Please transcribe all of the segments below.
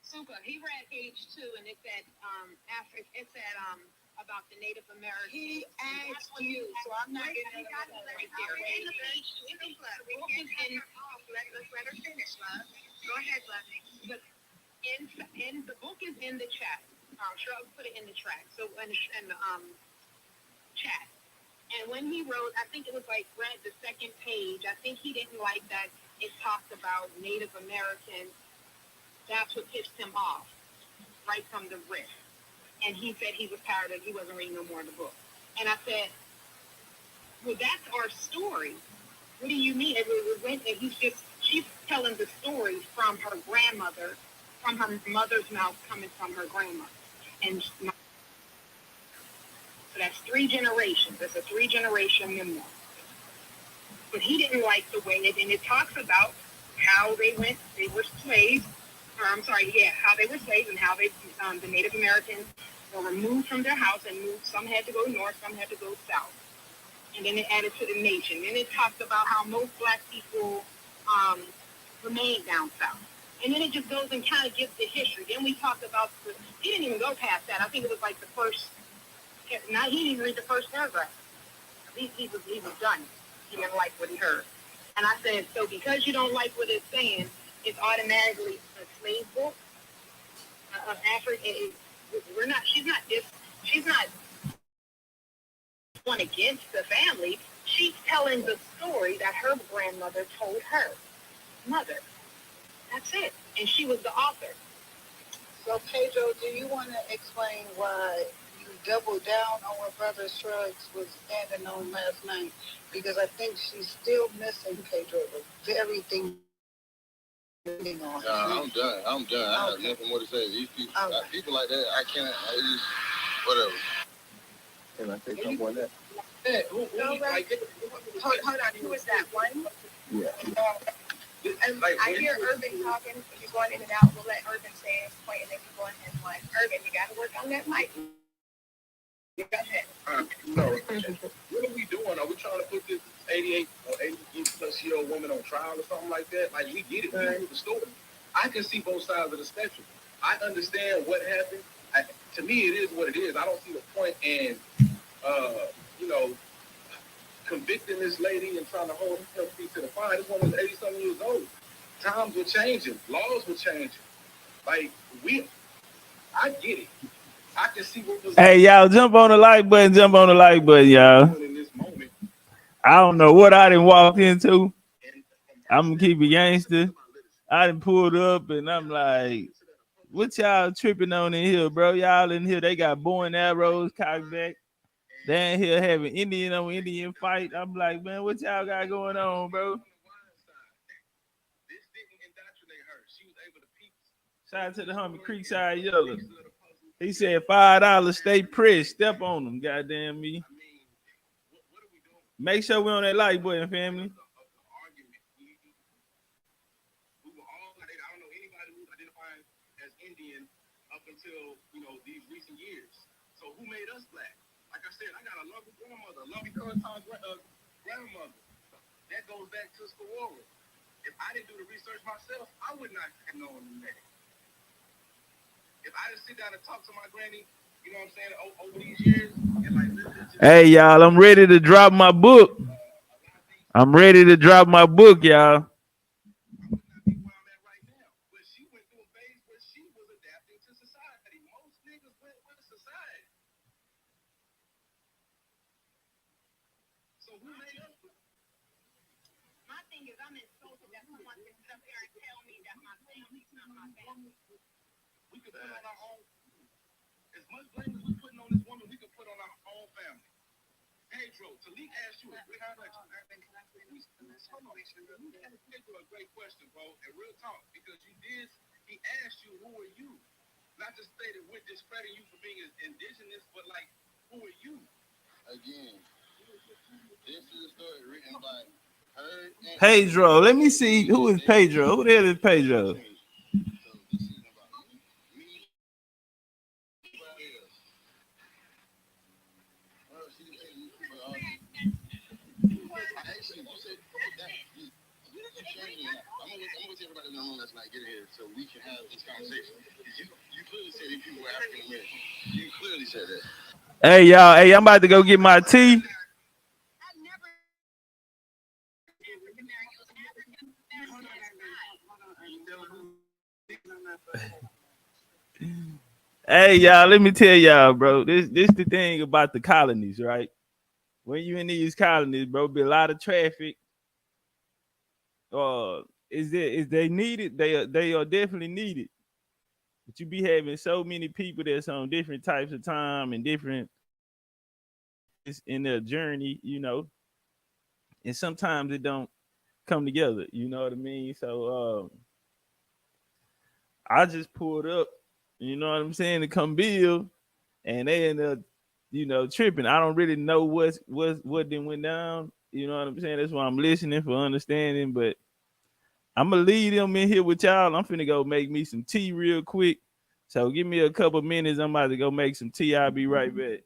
Super. He read page 2, and it said Africa. It said about the Native Americans. He asked you, so I'm not getting it right there. In the page 2, the book is in. Let her finish, love. Go ahead, love. In the book is in the chat. Sure, I'll put it in the track. So in the chat. And when he wrote, I think it was like read the second page. I think he didn't like that it talked about Native Americans. That's what pissed him off right from the rip. And he said he was tired of, he wasn't reading no more of the book. And I said, well, that's our story. What do you mean? She's telling the story from her grandmother, from her mother's mouth coming from her grandmother. And so that's 3 generations. It's a 3-generation memoir. But he didn't like the way it talks about how they were slaves. How they were slaves and how the Native Americans were removed from their house and moved. Some had to go north, some had to go south. And then it added to the nation. Then it talked about how most black people remained down south. And then it just goes and kind of gives the history. Then we talked about, he didn't even go past that. I think it was like the first, he didn't even read the first paragraph. He was done. He didn't like what he heard. And I said, so because you don't like what it's saying, it's automatically a slave book of Africa. She's not one against the family. She's telling the story that her grandmother told her mother. That's it. And she was the author. So, Pedro, do you want to explain why you doubled down on what Brother Shrugs was standing on last night? Because I think she's still missing, Pedro, the very thing. I'm done. I have nothing more to say. These people, people like that, I can't. Whatever. Can I say something on that? Hold on. Who is that one? Yeah. I hear Urban talking. He's going in and out. We'll let Urban say his point, and then you go in his one. Urban, you got to work on that mic. Go ahead. What are we doing? Are we trying to put this 88 or 80-plus-year-old woman on trial or something like that? Like, we get it. We know the story. I can see both sides of the spectrum. I understand what happened. To me, it is what it is. I don't see the point in, convicting this lady and trying to hold her feet to the fire. This woman was 80-something years old. Times were changing. Laws were changing. Like, I get it. I can see what was. Hey, y'all, jump on the like button, y'all. I don't know what I done walked into. I'm gonna keep it gangster. I done pulled up and I'm like, what y'all tripping on in here, bro? Y'all in here, they got bow and arrows, cockback. They in here having Indian on Indian fight. I'm like, man, what y'all got going on, bro? Shout out to the homie Creekside Yellow. He said $5, stay pressed. Step on them, goddamn me. Make sure we're on that like button, family. These recent years. So who made us black? Like I said, I got a loving grandmother, a loving grandmother. That goes back to Squirrel. If I didn't do the research myself, I would not have known that. If I didn't sit down and talk to my granny, you know what I'm saying, over these years, and like hey y'all, I'm ready to drop my book. Y'all. We could put on our own, as much blame as we putting on this woman, we could put on our own family. Pedro, Talik asked you a great question. A great question, bro, and real talk, because he asked you, who are you? Not to say that we're discrediting you for being indigenous, but like, who are you? Again, this is a story written by her. Pedro, let me see. Who is Pedro? Who the hell is Pedro? Actually, you said that you changed it. I'm gonna let everybody in the room that's not getting here so we can have this conversation. You clearly said these people were African American. You clearly said that. Hey y'all, hey, I'm about to go get my tea. Hey y'all, let me tell y'all, bro. This the thing about the colonies, right? When you in these colonies, bro, be a lot of traffic. Is they needed? They are definitely needed. But you be having so many people that's on different types of time and different in their journey, and sometimes it don't come together. You know what I mean? So I just pulled up, you know what I'm saying, to come build, and they end up, tripping. I don't really know what then went down. You know what I'm saying? That's why I'm listening for understanding. But I'm gonna leave them in here with y'all. I'm finna go make me some tea real quick. So give me a couple minutes. I'm about to go make some tea. I'll be right back.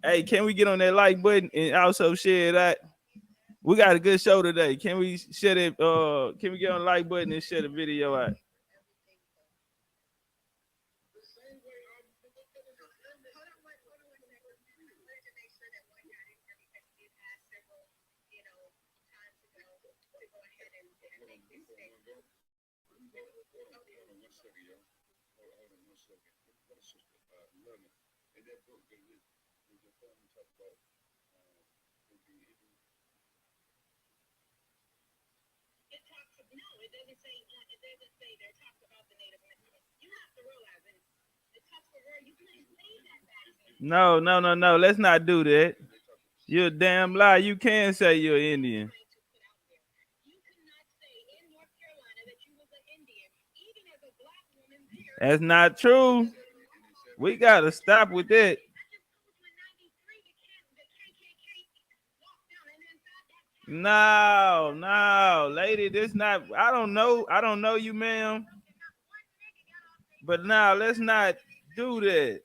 Hey, can we get on that like button and also share that? We got a good show today. Can we share that? Can we get on the like button and share the video out? No, no, no, no. Let's not do that. You're a damn lie. You can say you're Indian. That's not true. We gotta stop with that. No, no, lady, this not. I don't know. I don't know you, ma'am. But now let's not do that.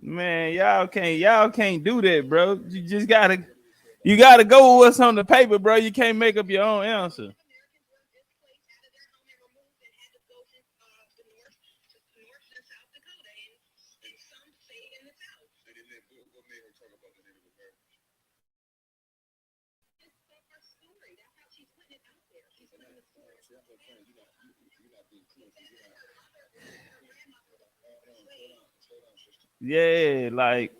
Man, y'all can't do that, bro. You gotta go with what's on the paper, bro. You can't make up your own answer. Yeah, like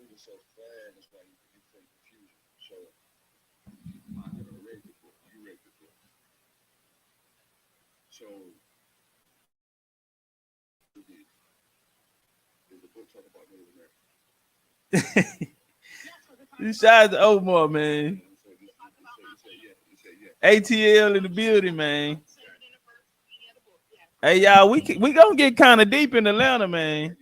shout out to Omar, man. ATL in the building, man. Hey y'all, we gonna get kind of deep in Atlanta, man.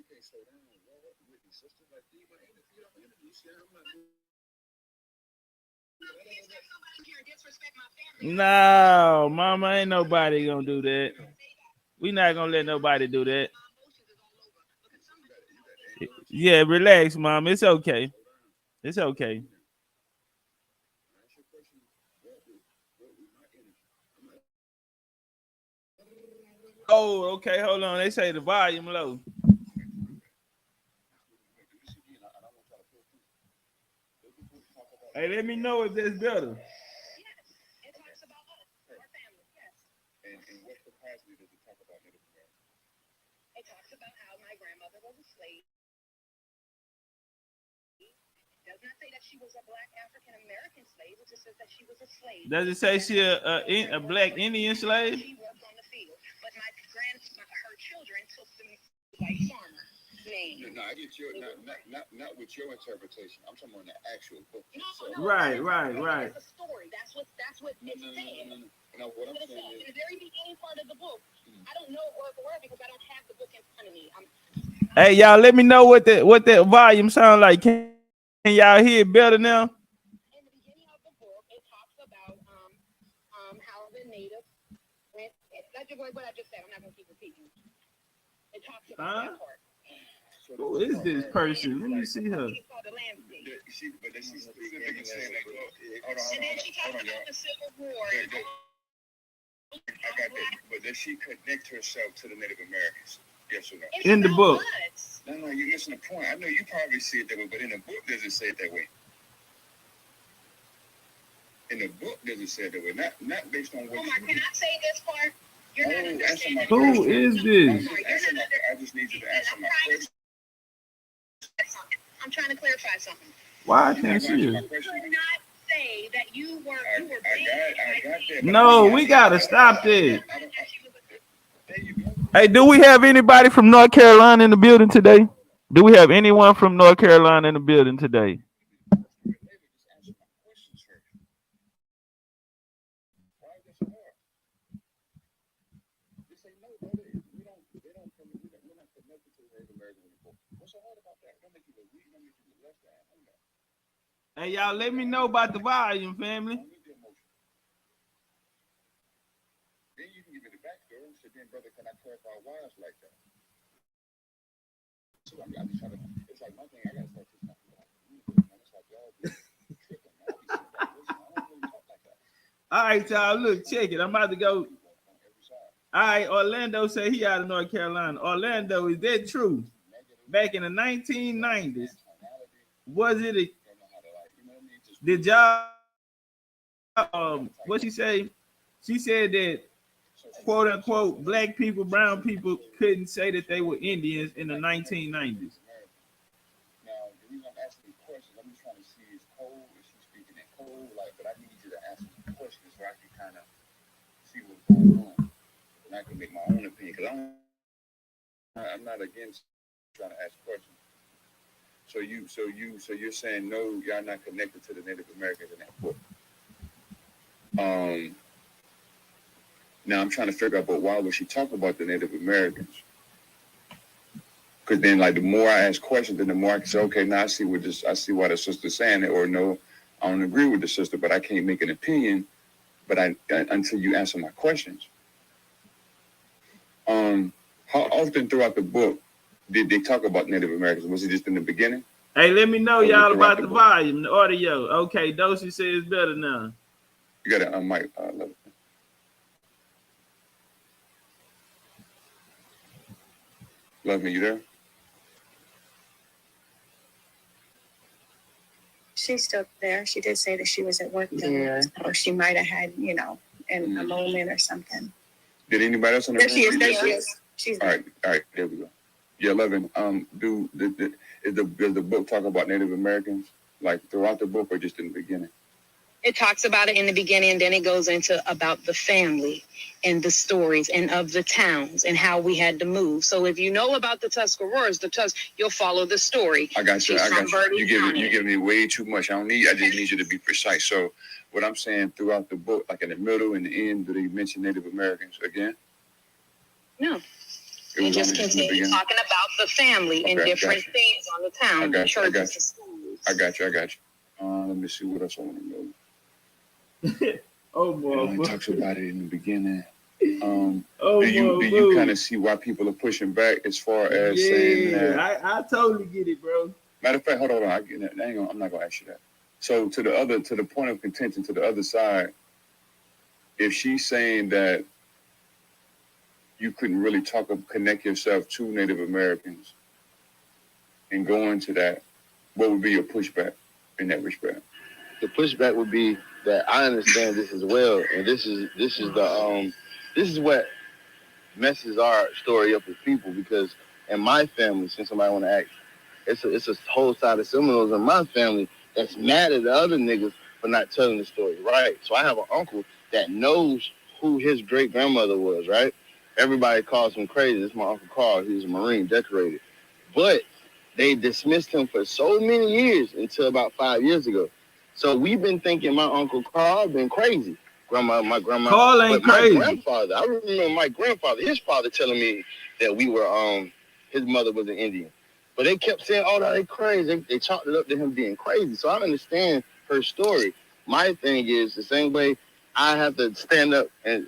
No, mama, ain't nobody gonna do that. We not gonna let nobody do that. Yeah, relax, mom. It's okay. It's okay. Oh, okay, hold on. They say the volume low. Hey, let me know if that's better. It talks about us, our family. Yes. And what capacity does it talk about Native Americans? It talks about how my grandmother was a slave. It does not say that she was a black African American slave. It just says that she was a slave. Does it say she a black Indian slave? She worked on the field, but her children took the white farmer name. No, I get your not with your interpretation. I'm talking about the actual book. No, Right. It's a story. That's what it says. No, what I'm saying In is, the very beginning part of the book, I don't know word for word because I don't have the book in front of me. Hey, y'all, let me know what that volume sound like. Can y'all hear it better now? In the beginning of the book, it talks about how the natives went. That's what I just said. I'm not gonna keep repeating. It talks about that part. Who is this person? Let me see her. It's called the landscape. but she specifically saying that. And then she talks about the Civil War. I got that. But does she connect herself to the Native Americans? Yes or no? In the book. No, you missing the point. I know you probably see it that way, but in the book, does it say it that way? In the book, does it say it that way? Not based on what. Omar, can I say this part? You're not understanding. Who is this? I just need you to answer my question. I'm trying to clarify something. Why I can't see her? You could not say that you were I got that. No, we gotta stop this. There you go. Hey, do we have anybody from North Carolina in the building today? Do we have anyone from North Carolina in the building today? Hey, y'all, let me know about the volume, family. Then you can give me the backstory. So then, brother, can I clarify why it's like that? So I'm just trying to. It's like my thing. I gotta start teaching people. It's like y'all be tripping. I don't really talk like that. All right, y'all, look, check it. I'm about to go. All right, Orlando said he out of North Carolina. Orlando, is that true? Back in the 1990s, was it a, did y'all, what she say? She said that, quote unquote, black people, brown people couldn't say that they were Indians in the 1990s. Now, the reason I'm asking questions, I'm just trying to see is Cole, is she speaking in Cole? But I need you to ask me questions so I can kind of see what's going on. And I can make my own opinion because I'm not against trying to ask questions. So you're saying no, y'all not connected to the Native Americans in that book. Now I'm trying to figure out, but why would she talk about the Native Americans? Because then, the more I ask questions, then the more I can say, okay, now I see why the sister's saying it, or no, I don't agree with the sister, but I can't make an opinion. But until you answer my questions. How often throughout the book did they talk about Native Americans? Was it just in the beginning? Hey, let me know, y'all, about the volume, the audio. Okay, Dosey says it's better now. You got to unmic. Love me, you there? She's still there. She did say that she was at work though, or she might have had, in a moment or something. Did anybody else in the There room? she is. There she is. She's all right. There we go. Yeah, 11. Does the book talk about Native Americans throughout the book or just in the beginning? It talks about it in the beginning, and then it goes into about the family and the stories and of the towns and how we had to move. So if you know about the Tuscaroras, you'll follow the story. I got you. You give me way too much. I just need you to be precise. So what I'm saying throughout the book, in the middle and the end, do they mention Native Americans again? No. It just continue talking about the family and different things on the town, the churches, the schools. I got you. Let me see what else I want to know. Oh boy, it talks about it in the beginning. Do you kind of see why people are pushing back as far as saying that? I totally get it, bro. Matter of fact, hold on. I'm not gonna ask you that. So to the point of contention, to the other side, if she's saying that you couldn't really connect yourself to Native Americans and go into that, what would be your pushback in that respect? The pushback would be that I understand this as well, and this is what messes our story up with people, because in my family, since somebody want to ask, it's a whole side of Seminoles in my family that's mad at the other niggas for not telling the story, right? So I have an uncle that knows who his great grandmother was, right? Everybody calls him crazy. This is my Uncle Carl. He's a Marine, decorated. But they dismissed him for so many years until about 5 years ago. So we've been thinking my Uncle Carl been crazy. My grandma. Carl ain't crazy. My grandfather, I remember my grandfather, his father telling me that we were, his mother was an Indian. But they kept saying, oh, no, they crazy. They chalked it up to him being crazy. So I understand her story. My thing is the same way I have to stand up and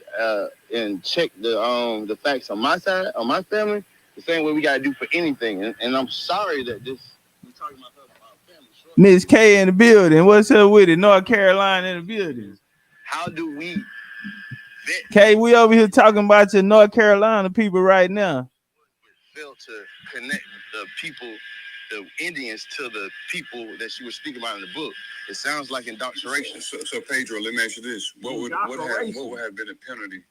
check the facts on my side, on my family, the same way we got to do for anything. And I'm sorry that we're talking about family. Miss K in the building. What's up with it? North Carolina in the building. How do we K, we over here talking about your North Carolina people right now. Fail to connect the people, the Indians, to the people that she was speaking about in the book. It sounds like indoctrination. So Pedro, let me ask you this: what would have been a penalty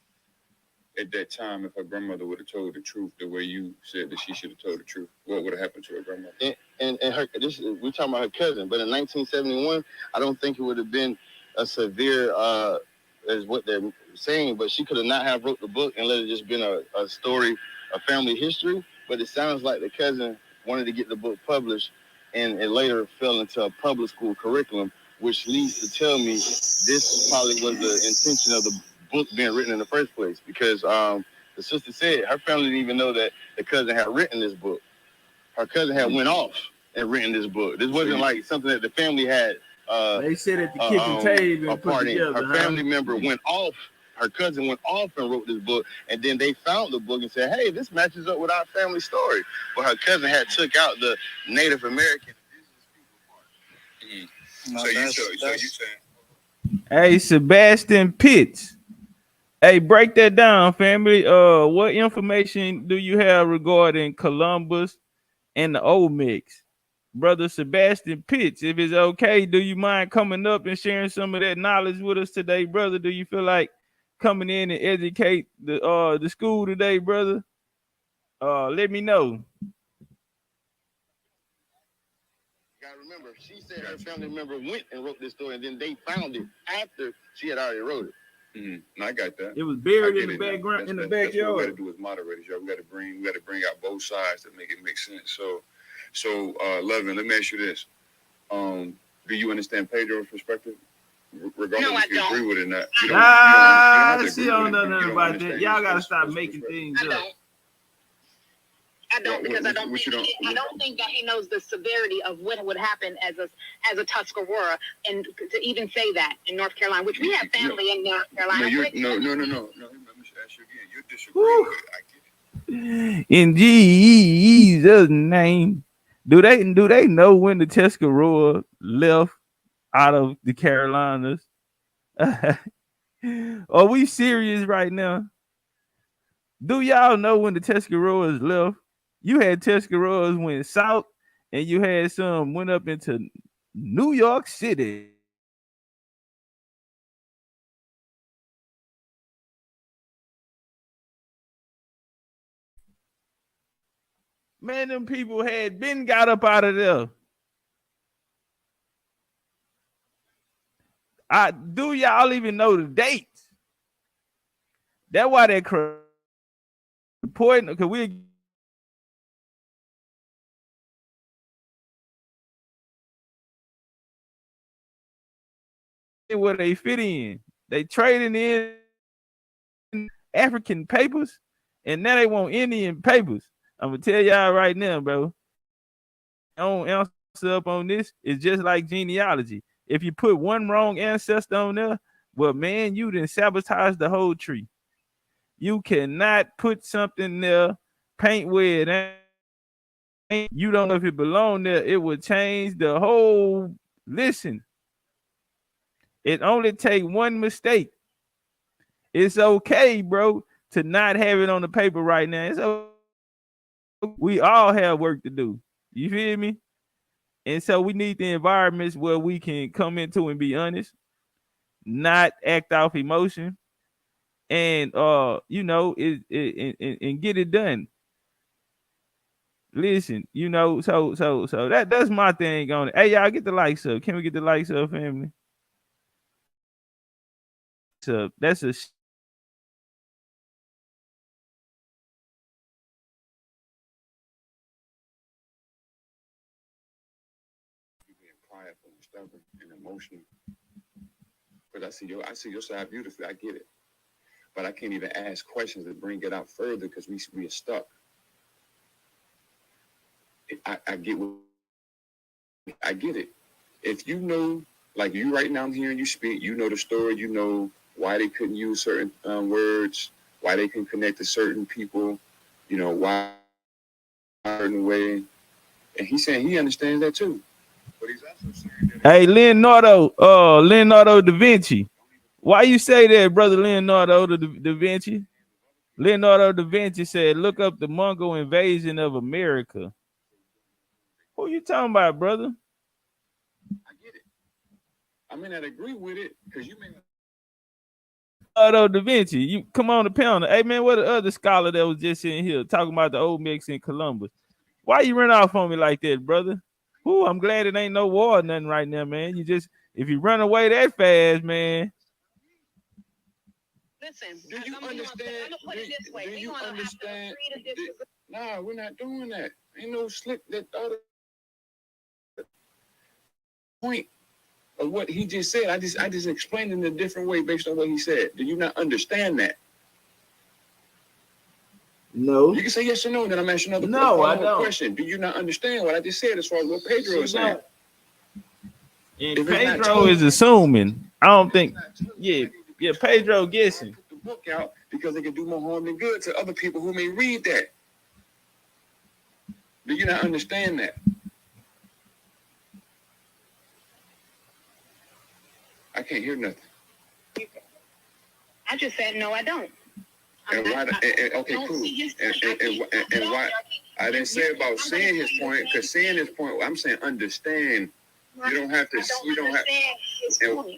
at that time if her grandmother would have told the truth the way you said that she should have told the truth? What would have happened to her grandmother? And her, we're talking about her cousin, but in 1971, I don't think it would have been a severe as what they're saying. But she could have not have wrote the book and let it just been a story, a family history. But it sounds like the cousin wanted to get the book published, and it later fell into a public school curriculum, which leads to tell me this probably was the intention of the book being written in the first place. Because the sister said her family didn't even know that the cousin had written this book. Her cousin had went off and written this book. This wasn't like something that the family had. They said at the kitchen table and put together. Her family member went off. Her cousin went off and wrote this book, and then they found the book and said, "Hey, this matches up with our family story." But her cousin had took out the Native American. So you saying? Hey, Sebastian Pitts. Hey, break that down, family. What information do you have regarding Columbus and the Olmecs? Brother Sebastian Pitts, if it's okay, do you mind coming up and sharing some of that knowledge with us today, brother? Do you feel like coming in and educate the school today, brother? Let me know. Gotta remember, she said her family member went and wrote this story, and then they found it after she had already wrote it. Mm-hmm. No, I got that. It was buried in the background, in the backyard. That's what we got to do as moderators, y'all. We got to bring out both sides to make it make sense. So, Levin, let me ask you this: do you understand Pedro's perspective? Regardless No, if you don't. agree with it or not. She don't know nothing about that. Y'all gotta stop making things up. I don't, because I don't think that he knows the severity of what would happen as a Tuscarora, and to even say that in North Carolina, which we have family in North Carolina. No. Let me ask you again. You're disagreeing with it. I get it. In Jesus' name, do they know when the Tuscarora left out of the Carolinas? Are we serious right now? Do y'all know when the Tuscaroras left? You had Tuscaroras went south, and you had some went up into New York City. Man, them people had been got up out of there. Do y'all even know the dates? That's why they're important, because we where they fit in. They trading in African papers, and now they want Indian papers. I'm gonna tell y'all right now, bro. Don't answer up on this. It's just like genealogy. If you put one wrong ancestor on there, well, man, you didn't sabotage the whole tree. You cannot put something there, paint where it ain't. You don't know if it belongs there. It will change the whole. Listen, it only take one mistake. It's okay, bro. to not have it on the paper right now. So we all have work to do. You feel me? And so we need the environments where we can come into and be honest, not act off emotion, and and get it done. Listen, so that's my thing on it. Hey, y'all, get the likes up. Can we get the likes up, family? So that's a Being prideful and stubborn and emotional. Because I see your side beautifully. I get it, but I can't even ask questions to bring it out further because we are stuck. I get what I get it. If you know, like you right now, I'm hearing you speak. You know the story. You know why they couldn't use certain words. Why they can connect to certain people. You know why a certain way. And he's saying he understands that too. But he's also saying that. Hey, Leonardo da Vinci. Why you say that, brother Leonardo da Vinci? Leonardo da Vinci said, "Look up the Mongol invasion of America." Who you talking about, brother? I get it. I may not agree with it because you may not. Leonardo da Vinci. You come on the panel. Hey man, what the other scholar that was just in here talking about the old mix in Columbus? Why you run off on me like that, brother? Ooh, I'm glad it ain't no war or nothing right now, man. If you run away that fast, man. Listen, Do you understand? I'm gonna put it this way. Do We're you gonna understand? have to agree to disagree. Nah, we're not doing that. Ain't no slip that other point of what he just said. I just explained it in a different way based on what he said. Do you not understand that? No. You can say yes or no, and then I'm asking another question. Do you not understand what I just said as far as what Pedro is saying? And Pedro is assuming. I don't think. Yeah, Pedro guessing. Put the book out because it can do more harm than good to other people who may read that. Do you not understand that? I can't hear nothing. I just said no, I don't. Okay, cool. And why? I didn't say about saying his point, because saying his point, I'm saying understand. You don't have to. You don't have.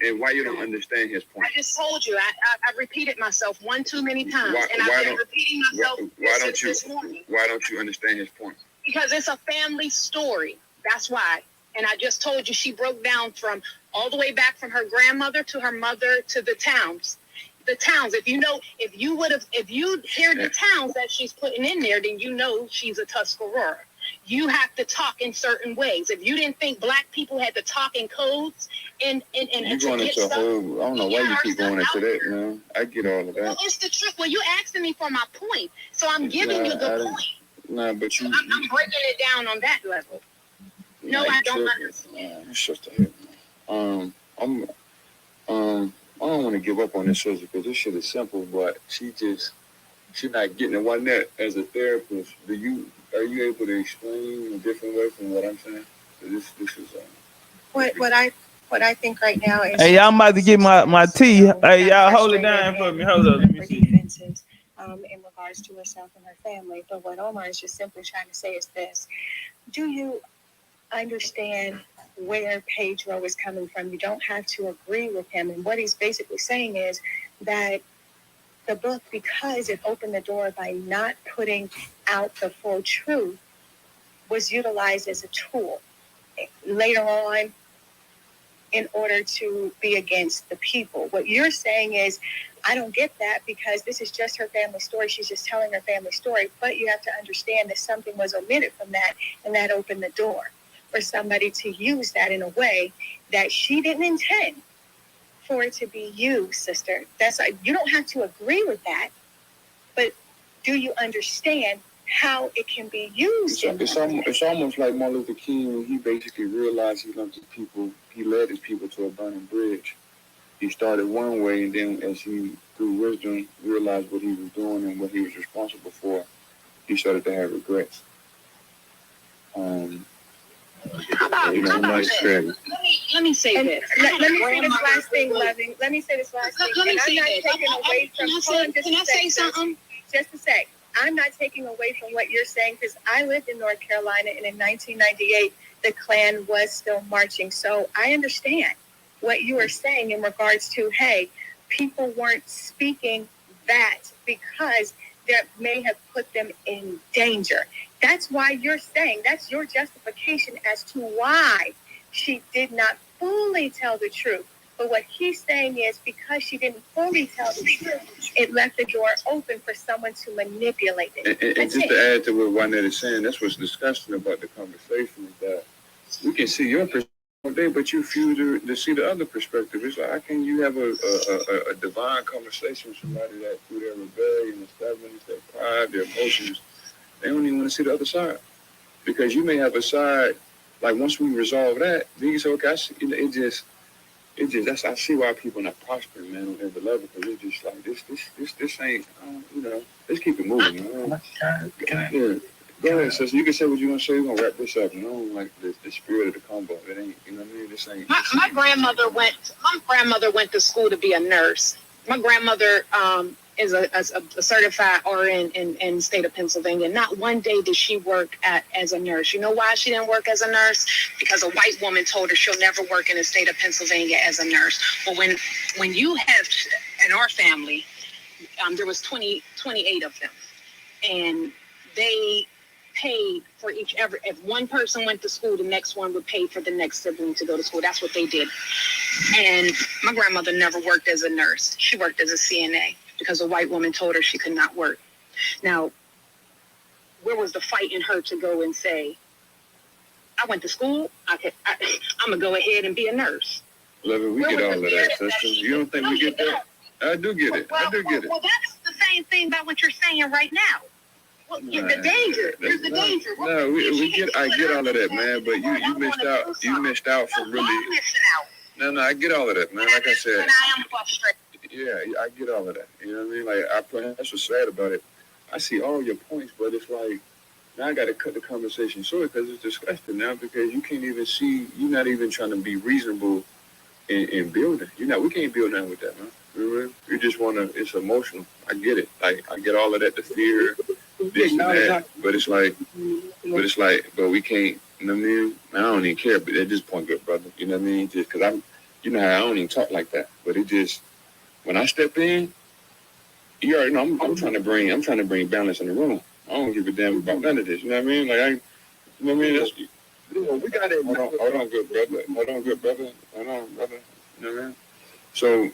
And why you don't understand his point? I just told you. I repeated myself one too many times, and I've been repeating myself since this morning. Why don't you understand his point? Because it's a family story. That's why. And I just told you she broke down from all the way back from her grandmother to her mother to the towns. The towns. If you hear the towns that she's putting in there, then you know she's a Tuscarora. You have to talk in certain ways. If you didn't think black people had to talk in codes and you're going into a whole, I don't know why you keep going into that, man. I get all of that. Well, it's the truth. Well, you're asking me for my point, so I'm giving you the point. Nah, but you. I'm breaking it down on that level. No, I don't understand. It's just a hit. I don't want to give up on this sister because this shit is simple, but she's not getting it. Why not? As a therapist, are you able to explain in a different way from what I'm saying? This is what I think right now is. Hey, I'm about to get my tea. Hey, y'all hold it down for me. Hold on, let me see. Defenses, in regards to herself and her family. But what Omar is just simply trying to say is this: do you understand where Pedro is coming from? You don't have to agree with him. And what he's basically saying is that the book, because it opened the door by not putting out the full truth, was utilized as a tool later on in order to be against the people. What you're saying is, I don't get that because this is just her family story. She's just telling her family story. But you have to understand that something was omitted from that, and that opened the door for somebody to use that in a way that she didn't intend for it to be used, sister. That's like, you don't have to agree with that, but do you understand how it can be used? It's almost like Martin Luther King when he basically realized he loved his people. He led his people to a burning bridge. He started one way, and then as he, through wisdom, realized what he was doing and what he was responsible for, he started to have regrets. How about nice credit. let me say this. Let me say this last thing, Loving. Let me say this last thing. Let me And say I'm not this. taking away from. Hold on, Can I say something? Just a sec. I'm not taking away from what you're saying because I lived in North Carolina and in 1998, the Klan was still marching. So I understand what you are saying in regards to, hey, people weren't speaking that because that may have put them in danger. That's why you're saying, that's your justification as to why she did not fully tell the truth. But what he's saying is because she didn't fully tell the truth, it left the door open for someone to manipulate it. And just to add to what Juanette is saying, that's what's disgusting about the conversation is that we can see your perspective all day, but you refuse to see the other perspective. It's like, how can you have a divine conversation with somebody that through their rebellion, their stubbornness, their pride, their emotions, they don't even want to see the other side. Because you may have a side, like once we resolve that, then you say, okay, I see, I see why people not prospering, man, on every level, because it's just like, this ain't, let's keep it moving, man. Yeah. Go ahead, sister. You can say what you want to say. We're going to wrap this up. I don't like the spirit of the combo. It ain't, you know what I mean? This ain't. My grandmother went to school to be a nurse. My grandmother is a certified RN in the state of Pennsylvania. Not one day did she work as a nurse. You know why she didn't work as a nurse? Because a white woman told her she'll never work in the state of Pennsylvania as a nurse. But when you have, in our family, there was 28 of them. And they paid for if one person went to school, the next one would pay for the next sibling to go to school. That's what they did. And my grandmother never worked as a nurse. She worked as a CNA because a white woman told her she could not work. Now, where was the fight in her to go and say, I went to school, I'm going to go ahead and be a nurse? Love it, we get all of that, sister. You don't think we get that? I do get it. I do get it. Well, that's the same thing about what you're saying right now. Well, the danger. There's the danger. No, I get all of that, man. But you missed out. You missed out from really. I'm missing out. No, I get all of that, man. Like I said. And I am frustrated. Yeah, I get all of that. You know what I mean? Like that's what's sad about it. I see all your points, but it's like now I got to cut the conversation short because it's disgusting now because you can't even see. You're not even trying to be reasonable in building. We can't build nothing with that, man. You just want to. It's emotional. I get it. Like I get all of that. The fear. This and that, but we can't, you know what I mean? I don't even care, but at this point, good brother, you know what I mean? Just because you know how I don't even talk like that, but it just, when I step in, you already know I'm trying to bring balance in the room. I don't give a damn about none of this, you know what I mean? Like, you know what I mean? That's, we got it. Hold on, good brother. Hold on, brother. You know what I mean? So,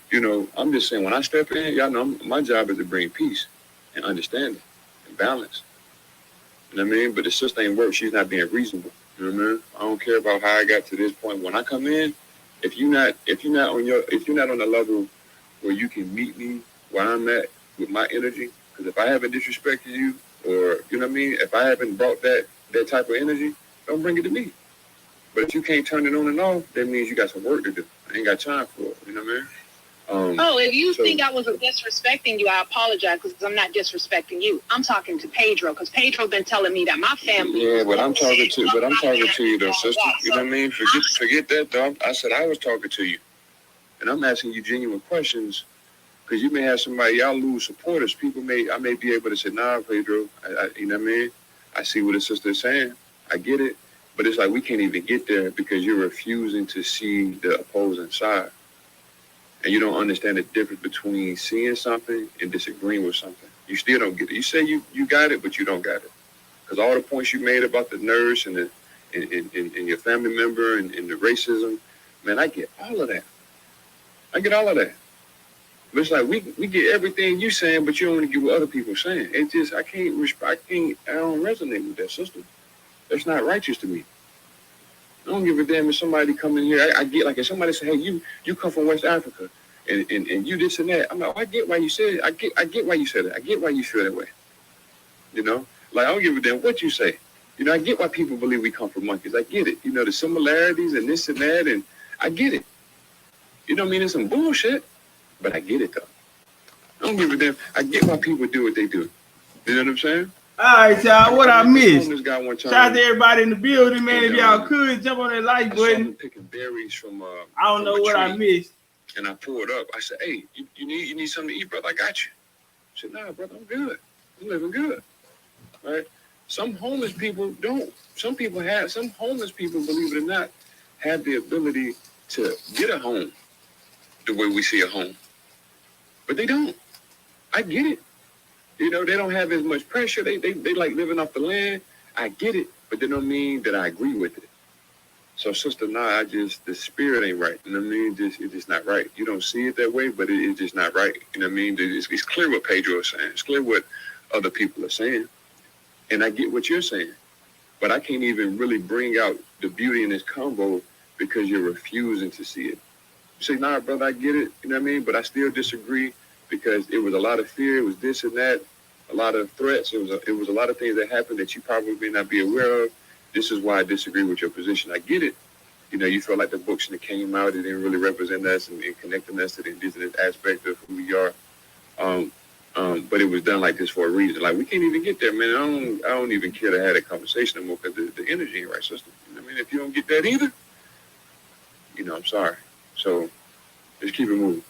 I'm just saying, when I step in, y'all know my job is to bring peace and understanding. Balance. You know what I mean? But the sister ain't work, she's not being reasonable. You know what I mean? I don't care about how I got to this point. When I come in, if you're not on the level where you can meet me where I'm at with my energy, because if I haven't disrespected you, or you know what I mean, if I haven't brought that type of energy, don't bring it to me. But if you can't turn it on and off, that means you got some work to do. I ain't got time for it. You know what I mean? If you think I was disrespecting you, I apologize because I'm not disrespecting you. I'm talking to Pedro because Pedro been telling me that my family. Yeah, but I'm talking to you though, sister. You know what I mean? Forget that though. I said I was talking to you, and I'm asking you genuine questions because you may have somebody y'all lose supporters. I may be able to say, nah, Pedro. You know what I mean? I see what the sister is saying. I get it, but it's like we can't even get there because you're refusing to see the opposing side. And you don't understand the difference between seeing something and disagreeing with something. You still don't get it. You say you got it, but you don't got it. Because all the points you made about the nurse and your family member and the racism, man, I get all of that. But it's like we get everything you saying, but you don't want to get what other people are saying. It just I don't resonate with that, sister. That's not righteous to me. I don't give a damn if somebody come in here. I get like if somebody say, hey, you come from West Africa and you this and that. I'm like, I get why you said it. I get why you said it. I get why you feel that way. Like I don't give a damn what you say. I get why people believe we come from monkeys. I get it. The similarities and this and that, and I get it. You know what I mean? It's some bullshit, but I get it though. I don't give a damn. I get why people do what they do. You know what I'm saying? All right, y'all. What I missed? Shout out to everybody in the building, man. If y'all could jump on that like button. Picking berries from I don't know what I missed. And I pulled up. I said, "Hey, you need something to eat, brother? I got you." I said, "Nah, brother, I'm good. I'm living good." Right? Some homeless people don't. Some homeless people, believe it or not, have the ability to get a home the way we see a home, but they don't. I get it. You know, they don't have as much pressure. They like living off the land. I get it, but that don't mean that I agree with it. So, sister, nah, the spirit ain't right. You know what I mean? It's just not right. You don't see it that way, but it's just not right. You know what I mean? It's clear what Pedro is saying. It's clear what other people are saying. And I get what you're saying. But I can't even really bring out the beauty in this combo because you're refusing to see it. You say, nah, brother, I get it. You know what I mean? But I still disagree because it was a lot of fear. It was this and that, a lot of threats. It was a lot of things that happened that you probably may not be aware of. This is why I disagree with your position. I get it. You know, you feel like the books that came out, it didn't really represent us and connecting us to the indigenous aspect of who we are. But it was done like this for a reason. Like, we can't even get there, man. I don't even care to have that conversation anymore because the energy ain't right, sister. You know what I mean? If you don't get that either, you know, I'm sorry. So let's keep it moving.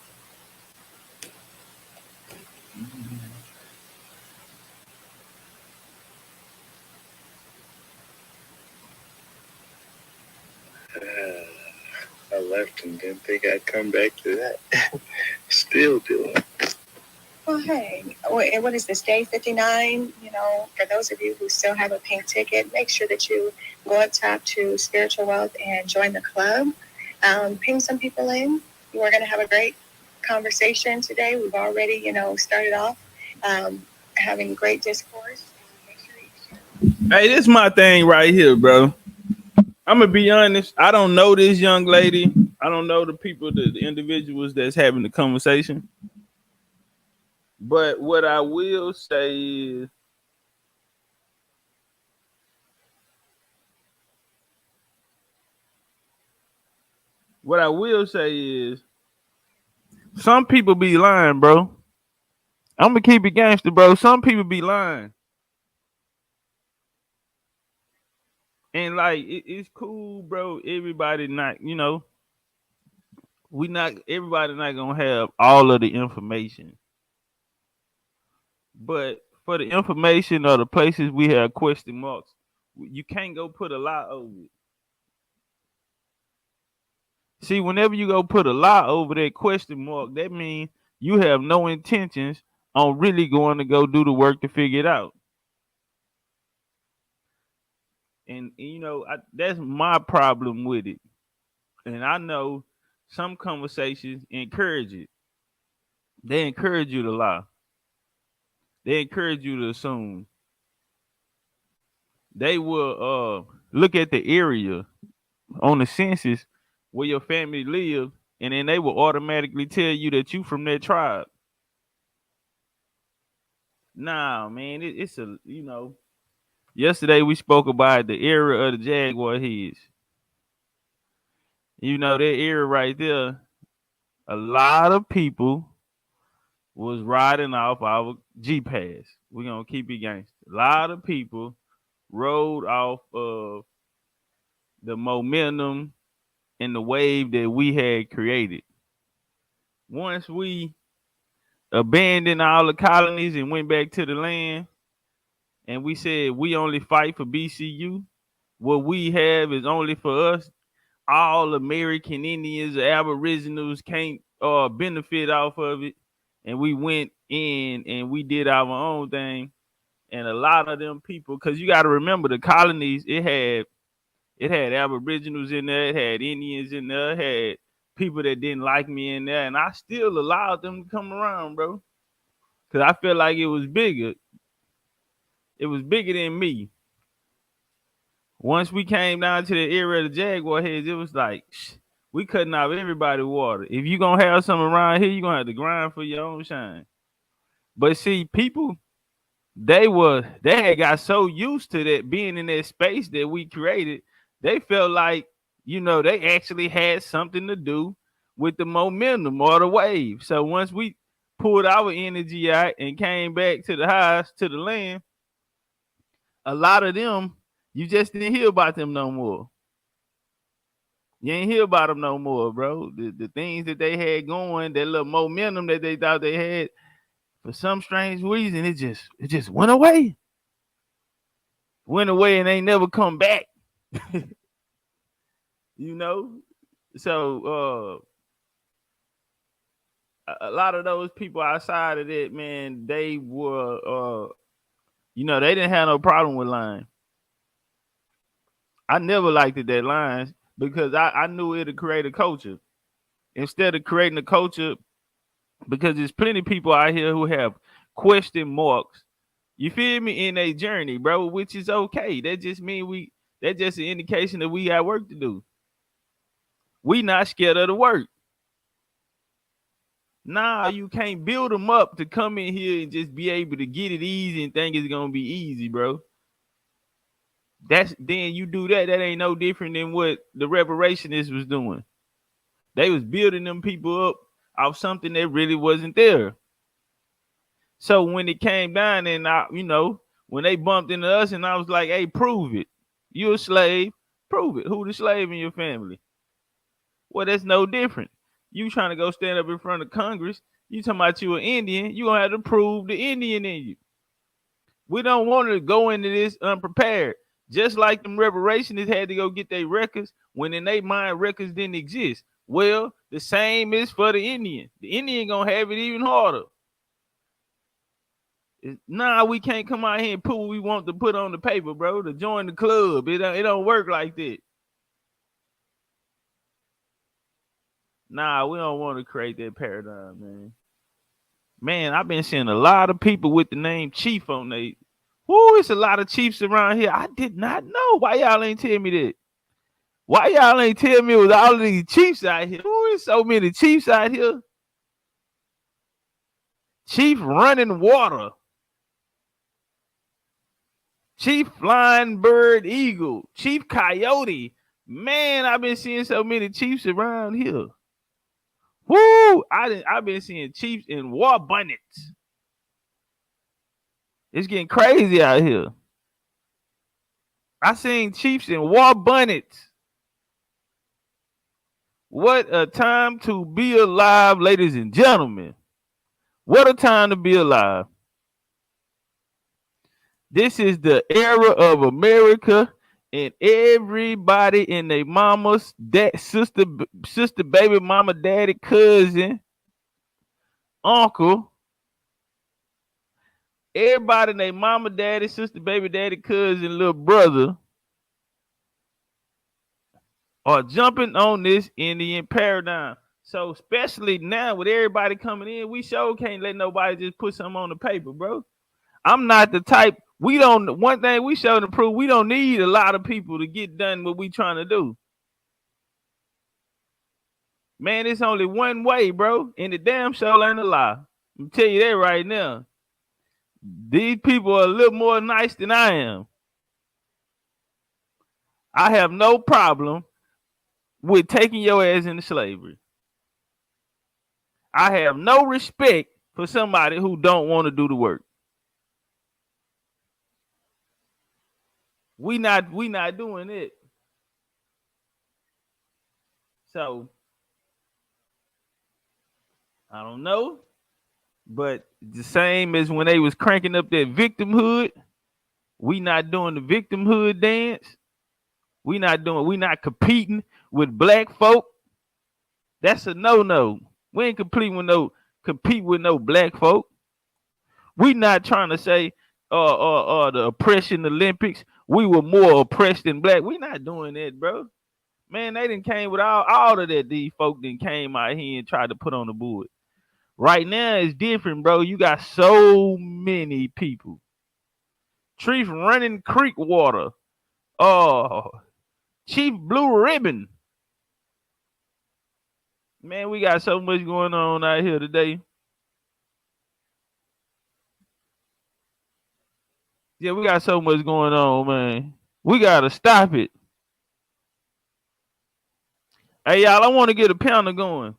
I left and didn't think I'd come back to that. Still doing. Well, hey, what is this, day 59? You know, for those of you who still have a pink ticket, make sure that you go up top to Spiritual Wealth and join the club. Ping some people in. We're going to have a great conversation today. We've already, started off having great discourse. Hey, this is my thing right here, bro. I'm gonna be honest. I don't know this young lady. I don't know the people, the individuals that's having the conversation. But what I will say is, some people be lying, bro. I'm gonna keep it gangster, bro. Some people be lying. And like it's cool, bro. Everybody not, everybody not gonna have all of the information. But for the information or the places we have question marks, you can't go put a lie over it. See, whenever you go put a lie over that question mark, that means you have no intentions on really going to go do the work to figure it out. And that's my problem with it. And I know some conversations encourage it. They encourage you to lie. They encourage you to assume. They will look at the area on the census where your family live, and then they will automatically tell you that you from that tribe. Nah, man, it's a Yesterday we spoke about the era of the Jaguar heads. That era right there, a lot of people was riding off our G-Pass. We're gonna keep it gangster. A lot of people rode off of the momentum and the wave that we had created. Once we abandoned all the colonies and went back to the land, and we said we only fight for BCU, what we have is only for us. All American Indians, Aboriginals can't benefit off of it. And we went in and we did our own thing. And a lot of them people, because you got to remember the colonies, it had Aboriginals in there, it had Indians in there, it had people that didn't like me in there, and I still allowed them to come around, bro. Because I feel like it was bigger. It was bigger than me. Once we came down to the era of the Jaguar heads, it was like, we cutting off everybody water. If you going to have something around here, you're going to have to grind for your own shine. But see, people, they had got so used to that being in that space that we created, they felt like, they actually had something to do with the momentum or the wave. So once we pulled our energy out and came back to the house, to the land, a lot of them, you just didn't hear about them no more. You ain't hear about them no more, bro. The things that they had going, that little momentum that they thought they had, for some strange reason, it just went away. Went away and ain't never come back. You know? So a lot of those people outside of that, man, they were they didn't have no problem with lying. I never liked it that lying because I knew it'd create a culture. Instead of creating a culture, because there's plenty of people out here who have question marks. You feel me, in a journey, bro, which is okay. That just mean that's just an indication that we got work to do. We not scared of the work. Nah, you can't build them up to come in here and just be able to get it easy and think it's gonna be easy, bro. That's then you do that. That ain't no different than what the reparationists was doing. They was building them people up off something that really wasn't there. So when it came down and when they bumped into us and I was like, hey, prove it. You a slave, prove it. Who the slave in your family? Well, that's no different. You trying to go stand up in front of Congress, you talking about you an Indian, you gonna have to prove the Indian in you. We don't want to go into this unprepared. Just like them reparationists had to go get their records when in their mind records didn't exist. Well, the same is for the Indian. The Indian gonna have it even harder. Nah, we can't come out here and put what we want to put on the paper, bro. To join the club, it don't work like that. Nah, we don't want to create that paradigm, man. Man, I've been seeing a lot of people with the name Chief on they. Whoo, it's a lot of chiefs around here. I did not know. Why y'all ain't tell me that? Why y'all ain't tell me it was all of these chiefs out here? Who is so many chiefs out here? Chief Running Water. Chief Flying Bird Eagle. Chief Coyote. Man, I've been seeing so many chiefs around here. Woo! I've been seeing chiefs in war bonnets. It's getting crazy out here. I seen chiefs in war bonnets. What a time to be alive, ladies and gentlemen. What a time to be alive. This is the era of America, and everybody in their mama's, sister, baby mama, daddy, cousin, uncle, everybody in their mama, daddy, sister, baby, daddy, cousin, little brother are jumping on this Indian paradigm. So especially now with everybody coming in, we sure can't let nobody just put something on the paper, bro. I'm not the type. One thing we show to prove, we don't need a lot of people to get done what we trying to do. Man, it's only one way, bro. And the damn show ain't a lie. I'm tell you that right now. These people are a little more nice than I am. I have no problem with taking your ass into slavery. I have no respect for somebody who don't want to do the work. We not doing it. So I don't know, but the same as when they was cranking up that victimhood, we not doing the victimhood dance. We not competing with black folk. That's a no. We ain't compete with no black folk. We not trying to say the oppression Olympics. We were more oppressed than black. We not doing that, bro. Man, they didn't came with all of that. These folk didn't came out here and tried to put on the board. Right now it's different, bro. You got so many people. Chief Running Creek Water. Oh, Chief Blue Ribbon. Man, we got so much going on out here today. Yeah, we got so much going on, man. We gotta stop it. Hey, y'all, I want to get a pounder going.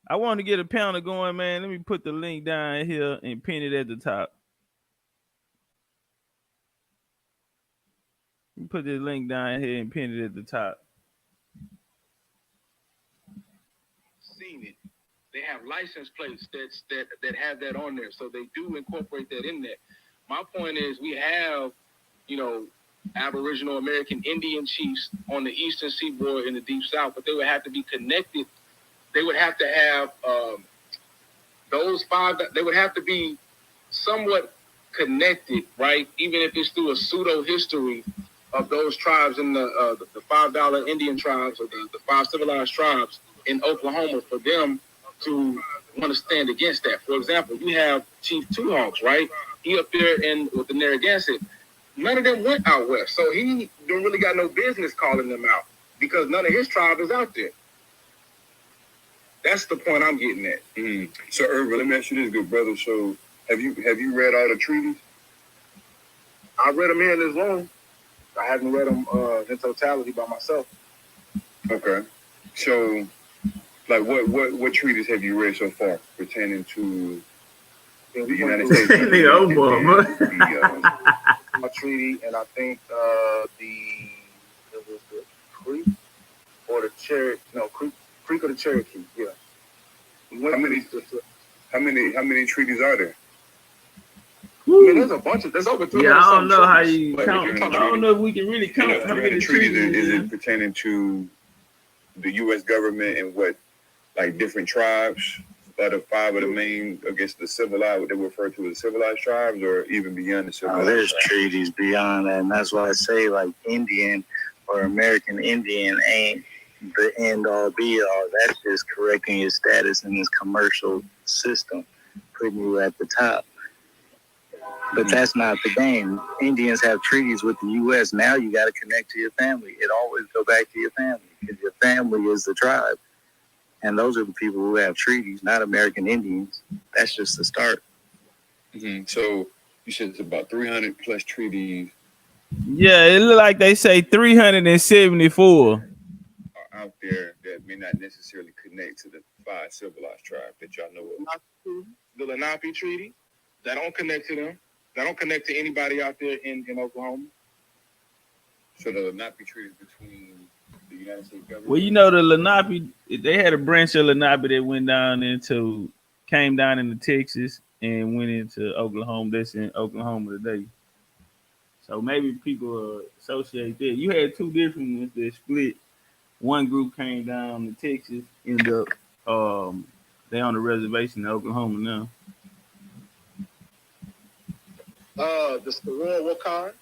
Man. Let me put the link down here and pin it at the top. put this link down here and pin it at the top. Seen it. They have license plates that have that on there, so they do incorporate that in there. My point is, we have, you know, Aboriginal American Indian chiefs on the eastern seaboard in the deep south, but they would have to be connected. They would have to have those five. They would have to be somewhat connected, right? Even if it's through a pseudo history of those tribes in the $5 Indian tribes or the 5 civilized tribes in Oklahoma, for them to want to stand against that. For example, you have Chief Two Hawks, right? He up there with the Narragansett. None of them went out west, so he don't really got no business calling them out because none of his tribe is out there. That's the point I'm getting at. So, Irvin, let me ask you this, good brother. So, have you read all the treaties? I read them here in this room. I haven't read them in totality by myself. Okay. So, like, what treaties have you read so far pertaining to the United States? A treaty, and I think it was the Creek or the Cherokee. No, Creek or the Cherokee. Yeah. How many treaties are there? I mean, there's a bunch of. There's over 200. Yeah, I don't know how treaties. you count. I don't know if we can really count how many treaties. Is it pertaining to the U.S. government and what, like, different tribes? Out of 5 of the main, I guess, the civilized, what they refer to as civilized tribes, or even beyond the civilized There's tribes? treaties beyond that, and that's why I say, like, Indian or American Indian ain't the end all be all. That's just correcting your status in this commercial system, putting you at the top. But that's not the game. Indians have treaties with the U.S. Now you got to connect to your family. It always go back to your family because your family is the tribe. And those are the people who have treaties, not American Indians. That's just the start. So you said it's about 300 plus treaties. Yeah, it look like they say 374 are out there that may not necessarily connect to the 5 civilized tribes that y'all know of. The Lenape Treaty, that don't connect to them. That don't connect to anybody out there in Oklahoma. So the Lenape Treaty is between the United States government. Well, you know, the Lenape, they had a branch of Lenape that came down into Texas and went into Oklahoma. That's in Oklahoma today. So maybe people associate that. You had 2 different ones that split. One group came down to Texas, ended up they on the reservation in Oklahoma now. The Squirrel Wakan.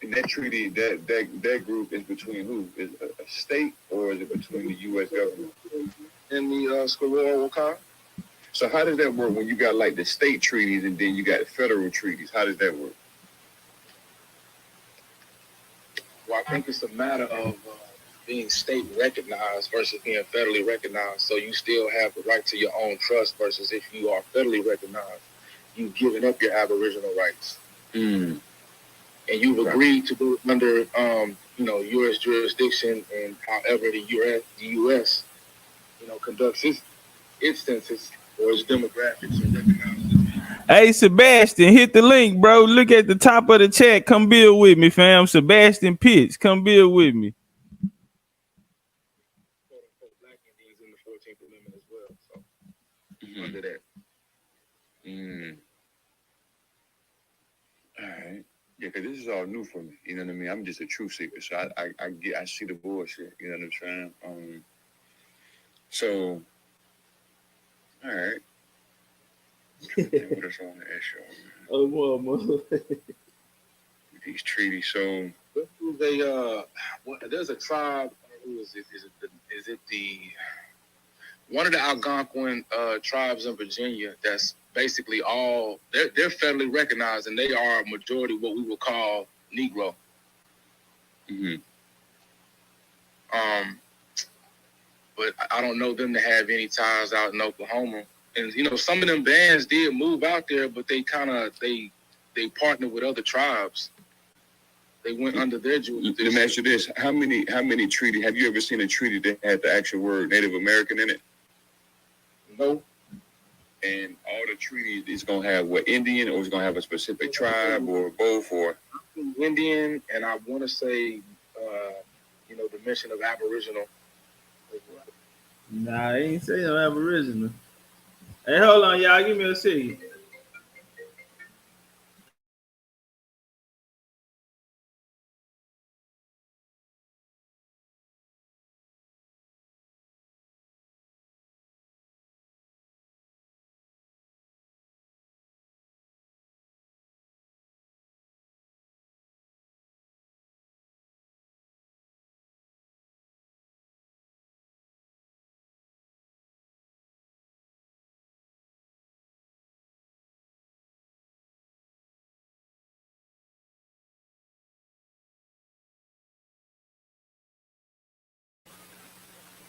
And that treaty, that group is between who? Is it a state or is it between the U.S. government? In the Squirrel Wakan. So how does that work when you got like the state treaties and then you got federal treaties? How does that work? Well, I think it's a matter of being state recognized versus being federally recognized. So you still have the right to your own trust versus if you are federally recognized, you've given up your Aboriginal rights. And you've agreed to do it under, U.S. jurisdiction and however the U.S. Conducts its census or its demographics and recognizes it. Hey, Sebastian, hit the link, bro. Look at the top of the chat. Come build with me, fam. Sebastian Pitts, come build with me. Black Indians in the 14th Amendment as well. So under that. All right. Yeah, because this is all new for me. You know what I mean? I'm just a truth seeker, so I see the bullshit. You know what I'm saying? So, all right. What else I want to ask y'all, man? These treaties. So, there's a tribe. Who is it? Is it one of the Algonquin tribes in Virginia? That's basically all. They're federally recognized, and they are a majority what we would call Negro. But I don't know them to have any ties out in Oklahoma. And some of them bands did move out there, but they they partnered with other tribes. They went under their jurisdiction. Let me ask you this: How many treaties have you ever seen a treaty that had the actual word Native American in it? No. And all the treaties is gonna have what, Indian, or is gonna have a specific tribe or both, or? Indian, and I want to say, the mention of Aboriginal. Nah, I ain't saying no Aboriginal. Hey, hold on, y'all. Give me a second.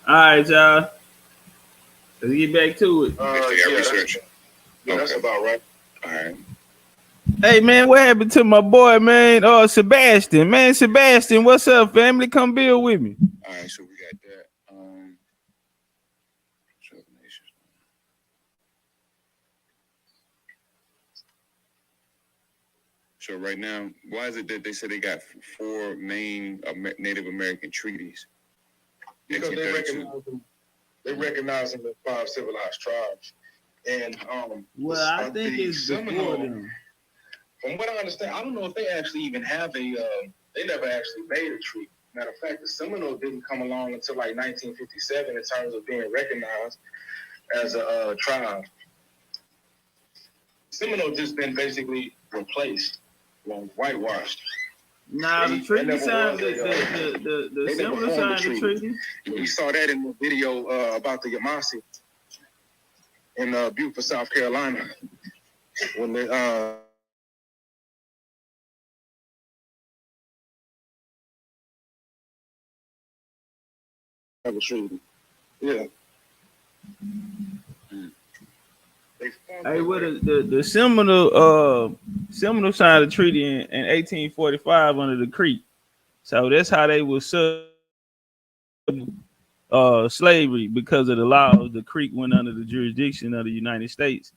All right, y'all. Let's get back to it. Research. That's about right. All right. Hey, man, what happened to my boy, man? Sebastian. Man, Sebastian, what's up, family? Come build with me. All right, so we got that. So right now, why is it that they said they got 4 main Native American treaties? Because they recognize them as 5 civilized tribes. And I think it's before them. From what I understand, I don't know if they actually even have they never actually made a treaty. Matter of fact, the Seminole didn't come along until like 1957 in terms of being recognized as a tribe. Seminole just been basically replaced, whitewashed. Nah, the treaty signed the Seminole signed the treaty. We saw that in the video about the Yamasee in Beaufort, South Carolina, when they have a treaty. Yeah. Hey, what the Seminole signed a treaty in 1845 under the Creek. So that's how they was slavery, because of the laws. The Creek went under the jurisdiction of the United States,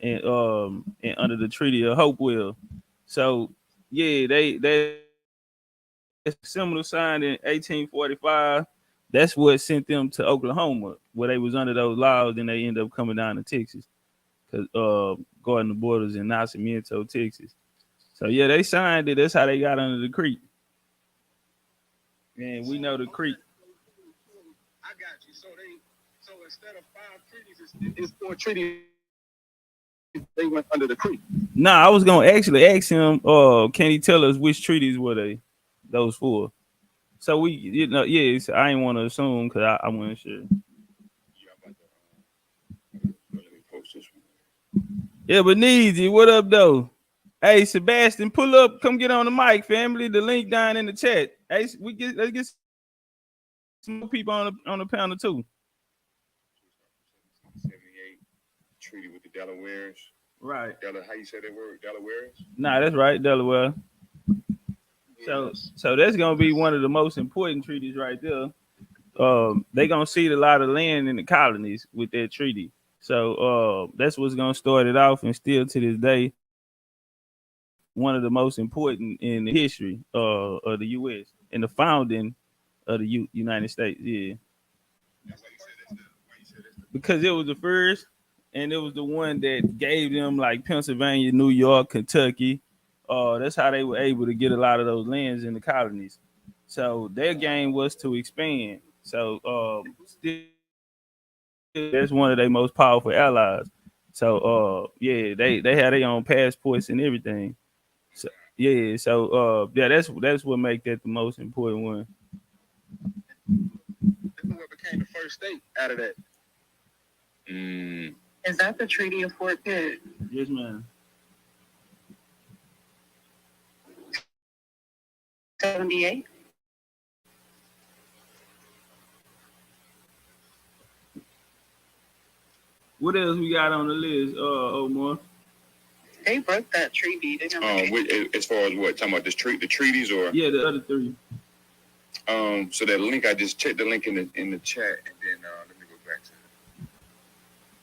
and under the Treaty of Hopewell. So yeah, they Seminole signed in 1845. That's what sent them to Oklahoma, where they was under those laws. Then they end up coming down to Texas, cause guarding the borders in Nacimiento, Texas. So yeah, they signed it. That's how they got under the Creek. Man, we know the Creek. I got you. So instead of 5 treaties, it's 4 treaties. They went under the Creek. Nah, I was gonna actually ask him. Can he tell us which treaties were they? Those 4. So we, yes, I ain't want to assume because I wasn't sure. Let me post this one. Yeah, but Neezy, what up though? Hey, Sebastian, pull up, come get on the mic, family. The link down in the chat. Hey, let's get some more people on the panel too. 78 treaty with the Delawares. Right. How you say that word? Delawares? Nah, that's right, Delaware. So that's gonna be one of the most important treaties right there. They gonna cede a lot of land in the colonies with that treaty. So that's what's gonna start it off, and still to this day, one of the most important in the history of the U.S. and the founding of the United States. Yeah, because it was the first, and it was the one that gave them like Pennsylvania, New York, Kentucky. That's how they were able to get a lot of those lands in the colonies. So their game was to expand. So still, that's one of their most powerful allies. So yeah, they had their own passports and everything. So yeah, so yeah, that's what make that the most important one. What became the first state out of that? Is that the Treaty of Fort Pitt? Yes, ma'am. 78? What else we got on the list, Omar? They broke that treaty. As far as what? Talking about the treaties or? Yeah, the other 3. So that link, I just checked the link in the chat, and then let me go back to it.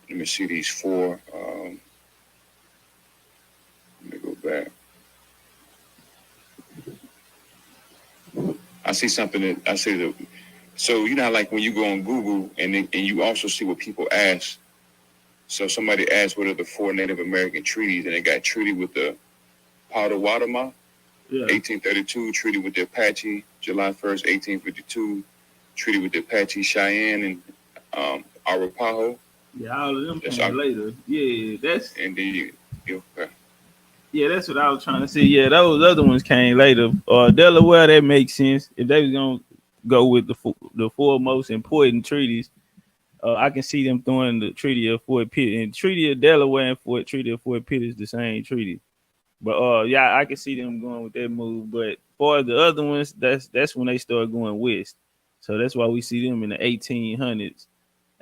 Let me see these 4. Let me go back. I see something that I say that. So you know how, like when you go on Google and you also see what people ask. So somebody asked what are the 4 Native American treaties, and they got treaty with the Potawatomi, 1832, treaty with the Apache, July 1st, 1852, treaty with the Apache, Cheyenne, and Arapaho. Yeah, all of them came later. Yeah, that's and then okay. Yeah, that's what I was trying to say. Yeah, those other ones came later. Delaware, that makes sense. If they was gonna go with the 4 most important treaties, I can see them throwing the Treaty of Fort Pitt. And Treaty of Delaware and Treaty of Fort Pitt is the same treaty. But yeah, I can see them going with that move. But for the other ones, that's when they start going west. So that's why we see them in the 1800s,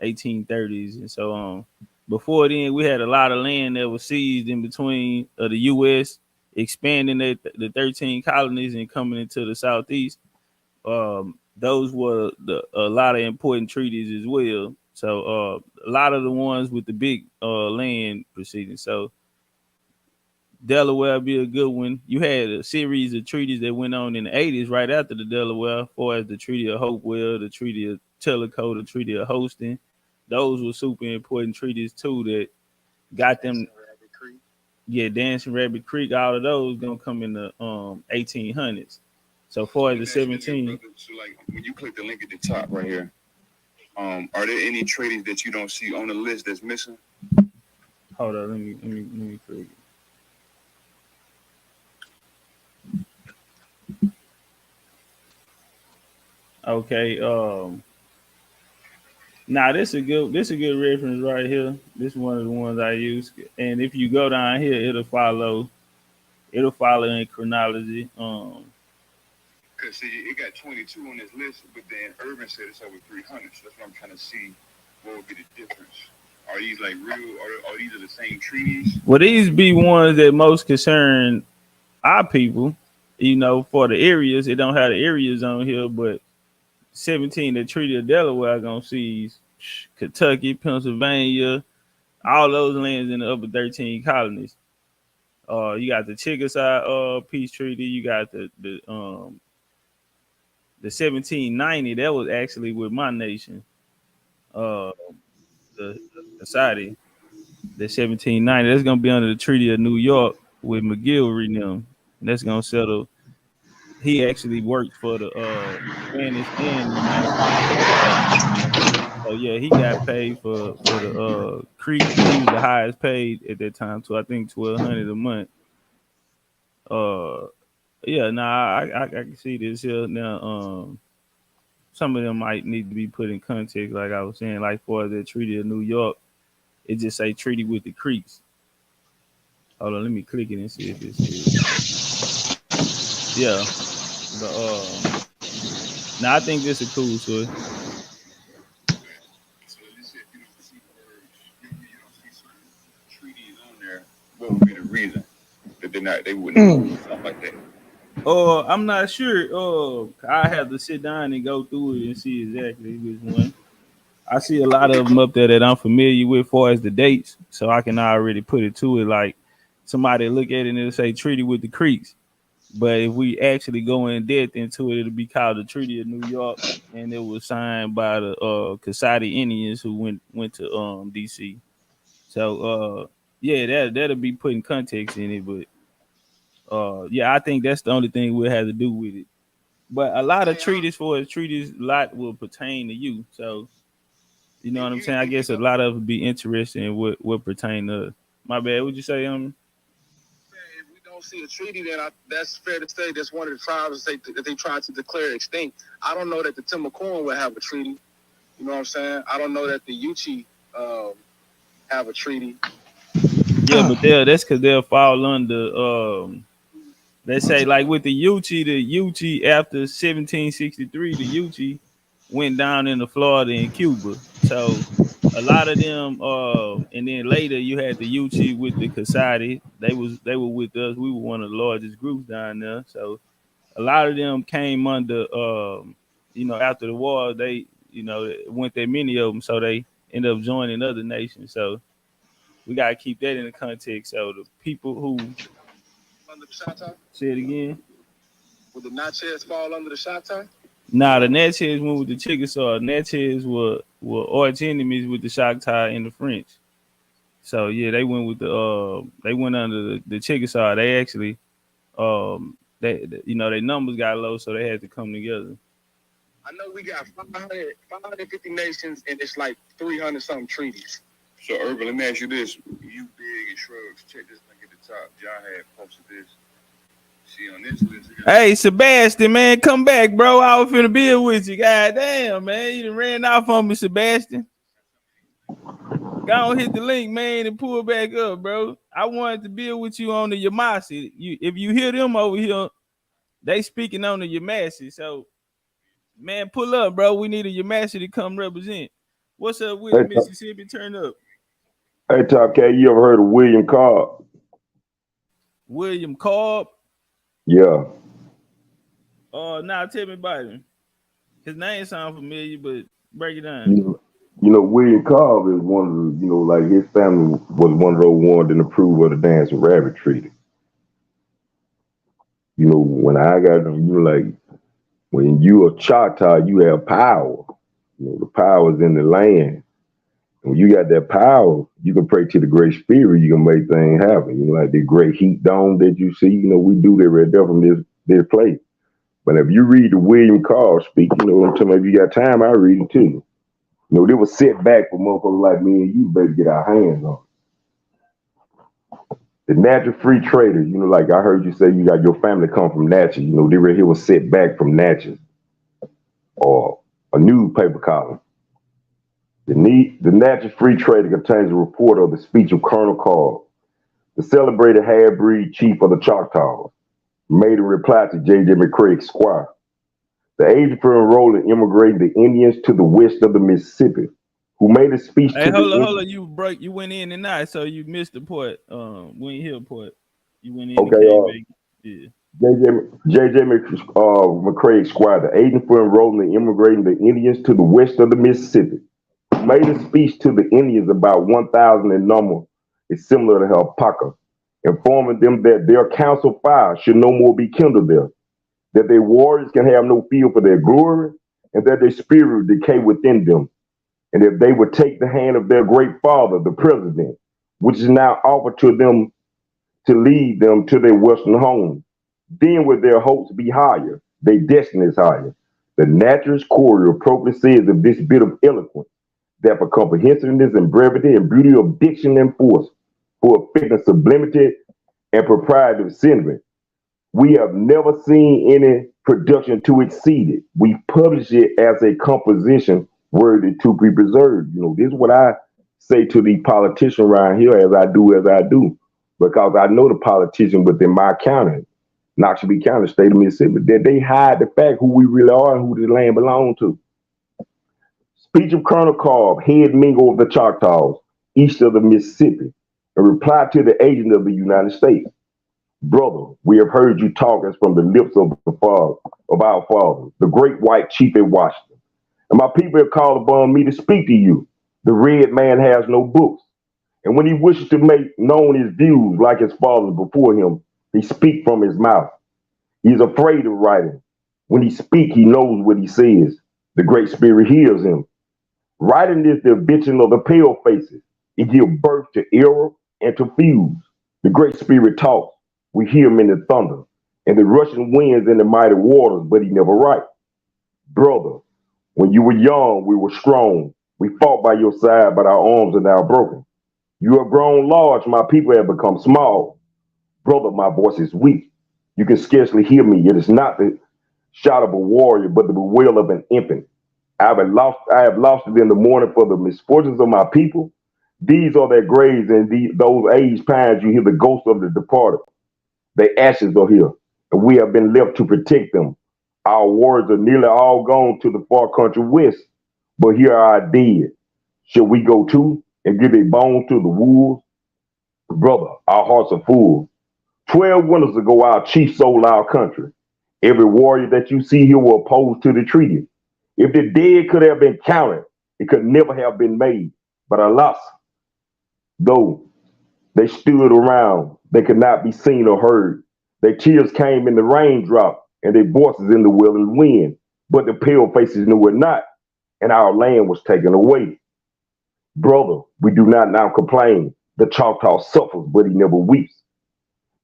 1830s, and so on. Before then, we had a lot of land that was seized in between the U.S. expanding the 13 colonies and coming into the southeast. Those were a lot of important treaties as well. So a lot of the ones with the big land proceedings. So Delaware be a good one. You had a series of treaties that went on in the 80s right after the Delaware, as far as the Treaty of Hopewell, the Treaty of Tellico, the Treaty of Hosting. Those were super important treaties too that got them. Yeah, Dancing Rabbit Creek, all of those gonna come in the 1800s. So far as the 17. So like when you click the link at the top right here, are there any treaties that you don't see on the list that's missing? Hold on, let me click it. Okay, now this a good reference right here. This is one of the ones I use. And if you go down here, it'll follow in chronology. Cause see, it got 22 on this list, but then Urban said it's over 300. So that's what I'm trying to see. What would be the difference? Are these like real? Are these the same treaties? Well, these be ones that most concern our people. You know, for the areas, it don't have the areas on here, but 17, the Treaty of Delaware gonna seize Kentucky, Pennsylvania, all those lands in the upper 13 colonies. You got the Chickasaw peace treaty. You got the 1790 that was actually with my nation, uh, the Saudi. The 1790 that's gonna be under the Treaty of New York with McGill and them. And that's gonna settle. He actually worked for the Spanish and the United States at the time. So yeah, he got paid for the Creek. He was the highest paid at that time, so I think 1,200 a month. Uh, yeah, nah, I can see this here now. Some of them might need to be put in context, like I was saying, like for the Treaty of New York, it just say treaty with the Creeks. Hold on, let me click it and see if it's yeah. But now I think this is cool, so. What would be the reason that they wouldn't do stuff like that? I'm not sure. I have to sit down and go through it and see exactly which one. I see a lot of them up there that I'm familiar with, far as the dates, so I can already put it to it. Like somebody look at it and it'll say treaty with the Creeks, but if we actually go in depth into it, it'll be called the Treaty of New York, and it was signed by the Casati Indians who went to DC. So yeah, that'll be putting context in it, but yeah, I think that's the only thing we'll have to do with it. But a lot of treaties a lot will pertain to you. So you know what I'm saying? I guess a lot of it be interested in what pertain to us. My bad. What'd you say? If we don't see a treaty, then that's fair to say that's one of the tribes that they tried to declare extinct. I don't know that the Timucuan will have a treaty. You know what I'm saying? I don't know that the Yuchi have a treaty. Yeah, but that's because they'll fall under let's say like with the Yuchi after 1763, the Yuchi went down into Florida and Cuba. So a lot of them, and then later you had the Yuchi with the Casati. They were with us. We were one of the largest groups down there. So a lot of them came under, after the war, they, went there many of them. So they ended up joining other nations. So we gotta keep that in the context. So the people who Under the Shatta? say it again. Would the Natchez fall under the Shatta? Nah, the Natchez went with the Chickasaw. Natchez were arch enemies with the Choctaw and the French. So yeah, they went with the they went under the Chickasaw. They actually you know their numbers got low, so they had to come together. I know we got 550 nations, and it's like 300 something treaties. So, Urban, let me ask you this. You big and shrugs, check this link at the top. John had posted this. See on this list. Hey, Sebastian, man, come back, bro. I was finna build with you. God damn, man. You done ran off on me, Sebastian. Go on, hit the link, man, and pull back up, bro. I wanted to build with you on the Yamasi. If you hear them over here, they speaking on the Yamasi. So, man, pull up, bro. We need a Yamasi to come represent. What's up with it, Mississippi? Turn up. Hey, Top Cat, you ever heard of William Cobb? William Cobb? Yeah. Now tell me about him. His name sounds familiar, but break it down. You know, William Cobb is one of the, you know, like his family was one of those ones that approved of the Dancing Rabbit Treaty. You know, when I got them, you know, like when you a Choctaw, you have power. You know, the power is in the land. When you got that power, you can pray to the Great Spirit, you can make things happen. You know, like the great heat dome that you see, you know, we do that right there from this place. But if you read the William Cobb speak, you know, if you got time, I read it too. You know, they was set back for motherfuckers like me and you, baby, get our hands on it. The natural free traders, you know, like I heard you say you got your family come from Natchez. You know, they right here was set back from Natchez or a newspaper column. The Natchez Free Trader contains a report of the speech of Colonel Cobb, the celebrated half-breed chief of the Choctaws, made in reply to J.J. McCrae, Esquire. The agent for enrolling immigrating the Indians to the west of the Mississippi, who made a speech to hold on. You went in and out, so you missed the part. We ain't hear part. You went in. Okay. Yeah. J.J. McCrae, Esquire, the agent for enrolling and immigrating the Indians to the west of the Mississippi, made a speech to the Indians, about 1,000 in number, is similar to Alpaca, informing them that their council fire should no more be kindled there, that their warriors can have no fear for their glory, and that their spirit will decay within them. And if they would take the hand of their great father, the president, which is now offered to them to lead them to their western home, then would their hopes be higher, their destiny is higher. The naturalist Corey appropriately says of this bit of eloquence, that for comprehensiveness and brevity and beauty of diction and force, for effective sublimity and propriety of sentiment, we have never seen any production to exceed it. We publish it as a composition worthy to be preserved. You know, this is what I say to the politician around here as I do, because I know the politician within my county, Knoxville County, state of Mississippi, that they hide the fact who we really are and who the land belongs to. Speech of Colonel Cobb, head mingle of the Choctaws, east of the Mississippi, in reply to the agent of the United States. Brother, we have heard you talk as from the lips of our father, the great white chief at Washington. And my people have called upon me to speak to you. The red man has no books. And when he wishes to make known his views like his fathers before him, he speaks from his mouth. He's afraid of writing. When he speaks, he knows what he says. The Great Spirit hears him. Writing is the invention of the pale faces. It gives birth to error and to fuse. The Great Spirit talks. We hear him in the thunder and the rushing winds in the mighty waters, but he never writes. Brother, when you were young, we were strong. We fought by your side, but our arms are now broken. You have grown large. My people have become small. Brother, my voice is weak. You can scarcely hear me. It is not the shout of a warrior, but the wail of an infant. I have lost it in the morning for the misfortunes of my people. These are their graves, and those aged pines you hear the ghosts of the departed. Their ashes are here, and we have been left to protect them. Our warriors are nearly all gone to the far country west, but here are our dead. Shall we go too and give their bones to the wolves? Brother, our hearts are full. 12 winters ago, our chief sold our country. Every warrior that you see here will oppose to the treaty. If the dead could have been counted, it could never have been made. But alas, though they stood around, they could not be seen or heard. Their tears came in the raindrop and their voices in the wailing wind. but the pale faces knew it not, and our land was taken away. Brother, we do not now complain. The Choctaw suffers, but he never weeps.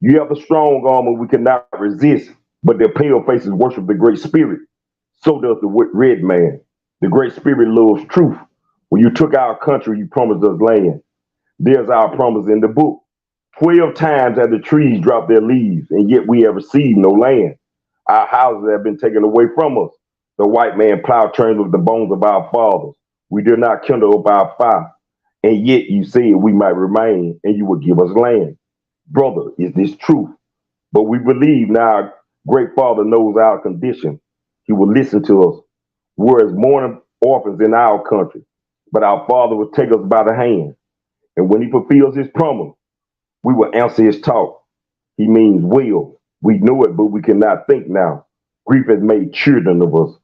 You have a strong arm and we cannot resist, but their pale faces worship the Great Spirit. So does the red man. The Great Spirit loves truth. When you took our country, you promised us land. There's our promise in the book. 12 times have the trees dropped their leaves, and yet we have received no land. Our houses have been taken away from us. The white man plowed trains with the bones of our fathers. We did not kindle up our fire, and yet you said we might remain, and you would give us land. Brother, is this truth? But we believe now our great Father knows our condition. He will listen to us. We're as mourning orphans in our country, but our Father will take us by the hand. And when he fulfills his promise, we will answer his talk. He means will. We know it, but we cannot think now. Grief has made children of us.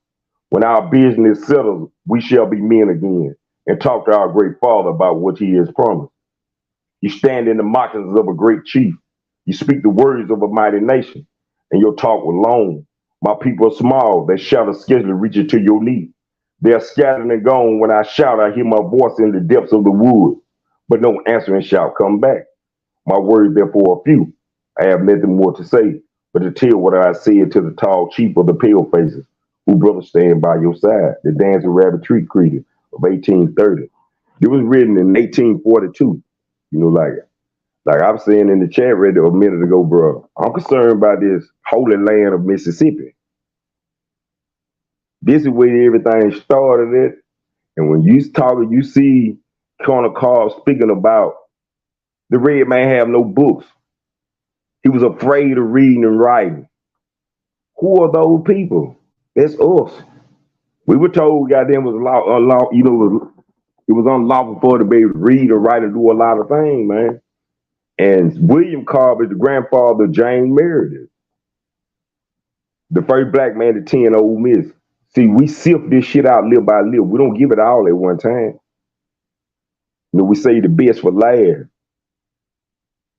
When our business settles, we shall be men again and talk to our great Father about what he has promised. You stand in the moccasins of a great chief. You speak the words of a mighty nation, and your talk was long. My people are small. Their shadow scarcely reaches to your knee. They are scattered and gone. When I shout, I hear my voice in the depths of the wood, but no answering shout come back. My words, therefore, are few. I have nothing more to say, but to tell what I said to the tall chief of the pale faces, who brother stand by your side, the dancing rabbit tree creature of 1830. It was written in 1842. You know, like I was saying in the chat read a minute ago, bro. I'm concerned about this holy land of Mississippi. This is where everything started at. And when you talking, you see Colonel Carl speaking about the red man have no books. He was afraid of reading and writing. Who are those people? That's us. We were told goddamn was it was unlawful for to be able to read or write and do a lot of things, man. And William Cobb is the grandfather of James Meredith, the first black man to attend Ole Miss. See, we sift this shit out little by little. We don't give it all at one time. You know, we say the best for last.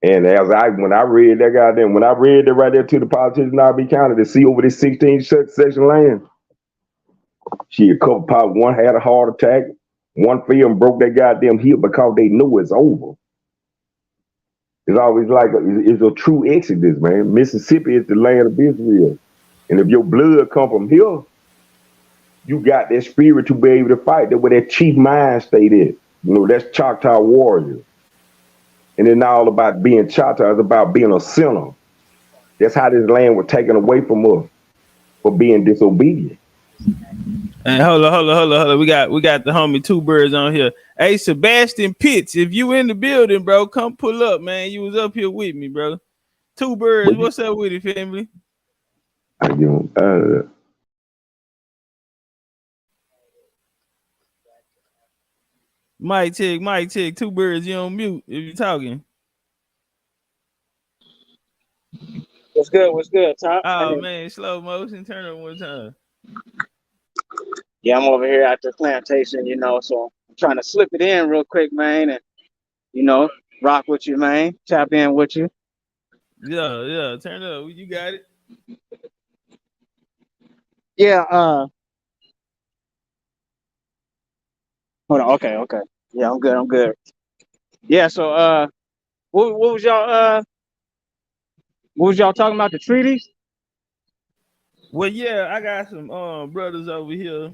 And when I read that right there to the politicians in R.B. County to see over this 16 section land, a couple pop, one had a heart attack, one fell and broke that goddamn hip because they know it's over. It's always like it's a true exodus, man. Mississippi is the land of Israel. And if your blood come from here, you got that spirit to be able to fight. That's where that chief mind state is. You know, that's Choctaw warrior. And it's not all about being Choctaw, it's about being a sinner. That's how this land was taken away from us for being disobedient. And hold on. We got the homie Two Birds on here. Hey, Sebastian Pitts, if you in the building, bro, come pull up, man. You was up here with me, bro. Two Birds, what's up with it, family? Mic check. Two Birds, you on mute if you're talking. What's good, Tom? Oh, man, slow motion. Turn it one time. Yeah, I'm over here at the plantation, you know, so I'm trying to slip it in real quick, man, and, you know, rock with you, man, tap in with you. Yeah, turn up. You got it. Yeah, hold on, okay. Yeah, I'm good. Yeah, so, what was y'all talking about, the treaties? Well, yeah, I got some brothers over here.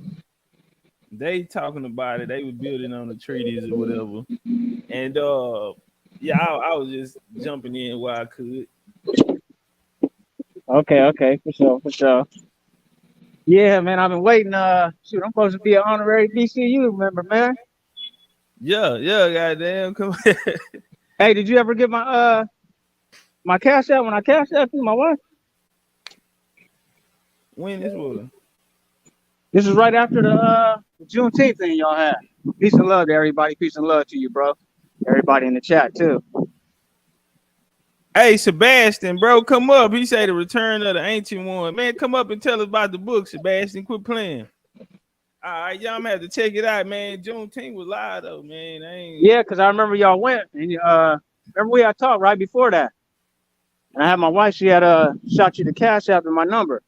They talking about it. They were building on the treaties or whatever. And yeah, I was just jumping in while I could. Okay, for sure. Yeah, man, I've been waiting. Shoot, I'm supposed to be an honorary DCU member, man. Yeah, goddamn, come here. Hey, did you ever get my my cash out when I cashed out to my wife? When this was? This is right after the Juneteenth thing y'all had. Peace and love to everybody. Peace and love to you, bro. Everybody in the chat too. Hey, Sebastian, bro, come up. He said the return of the ancient one. Man, come up and tell us about the book, Sebastian. Quit playing. All right, y'all have to check it out, man. Juneteenth was live though, man. Yeah, because I remember y'all went and remember we had talked right before that. And I had my wife, she had shot you the cash out to my number.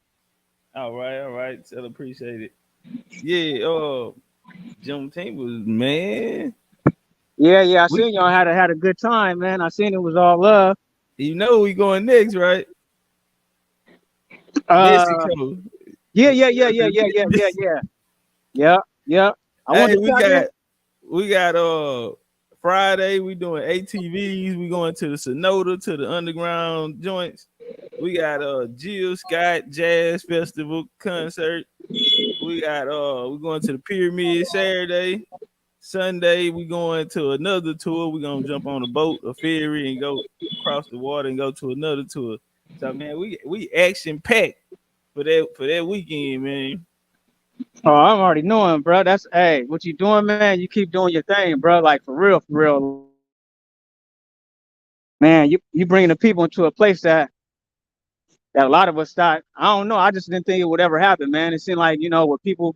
All right. Tell appreciate it. Yeah, Juneteenth was man. Yeah. I We seen y'all had a good time, man. I seen it was all love. you know we going next, right? Uh, Mexico. yeah. Yeah. I want Hey, to tap in. we got Friday, we doing ATVs, we going to the Sonoda to the underground joints. We got Jill Scott Jazz Festival concert. We got we going to the Pyramid Saturday. Sunday we going to another tour. We gonna jump on a boat, a ferry, and go across the water and go to another tour. So man, we action packed for that weekend, man. Oh, I'm already knowing, bro. That's hey, what you doing, man? You keep doing your thing, bro. Like for real. Man, you bringing the people into a place that a lot of us thought. I don't know. I just didn't think it would ever happen, man. It seemed like with people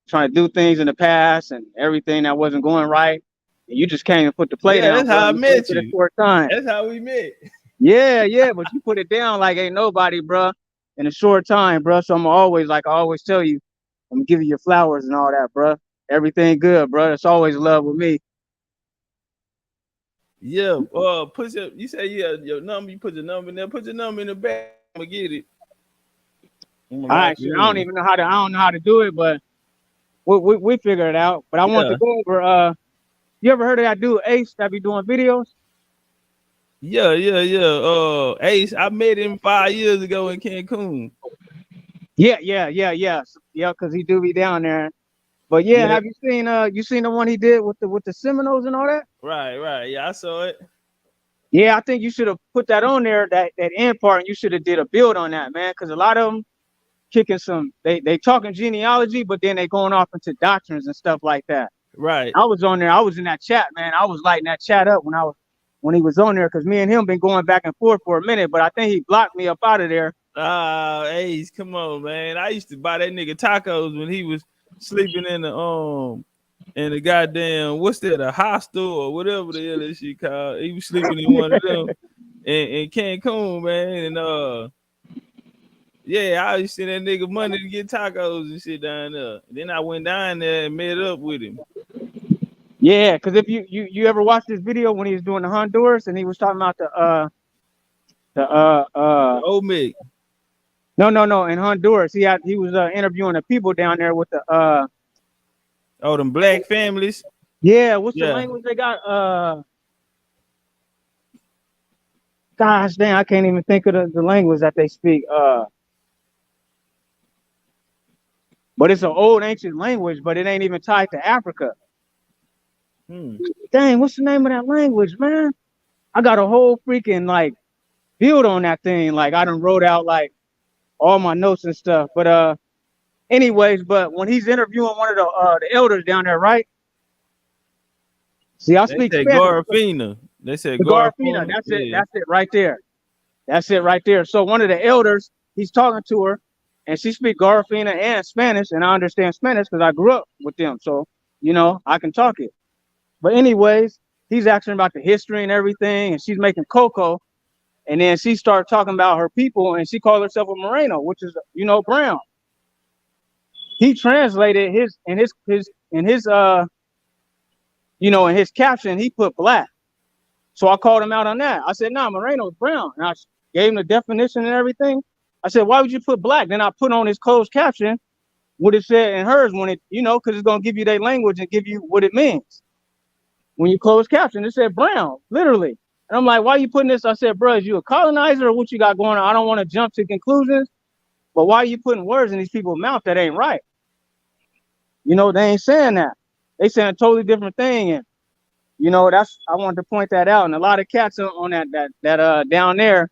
trying to do things in the past and everything that wasn't going right. And you just came and put the play Yeah, down, that's bro. how I You did met it in a you. short time. That's how we met. Yeah. But you put it down like ain't nobody, bro, in a short time, bro. So I'm always like I always tell you, I'm gonna give you your flowers and all that, bro. Everything good, bro. It's always love with me. Yeah, put your you say your number, you put your number in there, put your number in the back. I'm gonna get it. I'm gonna All lock right, shit. you in. I don't know how to do it, but we figure it out. But I want to Yeah. go over. You ever heard of that dude Ace that be doing videos? Ace, I met him 5 years ago in Cancun. Yeah. Because he do be down there. But yeah, Yeah, have you seen the one he did with the Seminoles and all that? right. Yeah, I saw it. Yeah, I think you should have put that on there, that end part, and you should have did a build on that, man. Because a lot of them kicking some, they talking genealogy, but then they going off into doctrines and stuff like that. Right. I was on there. I was in that chat, man. I was lighting that chat up when he was on there because me and him been going back and forth for a minute, but I think he blocked me up out of there. Ace, come on, man. I used to buy that nigga tacos when he was sleeping in the goddamn what's that, a hostel or whatever the hell that shit called. He was sleeping in one of them in Cancun, man. And yeah, I used to send that nigga money to get tacos and shit down there. And then I went down there and met up with him. Yeah, because if you ever watched this video when he was doing the Honduras and he was talking about The old Mick. no in Honduras he was interviewing the people down there with the Oh, them black families. yeah, what's the Yeah. language they got, gosh dang, I can't even think of the language that they speak, but it's an old ancient language, but it ain't even tied to Africa. Dang, what's the name of that language, man? I got a whole freaking like build on that thing. Like I done wrote out like all my notes and stuff. But anyways, but when he's interviewing one of the elders down there, right? See, I They speak said Spanish. Garfina. They said The Garfina, Garfina. that's it. Yeah. That's it right there. That's it right there. So one of the elders, he's talking to her, and she speaks Garfina and Spanish, and I understand Spanish because I grew up with them. So I can talk it. But anyways, he's asking about the history and everything, and she's making cocoa. And then she started talking about her people, and she called herself a Moreno, which is brown. He translated in his caption, he put black. So I called him out on that. I said, nah, Moreno's brown. And I gave him the definition and everything. I said, why would you put black? Then I put on his closed caption what it said in hers when it, because it's gonna give you their language and give you what it means. When you close caption, it said brown, literally. And I'm like, why are you putting this? I said, bro, is you a colonizer or what you got going on? I don't want to jump to conclusions, but why are you putting words in these people's mouth that ain't right? They ain't saying that. They saying a totally different thing. And I wanted to point that out. And a lot of cats on that down there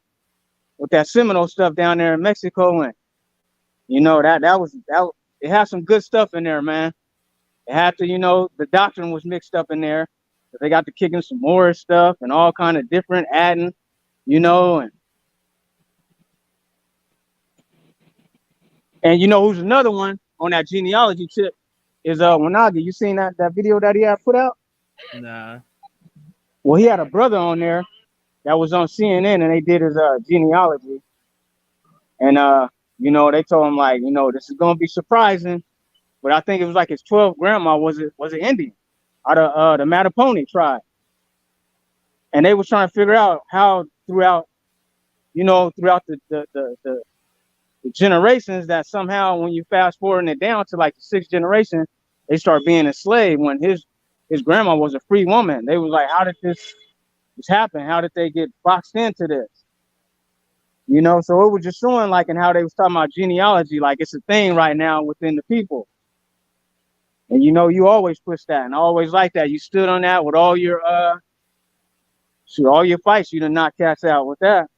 with that Seminole stuff down there in Mexico. And that it had some good stuff in there, man. It had to, the doctrine was mixed up in there. They got to kicking some more stuff and all kind of different adding, and who's another one on that genealogy tip is Wanagi. You seen that video that he had put out? Nah. Well, he had a brother on there that was on CNN and they did his genealogy. And You know, they told him like, you know, this is gonna be surprising, but I think it was like his 12th grandma was an Indian out of the Mattaponi tribe, and they was trying to figure out how throughout, you know, throughout the generations that somehow when you fast forwarding it down to like the 6th generation, they start being enslaved when his grandma was a free woman. They was like, how did this happen? How did they get boxed into this? You know, so it was just showing like in how they was talking about genealogy, like it's a thing right now within the people. And you know, you always push that, and I always like that. You stood on that with all your fights. You did not cast out with that.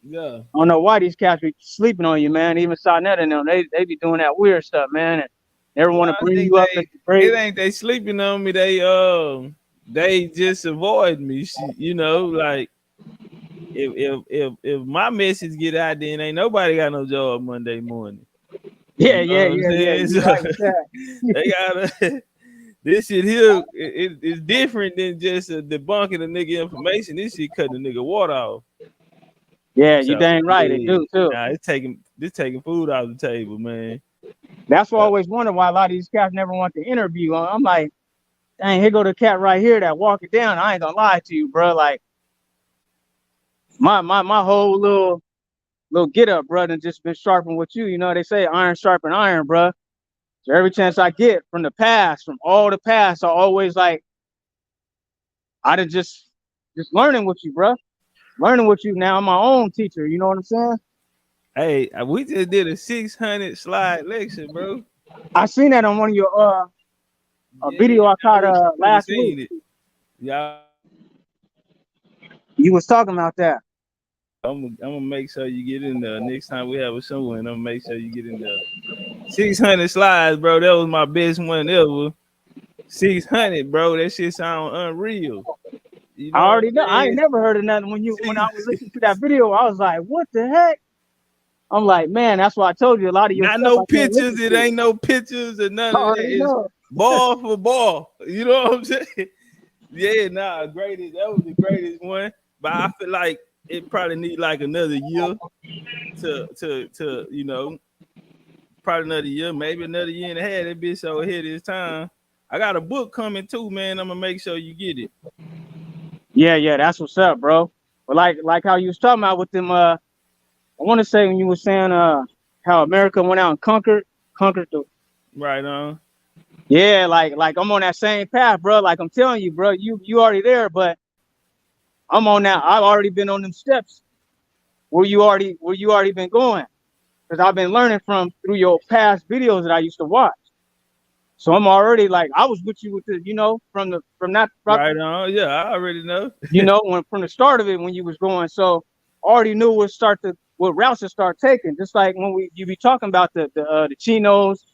Yeah. I don't know why these cats be sleeping on you, man. Even Sonetta and them, they be doing that weird stuff, man. And never want to bring you up as it ain't they sleeping on me. They just avoid me. You know, like if my message get out there, and ain't nobody got no job Monday morning. Yeah, you know what I'm saying? You're right with that. They gotta this shit here. It's different than just debunking a nigga information. This shit cutting a nigga water off. Yeah, So, you dang right, yeah, they do too. Nah, it's taking food off the table, man. That's why I always wonder why a lot of these cats never want to interview. I'm like, dang, here go the cat right here that walk it down. I ain't gonna lie to you, bro. Like my whole little get up, bro, and just been sharpened with you. You know, they say iron sharpen iron, bro. So every chance I get from the past, from all the past, I always like, I done just learning with you, bro. Learning with you now. I'm my own teacher. You know what I'm saying? Hey, we just did a 600 slide lecture, bro. I seen that on one of your a video I caught last week. Yeah. You was talking about that. I'm gonna make sure you get in there. Next time we have a show, and I'm gonna make sure you get in there. 600 slides, bro. That was my best one ever. 600, bro. That shit sound unreal. You know I already know. I saying? ain't never heard of nothing when I was listening to that video. I was like, what the heck? I'm like, man, that's why I told you a lot of your Not stuff no I can't pictures. listen It to. ain't no pictures or none I of that. already It's know. ball for ball. You know what I'm saying? Yeah, nah, greatest. That was the greatest one. But I feel like it probably need like another year to you know, probably another year, maybe another year and a half. That bitch so ahead of his time. I got a book coming too, man. I'm gonna make sure you get it. Yeah, that's what's up, bro. But like how you was talking about with them, I want to say when you were saying how America went out and conquered the. Right on. Yeah, like I'm on that same path, bro. Like I'm telling you, bro, you already there, but I'm on that. I've already been on them steps where you already been going, because I've been learning through your past videos that I used to watch. So I'm already like, I was with you with the, you know, from that. Right on. Yeah, I already know. You know, from the start of it when you was going. So already knew what routes to start taking. Just like when you be talking about the Chinos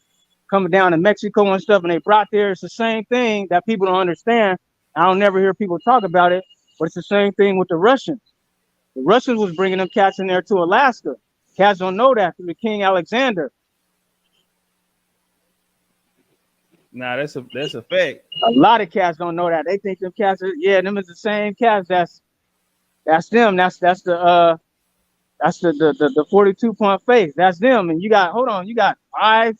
coming down to Mexico and stuff, and they brought there. It's the same thing that people don't understand. I don't never hear people talk about it, but it's the same thing with the Russians. The Russians was bringing them cats in there to Alaska. Cats don't know that through the King Alexander. Nah, that's a fact. A lot of cats don't know that. They think them cats are, them is the same cats. That's them. That's the 42-point face. That's them. And you got five.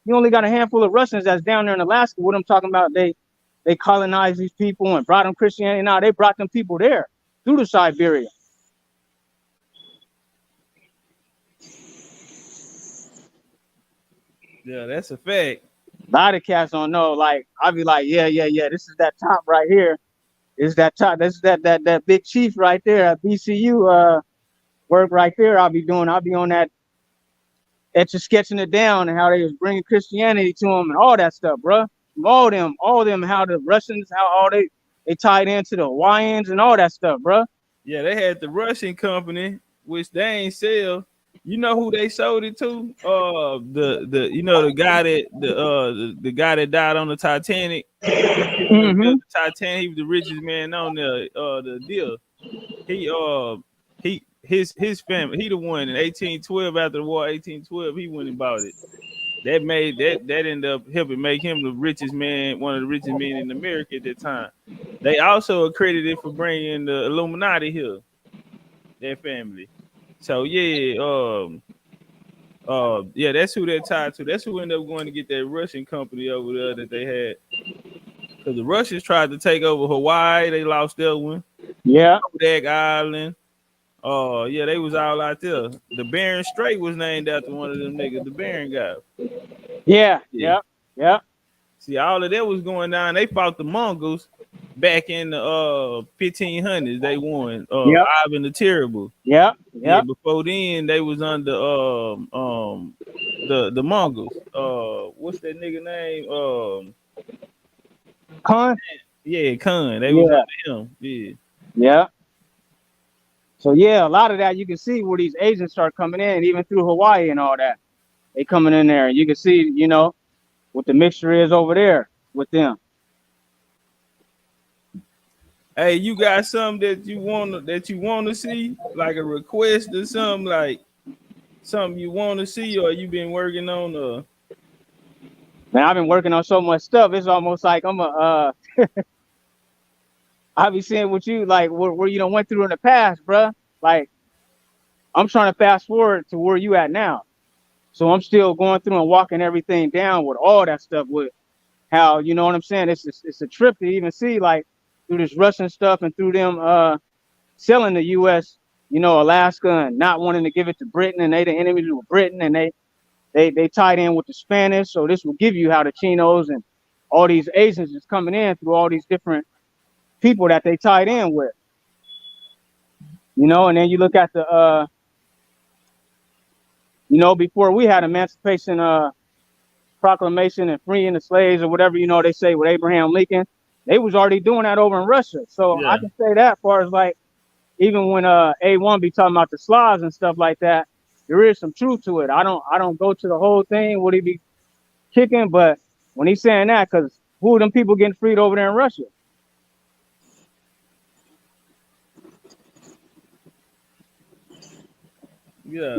You only got a handful of Russians that's down there in Alaska. What I'm talking about, they colonized these people and brought them Christianity. Now they brought them people there through the Siberia. Yeah, that's a fact. A lot of cats don't know. Like I'll be like, yeah. This is that top right here. This is that top. This is that big chief right there at BCU. Work right there. I'll be on that. Etch sketching it down and how they was bringing Christianity to them and all that stuff, bro. All them, how the Russians, how all they tied into the Hawaiians and all that stuff, bro. Yeah, they had the Russian company, which they ain't sell. You know who they sold it to? The guy the guy that died on the Titanic. Mm-hmm. The Titanic, he was the richest man on the deal. His family, he the one in 1812 after the war, 1812, he went and bought it. That ended up helping make him the richest man, one of the richest men in America at that time. They also accredited for bringing the Illuminati here, their family. So yeah, Yeah, that's who they're tied to. That's who ended up going to get that Russian company over there that they had. Because the Russians tried to take over Hawaii, they lost that one. Yeah. Kodak Island. Yeah, they was all out there. The Bering Strait was named after one of them niggas, the Bering guy. Yeah. Yeah. Yeah. Yeah. See, all of that was going down. They fought the Mongols back in the 1500s. They won. Yep. Ivan the Terrible. Yeah. Yeah, Yeah. before then they was under the Mongols. What's that nigga name? Con. Yeah, Khan. They was Yeah. under him. Yeah. Yeah. So yeah, a lot of that you can see where these Asians start coming in, even through Hawaii and all that. They coming in there, and you can see, you know, what the mixture is over there with them. Hey, you got something that you want to see, like a request or something, like something you want to see, or you been working on? Man, I've been working on so much stuff. It's almost like I'm a I be seeing what you like where you done went through in the past, bruh. Like I'm trying to fast forward to where you at now. So I'm still going through and walking everything down with all that stuff with how, you know what I'm saying? It's a trip to even see like through this Russian stuff and through them selling the US, you know, Alaska and not wanting to give it to Britain, and they the enemies of Britain, and they tied in with the Spanish. So this will give you how the Chinos and all these Asians is coming in through all these different people that they tied in with. You know, and then you look at the you know, before we had Emancipation Proclamation and freeing the slaves or whatever, you know, they say with Abraham Lincoln, they was already doing that over in Russia. So Yeah. I can say that far as like even when A1 be talking about the Slavs and stuff like that, there is some truth to it. I don't go to the whole thing what he be kicking, but when he's saying that, because who are them people getting freed over there in Russia? Yeah.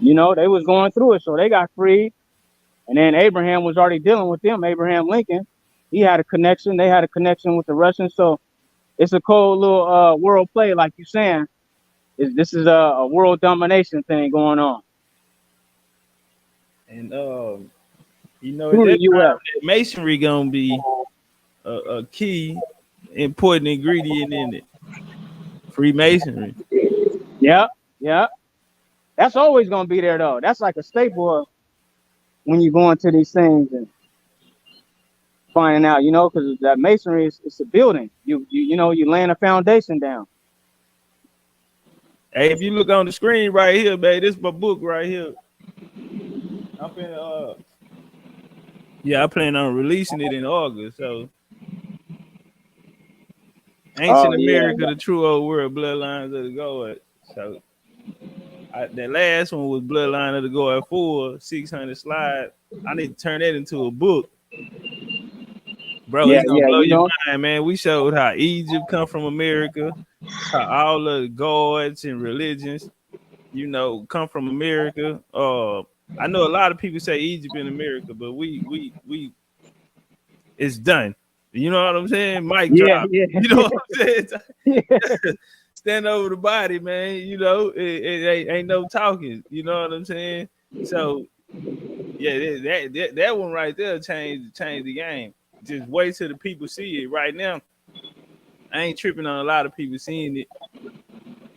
You know, they was going through it, so they got freed. And then Abraham was already dealing with them. Abraham Lincoln, he had a connection. They had a connection with the Russians. So it's a cold little world play, like you're saying. This is a world domination thing going on. And you know, at Through that the U.S. time, that masonry gonna be a key important ingredient in it. Freemasonry. Yeah, yeah. That's always gonna be there though. That's like a staple of when you go into these things and finding out, you know, because that masonry is it's a building. You know, you laying a foundation down. Hey, if you look on the screen right here, babe, this is my book right here. I'm finna yeah, I plan on releasing it in August. So Ancient America, the True Old World, Bloodlines of the God. So that last one was Bloodline of the God 4, 600 slides. I need to turn that into a book. Bro, Yeah, it's gonna yeah, blow you your know. mind, man. We showed how Egypt come from America, how all the gods and religions, you know, come from America. I know a lot of people say Egypt in America, but we it's done. You know what I'm saying? Mic Yeah, drop. yeah, You know what I'm saying? yeah. Stand over the body, man. You know, it ain't no talking. You know what I'm saying? So yeah, that one right there changed the game. Just wait till the people see it. Right now, I ain't tripping on a lot of people seeing it.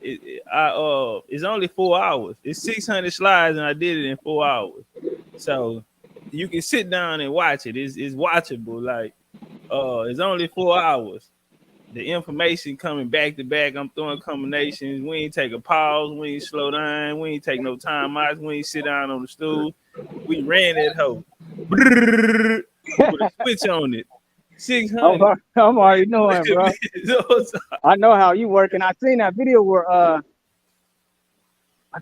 It's only 4 hours. It's 600 slides, and I did it in 4 hours. So you can sit down and watch it. It's watchable. Like it's only 4 hours. The information coming back to back. I'm throwing combinations. We ain't take a pause. We ain't slow down. We ain't take no time outs. We ain't sit down on the stool. We ran that hoe. Put a switch on it. 600. I'm already knowing, bro. I know how you working. I seen that video where I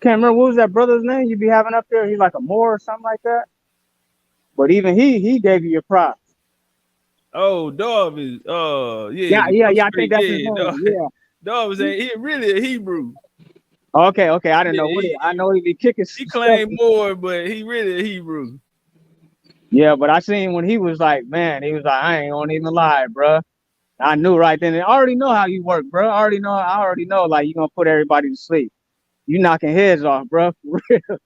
can't remember what was that brother's name you be having up there. He's like a Moor or something like that. But even he gave you your props. Oh, Dov is yeah. I think that's his name. Yeah. Dov is he really a Hebrew. Okay. I didn't know what he, I know he be kicking. He claimed more, but he really a Hebrew. Yeah, but I seen when he was like, man, he was like, I ain't gonna even lie, bro. I knew right then. I already know how you work, bro. I already know. Like you gonna put everybody to sleep. You knocking heads off, bro. For real.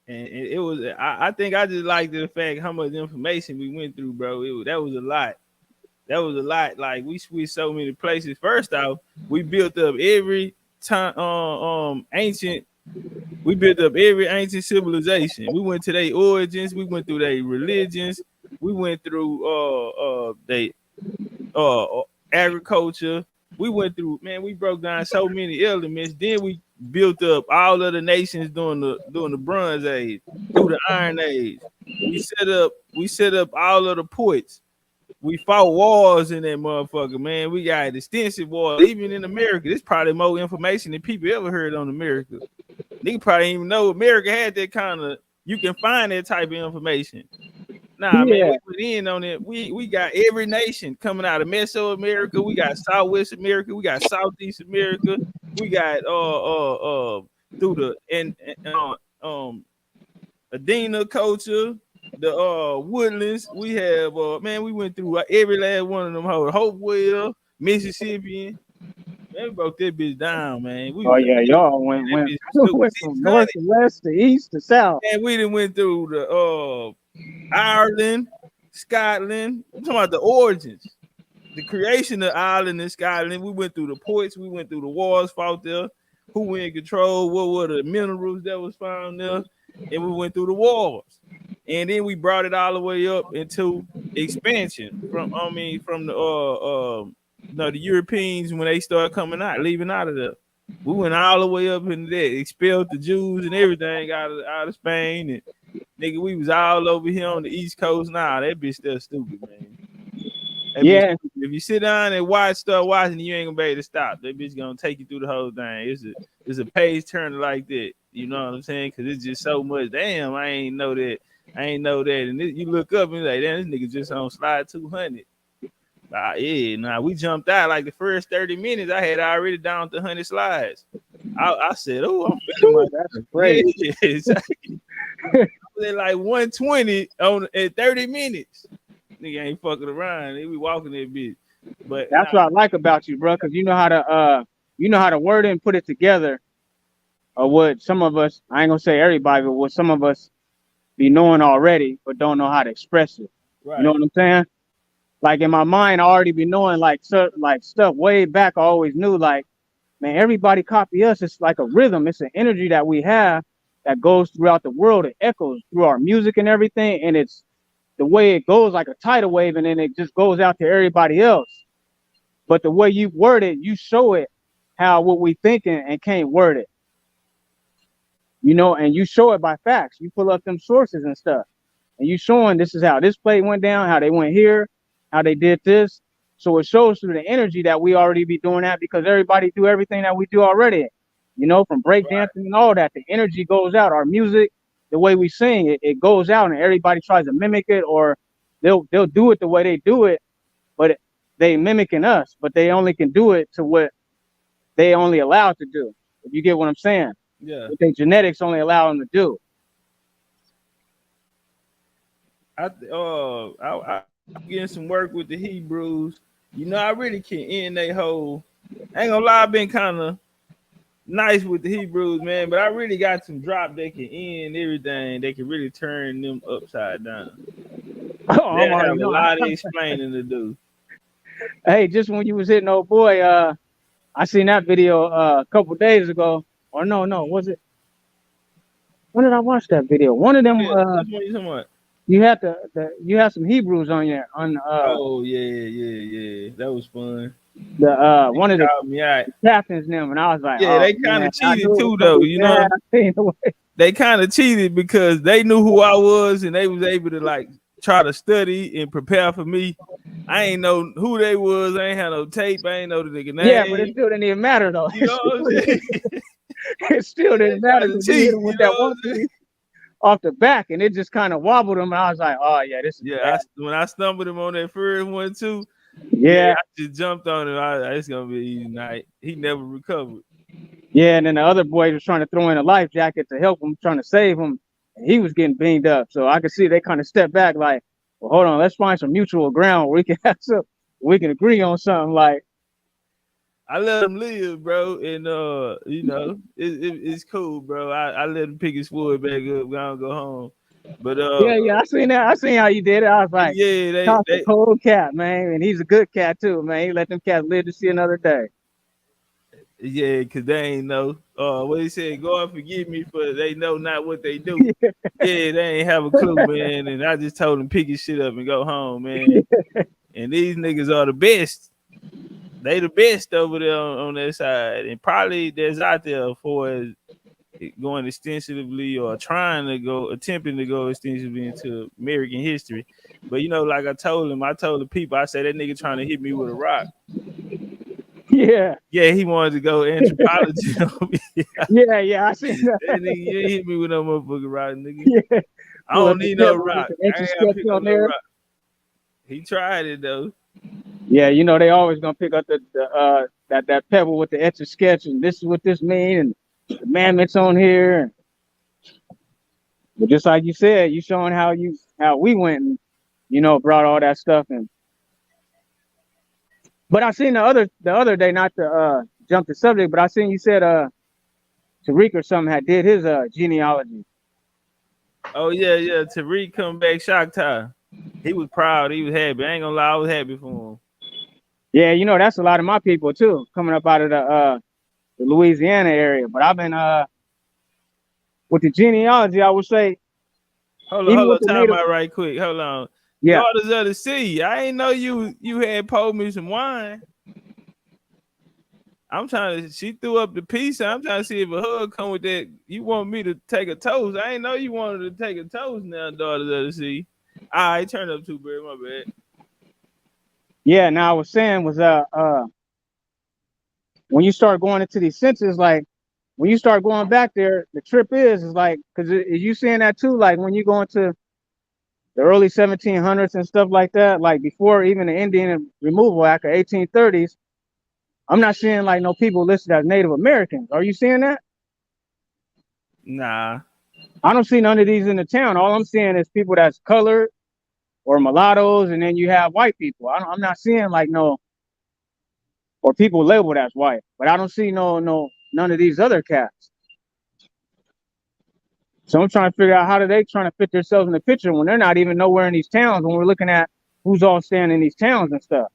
And it was. I think I just liked the fact how much information we went through, bro. That was a lot. That was a lot. Like we switched so many places. First off, we built up every time ancient. We built up every ancient civilization. We went to their origins. We went through their religions. We went through they agriculture. We went through, man, we broke down so many elements. Then we built up all of the nations during the Bronze Age, through the Iron Age. We set up all of the ports. We fought wars in that motherfucker, man. We got extensive wars, even in America. This probably more information than people ever heard on America. Nigga probably didn't even know America had that kind of. You can find that type of information. Nah, man, we went in on it. We got every nation coming out of Mesoamerica. We got Southwest America. We got Southeast America. We got through the and Adena culture, the woodlands. We have man, we went through every last one of them whole Hopewell, Mississippi. Man, we broke that bitch down, man. Y'all went from north to west to east to south. And we done went through the Ireland, Scotland. I'm talking about the origins, the creation of Ireland and Scotland. We went through the ports, we went through the wars fought there, who were in control, what were the minerals that was found there, and we went through the wars. And then we brought it all the way up into expansion from the the Europeans when they started coming out, leaving out of there. We went all the way up into that, expelled the Jews and everything out of Spain, and nigga, we was all over here on the East Coast. Nah, that bitch still stupid, man. Bitch, if you sit down and start watching, you ain't gonna be able to stop. That bitch gonna take you through the whole thing. It's a page turner like that. You know what I'm saying? Because it's just so much. Damn, I ain't know that. And you look up and like, damn, this nigga just on slide 200. We jumped out like the first 30 minutes. I had already down to 100 slides. I said, "Oh, I'm feeling that's crazy." Yeah, I like 120 at 30 minutes. Nigga ain't fucking around. They be walking that bitch. But that's what I like about you, bro, because you know how to word it and put it together. Or what some of us, I ain't gonna say everybody, but what some of us be knowing already, but don't know how to express it. Right. You know what I'm saying? Like in my mind, I already be knowing like stuff way back. I always knew like, man, everybody copy us. It's like a rhythm. It's an energy that we have that goes throughout the world. It echoes through our music and everything. And it's the way it goes like a tidal wave, and then it just goes out to everybody else. But the way you word it, you show it how what we thinking and can't word it. You know, and you show it by facts. You pull up them sources and stuff. And you showing this is how this play went down, how they went here, how they did this. So it shows through the energy that we already be doing that, because everybody do everything that we do already. You know, from breakdancing and all that, the energy goes out. Our music, the way we sing, it goes out, and everybody tries to mimic it, or they'll do it the way they do it, but they mimicking us, but they only can do it to what they only allowed to do. If you get what I'm saying? Yeah. What their genetics only allow them to do. I'm getting some work with the Hebrews. You know, I really can end they whole. I ain't gonna lie, I've been kind of nice with the Hebrews, man, but I really got some drop that can end everything. They can really turn them upside down. They have a lot of explaining to do. Hey, just when you was hitting old boy, I seen that video a couple days ago. Or no, was it? When did I watch that video? One of them. You had you had some Hebrews on there. Oh yeah. That was fun. The one of the captains them, and I was like, yeah, they kind of cheated too, though. You know, they kind of cheated because they knew who I was, and they was able to like try to study and prepare for me. I ain't know who they was. I ain't had no tape. I ain't know the nigga name. Yeah, but it still didn't even matter though. You know what I'm saying? It still didn't matter because you hit him with that one piece off the back, and it just kind of wobbled him. And I was like, oh yeah, this is when I stumbled him on that first one too. Yeah, I just jumped on him. It's gonna be an easy night. He never recovered. Yeah, and then the other boy was trying to throw in a life jacket to help him, trying to save him, and he was getting beamed up. So I could see they kind of stepped back, like, well, hold on, let's find some mutual ground where we can have we can agree on something. Like, I let him live, bro, and you know, it's cool, bro. I let him pick his wood back up, go home. But Yeah, I seen that. I seen how you did it. I was like, yeah, Toss a they cold cat, man, and he's a good cat too, man. He let them cats live to see another day. yeah, cause they ain't know. What he said, God forgive me for they know not what they do. Yeah, they ain't have a clue, man. And I just told him pick his shit up and go home, man. And these niggas are the best. They the best over there on that side, and probably there's out there for going extensively or attempting to go extensively into American history. But you know, like I told the people, I said that nigga trying to hit me with a rock. Yeah, Yeah, he wanted to go anthropology. yeah, I seen that. That nigga, you ain't hit me with no motherfucking rock, nigga. Yeah, I pull don't up the need no pebble with rock. the I extra ain't gotta sketch pick up on no there. rock. He tried it though. Yeah, you know they always gonna pick up that pebble with the etch a sketch, and this is what this mean, and the commandments on here. But just like you said, you showing how we went and brought all that stuff in. But I seen the other day, not to jump the subject, but I seen you said Tariq or something had did his genealogy. Oh yeah. Tariq come back shock time. He was proud. He was happy. I ain't gonna lie, I was happy for him. Yeah, that's a lot of my people too, coming up out of the Louisiana area. But I've been with the genealogy, I would say, even Hold with on, the time native. out right quick. Hold on. Yeah, Daughters of the Sea. I ain't know you had poured me some wine. I'm trying to. She threw up the piece. I'm trying to see if a hug come with that. You want me to take a toast? I ain't know you wanted to take a toast now, Daughters of the Sea. All right, turn up too, bro. My bad. yeah. Now I was saying was when you start going into these census, like when you start going back there, the trip is like because you seeing that too, like when you go into the early 1700s and stuff like that, like before even the Indian Removal Act of 1830s. I'm not seeing like no people listed as Native Americans. Are you seeing that? Nah. I don't see none of these in the town. All I'm seeing is people that's colored or mulattoes, and then you have white people. I'm not seeing like no or people labeled as white, but I don't see none of these other cats. So I'm trying to figure out how do they trying to fit themselves in the picture when they're not even nowhere in these towns. When we're looking at who's all staying in these towns and stuff.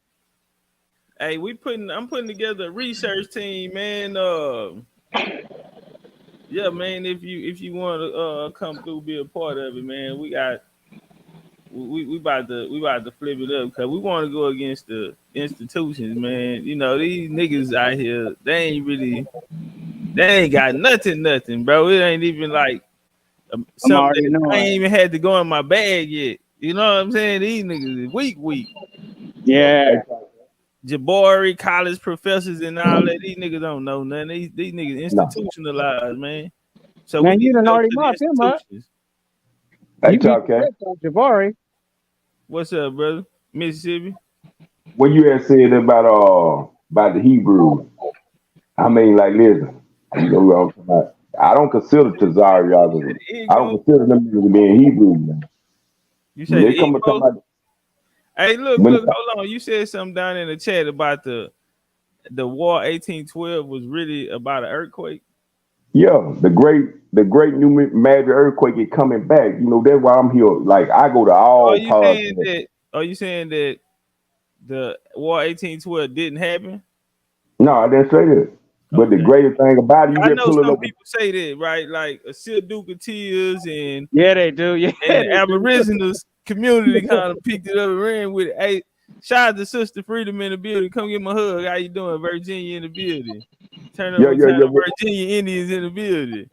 Hey, I'm putting together a research team, man. Yeah, man. If you want to come through, be a part of it, man. We about to flip it up because we want to go against the institutions, man. You know these niggas out here, they ain't got nothing, bro. It ain't even like I'm something already that I knowing. ain't even had to go in my bag yet. You know what I'm saying? These niggas is weak. Yeah, Jabari, college professors, and all that. These niggas don't know nothing. These niggas No. institutionalized, man. So we man, need you to done go already to the marked him up. institutions. Hey, You Top Cat. correct on Jabari. What's up, brother? Mississippi? When you had said about the Hebrews, I mean, like, listen, you know what I'm talking about. I don't consider Tazariak. I don't Igbo? consider them to being Hebrew, man. You When say they the come and talk Igbo? about Hey, look, when, hold on. You said something down in the chat about the war 1812 was really about an earthquake. yeah, the great new major earthquake is coming back. You know, that's why I'm here. Like, I go to Are all you saying podcasts. that? Are you saying that the war 1812 didn't happen? No, I didn't say that. But the Okay. greatest thing about it, you I just know pull it some up. people say that, right? Like a Seal Duke of Tears Yeah, they do. Yeah, and the they do. Aboriginals community kind of picked it up and ran with it. Hey, shout out to Sister Freedom in the building. Come get my hug. How you doing? Virginia in the building. Turn up Yeah, on yeah, time. yeah. Virginia Indians in the building.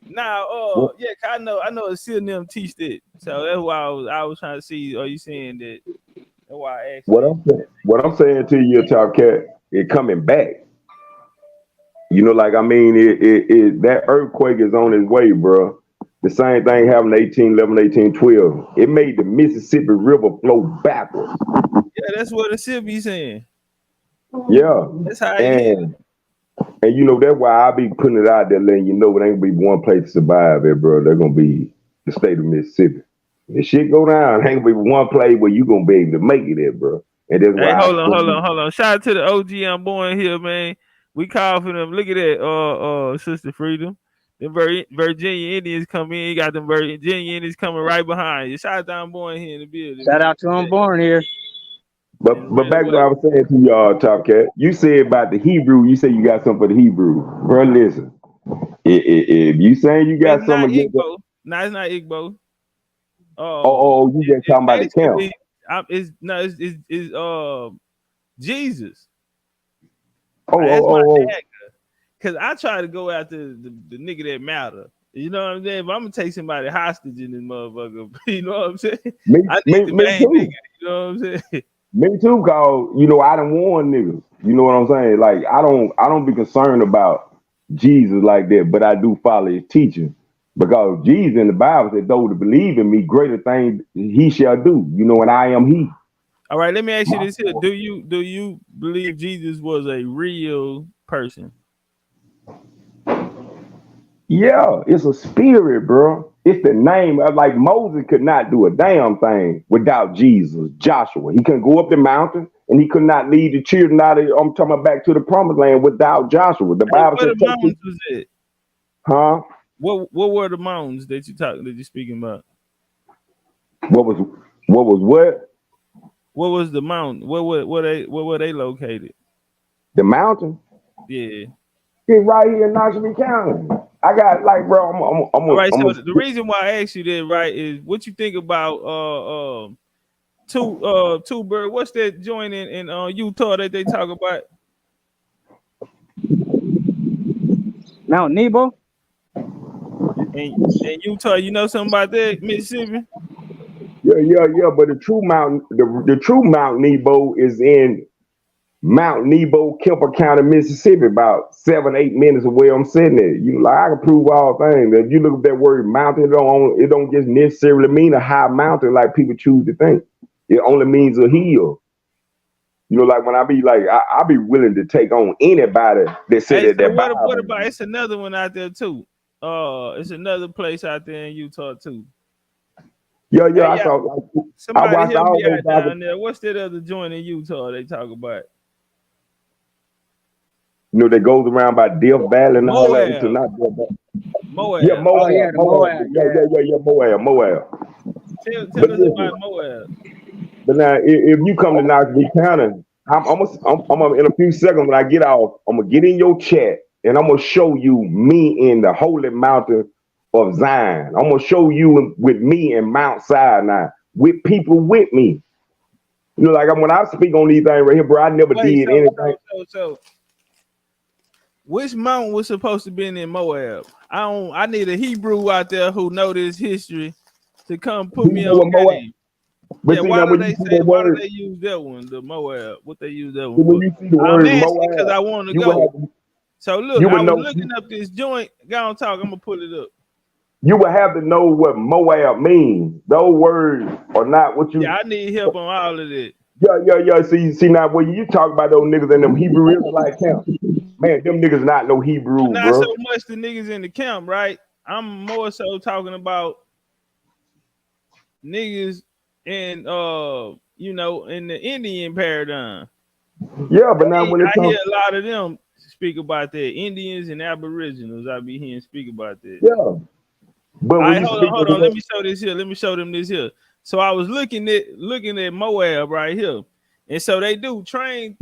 Now, What, yeah, I know a Seal them teach that. So that's why I was trying to see. Are you saying that? That's why I asked what that. I'm saying, what I'm saying to you, Top Cat, it coming back. You know, like I mean, that earthquake is on its way, bro. The same thing happened in 1811, 1812. It made the Mississippi River flow backwards. Yeah, that's what the Seal be saying. Yeah, That's how it is. and you know that's why I be putting it out there, letting you know it ain't gonna be one place to survive it, bro. They're gonna be the state of Mississippi. If shit go down, ain't gonna be one place where you gonna be able to make it at, bro. And that's Hey, why I spoke. hold on. Shout out to the OG I'm born here, man. We call for them. Look at that, Sister Freedom. The Virginia Indians come in. You got them Virginia Indians coming right behind you. Shout out to Unborn here in the building. Shout out to Unborn here. But back to what I was saying to y'all, Top Cat. You said about the Hebrew. You said you got something for the Hebrew, bro. Listen, if you saying you got It's not something against it, Igbo. No, it's not Igbo. you just talking about the camp. It's Jesus. Oh. Because I try to go after the nigga that matter. You know what I'm saying? But I'm gonna take somebody hostage in this motherfucker. You know what I'm saying? I need the main too. nigga. You know what I'm saying? Me too, cause I done warn niggas. You know what I'm saying? Like I don't be concerned about Jesus like that, but I do follow his teaching. Because Jesus in the Bible said, those that believe in me, greater things he shall do. And I am he. All right, let me ask you this here. Do you believe Jesus was a real person? Yeah, it's a spirit, bro. It's the name. Like Moses could not do a damn thing without Jesus. Joshua, he couldn't go up the mountain, and he could not lead the children out of. I'm talking about back to the promised land without Joshua. The Bible What said, the mountains was it? Huh? What were the mountains that you're speaking about? What was what? What was the mountain? Where were they located? The mountain? Yeah. It's right here in Knoxville County. I got like, bro. The reason why I asked you that, right, is what you think about two bird. What's that joint in Utah that they talk about? Mount Nebo. In Utah, you know something about that, Mississippi? Yeah. But the true Mount Nebo is in Mount Nebo, Kemper County, Mississippi, about 7-8 minutes away. I'm sitting there. I can prove all things. If you look at that word mountain, it don't just necessarily mean a high mountain like people choose to think. It only means a hill. Like when I be like, I be willing to take on anybody that said that. What about it's another one out there too? It's another place out there in Utah too. Yeah. I saw. Somebody help me out down there. What's that other joint in Utah they talk about? That goes around by Death Valley and all that. It's not Death Valley. Moab. Yeah, Moab. Oh, yeah, Moab. Yeah, Moab. Tell us about Moab. But now, if you come to Knoxville County, I'm in a few seconds when I get off, I'm gonna get in your chat and I'm gonna show you me in the holy mountain of Zion. I'm gonna show you with me in Mount Sinai with people with me. Like when I speak on these things right here, bro, I never did anything. So, which mountain was supposed to be in Moab? I need a Hebrew out there who know this history to come put me on game. But see, why do they use that one, the Moab? What they use that one? When you see the word Moab, because I want to go. So look, I was looking up this joint. Go on, talk. I'm gonna pull it up. You would have to know what Moab means. Those words are not what you. Yeah, I need help on all of it. Yeah. See now when you talk about those niggas in them Hebrew Israelite camp, man, them niggas not no Hebrew, not bro. So much the niggas in the camp, right? I'm more so talking about niggas in in the Indian paradigm. Yeah, but now when I hear a lot of them speak about that. Indians and Aboriginals, I be hearing speak about that. Yeah. But hold on. Let me show this here. Let me show them this here. So I was looking at Moab right here. And so they do train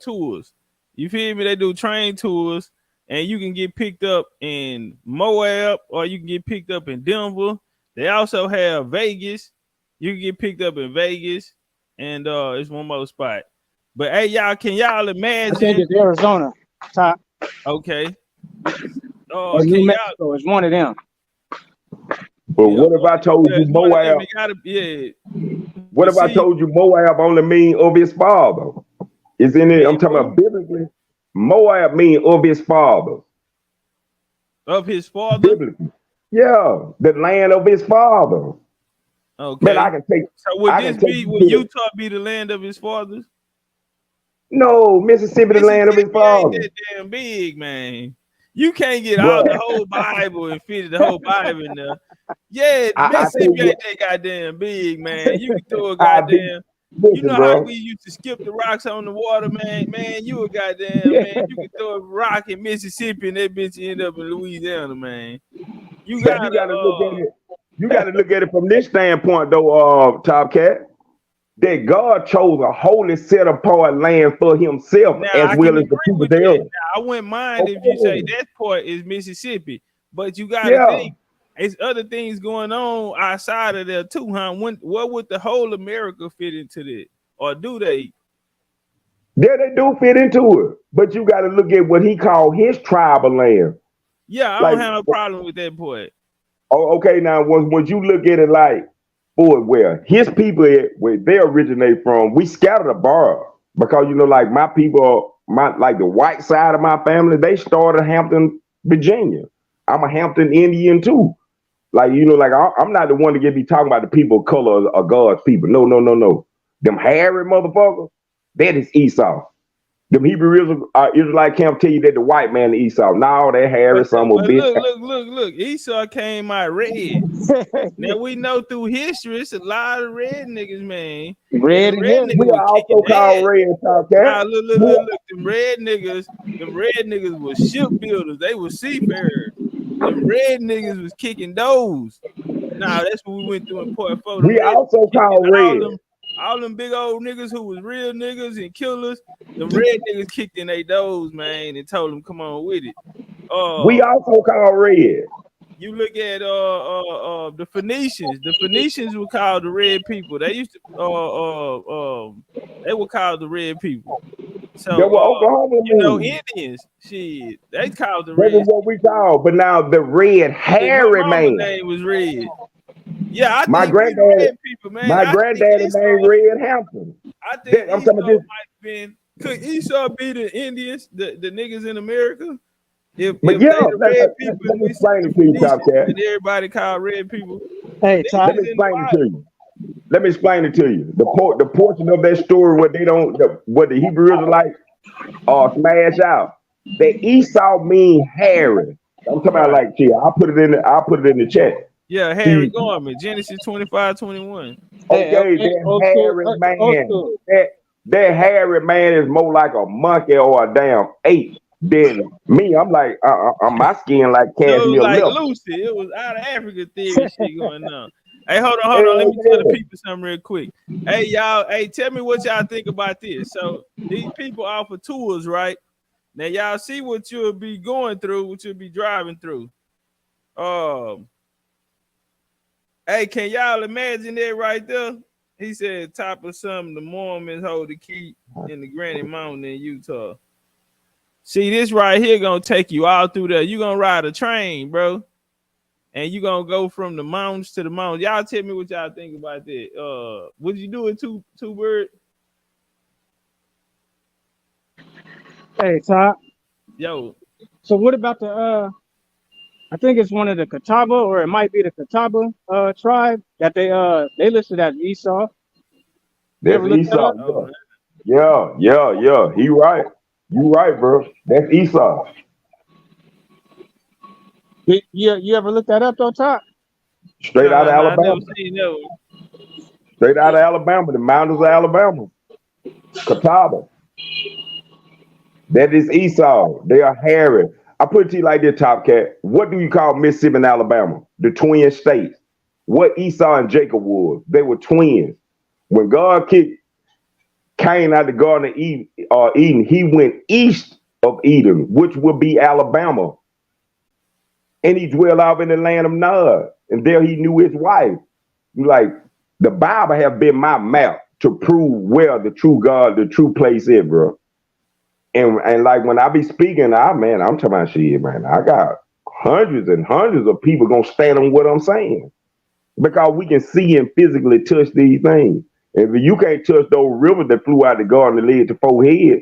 tours. You feel me? They do train tours, and you can get picked up in Moab or you can get picked up in Denver. They also have Vegas. You can get picked up in Vegas, and it's one more spot. But hey, y'all, can y'all imagine? I think it's Arizona. Top. Okay. Or New Mexico. It's one of them. But what if I told you Moab? What if I told you Moab only mean of his father? Is in it? I'm talking about biblically. Moab mean of his father. Of his father? Biblically. Yeah, the land of his father. Okay. Man, I can take. So would Utah be the land of his fathers? No, Mississippi the land of his father. Ain't that damn big, man. You can't get out the whole Bible and fit the whole Bible in there. Yeah, Mississippi ain't that goddamn big, man. You can throw a goddamn. You know how we used to skip the rocks on the water, man. Man, you a goddamn man. You could throw a rock in Mississippi and that bitch end up in Louisiana, man. You But gotta you gotta look at it. You gotta look at it from this standpoint, though, Top Cat. That God chose a holy set apart land for Himself, now as I well can as the agree people with there. that. Now, I wouldn't mind if you say that part is Mississippi, but you gotta Yeah. think it's other things going on outside of there too, huh? What would the whole America fit into that? Or do they? Yeah, they do fit into it. But you gotta look at what He called His tribal land. Yeah, I Like, don't have no problem with that part. oh, okay, now once you look at it like, boy, where His people, where they originate from, we scattered abroad. Because, like my people, like the white side of my family, they started Hampton, Virginia. I'm a Hampton Indian too. Like, I'm not the one to get me talking about the people of color or God's people. No, no, no, no. Them hairy motherfuckers, that is Esau. Them Hebrew Israelite can't tell you that the white man is Esau. No, that hairy son of a bitch. Look. Esau came out red. Now we know through history, it's a lot of red niggas, man. Red and red niggas We were are also kicking called ass. red, Top Cat. Now look. Them red niggas was shipbuilders. They were seafarers. Them red niggas was kicking those. Now that's what we went through in Port Four. We also called red. All them big old niggas who was real niggas and killers. Them red niggas kicked in their doors, man, and told them come on with it. We also called red. You look at the Phoenicians. The Phoenicians were called the red people. They used to they were called the red people. So They were Oklahoma Indians, shit, they called the That red. was what we called. But now the red hairy My man. name was Red. Yeah, I My think we red people, man. My granddaddy named Red Hampton. I think I'm Esau talking about this. might have been. Could Esau be the Indians, the niggas in America? If But they yeah, the red people, let me explain it to you, Top Cat. and everybody called red people. Hey, Top. Let me explain it to you. Let me explain it to you. The portion of that story where they don't, what the Hebrew Israelites smash out. The Esau mean hairy. I'm talking about like, gee, I'll put it in the chat. Yeah, Harry Garment, Genesis 25:21. Okay, that hairy man. That hairy man is more like a monkey or a damn ape than me. I'm like, my skin like cashmere like leather. Lucy. It was out of Africa theory shit going on. Hey, hold on. Let me tell the people something real quick. Hey, y'all. Hey, tell me what y'all think about this. So these people offer tours, right? Now y'all see what you'll be going through, what you'll be driving through. Hey, can y'all imagine that right there? He said, top of something, the Mormons hold the key in the Granny Mountain in Utah. See, this right here gonna take you all through there. You gonna ride a train, bro. And you gonna go from the mountains to the mountains. Y'all tell me what y'all think about that. Would you do it two bird? Hey, Top. Yo. So what about the I think it's one of the Catawba, or it might be the Catawba tribe that they listed as Esau. That's Esau. Yeah. He right. You right, bro. That's Esau. You ever looked that up though, Top? Straight out of Alabama. I never seen that one. Straight out of Alabama, the mountains of Alabama. Catawba. That is Esau. They are hairy. I put it to you like this, Top Cat. What do you call Mississippi and Alabama? The twin states. What Esau and Jacob was. They were twins. When God kicked Cain out of the Garden of Eden, he went east of Eden, which would be Alabama. And he dwelled out in the land of Nod. And there he knew his wife. Like, the Bible have been my map to prove where the true God, the true place is, bro. And like when I be speaking, I'm talking about shit, man. I got hundreds and hundreds of people gonna stand on what I'm saying. Because we can see and physically touch these things. And if you can't touch those rivers that flew out the garden and led to four heads,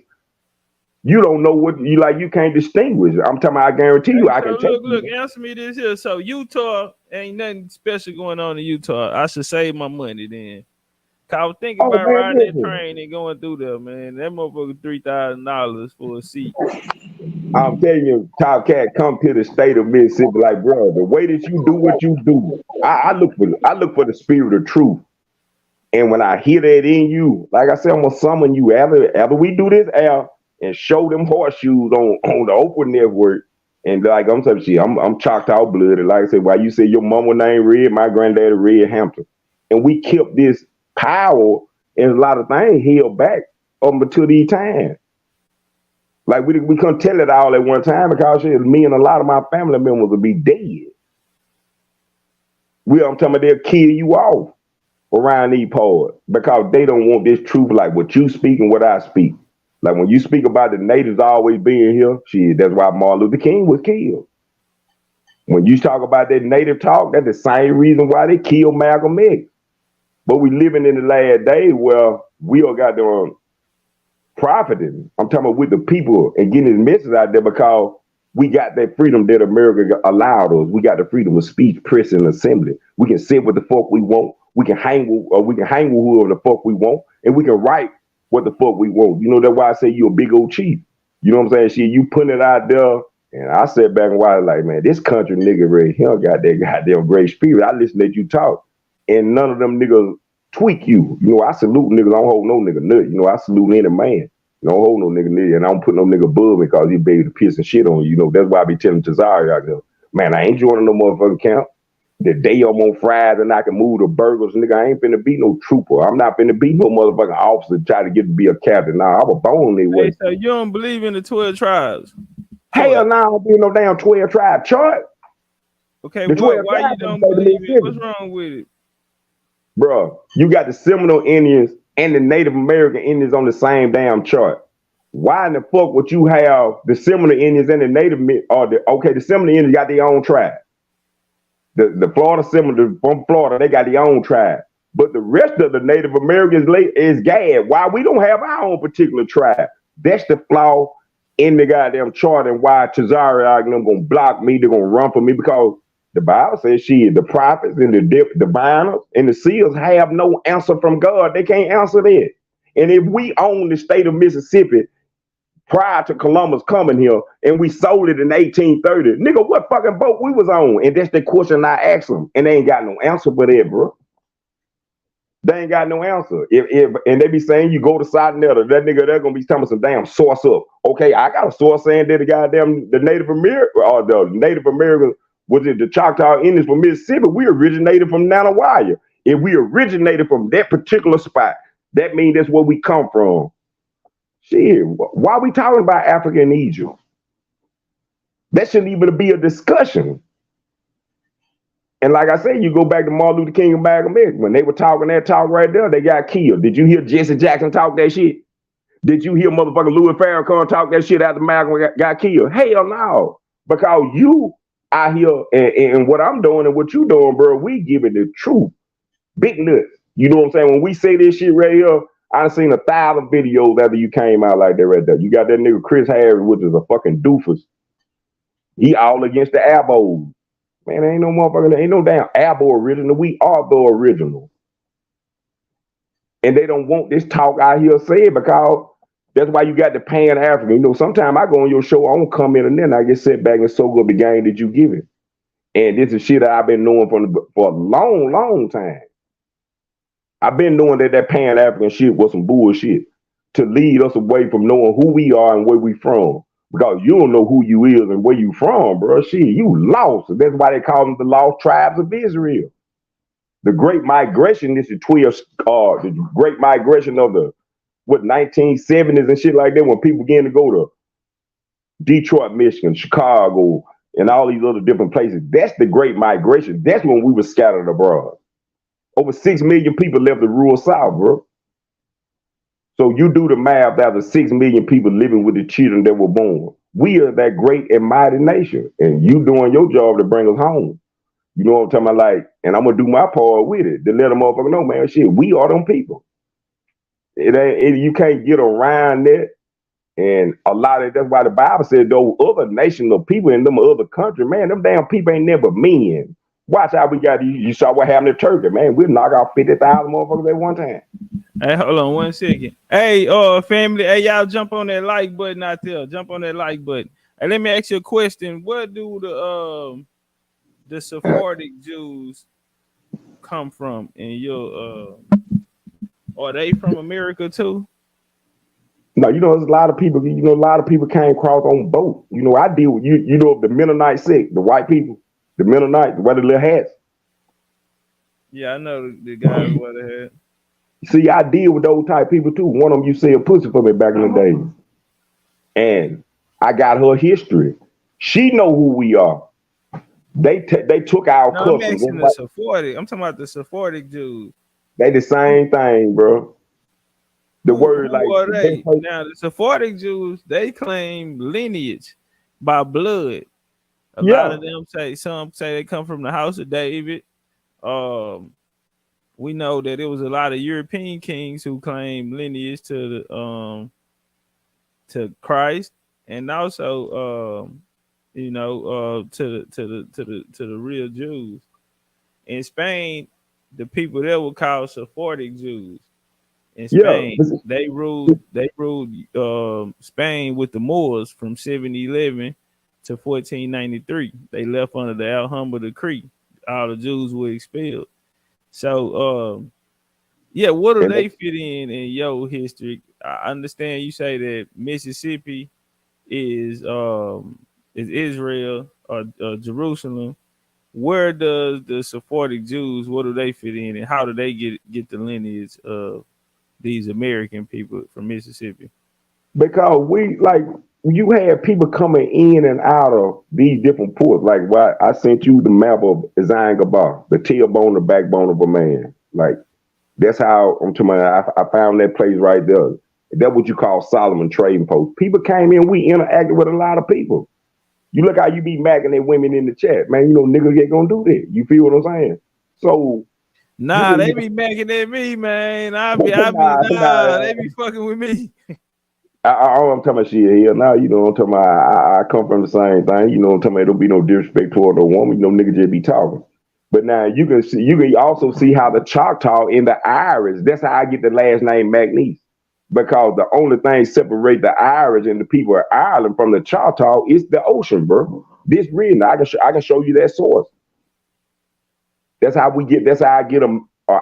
you don't know what you can't distinguish. I'm talking about, I guarantee you, I can take look, answer me this here. So Utah, ain't nothing special going on in Utah. I should save my money then. I was thinking about riding that train and going through there, man. That motherfucker $3,000 for a seat. I'm telling you, Top Cat, come to the state of Mississippi, like, bro, the way that you do what you do, I look for the spirit of truth. And when I hear that in you, like I said, I'm gonna summon you after we do this out and show them horseshoes on the Oprah network. And like I'm telling you, I'm Choctaw blooded. Like I said, why you say your mama name Red, my granddaddy Red Hampton. And we kept this power and a lot of things held back up until these times. Like we couldn't tell it all at one time because shit, me and a lot of my family members would be dead. I'm talking about they'll kill you off around these parts because they don't want this truth like what you speak and what I speak. Like when you speak about the natives always being here, shit, that's why Martin Luther King was killed. When you talk about that native talk, that's the same reason why they killed Malcolm X. But we living in the last days where we all got them profiting. I'm talking about with the people and getting this message out there because we got that freedom that America allowed us. We got the freedom of speech, press, and assembly. We can say what the fuck we want. We can hang with whoever the fuck we want, and we can write what the fuck we want. You know that's why I say you a big old chief. You know what I'm saying? Shit, you putting it out there, and I sat back and watched like, man, this country nigga right here got that goddamn great spirit. I listen to you talk, and none of them niggas tweak you. You know, I salute niggas. I don't hold no nigga nut. You know, I salute any man. You don't hold no nigga nigga, and I don't put no nigga above me because he be able to piss and shit on you. You know, that's why I be telling Tazari out there, man, I ain't joining no motherfucking camp. The day I'm on Friday and I can move the burgers, nigga, I ain't finna be no trooper. I'm not finna be no motherfucking officer try to get to be a captain. Nah, I was born this way. Hey, so you don't believe in the 12 tribes? Hell no, I don't be no damn 12 tribe chart. Okay, the why you don't believe it? What's wrong with it? Bro, you got the Seminole Indians and the Native American Indians on the same damn chart. Why in the fuck would you have the Seminole Indians and the Native the Seminole Indians got their own tribe. The Florida Seminole from Florida, they got their own tribe. But the rest of the Native Americans is gad. Why we don't have our own particular tribe? That's the flaw in the goddamn chart and why Tazari and them gonna block me, they're gonna run for me because the Bible says the prophets and the diviners and the seers have no answer from God. They can't answer that. And if we own the state of Mississippi prior to Columbus coming here and we sold it in 1830, nigga, what fucking boat we was on? And that's the question I asked them. And they ain't got no answer for that, bro. They ain't got no answer. And they be saying you go to Sotinetta, that nigga they're gonna be telling some damn source up. Okay, I got a source saying that the Native American or the Native American was it the Choctaw Indians from Mississippi? We originated from Nanawaya. If we originated from that particular spot, that means that's where we come from. Shit, why are we talking about Africa and Egypt? That shouldn't even be a discussion. And like I said, you go back to Martin Luther King and Malcolm X. When they were talking that talk right there, they got killed. Did you hear Jesse Jackson talk that shit? Did you hear motherfucking Louis Farrakhan talk that shit after Malcolm got killed? Hell no. Because you out here and what I'm doing and what you doing, bro, we giving the truth. Big nuts. You know what I'm saying? When we say this shit right here, I've seen 1,000 videos after you came out like that right there. You got that nigga Chris Harris, which is a fucking doofus. He all against the Abos. Man, ain't no motherfucking, ain't no damn Abo original. We are the original. And they don't want this talk out here said because that's why you got the Pan-African. You know, sometimes I go on your show, I don't come in and then I get set back and soak up the game that you give it. And this is shit that I've been knowing for a long, long time. I've been knowing that Pan-African shit was some bullshit to lead us away from knowing who we are and where we from. Because you don't know who you is and where you from, bro. Shit, you lost. That's why they call them the lost tribes of Israel. The Great Migration is the Great Migration of the 1970s and shit like that when people began to go to Detroit, Michigan, Chicago, and all these other different places. That's the Great Migration. That's when we were scattered abroad. Over 6 million people left the rural South, bro. So you do the math out of 6 million people living with the children that were born. We are that great and mighty nation. And you doing your job to bring us home. You know what I'm talking about? Like, and I'm going to do my part with it to let them motherfucker know, man, shit, we are them people. You can't get around that. And a lot of that's why the Bible said those other nations of people in them other countries, man, them damn people ain't never men. Watch how we got you saw what happened to Turkey, man. We'll knock out 50,000 motherfuckers at one time. Hey, hold on 1 second. Hey, family, hey, y'all jump on that like button out there. Jump on that like button. Hey, let me ask you a question. Where do the Sephardic Jews come from in your Are they from America too? No, there's a lot of people. A lot of people came across on boat. I deal with you. The Mennonite sect, the white people, the Mennonite, the wear the little hats. Yeah, I know the guys what they had. See, I deal with those type of people too. One of them, you said pussy for me back in the day, and I got her history. She know who we are. They took our No, I'm customs. asking the Sephardic. I'm talking about the Sephardic Jews. They the same thing, bro. The word Who like are they? Now the Sephardic Jews, they claim lineage by blood. A lot yeah, of them some say they come from the house of David. Um, we know that it was a lot of European kings who claimed lineage to Christ, and also to the real Jews. In Spain, the people there were called Sephardic Jews. In yeah. Spain, they ruled Spain with the Moors from 711 to 1493. They left under the Alhambra decree. All the Jews were expelled. So yeah, what do And they fit in your history? I understand you say that Mississippi is Israel or Jerusalem. Where does the Sephardic Jews, what do they fit in, and how do they get the lineage of these American people from Mississippi? because you had people coming in and out of these different ports. Like why I sent you the map of Zanzibar, the tailbone, the backbone of a man. Like that's how I'm talking about. I found that place right there. That's what you call Solomon Trading Post. People came in, we interacted with a lot of people. You look how you be macking at women in the chat, man. Niggas ain't gonna do that. You feel what I'm saying? So you Nah, can they be macking at me, man. They be fucking with me. I'm talking about shit here now. I'm talking about I come from the same thing. I'm talking about don't be no disrespect toward a woman. Niggas just be talking. But now you can also see how the Choctaw in the Irish. That's how I get the last name McNeese. Because the only thing separate the Irish and the people of Ireland from the Choctaw is the ocean, bro. This reason I can show you that source. That's how we get. That's how I get a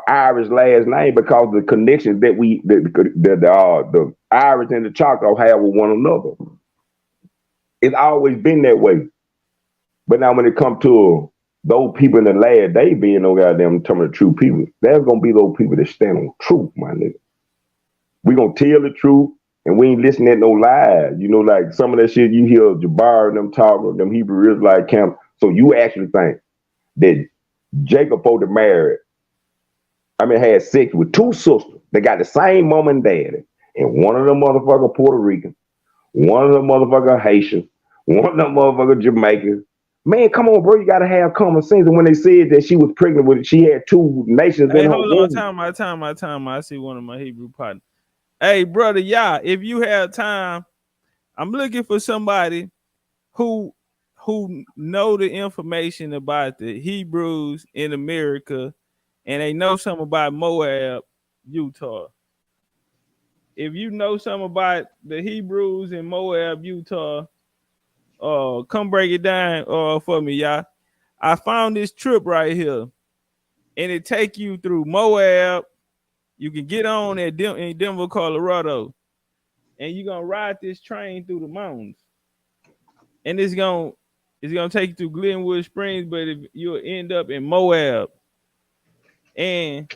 Irish last name because the connection that the Irish and the Choctaw have with one another. It's always been that way. But now when it comes to those people in the last day being no goddamn telling the true people, there's gonna be those people that stand on truth, my nigga. We gonna tell the truth and we ain't listening to no lies. Like some of that shit you hear Jabbar and them talking, them Hebrew Israelite camp. So you actually think that Jacob over married, had sex with two sisters. They got the same mom and daddy. And one of them motherfucker Puerto Rican, one of them motherfucker Haitian, one of them motherfucker Jamaican. Man, come on, bro. You gotta have common sense. And when they said that she was pregnant with, she had two nations Hey, in her hold on, womb. time. I see one of my Hebrew partners. Hey, brother, yeah, if you have time, I'm looking for somebody who know the information about the Hebrews in America, and they know something about Moab, Utah. If you know something about the Hebrews in Moab, Utah, come break it down for me, y'all. I found this trip right here, and it take you through Moab. You can get on in Denver, Colorado, and you're gonna ride this train through the mountains, and it's gonna take you through Glenwood Springs, but if you'll end up in Moab, and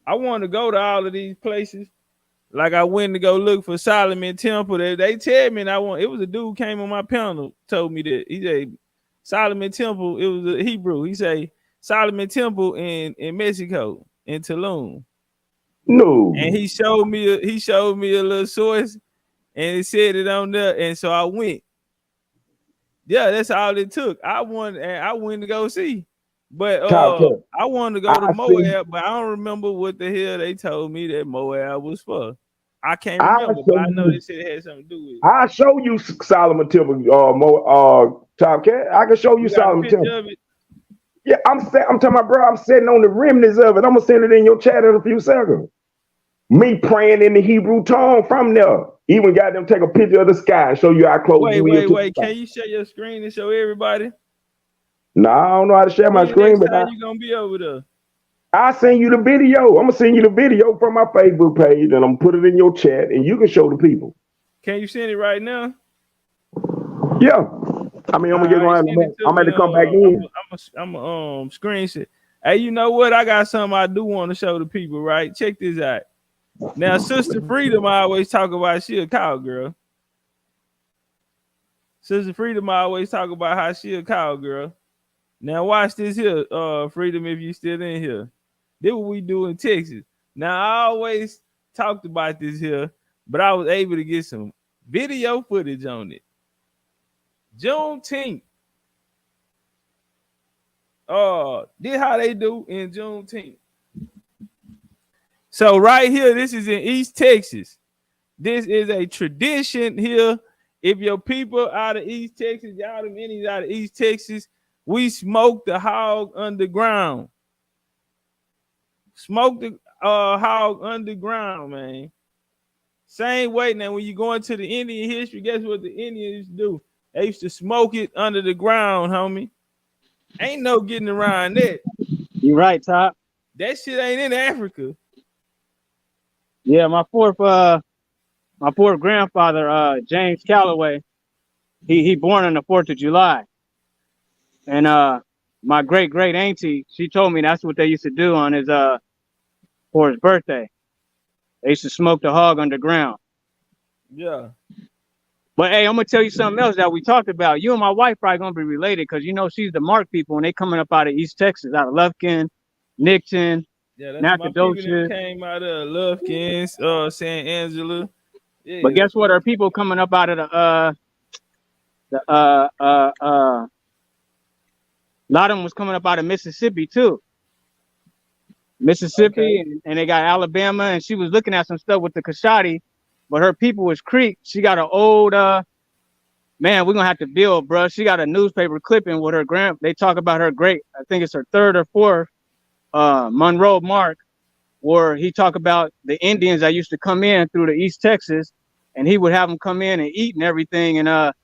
I want to go to all of these places. Like I went to go look for Solomon Temple. They tell me, and it was a dude came on my panel, told me that he said Solomon Temple. It was a Hebrew. He say Solomon Temple in Mexico, in Tulum. No. And he showed me a little source, and it said it on there, and so I went. Yeah, that's all it took. I went to go see. But I wanted to go to Moab, but I don't remember what the hell they told me that Moab was for. I can't remember, but I know they said it had something to do with it. I'll show you Solomon Temple, Top Cat. I can show you You got a Solomon picture Temple. of it? Yeah, I'm talking about, bro. I'm sitting on the remnants of it. I'm gonna send it in your chat in a few seconds. Me praying in the Hebrew tongue from there. Even got them take a picture of the sky and show you how close you is. Wait. Can you share your screen and show everybody? No, I don't know how to share my When screen, next but time you gonna be over there? I'll send you the video. I'm gonna send you the video from my Facebook page, and I'm gonna put it in your chat, and you can show the people. Can you send it right now? Yeah. I mean, I'm gonna All get right, going. send it to I'm me. gonna come back in. I'm a screenshot. Hey, you know what? I got something I do want to show the people. Right? Check this out. Now, Sister Freedom, I always talk about she a cowgirl. Sister Freedom, I always talk about how she a cowgirl. Now, watch this here, Freedom, if you still in here. This what we do in Texas. Now, I always talked about this here, but I was able to get some video footage on it. Juneteenth. This how they do in Juneteenth. So right here, this is in East Texas. This is a tradition here. If your people out of East Texas, y'all them Indians out of East Texas, we smoke the hog underground. Smoke the hog underground, man. Same way now when you go into the Indian history, guess what the Indians do? They used to smoke it under the ground, homie. Ain't no getting around that. You right, Top. That shit ain't in Africa. Yeah, my fourth grandfather, James Calloway, he born on the 4th of July. And my great auntie, she told me that's what they used to do on his for his birthday. They used to smoke the hog underground. Yeah. But hey, I'm gonna tell you something else that we talked about. You and my wife probably gonna be related because you know she's the Mark people and they coming up out of East Texas, out of Lufkin, Nixon, Yeah, that's my people that Nacogdoches. came out of Lufkins, San Angela. But Yeah, guess that's what? Our people coming up out of the a lot of them was coming up out of Mississippi too. Mississippi okay. and they got Alabama, and she was looking at some stuff with the Kashati, but her people was Creek. She got an old man, we're gonna have to build, bro. She got a newspaper clipping with her they talk about her great, I think it's her third or fourth Monroe Mark, where he talk about the Indians that used to come in through the East Texas, and he would have them come in and eat and everything, and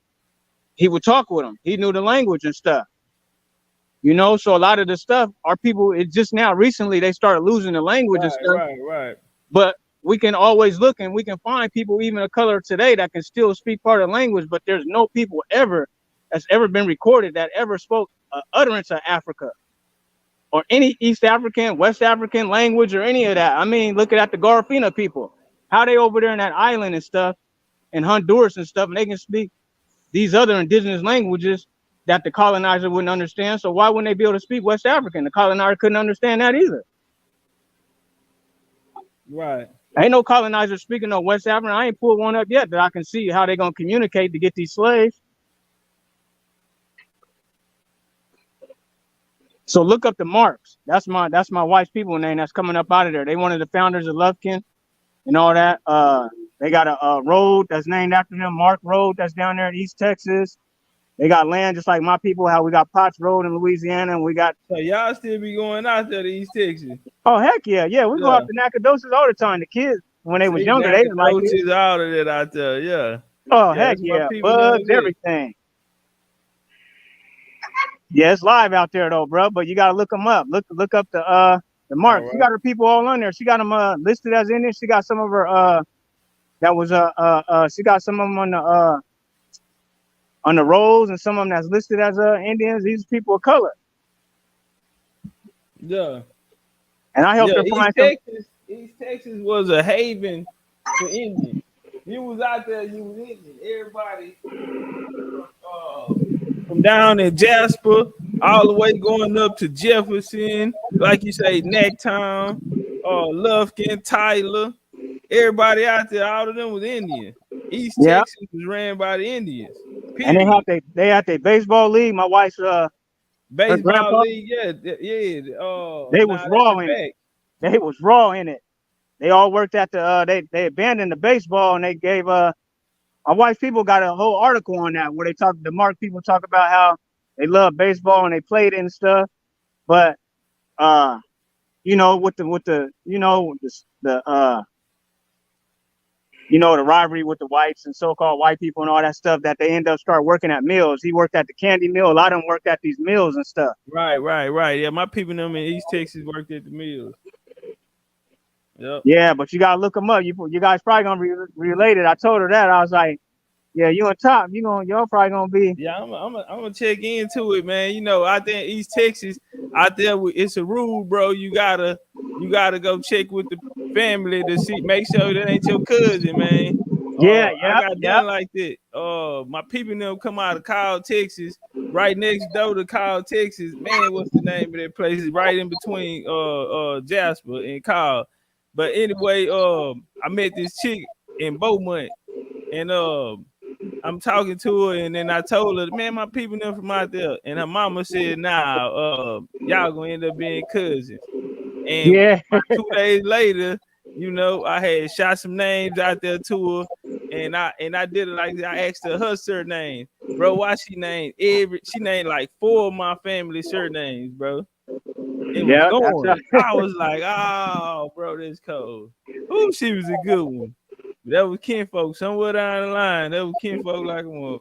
he would talk with them. He knew the language and stuff. You know, so a lot of the stuff, our people, it just now recently they started losing the language and stuff. Right. But we can always look and we can find people even of color today that can still speak part of the language, but there's no people that's ever been recorded that ever spoke utterance of Africa or any East African, West African language or any of that. I mean, look at the Garifuna people, how they over there in that island and stuff, in Honduras and stuff, and they can speak these other indigenous languages that the colonizer wouldn't understand. So why wouldn't they be able to speak West African? The colonizer couldn't understand that either. Right. Ain't no colonizer speaking no West African. I ain't pulled one up yet that I can see how they gonna communicate to get these slaves. So look up the Marks. That's my wife's people name that's coming up out of there. They one of the founders of Lufkin and all that. They got a road that's named after them, Mark Road, that's down there in East Texas. They got land just like my people, how we got Potts Road in Louisiana, and we got. So y'all still be going out there to East Texas? Oh heck yeah, we go Yeah. out to Nacogdoches all the time. The kids when they was See, younger, they didn't like it. all of that out there. Yeah. Oh Yeah, heck that's my yeah, people down bugs, there. everything. Yeah, it's live out there though, bro. But you gotta look them up. Look up the Marks. Right. She got her people all on there. She got them listed as Indian. She got some of her that was she got some of them on the rolls and some of them that's listed as Indians. These people of color. Yeah. And I helped her find East Texas was a haven for Indians. You was out there, you was Indian. Everybody from down in Jasper all the way going up to Jefferson, like you say, Necktown, Lufkin, Tyler. Everybody out there, all of them was Indian. East Texas was ran by the Indians. Period. And they had their baseball league. My wife's baseball league, yeah. They was raw in it. They was raw in it. They all worked at the they abandoned the baseball and they gave my wife's people got a whole article on that where the Mark people talk about how they love baseball and they played it and stuff. But you know, with the you know the you know, the rivalry with the whites and so-called white people and all that stuff, that they end up start working at mills. He worked at the candy mill. A lot of them worked at these mills and stuff. Right. Yeah, my people them in East Texas worked at the mills. Yep. Yeah, but you gotta look them up. You guys probably gonna be related. I told her that. I was like, yeah, you on top. Y'all probably gonna be. Yeah, I'm gonna check into it, man. You know, out there in East Texas, out there it's a rule, bro. You gotta go check with the family to see, make sure that ain't your cousin, man. Yeah, I got yep. done like that. My people them come out of Kyle, Texas, right next door to Kyle, Texas. Man, what's the name of that place? It's right in between Jasper and Kyle. But anyway, I met this chick in Beaumont, and I'm talking to her, and then I told her, man, my people them from out there. And her mama said, nah, y'all gonna end up being cousins. And Yeah. 2 days later, you know, I had shot some names out there to her, and I did it like I asked her surname. Bro, why she named like 4 of my family surnames, bro. It was Yeah, going. I was like, oh, bro, that's cold. Ooh, she was a good one. That was kinfolk somewhere down the line. That was kinfolk like one.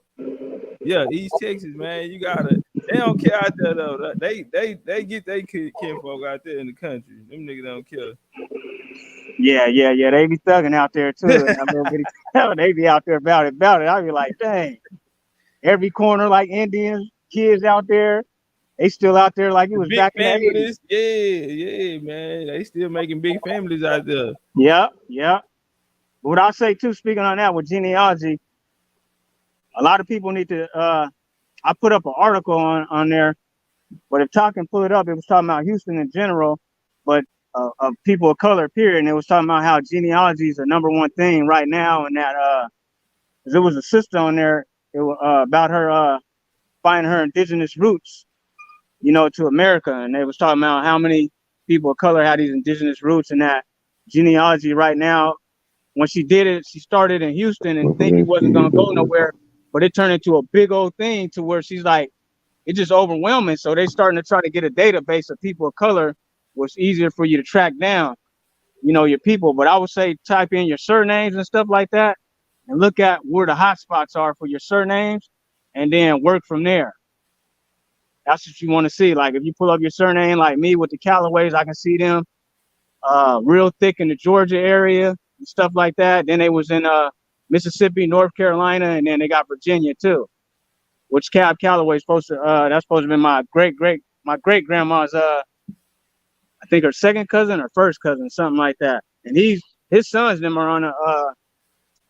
Yeah, East Texas, man. You gotta. They don't care out there though. They get they kinfolk out there in the country. Them niggas don't care. Yeah. They be thugging out there too. And they be out there about it. I be like, dang. Every corner like Indians, kids out there. They still out there like it was Big back in the 80s. families. Yeah, man. They still making big families out there. Yeah. What I say too, speaking on that with genealogy, a lot of people need to. I put up an article on there, but if Talk can pull it up, it was talking about Houston in general, but of people of color, period. And it was talking about how genealogy is the number one thing right now, and that there was a sister on there about her finding her indigenous roots, you know, to America, and they was talking about how many people of color had these indigenous roots, and that genealogy right now. When she did it, she started in Houston and think it wasn't gonna go nowhere, but it turned into a big old thing to where she's like, it's just overwhelming. So they starting to try to get a database of people of color, was easier for you to track down, you know, your people. But I would say type in your surnames and stuff like that, and look at where the hot spots are for your surnames, and then work from there. That's what you want to see. Like if you pull up your surname, like me with the Callaways, I can see them real thick in the Georgia area and stuff like that. Then they was in Mississippi, North Carolina, and then they got Virginia too. Which Cab Calloway supposed to that's supposed to be my great grandma's I think her second cousin or first cousin, something like that. And his sons them are on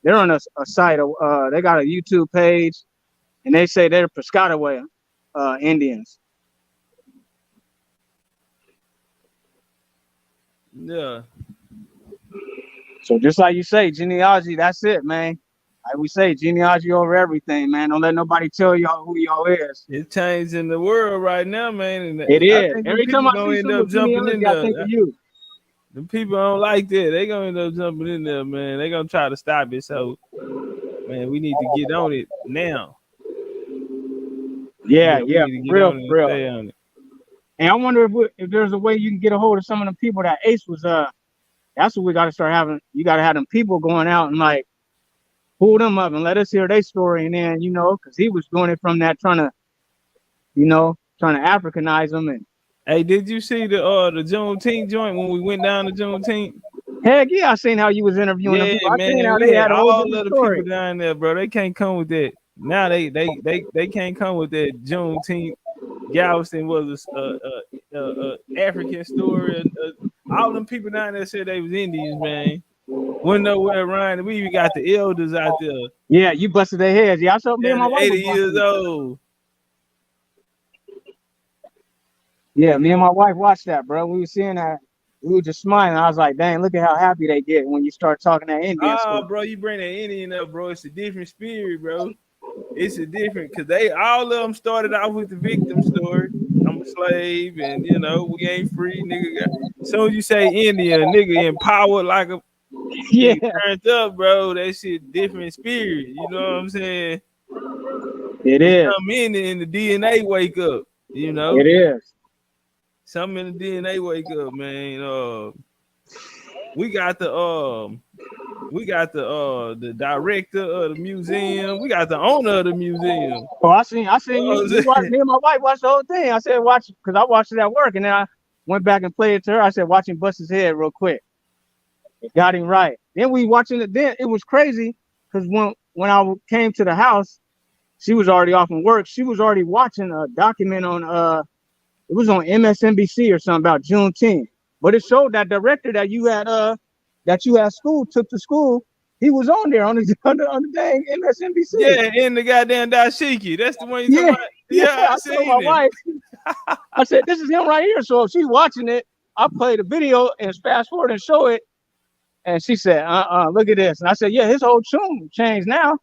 they're on a site they got a YouTube page, and they say they're Piscataway Indians. Yeah. So just like you say, genealogy, that's it, man. Like we say, genealogy over everything, man. Don't let nobody tell y'all who y'all is. It's changing the world right now, man. And It I is. think Every time people I gonna see end some up jumping in genealogy, I there. think of you. The people don't like that. They gonna end up jumping in there, man. They gonna try to stop it. So, man, we need to get on it now. Yeah, We need to get real, on it and real. stay on it. And I wonder if there's a way you can get a hold of some of the people that Ace was. That's what we got to start having. You got to have them people going out and like pull them up and let us hear their story. And then because he was doing it from that trying to Africanize them. And Hey, did you see the Juneteenth joint when we went down to Juneteenth? heck yeah, I seen how you was interviewing the Yeah, people. I seen man, how we they had had a whole all different of the story. people down there, bro. They can't come with that. Now they can't come with that Juneteenth. Galveston was a African story. All them people down there said they was Indians, man. Wouldn't know where around. We even got the elders out there. Yeah, you busted their heads. Yeah, I saw me and my wife 80 was years old. Yeah, me and my wife watched that, bro. We were seeing that. We were just smiling. I was like, dang, look at how happy they get when you start talking that Indian stuff. Bro, you bring that Indian up, bro. It's a different spirit, bro. It's a different, because they all of them started out with the victim story. I'm a slave, and we ain't free, nigga. Soon as you say Indian, nigga empowered like a Yeah, nigga turned up, bro. That shit different spirit. You know what I'm saying? it is. Come in and the DNA wake up. It is. Something in the DNA wake up, man. We got the director of the museum. We got the owner of the museum. Oh, I seen you. Me and my wife watched the whole thing. I said watch because I watched it at work, and then I went back and played it to her. I said watch him bust his head real quick. It got him right. Then we watching it. Then it was crazy because when I came to the house, she was already off from work. She was already watching a document on it was on MSNBC or something about Juneteenth. But it showed that director that you had took to school. He was on there on the on the dang MSNBC. Yeah, in the goddamn dashiki. That's the one you talking about. Yeah, I told my seen it. wife. I said, "This is him right here." So if she's watching it, I play the video and fast forward and show it. And she said, look at this. And I said, yeah, his whole tune changed now.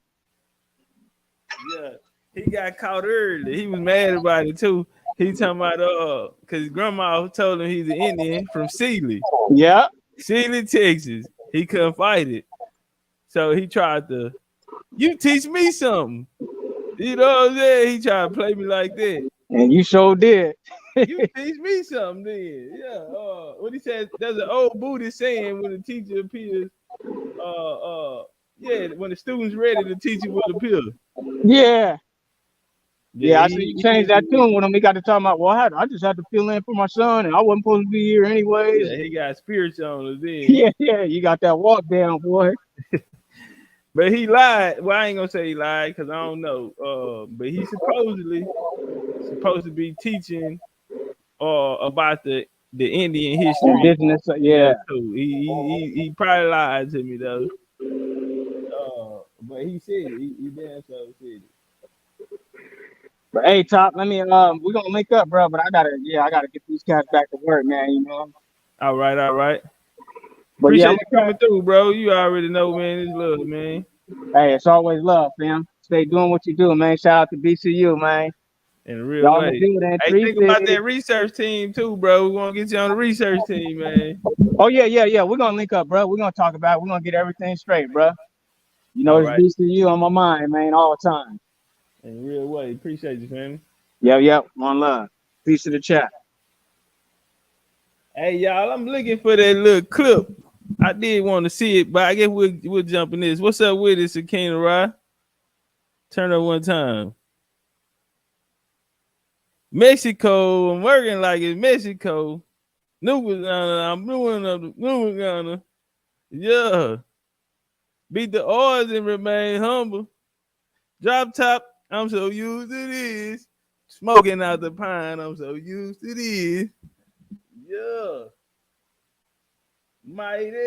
Yeah, he got caught early. He was mad about it too. He talking about because grandma told him he's an Indian from Sealy. Yeah. Sealy, Texas. He couldn't fight it. So he tried to, you teach me something. You know what I'm saying? He tried to play me like that. And you sure did. You teach me something then. Yeah. What he said, there's an old Buddhist saying when the teacher appears, when the student's ready, the teacher will appear. Yeah. Yeah, I see you changed that tune when we got to talk about, well, I just had to fill in for my son, and I wasn't supposed to be here anyways. Yeah, he got spirits on us then. Yeah, you got that walk down, boy. But he lied. Well, I ain't gonna say he lied because I don't know. But he's supposedly supposed to be teaching about the Indian history. Indigenous, yeah. He probably lied to me though. But he said it. He damn so said it. But hey, Top, let me we're gonna link up, bro. But I gotta get these cats back to work, man. You know. All right. But appreciate you coming through, bro. You already know, man. It's love, man. Hey, it's always love, fam. Stay doing what you do, man. Shout out to BCU, man. In a real way. Hey, think about that research team too, bro. We want to get you on the research team, man. Oh yeah. We're gonna link up, bro. We're gonna talk about it. We're gonna get everything straight, bro. You know, it's BCU on my mind, man, all the time. In a real way. Appreciate you, family. Yep. One love. Peace to the chat. Hey, y'all, I'm looking for that little clip. I did want to see it, but I guess we'll jump in this. What's up with it, Sakina Rye? Turn up one time. Mexico, I'm working like it's Mexico. I'm doing up the Ghana. Yeah. Beat the odds and remain humble. Drop top, I'm so used to this. Smoking out the pine, I'm so used to this. Yeah. Mighty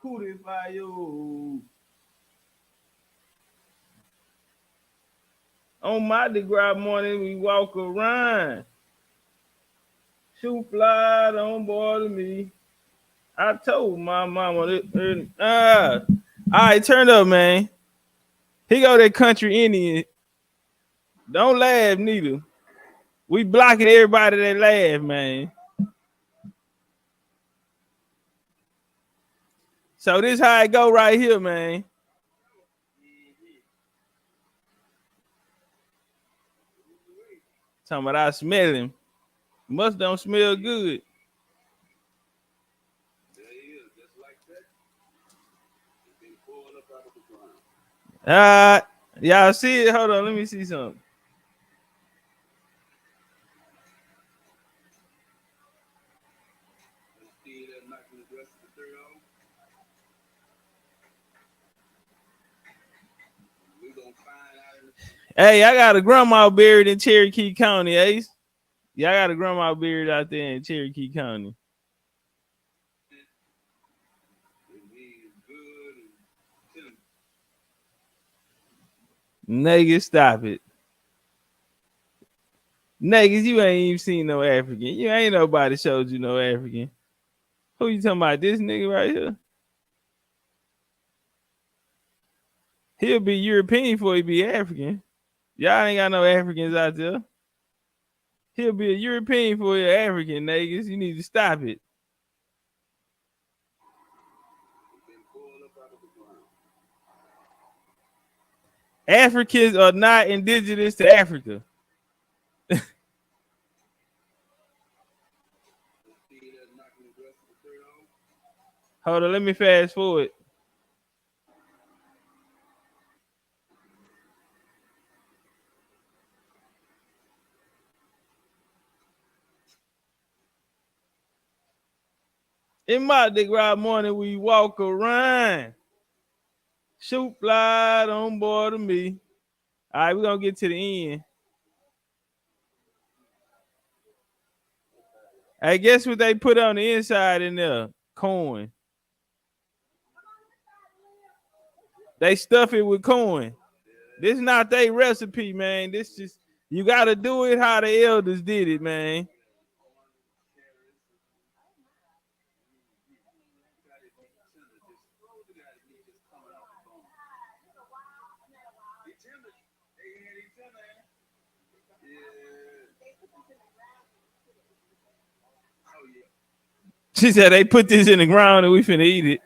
Curifayo. On my DeGraw morning, we walk around. Shoe fly, don't bother me. I told my mama that. All right, turn up, man. He go that country Indian. Don't laugh, neither. We blocking everybody that laugh, man. So this how it go right here, man. Talking about I smell him. Must don't smell good. Y'all see it? Hold on, let me see something. Hey, I got a grandma buried in Cherokee County, Ace. Yeah, I got a grandma buried out there in Cherokee County. Niggas, stop it. Niggas, you ain't even seen no African. You ain't nobody showed you no African. Who you talking about? This nigga right here? He'll be European before he be African. Y'all ain't got no Africans out there. He'll be a European before you're African, niggas. You need to stop it. Africans are not indigenous to Africa. Hold on, let me fast forward. In my dick ride morning, we walk around. Shoot fly on board of me. All right, we're gonna get to the end. I guess what they put on the inside in there? Corn. They stuff it with corn. This not their recipe, man. This just you gotta do it how the elders did it, man. She said they put this in the ground and we finna eat it.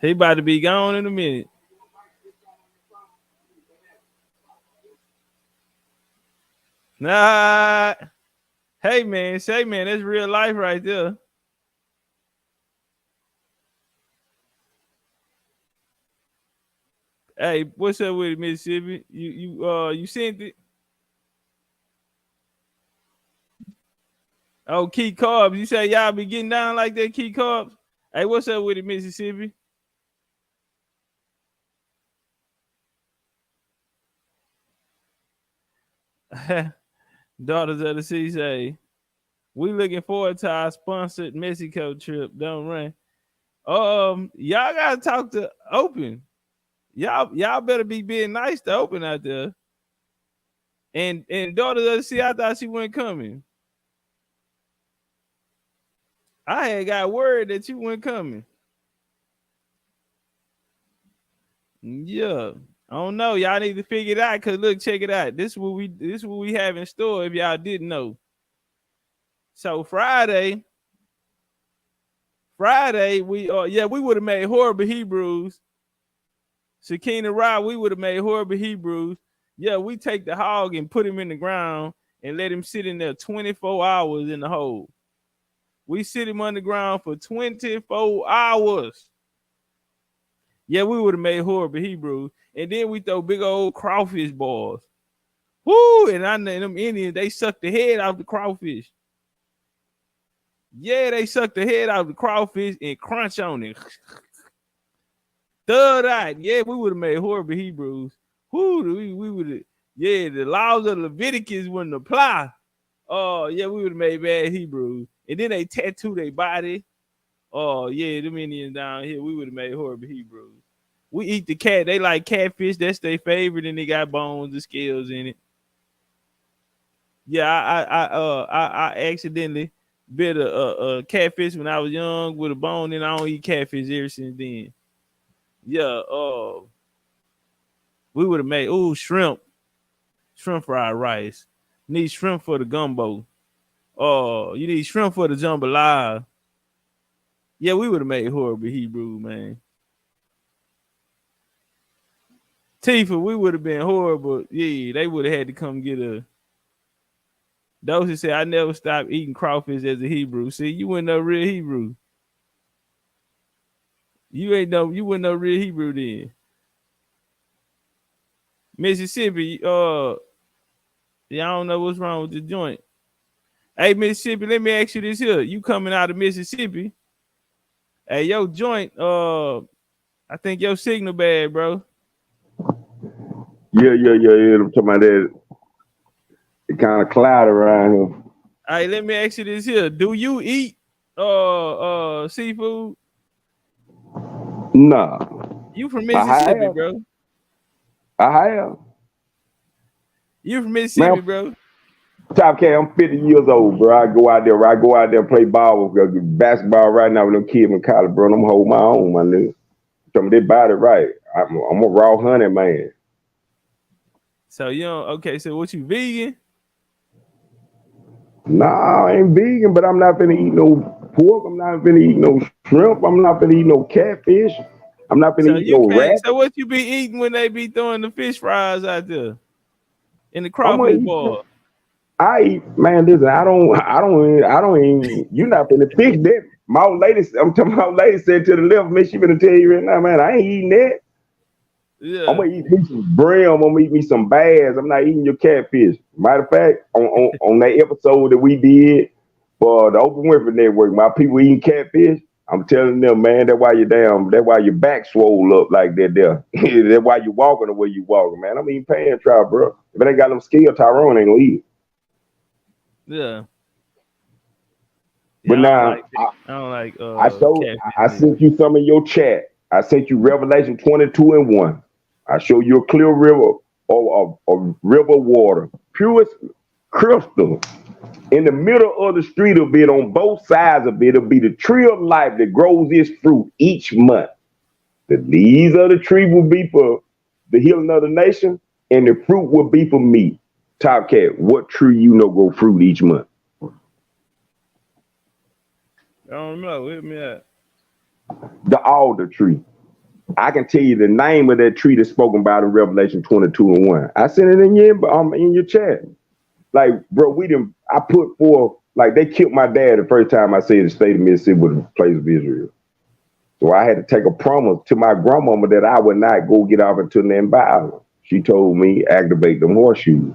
He about to be gone in a minute. Nah. Hey man, say man, that's real life right there. Hey, what's up with it, Mississippi? You sent it? Oh, key carbs. You say y'all be getting down like that, key carbs? Hey, what's up with it, Mississippi? Daughters of the Sea say, we looking forward to our sponsored Mexico trip. Don't run. Y'all gotta talk to Open. Y'all better be being nice to Open out there. And Daughters of the Sea, I thought she wasn't coming. I had got word that you weren't coming. Yeah. I don't know. Y'all need to figure it out. Cause look, check it out. This is what we have in store if y'all didn't know. So Friday, we would have made horrible Hebrews. Sakina Ra, we would have made horrible Hebrews. Yeah, we take the hog and put him in the ground and let him sit in there 24 hours in the hole. We sit him on the ground for 24 hours. Yeah, we would have made horrible Hebrews. And then we throw big old crawfish balls. Woo! And them Indians, they suck the head out of the crawfish. Yeah, they suck the head out of the crawfish and crunch on it. Third eye. Yeah, we would have made horrible Hebrews. Who we would have, yeah, the laws of Leviticus wouldn't apply. Oh, yeah, we would have made bad Hebrews. And then they tattoo their body. Oh, yeah, them Indians down here, we would have made horrible Hebrews. We eat the cat. They like catfish. That's their favorite, and they got bones and scales in it. Yeah, I accidentally bit a catfish when I was young with a bone, and I don't eat catfish ever since then. Yeah, we would have made shrimp fried rice. Need shrimp for the gumbo. Oh, you need shrimp for the jambalaya. Yeah, we would have made horrible Hebrew, man. Tifa, we would have been horrible. Yeah, they would have had to come get a. Those who say I never stopped eating crawfish as a Hebrew. See, you weren't no real Hebrew. You weren't no real Hebrew then. Mississippi, I don't know what's wrong with the joint. Hey, Mississippi, let me ask you this here. You coming out of Mississippi? Hey, your joint, I think your signal bad, bro. Yeah. I'm talking about that. It kind of cloud around here. Hey, let me ask you this here. Do you eat seafood? Nah. You from Mississippi, bro? I have. You from Mississippi, bro? Top Cat, I'm 50 years old, bro. I go out there and play ball with basketball right now with them kids in college, bro. I'm hold my own, my nigga. Tell me they body right. I'm a raw hunter, man. So okay, so what, you vegan? Nah, I ain't vegan, but I'm not finna eat no pork. I'm not finna eat no shrimp. I'm not finna eat no catfish. I'm not finna eat no rat. So what you be eating when they be throwing the fish fries out there in the crawfish ball? Man, listen, I don't even. You're not gonna fix that. My old lady, I'm telling my old lady said to the left, man, she gonna tell you right now, man, I ain't eating that. I'm Yeah. gonna eat me some brim. I'm gonna eat me some bass. I'm not eating your catfish. Matter of fact, on that episode that we did for the Open Winfrey Network, my people eating catfish. I'm telling them, man, that's why you're down. That's why your back swole up like that there. That's why you're walking the way you walking, man. I'm eating pan trout, bro. If it ain't got them skill, Tyrone ain't gonna eat it. Yeah. But Yeah, I don't now like that. I don't like I catfish either. sent you some in your chat. I sent you Revelation 22:1. I show you a clear river of river water, purest crystal. In the middle of the street of it, on both sides of it, it'll be the tree of life that grows its fruit each month. The leaves of the tree will be for the healing of the nation, and the fruit will be for me. Top Cat, what tree you know grow fruit each month? I don't know. Hit me up. The alder tree. I can tell you the name of that tree that's spoken about in Revelation 22:1. I sent it in your chat. Like, bro, I put forth, like, they killed my dad the first time I said the state of Mississippi was the place of Israel. So I had to take a promise to my grandmama that I would not go get off into them Bible. She told me, activate them horseshoes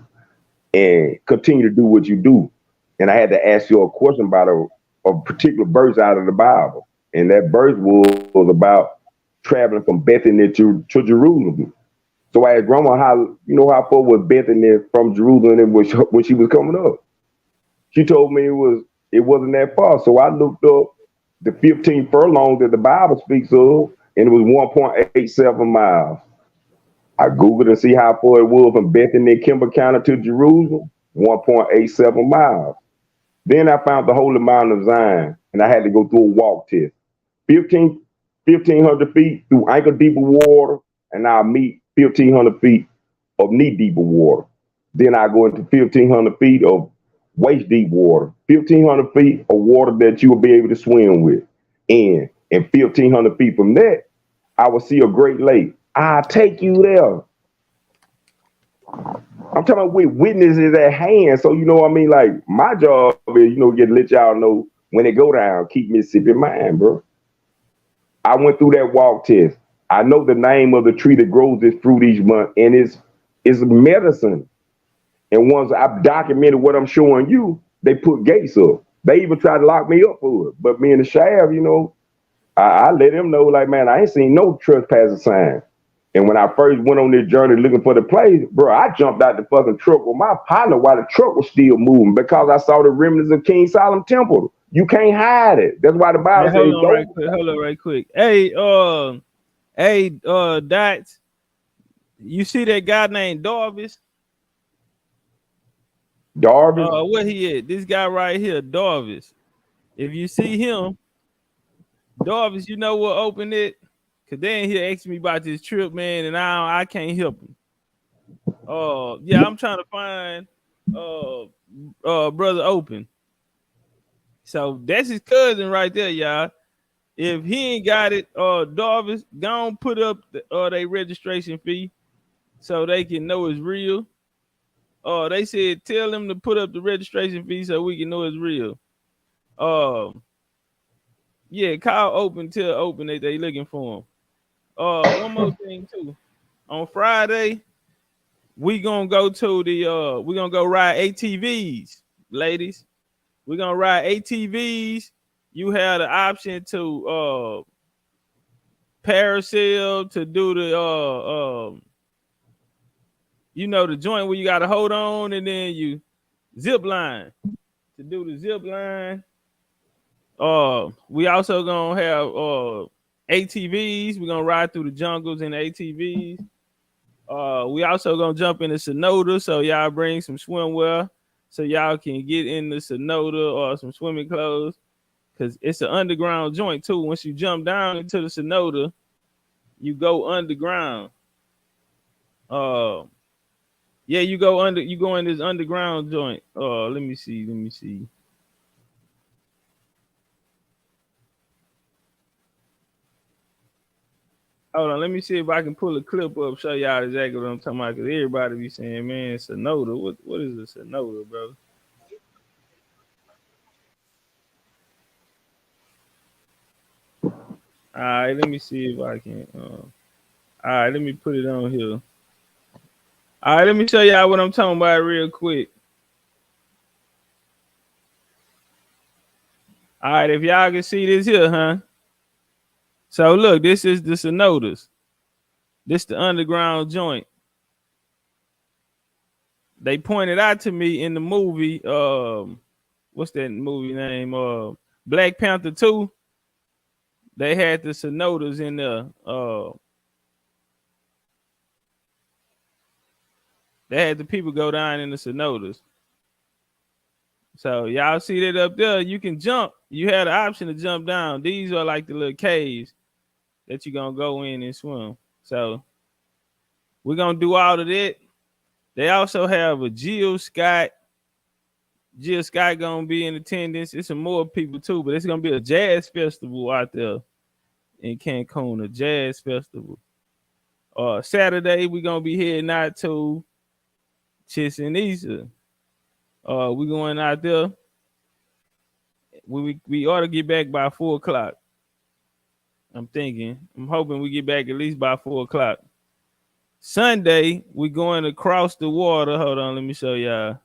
and continue to do what you do. And I had to ask you a question about a particular verse out of the Bible. And that verse was about traveling from Bethany to Jerusalem. So I asked grandma how far was Bethany from Jerusalem and when she was coming up. She told me it wasn't that far. So I looked up the 15 furlongs that the Bible speaks of, and it was 1.87 miles. I Googled and see how far it was from Bethany, Kimber County to Jerusalem, 1.87 miles. Then I found the Holy Mountain of Zion, and I had to go through a walk test. 15, 1,500 feet through ankle deep water, and I'll meet 1,500 feet of knee deep water. Then I go into 1,500 feet of waist deep water, 1,500 feet of water that you will be able to swim with. And 1,500 feet from that, I will see a great lake. I'll take you there. I'm talking about with witnesses at hand. So, you know what I mean? Like, my job is, get to let y'all know when it go down, keep Mississippi in mind, bro. I went through that walk test. I know the name of the tree that grows this fruit each month, and it's medicine. And once I've documented what I'm showing you, they put gates up. They even tried to lock me up for it. But me and the sheriff, I let them know, like, man, I ain't seen no trespassing sign. And when I first went on this journey looking for the place, bro, I jumped out the fucking truck with my partner while the truck was still moving because I saw the remnants of King Solomon Temple. You can't hide it. That's why the Hey, Bible says, hold on right quick. Hey, Dots, you see that guy named Darvis? Darby. Where he at? This guy right here, Darvis. If you see him, Darvis, you know what opened it? Cause then he asked me about this trip, man, and I can't help him. Yeah, I'm trying to find brother Open. So that's his cousin right there, y'all. If he ain't got it, Darvis, go on put up their registration fee so they can know it's real. They said tell them to put up the registration fee so we can know it's real. Yeah, call Open, tell Open that they looking for him. One more thing too. On Friday, we gonna go ride ATVs, ladies. We're gonna ride ATVs. You have the option to parasail, to do the the joint where you gotta hold on and then you zip line. To do the zip line. We also gonna have ATVs. We're gonna ride through the jungles in ATVs. We also gonna jump in the Sonoda, so y'all bring some swimwear so y'all can get in the Sonoda or some swimming clothes, cause it's an underground joint too. Once you jump down into the Sonoda, you go underground. Yeah, you go in this underground joint. Let me see. Hold on, let me see if I can pull a clip up, show y'all exactly what I'm talking about. Cause everybody be saying, man, Sonoda. What is a Sonoda, bro? All right, let me see if I can. All right, let me put it on here. All right, let me show y'all what I'm talking about real quick. All right, if y'all can see this here, huh? So look, this is the Sonotas. This the underground joint. They pointed out to me in the movie, what's that movie name? Black Panther 2. They had the Sonotas in there. They had the people go down in the Sonotas. So y'all see that up there? You can jump. You had the option to jump down. These are like the little caves that you're gonna go in and swim. So we're gonna do all of that. They also have a Jill Scott. Jill Scott gonna be in attendance. It's some more people too, but it's gonna be a jazz festival out there in Cancun, a jazz festival. Saturday we gonna be heading out to Chichen Itza. We going out there. We ought to get back by 4 o'clock. I'm hoping we get back at least by 4 o'clock. Sunday, we going across the water. Hold on, let me show y'all.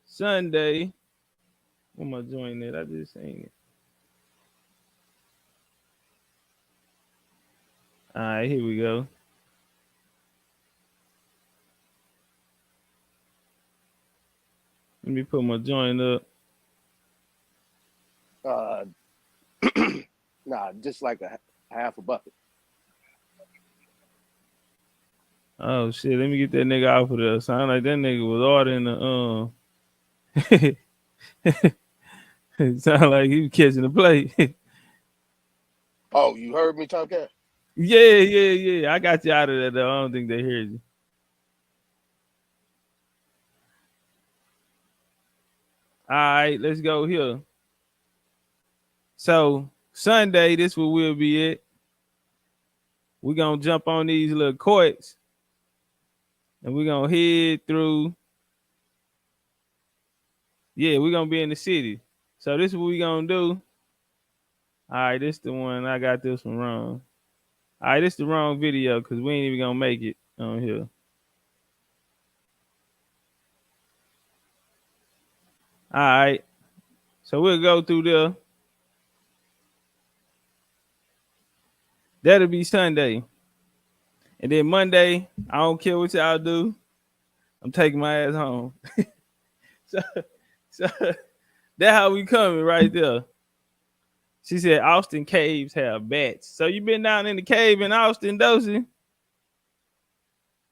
Sunday, where am I joining it? I just seen it. All right, here we go. Let me put my joint up. Nah, just like a half a bucket. Oh shit, let me get that nigga off of there. Sound like that nigga was ordering the sound like he was catching the plate. Oh, you heard me, Tomcat? Yeah. I got you out of there though. I don't think they heard you. All right, let's go here. So Sunday, this where we'll be at. We're gonna jump on these little courts and we're gonna head through. Yeah, we're gonna be in the city. So this is what we're gonna do. All right, this the one. I got this one wrong. All right, this the wrong video because we ain't even gonna make it on here. All right, so we'll go through there. That'll be Sunday. And then Monday, I don't care what y'all do. I'm taking my ass home. so, so that's how we coming right there. She said Austin caves have bats. So you been down in the cave in Austin, Dosey?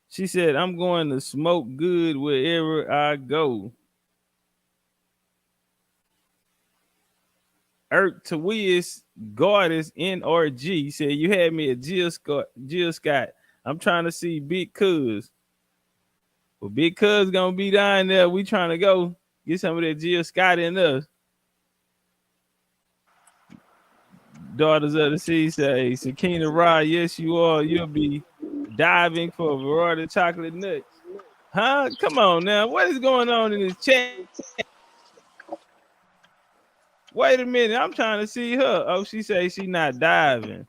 She said, I'm going to smoke good wherever I go. Erk Tawias Goddess NRG said, you had me at Jill Scott. I'm trying to see Big Cuz. Well, Big Cuz gonna be down there. We trying to go get some of that Jill Scott in us. Daughters of the Sea say, Sakina Ra, yes, you are. You'll be diving for a variety of chocolate nuts. Huh? Come on now. What is going on in this chat? Wait a minute. I'm trying to see her. Oh, she say she not diving.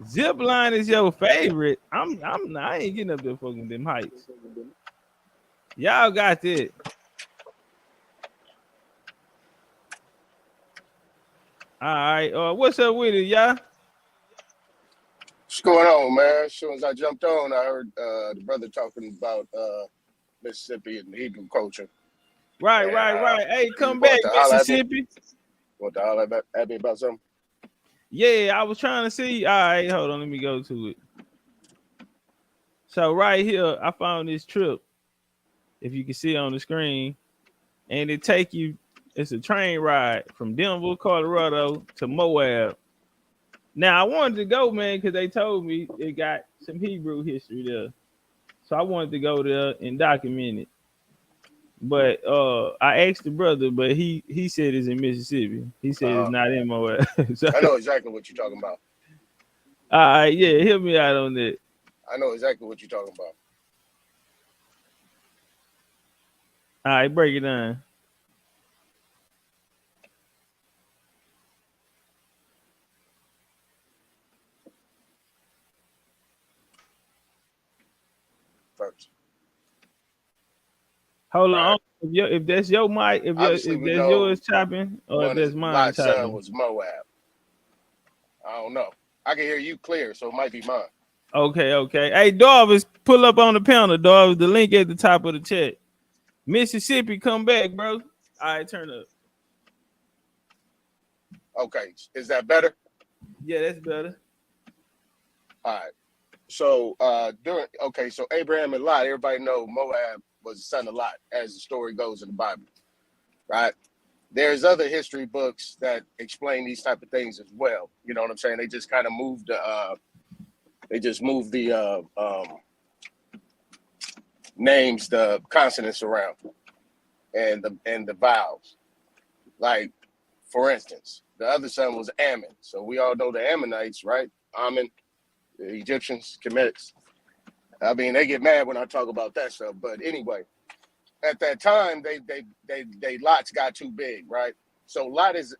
Zip line is your favorite. I ain't getting up there fucking them heights. Y'all got that. All right. What's up with it, y'all? What's going on, man? As soon as I jumped on, I heard the brother talking about Mississippi and Hebrew culture. Right. Hey, come back, Mississippi. Want to holler at me about something? Yeah, I was trying to see. All right, hold on. Let me go to it. So right here, I found this trip. If you can see on the screen, and it take you. It's a train ride from Denver, Colorado to Moab. Now I wanted to go, man, because they told me it got some Hebrew history there. So I wanted to go there and document it. But I asked the brother, but he said it's in Mississippi. He said it's not in Moab. So, I know exactly what you're talking about. All right, yeah, help me out on that. I know exactly what you're talking about. All right, break it down. Hold right? on. If that's your mic, Obviously, if we that's know yours chopping, or if one that's is mine Lot's son chopping. was Moab. I don't know. I can hear you clear, so it might be mine. Okay. Hey, Darvis, pull up on the panel, Darvis. The link at the top of the chat. Mississippi, come back, bro. All right, turn up. Okay, is that better? Yeah, that's better. All right. So so Abraham and Lot, everybody know Moab was the son of Lot, as the story goes in the Bible, right? There's other history books that explain these type of things as well. You know what I'm saying? They just kind of moved the names, the consonants around, and the vowels. Like, for instance, the other son was Ammon. So we all know the Ammonites, right? Ammon, the Egyptians, Kemetics. I mean, they get mad when I talk about that stuff. But anyway, at that time, they lots got too big, right? So lot is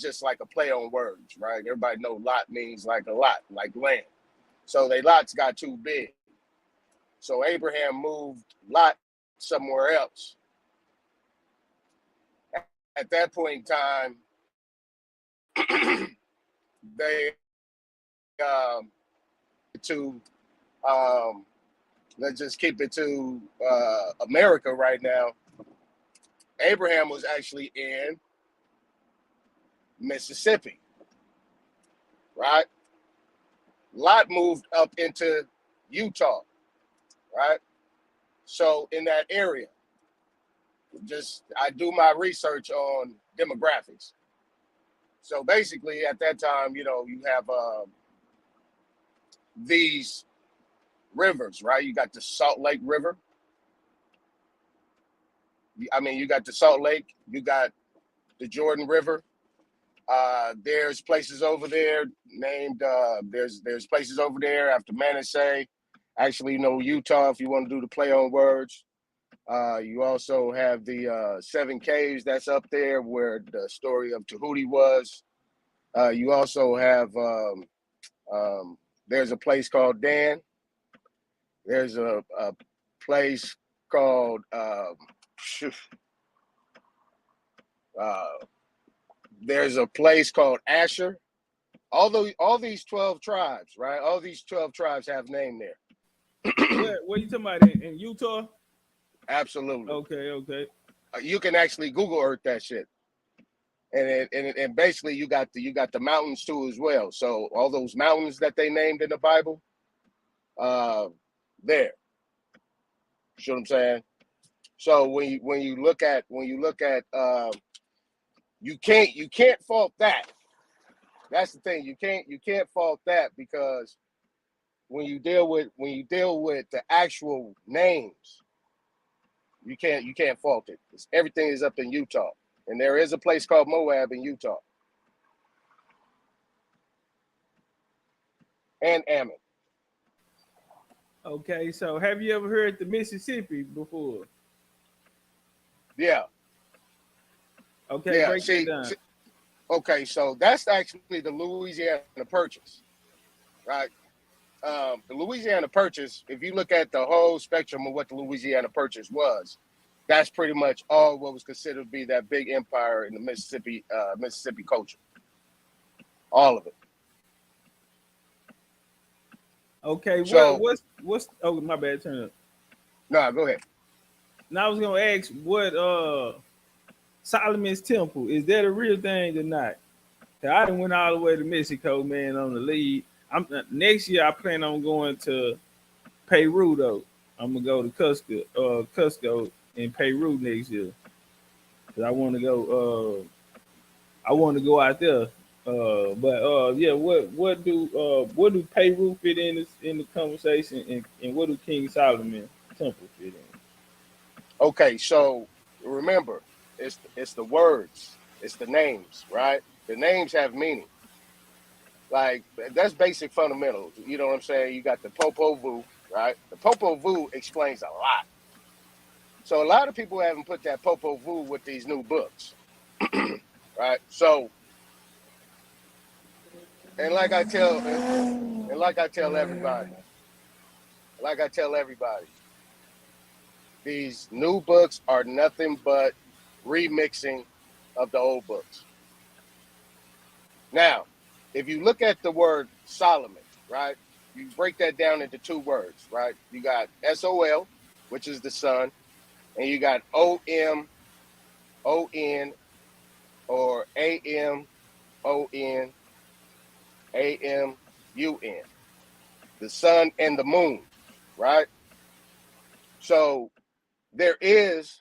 just like a play on words, right? Everybody know lot means like a lot, like land. So they lots got too big. So Abraham moved Lot somewhere else. At that point in time, they to let's just keep it to America right now. Abraham was actually in Mississippi, right? Lot moved up into Utah, right? So in that area, I do my research on demographics. So basically, at that time, you have these rivers, right? You got the Salt Lake River. I mean, you got the Salt Lake. You got the Jordan River. There's places over there named. There's places over there after Manasseh. Actually, Utah. If you want to do the play on words. You also have the 7 caves that's up there where the story of Tahuti was. You also have, there's a place called Dan. There's a place called, there's a place called Asher. All these 12 tribes, right? All these 12 tribes have name there. Where you talking about in Utah? Absolutely. Okay. You can actually Google Earth that shit. And basically you got the mountains too as well. So all those mountains that they named in the Bible, there. You know what I'm saying? So when you look at you can't fault that. That's the thing. You can't fault that because when you deal with the actual names, you can't fault it. Everything is up in Utah, and there is a place called Moab in Utah, and Ammon. Okay, so have you ever heard the Mississippi before? Yeah. Okay, break that down. Okay, so that's actually the Louisiana Purchase, right? The Louisiana Purchase, if you look at the whole spectrum of what the Louisiana Purchase was, that's pretty much all what was considered to be that big empire in the Mississippi culture. All of it. Okay, So, what's oh my bad, turn up. No, go ahead. Now I was gonna ask what Solomon's Temple, is that a real thing or not? I done went all the way to Mexico, man, on the lead. Next year I plan on going to Peru though. I'm gonna go to Cusco in Peru next year. Cause I want to go. I want to go out there. Yeah, what do Peru fit in the conversation, and what do King Solomon Temple fit in? Okay, so remember, it's the words, it's the names, right? The names have meaning. Like that's basic fundamentals. You know what I'm saying? You got the Popol Vuh, right? The Popol Vuh explains a lot. So a lot of people haven't put that Popol Vuh with these new books, right? So, and like I tell everybody, These new books are nothing but remixing of the old books. Now, if you look at the word Solomon, right, you break that down into two words, right? You got SOL, which is the sun, and you got OMON or AMONAMUN, the sun and the moon, right? So there's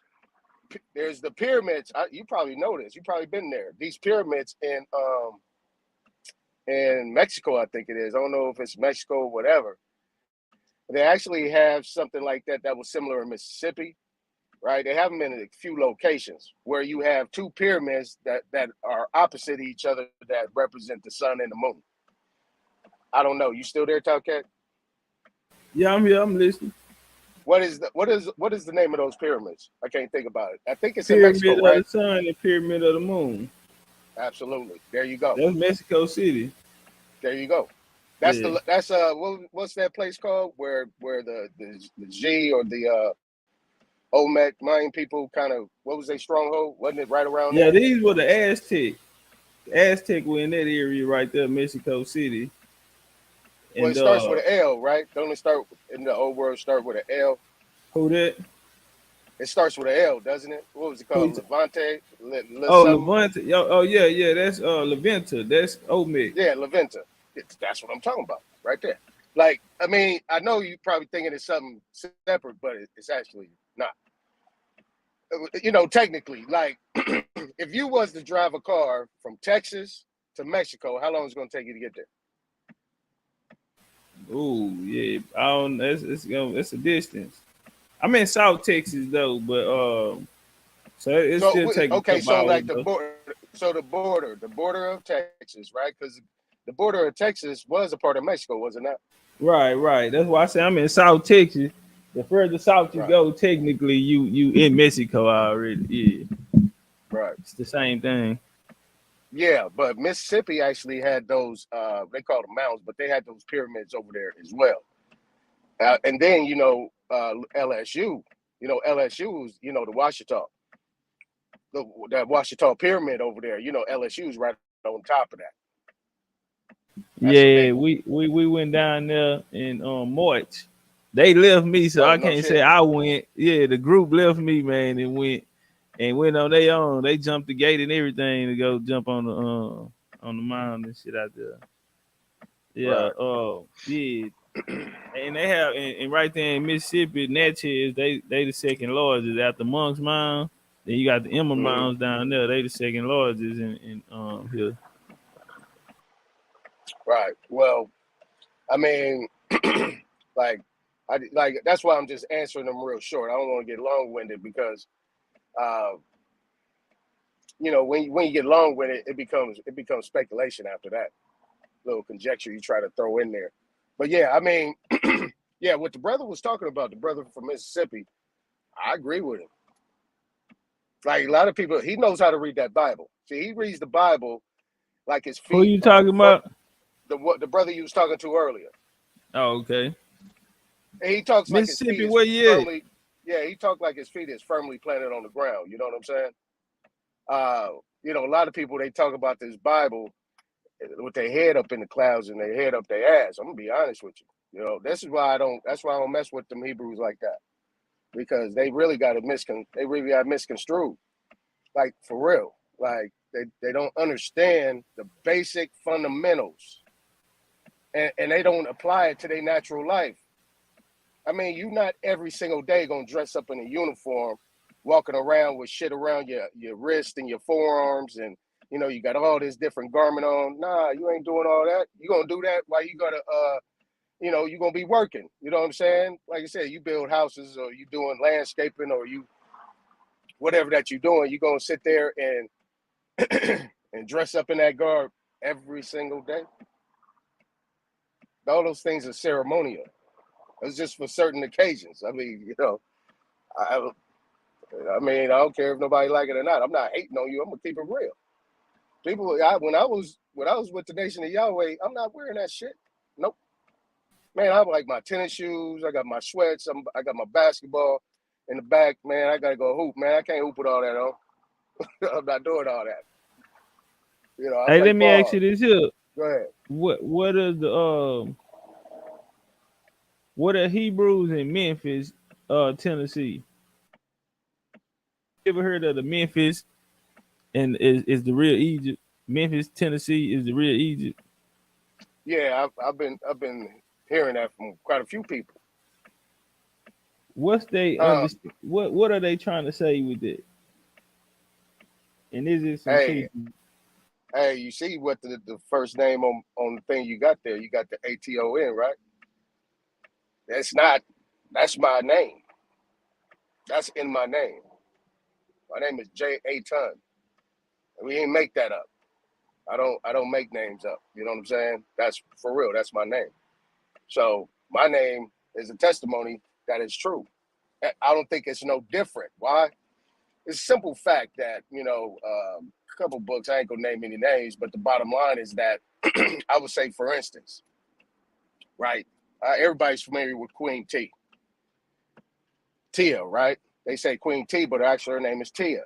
the pyramids. You probably know this. You probably been there. These pyramids in Mexico, I think it is. I don't know if it's Mexico or whatever. They actually have something like that was similar in Mississippi, right? They have them in a few locations where you have two pyramids that are opposite each other that represent the sun and the moon. I don't know. You still there, Talcat? Yeah, I'm here. I'm listening. What is the name of those pyramids? I can't think about it. I think it's in Mexico, Pyramid of right? the sun and pyramid of the moon. Absolutely. There you go. That's Mexico City. There you go. That's Yeah. what's that place called where the G or the Olmec Mayan people kind of, what was their stronghold? Wasn't it right around Yeah, there? these were the Aztec. The Aztec were in that area right there, Mexico City. Well, And it starts with an L, right? Don't it start in the old world start with an L? who that? It starts with an L, doesn't it? What was it Who called? Levante? Oh, Something? Levante. Oh, yeah, yeah. That's Leventa. That's Olmec. Yeah, Leventa. That's what I'm talking about right there. Like, I mean, I know you're probably thinking it's something separate, but it's actually not. You know, technically, like, if you was to drive a car from Texas to Mexico, how long is it going to take you to get there? Oh, yeah. I don't. It's a distance. I'm in South Texas though, but so it So, still take a okay, couple so hours like though. the border of Texas, right? Because the border of Texas was a part of Mexico, was it not? Right, right. That's why I say I'm in South Texas. The further south you Right, go, technically you in Mexico already. Yeah, right. it's the same thing. Yeah, but Mississippi actually had those. They called them mounds, but they had those pyramids over there as well. And then LSU. LSU was the Washita, that Washita pyramid over there. LSU is right on top of that. That's a Yeah, big one. we went down there in March. They left me, so Oh I no can't say shit. I went. Yeah, the group left me, man, and went on their own. They jumped the gate and everything to go jump on the mound and shit out there. Yeah, Right. yeah. And they have and right there in Mississippi, Natchez, they the second largest after Monk's Mound. Then you got the Emma Mm-hmm. Mounds down there. They the second largest in here. Right. Well, I mean, like, that's why I'm just answering them real short. I don't want to get long winded because, uh, when you get long winded, it becomes speculation after that. Little conjecture you try to throw in there. But yeah, I mean, yeah, what the brother was talking about, the brother from Mississippi, I agree with him. Like a lot of people, he knows how to read that Bible. See, he reads the Bible like his Who feet you are talking about? the brother you was talking to earlier. Oh, okay. And he talks like his feet Mississippi, is where you at? firmly, yeah, he talked like his feet is firmly planted on the ground. You know what I'm saying? A lot of people, they talk about this Bible with their head up in the clouds and their head up their ass. I'm gonna be honest with you. This is why that's why I don't mess with them Hebrews like that. Because they really got it misconstrued. Like for real. Like they don't understand the basic fundamentals. And they don't apply it to their natural life. I mean, you not every single day gonna dress up in a uniform, walking around with shit around your wrist and your forearms, and you got all this different garment on. Nah, you ain't doing all that. You gonna do that while you gotta you're gonna be working. You know what I'm saying? Like I said, you build houses or you doing landscaping or you whatever that you're doing, you're gonna sit there and and dress up in that garb every single day. All those things are ceremonial. It's just for certain occasions. I mean, I, I mean, I don't care if nobody like it or not. I'm not hating on you. I'm gonna keep it real. When I was with the Nation of Yahweh, I'm not wearing that shit. Nope. Man, I have like my tennis shoes. I got my sweats. I got my basketball. in the back, man, I gotta go hoop, man. I can't hoop with all that on. I'm not doing all that. You know, I Hey, play let me ask you ball. this here. Go ahead. What are the what are Hebrews in Memphis, Tennessee? You ever heard of the Memphis and is the real Egypt? Memphis, Tennessee is the real Egypt. Yeah, I've been hearing that from quite a few people. What's they understand? What are they trying to say with it? And is it some Hey, truth? hey, you see what the first name on the thing you got there? You got the ATON, right? That's not. That's my name. That's in my name. My name is J. A. Ton. We ain't make that up. I don't make names up. You know what I'm saying? That's for real. That's my name. So my name is a testimony that is true. I don't think it's no different. Why? It's a simple fact that, a couple books, I ain't gonna name any names, but the bottom line is that I would say, for instance, right? Everybody's familiar with Queen T. Tia, right? They say Queen T, but actually her name is Tia.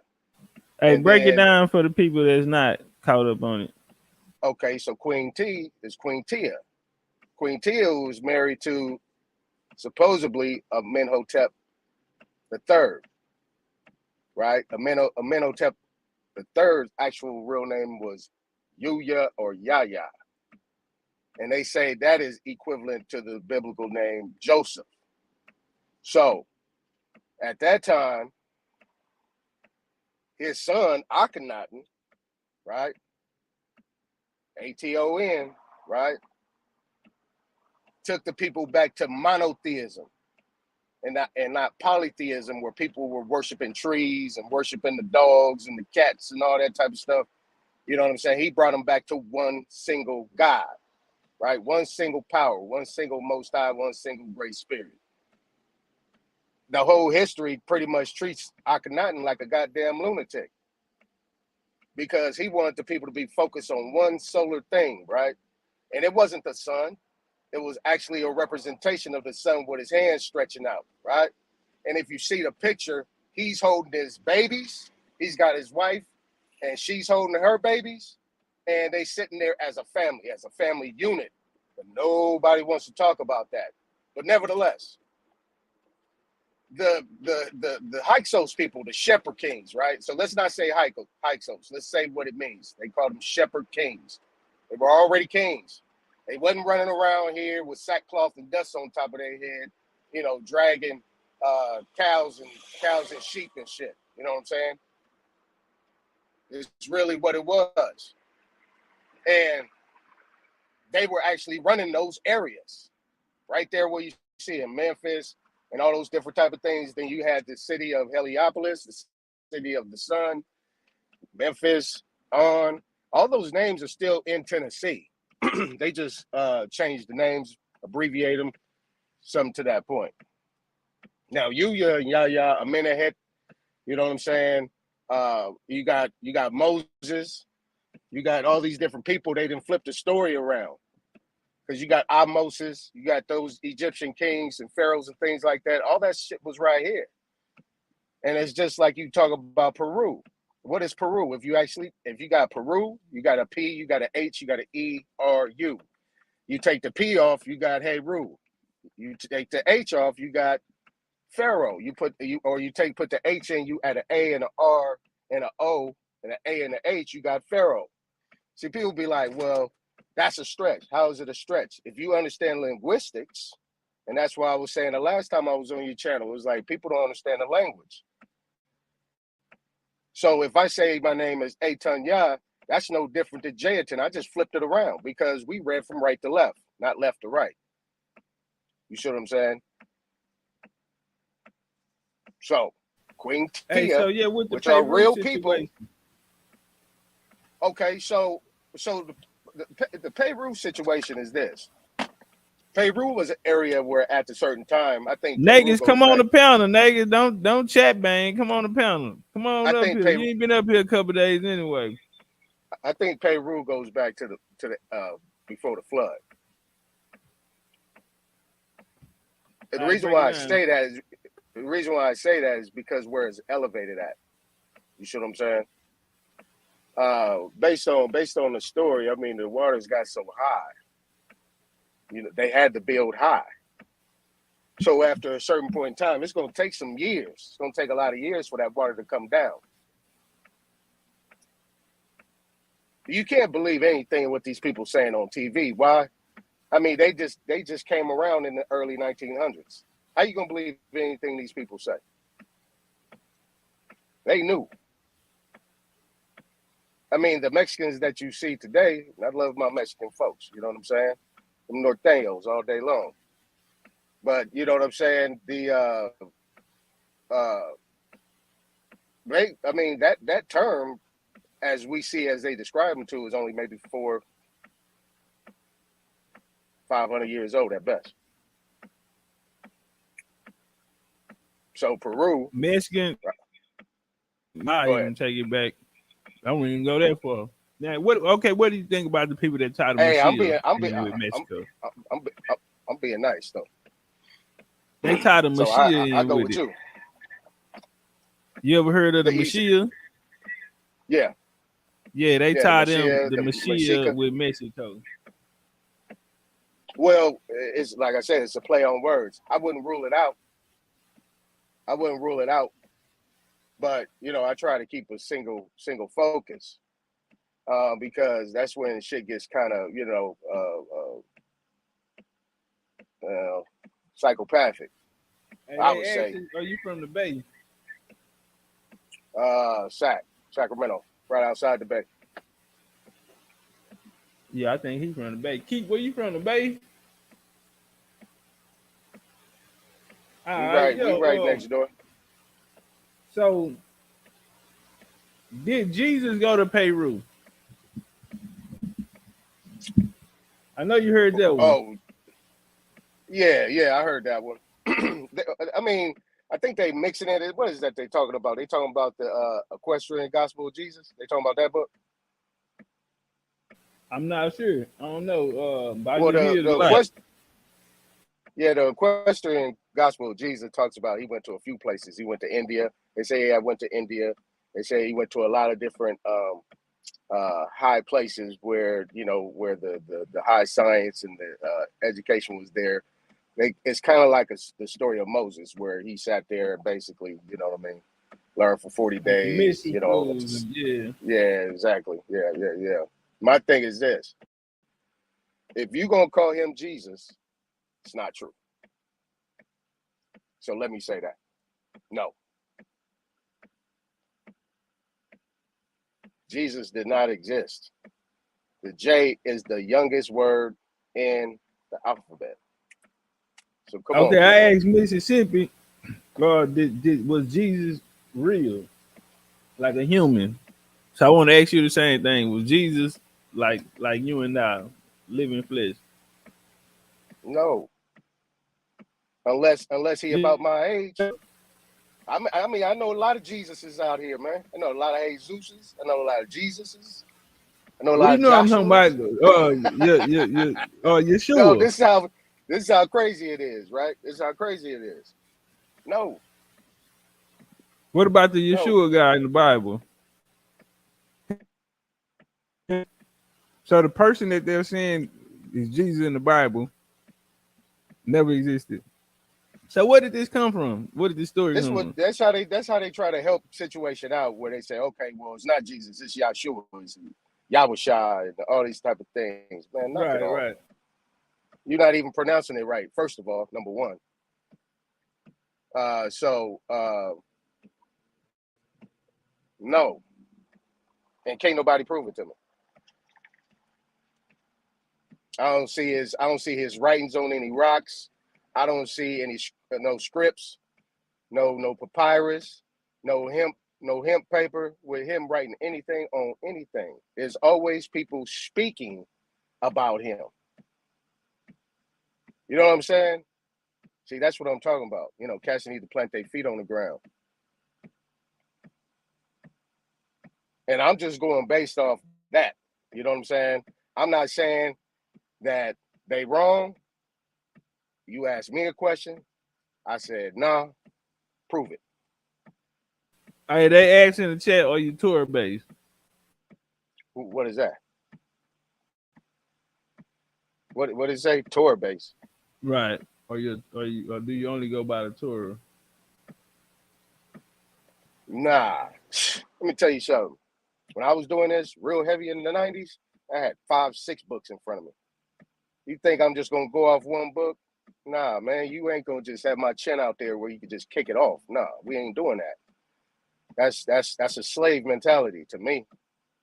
Hey, And break it then, down for the people that's not caught up on it. okay, so Queen T is Queen Tia. Queen Tia was married to supposedly Amenhotep the third, right? Amenhotep the third's actual real name was Yuya or Yaya. And they say that is equivalent to the biblical name Joseph. So at that time, his son, Akhenaten, right? ATON, right? Took the people back to monotheism and not polytheism, where people were worshiping trees and worshiping the dogs and the cats and all that type of stuff. You know what I'm saying? He brought them back to one single God, right? One single power, one single most high, one single great spirit. The whole history pretty much treats Akhenaten like a goddamn lunatic, because he wanted the people to be focused on one solar thing, right? And it wasn't the sun. It was actually a representation of the sun with his hands stretching out, right? And if you see the picture, he's holding his babies. He's got his wife, and she's holding her babies, and they sitting there as a family unit. But nobody wants to talk about that. But nevertheless, the Hyksos people, the Shepherd Kings, right? So let's not say Hyksos. Let's say what it means. They called them Shepherd Kings. They were already kings. They wasn't running around here with sackcloth and dust on top of their head, dragging cows and sheep and shit. You know what I'm saying? It's really what it was. And they were actually running those areas right there where you see in Memphis and all those different type of things. Then you had the city of Heliopolis, the city of the sun, Memphis, on. All those names are still in Tennessee. They just changed the names, abbreviate them, something to that point. Now, Yuya and Yaya, Amenehet, you know what I'm saying? You got Moses, you got all these different people. They didn't flip the story around, because you got Moses, you got those Egyptian kings and pharaohs and things like that. All that shit was right here. And it's just like you talk about Peru. What is Peru? If you got Peru, you got a P, you got an H, you got an E, R, U. You take the P off, you got Heru. You take the H off, you got Pharaoh. Put the H in, you add an A and an R and an O and an A and an H, you got Pharaoh. See, people be like, well, that's a stretch. How is it a stretch? If you understand linguistics, and that's why I was saying the last time I was on your channel, it was like people don't understand the language. So if I say my name is Aton Yah, that's no different than Jayaton. I just flipped it around because we read from right to left, not left to right. You see what I'm saying? So Queen Hey, Tia, so yeah, with the which are Peru real people. situation. Okay, so the Peru situation is this. Peru was an area where at a certain time, I think Peru Niggas, goes come on back. the panel. Niggas, don't chat, bang. Come on the panel. Come I on up think here. You ain't been up here a couple days anyway. Peru goes back to the before the flood. And the All right, reason break it why I down. say that is The reason why I say that is because where it's elevated at. You see what I'm saying? Based on the story, I mean, the waters got so high. They had to build high. So after a certain point in time, it's going to take some years. It's going to take a lot of years for that water to come down. You can't believe anything what these people saying on TV. Why? I mean, they just came around in the early 1900s. How you going to believe anything these people say? They knew. I mean, the Mexicans that you see today, I love my Mexican folks. You know what I'm saying? Them norteños all day long. But you know what I'm saying? That term, as we see as they describe them to, is only maybe 400-500 years old at best. So Peru, Mexican. Might even take it back. I won't even go that far. Now, what do you think about the people that taught the Mashiach with Mexico? I'm being nice though. They taught the So Mashiach I go with it. you. You ever heard of the Mashiach? Yeah. Yeah, they taught them the Mashiach with Mexico. Well, it's like I said, it's a play on words. I wouldn't rule it out. But I try to keep a single focus, because that's when shit gets kind of psychopathic. Hey, I would say. Are you from the Bay? Sacramento, right outside the Bay. Yeah, I think he's from the Bay. Keith, where you from the Bay? We right next door. So, did Jesus go to Peru? I know you heard that one. Oh, yeah, I heard that one. I mean, I think they mixing it. What is that they talking about? They talking about the Equestrian Gospel of Jesus? They talking about that book? I'm not sure. I don't know. The Equestrian Gospel of Jesus talks about he went to a few places. He went to India. They say I went to India. They say he went to a lot of different high places where where the high science and the education was there. It's kind of like the story of Moses, where he sat there and basically, learned for 40 days. Yeah, exactly. Yeah. My thing is this: if you're gonna call him Jesus, it's not true. So let me say that. No. Jesus did not exist. The J is the youngest word in the alphabet. So come on. Okay, I asked Mississippi, was Jesus real? Like a human? So I want to ask you the same thing. Was Jesus like you and I, living flesh? No. Unless he about my age. I mean, I know a lot of Jesuses out here, man. I know a lot of Jesuses. I know a lot of Jesuses. I know a lot of Joshuas. I'm talking about. Yeshua. No, this is how crazy it is, right? This is how crazy it is. No. What about the Yeshua guy in the Bible? So the person that they're saying is Jesus in the Bible never existed. So where did this come from? What did this story come from? That's how they try to help situation out, where they say, okay, well, it's not Jesus, it's Yahshua, it's Yahushua, and all these type of things. Man, knock it off. Right. You're not even pronouncing it right, first of all, number one. No. And can't nobody prove it to me. I don't see his writings on any rocks. I don't see no scripts, no papyrus, no hemp paper with him writing anything on anything. There's always people speaking about him. You know what I'm saying? See, that's what I'm talking about. Cats need to plant their feet on the ground. And I'm just going based off that. You know what I'm saying? I'm not saying that they wrong. You asked me a question. I said, nah. Prove it. Hey, they asked in the chat, are you Torah based? What is that? What did it say? Torah base. Right. Or do you only go by the Torah? Nah. Let me tell you something. When I was doing this real heavy in the 90s, I had 5, 6 books in front of me. You think I'm just gonna go off one book? Nah, man, you ain't gonna just have my chin out there where you can just kick it off. Nah, we ain't doing that. That's a slave mentality to me.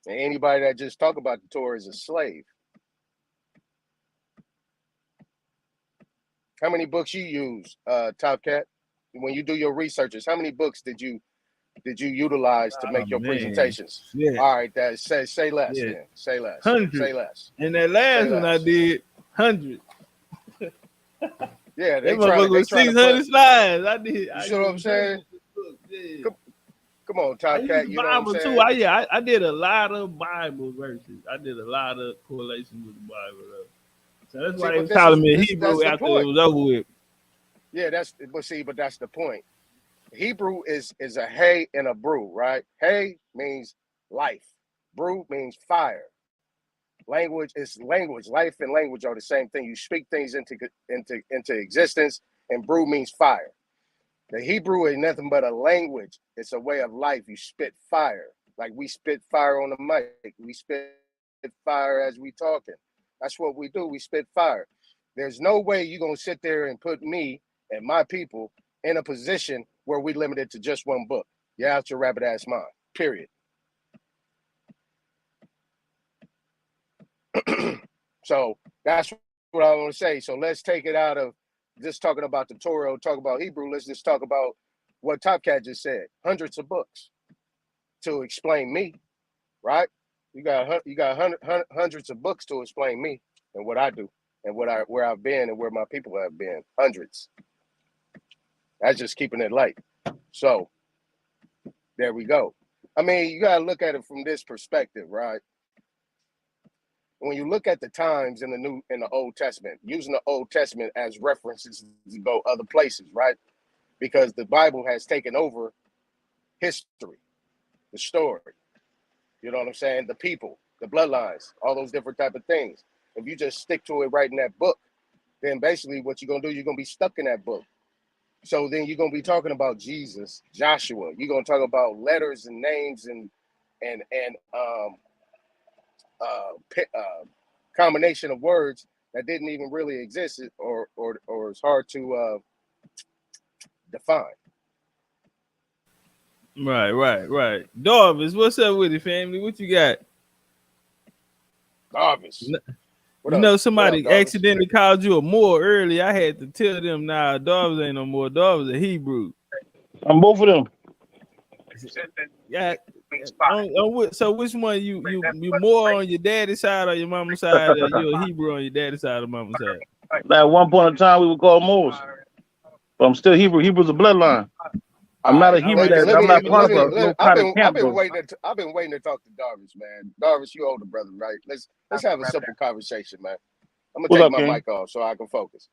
And anybody that just talk about the Torah is a slave. How many books you use, Top Cat? When you do your researches, how many books did you utilize to make your presentations? Yeah. All right, that say less Yeah. then. Say less. 100. Say less. And that last Say one I less. did 100. Yeah, That they motherfucker was trying to 600 put. slides. I did. You see what I'm saying? Yeah. Come on, I Top used Cat. the You know what I'm Bible too. saying? I did a lot of Bible verses. I did a lot of correlations with the Bible. Though. So that's why they was calling me Hebrew after it was over with. Yeah, that's the point. Hebrew is a hay and a brew, right? Hay means life. Brew means fire. Language is language. Life and language are the same thing. You speak things into existence, and brew means fire. The Hebrew is nothing but a language. It's a way of life. You spit fire. Like we spit fire on the mic. We spit fire as we talking. That's what we do. We spit fire. There's no way you're going to sit there and put me and my people in a position where we limited to just one book. You're out your rabbit ass mind. Period. So that's what I want to say. So let's take it out of just talking about the Torah, talk about Hebrew. Let's just talk about what Top Cat just said. Hundreds of books to explain me, right? You got hundreds of books to explain me and what I do and where I've been and where my people have been. Hundreds. That's just keeping it light. So there we go. I mean, you gotta look at it from this perspective, right? When you look at the times in the Old Testament, using the Old Testament as references to go other places, right? Because the Bible has taken over history, the story. You know what I'm saying? The people, the bloodlines, all those different type of things. If you just stick to it right in that book, then basically what you're gonna do, you're gonna be stuck in that book. So then you're gonna be talking about Jesus, Joshua. You're gonna talk about letters and names and combination of words that didn't even really exist or it's hard to define. Right. Darvis, what's up with it, family? What you got? Darvis. You know, somebody accidentally called you a Moor early. I had to tell them, nah, Darvis ain't no more. Darvis a Hebrew. I'm both of them. Yeah. So which one you more on your daddy's side or your mama's side, or you a Hebrew on your daddy's side or mama's side? At one point in time, we would call Moors, but I'm still Hebrew. Hebrew's a bloodline. I'm not a Hebrew. I'm not part of no kind of camp. I've been waiting to talk to Darvis, man. Darvis, you older brother, right? Let's have a simple conversation, man. I'm gonna take my mic off so I can focus.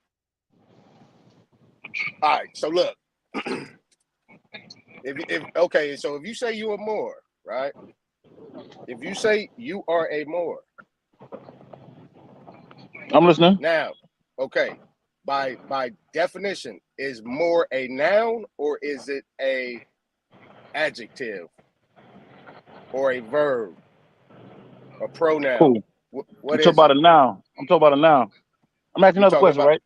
All right, so look. If you say you are Moor, right? If you say you are a Moor, I'm listening. Now, okay, by definition, is Moor a noun or is it a adjective or a verb, a pronoun? Cool. What I'm talking about a noun. I'm asking another question, right?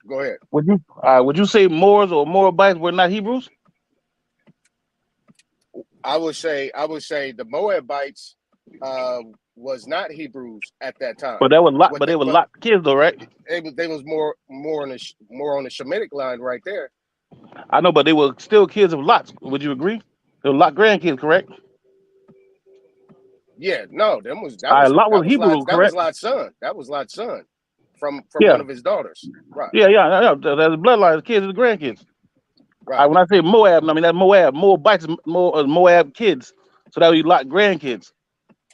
Go ahead. Would you say Moors or Moabites were not Hebrews? I would say the Moabites was not Hebrews at that time. But they were Lot kids, though, right? They was more on the Shemitic line right there. I know, but they were still kids of Lot. Would you agree? They were Lot grandkids, correct? Yeah, no, that was Hebrew, that was Lot's son. That was Lot's son from one of his daughters. Right. Yeah. That's bloodline, kids and grandkids. Right. When I say Moab, I mean that's Moab. Moabites, Moab kids. So that would be Lot grandkids.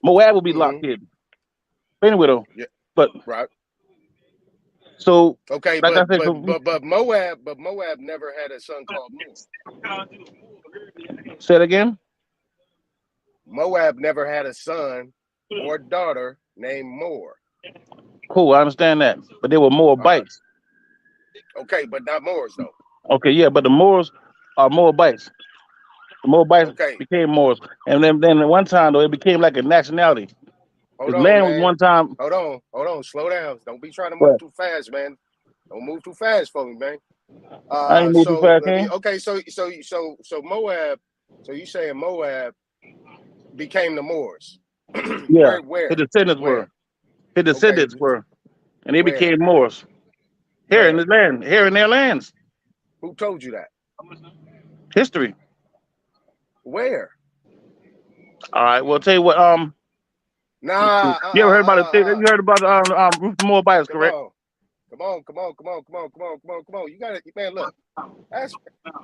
Moab would be Lot kids. Anyway, though. Yeah. But right. So, Okay, like I but said, Moab never had a son called Moor. say it again. Moab never had a son or daughter named Moor. Cool, I understand that, but there were more bites. Okay, but not Moors though. Okay, yeah, but the Moors are more bites. The Moabites Okay, became Moors, and then at one time though it became like a nationality. hold His on, land was man. one time. Hold on. Slow down. Don't be trying to move What? too fast, man. Don't move too fast for me, man. I ain't moved too So fast, let me. King. Okay, so Moab. So you saying Moab became the Moors? Yeah, Where? his descendants Where? were. His descendants were, and they Where? became Moors here in Where? the land, here in their lands. Who told you that? History. Where? All right. Well, I'll tell you what. Nah. You ever heard about it? You heard about Moabites, Come correct? on. Come on. You got it, man. Look.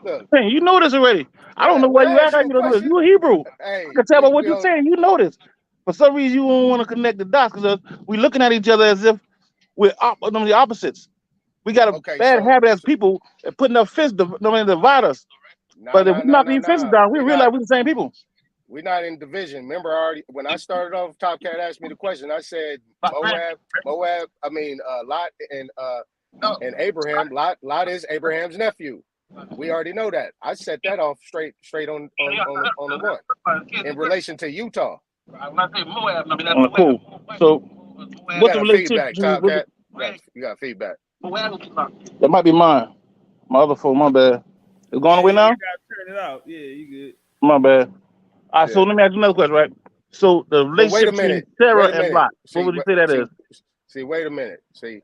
Look. Hey, you know this already. I don't know why Well, you I act asked like you a you don't know this. question. You a Hebrew. Hey, I can tell by what we you're on. saying. You know this. For some reason, you don't want to connect the dots because we're looking at each other as if we're the opposites. We got a Okay, bad so habit as people at putting up fists to divide us. But if we knock these fists down, we realize we're the same people. We're not in division. Remember, already when I started off, Top Cat asked me the question. I said Moab. I mean, Lot and Abraham. Lot is Abraham's nephew. We already know that. I set that off straight on the one in relation to Utah. Cool. So, You what's the got a relationship feedback, between? Top Cat. You got feedback. That might be mine. My other phone. My bad. It's going away now. You gotta turn it off. Yeah, you good. My bad. All right. So Yeah. let me ask you another question, right? So the But wait relationship a between minute. Sarah Wait a and minute. Lot. What would you say that is? See, wait a minute. See,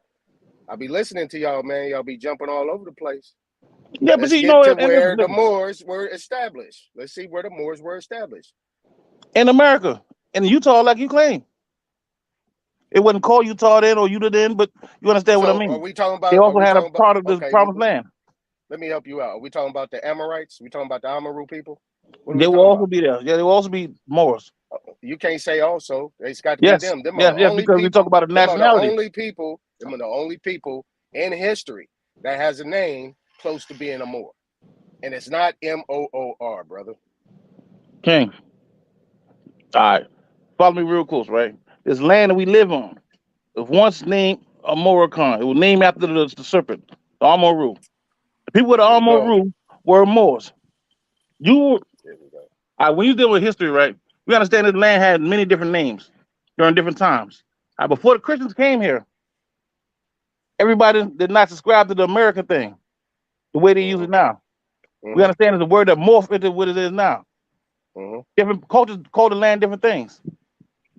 I be listening to y'all, man. Y'all be jumping all over the place. Yeah, but Let's see, get to and where the listen, Moors were established. Let's see where the Moors were established. in America, in Utah, like you claim, it wasn't called Utah then or Utah then, but you understand what I So, are mean. we talking They about? Are also we had a talking about? part of this Okay, promised land. let me help you out. Are we talking about the Amorites? We talking about the Amaru people? What are They we will talking also about? be there. Yeah, they will also be Moors. You can't say also. It's got to be Yes, them. Them are yes, the yes, only because we talk people. about a Them are the nationality. only people. Them are the only people in history that has a name close to being a Moor, and it's not Moor, brother. King. All right. Follow me real close, right? This land that we live on was once named Amoricon. It was named after the serpent, the Amoru. The people with the Here we go. Amoru were Moors. You, Here we go. when you deal with history, right? We understand this land had many different names during different times. Before the Christians came here, everybody did not subscribe to the American thing the way they use it now. We understand it's a word that morphed into what it is now. Different cultures call the land different things.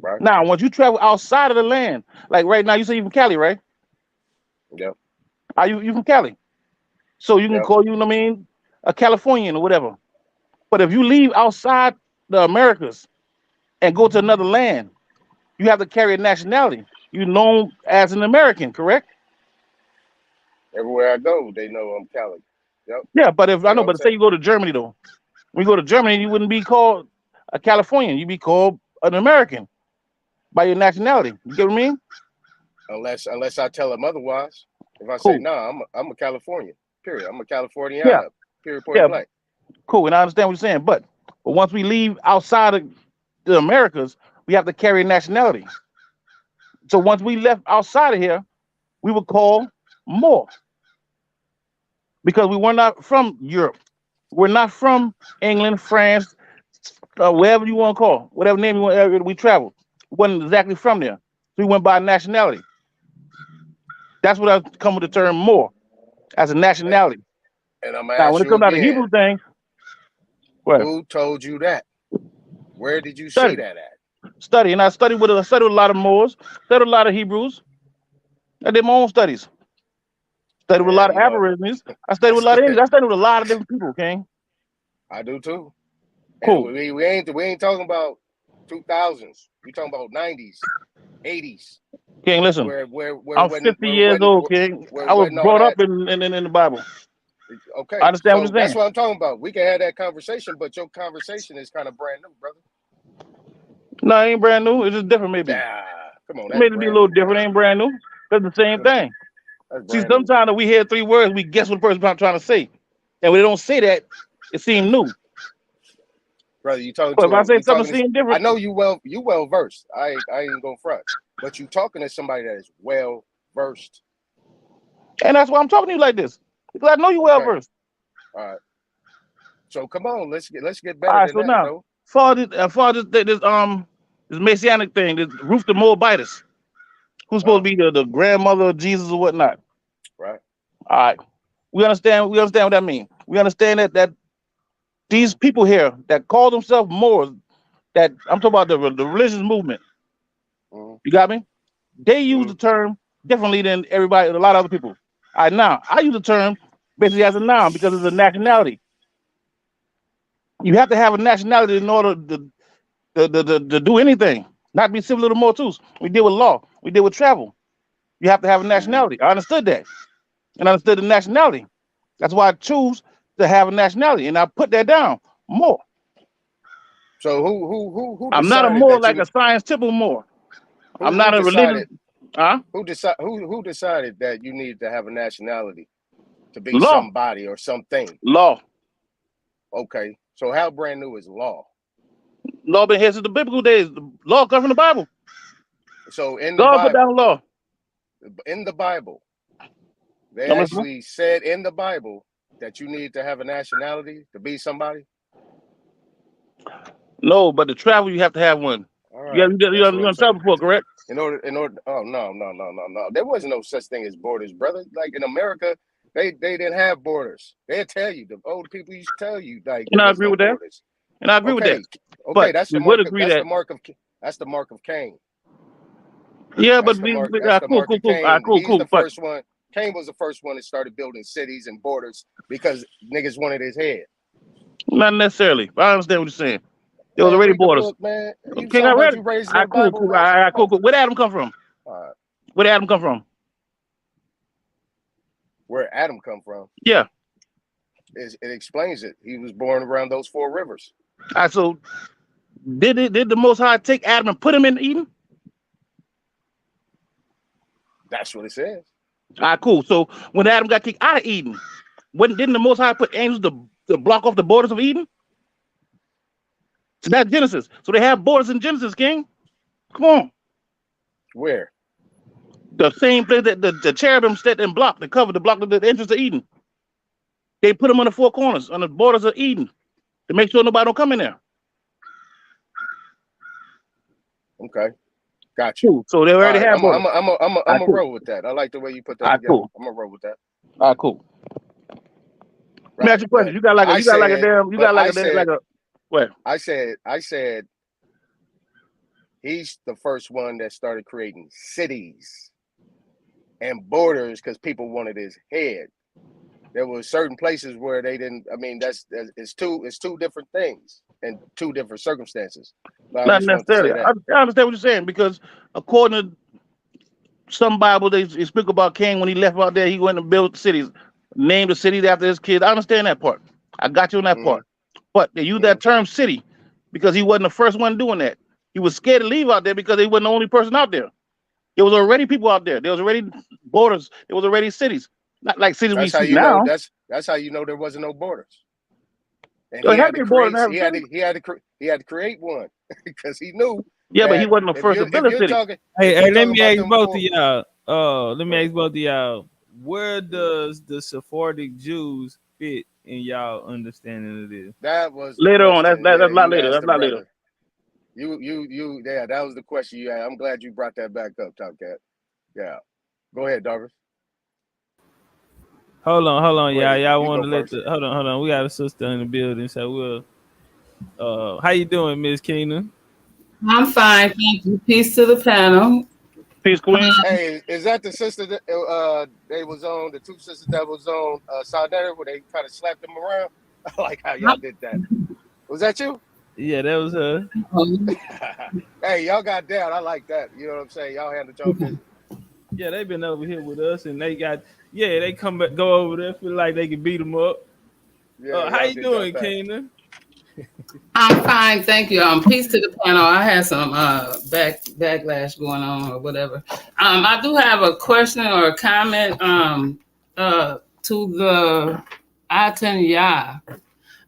Right. Now, once you travel outside of the land, like right now, you say you from Cali, right? Yep. Are you from Cali? So you can call you, I mean, a Californian or whatever. But if you leave outside the Americas and go to another land, you have to carry a nationality. You're known as an American, correct? Everywhere I go, they know I'm Cali. Yep. Yeah, but if I You know know, what I'm but say saying? you go to Germany though, when you go to Germany, you wouldn't be called a Californian. You'd be called an American by your nationality. You get what I mean? Unless I tell them otherwise. If I say Cool. no, I'm a Californian. Period. I'm a Yeah, Californiana. Period. Point yeah, blank. cool. And I understand what you're saying, but once we leave outside of the Americas, we have to carry nationality. So once we left outside of here, we were called Moor because we were not from Europe. We're not from England, France, wherever you want to call, whatever name you want. Area we traveled, we wasn't exactly from there. So we went by nationality. That's what I come with the term Moor as a nationality. And I'm gonna Now, ask when it you comes down to again, Hebrew thing, well, who told you that? Where did you see study, that at? study, and I studied with a lot of Moors, studied a lot of Hebrews. I did my own studies. Studied with a lot Man, of you know, Aborigines. I studied with a lot of Indians. I studied with a lot of different people. King. I do too. And Cool. we ain't talking about 2000s. We talking about 90s, 80s. King, listen. Where I'm 50 years old, King. I was all brought that. up in the Bible. Okay, I understand what so you're that's saying. what I'm talking about. We can have that conversation, but your conversation is kind of brand new, brother. No, it ain't brand new. It's just different, maybe. Nah, come on, It that's may be a brand little new, different. bro. It ain't brand new. It's the same thing. That's See, brand new. sometimes we hear 3 words, we guess what the person's trying to say. And when they don't say that, it seems new. Brother, you talking But if I to say you something talking to seems I different, know you well versed. I ain't gonna front. But you talking to somebody that is well versed. and that's why I'm talking to you like this. Because I know you well Okay. versed. All right. So come on, let's get All better right, than so that, now, though. for this messianic thing, this Ruth the Moabitess, who's supposed to be the grandmother of Jesus or whatnot. Right. All right. We understand what that means. We understand that these people here that call themselves Moors, that I'm talking about the religious movement. Mm-hmm. You got me? They use the term differently than everybody, a lot of other people. All right, now I use the term basically as a noun because it's a nationality. You have to have a nationality in order to do anything, not be civil to the Mortus. We deal with law, we deal with travel. You have to have a nationality. I understood that and I understood the nationality. That's why I choose to have a nationality, and I put that down more. So who I'm not a decided Moor that like a science temple Moor. I'm who not a religious. decided who decided that you need to have a nationality to be Law, somebody or something? law, Okay. So how brand new is law? law been here since the biblical days. The law comes from the Bible. So in the God put down Bible, law. they I'm listening. actually said in the Bible that you need to have a nationality to be somebody. No, but to travel you have to have one. All You right, got you that's what I'm on travel saying. before, correct? In order. Oh no. There wasn't no such thing as borders, brother. Like in America, they didn't have borders. They'd tell you, the old people used to tell you like And there I was agree no with that. borders. And I agree with that. Okay, okay, But that's we the would mark. agree that. That's the mark of Cain. Yeah, but That's the mark. That's the cool, mark cool, of cool. All right, Cain. cool, He's cool. the But first one. Cain was the first one that started building cities and borders because niggas wanted his head. not necessarily. I understand what you're saying. There was Man, already read the borders. book, man. You Okay, I talking about read you it. raised All in the right, cool, Bible, cool. All man? right, Come cool, on. cool. Where did Adam come from? All right. Where did Adam come from? Where Adam come from? Yeah. It explains it. He was born around those 4 rivers. All right, so did the Most High take Adam and put him in Eden? That's what it says. All right, cool. So when Adam got kicked out of Eden, didn't the Most High put angels to block off the borders of Eden? So that's Genesis. So they have borders in Genesis, King. Come on. Where? The same place that the cherubim set and blocked, they covered the block of the entrance of Eden. They put them on the 4 corners, on the borders of Eden, to make sure nobody don't come in there. Okay. Got you. Cool. So they All already right. have I'm borders. a Cool. roll with that. I like the way you put that All right, together. cool. I'm gonna roll with that. All right, cool. Let me ask Right. you a question. But You got like a what? I said he's the first one that started creating cities and borders because people wanted his head. There were certain places where they didn't. I mean, it's two different things and 2 different circumstances. But I Not just wanted to necessarily. say that. I understand what you're saying because according to some Bible, they speak about Cain when he left out there. He went and built cities, named the cities after his kids. I understand that part. I got you on that part. But they use that term city because he wasn't the first one doing that. He was scared to leave out there because he wasn't the only person out there. There was already people out there. There was already borders. There was already cities. Not like cities we That's how see you know. now. That's how you know there wasn't no borders. And There he had had to to be borders. create. He had to create one because he knew. Yeah, but he That wasn't the first to build a city. Hey, let me ask both of y'all. Let me ask both of y'all. Where does the Sephardic Jews fit in y'all understanding of this? That was the Later on. question. That's a lot You later. asked That's a the lot later. brother. Yeah, that was the question you had. I'm glad you brought that back up, Top Cat. Yeah. Go ahead, Darvis. Hold on, y'all. Y'all You want go to let first. hold on. We got a sister in the building, so we'll. How you doing, Miss Keena? I'm fine, thank you. Peace to the panel. Peace, Queen. Hey, is that the sister that they was on, the 2 sisters that was on Solidarity where they kind of slapped them around? I like how y'all did that. Was that you? Yeah, that was her. Hey, y'all got down. I like that. You know what I'm saying? Y'all handled y'all business. Yeah, they've been over here with us, and they come back, go over there, feel like they can beat them up. Yeah, How y'all you did y'all doing, thing. Keena? I'm fine, thank you. Peace to the panel. I had some backlash going on or whatever. I do have a question or a comment to the Atanya.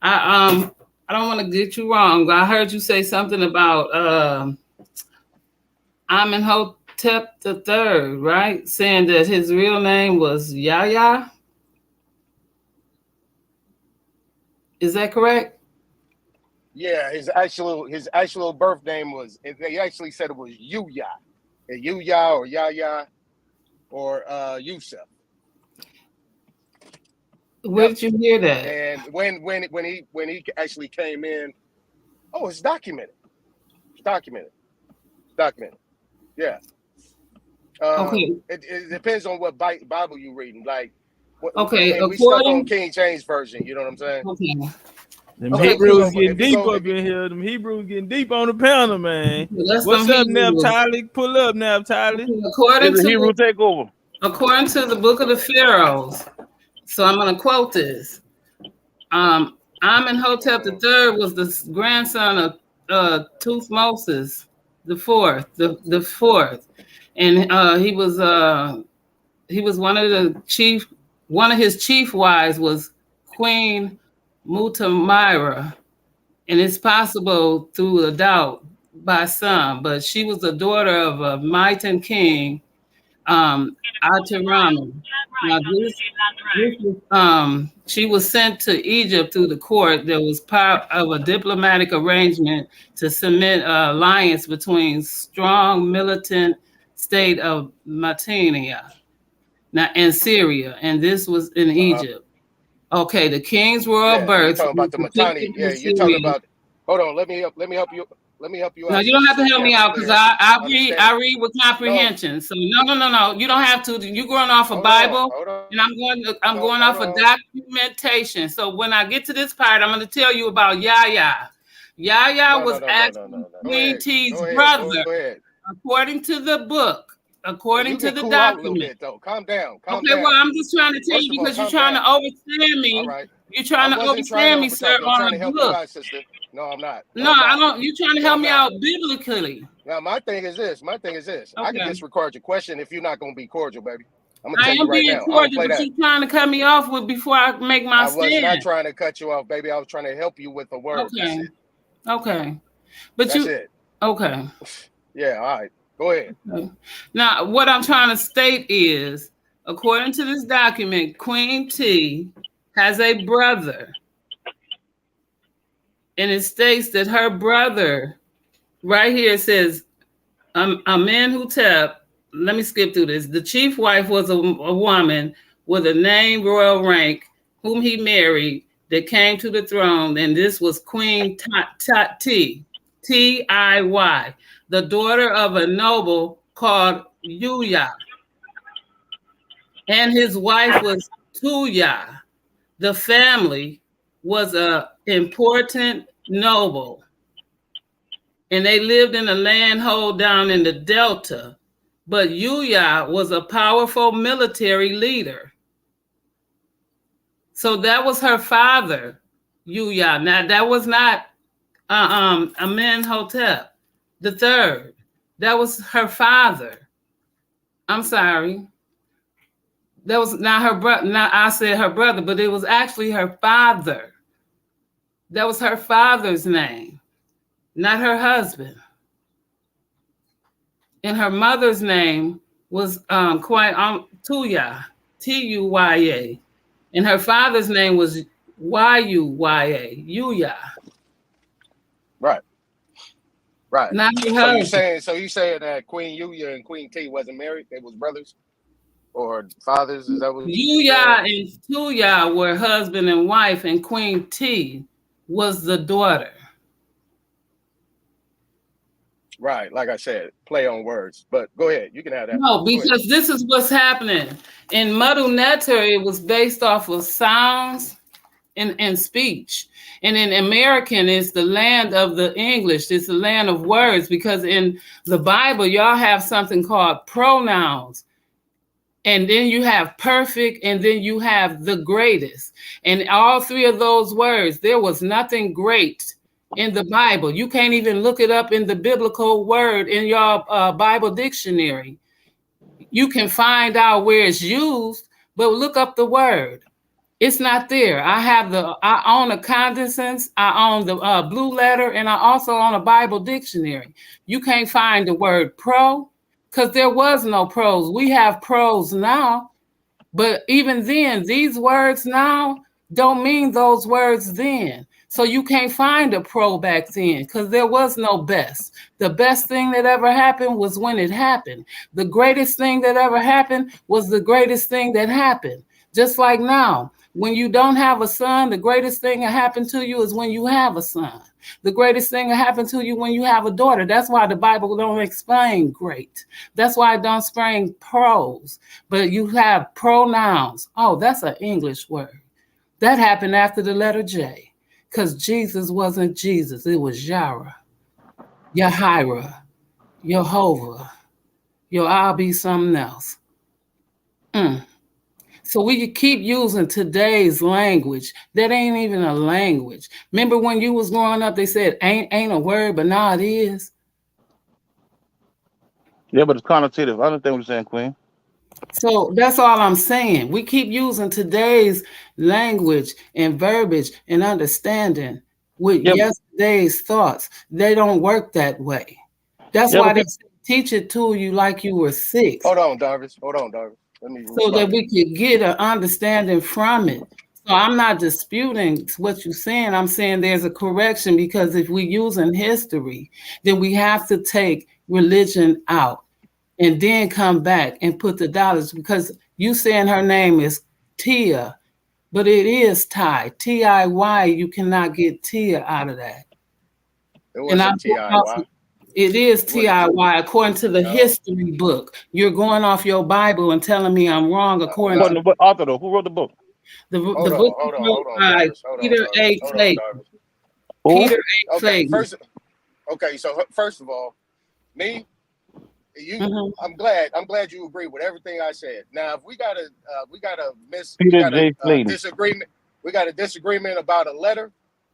I don't want to get you wrong. I heard you say something about Amenhotep III, right? Saying that his real name was Yahya. Is that correct? Yeah, his actual birth name was. They actually said it was Yuya, Yuya or Yahya or Yusuf. Where Yep. did you hear that? And when he actually came in, oh, it's documented. It's documented. Yeah. Okay. It depends on what Bible you reading. Like, I Okay. mean, we stuck on King James version. You know what I'm saying? Okay. Them Okay. Hebrews Cool. getting deep up in here. Them Hebrews getting deep on the panel, man. That's What's some up, Hebrews. Naphtali? Pull up, Naphtali. According It's a to Hebrew takeover. according to the book of the Pharaohs, so I'm going to quote this. Amenhotep III was the grandson of Tuthmosis the fourth, the fourth, and he was one of the chief. One of his chief wives was Queen Mutamira, and it's possible through a doubt by some, but she was the daughter of a Mitan king, Atirama. Now this was, she was sent to Egypt through the court. There was part of a diplomatic arrangement to cement an alliance between strong militant state of Matania and Syria, and this was in Egypt. Okay, the king's royal Yeah, you're birth talking was about the depicted Matani. in Yeah, you're talking Syria. about. Hold on, let me help you. Let me help you No, out, you don't sister, have to so you help have me a out because clear I understanding. read with No, comprehension. So no. You don't have to. You're going off a Bible, and I'm going off a documentation. So when I get to this part, I'm going to tell you about Yahya. Yahya was actually Queen T's brother, Go ahead. according to the book, Hey, according you to can the cool out a little document. bit though. Calm down. Calm Okay, well, down. I'm just trying to tell First you of all, because you're calm trying to down. overstand All me. right. You're I trying to wasn't trying to overstand me, sir, overtalk you. I'm trying on to a help you book. out, sister. No, I'm not. No, No, I'm I not. don't. You're trying to No, help I'm me not. out biblically. Now, my thing is this. I can Okay. disregard your question if you're not going to be cordial, baby. I'm going to I tell you am right being now. I don't cordial, play but that. you're trying to cut me off with before I make my I was not stand. trying to cut you off, baby. I was trying to help you with the word. Okay. That's it. Okay. But That's it. okay. Yeah, all right. Go ahead. Okay. Now, what I'm trying to state is, according to this document, Queen T has a brother, and it states that her brother, right here, it says, Amenhotep. Let me skip through this. The chief wife was a woman with a name, royal rank, whom he married, that came to the throne, and this was Queen Tiy, the daughter of a noble called Yuya, and his wife was Tuya. The family was an important noble, and they lived in a landhold down in the Delta. But Yuya was a powerful military leader. So that was her father, Yuya. Now, that was not Amenhotep the third. That was her father. I'm sorry. That was not her brother. Now I said her brother, but it was actually her father. That was her father's name, not her husband. And her mother's name was Tuya, Tuyya, and her father's name was Yuya, Yuya. Right. Not her So husband. you saying that Queen Yuya and Queen T wasn't married? They was brothers or fathers? Is that what you saying? Yuya and Tuya were husband and wife, and Queen T was the daughter. Right. Like I said, play on words. But go ahead. You can have that. No, because this is what's happening. In Madhu Netter, it was based off of sounds and speech. And in American, it's the land of the English. It's the land of words, because in the Bible, y'all have something called pronouns. and then you have perfect, and then you have the greatest. And all three of those words, there was nothing great in the Bible. You can't even look it up in the biblical word in your Bible dictionary. You can find out where it's used, but look up the word. It's not there. I own a condensance, I own the blue letter, and I also own a Bible dictionary. You can't find the word pro because there was no pros. We have pros now, but even then, these words now don't mean those words then. So you can't find a pro back then because there was no best. The best thing that ever happened was when it happened. The greatest thing that ever happened was the greatest thing that happened. Just like now, when you don't have a son, the greatest thing that happened to you is when you have a son. The greatest thing that happened to you when you have a daughter. That's why the Bible don't explain great. That's why it don't explain pros, but you have pronouns. Oh, that's an English word. That happened after the letter J, because Jesus wasn't Jesus. It was Yahweh, Yahira, Jehovah. I'll be something else. So we keep using today's language. That ain't even a language. Remember when you was growing up, they said ain't a word, but now it is. Yeah, but it's connotative. I understand what you're saying, Queen. So that's all I'm saying. We keep using today's language and verbiage and understanding with yesterday's thoughts. They don't work that way. That's why they teach it to you like you were 6. Hold on, Darvis. Let me So that respond. we could get an understanding from it. So I'm not disputing what you're saying. I'm saying there's a correction, because if we're using history, then we have to take religion out and then come back and put the dollars, because you saying her name is Tia, but it is Ty, T-I-Y. You cannot get Tia out of that. It wasn't T-I-Y. It is T-I-Y according to the history book. You're going off your Bible and telling me I'm wrong according to what author though? Who wrote the book? The book wrote by Peter A. Clayton. Peter A. Clayton. So first of all, me, you, I'm glad you agree with everything I said. Now, if we got a disagreement about a letter,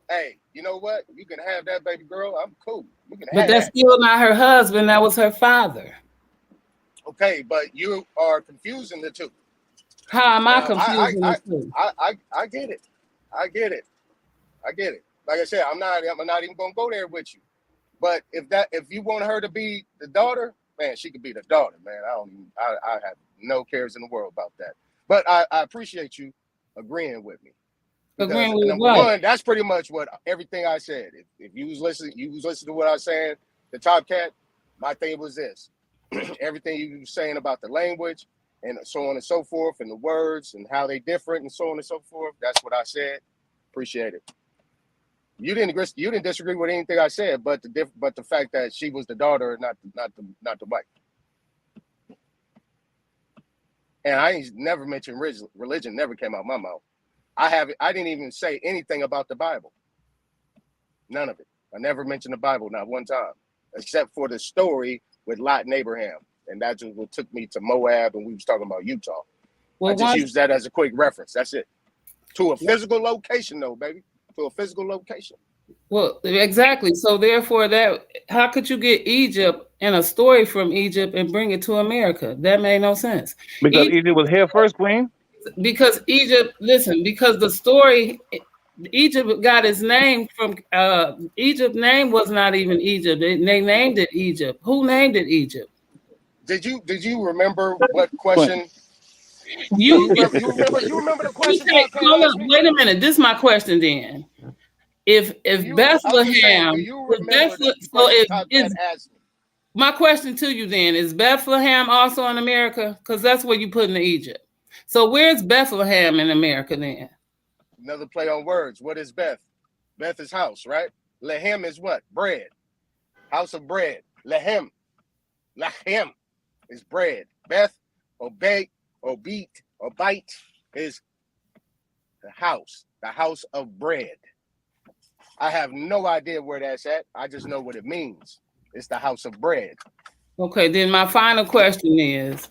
hey, you know what? You can have that, baby girl. I'm cool. You can have But that's still not her husband. That was her father. Okay, but you are confusing the two. How am I confusing the two? I get it. I get it. Like I said, I'm not even gonna go there with you. But if you want her to be the daughter, man, she could be the daughter, man. I have no cares in the world about that. But I appreciate you agreeing with me. Because number one, that's pretty much what everything I said. If you was listening to what I was saying, the Top Cat, my thing was this. Everything you were saying about the language and so on and so forth, and the words and how they different and so on and so forth, that's what I said. Appreciate it. You didn't disagree with anything I said, but the fact that she was the daughter, not the wife. And I ain't never mentioned religion. Never came out of my mouth. I didn't even say anything about the Bible. None of it. I never mentioned the Bible, not one time, except for the story with Lot and Abraham, and that's what took me to Moab, and we was talking about Utah. I just used that as a quick reference. That's it. To a physical location, though, baby. To a physical location. Well, exactly. So therefore, how could you get Egypt and a story from Egypt and bring it to America? That made no sense. Because Egypt was here first, Queen. Because Egypt, listen, because the story, Egypt got its name from Egypt. Name was not even Egypt. They named it Egypt. Who named it Egypt? Did you remember what question? You remember the question? Hold on, wait a minute. This is my question then. If Bethlehem, do you remember my question to you then, is Bethlehem also in America? Because that's where you put in Egypt. So where's Bethlehem in America then? Another play on words. What is Beth? Beth is house, right? Lehem is what? Bread. House of bread. Lehem. Lehem is bread. Beth, obey, obeit, obite is the house of bread. I have no idea where that's at. I just know what it means. It's the house of bread. Okay, then my final question is,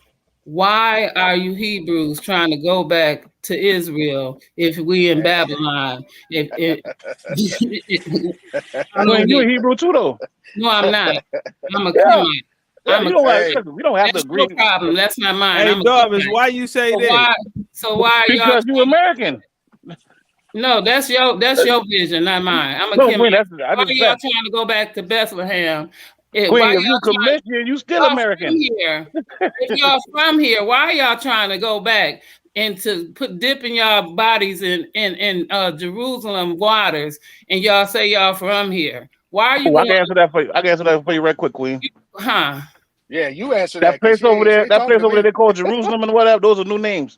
why are you Hebrews trying to go back to Israel if we in Babylon? If I don't Queen, you get a it. Hebrew too, though. No, I'm not. I'm a Yeah, Cummite. yeah. I'm You a don't like. Hey, We don't have to That's your agree problem. That's not mine. Hey, I'm a Darvis, Cummite. why you say So that? why are y'all because you American. no, that's your vision, not mine. I'm a No, Cummite. Queen, that's Why are y'all fact. trying to go back to Bethlehem? Why Queen, if you y'all commission, you still y'all from American. here? If y'all from here, why are y'all trying to go back and to put dipping y'all bodies in Jerusalem waters and y'all say y'all from here? Why are you Oh, I going? can answer that for you. I can answer that for you right quick, Queen. Huh? yeah, you answer that That because place over she there, ain't talking to me. they call Jerusalem and whatever. Those are new names.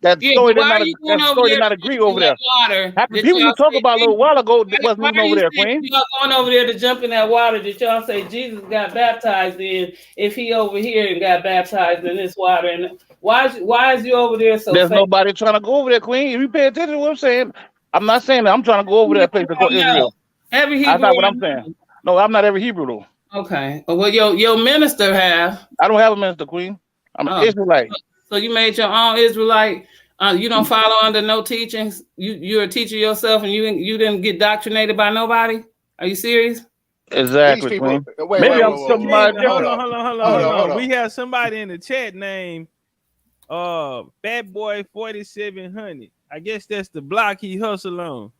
That Yeah, story but did why not. are you going That over story there did not to agree jump in over that there. water Half the that people you y'all talk say about a little Jesus? while ago Why, wasn't why even are over you there, saying Queen. y'all going over there to jump in that water that y'all say Jesus got baptized in? If he over here and got baptized in this water, and why is you over there so There's fake? nobody trying to go over there, Queen. If you pay attention to what I'm saying, I'm not saying that I'm trying to go over that place to call I know. Israel. Every That's Hebrew not what I I'm saying. No, I'm not every Hebrew though. know. Okay. Well, your minister have. I don't have a minister, Queen. I'm an Oh, Israelite. so you made your own Israelite. You don't follow under no teachings. You're a teacher yourself, and you didn't get doctrinated by nobody. Are you serious? These Exactly, people, Queen. wait, Maybe wait, I'm whoa, whoa, talking whoa, about King, a whoa. Hold hold different. on, on, hold on, hold on, hold hold on, hold on. on. We have somebody in the chat named Fat Boy 4700. I guess that's the block he hustle on.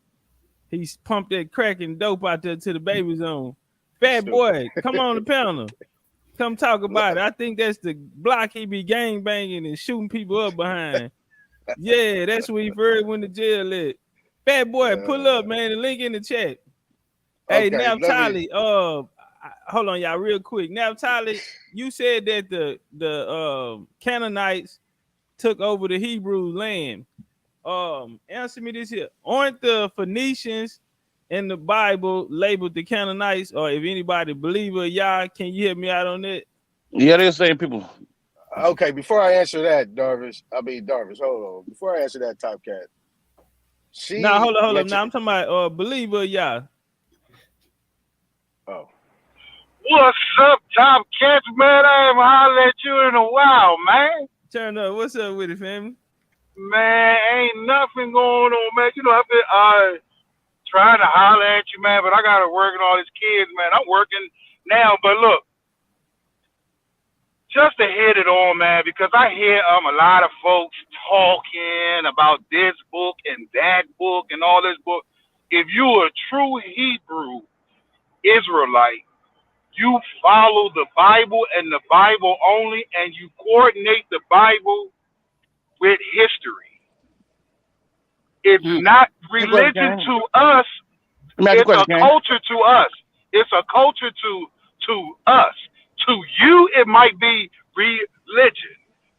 He's pumped that crack and dope out there to the baby zone. Fat Stupid. Boy, come on the panel. Come talk about it. I think that's the block he be gang banging and shooting people up behind. Yeah, that's where he first went to jail at. Fat Boy, pull up, man. The link in the chat. Hey, Okay, let me. Naphtali, hold on, y'all, real quick. Naphtali, you said that the Canaanites took over the Hebrew land. Answer me this here. Aren't the Phoenicians in the Bible labeled the Canaanites? Or if anybody believe it, y'all, can you help me out on that? Yeah, they're the same people. Okay, before I answer that, Darvish, hold on. Before I answer that, Top Cat, Nah, she hold up. Now mentioned. I'm talking about believer, y'all. Oh, What's up, Top Cats, man? I haven't hollered at you in a while, man. Turn up. What's up with it, family? Man, ain't nothing going on, man. You know, I've been trying to holler at you, man, but I got to work with all these kids, man. I'm working now, but look, just to hit it on, man, because I hear a lot of folks talking about this book and that book and all this book. If you are a true Hebrew Israelite, you follow the Bible and the Bible only, and you coordinate the Bible with history. It's Mm. not Good question, religion Karen. to us. Let me ask you a It's a question, Karen. culture to us. It's a culture to us. To you, it might be religion,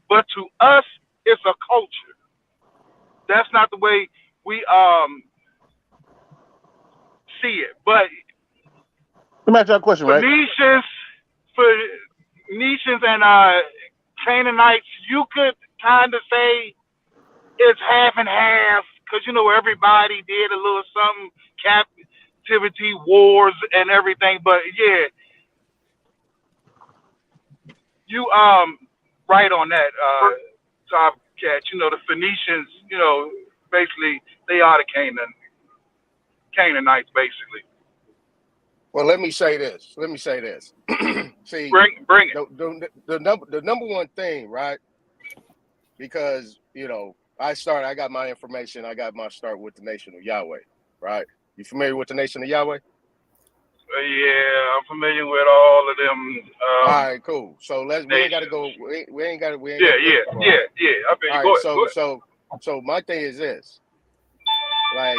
but to us, it's a culture. That's not the way we see it. But Let me ask you a question, right? Phoenicians, Phoenicians and Canaanites, you could kind of say it's half and half because you know everybody did a little something, captivity wars and everything. But yeah, you right on that Top Cat. You know the Phoenicians. You know basically they are the Canaanites basically. well, let me say this. See, Bring it. the number one thing, right? Because I got my information. I got my start with the Nation of Yahweh, right? You familiar with the Nation of Yahweh? Yeah, I'm familiar with all of them All right, cool. So we ain't got to nations. go. We ain't got to. We ain't got Yeah, to go yeah, too far. yeah, yeah. I feel you. All Go right. ahead, go ahead. So my thing is this. Like,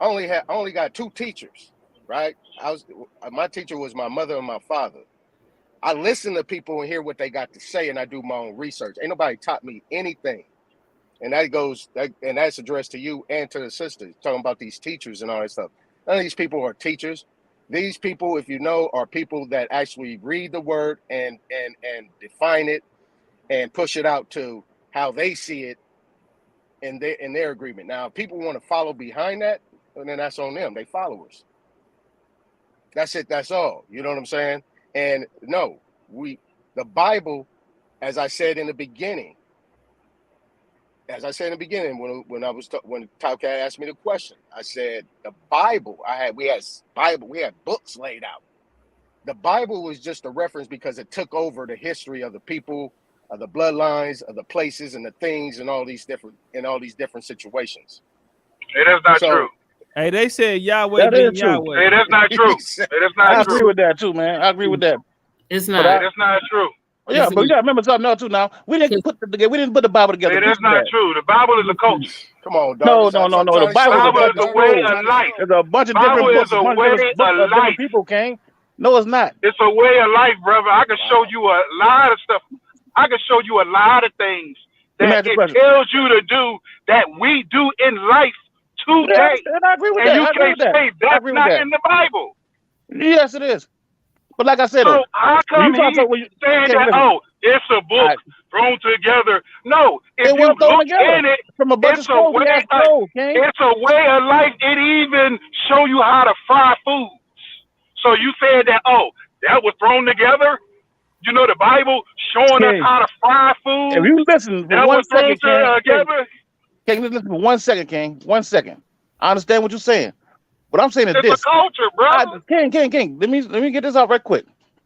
I only got two teachers, right? My teacher was my mother and my father. I listen to people and hear what they got to say, and I do my own research. Ain't nobody taught me anything, and that's addressed to you and to the sisters. Talking about these teachers and all that stuff. None of these people are teachers. These people, if you know, are people that actually read the word and define it and push it out to how they see it in their agreement. Now, if people want to follow behind that, then that's on them. They followers. That's it. That's all. You know what I'm saying? And no, the Bible as I said in the beginning, when Talcat asked me the question, I said the Bible. We had books laid out. The Bible was just a reference because it took over the history of the people, of the bloodlines, of the places and the things, and all these different situations. It is not true. Hey, they said Yahweh That being is true. Yahweh. It is not true. It is not I true. agree with that too, man. I agree with that. It's But not. It is not true. yeah, but you gotta remember something else too. Now we didn't put the Bible together. It is not true. The Bible is a culture. Come on, No, Darvish. no. The I'm Bible trying to Bible show is you, a way of life. There's a bunch of Bible different books, is a bunch way of different of life. people, King. No, it's not. It's a way of life, brother. I can show you a lot of stuff. I can show you a lot of things that it tells you to do that we do in life today. And I agree with and that. you I agree can't with that. say that's not in the Bible. Yes, it is. But like I said, so how come he's saying that, listen. it's a book thrown together? No, if you wasn't thrown look together. in it, From a bunch of scrolls, it's a way of life. It even show you how to fry foods. So you said that, that was thrown together? You know, the Bible showing us how to fry food. If you listen for that 1 was thrown second, together. King, listen for 1 second, King. 1 second. I understand what you're saying. What I'm saying is it's this. It's a culture, bro. King. Let me get this out right quick.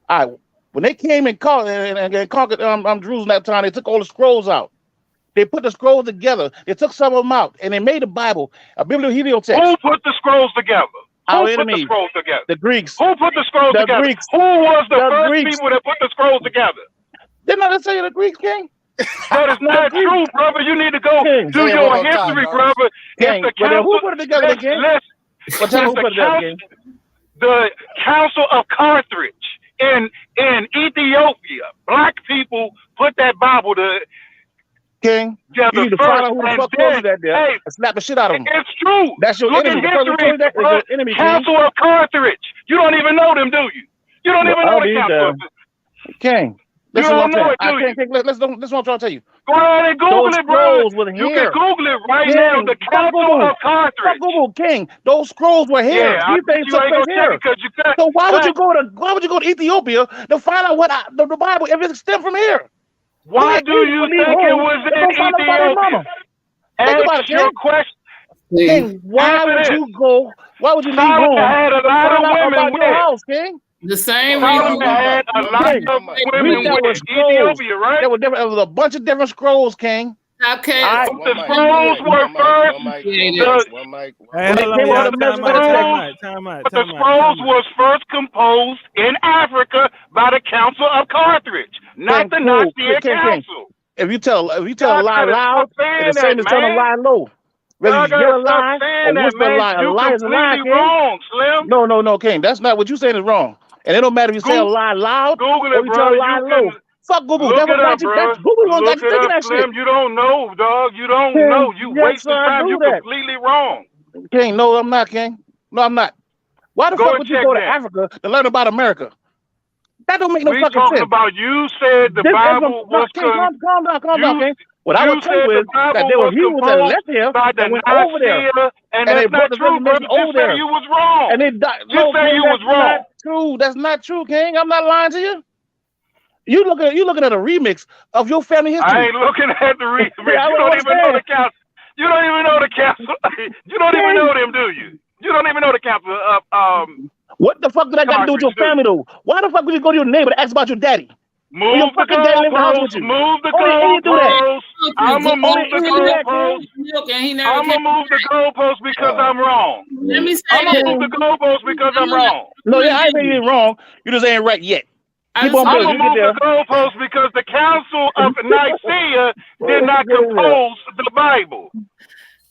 All right. When they came and conquered Jerusalem that time, they took all the scrolls out. They put the scrolls together. They took some of them out, and they made the Bible a biblioheliotext. Who put the scrolls together? Our Who enemies. put the scrolls together? The Greeks. Who put the scrolls together? Greeks. Who was the first Greeks. people that put the scrolls together? Didn't I say the Greeks, King? That is not true, brother. You need to go do your history, brother. King. If the council, who put it together, King? The Council of Carthage in Ethiopia, black people put that Bible to King. You need to find out who the fuck told you that there and slap the shit out of them. It's true. That's your Look enemy. at history, Your enemy, Council of Carthage. You don't even know them, do you? You don't even know the Council. King. You don't know it, do you? This is what I'm trying to tell you. Go ahead and Google it, bro. You here. can Google it right now. The Council of Carthage. Google, King. Those scrolls were here. Yeah, these things took place here. So why would you go to Ethiopia to find out what the Bible if it stemmed from here? Why do you think it was in Ethiopia? Ask your question. King, why would you go? Why would you leave home? Had a lot of women with your house, King. The same reason had a lot of women with Ethiopia, right? There was a bunch of different scrolls, King. Okay. The scrolls were first. The scrolls was first composed in Africa by the Council of Carthage, not the Nazi Council. If you tell a lie loud, it's the same as telling a lie low. Whether you yell a lie or whisper a lie, a lie is a lie, King. Wrong, Slim. No, King. That's not what you're saying is wrong. And it don't matter if you say a lie loud or you tell a lie low. Fuck Google. Look it up, bro. Google Look it up, Slim. You don't know, dog. You don't know. You wasted time. You completely wrong. King, no, I'm not, King. No, I'm not. Why the fuck would you go to Africa to learn about America? That don't make no fucking sense. We talking about, you said the Bible was... Calm down, King. What I would tell you is that there were Hebrews that left here that went over there. And that's not true, brother. You said you was wrong. And they died. You said you was wrong. True. That's not true, King. I'm not lying to you. You looking at a remix of your family history. I ain't looking at the remix. You don't even know the council. You don't even know the council. You don't even know them, do you? You don't even know the council of What the fuck did I got to do with your family though? Why the fuck would you go to your neighbor to ask about your daddy? Move the goalposts. Move the goalposts. I'ma move the goalposts. I'ma move the goalposts because I'm wrong. Let me say I'ma move the goalposts because I'm wrong. No, I ain't saying wrong. You just ain't right yet. I'm gonna move the goalposts because the Council of Nicaea did not compose the Bible.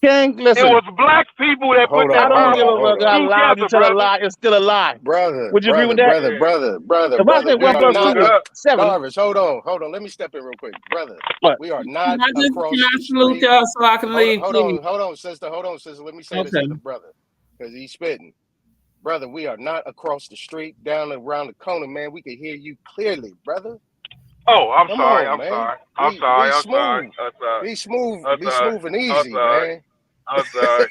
King, listen. It was black people that put that Bible. I don't give a fuck how loud you tell a lie. It's still a lie. Brother. Would you agree with that? Brother. If I say 1 + 2 is 7. Jarvis, hold on. Let me step in real quick. Brother, we are not across the street. Y'all so I can leave. Hold on, sister. Let me say this to the brother, because he's spitting. Brother, we are not across the street, down around the corner, man. We can hear you clearly, brother. Oh, I'm sorry. I'm sorry. Be smooth and easy, man. I'm sorry.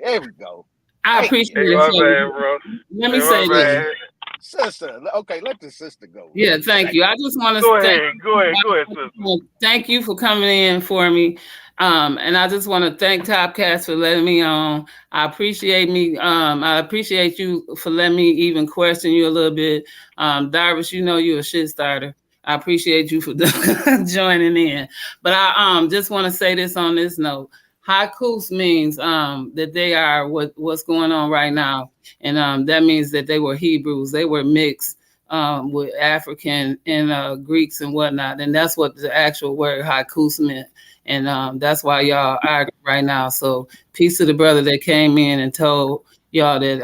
There we go. I appreciate it. Bro. Let me say this. Sister, okay, let the sister go. Yeah, thank you. I just want to Go ahead, sister. thank you for coming in for me. And I just want to thank Topcast for letting me on. I appreciate you for letting me even question you a little bit. Darvish, you know you're a shit starter. I appreciate you for joining in. But I just want to say this on this note. Haikus means that they are what's going on right now. And that means that they were Hebrews. They were mixed with African and Greeks and whatnot. And that's what the actual word haikus meant. And that's why y'all argue right now. So peace to the brother that came in and told y'all that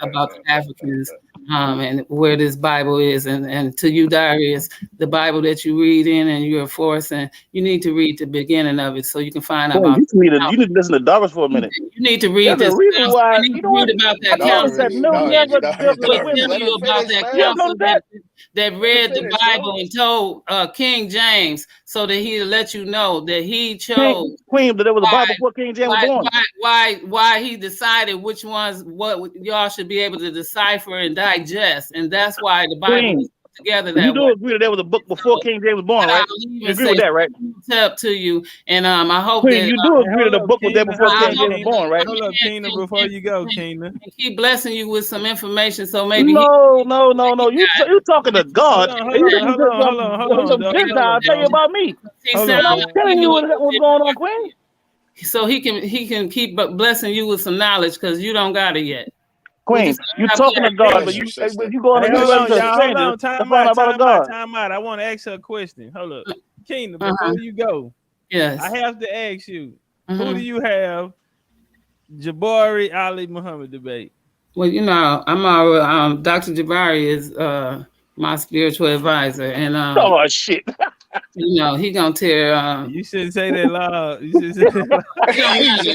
about the Africans and where this Bible is. And to you, Darius, the Bible that you read in and you're forcing, you need to read the beginning of it so you can find out Boy, about you need to listen to Darius for a minute. you need to read There's this. a reason why, You need you to know what? read about that I noticed council. that no Darius, never Darius, dealt with Let women. let you him about finish, that man. You ever council notice that? that Let him read the finish, Bible yo. and told King James so that he'd let you know that he Queen, chose Queen, there was a why Bible before King James was born. why he decided which ones what y'all should be able to decipher and digest, and that's why the Bible Queen, was put together you that way. do agree that there was a book before So, King James was born, but right? I'll You even agree say with that, right? up to you, and I hope Queen, that you do Hey, agree that hold the up, book was there Keena. before Hold I King up, hope James was Keena. born, right? Hold up, Keena, before you go, Keena. and keep blessing you with some information, so maybe he No, no, no, no. You talking to Hold God, on, and hold you on, listen hold to on, hold on, hold on, some dog. Hold Gentile up, tell you dog. about me. he Hold sounds up, And I'm dog. telling like you what's going on, Queen. so he can keep blessing you with some knowledge because you don't got it yet. Would you Queen, say you God talking to God, but Bless you, you sister. go on Hey, the hold internet on, to a y'all. Hold stranger on. to Time find out, out about a time out, God. time out. I want to ask her a question. Hold up. Keena, Uh-huh. before you go, Yes. I have to ask you, who do Uh-huh. you have Jabari Ali Muhammad debate? Well, you know, I'm our Dr. Jabari is my spiritual advisor, and Oh shit. you know, he gonna tear You shouldn't say that loud. You should say that loud. it don't matter.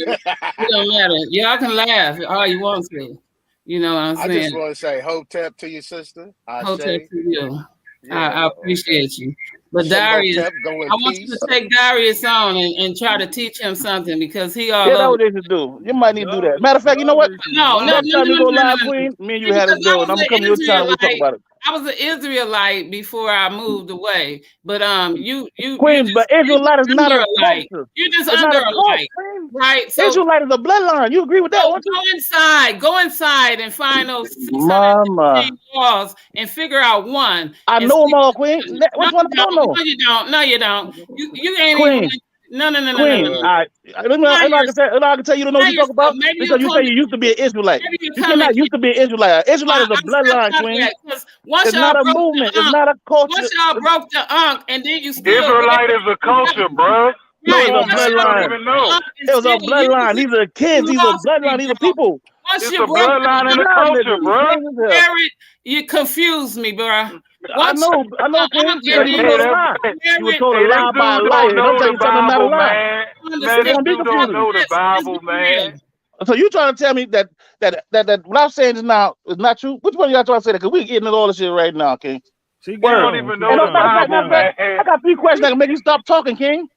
It don't matter. Y'all can laugh all you want to. You know what I'm I just saying? want to say hotep to your sister. Hotel Ashe. to you. Yeah, I okay. appreciate you. But Shem Darius, hotep, go in I want you peace. to take Darius on and try to teach him something because he all Yeah, that's over. what they should do. You might need to do that. Jarvis, Matter of fact, you know what? Jarvis is No, no, no, Next no, time no, you no, go no, no, live, no. Queen, me and you See, had this because bill, and I'm gonna come to your channel. We talk about it. I was an Israelite before I moved away. But you Queen, but you're just Israelite is not under a a light. culture. You're just It's not under a a cult, light, Queen. right? So Israelite is a bloodline. You agree with that, won't you? go inside and find those Mama, 613 laws and figure out one I and know them see. all, Queen. No, Which one you I don't don't. know? No, you don't. No, you don't. You ain't even. Queen, No, no, no, no, no, no. Queen. no. I know I can tell. I can tell you don't know what Find you talk yourself. about Maybe because you'll you come. say you used to be an Israelite. Maybe you You come and cannot used to be an Israelite. An Israelite is a I stepped bloodline, out of Queen. that because once It's y'all not a broke movement. the It's unk, not a culture. once y'all broke the unk, and then you still Israelite is a culture, bruh. No, right. it's Come a on, Once man. You y'all don't bloodline. broke even the know. unk and It was a still bloodline. using These are kids. These are laws to bloodline. be These are broke. people. Once It's you a broke the bloodline and a unk, Y'all culture, niggas bruh. strange as hell. Jared, you confused me, bro. I Once know, I'm Queen, gonna because give you you was Hey, told a that, lie. You were Jared, told a hey, this lie by a dude don't liar. Don't know tell the you something not a Bible, lie. man. Man, It's this understand. gonna be dude don't confusing. know the Let's Bible, be man. real. So you trying to tell me that what I'm saying is now is not true? Which one of y'all trying to say that? Because we getting into all this shit right now, King. She You don't Word. gone. even She know And the matter gone. of She fact, Bible, gone. man. I got 3 questions that can make you stop talking, King.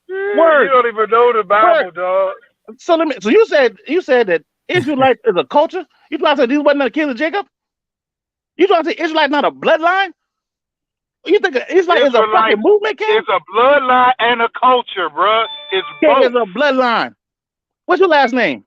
You Word. don't even know the Word. Bible, dog. So you said that Israelite is a culture? You trying to say these wasn't the kids of Jacob? You trying to say Israelite not a bloodline? You think Israelite is a Israelite fucking movement, King? is a bloodline and a culture, bruh. It's King is both. a bloodline. What's your last name?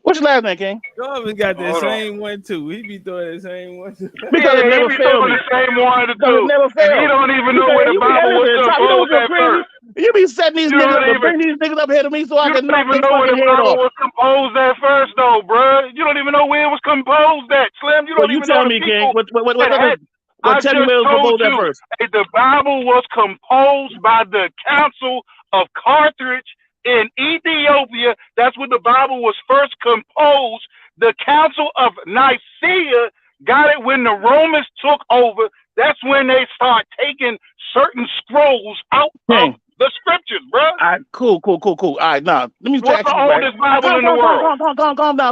What's your last name, King? Jarvis got that Hold on. same one too. He be throwing that same one too. Because it Yeah, he never be failed throwing me. the same one to Because it two. never And he failed. don't even You know where say the you be Bible was listen, Top, you know what's composed so at crazy? first. You be setting these You niggas don't up to even bring these niggas up here to me so I you can don't knock even their know where fucking the head Bible off. was composed at first though, bruh. You don't even know where it was composed at, Slim. You Well, don't you even know tell the me, King. people that had I Tell me just where it was told proposed at you first. the Bible was composed by the Council of Carthage in Ethiopia. That's when the Bible was first composed. The Council of Nicaea got it when the Romans took over. That's when they start taking certain scrolls out of King. the scriptures, bro. All right, cool. All right, now let me What's ask the you, right? oldest Bible in the world?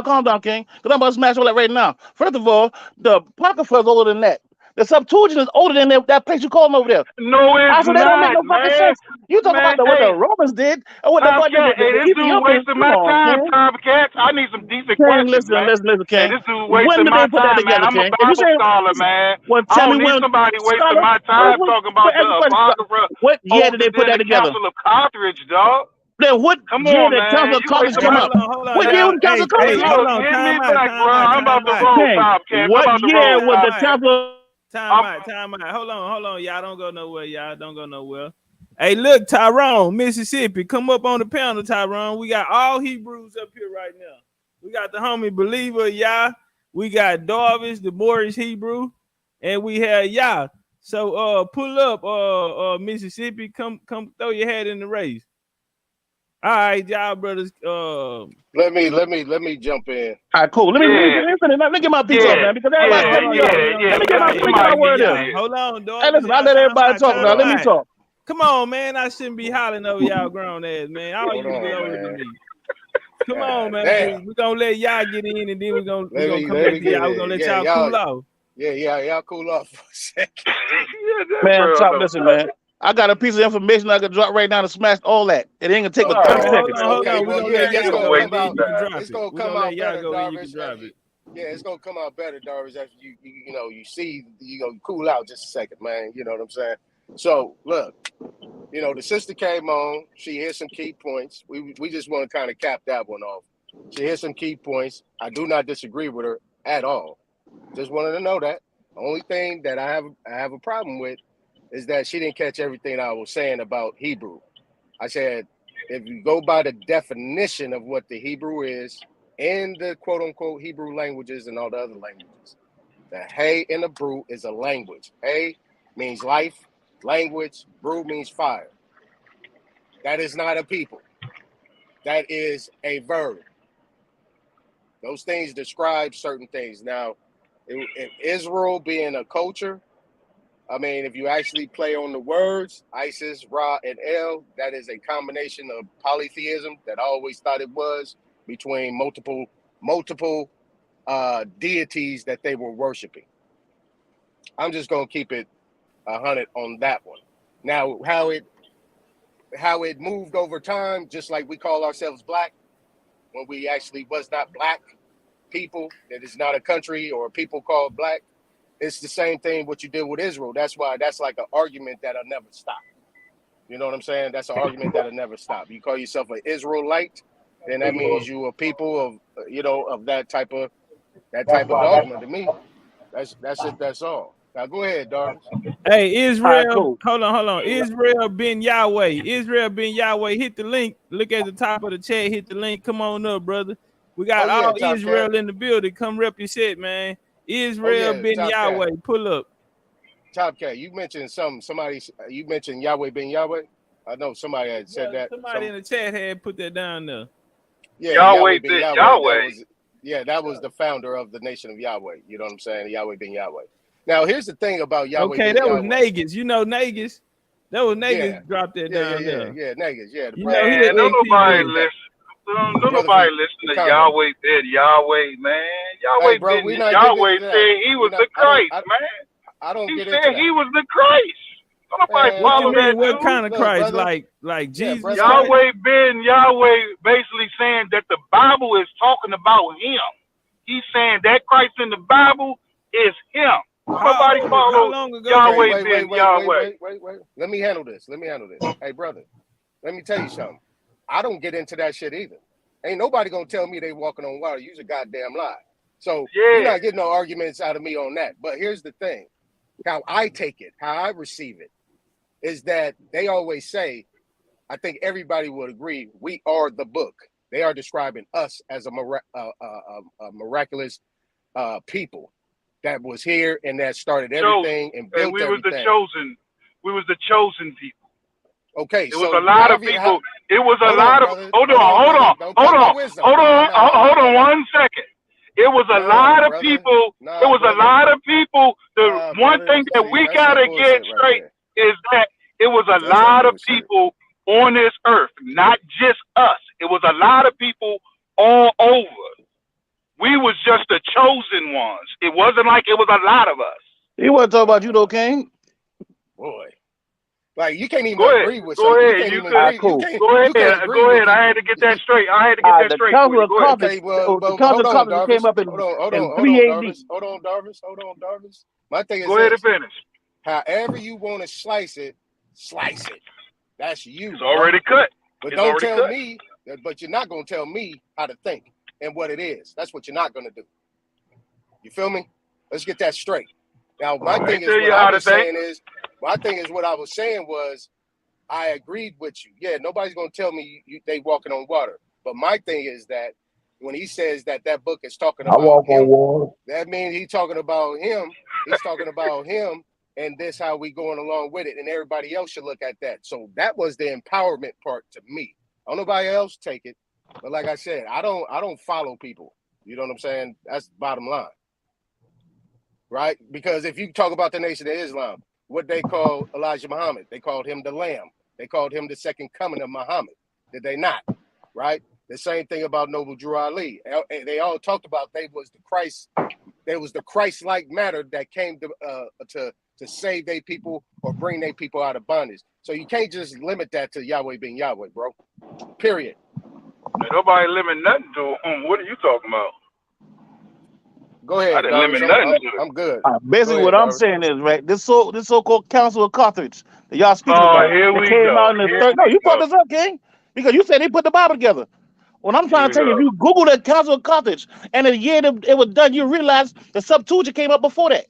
Calm down, King. Because I'm about to smash all that right now. First of all, the Apocrypha is older than that. The Septuagint is older than that place you call them over there. No, I it's said that don't make not, no fucking man. sense. You talk Man, about what the hey, Romans did or what Tomcat, hey, the this dude Ethiopians. wasting Come my on, time, King. Tomcat. I need some decent King, questions, listen, man. Hey, King. this dude When wasting did my they put that time, man. together, I'm a King? If you Bible say, scholar, man. well, I tell don't me need when, somebody wasting scholar, my time talking about the ask a question. Apocrypha What year did they older put than that the together? Council of Carthage, dog. Then what Come year on, did the man. Council of You Carthage wasting come my up? Hold on, What year y'all. was the Council Hey, of Carthage hey, come up? hold Look, on. hit me Time out, back, bro. time out, I'm about time to out. roll, King, Tomcat. I'm what about to year roll, was the Tomcat. Council? Time out. Hold on. Y'all don't go nowhere. Y'all don't go nowhere. Hey, look, Tyrone, Mississippi. Come up on the panel, Tyrone. We got all Hebrews up here right now. We got the homie Believer, Yah. We got Darvish, the Moorish Hebrew, and we have Yah. So pull up Mississippi. Come throw your head in the race. All right, y'all brothers. Let me jump in. All right, cool. Let me get my piece off, man, because everybody Hold cut on, me y'all. off. We gonna Let me let get my y'all. let me get my word in. Hold on, dog. Hey, listen, I let everybody talk now. Let me talk. Come on, man. I shouldn't be hollering over y'all grown ass, man. All you niggas older than me. Come on, man. Damn. We're gonna let y'all get in and then we're gonna come let back me to get y'all. We're in. gonna let Yeah, y'all cool off. y'all cool off for a second. Man, listen, man. I got a piece of information I could drop right now to smash all that. It ain't gonna take but 30 seconds. Hold on. We're gonna let y'all go and then you can drop It's it. gonna We're come gonna let out y'all better, go and you can Darvish. drop it. Yeah, it's gonna come out better, Darvish, after you see, cool out just a second, man. You know what I'm saying? So look, the sister came on, she hit some key points. We just want to kind of cap that one off. She hit some key points. I do not disagree with her at all. Just wanted to know that. The only thing that I have a problem with is that she didn't catch everything I was saying about Hebrew. I said, if you go by the definition of what the Hebrew is in the quote unquote Hebrew languages and all the other languages, the hey and the brew is a language. Hey means life, language, brew means fire. That is not a people. That is a verb. Those things describe certain things. Now, if Israel being a culture, I mean, if you actually play on the words, Isis, Ra, and El, that is a combination of polytheism that I always thought it was between multiple deities that they were worshiping. I'm just gonna keep it 100 on that one. Now, how it moved over time, just like we call ourselves black when we actually was not black people, that is not a country or a people called black. It's the same thing what you did with Israel. That's why that's like an argument that'll never stop. You know what I'm saying? That's an argument that'll never stop. You call yourself an Israelite, then that means you a people of of that type of dogma to me. That's it, that's all. Now go ahead, Darvish. Hey, All right, Israel, cool. hold on. Israel Ben Yahweh. Hit the link. Look at the top of the chat. Hit the link. Come on up, brother. We got all Top Israel Cat. in the building. Come rep your shit, man. Israel Ben Top Yahweh. Cat. Pull up. Top Cat, you mentioned you mentioned Yahweh Ben Yahweh. I know somebody had said that. Somebody in the chat had put that down there. Yeah, Yahweh Ben Yahweh. That was the founder of the nation of Yahweh. You know what I'm saying? Yahweh Ben Yahweh. Now, here's the thing about Yahweh Ben that Yahweh. was Nagus. You know Nagus. That was Nagus. Dropped that down there. Yeah, Nagus. Yeah, Man, don't nobody listen. Don't nobody listen to Yahweh Ben Yahweh, man. Yahweh Ben Yahweh said he was the Christ, man. I don't he get said into that. he was the Christ. Don't nobody What follow you mean? that What dude. kind of Christ? Like Jesus? Brother. Yahweh Ben Yahweh basically saying that the Bible is talking about him. He's saying that Christ in the Bible is him. Nobody follow Yahweh Ben Yahweh. Wait. Let me handle this. Hey, brother, let me tell you something. I don't get into that shit either. Ain't nobody gonna tell me they walking on water. You's a goddamn lie. So you're not getting no arguments out of me on that. But here's the thing. How I take it, how I receive it, is that they always say, I think everybody would agree, we are the book. They are describing us as a miraculous people that was here and that started everything and built we everything. We was the chosen people. Okay, it was a lot of people. It was a lot of. Hold on 1 second. It was a lot of people. It was a lot of people. The one thing that we gotta get straight is that it was a lot of people on this earth, not just us. It was a lot of people all over. We was just the chosen ones. It wasn't like it was a lot of us. You want to talk about you though, King? Boy, like you can't even Go ahead. agree with Go something. You ahead. can't You even could. All right, agree. cool. You can't agree Go with ahead. I had people. to get that straight. I had to All get right, that the straight for Council you. of Go ahead. Carthage, Okay, well, the well, Council hold of on, Carthage came Darvish. up in Hold on, 3 AD. Darvish. Hold on, Darvish. My thing is Go ahead and this: finish. however you want to slice it, slice it. That's you, It's bro. already cut. But It's don't already tell cut. me. But you're not gonna tell me how to think and what it is. That's what you're not gonna do. You feel me? Let's get that straight. Now, my I thing ain't is tell what you I how to was think. saying is, what I was saying was, I agreed with you. Yeah, nobody's gonna tell me they walking on water. But my thing is that when he says that book is talking I about walk on him, water. that means he's talking about him. He's talking about him, and this how we going along with it. And everybody else should look at that. So that was the empowerment part to me. I don't know nobody else take it, but like I said, I don't follow people. You know what I'm saying? That's the bottom line, right? Because if you talk about the Nation of Islam, what they call Elijah Muhammad, they called him the Lamb. They called him the second coming of Muhammad. Did they not? Right? The same thing about Noble Drew Ali. They all talked about they was the Christ. There was the Christ-like matter that came to save their people or bring their people out of bondage. So you can't just limit that to Yahweh being Yahweh, bro. Period. Ain't nobody limit nothing to him. What are you talking about? Go I ahead, didn't limit Darvish. nothing to it. I'm good. Go Basically, ahead, what I'm Darvish. saying is, right, this so-called Council of Carthage that y'all speaking Oh, about, here that we came go. out in the Here third. No, we you brought go. this up, King, because you said they put the Bible together. What I'm Here trying we to tell you, if go. you Google the Council of Carthage and the year that it was done, you realize the Septuagint came up before that.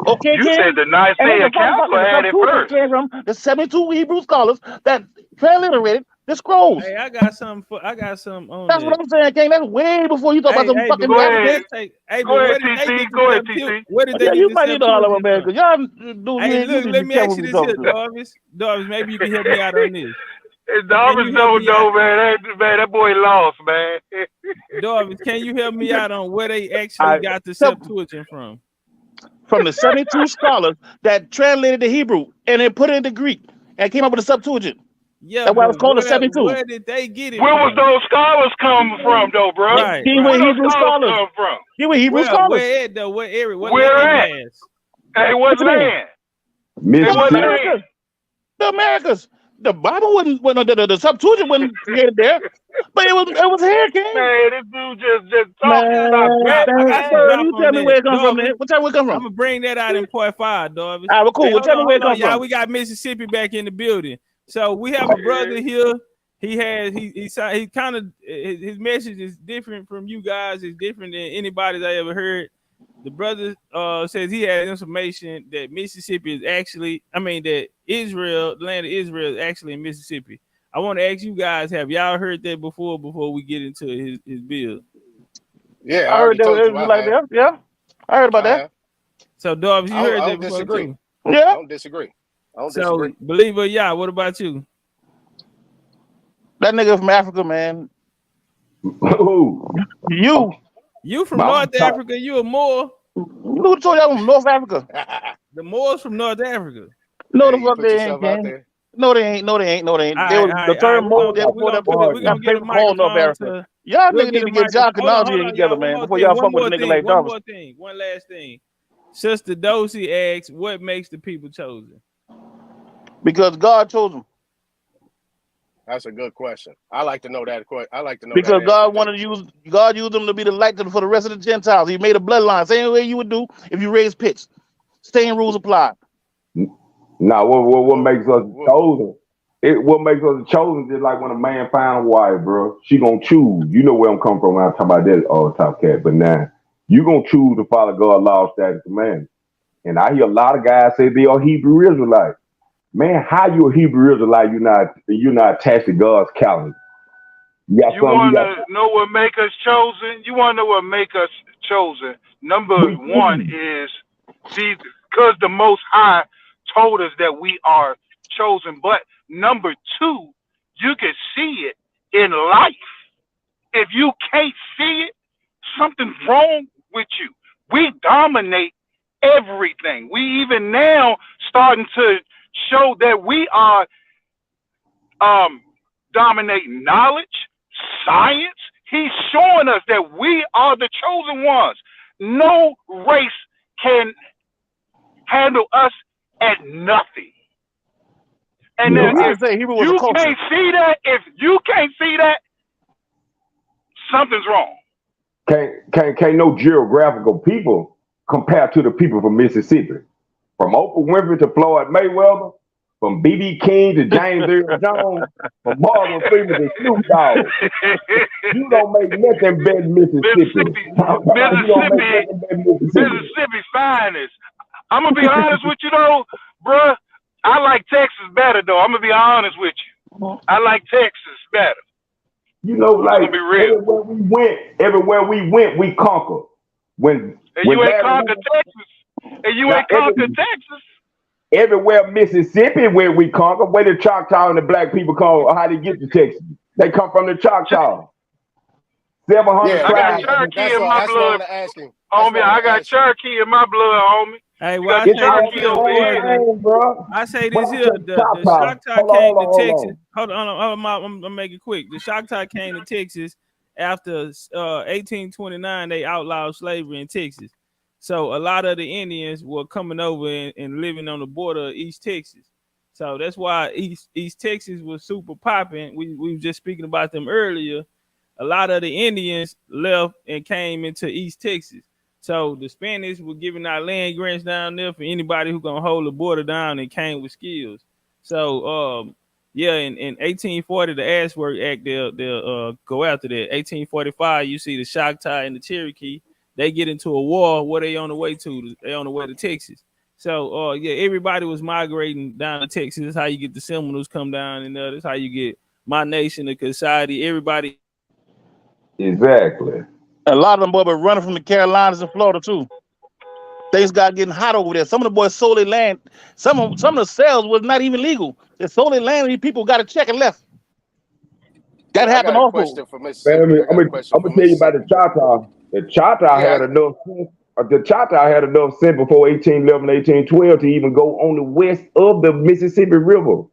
Okay, You said King? the And Nicaea Council the had it Septuagint first. came from the 72 Hebrew scholars that transliterated the scrolls. Hey, I got some on That's what that. I'm saying, King. That's way before you talk about some But fucking Go where did ahead. they Africans. take? Go But ahead, where did they TC. get the Go ahead, Septuagint? TC. Where did they Yeah, get you the might need to holler about Septuagint man, from? because y'all dude, Hey, you look, need to let be me careful ask who you you this here, talking to. Darvis. Darvis, maybe you can help me out on this. It's Can you Darvish help don't me out? know, man. That boy lost, man. Darvis, can you help me out on where they actually I got the Septuagint from? from the 72 scholars that translated the Hebrew and then put it into Greek and came up with the Septuagint. Yeah, That's why but it's called the 72. where did they get it Where was from? those scholars come from, though, bro? Right, He Where were right. those Hebrew scholars scholars. come from? He were Hebrew scholars. Where at though? What area? What Where at? landmass? Hey, what What you mean? land? Hey, The what Mississippi. land? Americas. The Americas. The Bible wasn't the Septuagint wasn't created there. But it was here, King. Man, this dude just talking. Stop Man, Well, I capping, got some man. bro, drop you on tell me that. where it come from, man. Darvis, What time it come I'm from? gonna bring that out in part 5, Darvis. All right, well, cool. Hey, Well, tell me where it hold on, come y'all. from. We got Mississippi back in the building. So we have a brother here. He kind of his message is different from you guys. It's different than anybody's I ever heard. The brother says he has information that Mississippi is actually, that Israel, the land of Israel, is actually in Mississippi. I want to ask you guys, have y'all heard that before we get into his bill? Yeah, I I heard already that told it you was I like have. that. Yeah, I heard about I that. have. So, Dobbs, you heard I that don't before disagree. too? I Yeah. don't disagree. I don't So, disagree. believer, yeah. What about you? That nigga from Africa, man. Who? You from I'm North Africa? You a Moor? Who told y'all from North Africa? The Moors from North Africa. No, Hey, the you fuck put they ain't, yourself out King. there. No, they ain't. No, they ain't. No, they ain't. They All was the right. term more there before that. boy. We're That gonna get a paper called North microphone Africa. to. Y'all We'll niggas get need a to get microphone. y'all chronology Hold on, together, y'all. man, before y'all fuck with a nigga like One Darvis. more thing. One last thing. Sister Dosey asks, "What makes the people chosen?" Because God chose them. That's a good question. I like to know that question. I like to know that Because answer too. God used them to be the light for the rest of the Gentiles. He made a bloodline, same way you would do if you raise pigs. Same rules apply. Now, what Whoa, makes us whoa. chosen? What makes us chosen is like when a man find a wife, bro. She gonna choose. You know where I'm coming from when I talk about that all top cat. But now you gonna choose to follow God's law, statutes, commandments. And I hear a lot of guys say they are Hebrew Israelites. Man, how you a Hebrew Israelite? You're not attached to God's calendar. You got You something. want You got to know what make us chosen? You want to know what make us chosen? Number we one choose. is, see, because the Most High told us that we are chosen. But number two, you can see it in life. If you can't see it, something's wrong with you. We dominate everything. We even now starting to show that we are dominating knowledge, science. He's showing us that we are the chosen ones. No race can handle us at nothing. And The then reason if I say Hebrew was a you culture. can't see that, something's wrong. Can't no geographical people compare to the people from Mississippi. From Oprah Winfrey to Floyd Mayweather, from B.B. King to James Earl Jones, from Morgan Freeman to Snoop Dogg. You don't make nothing better than Mississippi. You don't make nothing better than Mississippi. Mississippi finest. I'm gonna be honest with you though, bruh. I like Texas better though. I'm gonna be honest with you. I like Texas better. You know, I'm like gonna be real. everywhere we went, we conquered. And you ain't conquered Texas. And you ain't conquered Texas. Everywhere Mississippi where we conquered, where the Choctaw and the black people call, how they get to Texas. They come from the Choctaw. 700 I got Cherokee in my blood. Homie, I got Cherokee in my blood, homie. Hey, You well, got I say Cherokee this here, over here. bro. I say this here. The Choctaw came to Texas. Hold on. I'm gonna make it quick. The Choctaw came to Texas after 1829. They outlawed slavery in Texas. So a lot of the Indians were coming over and living on the border of East Texas. So that's why East Texas was super popping. We were just speaking about them earlier. A lot of the Indians left and came into East Texas. So the Spanish were giving out land grants down there for anybody who gonna hold the border down and came with skills. So yeah, in 1840 the Ashworth Act they'll go after that. 1845 you see the Choctaw and the Cherokee. They get into a war. What they on the way to? They on the way to Texas. So yeah, everybody was migrating down to Texas. That's how you get the Seminoles come down, and that's how you get My Nation, the Society. Everybody. Exactly. A lot of them boys were running from the Carolinas and Florida too. Things got getting hot over there. Some of the boys sold their land. Some of the sales was not even legal. They sold their land. These people got a check and left. That happened also. Question for Mississippi. I'm gonna tell you about the Choctaw. The Choctaw had enough. The Choctaw had enough sense before 1811, 1812 to even go on the west of the Mississippi River.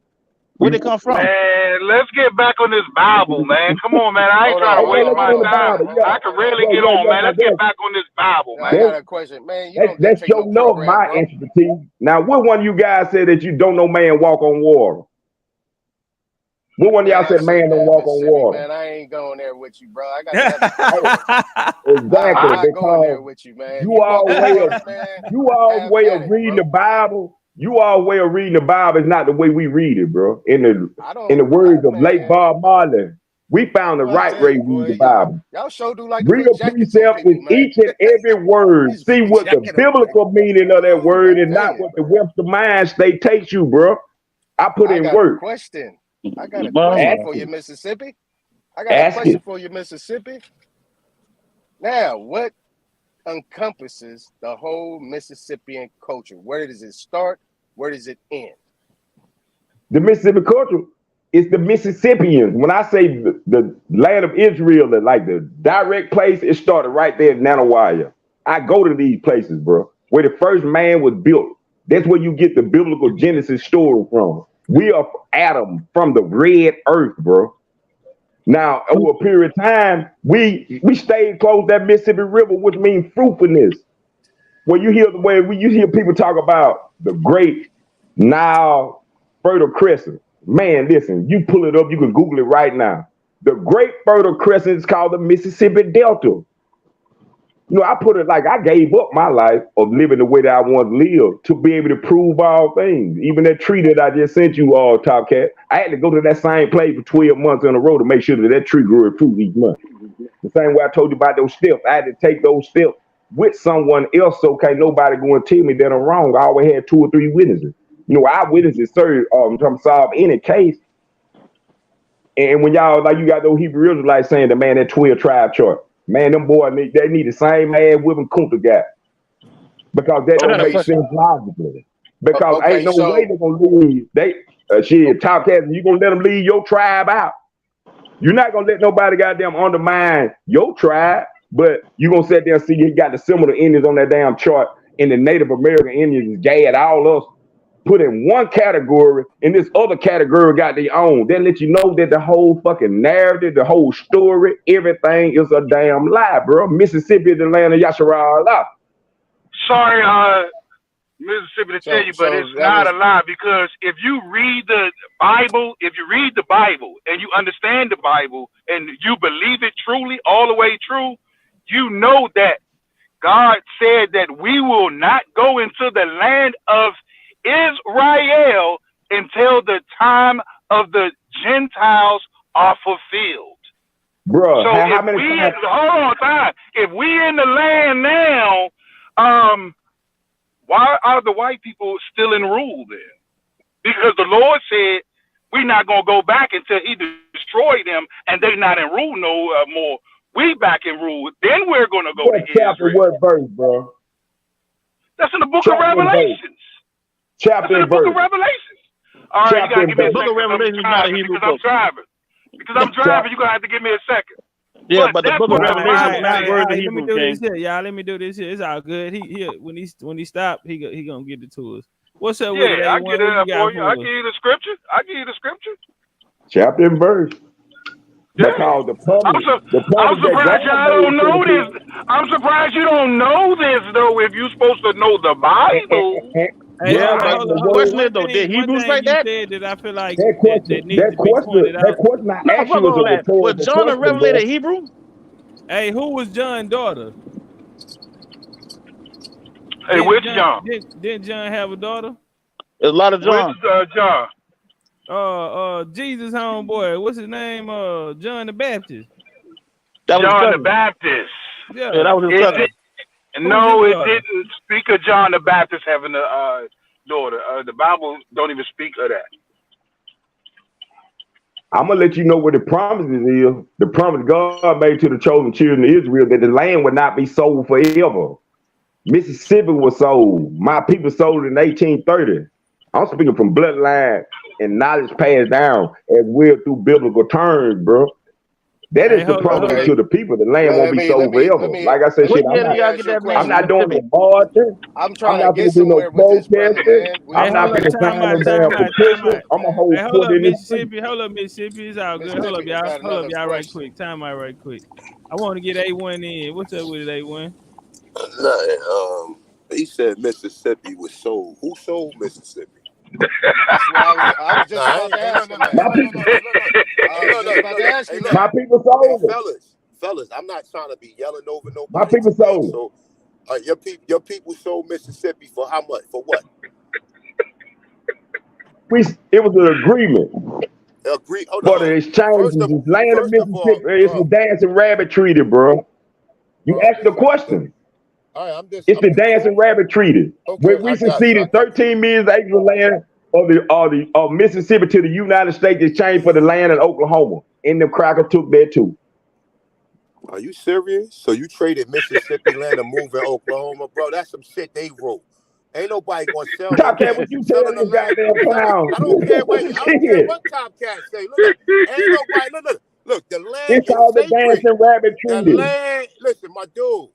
Where they come from? Man, let's get back on this Bible, man. Come on, man. I ain't trying to waste my time. I can rarely get on, man. Let's get back on this Bible, man. I got a question, man. That's your love, my expertise. Now, what one of you guys said that you don't know man walk on water? What one of y'all said man don't walk on water? Man, I ain't going there with you, bro. I got exactly. I'm going there with you, man. You all way of reading the Bible. You all way of reading the Bible is not the way we read it, bro. In the words of late Bob Marley, we found the right way to read the Bible. Y'all sure do like read a precept with each and every word. See what the biblical meaning of that word and not what the Webster mind state takes you, bro. I put in work. I got a question for you, Mississippi. Now, what encompasses the whole Mississippian culture? Where does it start? Where does it end? The Mississippi culture is the Mississippians. When I say the land of Israel, like the direct place, it started right there in Nanawaya. I go to these places, bro, where the first man was built. That's where you get the biblical Genesis story from. We are Adam from the red earth, bro. Now, over a period of time, we stayed close to that Mississippi River, which means fruitfulness. When you hear you hear people talk about the great Nile Fertile Crescent, man, listen, you pull it up, you can Google it right now. The Great Fertile Crescent is called the Mississippi Delta. You know, I put it like I gave up my life of living the way that I want to live to be able to prove all things. Even that tree that I just sent you all, Top Cat, I had to go to that same place for 12 months in a row to make sure that tree grew fruit each month. The same way I told you about those steps, I had to take those steps with someone else so can't nobody go and tell me that I'm wrong. I always had 2 or 3 witnesses. You know, our witnesses serve to solve any case. And when y'all, like you got those Hebrew Israelites saying that, man, that 12 tribe chart, man, them boys, they need the same ass whipping Kunta got. Because that don't make sense logically. Because ain't no way they're going to leave. Top Cat, you going to let them leave your tribe out. You're not going to let nobody goddamn undermine your tribe, but you're going to sit there and see you got the similar Indians on that damn chart, and the Native American Indians is gay at all us. Put in one category, and this other category got their own. That let you know that the whole fucking narrative, the whole story, everything is a damn lie, bro. Mississippi is the land of Yasharal Allah. sorry, Mississippi to tell you, but it's not a lie, because if you read the Bible, and you understand the Bible and you believe it truly, all the way true, you know that God said that we will not go into the land of Israel until the time of the Gentiles are fulfilled. Bro, So how if many we times? hold on time, if we in the land now, why are the white people still in rule then? Because the Lord said we're not gonna go back until He destroyed them and they not in rule no more. We back in rule. Then we're gonna go to What chapter, Israel. what verse, bro? That's in the book of Chapter and verse. Revelations. That's Chapter in the and book verse. of Revelations. All right, you Chapter gotta and give me a verse. Book second. of Revelation is not a Hebrew Because I'm book. driving. Because I'm driving, you're gonna have to give me a second. Yeah, but the that's book of what the Revelation is Bible not says. words of Let me Hebrew, do King. this here, y'all. Let me do this here. It's all good. He when he stop, he gonna get it to us. What's up with it, Yeah, I A1? get What you it got for you. I for give us? you the scripture. I give you the scripture. Chapter and verse. Yeah. Because the promise I'm that surprised God y'all made don't to the know people. this. I'm surprised you don't know this though. If you're supposed to know the Bible. Hey, Yeah, hold but on. the word, question is though, did One Hebrews thing write you that? said that I feel like that that needs to be pointed that out. question I No, asked fuck you was all a that. Was rhetorical John the question, bro. Revelator Hebrew? Hey, who was John's daughter? Hey, which John? Didn't John have a daughter? There's a lot of John. Which John? Jesus homeboy. What's his name? John the Baptist. That was John the cousin. Baptist. Yeah. Yeah, that was his cousin. No, his it daughter? didn't speak of John the Baptist having a daughter. The Bible don't even speak of that. I'm gonna let you know what the promises is. The promise God made to the chosen children of Israel that the land would not be sold forever. Mississippi was sold. My people sold it in 1830. I'm speaking from bloodline and knowledge passed down as well through biblical terms, bro. That is the promise Okay. to the people. The land won't be sold Let me forever. Like I said, What shit, year did y'all ask get you a that name? I'm question. not doing no Mississippi? marching. I'm I'm trying to not get gonna do no somewhere with this, brother, protesting. man. I'm not Hold gonna up, sign no time damn out. petition. I'm gonna hold Hold court up, in the street. Mississippi. Hold up, Mississippi. It's all good. Hold up, Mississippi y'all. got Hold up, another y'all, right question. quick. Time out right quick. I want to get A1 in. What's up with it, A1? He said Mississippi was sold. Who sold Mississippi? That's what I was just about to ask him that. My people, I was just about to ask you my that. people Hey, sold it. fellas, I'm not trying to be yelling over My nobody people today. sold it. So, your people sold Mississippi for how much? For what? It was an agreement Agree. Hold for the on. exchange First of of this land of all, Mississippi. It's the Dancing Rabbit Treaty, bro. You asked the question. all right. It's the Dancing Rabbit Treaty, Okay, where we I got you. seceded 13 million acres of land of Mississippi to the United States exchange for the land in Oklahoma. And the cracker took that too. Are you serious? So you traded Mississippi land to move in Oklahoma, bro? That's some shit they wrote. Ain't nobody gonna sell no Top Cat, land. what you Selling telling the this land. goddamn clown? I don't care. Wait, I don't care Shit. what Top Cat say. Look. Ain't nobody. Look. The land It's is called the sacred. Dancing Rabbit The Treaty. land. Listen, my dude.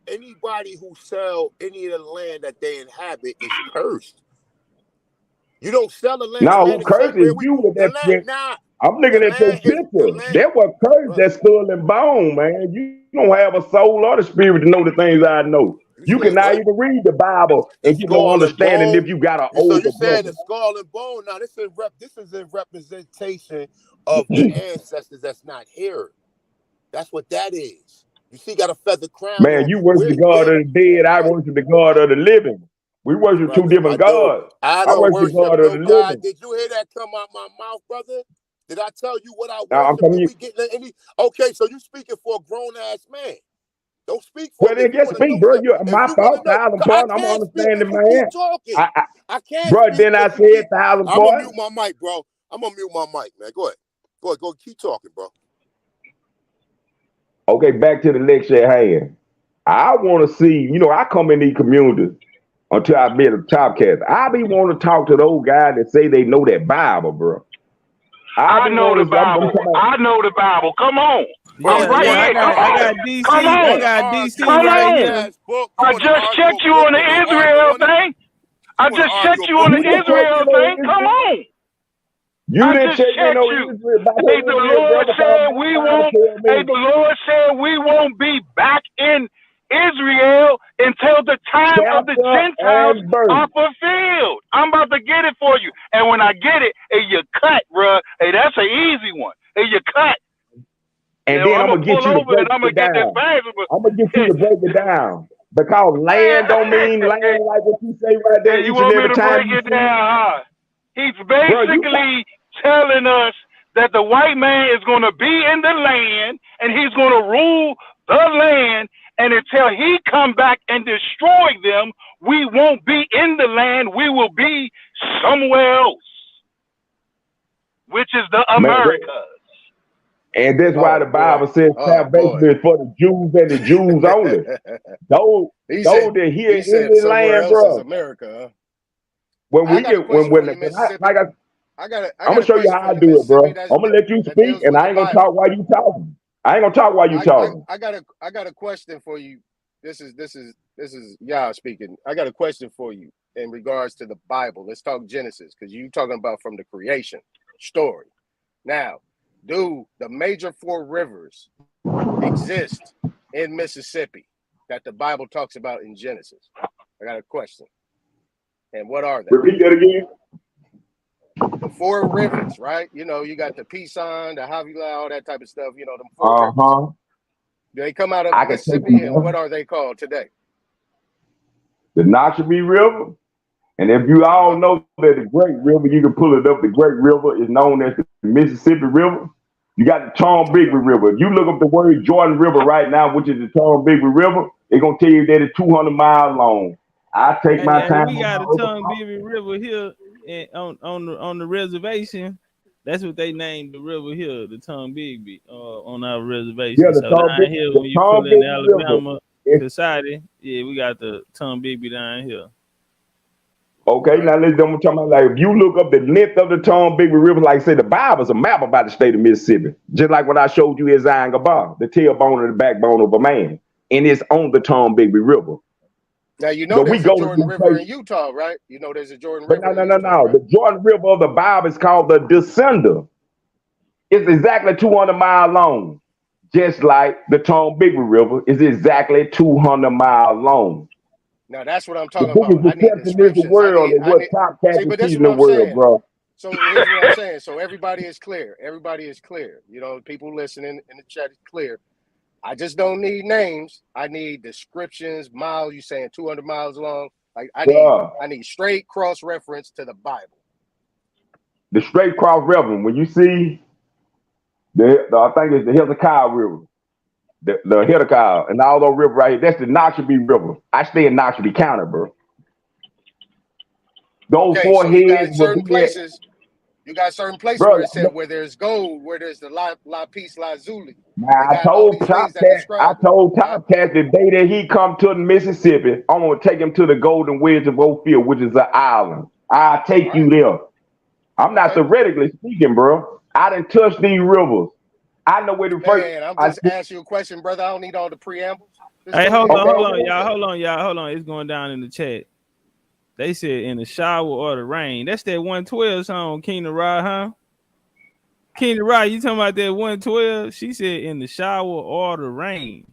Anybody who sell any of the land that they inhabit is cursed. You don't sell the land. The No, land who is cursing sacred. you with The that land. shit? Nah. I'm The looking at your land is the picture. land. That was cursed, Bro, that skull and bone, man. You don't have a soul or the spirit to know the things I know. You said cannot what? even read the Bible The and get no skull and understanding if bone. you got an So older you said brother. the skull and bone. Now this is in representation of the ancestors that's not here. That's what that is. You see, got a feather crown Man, on. you worship the God of the dead. I worship the God of the living. We worship two Brother, my different dude. gods. I I don't worship the worship God of no the God. living. Did you hear that come out my mouth, brother? Did I tell you what I Now I'm worship? telling Did you, we get any? Okay, so you speaking for a grown ass man. Don't speak for well me if then you just want to speak, know bro. something. You If my you want to fault, know, thousand I point. I'm can't speak understanding, because you man. keep talking. I can't Bro, speak then I because you said keep. 1,000 I'm gonna point. mute my mic, bro. I'm gonna mute my mic, man. Go ahead. Go. Keep talking, bro. Okay, back to the lecture at hand. I want to see, I come in these communities until I meet a top cats. I be want to talk to those guys that say they know that Bible, bro. I know the Bible. I know the Bible. Come on. I'm right Yeah. here. Come I on. got Come DC. I on. got DC Come right on. here. I just checked you on the Israel thing. I just checked you on the Israel thing. Come on. You I didn't just check me checked no you. Israel about Hey, Israel, bro, because I'm not trying to tell me. The Lord said we won't be back in Israel until the time of the Chapter Gentiles and verse. are fulfilled. I'm about to get it for you. And when I get it, hey, you cut, bruh. Hey, that's an easy one. Hey, you cut. And Yeah, then I'm I'm gonna gonna get pull you to over break and I'm gonna it get this down. passage. I'm gonna get you to break it down. Because land don't mean land like what you say right there Hey, you each and want me every to time break you it see it. down, huh? He's Bro, you basically telling us that the white man is going to be in the land and he's going to rule the land, and until he come back and destroy them, we won't be in the land. We will be somewhere else, which is the man, Americas. and that's why the Bible says salvation is for the Jews and the Jews only. Those that here in said this somewhere land, else is bro. America, huh? When we I got a get question when for you, I, Mississippi. I'm I gonna got a show you question how for I you, do it, bro. Mississippi. I'm gonna let you That speak, deals and with I the ain't gonna Bible. talk while you talking. I ain't gonna talk while you talking. I got a question for you. This is Yah speaking. I got a question for you in regards to the Bible. Let's talk Genesis, because you talking about from the creation story. Now, do the major 4 rivers exist in Mississippi that the Bible talks about in Genesis? I got a question. And what are they? Repeat that again. The 4 rivers, right? You know, you got the Pison, the Havila, all that type of stuff. You know, them 4 rivers. Do they come out of Mississippi, and what are they called today? The Noshawee River. And if you all know that the Great River, you can pull it up. The Great River is known as the Mississippi River. You got the Tombigbee River. If you look up the word Jordan River right now, which is the Tombigbee River, it's gonna tell you that it's 200 miles long. I take my time. We got a Tombigbee River here on the reservation. That's what they named the river here, the Tombigbee, on our reservation. Yeah, the so down here, when you pull in Alabama, Society, yeah, we got the Tombigbee down here. Okay, now let's talk about, like, if you look up the length of the Tombigbee River, like I said, the Bible's a map about the state of Mississippi. Just like what I showed you is Zion Gabar, the tailbone and the backbone of a man. And it's on the Tombigbee River. Now, you know there's a Jordan River in Utah, right? You know there's a Jordan River in Utah, No. right? The Jordan River of the Bible is called the Descender. It's exactly 200 miles long. Just like the Tombigbee River is exactly 200 miles long. Now that's what I'm talking about. I need descriptions. See, but this is what I'm saying. Bro. So here's what I'm saying. So everybody is clear. Everybody is clear. You know, people listening in the chat is clear. I just don't need names. I need descriptions. Miles, you saying 200 miles long? Like I need straight cross reference to the Bible. The straight cross reference. When you see I think it's the Hezekiah River. The Hezekiah and all those rivers right here. That's the Noshawee River. I stay in Noshawee County, bro. Those 4 heads. You got certain places. You got certain places where it said where there's gold, where there's the La Peace Lazuli. Now, I told Top Cat the day that he come to Mississippi, I'm gonna take him to the Golden Wedge of Ophir, which is an island. I'll take you there. I'm not theoretically speaking, bro. I done touched these rivers. I know where the first. Man, I'm just asking you a question, brother. I don't need all the preambles. Hey, hold on, y'all. It's going down in the chat. They said in the shower or the rain. That's that 112 song, King of Rod, huh? King of Rod, you talking about that 112? She said in the shower or the rain.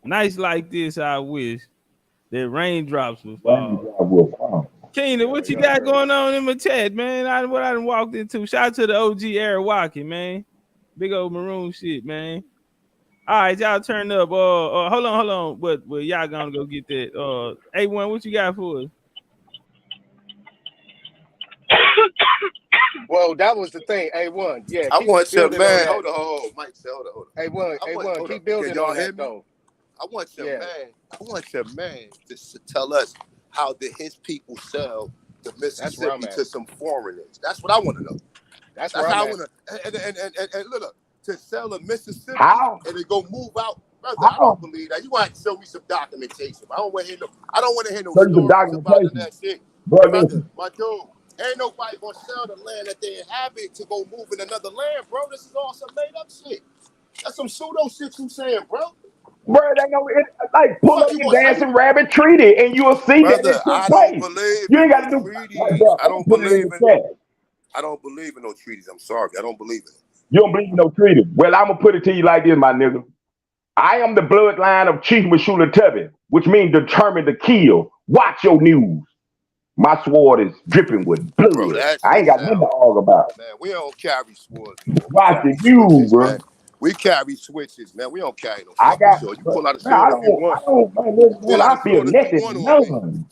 Nights like this, I wish that raindrops would fall. Keenan, what you got going on in my chat, man? I done walked into. Shout out to the OG Eric Walkie, man. Big old maroon shit, man. All right, y'all turn up. Hold on. But y'all gonna go get that. A1, what you got for us? Well, that was the thing. A1, yeah. I want your man. Hold on, Mike. Hold on. A1, keep building on that though. I want your man to tell us how did his people sell the Mississippi to some foreigners. That's what I want to know. That's how I want to. And look, to sell a Mississippi and then go move out, brother. I don't believe that. You want to show me some documentation. I don't want to hear no stories about that shit, brother. My dude, ain't nobody gonna sell the land that they inhabit to go move in another land, bro. This is all some made up shit. That's some pseudo shit you saying, bro. Bro, they know it. Like pull up your dancing rabbit treaty, and you'll see that it took place. You ain't got to do treaties. I don't believe in. I don't believe in no treaties. I'm sorry, I don't believe in it. You don't believe in no treaty? Well, I'm gonna put it to you like this, my nigga. I am the bloodline of Chief Mashula Tubby, which means determined to kill. Watch your news. My sword is dripping with Bro, blood. that I shit ain't got nothing to sound, argue about. man. We don't carry swords, bro. We Watch carry the news, switches, man. bro. We carry switches, man. We don't carry no I fucking got, sword. You but pull out a man, sword if you want. man, listen, Pull man, out a I feel sword if you want nothing, on me. none.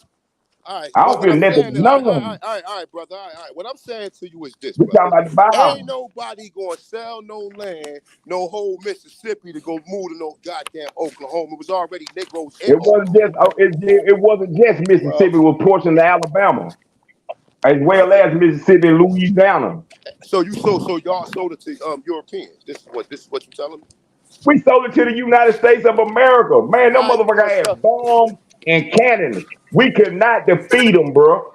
All right, I but don't what feel I'm nothing, saying is, all none. right, brother. All right. What I'm saying to you is this, We talking brother. about the Ain't Bible. nobody gonna sell no land, no whole Mississippi to go move to no goddamn Oklahoma. It was already Negroes in It wasn't just, Oklahoma, it wasn't just bro. Mississippi, it was portion of Alabama, as well Okay. as Mississippi and Louisiana. So y'all sold it to Europeans. This is what you telling me? We sold it to the United States of America. Man, them How you gonna motherfucker sell? had bombs and cannons. We could not defeat them, bro.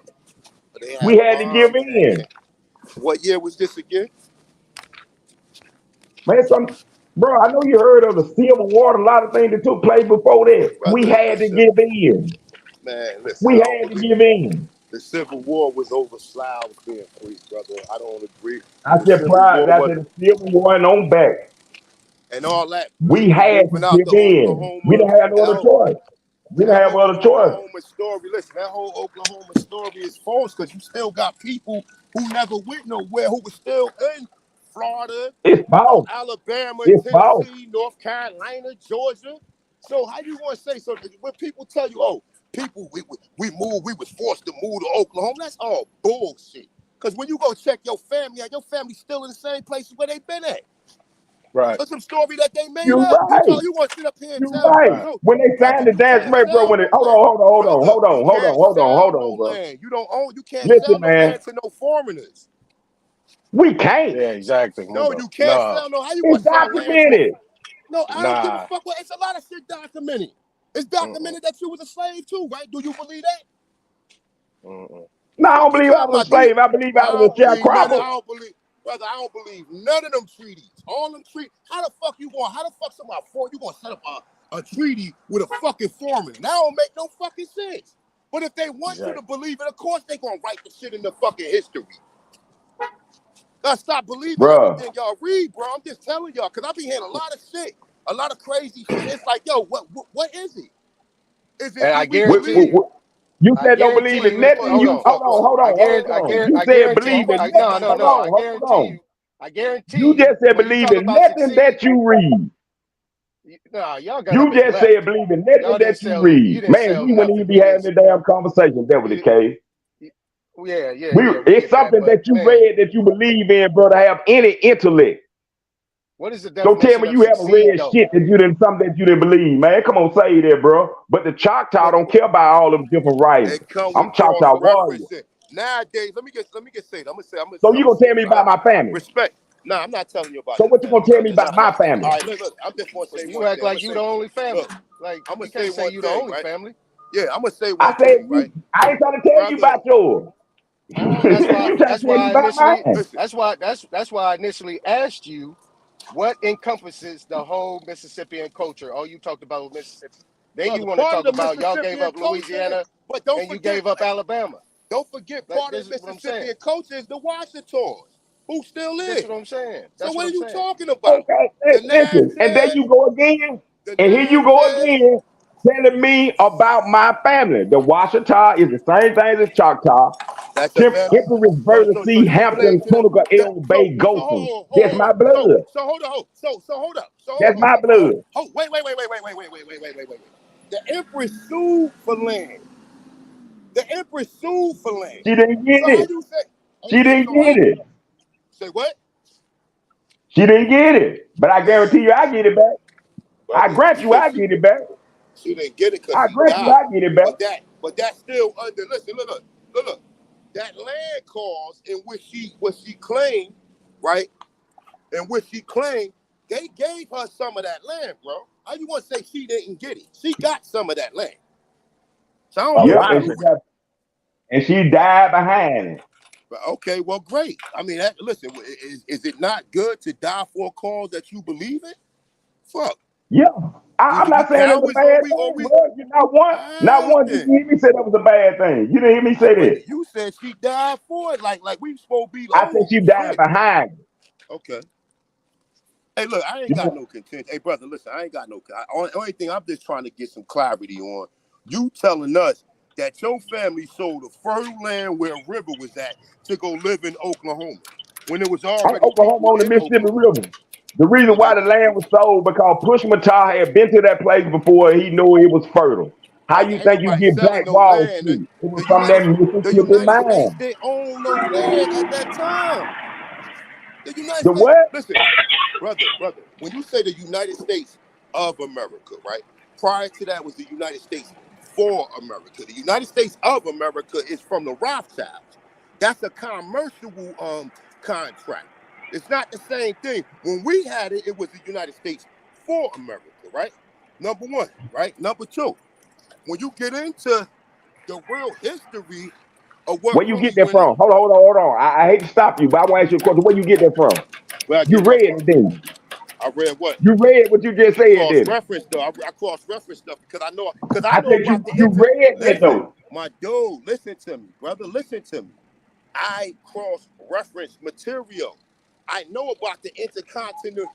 They We had had to give bombs and in. what year was this again? Man, bro, I know you heard of the Civil War, a lot of things that took place before that. We Brother, had to give in. listen, I We don't had to believe give in. the Civil War was over slaves being free, brother. I don't agree. I The said Civil pride, War I was said the Civil War and on back. and all that We people had to moving out give to in. We Oklahoma didn't have no and other choice. We didn't that have whole other choice. Oklahoma story. Listen, that whole Oklahoma story is false because you still got people who never went nowhere who were still in Florida, It's false. Alabama, It's false. Tennessee, North Carolina, Georgia. So how you want to say so? When people tell you, "Oh, people we moved, we was forced to move to Oklahoma," that's all bullshit. Because when you go check your family, your family's still in the same places where they've been at. Right. That's some story that they made You're up. right. You want to sit up here and You're tell right. no, When they brother, signed the you dance, can't man, bro, sell when no it, hold land, on, brother. You can't sell no on, bro. land. You don't own. You can't Listen, sell no man, land to no foreigners. we can't. Yeah, exactly. No, Mundo. you can't sell no. How you It's gonna sell land to a? documented. No, I don't give a Nah. fuck. Well, it's a lot of shit documented. It's documented that you was a slave too, right? Do you believe that? No, I don't You believe I talking was a about? Do you? slave. I believe I I was don't a believe none. I sharecropper. don't believe, brother. I don't believe none of them treaties. All them treaties. How the fuck you going? How the fuck somebody for you gonna set up a treaty with a fucking foreigner? That don't make no fucking sense. But if they want you to believe it, of course they gonna write the shit in the fucking history. Stop believing Bruh. everything y'all read, bro. I'm just telling y'all, cause I be hearing a lot of shit, a lot of crazy shit. It's like, yo, what is it? Is it And I do we guarantee believe? you, You I said don't guarantee believe in you. nothing. Hold You on. hold on. You I said guarantee you. believe in No, nothing. no, no. I Hold guarantee on. you. I guarantee You you. just said When you believe talk in about nothing succeed, that you read. nah, y'all got You up and just said left. believe in nothing Y'all didn't that you sell. You read. didn't Man, sell we wouldn't even nothing. be having this damn conversation. That was the case. Yeah. We It's get that, something but that you man, read that you believe in, bro, to have any intellect. what is the Don't tell definition me of you haven't succeed, read though? shit that you didn't something that you didn't believe, man. Come on, say that, bro. But the Choctaw What? don't care about all them different writings. It come I'm with cross Choctaw warrior. referencing. Nowadays, let me get say it. I'm So you gonna gonna say tell it, me right? about my family? Respect. Nah, I'm not telling you about So your what you family, gonna tell me brother. about my All family? right, look. I'm just gonna say You one act thing. like you the only family. Look, Like I'm gonna you say can't say one you the thing, only right? family. Yeah, I'm gonna say I one said thing, right? I ain't trying to tell you Brother, about yours. That's why. You trying That's to tell me why I about initially. mine. listen. That's why I initially asked you what encompasses the whole Mississippian culture. All you talked about was Mississippi. Then you Brother, want to part of talk the about y'all gave Mississippian up culture, Louisiana but don't and you forget, gave up Alabama. don't forget Like part of this the is what I'm saying. Mississippian culture is the Washingtons, who still That's live. what I'm saying. So That's what what are I'm you saying. talking about? Okay, The listen. And there Nadshead, you go again. the And here you go Nadshead. again, telling me about my family. The Washita is the same thing as Choctaw. That's a man. Empress So, Bertha so, so C. you Hampton, relate to Tunica that. L. Bay So Gotham. That's my hold. blood. So hold on. So hold up. So That's hold on, my brother. blood. Wait. The Empress sued for land. The Empress sued for land. She didn't get So how it. you say? She Okay, didn't so how? get it. Say what? She didn't get it. But I guarantee you I get it back. I Brother, grant you I get it back. she didn't get it because I he grant you died. I get it back. But that's still under. Listen, look. That land cause in which she claimed, right? In which she claimed they gave her some of that land, bro. How you want to say she didn't get it? She got some of that land. So I don't A know Yep, lot what of you. it. and she died behind it. Okay, well, great. I mean, listen, is it not good to die for a cause that you believe in? Fuck. Yeah. Do I'm we not saying it's a cowards or bad we thing, bro. You not all right one did then? you hear me say that was a bad thing. You didn't hear me say But that. you said she died for it, like we supposed to be I said oh she died shit. behind it. Okay. Hey, look, I ain't got no contention. Hey, brother, listen, I ain't got no. Only thing I'm just trying to get some clarity on. You telling us that your family sold the fertile land where a river was at to go live in Oklahoma when there was already Oklahoma people on the in Mississippi Oklahoma. River. The reason So why that the land was sold because Push Matah had been to that place before he knew it was fertile. How nigga, you ain't think you nobody get selling Black no Wall land. Street? It was The from that United the Mississippi United States mine. didn't own no land at that time. The United The States, what? listen, brother, when you say the United States of America, right? Prior to that was the United States for America. The United States of America is from the Rothschilds. That's a commercial contract. It's not the same thing. When we had it, it was the United States for America, right? Number one, right? Number two, when you get into the real history of what Where you get really that went on, from? Hold on. I hate to stop you, but I want to ask you a question. Where you get that from? where I You get read what from? it, didn't you? I read what? You read what you just I said, didn't it? cross-reference though. I cross-reference stuff because I know I said about the you read that listen, though. my dude, listen to me, brother, listen to me. I cross-reference material. I know about the intercontinental,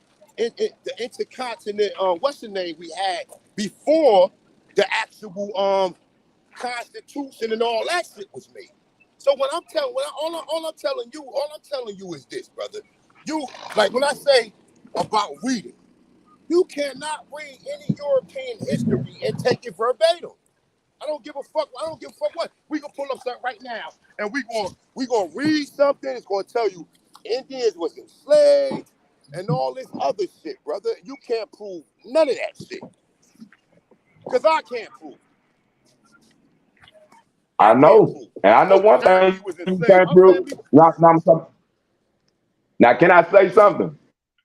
what's the name we had before the actual Constitution and all that shit was made. So when I'm telling, all I'm telling you is this, brother. You like when I say about reading. You cannot read any European history and take it verbatim. I don't give a fuck. I don't give a fuck what. We can pull up something right now and we gonna read something. It's gonna tell you Indians was enslaved and all this other shit, brother. You can't prove none of that shit. Cause I can't prove. I Can't know. prove. And I know Your one family thing was you enslaved. can't My prove. family. Now, can I say something?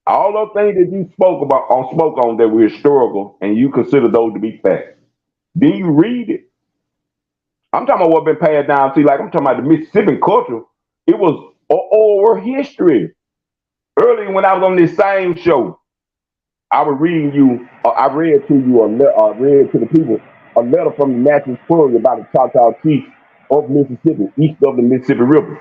All those things that you spoke on that were historical, and you consider those to be facts. Then you read it. I'm talking about what been passed down. See, like I'm talking about the Mississippi culture. It was oral history. Earlier, when I was on this same show, I was reading you. I read to you read to the people a letter from the National Quarry about the Choctaw Chiefs of Mississippi, east of the Mississippi River,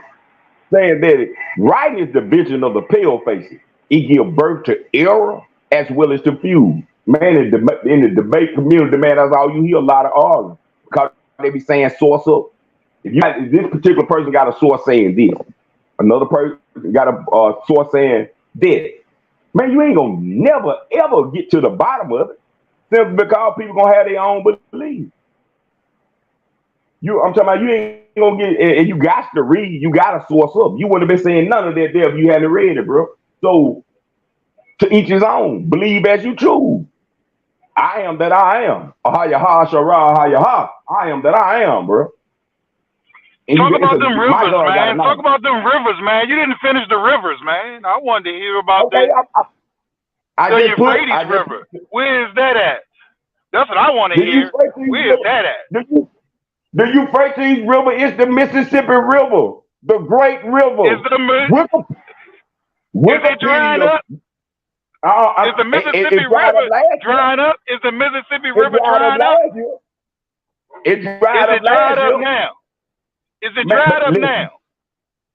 saying that writing is the vision of the pale faces. It gives birth to error as well as to feud. Man, in the debate community, man, that's all you hear a lot of arguing. Because they be saying source up. If this particular person got a source saying this, another person got a source saying this. Man, you ain't gonna never ever get to the bottom of it simply because people gonna have their own belief. I'm talking about you ain't gonna get, and you got to read, you got to source up. You wouldn't have been saying none of that there if you hadn't read it, bro. So to each his own. Believe as you choose. I am that I am. Ahayaha Shara Ahayaha. I am that I am, bro. And Talk about them my rivers, God got a man. Talk name. about them rivers, man. You didn't finish the rivers, man. I wanted to hear about Okay, the Euphrates River. Where is that at? That's what I want to hear. Where is that at? The Euphrates River is the Mississippi River, the great river. Is it drying up? Is the Mississippi River drying up? Is the Mississippi River drying up? It dried up last year. Now? Is it dried up now?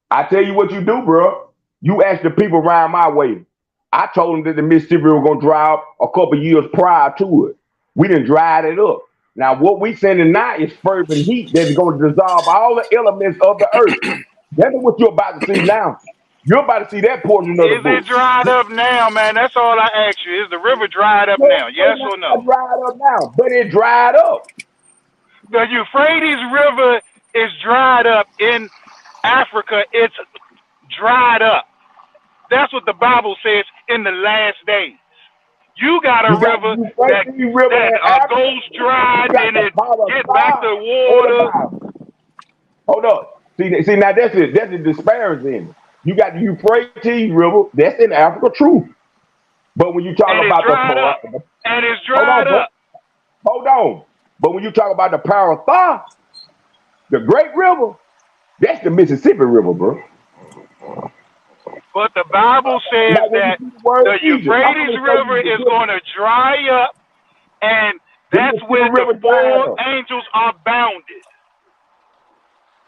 I tell you what you do, bro. You ask the people around my way. I told them that the Mississippi River was gonna dry up a couple of years prior to it. We done dried it up. Now what we sending now is fervent heat that's gonna dissolve all the elements of the earth. That's what you're about to see now. You're about to see that portion of the book. Is it dried up now, man? That's all I ask you. Is the river dried up now? Yes or no? It's dried up now, but it dried up. The Euphrates River is dried up in Africa. It's dried up. That's what the Bible says in the last days. You got a river that goes dry and it gets back to water. Hold up. See now that's it. That's the disparity. You got the Euphrates River. That's in Africa, true. But when you talk about it's dried up. Hold on. But when you talk about the Paratha, the Great River, that's the Mississippi River, bro. But the Bible says that the Euphrates River is going to dry up, and that's where the 4 angels are bounded.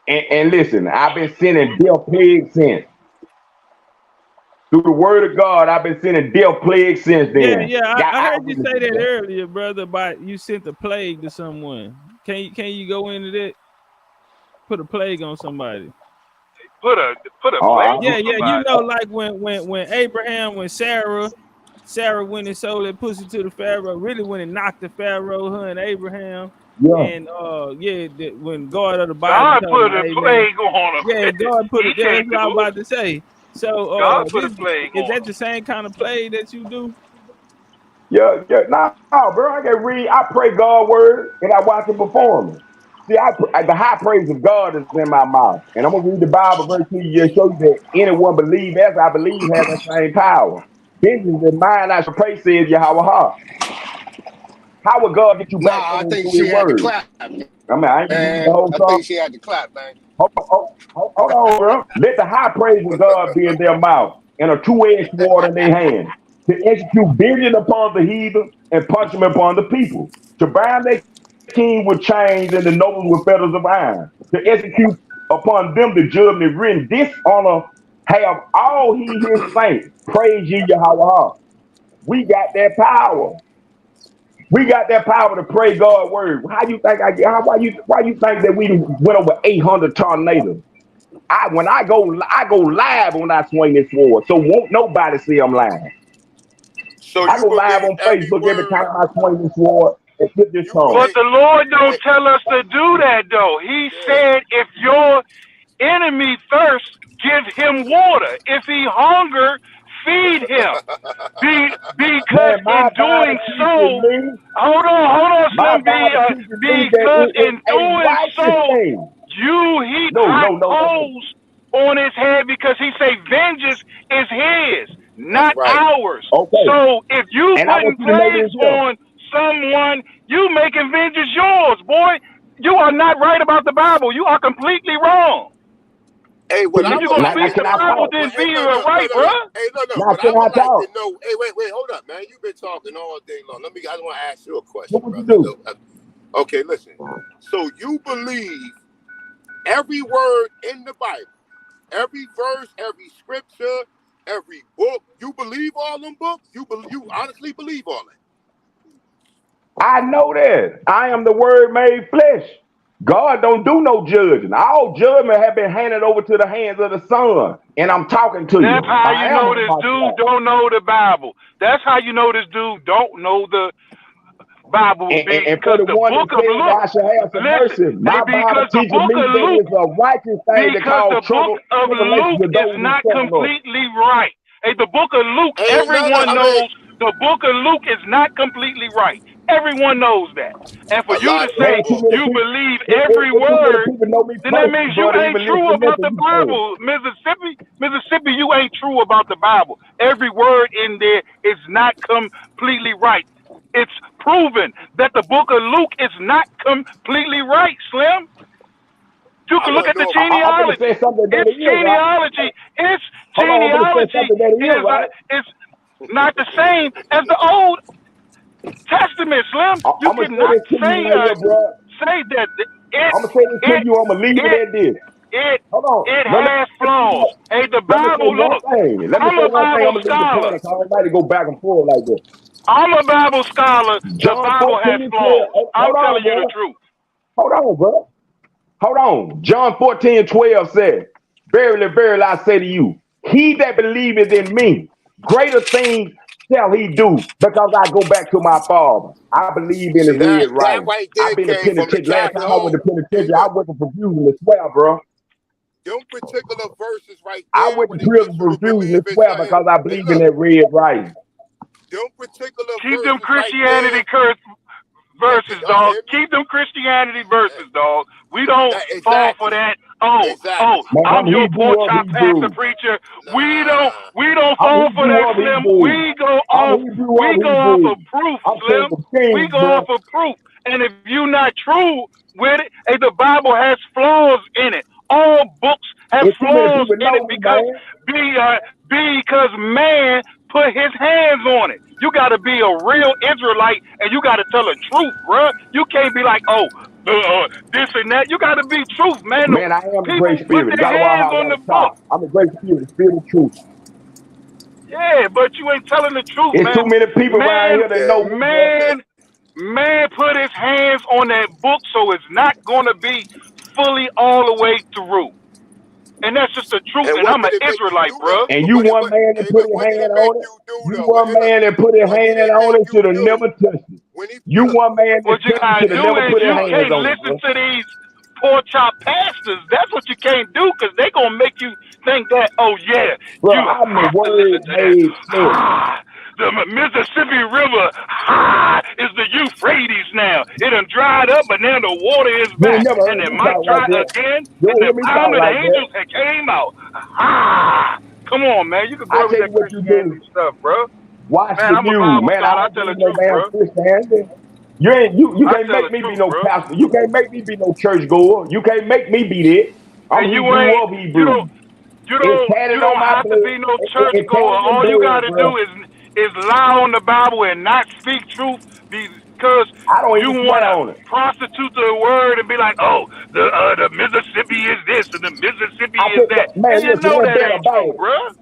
And listen, I've been sending Bill Pig since. Through the word of God, I've been sending death plagues since Yeah, then. yeah. Got I heard you say eyewitnesses. that earlier, brother. About you sent a plague to someone. Can you go into that? Put a plague on somebody. Put a Oh, plague Yeah, on yeah. You somebody. know, like when Sarah went and sold that pussy to the Pharaoh. Really, when it knocked the Pharaoh, her and Abraham, yeah. and when God of the Bible God told put him, a "Hey man, plague on him. yeah, God put He it." Yeah, that's can't what I was do it. about to say. So, God put a this plague is on that him. the same kind of plague that you do? Yeah, yeah. Nah, bro. I can read. I pray God word and I watch it perform. See, the high praise of God is in my mouth, and I'm gonna read the Bible verse to you and show you that anyone believe as I believe has that same power. Vengeance is mine. I shall pray, says Yahweh. How would God get you Nah, back I on think through His she had to word? clap, I mean, I ain't gonna read the man. whole I song. think she had to clap, man. Hold on, bro. Let the high praise of God be in their mouth and a two-edged sword in their hand to execute vengeance upon the heathen and punishment upon the people, to bind their king with chains and the nobles with fetters of iron, to execute upon them the judgment written. Dishonor have all his saints. Praise ye Yahweh. We got that power. We got that power to pray God's word. How you think why you think that we went over 800 tornadoes? When I go live when I swing this sword. So won't nobody see I'm lying. So I you go live believe on every Facebook every word. time I swing this sword and put this You song. But believe. the Lord don't Hey, tell us to do that though. He yeah. said if your enemy thirst, give him water. If he hunger, feed him. Because Man, my in Bible doing teaches so, me, hold on, my Slim B. Bible teaches me that Because it is in a doing righteous so, thing. you heap hot No. coals on his head because he say vengeance is his, That's not right. ours. Okay. So if you And I want putting you to know this plagues here. on someone, you making vengeance yours, boy. You are not right about the Bible. You are completely wrong. Hey, what I If you're would gonna Now like to speak the can I know. Bible, talk? then Well, be hey, right, bro. no. Hey, no. Now What I can I would like to talk? know. Hey, wait, hold up, man. You've been talking all day long. I just want to ask you a What question, would you brother. do? Okay, listen. So you believe every word in the Bible, every verse, every scripture, every book. You believe all them books? You honestly believe all that? I know that. I am the word made flesh. God don't do no judging. All judgment have been handed over to the hands of the Son. And I'm talking to That's you. how I you am know on this my dude side. don't know the Bible. That's how you know this dude don't know the Bible And for because the the one that book of said Luke, I should have some listen, mercy, my Bible because the teaches book me of that Luke, it's a righteous thing to because cause the book trouble, of tribulation Luke to is those who not trust the Lord. completely right. Hey, the book of Luke, Hey, no. everyone I mean, knows the book of Luke is not completely right. Everyone knows that. And for a you lot to of Man, say them too many books. you people, believe every too many word, people know me then that personally, means you brother, ain't even true listen to about nothing the you saying. Bible, Mississippi. Mississippi, you ain't true about the Bible. Every word in there is not completely right. It's proven that the book of Luke is not completely right, Slim. You I can look want at to the know. I'm going to say genealogy. something that Its it is, right? genealogy, its Hold on, I'm going to say genealogy something that it is, is right? not the same as the Old Testament, Slim. You I'm going to say cannot this to you say right here, bro. that it I'm going to say this to it you. I'm going to leave it it at this. it Hold on. it Let me, has flaws. Hey, the let me say Bible. one Look, thing. Let me I'm say a one thing. Bible I'm going to leave the scholar. point. I don't like to go back and forth like this. I'm a Bible scholar. The John Bible has 14:12. flaws. I'm Hold on, telling you the bro. truth. Hold on, bro. Hold on. John 14:12 said, verily, verily, I say to you, he that believeth in me, greater things shall he do, because I go back to my Father. I believe in his See red that writing. right I've there been to came from the penitentiary. Last Catholic. time I went to Hey, penitentiary, I look, went to confusion as well, bro. them particular verses right I there went when to it prison gets you for to confusion believe as in well something. because I Hey, believe in look, that red writing. them particular Keep them verses right there. Christianity verses, Y'all dog. hear me? Keep them Christianity verses, dog. We don't That fall for exactly, that. Oh, exactly. Man, I'm I'm your Hebrew pork of chop pastor Hebrew. preacher. Nah. We don't I'm fall for Hebrew that, of Slim. Hebrew. I'm Hebrew We of go off Hebrew. of proof, I'm King Slim. of We Kings, go bro. off of proof. And if you're not true with it, hey, the Bible has flaws in it. All books have And too many flaws people in it know me, man. because man put his hands on it. You got to be a real Israelite and you got to tell the truth, bruh. You can't be like, oh, this and that. You got to be truth, man. The Man, I am the great people put spirit. The their God of our hands house on got the a book. top. I'm the great spirit, the spirit of truth. Yeah, but you ain't telling the truth, It's man. too many people around Man, here that know who, bro. man put his hands on that book, so it's not gonna be fully all the way through. And that's just the truth. And And what I'm an did it make you Israelite, do bruh. though? And But you what it one what man that hey, put look, his what did hand it make on it. you do You though? But one hey, look, man that put his what did hand it on make it, you should have do never touched it. when he You look? one man that What you touched it, gotta should have do never is put his you hands can't on it, listen bro. to these pork chop pastors. That's what you can't do, because they gonna make you think that, oh yeah, Bro, you I'm the have to listen word to that. made flesh. The Mississippi River, is the Euphrates now. It done dried up, but now the water is You ain't back. never And heard it me might talk like dry that. again, You and don't the hear me talk pound of the like that. angels had came out. Come on, man. You can I go with tell you that what you do. Christianity stuff, bro. Watch Man, the I'm a news, Bible man. I scholar. I don't tell the believe no truth, damn bro. Christianity. You I can't tell make the me be truth, no bro. pastor. You can't make me be no church goer. You can't make me be that. I'm And Hebrew of you Hebrew. don't you It's don't tatted you on don't my have to blood. be no church It's goer. tatted in All you blood, gotta bro. do is lie on the Bible and not speak truth, because I don't you even swear wanna on it. prostitute the word and be like, oh, the Mississippi is this and the Mississippi I is said, that, man, and you listen, know let that better ain't true, bag. bruh.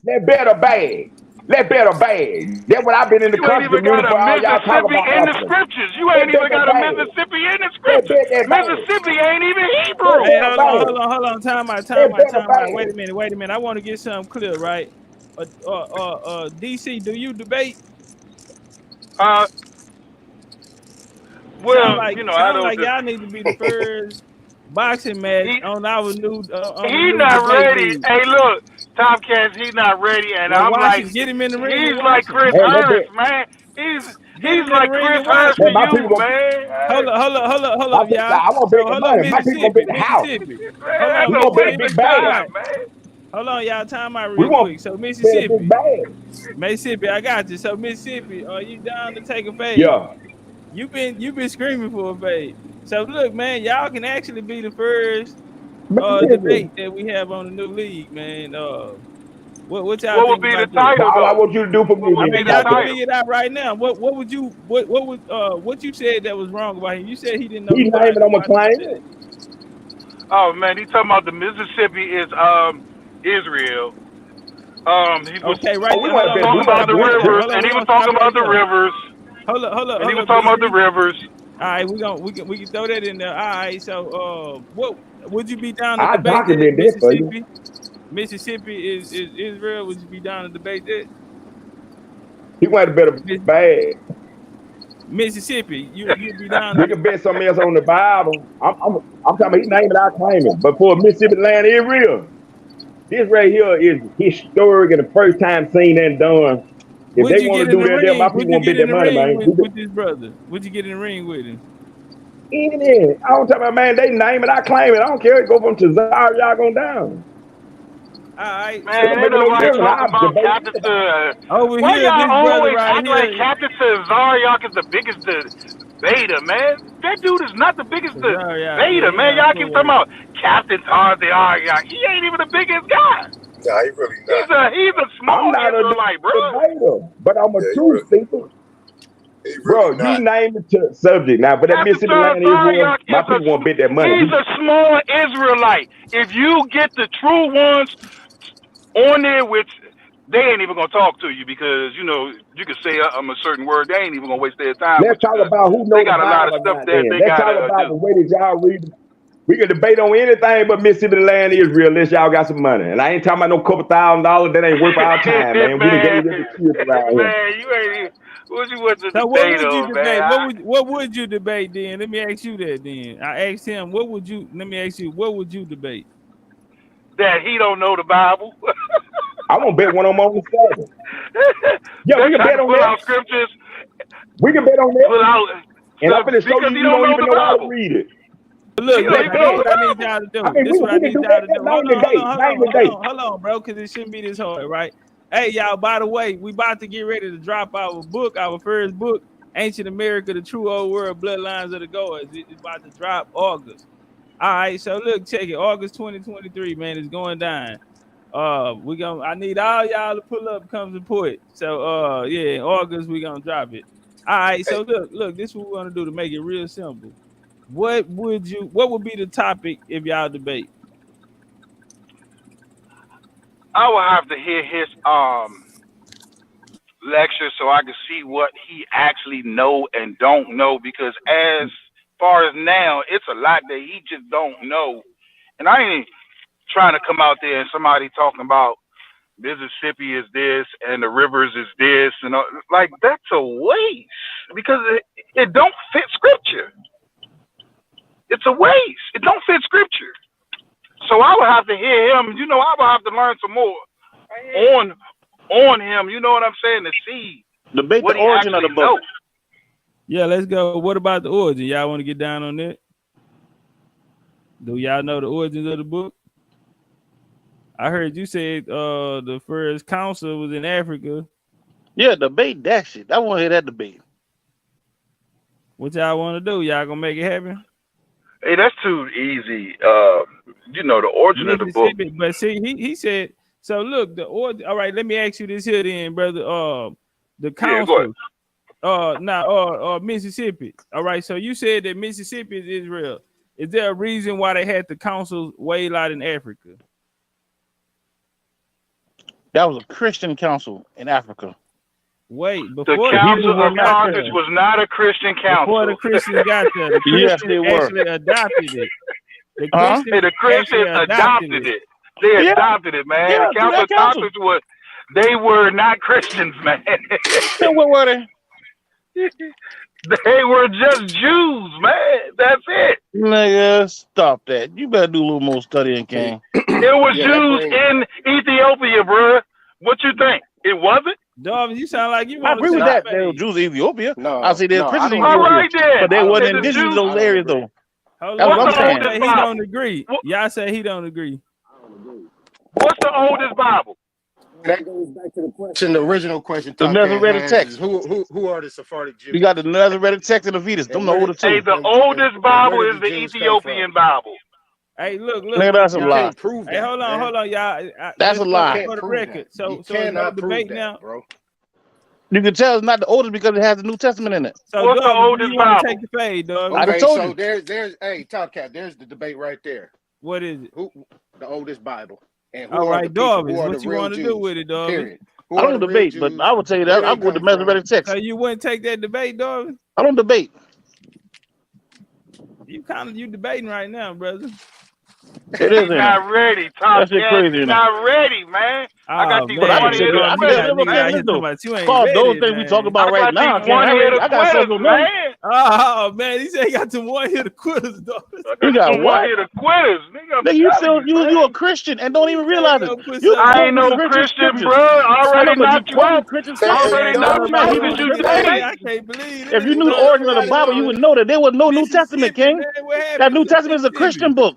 Let better bag. Let better bag. That's what I've been in the You ain't conscious even got community a for all y'all talk Mississippi about in the Africa. scriptures. You Let ain't even better got a bag. Mississippi in the Let scriptures. better bag. Mississippi ain't even Let Hebrew. Hey, better hold on, bag. hold on, hold on. Let better Time out. bag. Wait a minute. I want to get something clear, right? DC, do you debate? Uh, well, I Sound don't. like y'all need to be the first boxing match He on the he new not debate ready. league. Hey, look, Tom Cash, he not ready, and Well, I'm watch like, him. Get him in the ring and he's watch like him. Chris Man, Hurst, man. Get He's him in the like ring Chris and watch Hurst man, to him. my people you, gonna man. Hold up, y'all. I want to bet So the hold on, money. My people gonna bet Mississippi, the house. Man, Hold that's on, We a gonna bet a waste big of Mississippi. Time bag. time, out. man. Hold on, y'all. Time out We real gonna quick. So bet a big Mississippi, bag. I got you. So Mississippi, are you down to take a fade? Yeah. You've been screaming for a fade. So look, man, y'all can actually be the first Man, listen. debate that we have on the new league, man. What y'all What would think be the about that? title, All I though? want you to do for me What is I would this be mean, the y'all right can there. title? figure it out right now. What would you what you said that was wrong about him? You said he didn't know He the name it, Bible. I'm gonna Why did you claim say it. that? Oh man, he talking about the Mississippi is Israel. He was Okay, Oh, right we there. Hold want to on, bet. hold We talking on, want about to the stop it bet. there. rivers, Hold on, and we're he was gonna talking stop right about the there. rivers, and he Hold was up, talking about the DC. rivers. All right, we can throw that in there. All right, so what would you be down to I debate that? document that for you. Mississippi is Israel. Would you be down to debate that? He want to bet a Miss- bag. Mississippi, you'd be down We to can bet something else on the Bible. I'm talking about he name it, I claim it. But for Mississippi land, it real. This right here is historic and the first time seen and done. If Would they you want get to in do the that, there, my ring? Would people you want to get bet in that the money, ring man. with this brother? Would you get in the ring with him? Any I don't talk about, man. They name it, I claim it. I don't care. It go from Tazar, y'all going down. All right, It Man, don't so make ain't no nobody difference. look talking I about debate Captain anybody. over Why here. y'all This brother always right act like here, Captain Zaryak is the biggest debater, man? That dude is not the biggest Zarya. Yeah, debater, he man. not Y'all keep full. talking about Captain Zaryak. He ain't even the biggest guy. Nah, he really He's not. a I'm small not a Israelite, bro. debater, but I'm a Yeah, truth seeker. he really Bro, you not. name it to subject now, but that Captain Mississippi land Israel, Zaryak my is people won't bet that money. he's a small Israelite. If you get the true ones on there, which they ain't even gonna talk to you, because you can say a certain word, they ain't even gonna waste their time with Let's you, talk because about who they know the got a lot of Bible stuff now that then. they Let's talk gotta about do. the way that y'all read it. We can debate on anything but Mississippi land Israel unless y'all got some money. And I ain't talking about no couple $1,000 that ain't worth our time, man. We done Man, gave every chip around here. man, you ain't even, what you want to So what debate would you on, man? debate? What would you debate then? Let me ask you that then. I asked him, what would you? Let me ask you, what would you debate? That he don't know the Bible. I won't bet one on the Sabbath. Yeah, we Bet can you I bet can on pull that. out scriptures, We can bet on that. pull out And I'm gonna show because you he you don't don't know even the know how to Bible. read it. He Look, don't Let's even this know is bet. what the I need Bible. y'all to I do. mean, This is what I we can need do y'all that. to That do. Hold name the on, date. Name the date. hold on, bro, because it shouldn't be this hard, right? Hey, y'all, by the way, we about to get ready to drop our book, our first book, Ancient America, the True Old World, Bloodlines of the Goers. It's about to drop August. All right, so look, check it. August 2023, man, it's going down. I need all y'all to pull up, come support. So yeah, in August we gonna drop it. All right, Hey, so look, this is what we're gonna do to make it real simple. What would be the topic if y'all debate? I will have to hear his lecture so I can see what he actually know and don't know, because as far as now, it's a lot that he just don't know. And I ain't trying to come out there and somebody talking about Mississippi is this and the rivers is this and all, like that's a waste because it don't fit scripture. It's a waste. It don't fit scripture. So I would have to hear him. You know, I would have to learn some more on him. You know what I'm saying? To see debate what the origin of the book. Knows. Yeah, let's go. What about the origin? Y'all want to get down on that? Do y'all know the origins of the book? I heard you said the first council was in Africa. Yeah, debate that shit. I want to hear that debate. What y'all want to do? Y'all gonna make it happen? Hey, that's too easy. You know, the origin of the book. But see, he said, so look, the origin. All right, let me ask you this here then, brother. The council. Mississippi. All right, so you said that Mississippi is Israel. Is there a reason why they had the councils way out in Africa? That was a Christian council in Africa. Wait, the Council of Carthage was not a Christian council. Before the Christians got there, the Christians actually adopted it. The Christians adopted it. They adopted it, man. Yeah, the Council of Carthage they were not Christians, man. Then what were they? They were just Jews, man. That's it. Nigga, stop that. You better do a little more studying, King. It was Jews in Ethiopia, bro. What you think? It wasn't? Dog, you sound like you want I agree with that. They were Jews in Ethiopia. No, I see they're Christians in all Ethiopia. right, then. But they wasn't indigenous to those areas, though. Hold That's on. what I'm saying. He don't agree. Y'all say he don't agree. What's the oldest Bible? That goes back to the question, the original question. The Masoretic text. Who are the Sephardic Jews? You got the Masoretic text and the Vetus. Them the older two. Hey, the oldest Bible is the Ethiopian Bible. Hey, look. That's a lie. Hey, hold on, y'all. That's a lie. For the record. So cannot debate prove now, that, bro. You can tell it's not the oldest because it has the New Testament in it. So, what's the oldest you want to Bible? take the fade, dog? I Okay, told so you. there's hey, Top Cat, there's the debate right there. What is it? Who the oldest Bible? And who All are right, the people, Darvis, who are what the you real want to Jews? do with it, Darvis? Period. I don't debate, but I would tell you that I go with the Masoretic text. So you wouldn't take that debate, Darvis? I don't debate. You debating right now, brother. It is He's not ready, Top That shit Cat. crazy, He's man. not ready, man. I got these But I can one take hitter it. I quitters, can call those things we talk about right now. I got something, man. Oh man, he said he got some one hitter quitters, dog. You got what? One hitter quitters, nigga. You a Christian and don't even realize it. I ain't no Christian, bro. Already knocked you out. Already knocked you out because you debated. I can't believe it. If you knew the origin of the Bible, you would know that there was no New Testament, King. That New Testament is a Christian book.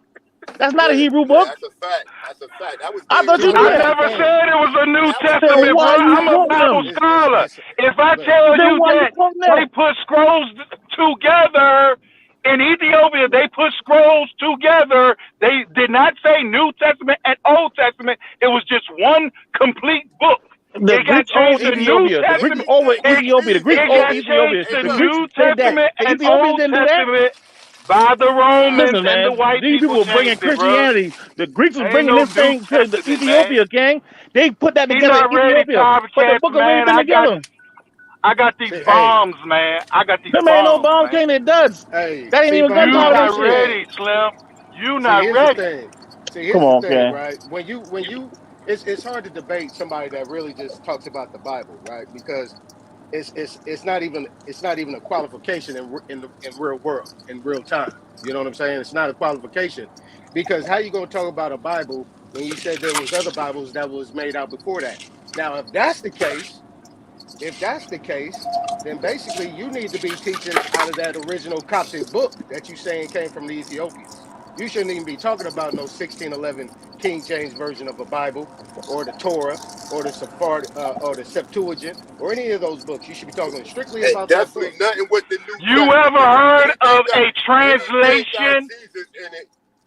That's not a Hebrew book. That's a fact. That's a fact. That was I thought you knew I that. never said it was a New Testament, bro. I'm a Bible scholar. If I tell you that they put scrolls together in Ethiopia, they put scrolls together. They did not say New Testament and Old Testament. It was just one complete book. The Greeks over Ethiopia. The Greeks over Ethiopia. The Greeks over Ethiopia. The New Testament and Old Testament by the Romans and the white these people were bringing Christianity. The Greeks was bringing this thing to the Ethiopia, gang. They put that together in Ethiopia. Put the book of everything together. I got these bombs, man. I got these bombs. There ain't no bomb, King. It does. Hey, that ain't even gun powder. You not ready, Slim. You not ready. Here's the thing, right? When you, it's hard to debate somebody that really just talks about the Bible, right? Because it's not even a qualification in real world, in real time. You know what I'm saying? It's not a qualification, because how you gonna talk about a Bible when you said there was other Bibles that was made out before that? Now, if that's the case, then basically you need to be teaching out of that original Coptic book that you saying came from the Ethiopians. You shouldn't even be talking about no 1611 King James version of a Bible, or the Torah, or the Septuagint, or any of those books. You should be talking strictly about that book. Definitely nothing with the New You ever heard of a translation?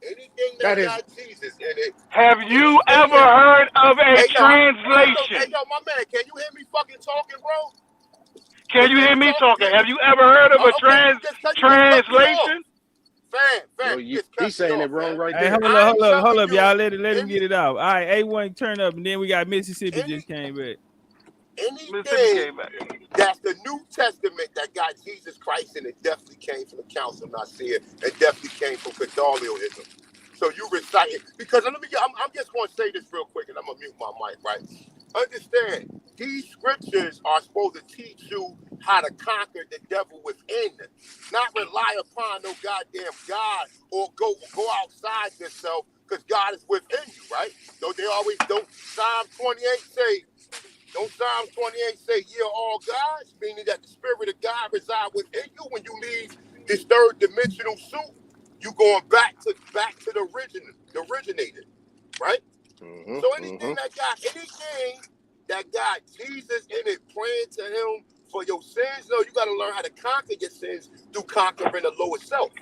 Anything that got Jesus in it. Have you ever heard of a translation? Hey, yo, my man, can you hear me fucking talking, bro? Can you hear me talking? Have you ever heard of a translation? He's saying it wrong right there. Hey, hold up, y'all. Let him get it out. All right, A1 turn up, and then we got Mississippi just came back. anything that's the New Testament that got Jesus Christ in it definitely came from the Council of Nicaea and definitely came from Catholicism. So you recite it because I'm just going to say this real quick and I'm going to mute my mic, right? Understand, these scriptures are supposed to teach you how to conquer the devil within, not rely upon no goddamn God or go outside yourself because God is within you, right? So they always don't. Psalm 28 say, don't Psalm 28 say, ye are all gods, meaning that the Spirit of God reside within you. When you leave this third dimensional suit, you going back to the originator, right? So anything that got Jesus in it, praying to him for your sins, no, you got to learn how to conquer your sins through conquering the lower self.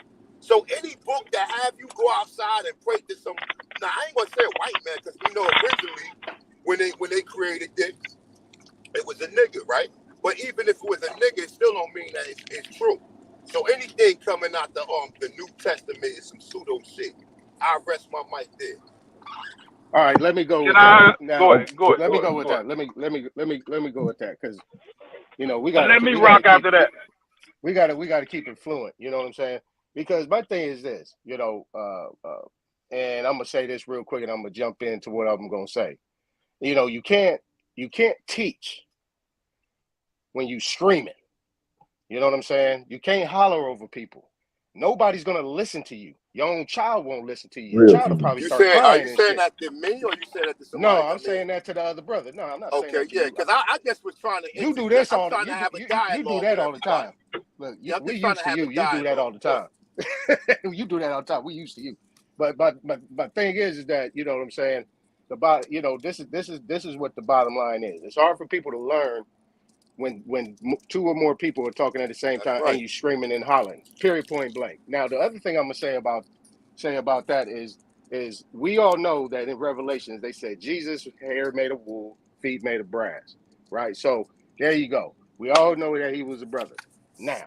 So any book that have you go outside and pray to some, now I ain't gonna say a white man because we know originally when they created it was a nigga, right? But even if it was a nigga, it still don't mean that it's true. So anything coming out the New Testament is some pseudo shit. I rest my mic there. All right, let me go Can with I that. Now, go ahead? Go ahead. let me go with Go that. ahead. Let me go with that because we Let me we rock gotta keep after that. we gotta keep it fluent. You know what I'm saying? Because my thing is this, and I'm gonna say this real quick, and I'm gonna jump into what I'm gonna say. You can't teach when you screaming. You know what I'm saying? You can't holler over people. Nobody's gonna listen to you. Your own child won't listen to you. Your Real. child will probably You start saying, are crying you and saying shit. that to me or you saying that to No, somebody? I'm saying that to the other brother. No, I'm not saying Okay, that to yeah, you. because I just was trying to You do interject. this I'm all trying to you have a you do dialogue that with all the everybody. time. Look, Yeah, I'm we just trying used to to have you. a You do that dialogue. all the time. You do that all the time. We used to you. But thing is that you know what I'm saying. This is what the bottom line is. It's hard for people to learn when two or more people are talking at the same That's time and right. you screaming and hollering. Period. Point blank. Now the other thing I'm gonna say about that is we all know that in Revelations they said Jesus hair made of wool, feet made of brass. Right. So there you go. We all know that he was a brother. Now,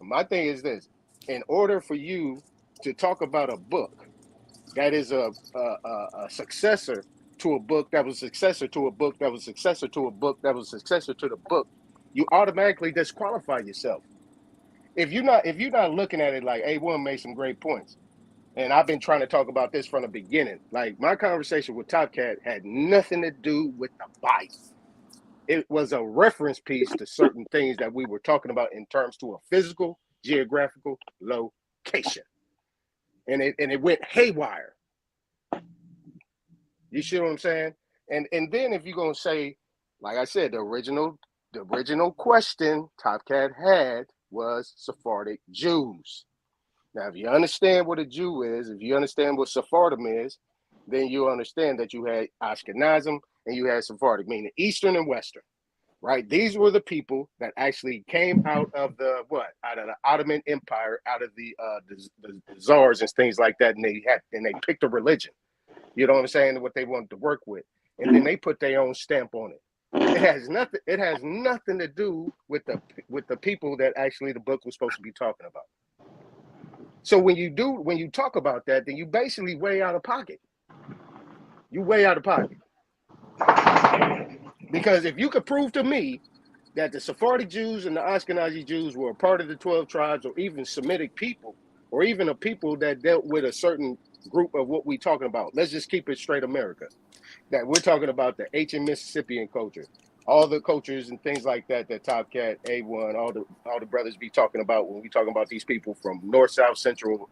my thing is this: in order for you to talk about a book that is a successor to a book that was successor to a book that was successor to a book that was successor to the book, you automatically disqualify yourself. If you're not looking at it like A1 made some great points, and I've been trying to talk about this from the beginning. Like my conversation with Top Cat had nothing to do with the Bible. It was a reference piece to certain things that we were talking about in terms to a physical, geographical location. And it went haywire. You see what I'm saying? And then if you're gonna say, like I said, the original question Top Cat had was Sephardic Jews. Now, if you understand what a Jew is, if you understand what Sephardim is, then you understand that you had Ashkenazim and you had Sephardic, meaning Eastern and Western, right? These were the people that actually came out of the Ottoman Empire, out of the czars and things like that, and they picked a religion. You know what I'm saying? What they wanted to work with, and then they put their own stamp on it. It has nothing to do with the people that actually the book was supposed to be talking about. So when you talk about that, then you basically way out of pocket. You way out of pocket. Because if you could prove to me that the Sephardic Jews and the Ashkenazi Jews were a part of the 12 tribes, or even Semitic people, or even a people that dealt with a certain group of what we're talking about, let's just keep it straight America. That we're talking about the ancient Mississippian culture, all the cultures and things like that Top Cat, A1, all the brothers be talking about when we talking about these people from North South Central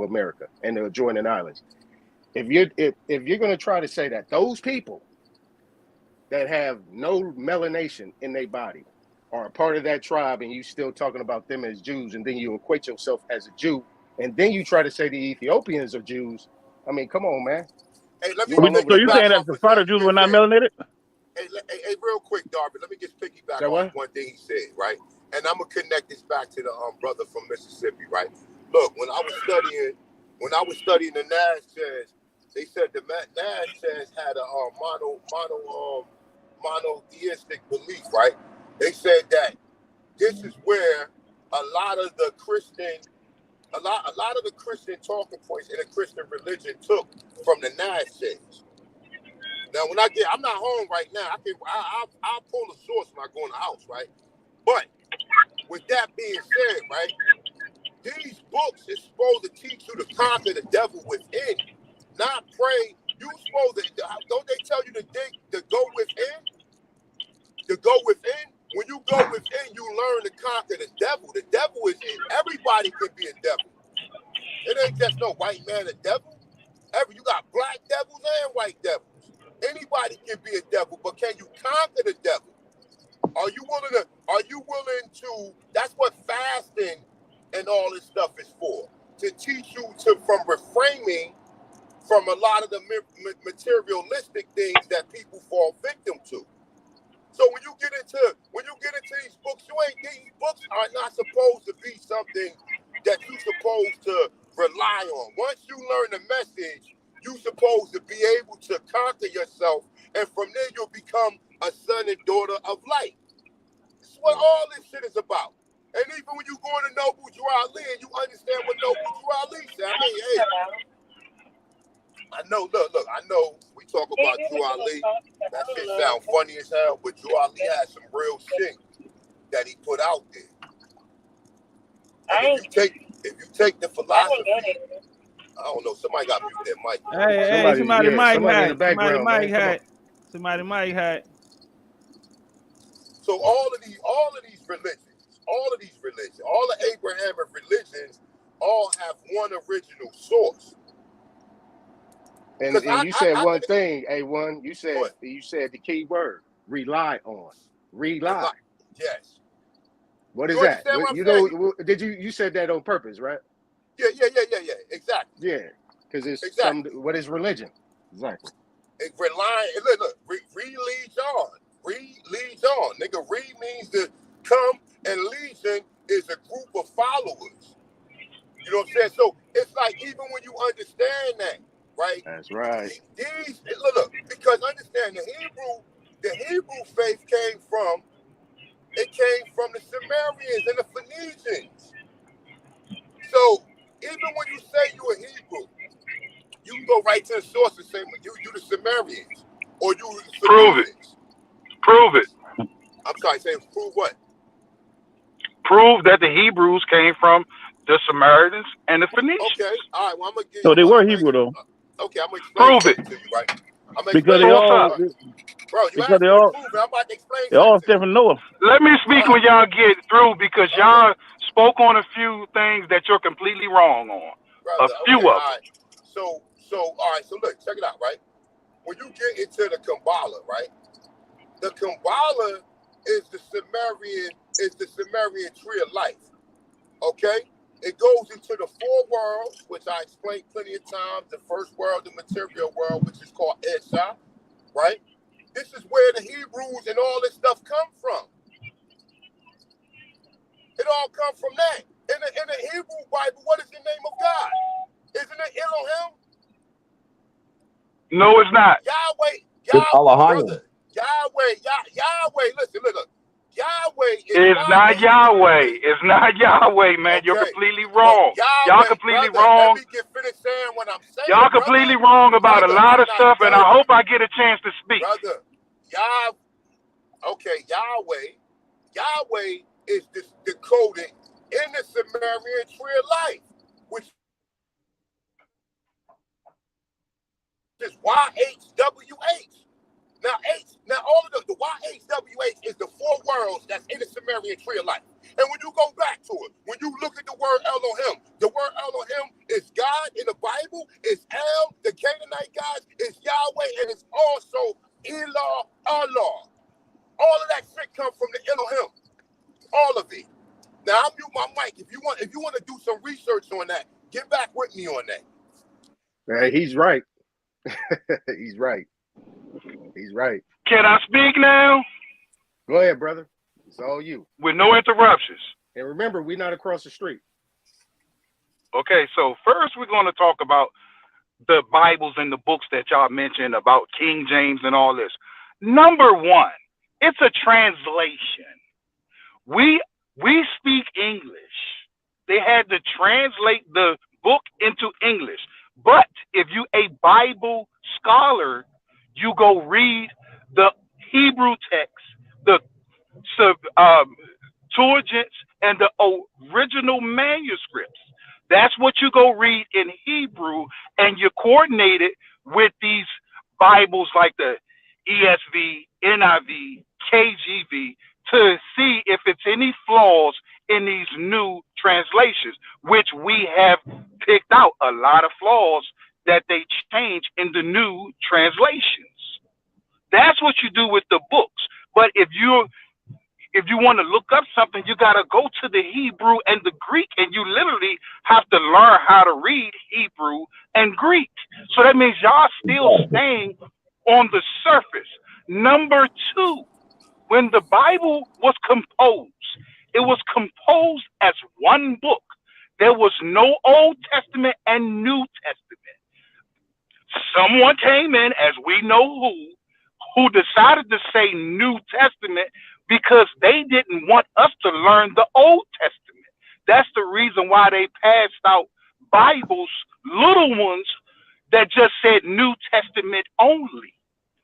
America and the adjoining islands. If you're going to try to say that those people that have no melanation in their body are a part of that tribe, and you still talking about them as Jews, and then you equate yourself as a Jew, and then you try to say the Ethiopians are Jews, I mean, come on, man. Hey, let me So you piggyback saying that off the of Sephardic something Jews you were just not said. melanated? Hey, real quick, Darby, let me just piggyback Say off what? one thing he said, right? And I'm gonna connect this back to the brother from Mississippi, right? Look, when I was studying the Nash test, they said the Nash test had a monotheistic belief, right? They said that this is where a lot of the Christian talking points in the Christian religion took from the Nash test. Now, I'm not home right now. I'll pull the source when I go in the house, right? But with that being said, right, these books is supposed to teach you to conquer the devil within, not pray. You supposed to, don't they tell you to go within? To go within? When you go within, you learn to conquer the devil. The devil is in. Everybody can be a devil. It ain't just no white man a devil. You got black devils and white devils. Anybody can be a devil, but can you conquer the devil? Are you willing to, that's what fasting and all this stuff is for. To teach you from reframing from a lot of the materialistic things that people fall victim to. So when you get into these books, these books are not supposed to be something that you're supposed to rely on. Once you learn the message, you're supposed to be able to conquer yourself, and from there you'll become a son and daughter of light. This is what all this shit is about. And even when you go into Noble Drew Ali and you understand what Noble Drew Ali said, I mean, hey, I know, look, I know we talk about Drew Ali. That shit sound funny as hell, but Drew Ali has some real shit that he put out there. And if you take the philosophy, I don't know, somebody got mute their mic. Hey, somebody mic in the background, Somebody mic hot. So all of these religions, all the Abrahamic religions, all have one original source. And you said one thing, A1. You said the key word: rely on. Rely. Yes. What is that? You said that on purpose, right? Yeah. Exactly. Yeah, because it's what is religion? Exactly. It look, read leads on. Read leads on. Nigga, read means to come, and legion is a group of followers. You know what I'm saying? So it's like, even when you understand that, right? That's right. Look, because understand the Hebrew faith came from the Sumerians and the Phoenicians. So even when you say you're a Hebrew, you can go right to the source and say you the Sumerians or you the Phoenicians. Prove it. I'm sorry, say prove what? Prove that the Hebrews came from the Samaritans and the Phoenicians. Okay, all right. Well, I'm gonna give So they were Hebrew though. Okay, I'm gonna explain Prove it to you, right? I'm gonna Because explain they all, bro, you because asked they me to all, prove it. I'm about to explain they all something. Stephen Noah. Let me speak when y'all get through, because y'all spoke on a few things that you're completely wrong on. Brother, a few of them. All right. So all right. So look, check it out, right? When you get into the Kabbalah, right? The Kabbalah is the Sumerian tree of life. Okay? It goes into the four worlds, which I explained plenty of times. The first world, the material world, which is called Esha, right? This is where the Hebrews and all this stuff come from. It all comes from that. In the Hebrew Bible, what is the name of God? Isn't it Elohim? No, it's not. Yahweh, brother. Yahweh. Listen, look. Yahweh is not Yahweh. It's not Yahweh, man. Okay. You're completely wrong. Y'all completely wrong. Let me get finished saying what I'm saying. Y'all completely wrong about a lot of stuff, and I hope I get a chance to speak. Brother, Yahweh is decoded in the Sumerian tree of life, which is YHWH. Now all of the YHWH is the four worlds that's in the Sumerian tree of life. And when you go back to it, when you look at the word Elohim, the word Elohim is God in the Bible, it's El, the Canaanite gods, it's Yahweh, and it's also Elah, Allah. All of that shit comes from the Elohim. All of it. Now I'll mute my mic. If you want to do some research on that, get back with me on that. He's right. He's right. He's right. Can I speak now? Go ahead, brother. It's all you. With no interruptions. And remember, we're not across the street. Okay, so first we're going to talk about the Bibles and the books that y'all mentioned about King James and all this. Number one, it's a translation. We speak English. They had to translate the book into English. But if you a Bible scholar, you go read the Hebrew text, the Septuagints, and the original manuscripts. That's what you go read in Hebrew, and you coordinate it with these Bibles like the ESV, NIV, KJV to see if it's any flaws in these new translations, which we have picked out a lot of flaws that they change in the new translations. That's what you do with the books. But if you want to look up something, you got to go to the Hebrew and the Greek, and you literally have to learn how to read Hebrew and Greek. So that means y'all still staying on the surface. Number two, when the Bible was composed, it was composed as one book. There was no Old Testament and New Testament. Someone came in, as we know who decided to say New Testament because they didn't want us to learn the Old Testament. That's the reason why they passed out Bibles, little ones, that just said New Testament only.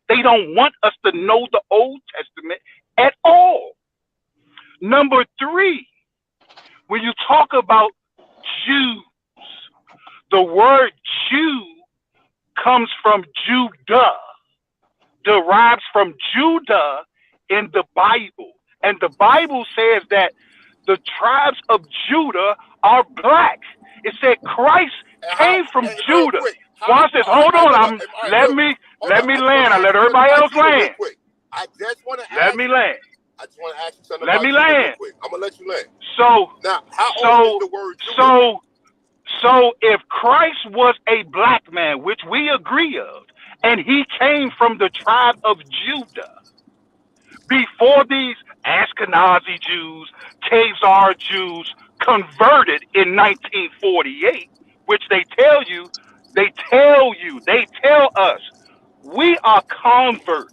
They don't want us to know the Old Testament at all. Number three, when you talk about Jews, the word Jew comes from Judah, derives from Judah in the Bible. And the Bible says that the tribes of Judah are black. It said Christ came from Judah. Watch this. Hold on. Let me land. I let everybody else land. I just want to let me land. I just want to ask you something. Let me land. I'm gonna let you land. So now, how old is the word Judah? So if Christ was a black man, which we agree of, and he came from the tribe of Judah, before these Ashkenazi Jews, Khazar Jews converted in 1948, which they tell us, we are converts.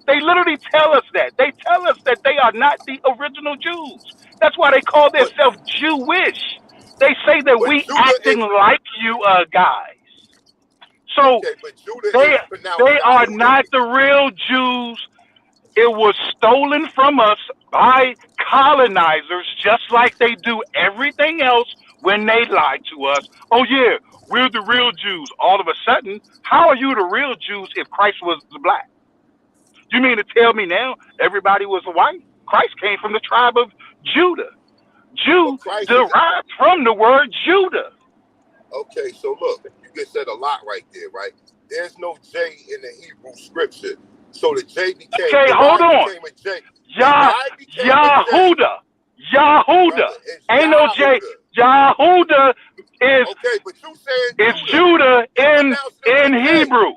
They literally tell us that. They tell us that they are not the original Jews. That's why they call themselves Jewish. They say that we acting like you guys. So they are not the real Jews. It was stolen from us by colonizers, just like they do everything else when they lie to us. Oh yeah, we're the real Jews. All of a sudden, how are you the real Jews if Christ was black? You mean to tell me now everybody was white? Christ came from the tribe of Judah. Jew derived from the word Judah. Okay, so look, you just said a lot right there, right? There's no J in the Hebrew scripture. So the J became hold on. Yahuda. Ain't no J. Yahuda is Judah in Hebrew.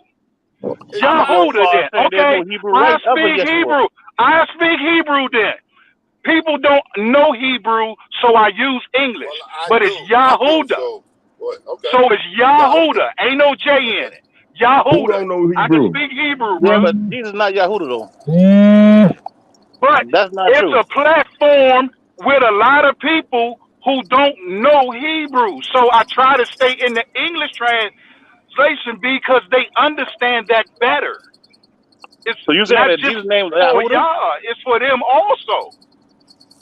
Yahuda then. Okay. I speak Hebrew then. People don't know Hebrew, so I use English. But it's Yahuda. So it's Yahuda. Ain't no J in it. Yahuda. Don't know Hebrew. I can speak Hebrew, bro. Yeah, but Jesus is not Yahuda though. But that's not it's true. A platform with a lot of people who don't know Hebrew. So I try to stay in the English translation because they understand that better. It's so you saying that Jesus' name is Yahuda? It's for them also.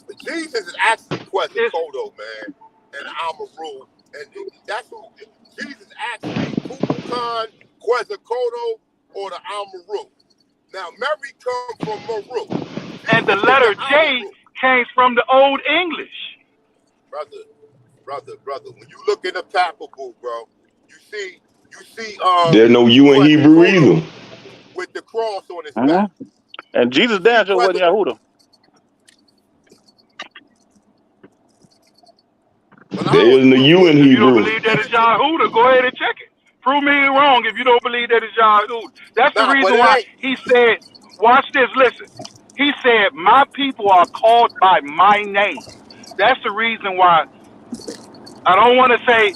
But Jesus is actually Quetzalcoatl, man, and Amaru, and that's who Jesus is actually Kukulkan, Quetzalcoatl, or the Amaru. Now Mary come from Maru, and the letter J came from the Old English. Brother, when you look in the papal book, bro, you see. There's no U in Hebrew either. With the cross on his back. And Jesus damn sure wasn't Yahuda. There is no U in Hebrew. If you don't believe that it's Yahuda, go ahead and check it. Prove me wrong if you don't believe that it's Yahuda. That's the reason why he said, watch this, listen. He said, my people are called by my name. That's the reason why I don't want to say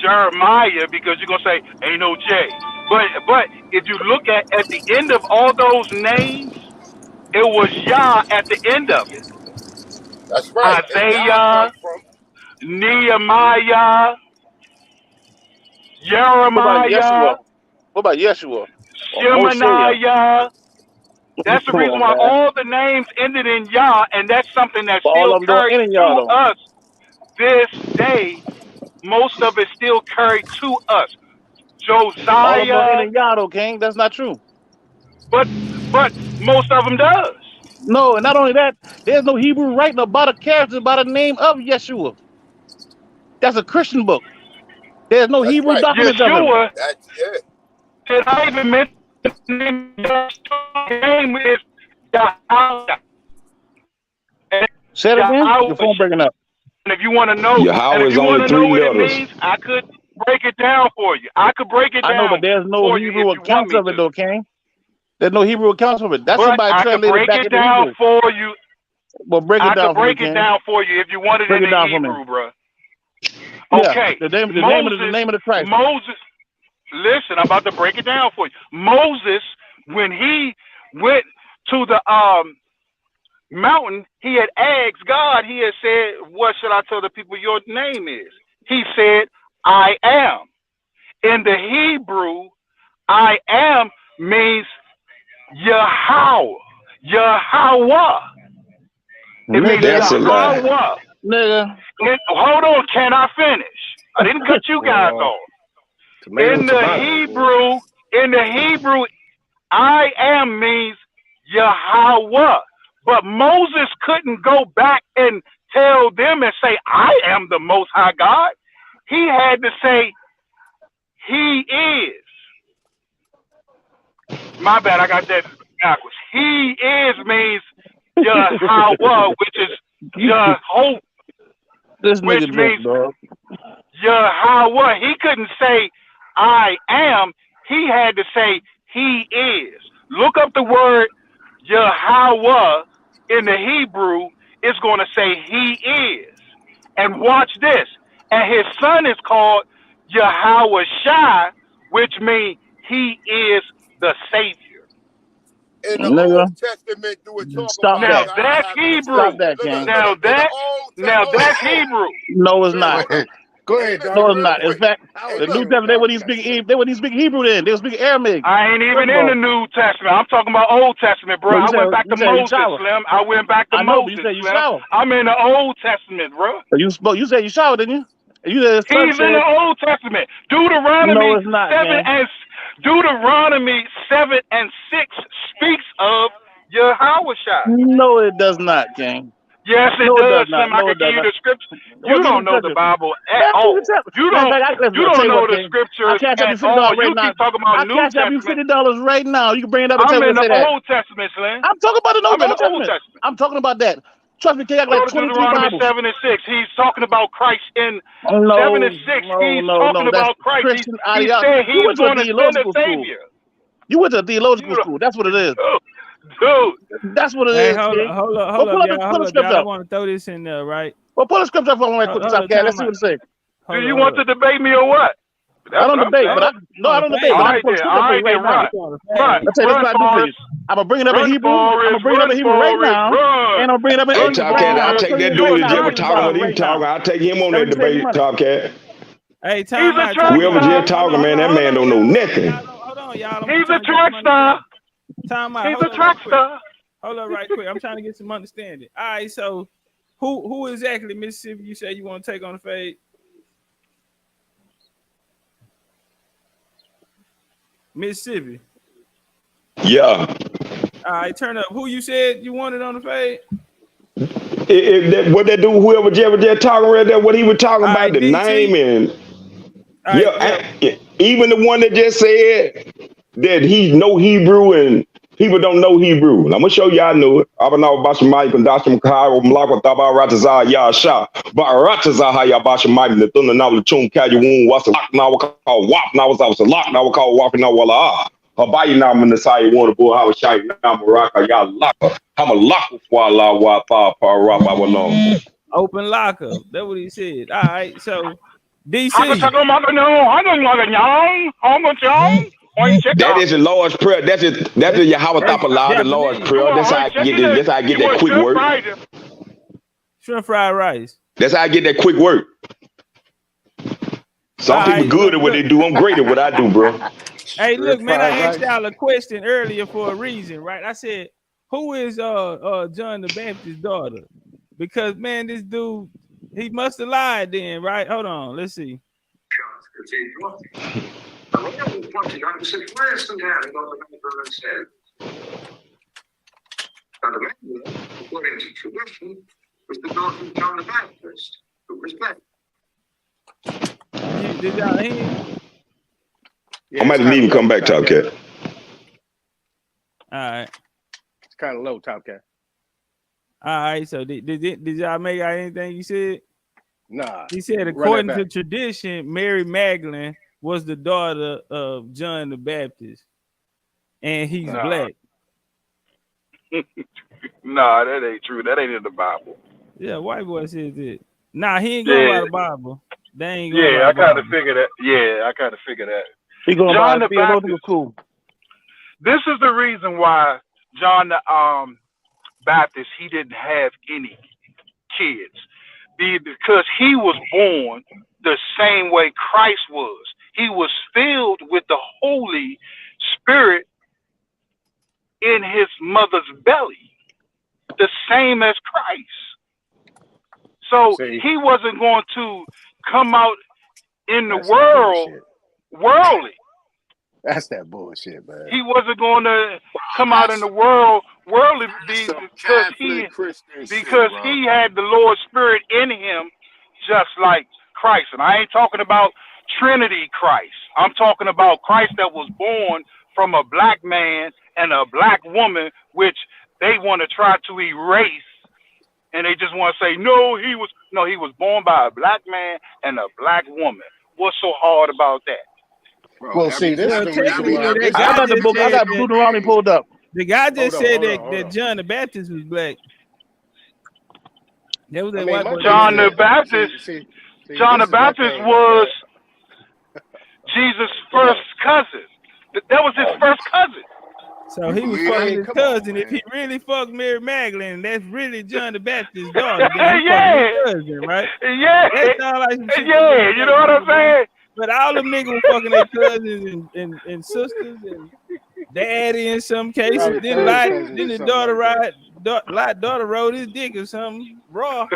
Jeremiah because you're going to say, ain't no J. But if you look at the end of all those names, it was Yah at the end of it. That's right. Isaiah, Nehemiah, Jeremiah. What about Yeshua? Shemaniah. That's the Come reason on, why man. all the names ended in Yah, and that's something that But all still of them don't carries end in y'all to though. us this day. Most of it still carried to us. All of them don't end Josiah, in y'all though, King. That's not true. but most of them does. No, and not only that, there's no Hebrew writing about a character by the name of Yeshua. That's a Christian book. There's no That's Hebrew right. documents of him. Yeshua, That's it. did I even mention the name? Yeshua's name is Yahweh. And Say it again. Your Yahweh. phone breaking up. And if you want to know, and Yahweh if is you want only to 3 know what it letters. means, I could break it down for you. I could break it I know, but down there's no for you if Hebrew you want accounts me of to. it though, King. There's no Hebrew accounts of it. That's But somebody I could translated break back it into down Hebrew. for you. Well, break it I could down for me, break it King. down for you if you want it Break in it the down for me. Hebrew, bro. Yeah, Okay. the name of the name of the Christ. Moses, listen, I'm about to break it down for you. Moses, when he went to the mountain, he had asked God, he had said, what should I tell the people your name is? He said, I am. In the Hebrew, I am means Yahweh. Yahweh. It means That's a lie. Yahweh. Nigga. Hold on, can I finish? I didn't cut you guys off. In the Hebrew, I am means Yahweh. But Moses couldn't go back and tell them and say, I am the Most High God. He had to say, He is. My bad, I got that backwards. He is means Yahweh, which is Jehovah, This which nigga means drunk, dog. Yahweh. He couldn't say, I am. He had to say, He is. Look up the word Yahweh in the Hebrew. It's going to say, He is. And watch this. And his son is called Yahweh Shai, which means He is the Savior. In the Nigga. Old Testament, do it talk Stop about Now that. that's God Hebrew. Stop that, King. Now that's Hebrew. No, it's not. Go ahead, Listen No, dog. it's real not. In quick. fact, Hey, the New look. Testament, they wouldn't speak Hebrew then. They would speak Aramaic. I ain't even First of in all. the New Testament. I'm talking about Old Testament, bro. No, I went back you to said you Moses, shower. Slim. I went back to I know, but you Moses, said you Slim. shower. I'm in the Old Testament, bro. But you said you shower, didn't you? And you said his son He's in the said, Old Testament. no, Deuteronomy it's not, 7 gang. and Deuteronomy 7 and 6 speaks of Yahweh Shai. No, it does not, gang. Yes, it No, it does, does not. Slim. I No, can it give does you not. the scripture. Well, You give me don't the know the scripture. Bible at Man, all. You matter of fact, listen, I'll tell you don't know what, the King. I'll scriptures cash up you at $50 all. right You now. keep talking about I'll New cash up you Testament. $50 right now. You can bring it up and tell I'm me in to the say that. Old Testament, Slim. I'm talking about the I'm in Old the Old Testament. Testament. I'm talking about that. Trust me, King, I got Go like to 23 Deuteronomy Bibles. 7 and 6. He's talking about Christ in 7 and 6. He's talking That's about Christ. Christian He ideology. said You he's went to a going to send a theological school. Savior. You went to a theological school. That's what it is. Dude. That's what it Hey, is, King. hold up, Well, pull the y'all. script I up. want to throw this in there, right? Well, pull the script up for me right quick, Top Cat. Let's see what it says. Do you want to debate me or what? I don't debate, but I don't debate, but I can pull the script up for you right now. Let's say this is what I do for you. I'm gonna bring it up in Hebrew. I'm gonna bring it up in Hebrew right now, and I'm bringing it up in Hey, English Top right Cat, now. I'll So take you that ain't dude wasting that time just with was the talking Bible what he right now. talking. I'll take him on Let that me save you debate, money. Top Cat. Hey, time out. Whoever just talking, man, that man don't know nothing. Hold on, y'all. He's a track star. Time out. He's a track star. Hold up, right quick. I'm trying to get some understanding. All right, so who exactly, Mississippi, you say you want to take on the fade? Mississippi. Yeah. All right, turn up. Who you said you wanted on the fade? What that dude, whoever just talking right there, what he was talking All about, right, the DT. name and All right, even the one that just said that he know Hebrew and people don't know Hebrew. And I'm gonna show you I know it. Abanaw Bashamai Kandashim Kaharo Mlaka Taba Rataza Yasha Barataza Hayabashamai the Thunder now the Chum Kajun was a lock now called Wap now was a lock now called Wapping now Walla. Habayi now in the side one boy how was shy now Maraka Ya Laka. I'm a lock for La Wapa Parapa. open lockup. That's what he said. All right, so DC. That is the Lord's Prayer. That's the Yahweh Tapala, the Lord's Prayer. That's how I get it. That's how I get that quick word. Shrimp fried rice. That's how I get that quick word. Some people good at what they do. I'm great at what I do, bro. Hey, look, man, I asked rice. y'all a question earlier for a reason, right? I said, who is John the Baptist's daughter? Because man, this dude, he must have lied then, right? Hold on, let's see. And the maiden, according to tradition, was the daughter of John the Baptist, who was black. Did y'all hear? I might leave and come back, Top Cat. All right. It's kind of low, Top Cat. All right. So did y'all make out anything you said? Nah. He said, according to tradition, Mary Magdalene was the daughter of John the Baptist, and he's black. Nah, that ain't true. That ain't in the Bible. Yeah, white boy says it. Nah, he ain't going by the Bible. They ain't going yeah, by I the kind Bible. of figure that. Yeah, I kind of figure that. He going John by the Baptist. Cool. This is the reason why John the Baptist, he didn't have any kids, because he was born the same way Christ was. He was filled with the Holy Spirit in his mother's belly, the same as Christ. So he wasn't going to come out in the world worldly. That's that bullshit, man. He wasn't going to come out in the world worldly because he had the Lord's Spirit in him, just like Christ. And I ain't talking about Trinity Christ. I'm talking about Christ that was born from a black man and a black woman, which they want to try to erase. And they just want to say, no, he was born by a black man and a black woman. What's so hard about that? Bro, well, see, this is the reason why. I got the book. I got Deuteronomy pulled up. The guy just said that John the Baptist was black. That was John the Baptist. John the Baptist was Jesus' first cousin. That was his first cousin. So he was fucking his cousin. If he really fucked Mary Magdalene, that's really John the Baptist's daughter. Then he fucking his cousin, right? Yeah. That sounds like some shit. Yeah, you know what I'm saying? But all the niggas were fucking their cousins and sisters and daddy in some cases. Then the daughter rode his dick or something raw.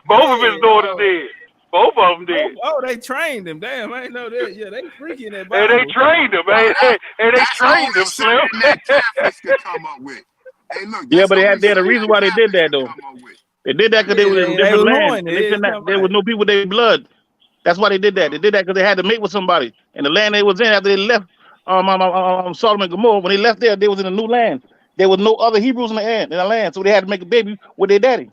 Both of his daughters did. Both of them did. Oh, they trained him. Damn, I ain't know that. Yeah, they freaking that. And they trained him, man. And they trained him, Slim. That Catholics could come up with. Hey, look. Yeah, but they had a reason why they did that though. They did that because they were in different lands. There was no people with their blood. That's why they did that. They did that because they had to mate with somebody. And the land they was in after they left Sodom and Gomorrah, when they left there, they was in a new land. There was no other Hebrews in the land, so they had to make a baby with their daddy.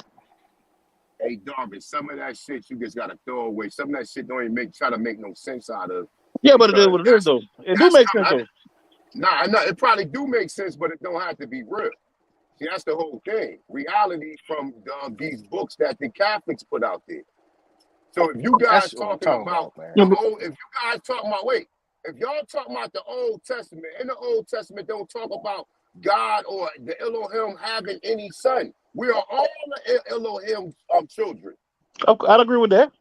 Hey, Darby, some of that shit you just gotta throw away. Some of that shit don't even try to make no sense out of. Yeah, but it is what it is though. It do make sense though. Nah, it probably do make sense, but it don't have to be real. See, that's the whole thing. Reality from these books that the Catholics put out there. So if you guys talking about if you guys talking about if y'all talking about the Old Testament, in the Old Testament don't talk about God or the Elohim having any son. We are all the Elohim children. Okay, I'd agree with that.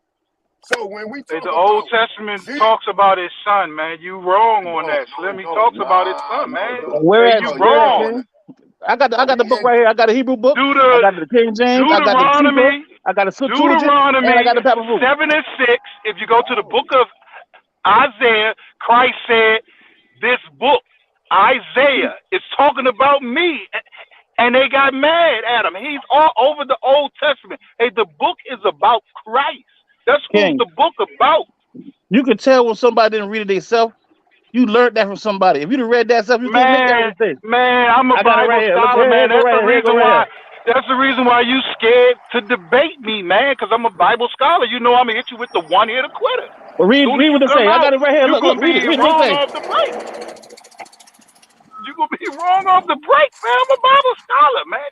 So when we talk the Old Testament talks about his son, man. You wrong on that, Slim. He talks about his son, man. Where you wrong. I got the book right here. I got a Hebrew book. I got the King James. I got the Hebrew. I got the Septuagint. Deuteronomy and I got the Papyrus. 7 and 6. If you go to the book of Isaiah, Christ said, "This book, Isaiah, is talking about me." And they got mad at him. He's all over the Old Testament. Hey, the book is about Christ. That's who the book about. You can tell when somebody didn't read it themselves. You learned that from somebody. If you'd have read that stuff, you can't make that mistake. Man, I'm a Bible scholar, man. That's the reason why you scared to debate me, man, because I'm a Bible scholar. You know I'm going to hit you with the one-hitter quitter. Well, read what it say. I got it right here. Look, read it. Read wrong off the break. You're going to be wrong off the break, man. I'm a Bible scholar, man.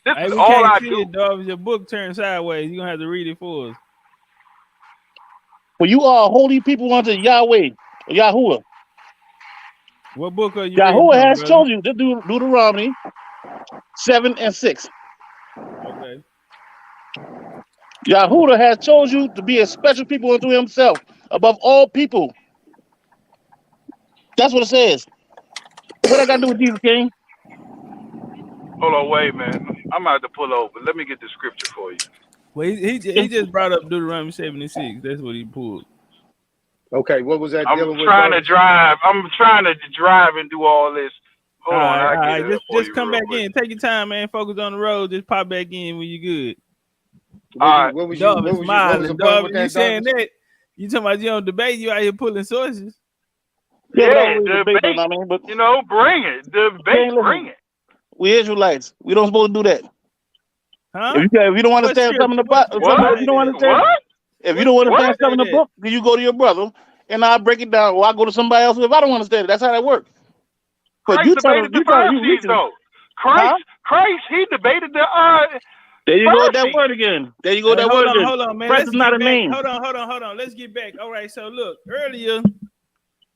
This is all I do. Dog, your book turned sideways. You're going to have to read it for us. For you are holy people unto Yahweh, Yahuwah. What book are you Yahuwah has told you to do Deuteronomy 7 and 6. Okay. Yahuwah has told you to be a special people unto himself above all people. That's what it says. What I got to do with Jesus, King? Hold on, wait, man. I'm about to pull over. Let me get the scripture for you. Well, he just brought up Deuteronomy 76. That's what he pulled. Okay, what was that I'm dealing with, trying to Darvish? drive. I'm trying to drive and do all this. All Hold on, right, I'll all get right. it up for Just you come real back quick. in. Take your time, man. Focus on the road. Just pop back in when you good. All right. What was Smiling, the point with Darvin. You that, saying Darvish? that? You talking about you on debate? You out here pulling sources? Yeah, but I Yeah, don't really debate, debate. I mean, but You know, bring it. Debate, King, bring listen, it. we Israelites. We don't supposed to do that. Huh? If you don't What understand something scripture? What about scripture something, What? if you say don't that? understand, What? if you What don't scripture understand What? say something in the that? book, then you go to your brother and I break it down, or I go to somebody else if I don't understand it. That's how that works. But Christ debated the you Pharisees, reaching, though. huh? Christ, he debated the There you go with that Pharisees. word again. There you go with Hey, that word again. hold on, man. Christ Let's is not get a back. name. Hold on. Let's get back. All right. So look, earlier,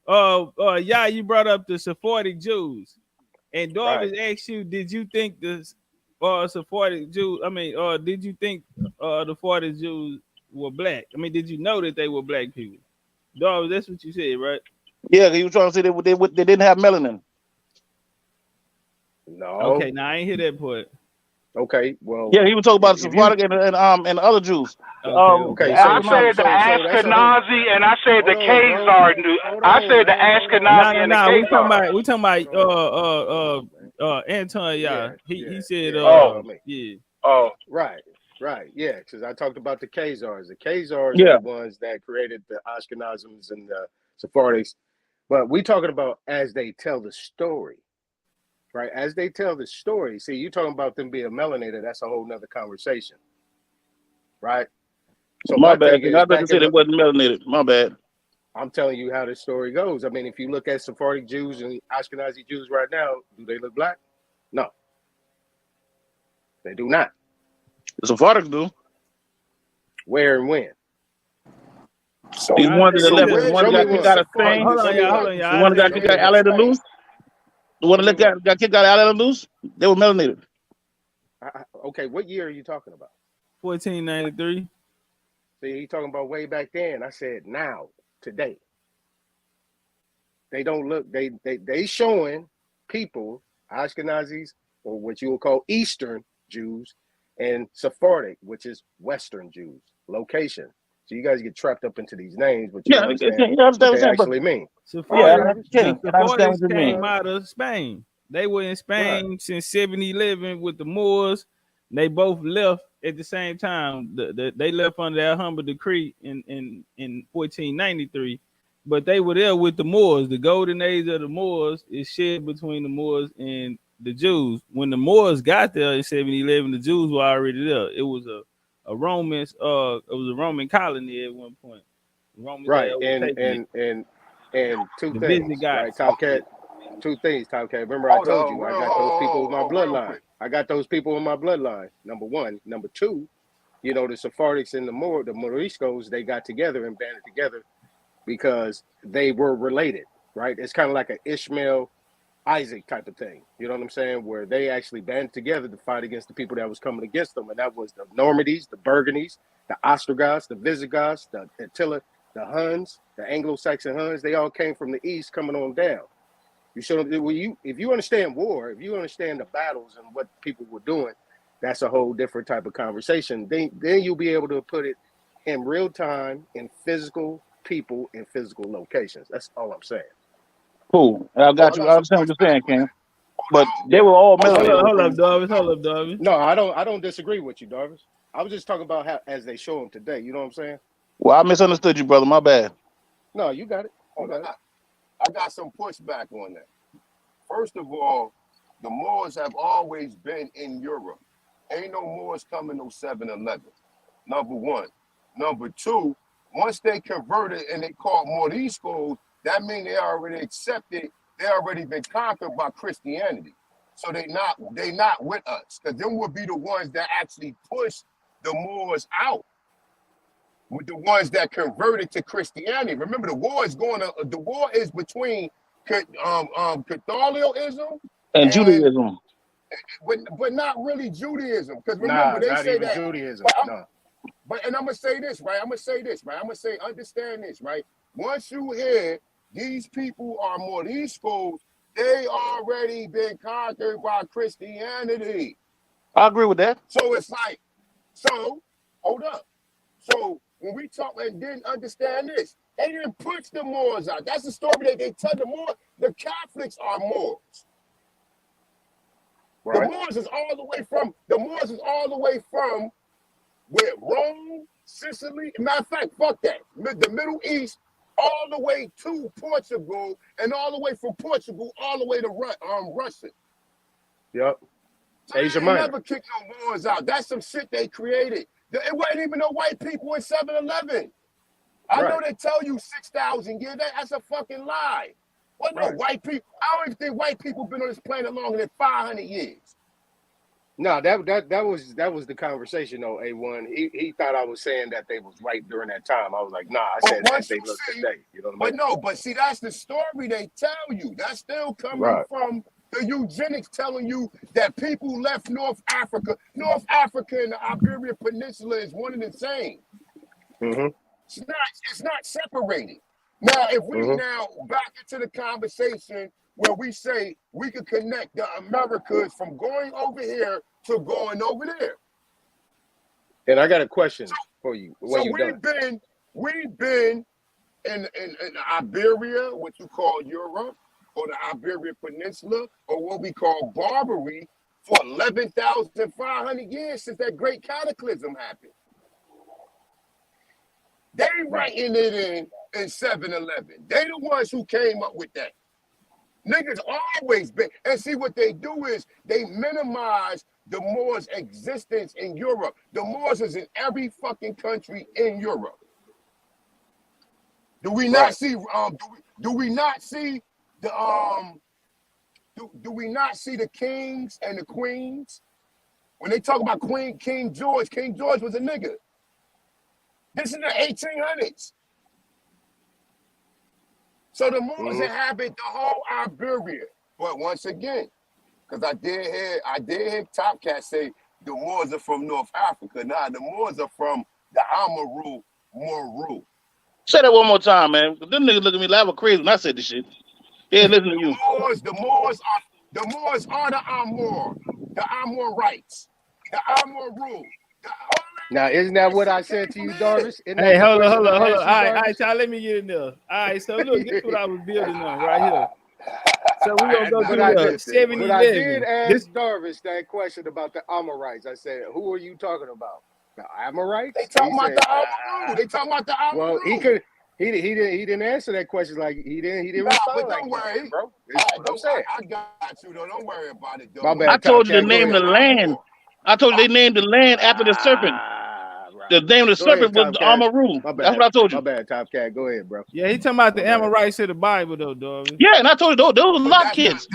you brought up the Sephardic Jews, and Right. Darvish asked you, did you think the Sephardic Jews? I mean, did you think the Sephardic Jews were black? I mean, did you know that they were black people? Darvish, that's what you said, right? Yeah, he was trying to say they didn't have melanin. No. Okay, now I ain't hear that part. Okay, well. Yeah, he was talking about the If you Sephardic and the other Jews. Okay, The I Ashkenazi. said the that's a whole. Ashkenazi, and I said the Hold on, bro. Khazar. Hold I on, said the man. Hold on. Ashkenazi and the Nah. Khazar. We talking Hold about on, man. Anton. Yeah, Yeah, he said you talking Oh, about me. yeah. oh. Right, yeah, because I talked about the Khazars. The Khazars are Yeah. the ones that created the Ashkenazim and the Sephardics. But we talking about as they tell the story, right? As they tell the story. See, you talking about them being melanated, that's a whole nother conversation, right? So My my bad. thing I is, thought you back in said it the, wasn't melanated. My bad. I'm telling you how this story goes. I mean, if you look at Sephardic Jews and Ashkenazi Jews right now, do they look black? No, they do not. The Sephardics do. Where and when? So, These ones to the so left, the where one Show that me got did kicked one. out of Sephardic Spain. Hold on, y'all. destroy? The one that got Show kicked me out one. of Al-Andalus. The one Show that me one. got kicked out of Al-Andalus. They were melanated. Okay, what year are you talking about? 1493. See, he talking about way back then. I said now, today. They don't look. They showing people Ashkenazis or what you will call Eastern Jews and Sephardic, which is Western Jews. Location. So you guys get trapped up into these names, but you Yeah, don't I understand understand what what they you're saying, but actually mean. All right, yeah, Sephardic, Darvish. King, the I understand Sephardics what you mean. came out of Spain. They were in Right. Spain since 1711 with the Moors. They both left at the same time. They left under that humble decree in 1493, but they were there with the Moors. The golden age of the Moors is shared between the Moors and the Jews. When the Moors got there in 1711, the Jews were already there. It was a Roman colony at one point. Romans had Right. overtaken it. And two The things, right, Visigoths. Tomcat? Two things, Tomcat. Remember, I Hold told on, you I real, got those people in my real bloodline. quick. I got those people in my bloodline. Number one. Number two, you know, the Sephardics and the Moriscos, they got together and banded together because they were related, right? It's kind of like an Ishmael Isaac type of thing. You know what I'm saying? Where they actually banded together to fight against the people that was coming against them. And that was the Normandies, the Burgundies, the Ostrogoths, the Visigoths, the Attila, the Huns, the Anglo-Saxon Huns. They all came from the east coming on down. You should, if you understand war, if you understand the battles and what people were doing, that's a whole different type of conversation. Then you'll be able to put it in real time, in physical people, in physical locations. That's all I'm saying. Cool. I So got I you. got I some understand what you're pushback saying, on King. that. But they Yeah. were all Hold melanated. up, Darvis. Hold up, Darvis. No, I don't disagree with you, Darvis. I was just talking about how as they show them today. You know what I'm saying? Well, I misunderstood you, brother. My bad. No, you got it. You Hold got on, it. I got some pushback on that. First of all, the Moors have always been in Europe. Ain't no Moors coming no 7-Eleven. Number one. Number two, once they converted and they called Moriscos, that means they already accepted, they already been conquered by Christianity. So they not with us. Because them would be the ones that actually pushed the Moors out. With the ones that converted to Christianity. Remember, the war is between Catholicism And and Judaism. but not really Judaism. Because remember, Nah, they not say even that. Judaism. But No. and I'm gonna say this, right? I'm gonna say, understand this, right? Once you hear These people are more, these schools, they already been conquered by Christianity. I agree with that. So it's like, so, hold up. So when we talk and didn't understand this, they didn't push the Moors out. That's the story that they tell the Moors. The Catholics are Moors. Right. The Moors is all the way from where Rome, Sicily, matter of fact, fuck that. The Middle East, all the way to Portugal, and all the way from Portugal, all the way to Russia. Yep. So Asia Minor. Never kicked no Moors out. That's some shit they created. It wasn't even no white people in 7-Eleven. I know they tell you 6,000 years. That's a fucking lie. What no white people? I don't even think white people been on this planet longer than 500 years. No, that was the conversation though. A1. He thought I was saying that they was right during that time. I was like, nah, I said that they look today. You know what I mean? But see, that's the story they tell you. That's still coming from the eugenics telling you that people left North Africa. North Africa and the Iberian Peninsula is one and the same. Mm-hmm. It's not separated. Now, if we now back into the conversation where we say we could connect the Americas from going over here to going over there. And I got a question for you. So we've been in Iberia, what you call Europe, or the Iberian Peninsula, or what we call Barbary, for 11,500 years since that great cataclysm happened. They writing it in 7-Eleven. They the ones who came up with that. Niggas always been, and see what they do is they minimize the Moors' existence in Europe. The Moors is in every fucking country in Europe. Do we not see? Do we not see the Do we not see the kings and the queens? When they talk about King George was a nigga. This is the 1800s. So the Moors inhabit the whole Iberia. But once again, because I did hear Top Cat say the Moors are from North Africa. Nah, the Moors are from the Amaru Moru. Say that one more time, man. Them niggas look at me like I'm crazy when I said this shit. Yeah, listen to you. The Moors are the Amor, the Amorites, the Amaru. Now, isn't that what I said to you, Darvish? Hey, hold on. All right, y'all, let me get in there. All right, so look, this is what I was building on right here. So we're going to go through the 70-11. But I did ask Darvish that question about the Amorites. I said, who are you talking about? The Amorites? They talking about the Amaru. They talking about the Amaru. Well, he didn't answer that question like he didn't respond. But like don't worry, that, bro. I got you though. Don't worry about it, though. My bad, I told you to name the land. I told you they named the land after the serpent. Right. The name of the serpent was the Amaru. That's what I told you. My bad, Top Cat. Go ahead, bro. Yeah, he talking about the Amorites of the Bible, though, dog. Yeah, and I told you, those were lot kids.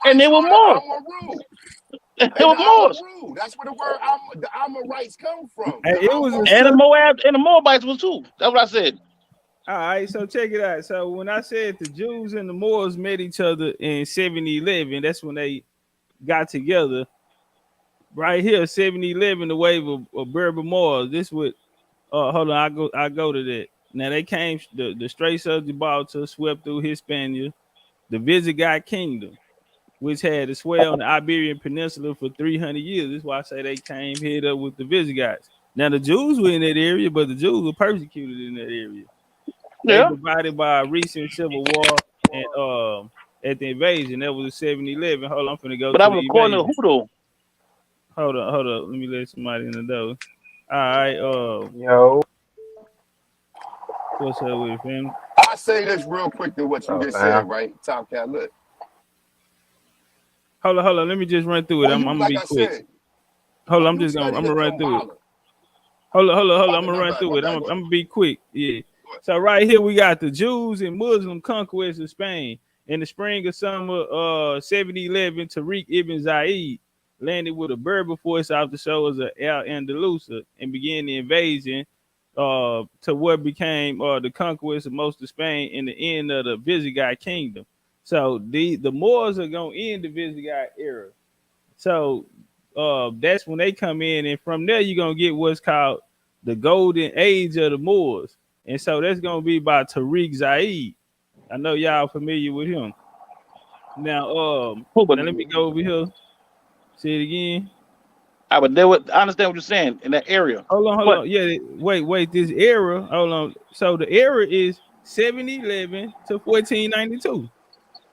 And they were Moors. They were Moors. That's where the word the Amorites come from. Hey, it was and the Moab and the Moabites was too. That's what I said. All right, so check it out. So when I said the Jews and the Moors met each other in 70-11, that's when they got together. Right here, 70-11, the wave of Berber Moors. This would hold on, I go to that. Now they came the Straits of Gibraltar, swept through Hispania, the Visigoth kingdom, which had a sway on the Iberian Peninsula for 300 years. That's why I say they came head up with the Visigoths. Now the Jews were in that area, but the Jews were persecuted in that area. They were divided by a recent civil war and at the invasion. That was 70-11. Hold on, I'm finna go. But I was according to who though? Hold up. Let me let somebody in the door. All right. Yo. What's up with it, fam? I'll say this real quick to what you just said, right? Top Cat, look. Hold on. Let me just run through it. I'm gonna be quick. Hold on, I'm gonna run through it. Hold on. I'm gonna run through it. I'm gonna be quick. Yeah. So right here we got the Jews and Muslim conquest of Spain. In the spring of summer 70-11, Tariq ibn Zayd landed with a Berber force off the shores of Al-Andalusia and began the invasion to what became the conquest of most of Spain and the end of the Visigoth kingdom. So the Moors are gonna end the Visigoth era. So that's when they come in, and from there you're gonna get what's called the golden age of the Moors. And so that's gonna be by Tariq Zayd. I know y'all familiar with him. Now, But now let me go over here. Say it again. I understand what you're saying in that area. Hold But on. Yeah, wait. This era, hold on. So the era is 711 to 1492.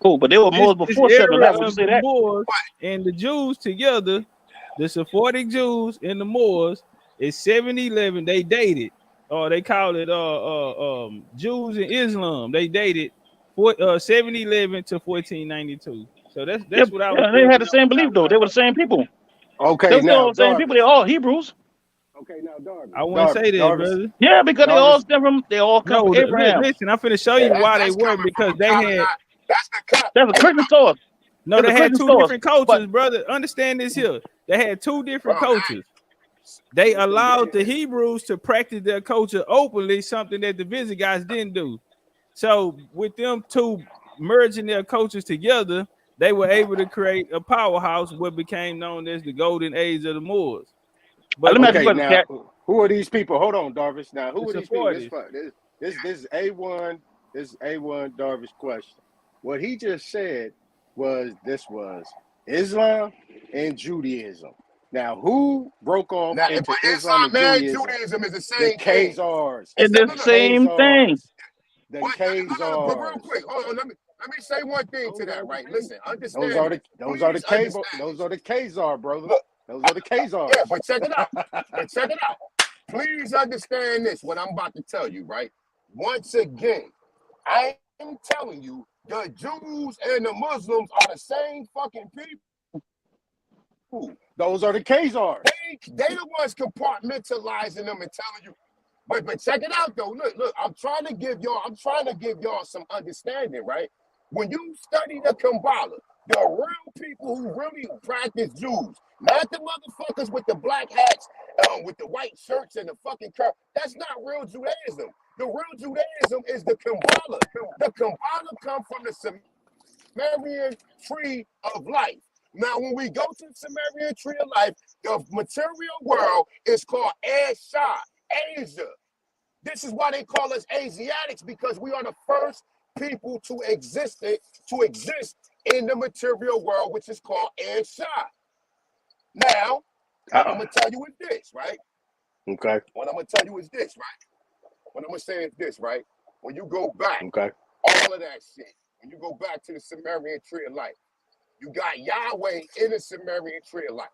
cool, but they were This Moors this before era 7-Eleven. Would you of say the that? Moors and the Jews together, the Sephardic Jews and the Moors is 711. They dated, or they call it Jews and Islam. They dated 711 to 1492. So Yeah, that's what I was yeah, they had looking the at same when I belief though. They were the same people. They Okay, were still now all the same people. They're Darvish. all Hebrews. Okay, now Darvish. I wouldn't say Darvish. that, Darvish. brother. Yeah, because Darvish. they all come from No, Abraham. listen, I'm finna show Yeah, you why they That's were coming from because a they had colonized. That's the cut. That's a Christian source. no, That's a they had Christian two source. different But cultures, brother. Understand this here. They had two Bro, different cultures. They listen, allowed the man. Hebrews to practice their culture openly, something that the Visigoths didn't do. So with them two merging their cultures together, they were able to create a powerhouse, what became known as the Golden Age of the Moors. let But me ask you a Okay, question, now Cat. who are these people? Hold on, Darvish. Now the who are these people? Sephardics, This is A1. This is A1 Darvish question. What he just said was Islam and Judaism. Now who broke off now, into but Islam and Islam and Judaism? Judaism is the The same thing. Khazars. It's It's the no, no, The no. same thing. Khazars. The But real Khazars. quick, hold on. Let me say one thing to that. Right? Listen, Those understand are the this. those are the Please Khazar. understand Those this. are the Khazar, brother. Look, Those are the yeah, Khazars. but check it out. But check it out. Please understand this. What I'm about to tell you. Right? Once again, I am telling you, the Jews and the Muslims are the same fucking people. Those are the Khazars. They the ones compartmentalizing them and telling you. But check it out though. Look, I'm trying to give y'all some understanding, right? When you study the Kabbalah, the real people who really practice Jews, not the motherfuckers with the black hats, with the white shirts and the fucking cup. That's not real Judaism. The real Judaism is the Kabbalah. The Kabbalah comes from the Sumerian tree of life. Now, when we go to the Sumerian tree of life, the material world is called Asia. Asia. This is why they call us Asiatics, because we are the first people to exist in the material world, which is called Asia. Now, what I'm gonna tell you is this, right? Okay. What I'm gonna tell you is this, right? What I'm gonna say is this, right? When you go back, Okay. all of that shit, when you go back to the Sumerian tree of life, you got Yahweh in the Sumerian tree of life.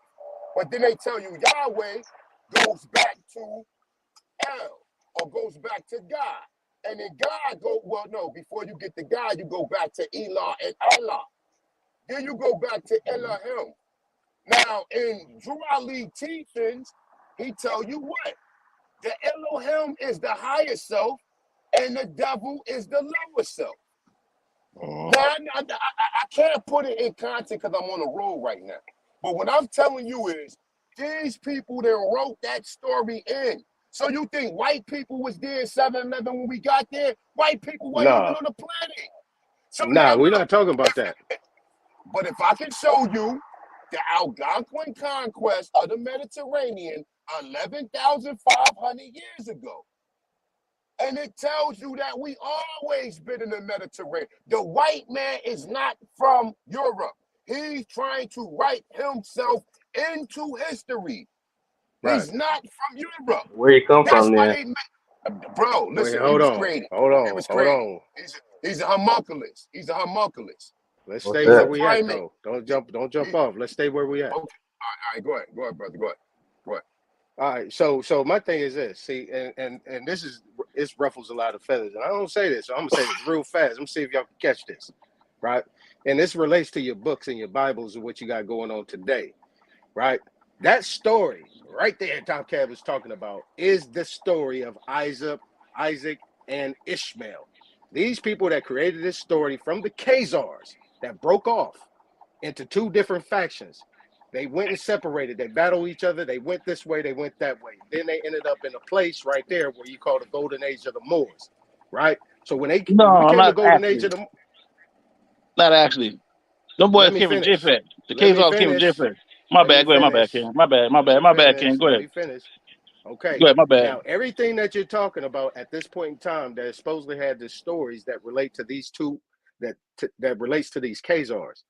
But then they tell you Yahweh goes back to El, or goes back to God. And then before you get to God, you go back to Elah and Allah. Then you go back to Elohim. Now, in Drew Ali teachings, he tell you what? The Elohim is the higher self, and the devil is the lower self. Now, I can't put it in context because I'm on a roll right now. But what I'm telling you is, these people that wrote that story in. So you think white people was there in 7-11 when we got there? White people weren't even on the planet. So now We're look, not talking about that. but if I can show you the Algonquin conquest of the Mediterranean 11,500 years ago, and it tells you that we always been in the Mediterranean. The white man is not from Europe. He's trying to write himself into history. Right. He's not from Europe. Where you come That's from why then? bro, Wait, listen, he hold was on. created. Hold on. He was Hold created. on. He's a homunculus. He's a homunculus. Let's What's stay He's where a that? we at primate. though. Don't jump off. Let's stay where we at. Okay. All right, go ahead, brother. Go ahead. All right. So my thing is this. See, and this is it ruffles a lot of feathers. And I don't say this, so I'm gonna say this real fast. I'm gonna see if y'all can catch this. Right? And this relates to your books and your Bibles and what you got going on today. Right? That story right there Tom Cab is talking about is the story of Isaac and Ishmael. These people that created this story from the Khazars that broke off into two different factions. They went and separated. They battled each other. They went this way. They went that way. Then they ended up in a place right there where you call the Golden Age of the Moors, right? So when it No, became the not Golden Age actually. of the, Not actually. Them boys let me came from finish. JFET. The Let me Khazars came from finish. JFET. My Let me bad. Go ahead. My bad, finish. King. My bad. Let me My bad, finish. King. Go Let ahead. me finish. Okay. Go ahead, my bad. Now, everything that you're talking about at this point in time that supposedly had the stories that relate to these two, that relates to these Khazars,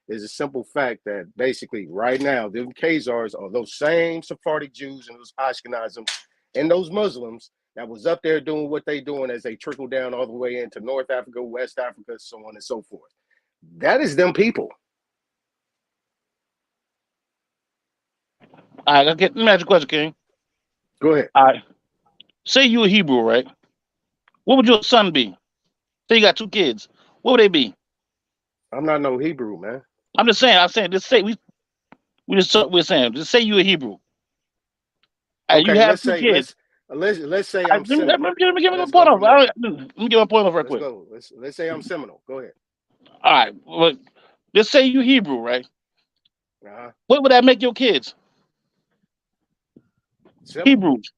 is a simple fact that basically right now, the Khazars are those same Sephardic Jews and those Ashkenazim and those Muslims that was up there doing what they doing as they trickle down all the way into North Africa, West Africa, so on and so forth. That is them people. All right, let me ask you a question, King. Go ahead. All right. Say you a Hebrew, right? What would your son be? Say you got 2 kids. What would they be? I'm not no Hebrew, man. I'm saying, just say we're saying, just say you a Hebrew. And Okay, you have 2 kids. Let's say I'm Let Seminole. me give my Let's point go off. from there. Let me get my point off right Let's quick. go. Let's say I'm Seminole. Go ahead. All right. Well, just say you Hebrew, right? Uh-huh. What would that make your kids? Seminole. Hebrews.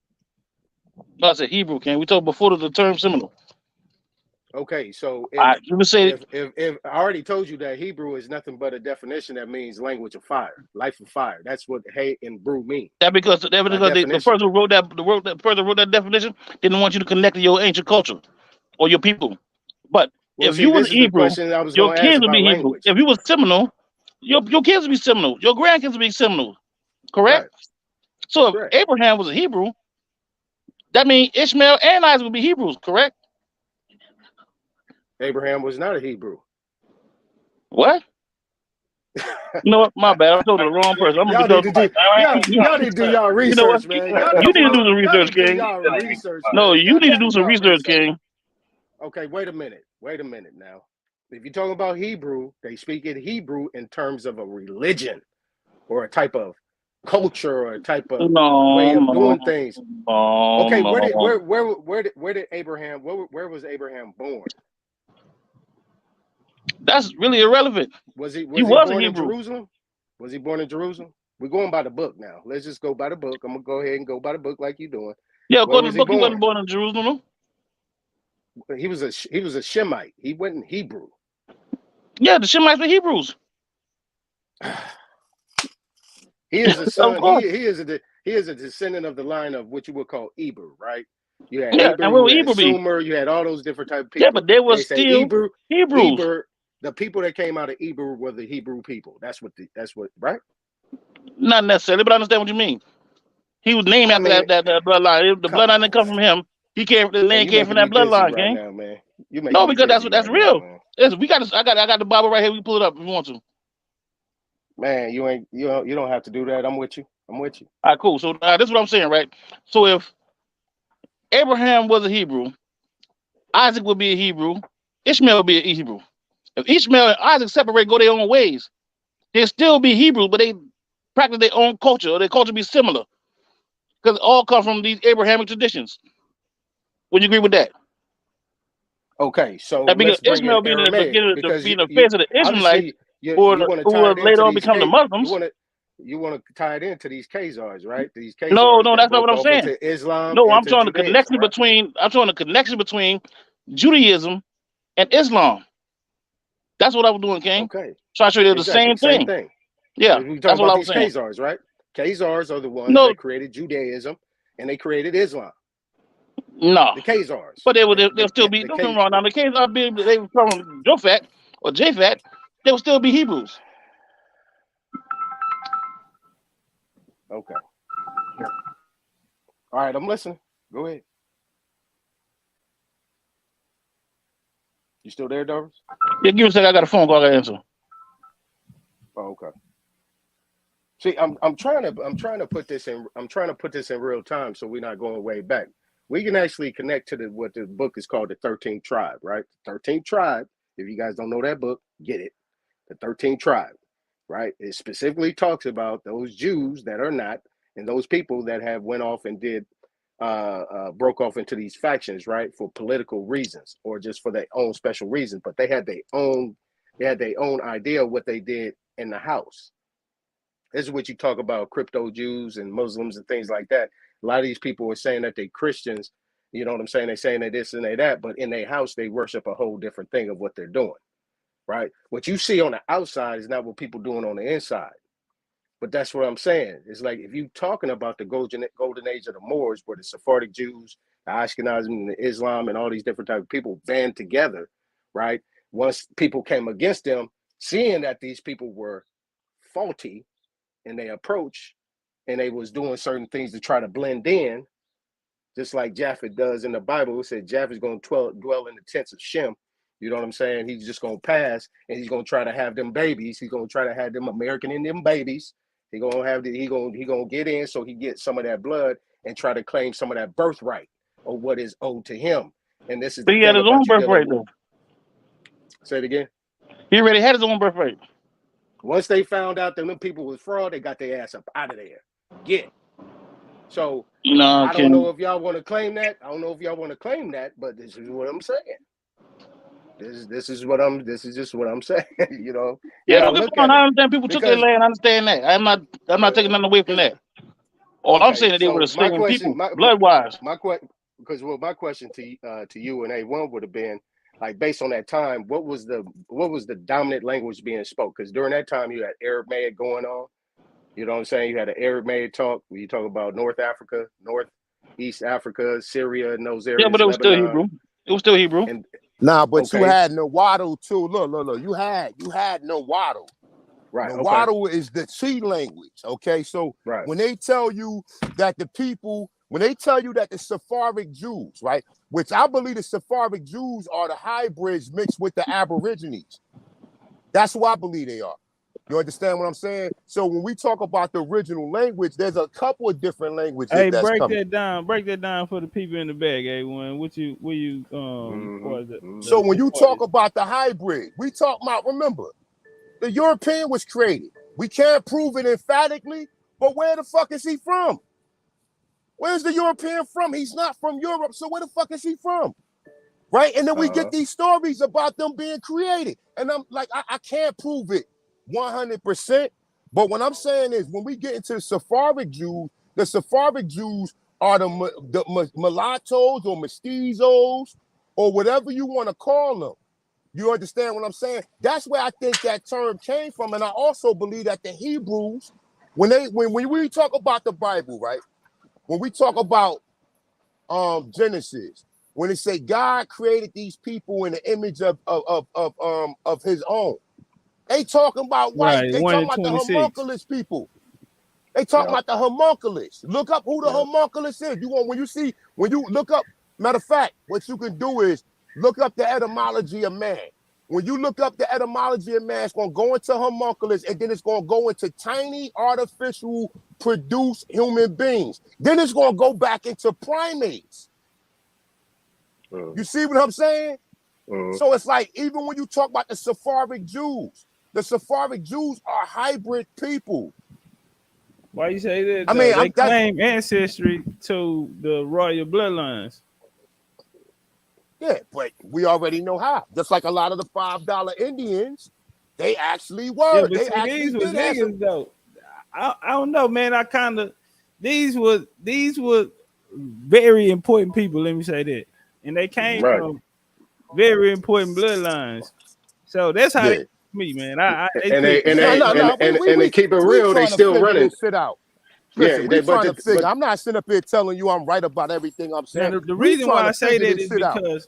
No, I said Hebrew, King. We talked before the term Seminole. Okay, so You would say if I already told you that Hebrew is nothing but a definition that means language of fire, life of fire. That's what Hay and Brew mean. that because the person who wrote that definition didn't want you to connect to your ancient culture or your people. But if you was this is the Hebrew, question I was your going to ask kids would about be Hebrew. language. If you was Seminole, your kids would be Seminole. Your grandkids would be Seminole. Correct? Right. So if Correct. Abraham was a Hebrew, that means Ishmael and Isaac would be Hebrews, correct? Abraham was not a Hebrew. What? You know what? My bad. I told the wrong person. Y'all need to do y'all research, you know what? man. You need to do some research, King. Research, no, man. you need to do some research, King. Okay, wait a minute now. If you're talking about Hebrew, they speak in Hebrew in terms of a religion or a type of culture or a type of way of doing things. Okay, where did Abraham? Where was Abraham born? That's really irrelevant. Was he was born a in Jerusalem? Was he born in Jerusalem? We're going by the book now. Let's just go by the book. I'm gonna go ahead and go by the book like you're doing. Yeah, according to the book, he wasn't born in Jerusalem. He was a Shemite. He wasn't Hebrew. Yeah, the Shemites were Hebrews. He is a son. he is a descendant of the line of what you would call Eber, right? You had Eber, you had Sumer, you had all those different type of people. Yeah, but they were still Hebrews. Eber, the people that came out of Eber were the Hebrew people. That's what right? Not necessarily, but I understand what you mean. He was named after that bloodline. The bloodline didn't come from him. The name came from that bloodline, right now, man. No, because that's real. Listen, I got the Bible right here. We can pull it up if you want to. Man, you don't have to do that. I'm with you. All right, cool. So this is what I'm saying, right? So if Abraham was a Hebrew, Isaac would be a Hebrew, Ishmael would be a Hebrew. If Ishmael and Isaac separate, go their own ways, they'll still be Hebrews, but they practice their own culture, or their culture be similar. Because it all come from these Abrahamic traditions. Would you agree with that? Okay, so because Ishmael being the beginning, being the face of the Israelites, who will later on become the Muslims. You want to tie it into these Khazars, right? These Khazars. No, that's not what I'm saying. Islam. No, I'm showing the connection between. I'm showing the connection between Judaism and Islam. That's what I was doing, King. Okay. So I showed you the same thing. Yeah, we talking about these Khazars, right? Khazars are the ones that created Judaism and they created Islam. No, the Khazars. But they'll still be. Don't get me wrong. Now the Khazars, they were from Jophat or Japhat, they will still be Hebrews. Okay. All right, I'm listening. Go ahead. You still there, Doris? Yeah, give me a second. I got a phone call I gotta answer. Oh, okay. See, I'm trying to put this in real time, so we're not going way back. We can actually connect to what the book is called, the 13th tribe, right? 13th tribe. If you guys don't know that book, get it. The 13th tribe, right? It specifically talks about those Jews that are not, and those people that have went off and did broke off into these factions, right, for political reasons or just for their own special reasons. But they had their own idea of what they did in the house. This is what you talk about, crypto Jews and Muslims and things like that. A lot of these people are saying that they're Christians. You know what I'm saying? They're saying they this and they that, but in their house, they worship a whole different thing of what they're doing, right? What you see on the outside is not what people doing on the inside. But that's what I'm saying. It's like if you talking about the golden age of the Moors, where the Sephardic Jews, the Ashkenazim, and the Islam, and all these different types of people band together, right? Once people came against them, seeing that these people were faulty in their approach, and they was doing certain things to try to blend in, just like Japheth does in the Bible. It said Japheth is going to dwell in the tents of Shem. You know what I'm saying? He's just going to pass, and he's going to try to have them babies. He's going to try to have them American Indian babies. He gonna get in, so he gets some of that blood and try to claim some of that birthright or what is owed to him. And this is But the he had thing his about own you dealing birthright with. though. Say it again. He already had his own birthright. Once they found out that them people was fraud, they got their ass up out of there. So No, I don't know if y'all want to claim that. I don't know if y'all want to claim that, but this is what I'm saying. This is just what I'm saying. You know. Yeah, Gotta don't get look wrong. at I it understand people took their because land. I understand that. I'm not taking nothing away from that. All I'm saying that they were so my enslaving question, people, blood wise. my question, because my question to you and A1 would have been like, based on that time, what was the dominant language being spoke? Because during that time you had Aramaic going on. You know what I'm saying? You had an Aramaic talk where you talk about North Africa, Northeast Africa, Syria, and those Yeah, areas, but it was still Lebanon. Hebrew. It was still Hebrew. And Nah, but you okay, had Nawaddle too. Look. You had Nawaddle. right? Okay, Nawaddle is the Chi language. Okay, so right. when they tell you that the Sephardic Jews, right, which I believe the Sephardic Jews are the hybrids mixed with the Aborigines. That's who I believe they are. You understand what I'm saying? So when we talk about the original language, there's a couple of different languages Hey, that's break coming. that down. Break that down for the people in the back, A1. What you So when you talk about the hybrid, we talk about, remember, the European was created. We can't prove it emphatically, but where the fuck is he from? Where's the European from? He's not from Europe, so where the fuck is he from? Right? And then we get these stories about them being created. And I'm like, I can't prove it 100%. But what I'm saying is when we get into the Sephardic Jews are the mulattoes or mestizos or whatever you want to call them. You understand what I'm saying? That's where I think that term came from. And I also believe that the Hebrews, when we talk about the Bible, right? When we talk about Genesis, when it say God created these people in the image of his own, they talking about white, right, they 1 talking and about the 26. homunculus people. They talking about the homunculus. Look up who the homunculus is. When you look up, matter of fact, what you can do is look up the etymology of man. When you look up the etymology of man, it's going to go into homunculus, and then it's going to go into tiny artificial produced human beings. Then it's going to go back into primates. You see what I'm saying? So it's like, even when you talk about the Sephardic Jews are hybrid people. Why you say that? I mean, they claim ancestry to the royal bloodlines. Yeah, but we already know how. Just like a lot of the $5 Indians, they actually were. Yeah, but They see, actually these was did have niggas though. I don't know, man. I kind of these were very important people. Let me say that, and they came from very important bloodlines. So that's how they me, man. They keep it real. They still running. Shit out. Listen, we trying to figure. I'm not sitting up here telling you I'm right about everything I'm saying. Now, the reason why I say that is because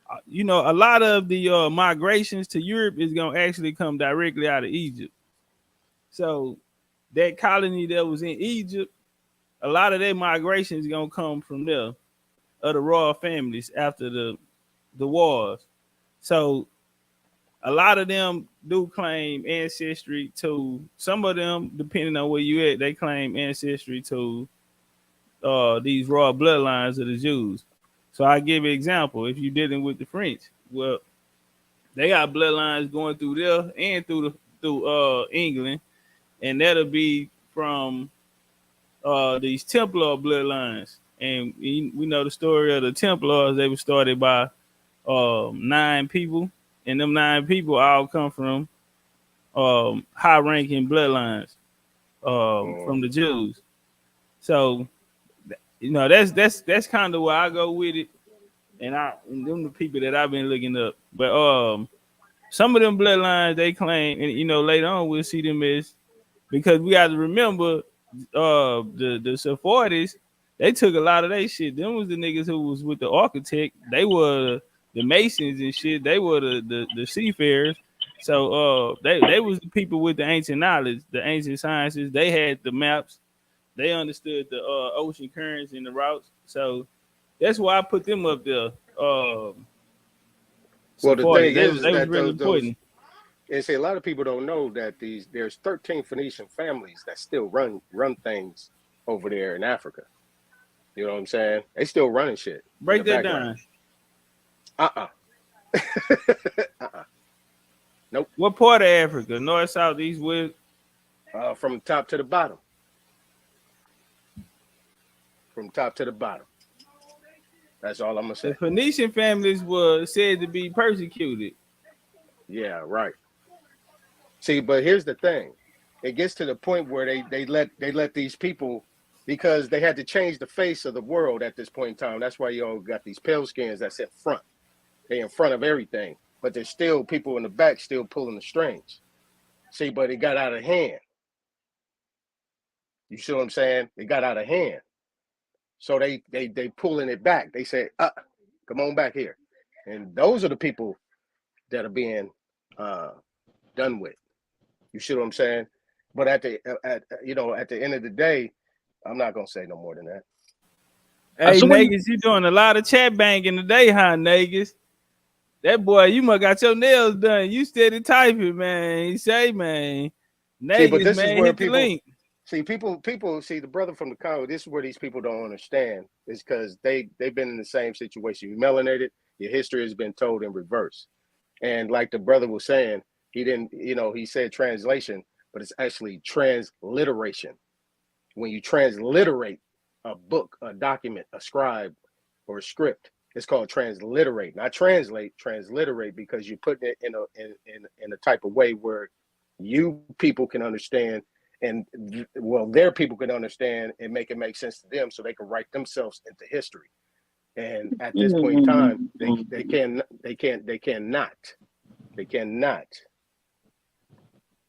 a lot of the migrations to Europe is gonna actually come directly out of Egypt. So that colony that was in Egypt, a lot of their migration is gonna come from there, of the royal families after the wars. So a lot of them do claim ancestry to, some of them, depending on where you at, they claim ancestry to these royal bloodlines of the Jews. So I give you an example. If you're dealing with the French, well, they got bloodlines going through there and through England, and that'll be from these Templar bloodlines. And we know the story of the Templars. They were started by 9 people, and them 9 people all come from high-ranking bloodlines from the Jews. So that's kind of where I go with it, and them the people that I've been looking up. But some of them bloodlines they claim, and later on we'll see them as because we got to remember the Sephardics, they took a lot of their shit. Them was the niggas who was with the architect. They were the masons and shit. They were the seafarers. So they was the people with the ancient knowledge, the ancient sciences. They had the maps. They understood the ocean currents and the routes. So that's why I put them up there. Well, the Sephardics. thing They is they was that really those important. and say a lot of people don't know that there's 13 Phoenician families that still run things over there in Africa. You know what I'm saying? They still running shit in the Break that background. down. Uh-uh. Uh-uh. Nope. What part of Africa? North, south, east, west? From top to the bottom. From top to the bottom. That's all I'm gonna say. The Phoenician families were said to be persecuted. Yeah, right. See, but here's the thing. It gets to the point where they let these people, because they had to change the face of the world at this point in time. That's why you all got these pale skins that's in front. They in front of everything. But there's still people in the back still pulling the strings. See, but it got out of hand. You see what I'm saying? It got out of hand. So they pulling it back. They say, come on back here. And those are the people that are being done with. You see what I'm saying? But at the end of the day, I'm not gonna say no more than that. Hey, Negus, you doing a lot of chat banging today, huh, Negus? That boy, you must got your nails done. You steady typing, man. He say, man. See, but Negus, this is man, where hit the people link. see the brother from the Congo. This is where these people don't understand. Is because they've been in the same situation. You melanated, your history has been told in reverse. And like the brother was saying, he said translation, but it's actually transliteration. When you transliterate a book, a document, a scribe, or a script, it's called transliterate. Not translate, transliterate, because you put it in a type of way where you people can understand, and their people can understand and make it make sense to them, so they can write themselves into history. And at this point in time, they cannot.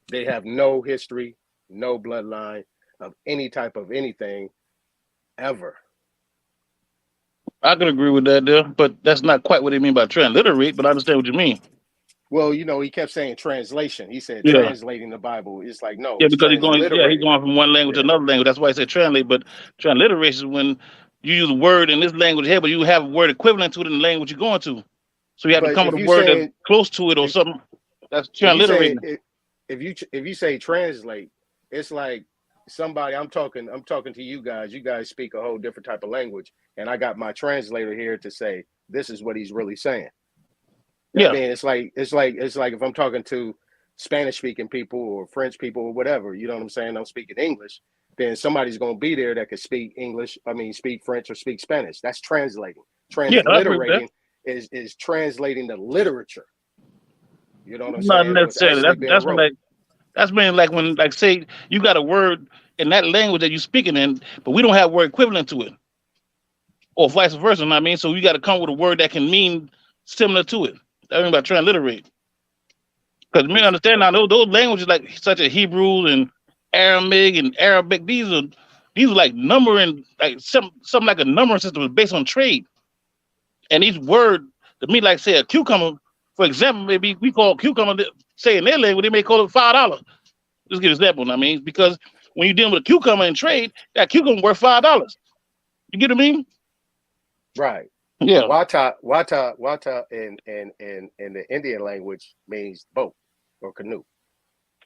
They have no history, no bloodline of any type of anything ever. I could agree with that there, but that's not quite what they mean by transliterate, but I understand what you mean. Well, he kept saying translation. He said Yeah. translating the Bible. It's like, no, Yeah, it's because he's transliterating. going from one language to another language. That's why I say translate. But transliteration is when you use a word in this language here, but you have a word equivalent to it in the language you're going to. So you have to But come if with a you word that's say close to it or something. That's if you say transliterating. if you say translate, it's like somebody I'm talking to you guys. You guys speak a whole different type of language, and I got my translator here to say this is what he's really saying. Yeah. I mean, it's like if I'm talking to Spanish speaking people or French people or whatever, you know what I'm saying? I'm speaking English, then somebody's going to be there that can speak English. I mean, speak French or speak Spanish. That's translating. Transliterating is translating the literature. You know what I'm Not saying? What's necessarily. actually being wrote. That's mean like when, like, say you got a word in that language that you're speaking in, but we don't have word equivalent to it, or vice versa. You know what I mean, so you got to come with a word that can mean similar to it. I mean by transliterate. Because me understand now those languages like such as Hebrew and Aramaic and Arabic, these are like numbering, like something like a numbering system is based on trade. And each word to me, like say a cucumber, for example, maybe we call cucumber, say in their language, they may call it $5. Just give an example, you know what I mean? Because when you're dealing with a cucumber in trade, that cucumber worth $5. You get what I mean? Right. Yeah. Wata in the Indian language means boat or canoe.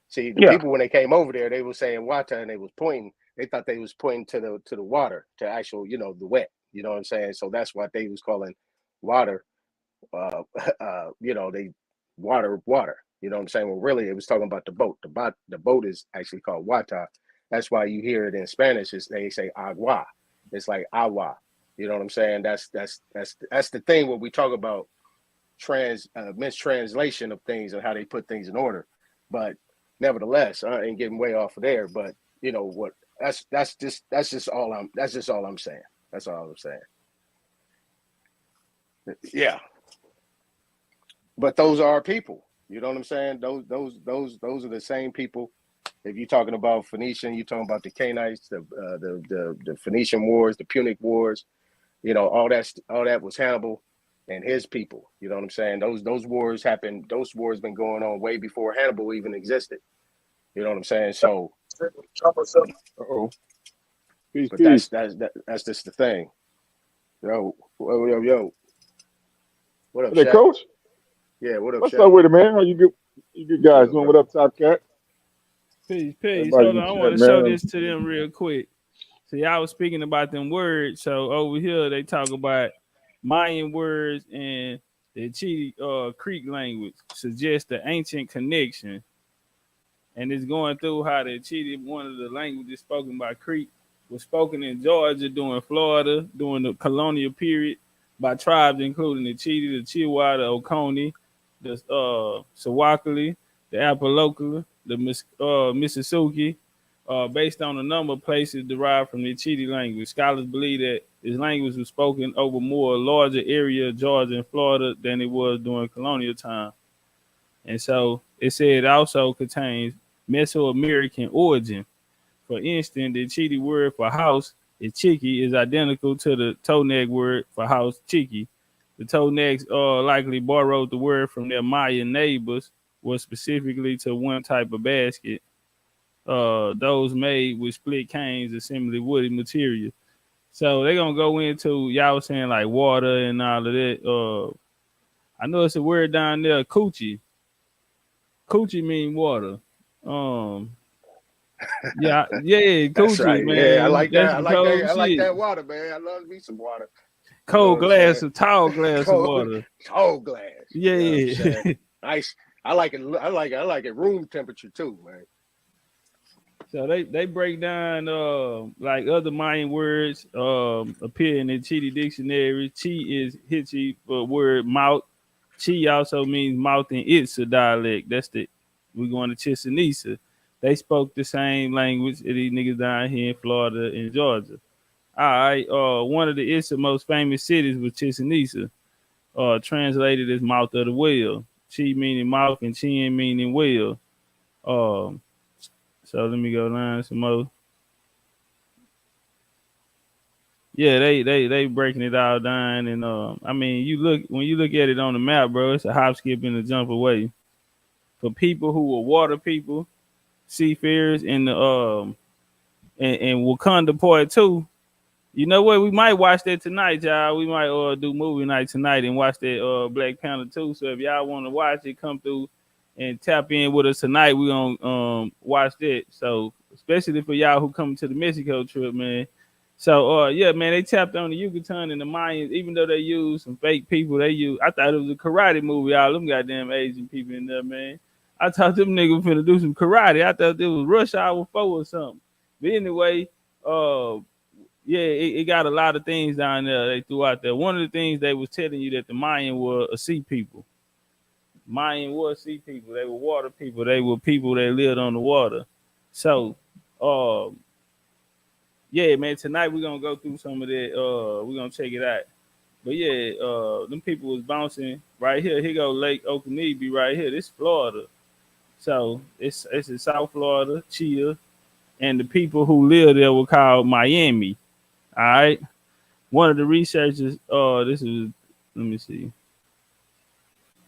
See, the people when they came over there, they were saying wata and they was pointing. They thought they was pointing to the water, to actual, the wet. You know what I'm saying? So that's what they was calling water. They water. You know what I'm saying? Well, really, it was talking about the boat. The boat is actually called wata. That's why you hear it in Spanish. They say agua. It's like agua. You know what I'm saying? That's the thing when we talk about mistranslation of things and how they put things in order. But nevertheless, I ain't getting way off of there. But you know what? That's just all I'm saying. That's all I'm saying. Yeah. But those are our people. You know what I'm saying? Those are the same people If you're talking about Phoenician, you're talking about the Canaanites, the Phoenician Wars, the Punic Wars. You know, all that was Hannibal and his people. You know what I'm saying? Those wars happened. Those wars been going on way before Hannibal even existed. You know what I'm saying? So, Uh-oh. Peace, but peace. that's just the thing. Yo. What up, Hey, Shaq? coach? Yeah, what up, What's Shaq? up with it, man? How you good? You good guys Good, doing? bro. What up, Top Cat? Peace. Everybody Hold in on, I the want chat, to show man. this to them real quick. So y'all was speaking about them words. So over here they talk about Mayan words and the Chiti Creek language suggests the ancient connection. And it's going through how the Chiti, one of the languages spoken by Creek, was spoken in Georgia during Florida during the colonial period by tribes including the Chiti, the Chilwa, the Oconee, the Sawakali, the Apaloka, the Mississauga, based on a number of places derived from the Chiti language. Scholars believe that this language was spoken over more larger area of Georgia and Florida than it was during colonial time. And so it said it also contains Mesoamerican origin. For instance, the Chiti word for house is chiki is identical to the Tonex word for house chiki. The Tonex likely borrowed the word from their Mayan neighbors, was specifically to one type of basket, those made with split canes, assembly woody material. So they're gonna go into y'all was saying like water and all of that. I know it's a word down there, coochie. Coochie mean water. Um, yeah, That's coochie, right. Yeah, I man. like That's that. I some like that. cold I like shit. that water, man. I love me some water. You know Cold what I'm glass, saying? a tall glass of Cold, water. cold glass. You know what I'm Yeah. saying? Ice. I like it. I like it room temperature too, man. So they break down like other Mayan words appear in the Chiti dictionary. Chi is Hitchi for word mouth. Chi also means mouth in Itza dialect. That's the we're going to Chichen. They spoke the same language as these niggas down here in Florida and Georgia. All right, one of the Itza most famous cities was Chichen, translated as mouth of the whale. Chi meaning mouth and chin meaning whale. Um, so let me go down some more. Yeah, they breaking it all down, and I mean, you look at it on the map, bro. It's a hop, skip, and a jump away for people who are water people, seafarers, and the and Wakanda Part 2. You know what? We might watch that tonight, y'all. We might do movie night tonight and watch that Black Panther 2. So if y'all want to watch it, come through and tap in with us tonight. We gonna watch that. So especially for y'all who coming to the Mexico trip, man. So yeah, man, they tapped on the Yucatan and the Mayans, even though they used some fake people. I thought it was a karate movie. All them goddamn Asian people in there, man. I thought them niggas finna do some karate. I thought it was Rush Hour 4 or something. But anyway, yeah, it got a lot of things down there they threw out there. One of the things they was telling you that the Mayan were a sea people. Mayan were sea people. They were water people. They were people that lived on the water. So, yeah, man, tonight we're gonna go through some of that. We're gonna check it out. But yeah, them people was bouncing right here. Here go Lake Okeechobee right here. This Florida. So it's in South Florida, Chia, and the people who live there were called Miami. All right. One of the researchers, this is, let me see.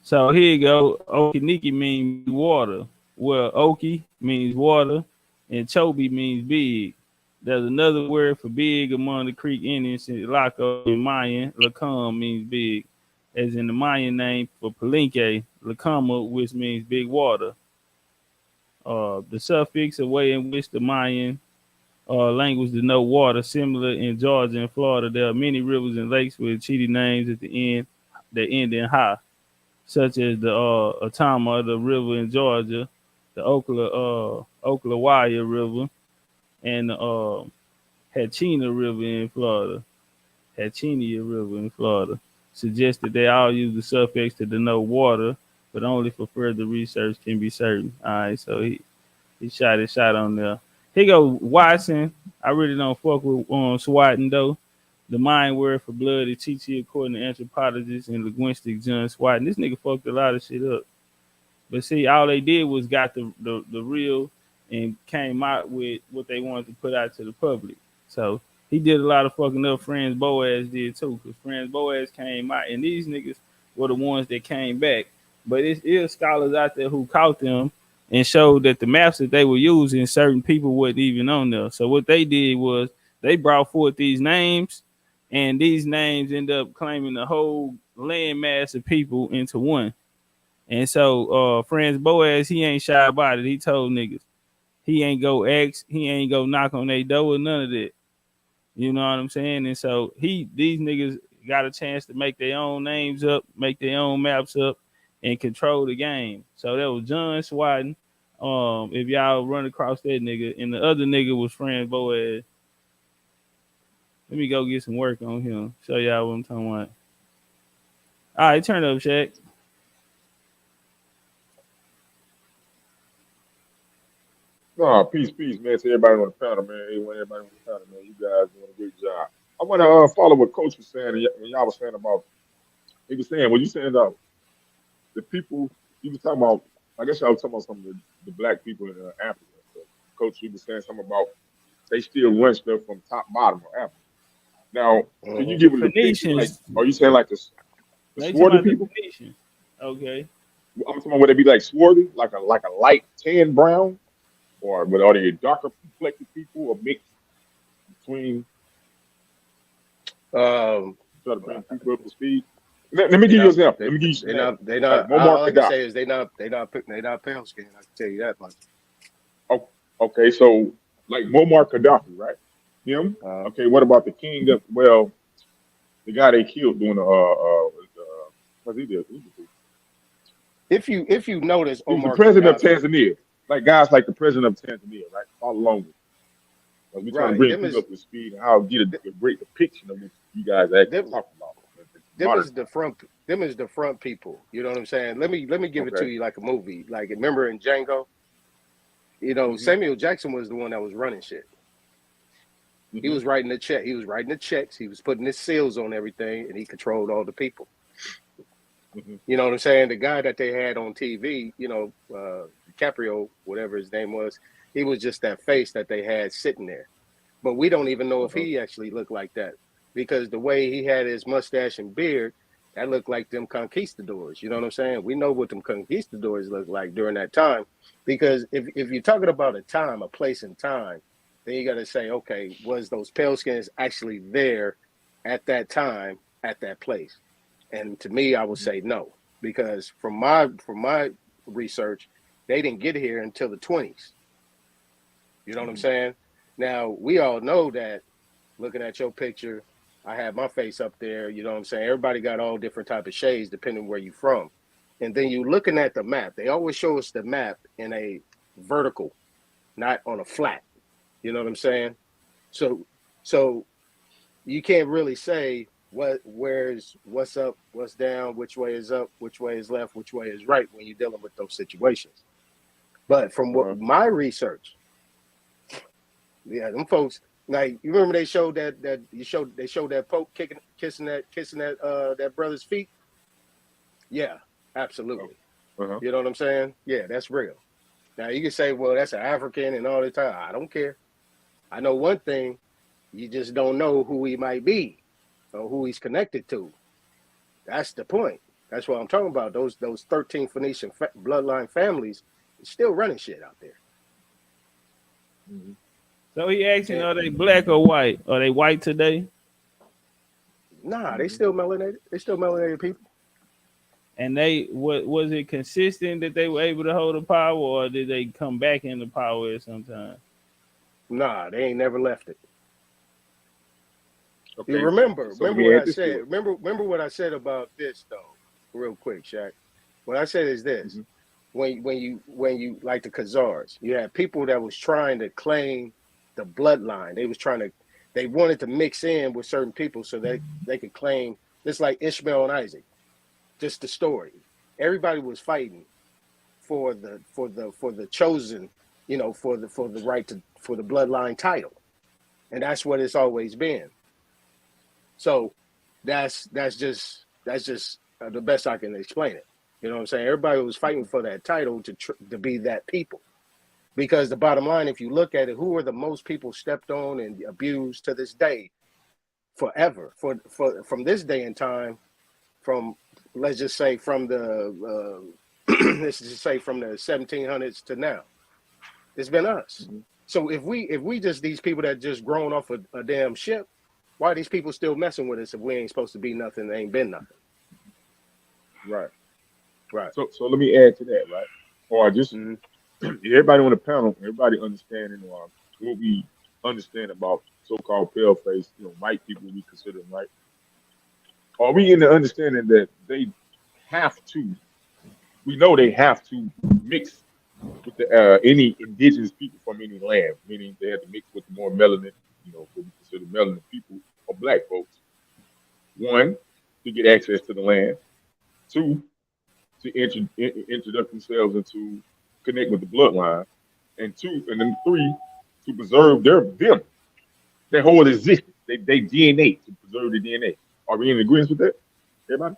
So here you go. Okiniki means water. Well, Oki means water, and Chobi means big. There's another word for big among the Creek Indians. Laco in Mayan, Lacam means big, as in the Mayan name for Palenque, Lacama, which means big water. The suffix, a way in which the Mayan language denote water, similar in Georgia and Florida. There are many rivers and lakes with Chiti names at the end that end in ha, such as the Atama, the river in Georgia, the Ocklawaha River, and the Hatchina River in Florida. Hatchinia River in Florida. Suggested they all use the suffix to denote water, but only for further research can be certain. All right, so he shot his shot on there. Here go Watson. I really don't fuck with swatting though. The Mayan word for blood is Chichi according to anthropologist and linguistic John Swatton. This nigga fucked a lot of shit up. But see, all they did was got the real and came out with what they wanted to put out to the public. So he did a lot of fucking up. Friends Boaz did too, because Friends Boaz came out, and these niggas were the ones that came back. But it is scholars out there who caught them and showed that the maps that they were using, certain people wasn't even on there. So what they did was they brought forth these names, and these names end up claiming the whole landmass of people into one. And so Friends Boaz, he ain't shy about it. He told niggas he ain't go ask, he ain't go knock on their door or none of that. You know what I'm saying? And so these niggas got a chance to make their own names up, make their own maps up, and control the game. So that was John Swatton. If y'all run across that nigga, and the other nigga was Friend Boaz. Let me go get some work on him. Show y'all what I'm talking about. All right, turn up, Shaq. No, peace, man. To everybody on the panel, man. Everybody on the panel, man. You guys doing a great job. I want to follow what Coach was saying. When y'all was saying about, he was saying, when you saying the people, you was talking about, I guess y'all was talking about some of the black people in Africa. So Coach, you was saying something about they still run stuff from top bottom of Africa. Now, can you give a depiction? Like, Phoenicians. are you saying like the They talking swarthy about the people? Phoenicians. Okay. I'm talking about would they be like swarthy, like a light tan brown, or would are they darker complected people, or mix between? Try to bring people up to speed. Let me give you an example. Let me give you some names. They Like not. Muammar All I can Gaddafi. say is they not pale skin. I can tell you that much. Oh, okay, so like Muammar Gaddafi, right? Him. Okay, what about the king of? Well, the guy they killed doing what he did. If you notice, He was the Omar president of Gaddafi, Tanzania. Like guys like the president of Tanzania, right? Follow along with. We trying to right? bring people up to speed and how get a great depiction of what you guys actually talking about. Them Modern is the front. Them is the front people. You know what I'm saying? Let me give it to Okay. you like a movie. Like remember in Django, Samuel Jackson was the one that was running shit. He was writing the check. He was writing the checks. He was putting his seals on everything, and he controlled all the people. You know what I'm saying? The guy that they had on TV, DiCaprio, whatever his name was, he was just that face that they had sitting there. But we don't even know if he actually looked like that because the way he had his mustache and beard, that looked like them conquistadors. You know what I'm saying? We know what them conquistadors looked like during that time because if you're talking about a time, a place and time, then you got to say, okay, was those pale skins actually there at that time, at that place? And to me, I would say no, because from my research, they didn't get here until the 20s. You know what I'm saying? Now, we all know that looking at your picture, I have my face up there, you know what I'm saying? Everybody got all different type of shades depending where you're from. And then you looking at the map, they always show us the map in a vertical, not on a flat. You know what I'm saying? So you can't really say what's up, what's down, which way is up, which way is left, which way is right when you're dealing with those situations. But from what my research, them folks, like you remember they showed they showed that Pope kissing that brother's feet. Yeah, absolutely. You know what I'm saying? Yeah, that's real. Now you can say, well, that's an African and all the time. I don't care. I know one thing: you just don't know who he might be or who he's connected to. That's the point. That's what I'm talking about. Those 13 Phoenician bloodline families still running shit out there. So he asking, are they black or white? Are they white today? Nah, they still melanated. They still melanated people. And they was it consistent that they were able to hold the power, or did they come back into power at some time? Nah, they ain't never left it. Okay. You remember So what I said. Remember what I said about this though, real quick, Shaq. What I said is this: when you like the Khazars, you had people that was trying to claim the bloodline. They wanted to mix in with certain people so they could claim. Just like Ishmael and Isaac, just the story. Everybody was fighting for the chosen, for the right for the bloodline title, and that's what it's always been. So that's just the best I can explain it. You know what I'm saying? Everybody was fighting for that title to be that people. Because the bottom line, if you look at it, who are the most people stepped on and abused to this day, forever, from this day in time, from let's just say from the let's just say from the 1700s to now, it's been us. So if we just these people that just grown off a damn ship, why are these people still messing with us if we ain't supposed to be nothing? They ain't been nothing. Right. Right. So let me add to that, right? Or just everybody on the panel, everybody understanding what we understand about so-called pale face, white people we consider them, right? Are we in the understanding that they have to? We know they have to mix with the any indigenous people from any land, meaning they have to mix with the more melanin, what we consider melanin people or black folks. One, to get access to the land. Two, to introduce themselves and to connect with the bloodline. And then three, to preserve their whole existence, they DNA, to preserve the DNA. Are we in agreement with that, everybody?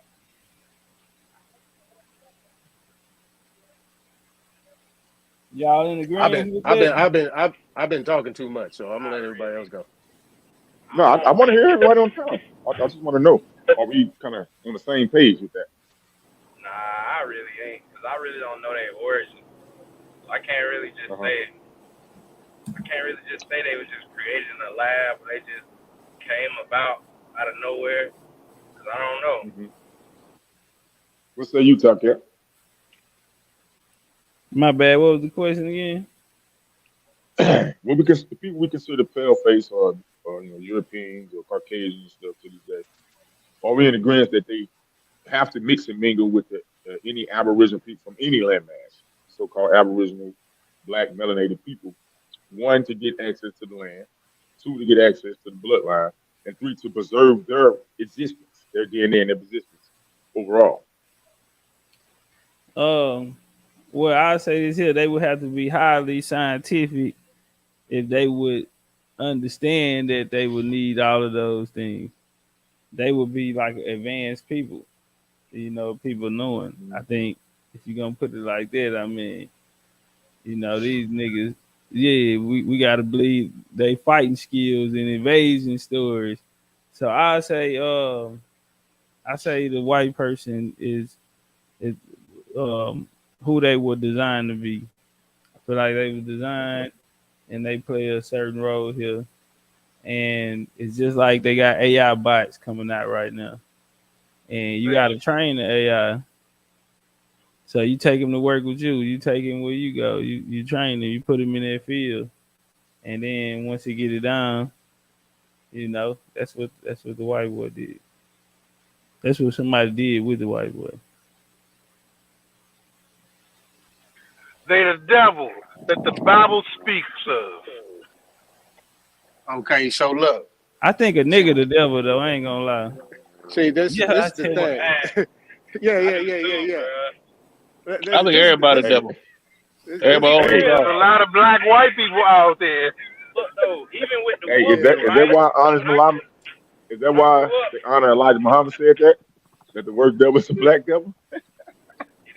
Y'all in agreement with that? I've been talking too much, so I'm gonna let everybody else go. No, I want to hear everybody on the panel. I just want to know, are we kind of on the same page with that? Nah, I really ain't, because I really don't know their origin. I can't really just say it. I can't really just say they was just created in a lab, or they just came about out of nowhere, because I don't know. What say you, Tucker? My bad. What was the question again? Well, because the people we consider pale face or Europeans or Caucasians and stuff to this day, are we in agreement that they have to mix and mingle with any Aboriginal people from any landmass, so-called Aboriginal, black, melanated people? One, to get access to the land. Two, to get access to the bloodline. And three, to preserve their existence, their DNA and their existence overall. Well, I say this here, they would have to be highly scientific if they would understand that they would need all of those things. They would be like advanced people, people knowing. I think if you're gonna put it like that, I mean, these niggas, yeah, we gotta believe they fighting skills and invasion stories. So I say the white person is who they were designed to be. I feel like they were designed and they play a certain role here. And it's just like they got AI bots coming out right now. And you got to train the AI. So you take them to work with you. You take him where you go. You train them. You put him in that field. And then once you get it down, that's what the white boy did. That's what somebody did with the white boy. They the devil that the Bible speaks of. Okay, so look. I think a nigga the devil though. I ain't gonna lie. See, this is the thing. Yeah. I think everybody the devil. Everybody. There's a lot of black white people out there. Look, though, even with the is that why honest Muhammad? Is that why the honor Elijah Muhammad said that? That the word devil is a black devil? It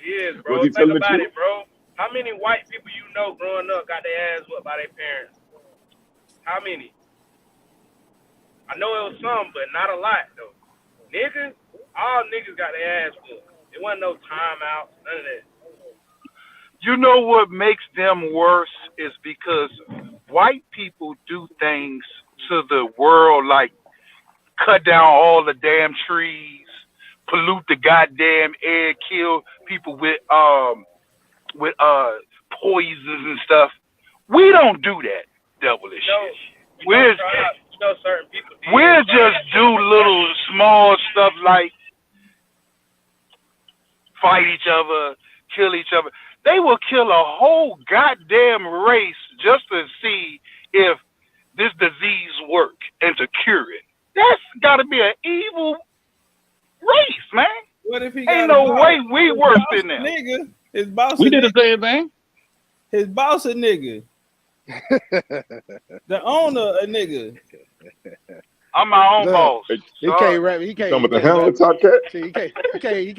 is, bro. Was he Think telling the about truth? it, bro. How many white people you know growing up got their ass whooped by their parents? How many? I know it was some, but not a lot, though. Niggas, all niggas got their ass whooped. There wasn't no timeouts, none of that. You know what makes them worse is because white people do things to the world like cut down all the damn trees, pollute the goddamn air, kill people with poisons and stuff. We don't do that devilish shit. We're certain people we'll just do little small stuff like fight each other, kill each other. They will kill a whole goddamn race just to see if this disease work and to cure it. That's got to be an evil race, man. What if he ain't no way we worse than them? Nigga, his boss. We did the same thing. His boss a nigga. The owner a nigga. I'm my own Look, boss. he Sorry. can't rap. He You can't. talking He about the can't handler, rap. Top Cat? See, he can't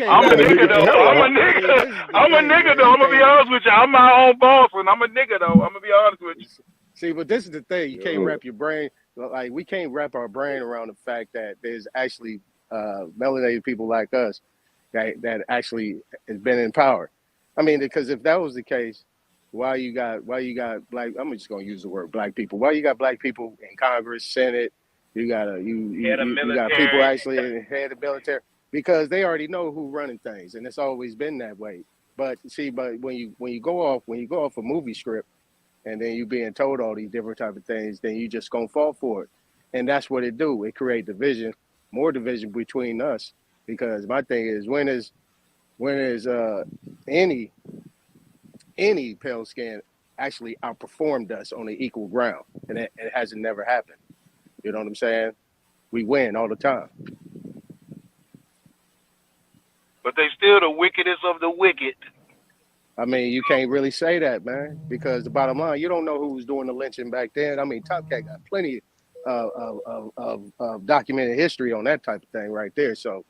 I'm a Man, rap the like nigga nigga can though. that. handle, I'm a huh? See, nigga. this is the I'm a thing, nigga man. though. He I'm gonna be can't. honest with you. I'm my own boss, and I'm a nigga though. I'm gonna be honest with you. See, but this is the thing. You can't Yo, wrap your brain like we can't wrap our brain around the fact that there's actually melanated people like us that actually has been in power. I mean, because if that was the case, why you got black? I'm just gonna use the word black people. Why you got black people in Congress, Senate? Head of You got people military. actually in the head of military because they already know who's running things, and it's always been that way. But see, but when you go off a movie script and then you being told all these different type of things, then you just gonna fall for it. And that's what it do. It create division, more division between us. Because my thing is when is any pale skin actually outperformed us on an equal ground. And it hasn't never happened. You know what I'm saying? We win all the time. But they still the wickedest of the wicked. I mean, you can't really say that, man, because the bottom line, you don't know who was doing the lynching back then. I mean, Top Cat got plenty of documented history on that type of thing right there. So,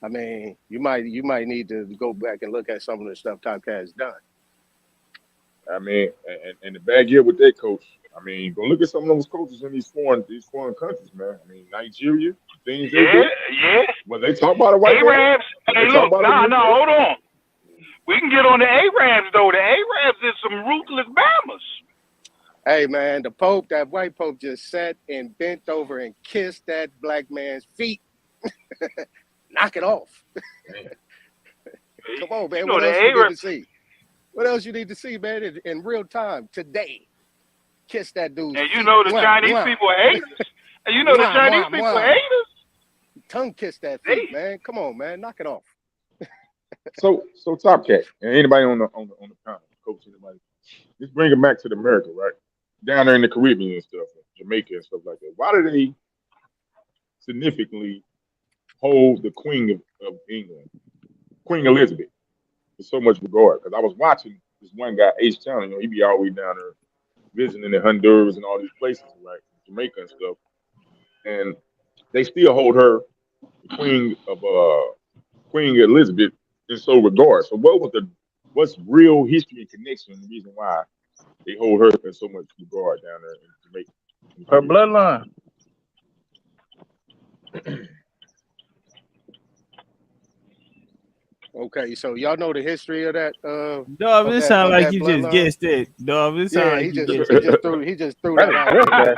I mean, you might need to go back and look at some of the stuff Top Cat has done. I mean, and the bad year with that coach. I mean, go look at some of those coaches in these foreign countries, man. I mean, Nigeria, things they Yeah, do. yeah. When they talk about a white man, Arabs. when Hey, they talk look, about a nah, Negro, hold on. We can get on the Arabs though. The Arabs is some ruthless Bammers. Hey, man, that white Pope just sat and bent over and kissed that black man's feet. Knock it off. Come on, You man. know What the else you need to Arabs. see? What else you need to see, man, in real time today? Kiss that dude's And you feet. know the Mwah, Chinese mwah. people are haters. And you know the Mwah, Chinese mwah, people are mwah. haters. Tongue kiss that They feet, man. Come on, man. Knock it off. so Top Cat and anybody on the panel, coach, anybody, just bring it back to the America, right? Down there in the Caribbean and stuff, Jamaica and stuff like that. Why do they significantly hold the Queen of England, Queen Elizabeth, with so much regard? Because I was watching this one guy, Ace Channel, he be all the way down there visiting in Honduras and all these places, right? Jamaica and stuff. And they still hold her the Queen Elizabeth in so regard. So what's real history and connection and the reason why they hold her in so much regard down there in Jamaica? Her bloodline. Okay, so y'all know the history of that Dog, it sound of like that you just bloodline. guessed it. Dog, it sound Yeah, like he you just guessed he it. just threw he just threw That's that a out guess, there. man.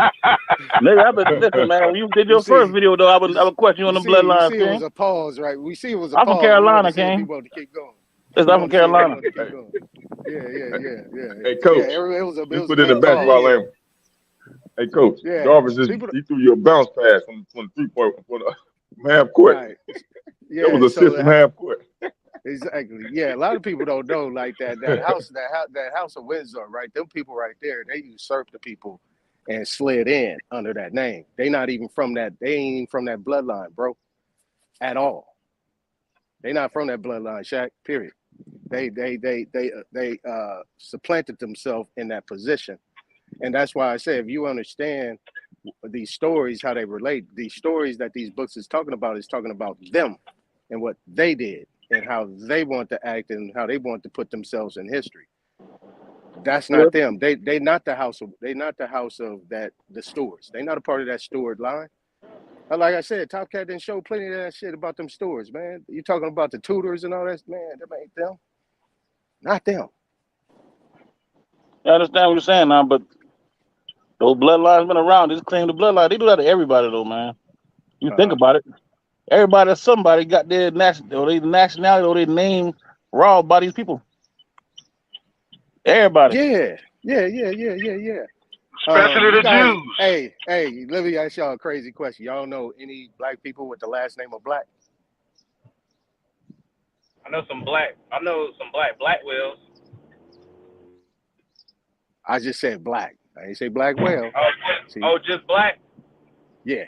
Nigga, I've been listen, man. When you did You your first see, video, though, I would question you on you the see, you bloodlines, see, it was King. a pause, right? We see it was a I'm from pause. We want to Carolina, see if he King. wanted to keep going. Yes, We I'm want from to see if he Carolina. wanted to keep going. Yeah. Hey, Yeah, coach, it just was a put in the good basketball pause. language. Hey, coach, Yeah, Jarvis people, he threw you a bounce pass from 3 point from half court. right? That was Yeah, a assist from half court. exactly. Yeah, a lot of people don't know like that house of Windsor, right? Them people right there, they usurped the people and slid in under that name. They not even from that. They ain't even from that bloodline, bro, at all. They not from that bloodline, Shaq. Period. They supplanted themselves in that position, and that's why I say if you understand these stories, how they relate, these stories that these books is talking about them and what they did and how they want to act and how they want to put themselves in history. That's Yeah. not them. They not the house of the Stewarts. They not a part of that Stewart line. Like I said, Top Cat didn't show plenty of that shit about them Stewarts, man. You talking about the Tudors and all that, man? Them ain't them. Not them. I understand what you're saying now, but those bloodlines been around. They just claim the bloodline. They do that to everybody, though, man. You think about it. Everybody, somebody got their nationality or their name robbed by these people. Everybody. Yeah. Especially You the guys, Jews. hey, let me ask y'all a crazy question. Y'all know any black people with the last name of Black? I know some black Blackwells. I just said Black. I ain't say Black whale. Just Black? Yeah.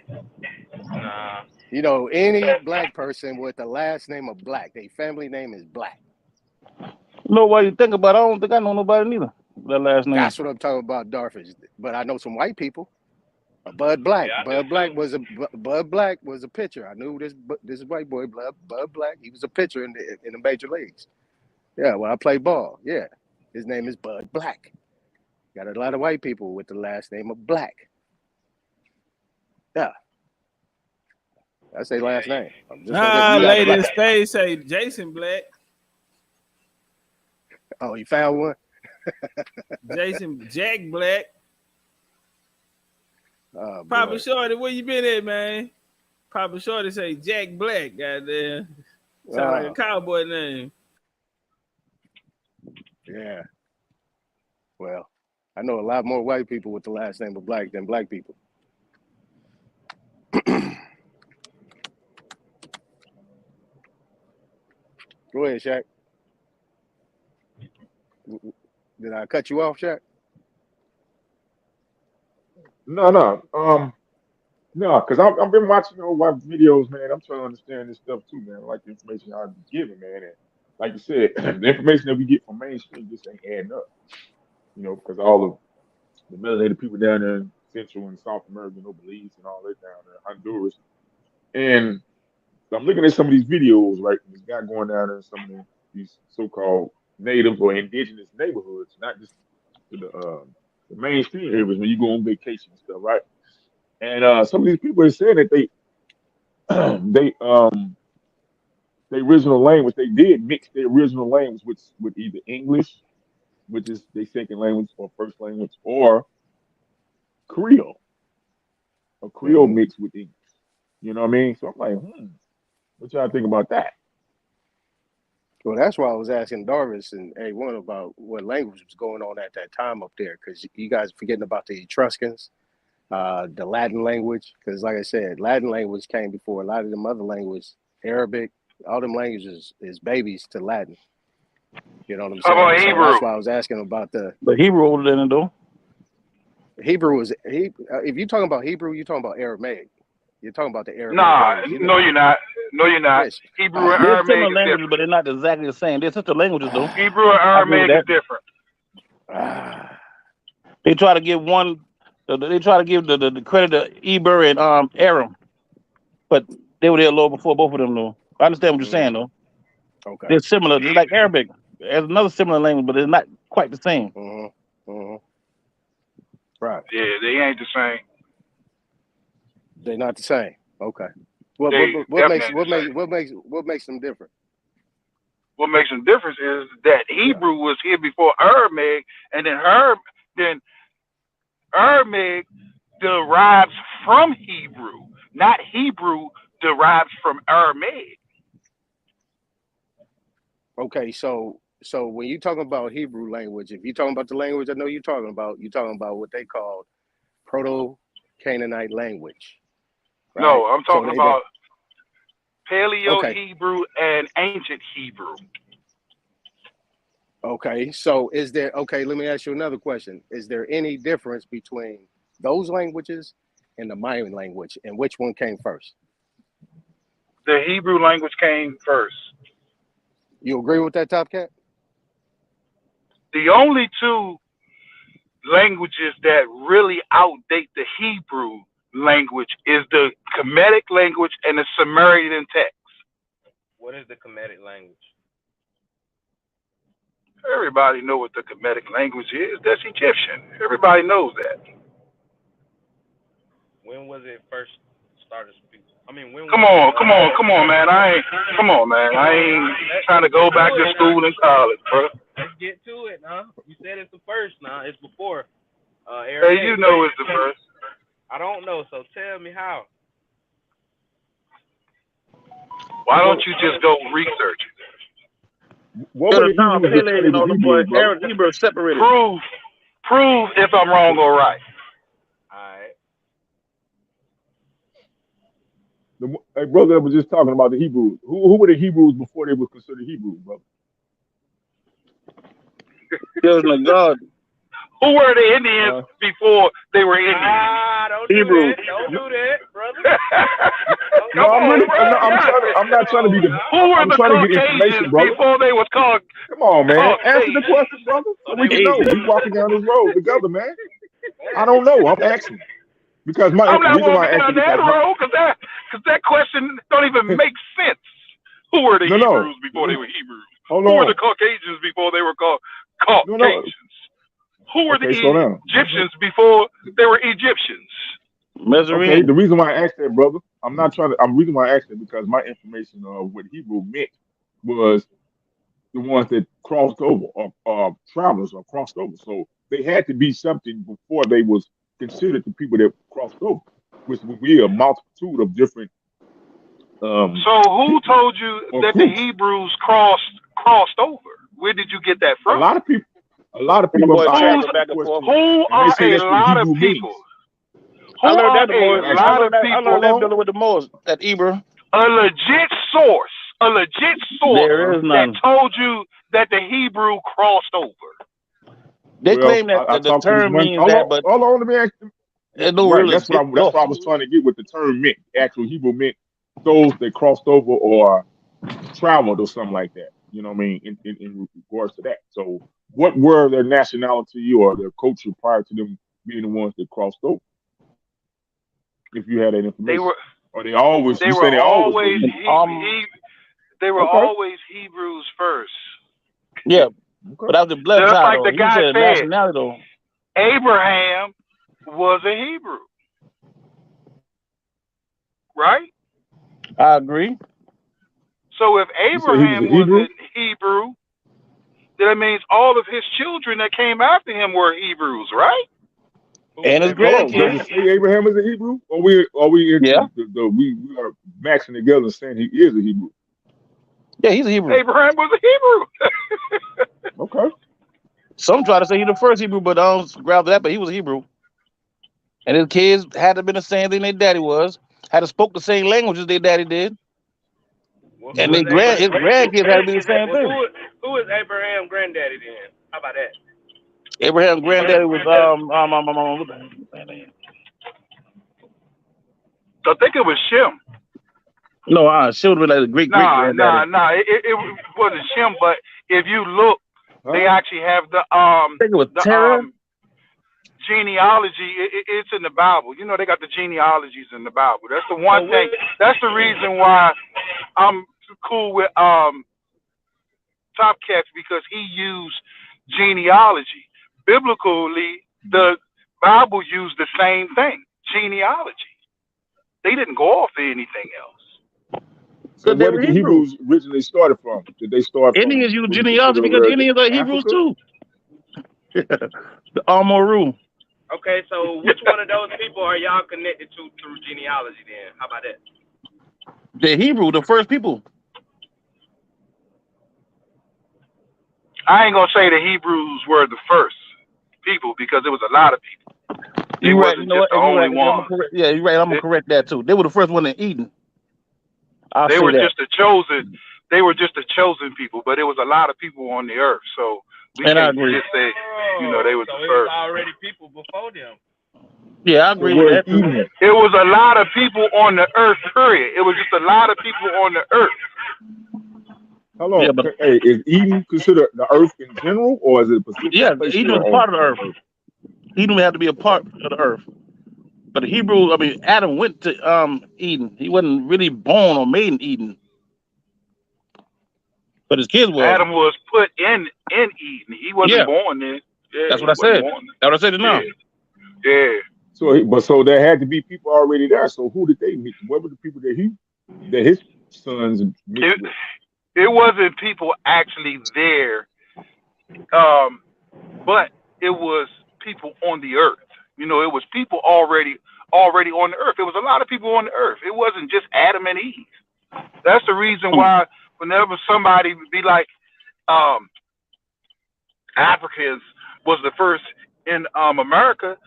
Nah. You know, any black person with the last name of Black, their family name is Black. You know what you think about it? I don't think I know nobody neither. That last name. That's what I'm talking about, Darfish. But I know some white people. Bud Black. Yeah, I Bud do Black too. was a pitcher. I knew this white boy, Bud Black. He was a pitcher in the major leagues. Yeah, well, I played ball. Yeah, his name is Bud Black. Got a lot of white people with the last name of Black. Yeah, that's their last name. I'm just gonna let you got it Lady in right. space say Jason Black. Oh, you found one? Jason Jack Black. Oh, Papa boy. Shorty, where you been at, man? Papa Shorty say Jack Black. Goddamn, sound like a cowboy name. Yeah. Well, I know a lot more white people with the last name of Black than black people. Go ahead, Shaq. Did I cut you off, Shaq? No, because I've been watching old white videos, man. I'm trying to understand this stuff too, man. I like the information I've been given, man. And like you said, the information that we get from mainstream just ain't adding up, because all of the melanated people down there in Central and South America, Belize and all that down there, Honduras. And I'm looking at some of these videos, right? This guy going down there in some of these so-called native or indigenous neighborhoods, not just the mainstream areas when you go on vacation and stuff, right? And some of these people are saying that the original language, they did mix their original language with either English, which is their second language or first language, or Creole. Or Creole mixed with English. You know what I mean? So I'm like, what y'all think about that? Well, that's why I was asking Darvis and A1 about what language was going on at that time up there, because you guys are forgetting about the Etruscans, the Latin language, because like I said, Latin language came before a lot of them other languages, Arabic, all them languages is babies to Latin. You know what I'm saying? How about So Hebrew? that's why I was asking about the Hebrew older than it though. Hebrew is if you're talking about Hebrew, you're talking about Aramaic. You're talking about the Aramaic Nah, language. no, you're not. No, you're not. Yes. Hebrew and They're Aramaic similar is languages, different. but they're not exactly the same. They're sister languages though. Hebrew and I agree with Aramaic is that. different. They try to give one. They try to give the credit to Eber and Aram, but they were there a little before both of them though. I understand what you're saying though. Okay. They're similar. They're like Arabic. There's another similar language, but it's not quite the same. Right. Yeah, they ain't the same. They're not the same. Okay. What makes them different? What makes them different is that Hebrew was here before Aramaic, and then Aramaic derives from Hebrew, not Hebrew derives from Aramaic. Okay, so when you talking about Hebrew language, if you're talking about the language I know you're talking about what they call Proto-Canaanite language. Right? No, I'm talking about Paleo-Hebrew and Ancient Hebrew. Okay, so let me ask you another question. Is there any difference between those languages and the Mayan language, and which one came first? The Hebrew language came first. You agree with that, Top Cat? The only two languages that really outdate the Hebrew language is the Kemetic language and the Sumerian text. What is the Kemetic language? Everybody know what the Kemetic language is. That's Egyptian. Everybody knows that. When was it first started speaking? I mean, when? Come on, man. I ain't trying to go back to school and college, bro. Let's get to it, huh? You said it's the first, now. It's before. Hey, you know it's the first. I don't know, so tell me how. Why don't you just go research it? What were the Hebrews that turned into Hebrews, brother? Hebrew separated. Prove if I'm wrong or right. Hey, brother, I was just talking about the Hebrews. Who were the Hebrews before they were considered Hebrews, brother? God. Who were the Indians before they were Indians? Don't do that, brother. I'm not trying to be the. Who were I'm the trying to get information, Caucasians brother. before they was called? Come on, man. Answer the Caucasians? question, brother. So we can know. We walking down this road together, man. I don't know. I'm asking. Because I'm the not reason why walking I asked down you that because road because that question don't even make sense. Who were the no. Hebrews before they were Hebrews? Hold Who were the on. Caucasians before they were called No. Caucasians? Who were the Okay, slow down. Egyptians before they were Egyptians? Okay, Measuring. the reason why I asked that, brother, I'm reason why I asked that because my information of what Hebrew meant was the ones that crossed over or travelers or crossed over. So they had to be something before they was considered the people that crossed over, which would be a multitude of different So who people told you or that the groups. Hebrews crossed over? Where did you get that A from? lot of people, And the boy I asked traveling them a back and forth. question Who and they are say a that's what lot of Hebrew people? means. Who I learned are that the a more. I asked I lot them, of learned that. I people? learned hold that on. dealing with the Moors at Eber. A legit source There is that none. told you that the Hebrew crossed over. They Well, claim that I the talked to this term one. means that, but Hold on, let me ask you. it don't Right, really exist. that's No. what I was trying to get what the term meant. Actual Hebrew meant those that crossed over or traveled or something like that. You know what I mean? In regards to that. So what were their nationality or their culture prior to them being the ones that crossed over? If you had that They information. were Or they always they you were say they always were always Hebrew. they were Okay. always Hebrews first. Yeah, but Okay. that was the blood Just tie like though. the You guy said said, nationality though. Abraham was a Hebrew, right? I agree. So if You say he was a Abraham was a Hebrew? Hebrew, then that means all of his children that came after him were Hebrews, right? Who was And his Hold Abraham on. Does grandkids. it say granddaddy? Abraham is a Hebrew? Or we Yeah. into we are maxing together and saying he is a Hebrew? Yeah, he's a Hebrew. Abraham was a Hebrew. Okay. Some try to say he's the first Hebrew, but I don't grab that. But he was a Hebrew, and his kids had to been the same thing their daddy was. Had to spoke the same languages their daddy did, Well, and who is his Abraham? grandkids had to be the same Well, thing. who is Abraham granddaddy then? How about that? Abraham's granddaddy was what the hell is his name? I think it was Shem. No, she would have been like the great Nah. granddaddy. It wasn't Shem, but if you look, they Huh? actually have I think it was the Terah. genealogy. It's in the Bible. You know, they got the genealogies in the Bible. That's the one So thing. what? That's the reason why I'm cool with Top Cats, because he used genealogy. Biblically, the Bible used the same thing, genealogy. They didn't go off of anything else. So Because they where were did the Hebrew. Hebrews originally started from? Did they start from Indians use what you genealogy consider because Indians are Hebrews Africa? too. The Amoru. Okay, so which one of those people are y'all connected to through genealogy then? How about that? The Hebrew, the first people. I ain't gonna say the Hebrews were the first people, because it was a lot of people. They You right. You wasn't know just what? the And you're only right. ones. Yeah, you're right. I'm gonna correct that too. They were the first one in Eden. I'll They say were that. just the chosen. They were just the chosen people, but it was a lot of people on the earth. So we And I can't agree. just say, they was So the it was first. already people before them. Yeah, I So agree with where's that too. Eden? It was a lot of people on the earth. Period. It was just a lot of people on the earth. Hold Yeah, on. but Hey, is Eden considered the earth in general or is it a specific yeah, place Eden here was on part of the earth. earth? Eden had to be a part of the earth. But the Hebrew, Adam went to Eden. He wasn't really born or made in Eden. But his kids was. Adam was put in Eden. He wasn't Yeah, born there. Yeah, that's what he I wasn't said. born That's what I said there. now. Yeah. So there had to be people already there. So who did they meet? What were the people that his sons mixed It with? it wasn't people actually there, but it was people on the earth. It was people already on the earth. It was a lot of people on the earth. It wasn't just Adam and Eve. That's the reason why whenever somebody would be like, Africans was the first in America,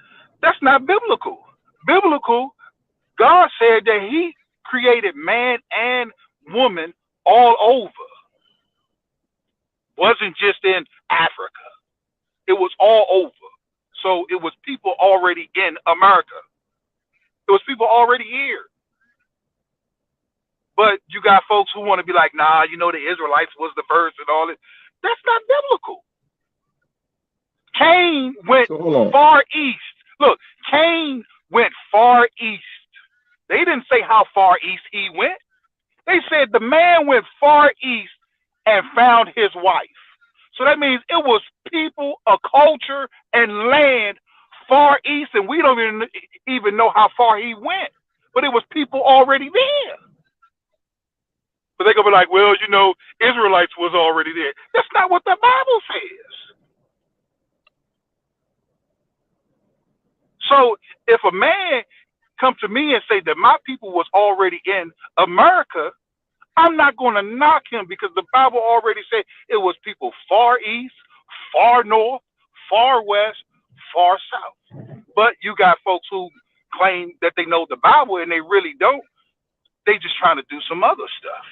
that's not biblical. Biblical, God said that He created man and woman all over. Wasn't just in Africa. It was all over. So it was people already in America. It was people already here. But you got folks who want to be like, nah, the Israelites was the first and all that. That's not biblical. Cain went So hold on. far east. Look, Cain went far east. They didn't say how far east he went. They said the man went far east and found his wife. So that means it was people, a culture, and land far east, and we don't even know how far he went. But it was people already there. But they're going to be like, well, you know, Israelites was already there. That's not what the Bible says. So if a man come to me and say that my people was already in America, I'm not going to knock him because the Bible already said it was people far east, far north, far west, far south. But you got folks who claim that they know the Bible and they really don't. They just trying to do some other stuff.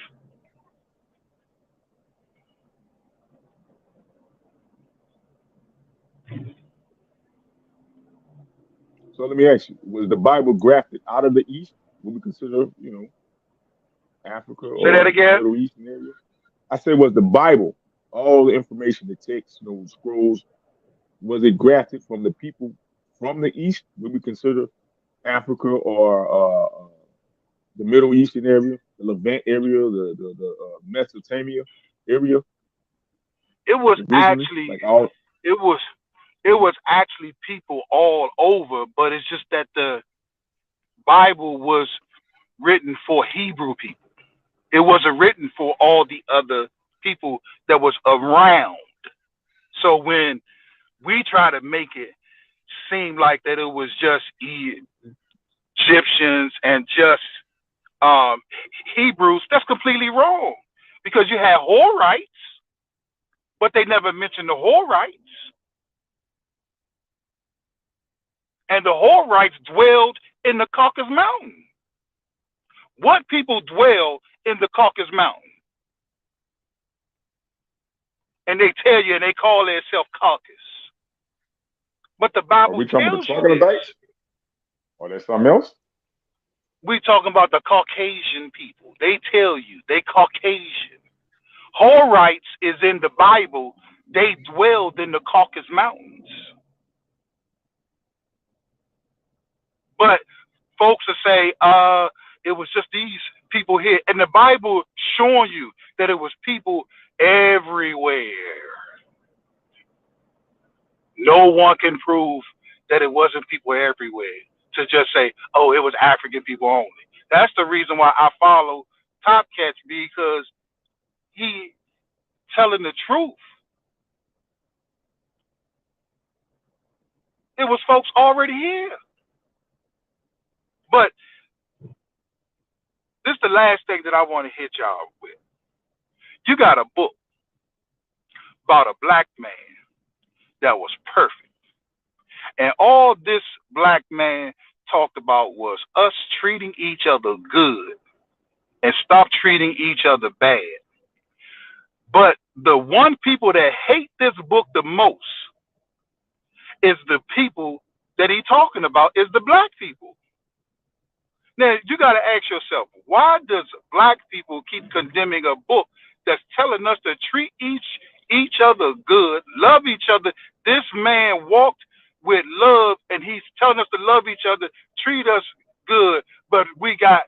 So let me ask you: was the Bible grafted out of the East? Would we consider, Africa Say that or the again. Middle Eastern area? I said, was the Bible, all the information, the text, scrolls, was it grafted from the people from the East? Would we consider Africa or the Middle Eastern area, the Levant area, the Mesopotamia area It was originally? actually Like all. it was it was actually people all over, but it's just that the Bible was written for Hebrew people. It wasn't written for all the other people that was around. So when we try to make it seem like that it was just Egyptians and just um, Hebrews, that's completely wrong. Because you had Horites, but they never mentioned the Horites. And the Horites dwelled in the Caucasus Mountain. What people dwell in the Caucasus Mountain? And they tell you, and they call themselves Caucasus. But the Are Bible we talking about tells the you this. troglodytes? Or there's something else? We talking about the Caucasian people. They tell you they Caucasian. Horites is in the Bible. They dwelled in the Caucasus Mountains. But folks will say, it was just these people here. And the Bible showing you that it was people everywhere. No one can prove that it wasn't people everywhere to just say, oh, it was African people only. That's the reason why I follow Top Catch, because he telling the truth. It was folks already here. But this is the last thing that I want to hit y'all with. You got a book about a black man that was perfect. And all this black man talked about was us treating each other good and stop treating each other bad. But the one people that hate this book the most is the people that he talking about, is the black people. Now, you got to ask yourself, why does black people keep condemning a book that's telling us to treat each other good, love each other? This man walked with love, and he's telling us to love each other, treat us good, but we got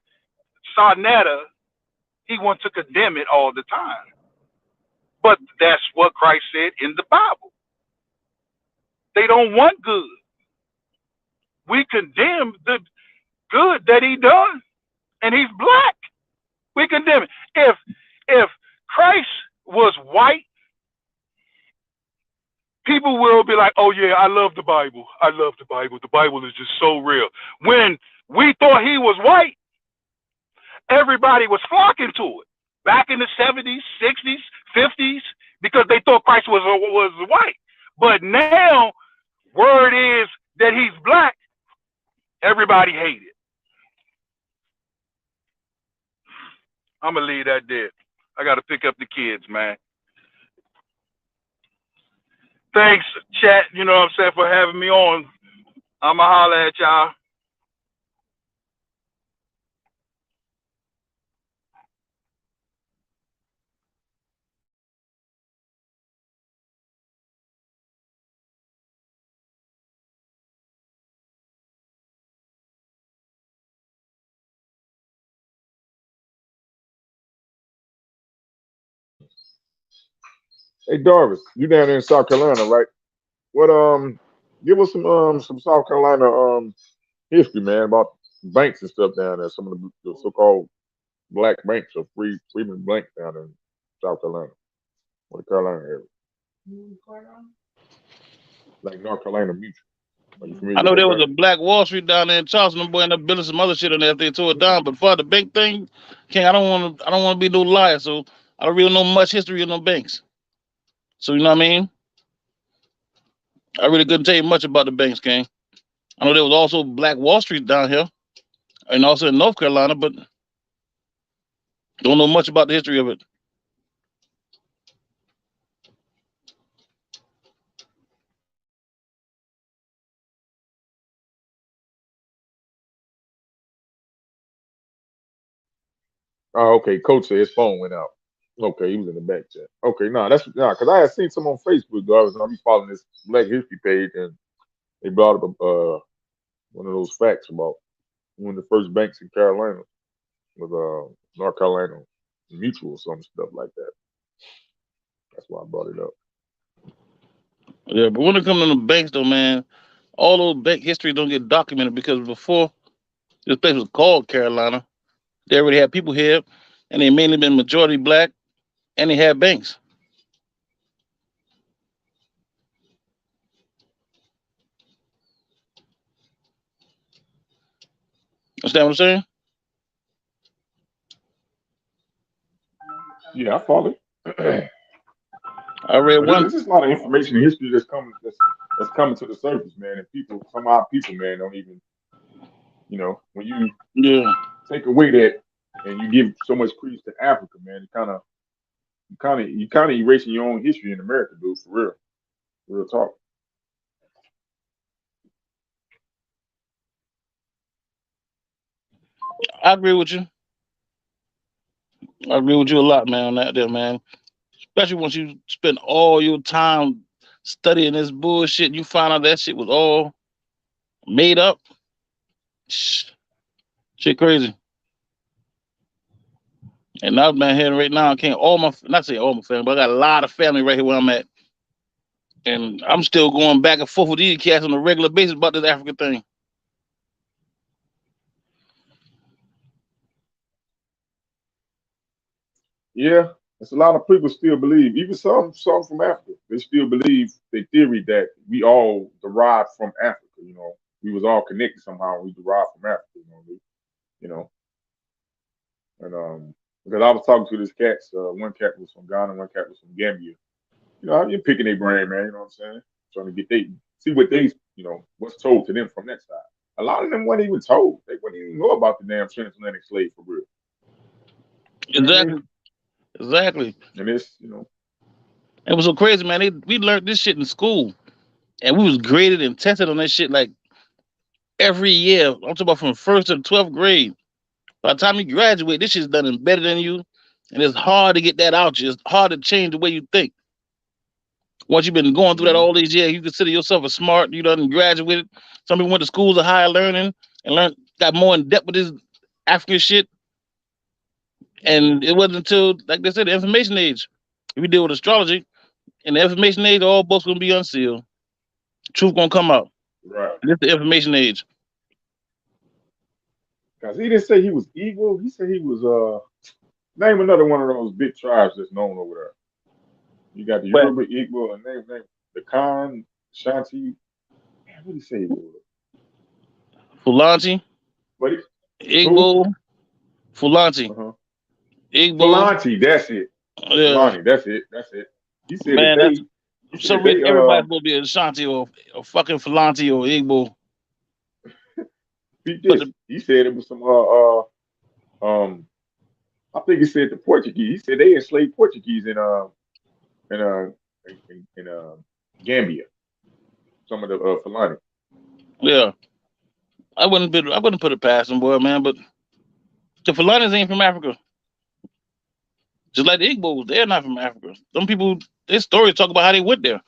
Sarnetta, he wants to condemn it all the time. But that's what Christ said in the Bible. They don't want good. We condemn the good that he done, and he's black. We condemn it. If Christ was white, people will be like, oh yeah, I love the Bible. I love the Bible. The Bible is just so real. When we thought he was white, everybody was flocking to it. Back in the 70s, 60s, 50s, because they thought Christ was white. But now, word is that he's black, everybody hate it. I'm going to leave that there. I got to pick up the kids, man. Thanks, chat, you know what I'm saying, for having me on. I'ma holler at y'all. Hey Darvis, you down there in South Carolina, right? What give us some South Carolina history, man, about banks and stuff down there. Some of the so-called black banks or freedmen banks down in South Carolina or the Carolina area, like North Carolina Mutual. Are you familiar I with know that there was bank? a Black Wall Street down there in Charleston. Them boy ended up building some other shit on there after they tore it down. But for the bank thing, I don't want to be no liar. So I don't really know much history of no banks. So you know what I mean? I really couldn't tell you much about the banks, King. I know there was also Black Wall Street down here and also in North Carolina, but don't know much about the history of it. Oh, okay. Coach said his phone went out. Okay, he was in the back chat. Okay, that's because I had seen some on Facebook, Darvis, and I be following this Black History page, and they brought up one of those facts about one of the first banks in Carolina was North Carolina Mutual or some stuff like that. That's why I brought it up. Yeah, but when it comes to the banks, though, man, all those bank history don't get documented because before this place was called Carolina, they already had people here, and they mainly been majority black, and they had banks. Understand what I'm saying? Yeah, I follow. I read But one. there's just a lot of information in history that's coming to the surface, man. And some of our people, man, don't even, when you Yeah, take away that and you give so much credence to Africa, man, you kind of erasing your own history in America, dude. For real talk. I agree with you. I agree with you a lot, man, on that there, man. Especially once you spend all your time studying this bullshit, and you find out that shit was all made up. Shit crazy. And now, man, here right now, I can't not say all my family, but I got a lot of family right here where I'm at. And I'm still going back and forth with these cats on a regular basis about this African thing. Yeah, it's a lot of people still believe, even some from Africa, they still believe the theory that we all derived from Africa. We was all connected somehow. We derived from Africa. You know, and because I was talking to this cats, one cat was from Ghana, one cat was from Gambia. I'm just picking their brain, man. You know what I'm saying? Trying to see what what's told to them from that side. A lot of them weren't even told. They wouldn't even know about the damn transatlantic slave for real. You know what I mean? Exactly. Exactly. And it's, It was so crazy, man. We learned this shit in school. And we was graded and tested on that shit like every year. I'm talking about from first to the 12th grade. By the time you graduate, this shit's done embedded in you. And it's hard to get that out you. It's hard to change the way you think. Once you've been going through that all these years, you consider yourself a smart, you done graduated. Some people went to schools of higher learning and got more in depth with this African shit. And it wasn't until, like they said, the information age. If we deal with astrology, in the information age, all books gonna be unsealed. Truth gonna come out. right. This the information age. Because he didn't say he was evil. He said he was, name another one of those big tribes that's known over there. You got the But Yoruba Igbo and name the Khan, Shanti. Man, what did he say he was? Fulanti, What who? Igbo, Fulanti, Uh-huh. Igbo. Falante, that's it. Yeah, Falani, that's it. That's it. He said that man, that's he for said some reason they everybody's supposed to be Ashanti or fucking Fulanti or Igbo. beat But this. He said it was some um I think he said the Portuguese. He said they enslaved Portuguese in Gambia. Some of the Fulani. yeah, I wouldn't put it past them, boy, man. But the Fulanis ain't from Africa. Just like the Igbos, they're not from Africa. Some people, their stories talk about how they went there,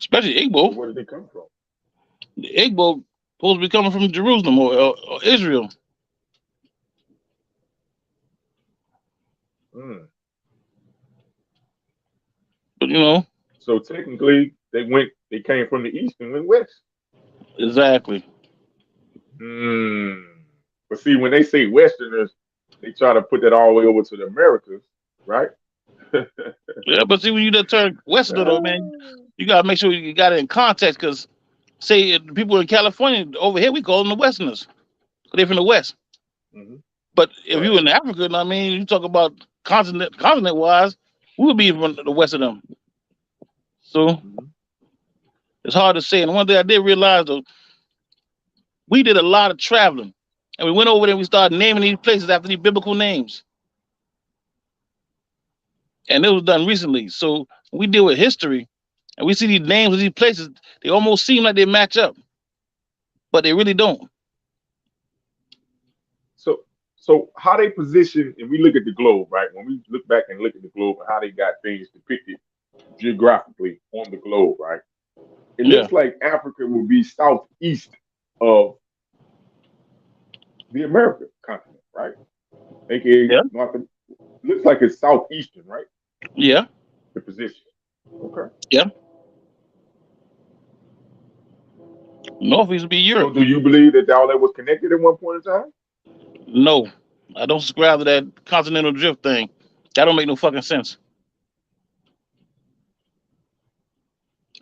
especially So Igbo. where did they come from? The Igbo supposed to be coming from Jerusalem or Israel. Mm. you know. So technically, they came from the east and went west. Exactly. Hmm. But see, when they say Westerners, they try to put that all the way over to the Americas, right? Yeah, but see, when you just turn Westerner though, man, you gotta make sure you got it in context. Because say people in California over here, we call them the Westerners. They're from the West. Hmm. But if Right. you in Africa, I mean, you talk about continent wise, we would be from the west of them. So Hmm. it's hard to say. And one thing I did realize though, we did a lot of traveling, and we went over there and we started naming these places after these biblical names, and it was done recently. So when we deal with history, and we see these names of these places, they almost seem like they match up, but they really don't. So how they position, and we look at the globe, right? When we look back and look at the globe and how they got things depicted geographically on the globe, right? It Yeah. looks like Africa will be southeast of the American continent, right? AKA Yeah. North. Looks like it's southeastern, right? Yeah. The position. Okay. Yeah. Northeast would be So Europe. do you believe that all that was connected at one point in time? No, I don't subscribe to that continental drift thing. That don't make no fucking sense.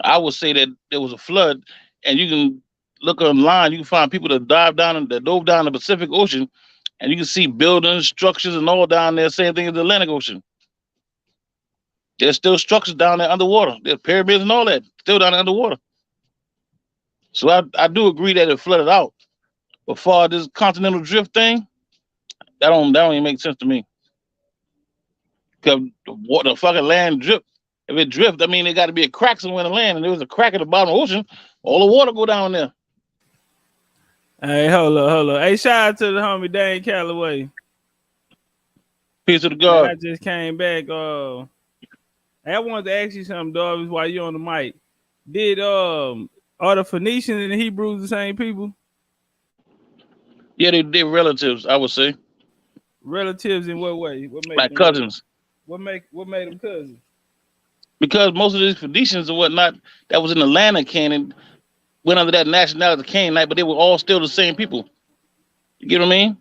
I would say that there was a flood, and you can look online. You can find people that dove down the Pacific Ocean, and you can see buildings, structures, and all down there. Same thing as the Atlantic Ocean. There's still structures down there underwater. There's pyramids and all that still down there underwater. So I do agree that it flooded out. But far this continental drift thing, that don't even make sense to me. Because the fucking land drip. If it drift, I mean there got to be a crack somewhere in the land, and there was a crack at the bottom of the ocean. All the water go down there. Hey, hold up. Hey, shout out to the homie Dane Calloway. Peace to the Man, God. I just came back. Hey, I wanted to ask you something, dog, while you on the mic. Did are the Phoenicians and the Hebrews the same people? Yeah, they're relatives, I would say. Relatives in what way? What make Like them cousins. what made them cousins? Because most of these Phoenicians and whatnot that was in the land of Canaan went under that nationality of Canaanite, but they were all still the same people. You get what I mean?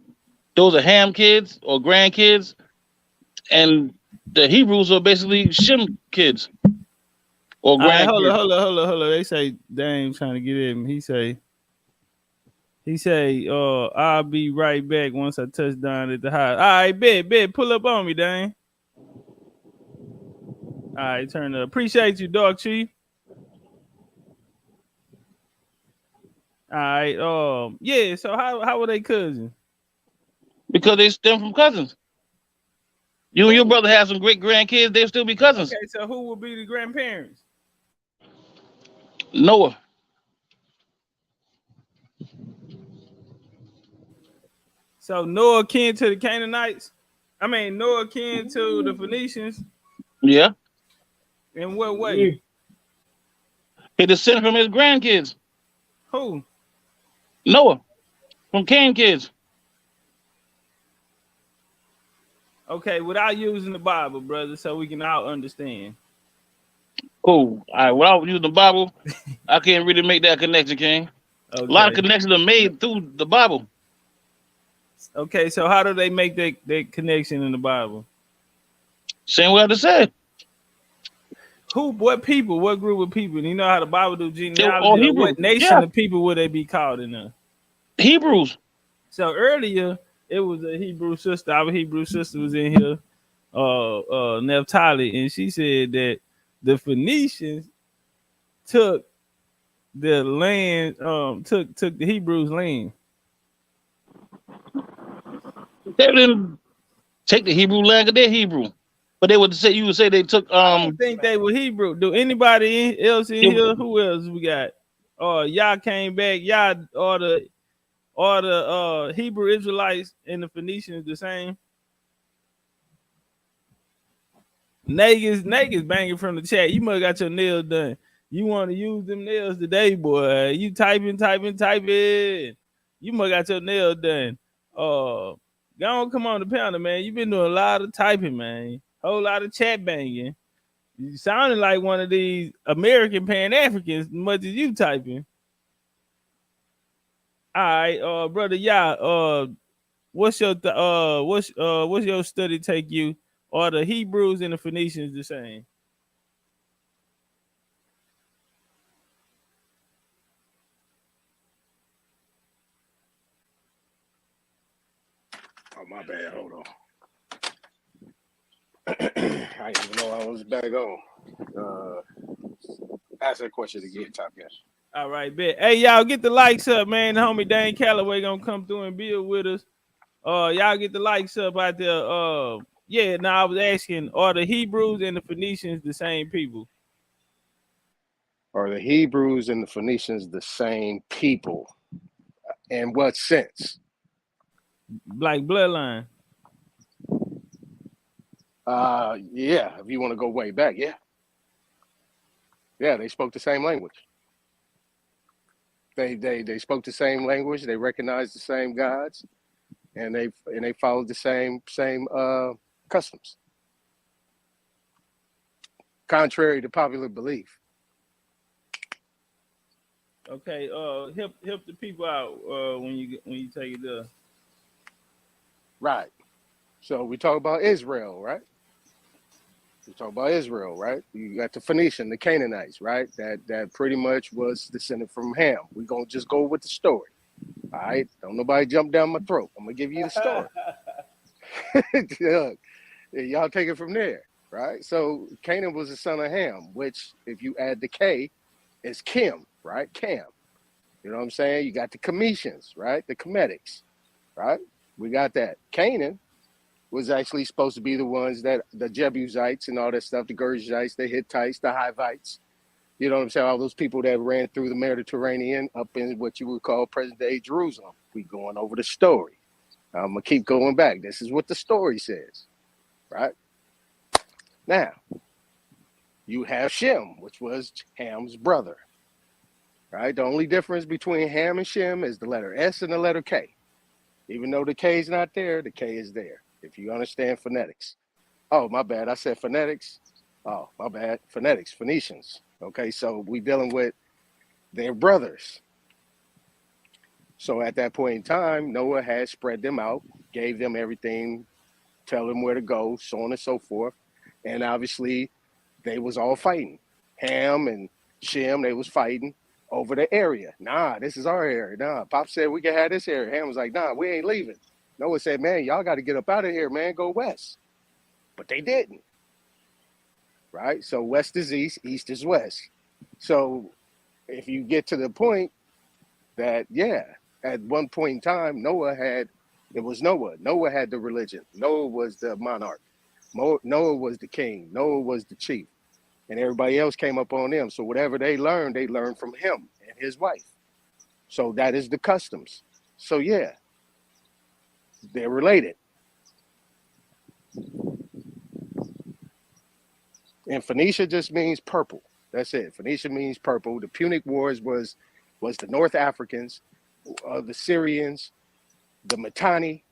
Those are Ham kids or grandkids, and the Hebrews are basically Shem kids or All right, hold grandkids. up. They say Dame trying to get in. He say, I'll be right back once I touch down at the house. All right, bet, pull up on me, Dame. All right, turn up. Appreciate you, dog chief. All right, yeah. So how were they cousins? Because they stem from cousins. You and your brother have some great grandkids, they'll still be cousins. Okay, so who will be the grandparents? Noah. So Noah kin to the Canaanites? I mean Noah kin to the Phoenicians? Yeah. In what way? He descended from his grandkids. Who? Noah. From Cain kids. Okay, without using the Bible, brother, so we can all understand. Cool. All right, without using the Bible, I can't really make that connection, King. Okay. A lot of connections are made through the Bible. Okay, so how do they make that connection in the Bible? Same way I just said. What people? What group of people? You know how the Bible do genealogy? All Hebrews. What nation of people would they be called in there? Hebrews. So earlier it was a Hebrew sister. Our Hebrew sister was in here, Naphtali, and she said that the Phoenicians took the land, took the Hebrews' land. They didn't take the Hebrew land, they're Hebrew. But they would say they took I don't think they were Hebrew. Do anybody else in here? Who else we got? Y'all came back, y'all or the Hebrew Israelites and the Phoenicians the same? Niggas banging from the chat. You must got your nails done. You want to use them nails today, boy. You typing. You must got your nails done. Go on, come on the pounder, man. You been doing a lot of typing, man. Whole lot of chat banging. You sounded like one of these American Pan-Africans, much as you typing. All right, brother, yeah. What's your study take you? Are the Hebrews and the Phoenicians the same? Oh, my bad. Hold on. I didn't even know I was back on. Ask that question again, Top Gun. All right, bet. Hey, y'all get the likes up, man. The homie Dane Calloway gonna come through and build with us. Y'all get the likes up out there. Yeah. Now I was asking, are the Hebrews and the Phoenicians the same people? Are the Hebrews and the Phoenicians the same people? In what sense? Like bloodline. Yeah. If you want to go way back, yeah. Yeah, they spoke the same language. They spoke the same language. They recognized the same gods, and they followed the same customs, contrary to popular belief. Okay, help the people out when you take it there. Right. So we talk about Israel, right? We talk about Israel, right? You got the Phoenician, the Canaanites, right? That pretty much was descended from Ham. We're gonna just go with the story. All right. Don't nobody jump down my throat. I'm gonna give you the story. Y'all take it from there, right? So Canaan was the son of Ham, which if you add the K, is Kim, right? Cam. You know what I'm saying? You got the Cometians, right? The Cometics, right? We got that. Canaan was actually supposed to be the ones that the Jebusites and all that stuff, the Gergesites, the Hittites, the Hivites, you know what I'm saying? All those people that ran through the Mediterranean up in what you would call present day Jerusalem. We going over the story. I'm gonna keep going back. This is what the story says, right? Now, you have Shem, which was Ham's brother, right? The only difference between Ham and Shem is the letter S and the letter K. Even though the K is not there, the K is there, if you understand phonetics. Oh, my bad. I said phonetics. Oh, my bad. Phonetics, Phoenicians. Okay, so we dealing with their brothers. So at that point in time, Noah had spread them out, gave them everything, tell them where to go, so on and so forth. And obviously, they was all fighting. Ham and Shem, they was fighting over the area. Nah, this is our area. Nah, Pop said we can have this area. Ham was like, nah, we ain't leaving. Noah said, man, y'all got to get up out of here, man. Go west. But they didn't. Right? So west is east, east is west. So if you get to the point that, yeah, at one point in time, Noah had the religion. Noah was the monarch. Noah was the king. Noah was the chief. And everybody else came up on them. So whatever they learned from him and his wife. So that is the customs. So yeah, they're related. And Phoenicia just means purple. That's it. Phoenicia means purple. The Punic Wars was the North Africans, the Syrians, the Mitanni,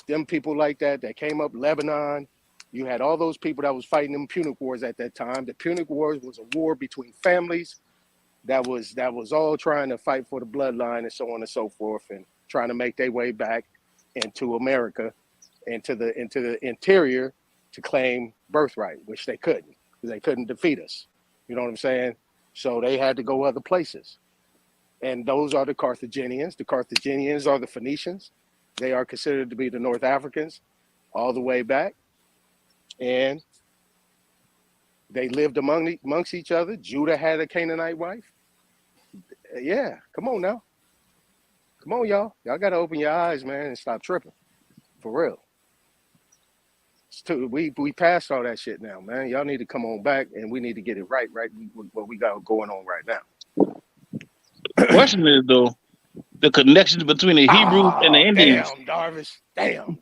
them people like that came up, Lebanon. You had all those people that was fighting them Punic Wars at that time. The Punic Wars was a war between families that was all trying to fight for the bloodline and so on and so forth, and trying to make their way back into America, into the interior, to claim birthright, which they couldn't, because they couldn't defeat us. You know what I'm saying? So they had to go other places. And those are the Carthaginians. The Carthaginians are the Phoenicians. They are considered to be the North Africans all the way back. And they lived amongst each other. Judah had a Canaanite wife. Yeah, come on now. Come on, y'all. Y'all got to open your eyes, man, and stop tripping. For real. We passed all that shit now, man. Y'all need to come on back, and we need to get it right what we got going on right now. The question is, though, the connection between the Hebrews and the Indians. Damn, Darvish. Damn.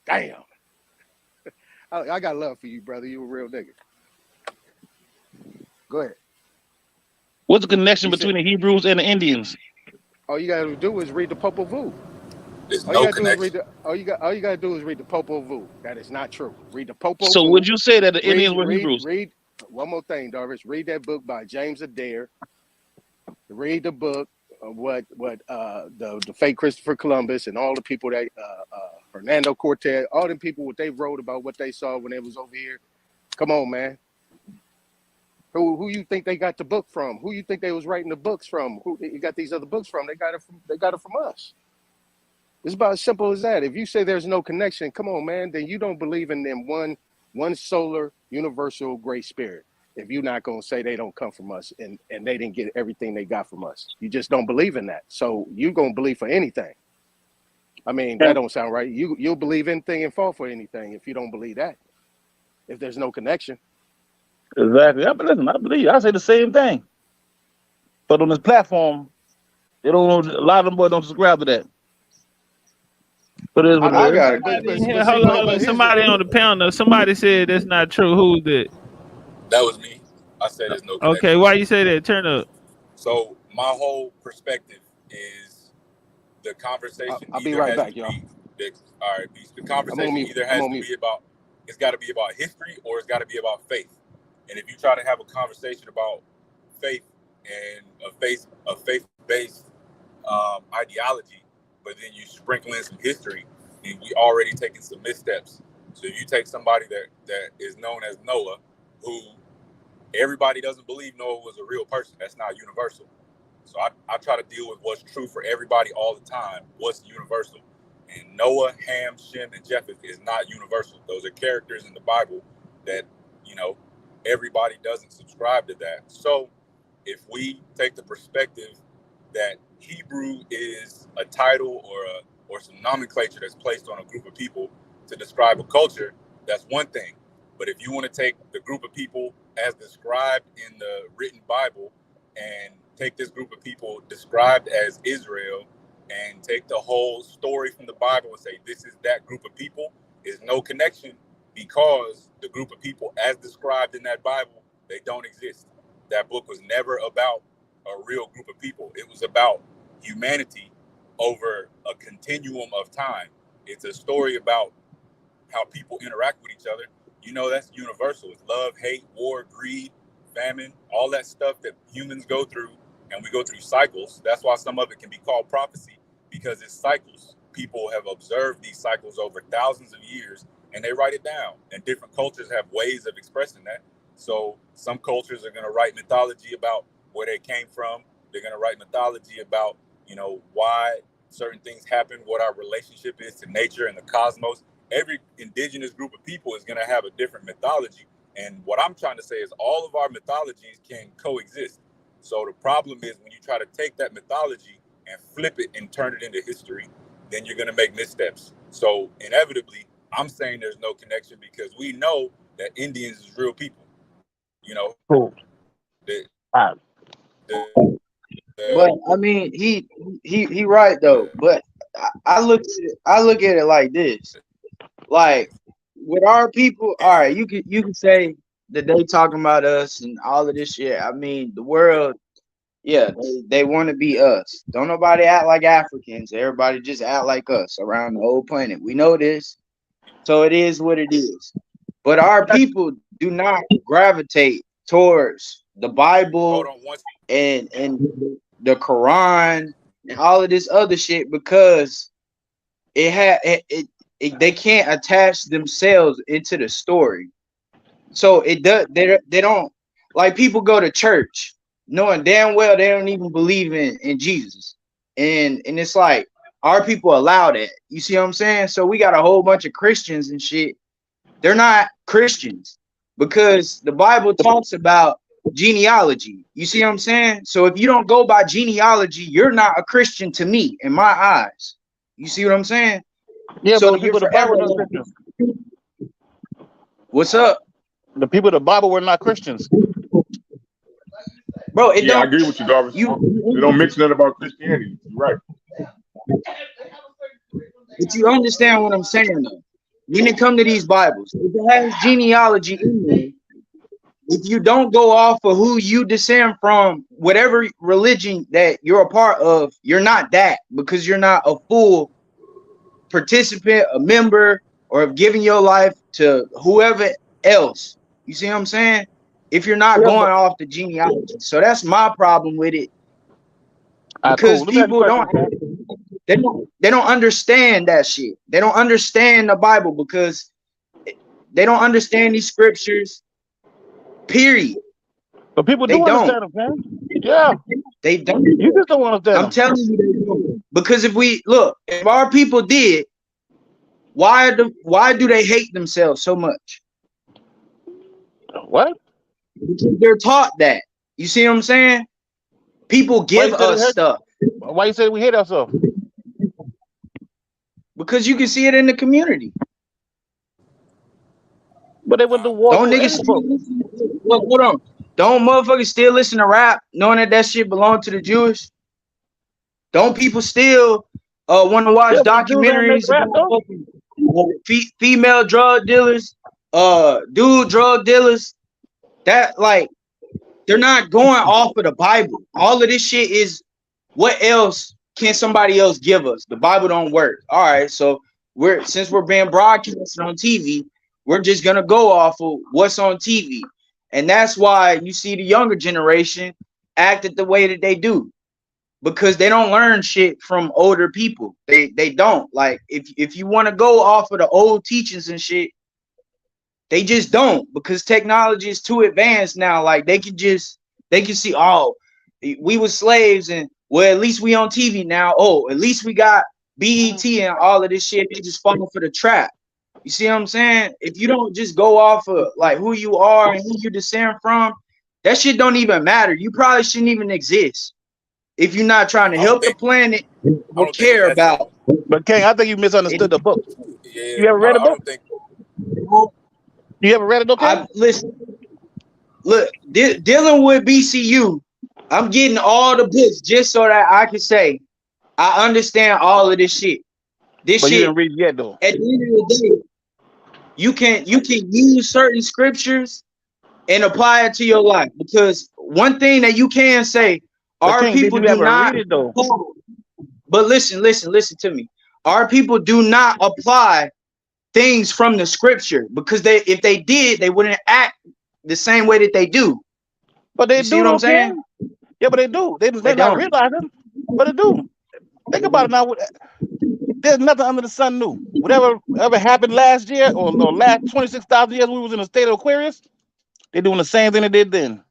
Damn. I got love for you, brother. You a real nigga. Go ahead. What's the connection between the Hebrews and the Indians? All you got to do is read the Popol Vuh. There's All you no gotta do is read connection. the all you gotta do is read the Popol Vuh. That is not true. Read the Popol So Vuh. would you say that the Indians were Hebrews? Read one more thing, Darvish. Read that book by James Adair. Read the book of what the fake Christopher Columbus and all the people that Hernando Cortez, all them people what they wrote about what they saw when they was over here. Come on, man. Who you think they got the book from? Who you think they was writing the books from? Who you got these other books from? They got it from us. It's about as simple as that. If you say there's no connection, come on, man, then you don't believe in them one solar universal great spirit. If you're not gonna say they don't come from us and they didn't get everything they got from us. You just don't believe in that. So you gonna believe for anything. I mean, that don't sound right. You'll believe anything and fall for anything if you don't believe that. If there's no connection. Exactly. But listen, I believe I say the same thing. But on this platform, they don't. A lot of them boys don't subscribe to that. But it is what I it is. got a Somebody in question. here, hold on. But here's Somebody on the panel. Somebody said that's not true. Who's that? That was me. I said there's no Okay, connection. why you say that? Turn up. So my whole perspective is the conversation I'll be either right has back, to y'all. be all right. The I'm conversation on mute. either I'm has on to mute. be about it's got to be about history or it's got to be about faith. And if you try to have a conversation about faith and a faith based ideology, but then you sprinkle in some history, and we already taking some missteps. So if you take somebody that is known as Noah, who everybody doesn't believe Noah was a real person. That's not universal. So I try to deal with what's true for everybody all the time. What's universal? And Noah, Ham, Shem, and Japheth is not universal. Those are characters in the Bible that, everybody doesn't subscribe to that. So if we take the perspective that Hebrew is a title or some nomenclature that's placed on a group of people to describe a culture, that's one thing. But if you want to take the group of people as described in the written Bible and take this group of people described as Israel and take the whole story from the Bible and say this is that group of people, is no connection, because the group of people as described in that Bible, they don't exist. That book was never about a real group of people. It was about humanity over a continuum of time. It's a story about how people interact with each other. That's universal. It's love, hate, war, greed, famine, all that stuff that humans go through, and we go through cycles. That's why some of it can be called prophecy, because it's cycles. People have observed these cycles over thousands of years, and they write it down. And different cultures have ways of expressing that. So some cultures are going to write mythology about where they came from. They're going to write mythology about, why certain things happen, what our relationship is to nature and the cosmos. Every indigenous group of people is going to have a different mythology. And what I'm trying to say is all of our mythologies can coexist. So the problem is when you try to take that mythology and flip it and turn it into history, then you're going to make missteps. So inevitably, I'm saying there's no connection because we know that Indians is real people. Cool. But I mean, he right though. But I look at it like this. Like with our people, all right, you can say that they talking about us and all of this shit. I mean, the world, yeah, they want to be us. Don't nobody act like Africans. Everybody just act like us around the whole planet. We know this, so it is what it is. But our people do not gravitate towards the Bible and the Quran and all of this other shit because they can't attach themselves into the story. So it does they don't, like, people go to church knowing damn well they don't even believe in Jesus. And it's like our people allow that. You see what I'm saying? So we got a whole bunch of Christians and shit. They're not Christians because the Bible talks about genealogy. You see what I'm saying? So if you don't go by genealogy, you're not a Christian to me in my eyes. You see what I'm saying? Yeah, So but the people of the Bible were not Christians. What's up? The people of the Bible were not Christians. Bro, it I don't. agree with you, Darvish. They don't mention that about Christianity. You're right. But you understand what I'm saying, though. When it comes to these Bibles, if it has genealogy in there, if you don't go off of who you descend from, whatever religion that you're a part of, you're not that because you're not a full participant, a member, or of giving your life to whoever else. You see what I'm saying? If you're not Yeah, going but off the genealogy. So that's my problem with it. cool. Because Let me ask you a people question, Ken. they don't understand that shit. They don't understand the Bible because they don't understand these scriptures. Period. But people They do don't. understand them, Ken. Yeah. They don't. You just don't understand I'm them. telling you, they don't. Because if our people did, why do they hate themselves so much? What? Because they're taught that. You see what I'm saying? People Why give you said it us hurt? stuff Why you said we hate ourselves? because you can see it in the community. But they went to war Don't through niggas every book. look, hold on. Don't motherfuckers still listen to rap knowing that shit belong to the Jewish? Don't people still want to watch Yeah, but the Jews ain't make documentaries rap about though. fucking female drug dealers, dude drug dealers? That like they're not going off of the Bible. All of this shit is what else can somebody else give us? The Bible don't work. All right, so since we're being broadcasted on TV, we're just gonna go off of what's on TV, and that's why you see the younger generation acted the way that they do because they don't learn shit from older people. They don't like if you want to go off of the old teachings and shit, they just don't because technology is too advanced now. Like they can see, oh, we were slaves and well, at least we on TV now. Oh, at least we got BET and all of this shit. They just falling for the trap. You see what I'm saying? If you don't just go off of like who you are and who you descend from, that shit don't even matter. You probably shouldn't even exist if you're not trying to help the planet or care about. But King, I think you misunderstood the book. You ever read a book? You ever read it, okay? Listen, look, dealing with BCU, I'm getting all the books just so that I can say I understand all of this shit. This But you shit, didn't read it yet though. at the end of the day, you can use certain scriptures and apply it to your life. Because one thing that you can say, But our King, did people you do ever not. read it though? But listen to me. Our people do not apply things from the scripture because if they did, they wouldn't act the same way that they do. But they You see do what I'm though, saying? King. Yeah, but they do. They They're not don't. realizing, but they do. Think about it now. There's nothing under the sun new. Whatever ever happened last year or last 26,000 years we was in a state of Aquarius, they're doing the same thing they did then.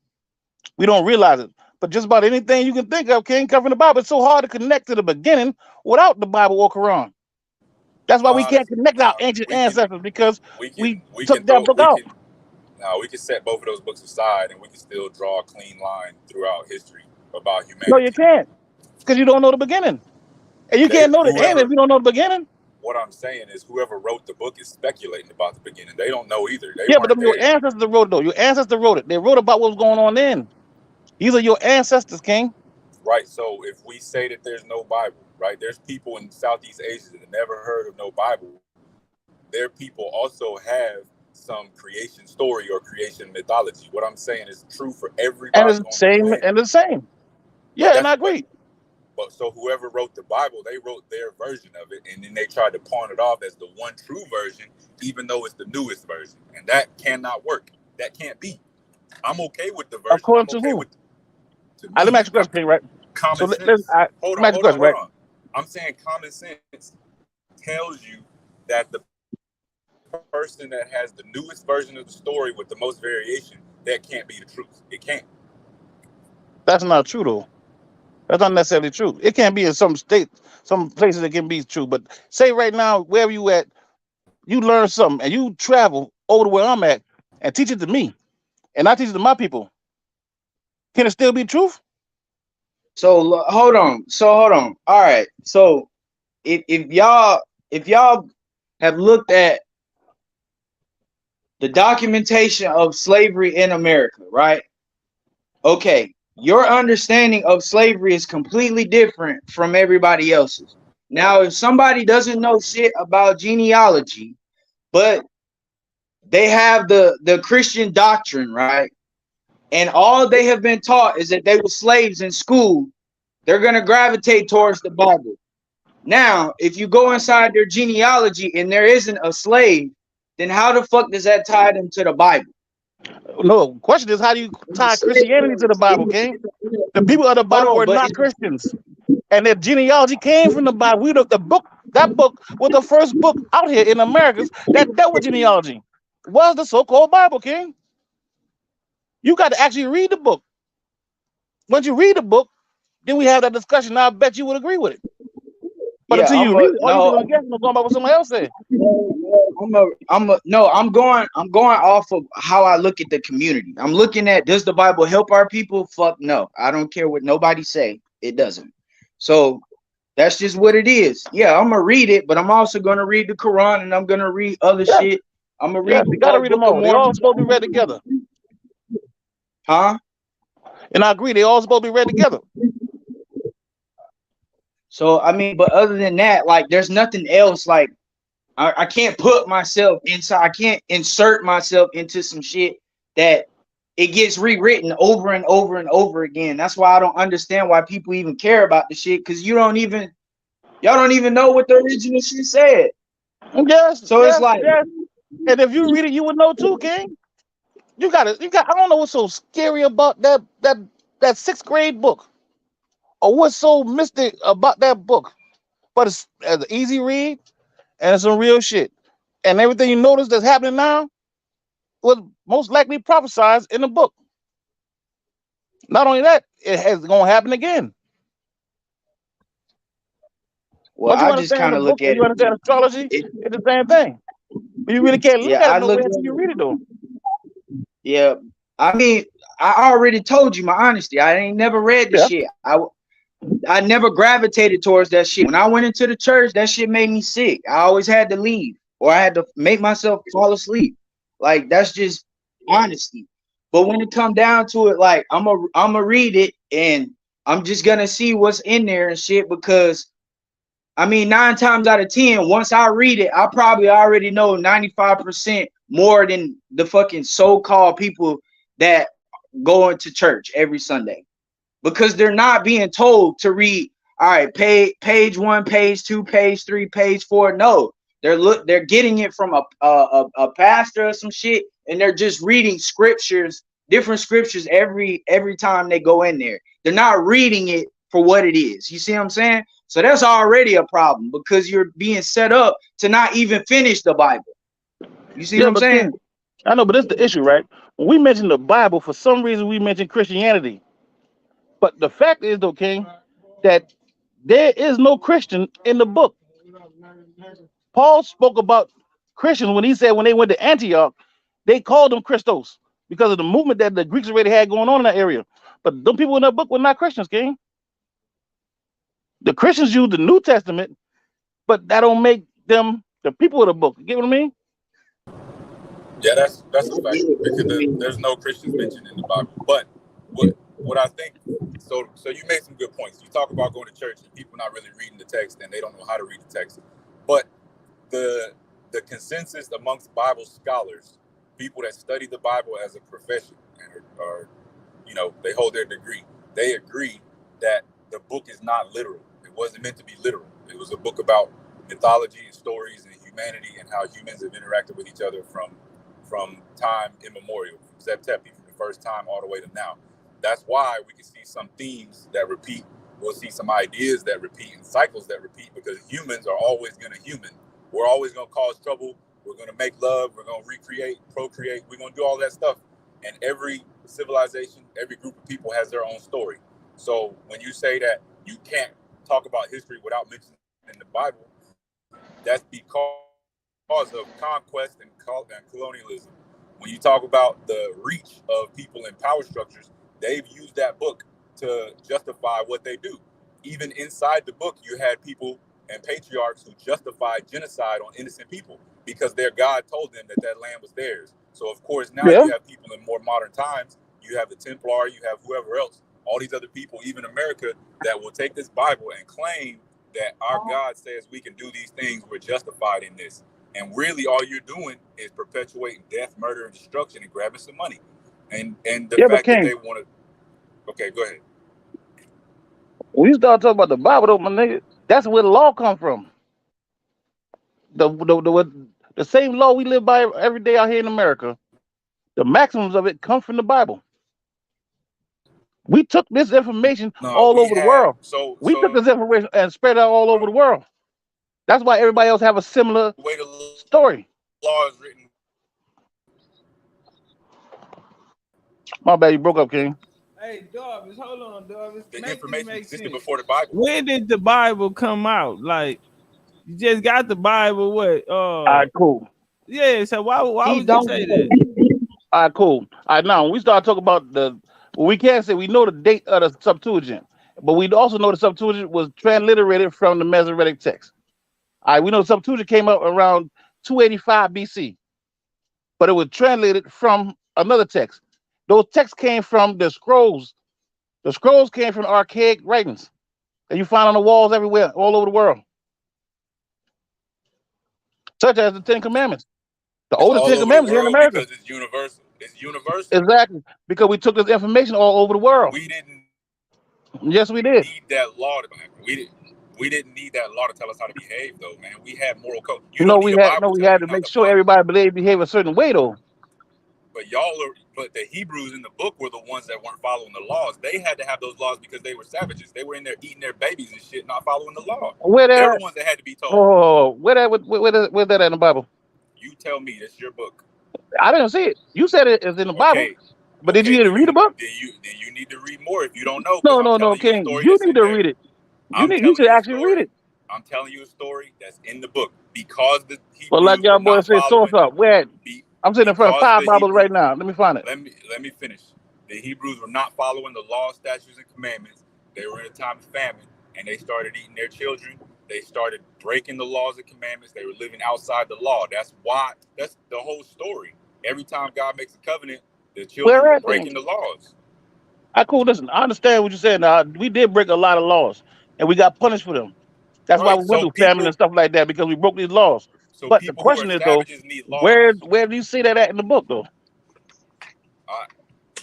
We don't realize it. But just about anything you can think of can come from the Bible. It's so hard to connect to the beginning without the Bible or Quran. That's why we can't connect our ancient ancestors because we took that book out. We can set both of those books aside and we can still draw a clean line throughout history about No, you humanity. can't. Because you don't know the beginning. And you can't know the end if you don't know the beginning. What I'm saying is whoever wrote the book is speculating about the beginning. They don't know either. They Yeah, but weren't your there. ancestors wrote it though. Your ancestors wrote it. They wrote about what was going on then. These are your ancestors, King. Right. So if we say that there's no Bible, right? There's people in Southeast Asia that have never heard of no Bible. Their people also have some creation story or creation mythology. What I'm saying is true for everybody And it's on the the same planet. and the same. Yeah, and I agree. But so whoever wrote the Bible, they wrote their version of it, and then they tried to pawn it off as the one true version, even though it's the newest version, and that cannot work. That can't be. I'm okay with the version. According I'm to okay who? with. To me, Let me ask you a question, King, right? common So sense. hold on, right? I'm saying common sense tells you that the person that has the newest version of the story with the most variation, that can't be the truth. It can't. That's not true though. That's not necessarily true. It can be in some states, some places it can be true. But say right now, wherever you at, you learn something and you travel over to where I'm at and teach it to me, and I teach it to my people. Can it still be truth? So hold on. All right. So if y'all have looked at the documentation of slavery in America, right? Okay, your understanding of slavery is completely different from everybody else's. Now, if somebody doesn't know shit about genealogy, but they have the Christian doctrine, right? And all they have been taught is that they were slaves in school, they're gonna gravitate towards the Bible. Now, if you go inside their genealogy and there isn't a slave, then how the fuck does that tie them to the Bible? No, question is, how do you tie Christianity to the Bible, King? The people of the Hold Bible on, were but not Christians, and their genealogy came from the Bible. The book, that book was the first book out here in Americas that dealt with genealogy. Was the so-called Bible, King? You got to actually read the book. Once you read the book, then we have that discussion. I bet you would agree with it. But yeah, until you read it, all you no, gonna guess is going by what somebody else said. I'm going off of how I look at the community. I'm looking at, does the Bible help our people? Fuck no. I don't care what nobody say. It doesn't. So that's just what it is. Yeah, I'm gonna read it, but I'm also gonna read the Quran and I'm gonna read other Yeah, shit. I'm gonna yeah, read you gotta read them Book of all. They all Mormon. supposed to be read together. Huh? And I agree, they all supposed to be read together. So I mean, but other than that, like there's nothing else. Like I can't put myself inside, I can't insert myself into some shit that it gets rewritten over and over and over again. That's why I don't understand why people even care about the shit, because y'all don't even know what the original shit said. Yes, So it's yes, like, yes. And if you read it, you would know too, King. You got I don't know what's so scary about that sixth grade book, or what's so mystic about that book. But it's an easy read and it's some real shit. And everything you notice that's happening now was most likely prophesized in the book. Not only that, it has gonna happen again. well, Once you I just understand kind the of book look and at you understand astrology, it's the same thing. But you really can't look yeah, at it I no look way at until you read it though. yeah. I mean, I already told you my honesty. I ain't never read the Yeah. shit. I never gravitated towards that shit. When I went into the church, that shit made me sick. I always had to leave, or I had to make myself fall asleep. Like that's just honesty. But when it come down to it, like I'm a read it and I'm just gonna see what's in there and shit, because I mean 9 times out of 10, once I read it, I probably already know 95% more than the fucking so-called people that go into church every Sunday, because they're not being told to read, all right, page 1, page 2, page 3, page 4. No, they're getting it from a pastor or some shit, and they're just reading scriptures, different scriptures every time they go in there. They're not reading it for what it is. You see what I'm saying? So that's already a problem, because you're being set up to not even finish the Bible. You see what Yeah, I'm but saying? King, I know, but that's the issue, right? When we mention the Bible, for some reason we mention Christianity. But the fact is, though, King, that there is no Christian in the book. Paul spoke about Christians when he said when they went to Antioch, they called them Christos because of the movement that the Greeks already had going on in that area. But them people in that book were not Christians, King. The Christians used the New Testament, but that don't make them the people of the book. You get what I mean? Yeah, that's a fact because there's no Christians mentioned in the Bible. But what I think, so you made some good points. You talk about going to church and people not really reading the text and they don't know how to read the text. But the consensus amongst Bible scholars, people that study the Bible as a profession and are they hold their degree, they agree that the book is not literal. It wasn't meant to be literal. It was a book about mythology and stories and humanity and how humans have interacted with each other from time immemorial, from Zep Tepi, from the first time all the way to now. That's why we can see some themes that repeat. We'll see some ideas that repeat and cycles that repeat, because humans are always going to human. We're always going to cause trouble. We're going to make love. We're going to recreate, procreate. We're going to do all that stuff. And every civilization, every group of people has their own story. So when you say that you can't talk about history without mentioning in the Bible, that's because of conquest and colonialism. When you talk about the reach of people in power structures, they've used that book to justify what they do. Even inside the book, you had people and patriarchs who justified genocide on innocent people because their God told them that that land was theirs. So, of course, now Yeah. you have people in more modern times. You have the Templar, you have whoever else, all these other people, even America, that will take this Bible and claim that our God says we can do these things. We're justified in this. And really, all you're doing is perpetuating death, murder, and destruction, and grabbing some money. And the Yeah, but fact that King, they want to. Okay, go ahead. when you start talking about the Bible, though, my nigga, That's where the law come from. The same law we live by every day out here in America. The maximums of it come from the Bible. We took this information No, all we over the had world. We took this information and spread it out all over the world. That's why everybody else have a similar the way the story. law is written. My bad, you broke up, King. Hey, Darvis, hold on, Darvis. The Make this information make existed sense. before the Bible. When did the Bible come out? Like, you just got the Bible. What? All right, cool. Yeah. So why He would you don't. say that? All right, cool. All right, now when we start talking about we can't say we know the date of the Septuagint, but we also know the Septuagint was transliterated from the Masoretic text. All right, we know the Septuagint came up around 285 BC, but it was translated from another text. Those texts came from the scrolls. The scrolls came from archaic writings that you find on the walls everywhere, all over the world, such as the Ten Commandments. The It's oldest all Ten over the Commandments here in world America. because it's universal. It's universal. Exactly, because we took this information all over the world. We didn't Yes, we did. need that law. We didn't need that law to tell us how to behave, though, man. We had moral code. You No, don't need we a had Bible no, to we tell had you to not make to sure punch. everybody behave a certain way, though. But but the Hebrews in the book were the ones that weren't following the laws. They had to have those laws because they were savages. They were in there eating their babies and shit, not following the law. Where They're that? the ones that had to be told. Oh, where that in the Bible? You tell me. That's your book. I didn't see it. You said it is in the Bible, Okay. but did you get to read the book? Then you need to read more if you don't know, because No, I'm no, no, telling you a King. story You that's need in to there. read it. I'm You telling should you a actually read story. it. I'm telling you a story that's in the book because the Well, like Hebrews y'all were boys not say, source following. up. Where? I'm sitting in front of Because 5 the Bibles right Hebrews. now. Let me find it. Let me finish. The Hebrews were not following the law, statutes, and commandments. They were in a time of famine, and they started eating their children. They started breaking the laws and commandments. They were living outside the law. That's the whole story. Every time God makes a covenant, the children Where were at then? breaking the laws. Cool. Listen, I understand what you're saying. Now, we did break a lot of laws, and we got punished for them. That's why Right. we went through famine and stuff like that, because we broke these laws. So But the people who are question is, though, savages need laws. where do you see that at in the book, though?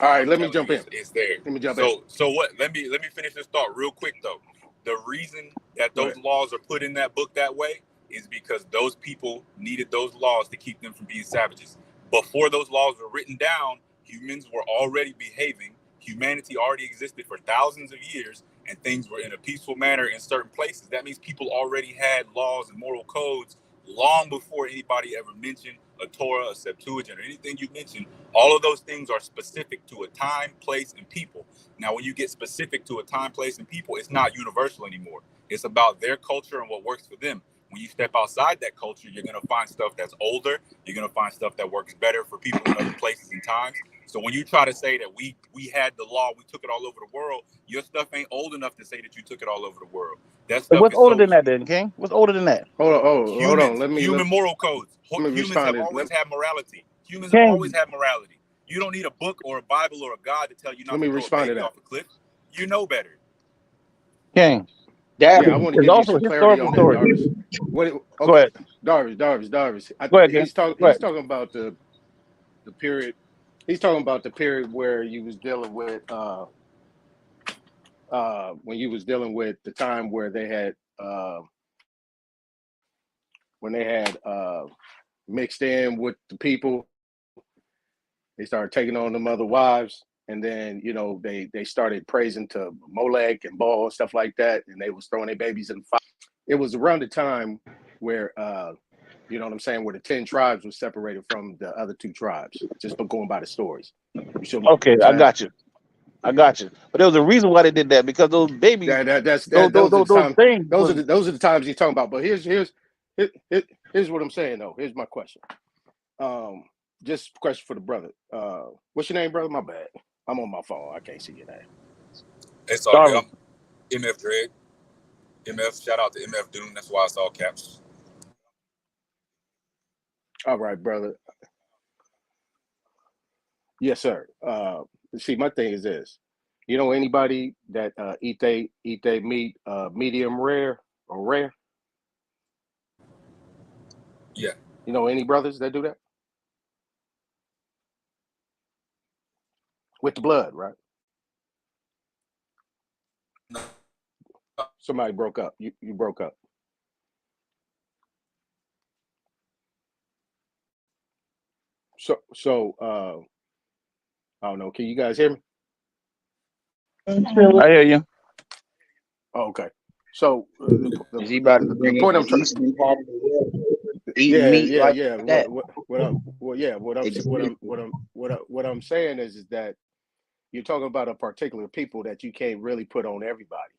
All right, let me jump in. It's there. Let me jump in. So what? Let me finish this thought real quick though. The reason that those laws are put in that book that way is because those people needed those laws to keep them from being savages. Before those laws were written down, humans were already behaving. Humanity already existed for thousands of years, and things were in a peaceful manner in certain places. That means people already had laws and moral codes long before anybody ever mentioned a Torah, a Septuagint, or anything you mentioned. All of those things are specific to a time, place, and people. Now, when you get specific to a time, place, and people, it's not universal anymore. It's about their culture and what works for them. When you step outside that culture, you're going to find stuff that's older. You're going to find stuff that works better for people in other places and times. So when you try to say that we had the law, we took it all over the world, your stuff ain't old enough to say that you took it all over the world. That stuff What's is older than that, then, King? What's older than that? Hold on. Let me human moral codes. Humans respond have to- always had morality. Humans have King. always had morality. You don't need a book or a Bible or a God to tell you not Let me to throw a respond to baby that. off a cliff. You know better. King. That Yeah, I want to is give you also some a clarity historical on that, story. Darvis. Go Okay, ahead. Darvis. Go ahead, King. He's Go talking ahead. about the period. He's talking about the period where you was dealing with when you was dealing with the time where they had mixed in with the people. They started taking on them other wives, and then they started praising to Molech and Baal and stuff like that, and they was throwing their babies in the fire. It was around the time where you know what I'm saying, where the 10 tribes were separated from the other 2 tribes, just going by the stories. You should, Okay, I got you. But there was a reason why they did that, because those babies, those things. Those are the times he's talking about. But here's what I'm saying though. Here's my question. Just a question for the brother. What's your name, brother? My bad. I'm on my phone. I can't see your name. It's all good. I'm MF Dread. MF, shout out to MF Doom. That's why it's all caps. All right, brother. Yes, sir. See, my thing is this. You know anybody that eat they meat medium rare or rare? Yeah. You know any brothers that do that? With the blood, right? Somebody broke up. You broke up. So I don't know. Can you guys hear me? I hear you. Oh, okay. So Is he about to the bring point in I'm the trying. eastern part of the world, eating meat like that? What I'm saying is that you're talking about a particular people that you can't really put on everybody.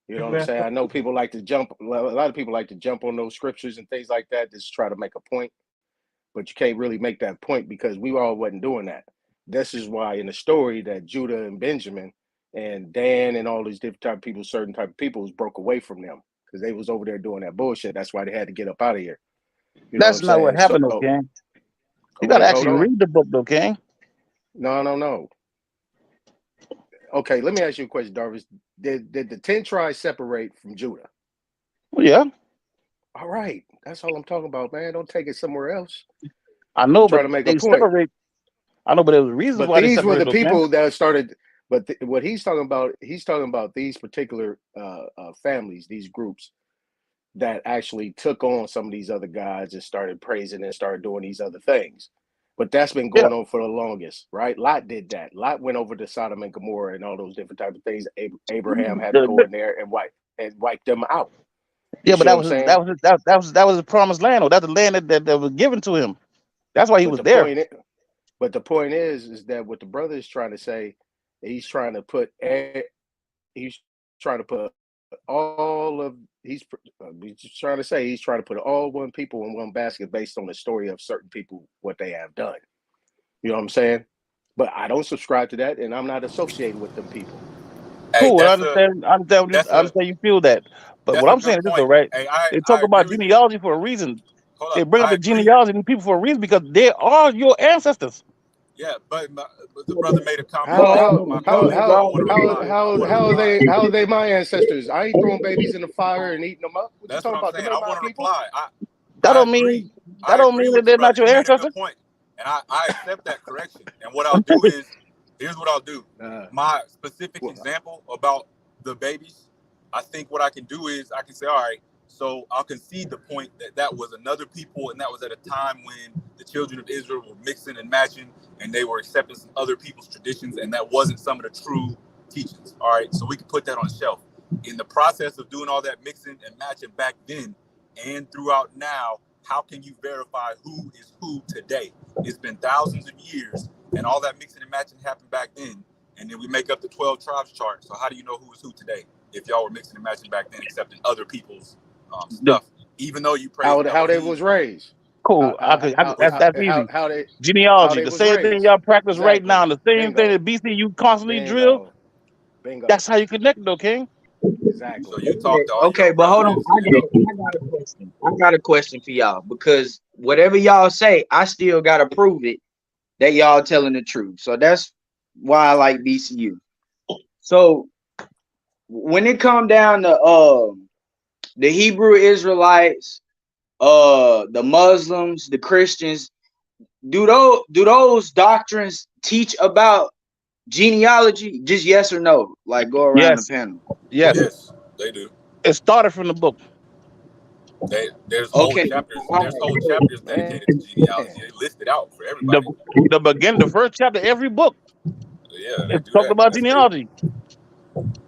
You know what I'm saying? I know people like to jump. A lot of people like to jump on those scriptures and things like that, just try to make a point. But you can't really make that point because we all wasn't doing that. This is why in the story that Judah and Benjamin and Dan and all these different type of people, certain type of people, broke away from them because they was over there doing that bullshit. That's why they had to get up out of here. You know what That's I'm not what saying? So, happened, though, King. You gotta wait, hold actually on. read the book, though, King. No. Okay, let me ask you a question, Darvis. Did the 10 tribes separate from Judah? Well, yeah. All right, that's all I'm talking about, man. Don't take it somewhere else. I know, I'm trying but to make they a point. separate. I know, but there was reasons But why they these were the separated, okay? people that started. But what he's talking about these particular families, these groups that actually took on some of these other guys and started praising and started doing these other things. But that's been going on for the longest, right? Lot did that. Lot went over to Sodom and Gomorrah and all those different types of things. Abraham had to go in there and wipe them out. You Yeah, but see what I'm saying? that was the promised land, or that's the land that was given to him. That's why he was there. But the point is that what the brother is trying to say, he's trying to put all of he's just trying to say he's trying to put all one people in one basket based on the story of certain people, what they have done. You know what I'm saying? But I don't subscribe to that, and I'm not associated with them people. Cool. I understand you feel that. But what I'm saying is this, though, right? They talk about genealogy for a reason. They bring up the genealogy of people for a reason because they are your ancestors. Yeah, but the brother made a comment. How are they my ancestors? I ain't throwing babies in the fire and eating them up. What you talking about? Them ain't my people. That don't mean that they're not your ancestors. And I accept that correction. And what I'll do is, here's what I'll do. My specific example about the babies, I think what I can do is I can say, all right, so I'll concede the point that was another people, and that was at a time when the children of Israel were mixing and matching, and they were accepting some other people's traditions, and that wasn't some of the true teachings. All right, so we can put that on the shelf. In the process of doing all that mixing and matching back then and throughout now, how can you verify who is who today? It's been thousands of years, and all that mixing and matching happened back then, and then we make up the 12 tribes chart. So how do you know who is who today if y'all were mixing and matching back then, accepting other people's stuff, even though you praise how they was raised? Cool. That's easy. How they genealogy, the same thing y'all practice right exactly. now, the same thing that BCU constantly drill. Bingo. That's how you connect, though, King. Exactly. So you talk to all okay, but hold on. I got a question. I got a question for y'all because whatever y'all say, I still gotta prove it that y'all telling the truth. So that's why I like BCU. So when it come down to the Hebrew Israelites, the Muslims, the Christians, do those doctrines teach about genealogy? Just yes or no? Like go around the panel. Yes, they do. It started from the book. There's whole chapters. There's whole chapters dedicated to genealogy. They list it out for everybody. The first chapter, every book. Yeah, they it's do talking that. about That's genealogy.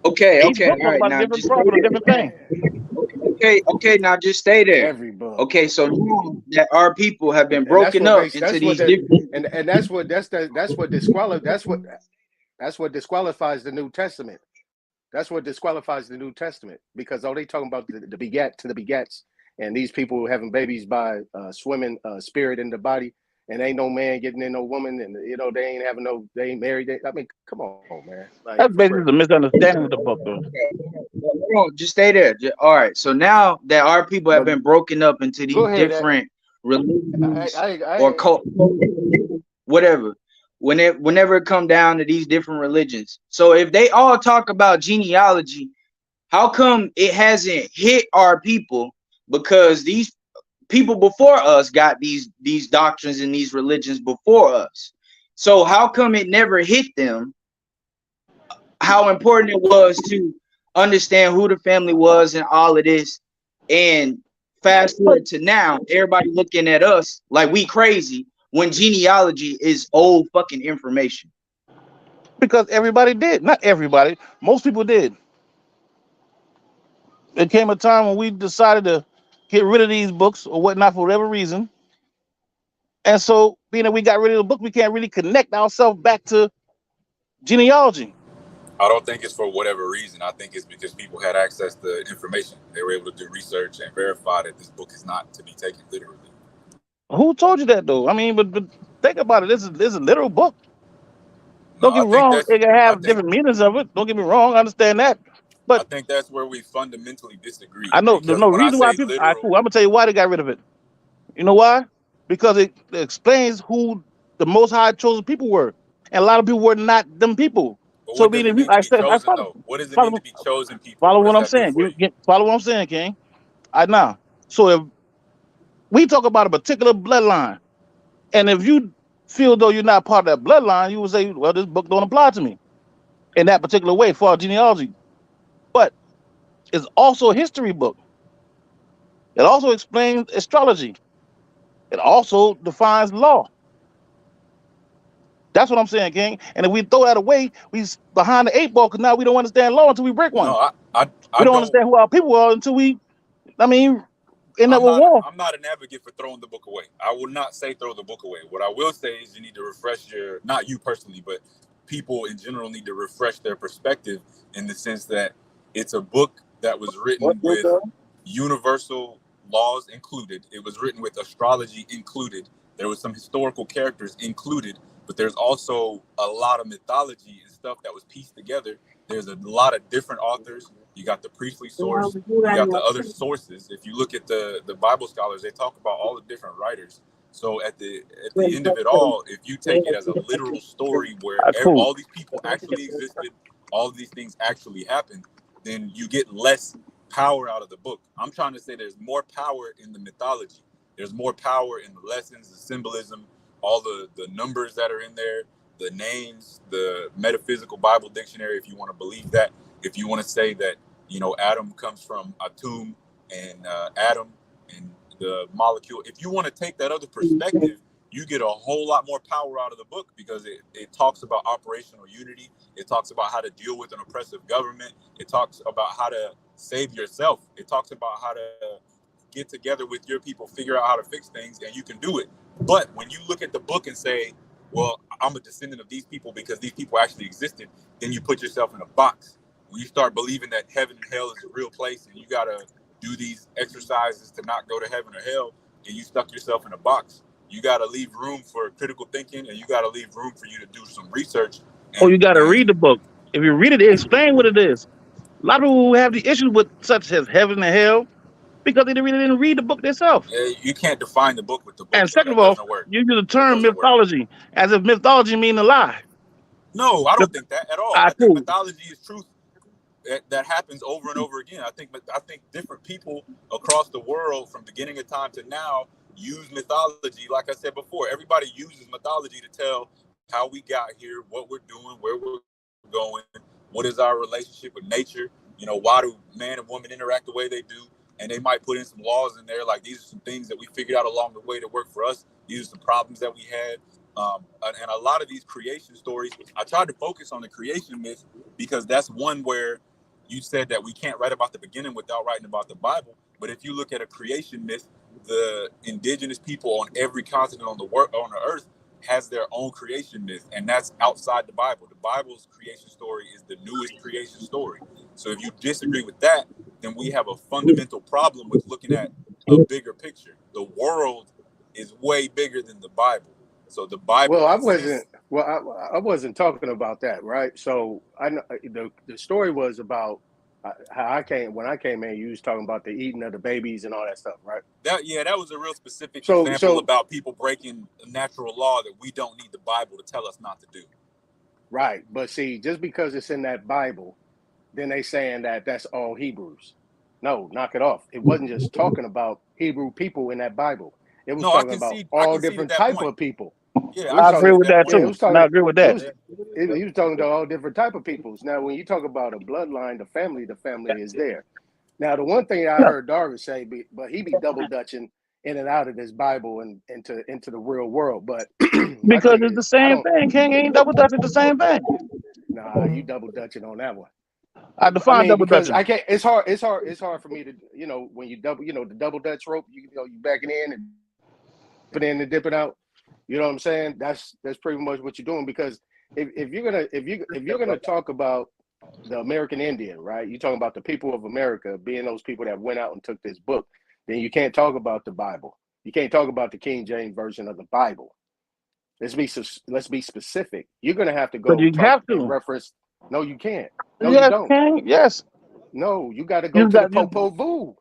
Okay, Each book all talk right. about a Now different just prophet, a different thing. Okay. Now just stay there. Every book. Okay, so now that our people have been And that's broken what up into these different, and that's what disqualifies the New Testament. That's what disqualifies the New Testament because all they talking about the begat to the begats and these people having babies by swimming spirit in the body and ain't no man getting in no woman and they ain't married. I mean, come on, man. Like, that's basically the misunderstanding of the book, though. just stay there. All right. So now that our people have been broken up into these different religions or cult, whatever, whenever it come down to these different religions. So if they all talk about genealogy, how come it hasn't hit our people? Because these people before us got these doctrines and these religions before us. So how come it never hit them? How important it was to understand who the family was and all of this. And fast forward to now, everybody looking at us like we crazy when genealogy is old fucking information. Because everybody did. Not everybody. Most people did. There came a time when we decided to get rid of these books or whatnot for whatever reason. And so, being that we got rid of the book, we can't really connect ourselves back to genealogy. I don't think it's for whatever reason. I think it's because people had access to information. They were able to do research and verify that this book is not to be taken literally. Who told you that though? I mean, but think about it. This is a literal book. No, Don't get me wrong. It can I have think different meanings of it. Don't get me wrong. I understand that. I But think that's where we fundamentally disagree. I know there's Because no when I reason why say people. All right, literal, cool. I'm gonna tell you why they got rid of it. You know why? Because it explains who the Most High chosen people were, and a lot of people were not them people. but So what does being, it mean like to I be said, I chosen follow, though? What does it mean follow, to be chosen people? follow What what does I'm that do saying. for you? Follow what I'm saying, King. I now. So if we talk about a particular bloodline, and if you feel though you're not part of that bloodline, you would say, well, this book don't apply to me in that particular way for our genealogy. But it's also a history book. It also explains astrology. It also defines law. That's what I'm saying, King. And if we throw that away, we behind the eight ball because now we don't understand law until we break No, one. I We don't don't. understand who our people are until we, I mean, end up with war. I'm not an advocate for throwing the book away. I will not say throw the book away. What I will say is you need to refresh your, not you personally, but people in general need to refresh their perspective in the sense that it's a book that was written with universal laws included. It was written with astrology included. There was some historical characters included, but there's also a lot of mythology and stuff that was pieced together. There's a lot of different authors. You got the priestly source. You got the other sources. If you look at the Bible scholars, they talk about all the different writers. So at the end of it all, if you take it as a literal story where Cool. all these people actually existed, all of these things actually happened, then you get less power out of the book. I'm trying to say there's more power in the mythology. There's more power in the lessons, the symbolism, all the numbers that are in there, the names, the metaphysical Bible dictionary, if you want to believe that. If you want to say that, Adam comes from Atum and Adam and the molecule. If you want to take that other perspective, you get a whole lot more power out of the book because it talks about operational unity. It talks about how to deal with an oppressive government. It talks about how to save yourself. It talks about how to get together with your people, figure out how to fix things, and you can do it. But when you look at the book and say, well, I'm a descendant of these people because these people actually existed, then you put yourself in a box. When you start believing that heaven and hell is a real place and you got to do these exercises to not go to heaven or hell, and you stuck yourself in a box, you got to leave room for critical thinking and you got to leave room for you to do some research. Oh, you got to And read the book. If you read it, it explains what it is. A lot of people have the issues with such as heaven and hell because they really didn't read the book themselves. you can't define the book with the book, And bro. second of That all, doesn't work. you use the That term doesn't work. mythology as if mythology mean a lie. No, I don't think that at all. I think Cool. mythology is truth that happens over and over again. I think different people across the world from beginning of time to now use mythology. Like I said before, everybody uses mythology to tell how we got here, what we're doing, where we're going, what is our relationship with nature. Why do man and woman interact the way they do? And they might put in some laws in there, like these are some things that we figured out along the way that work for us. These are some problems that we had. And a lot of these creation stories, I tried to focus on the creation myth because that's one where you said that we can't write about the beginning without writing about the Bible. But if you look at a creation myth, the indigenous people on every continent on the earth has their own creation myth, and that's outside the Bible. The Bible's creation story is the newest creation story. So if you disagree with that, then we have a fundamental problem with looking at a bigger picture. The world is way bigger than the Bible. So the Bible Well, exists. I wasn't talking about that, right? So I know the story was about how when I came in, you was talking about the eating of the babies and all that stuff, right? That was a real specific So example about people breaking a natural law that we don't need the Bible to tell us not to do. Right, but see, just because it's in that Bible, then they saying that that's all Hebrews. No, knock it off. It wasn't just talking about Hebrew people in that Bible. It was No, I talking can about see all at different that type point. of people. Yeah, I I can agree see it with that that way. too. And I agree with It that. was he was talking to all different type of peoples. Now, when you talk about a bloodline, the family is there. Now, the one thing I Yeah. heard Darvish say, but he be double dutching in and out of this Bible and into the real world. But my Because thing it's the is, I same don't. thing. King ain't double dutching the same thing. Nah, you double dutching on that one. I I define mean, double because dutching. I can't. It's hard. It's hard for me to, when you double, the double dutch rope. You back it in and dip it in and dip it out. You know what I'm saying? That's pretty much what you're doing. Because if you're gonna talk about the American Indian, right? You're talking about the people of America being those people that went out and took this book. Then you can't talk about the Bible. You can't talk about the King James version of the Bible. Let's be specific. You're gonna have to But go you talk have and to. reference. No, you can't. No, you Yes, don't. King. Yes. No, you got to go You to the got you Popo Vuh.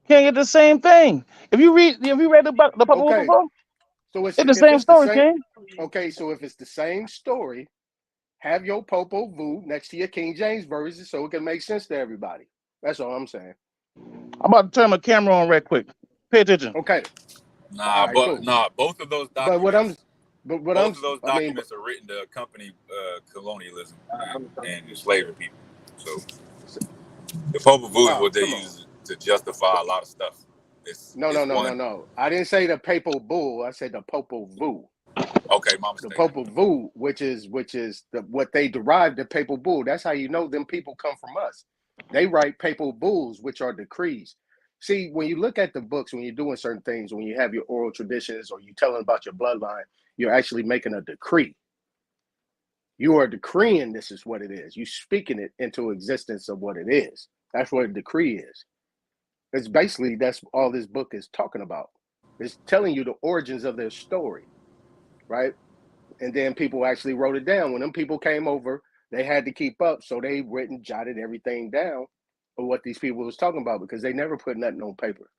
can't get the same thing. If you read the Papa Okay, before, so it's the if same it's the story, same, King. okay, so if it's the same story, have your Popo Vuh next to your King James version so it can make sense to everybody. That's all I'm saying. I'm about to turn my camera on right quick. Pay attention. Okay, all Nah, right, but cool. nah, both of those But what I'm, documents, I mean, are written to accompany colonialism and enslaving people. So the Popol Vuh is oh, what they come on. use to justify a lot of stuff. It's one. No. I didn't say the Papal Bull. I said the Popo Vuh. Okay, my The mistake. Popol Vuh, which is what they derived the Papal Bull. That's how you know them people come from us. They write Papal Bulls, which are decrees. See, when you look at the books, when you're doing certain things, when you have your oral traditions or you telling about your bloodline, you're actually making a decree. You are decreeing this is what it is. You speaking it into existence of what it is. That's what a decree is. It's basically that's all this book is talking about. It's telling you the origins of their story, right? And then people actually wrote it down. When them people came over, they had to keep up, so they written, jotted everything down of what these people was talking about because they never put nothing on paper.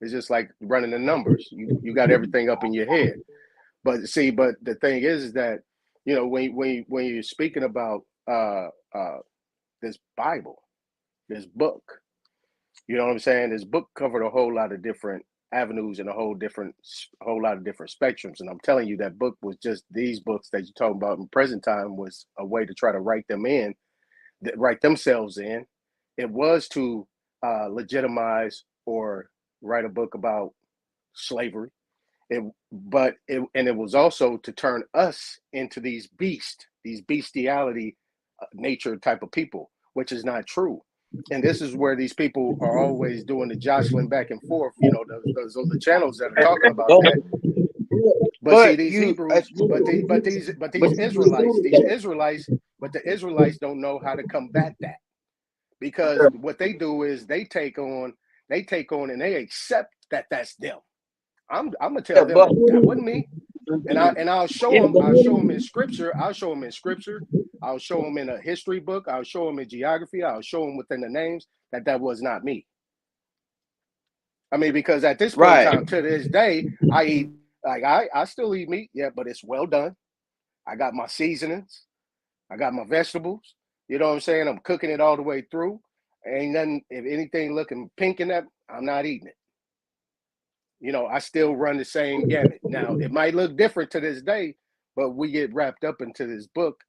It's just like running the numbers. You got everything up in your head. But the thing is that when you're speaking about this Bible, this book, you know what I'm saying? This book covered a whole lot of different avenues and a whole lot of different spectrums. And I'm telling you, that book was just these books that you're talking about in present time was a way to try to write themselves in. It was to legitimize or write a book about slavery. And it was also to turn us into these bestiality nature type of people, which is not true. And this is where these people are always doing the jostling back and forth. Those are the channels that are talking about that. But see, these Hebrews, but the Israelites don't know how to combat that because what they do is they take on and they accept that that's them. I'm gonna tell them that wasn't me. And I'll show them in scripture. I'll show them in a history book. I'll show them in geography. I'll show them within the names that was not me. I mean, because at this point in time, to this day, I eat I still eat meat, yeah, but it's well done. I got my seasonings. I got my vegetables. You know what I'm saying? I'm cooking it all the way through. Ain't nothing. If anything looking pink in that, I'm not eating it. I still run the same gamut. Now, it might look different to this day, but we get wrapped up into this book,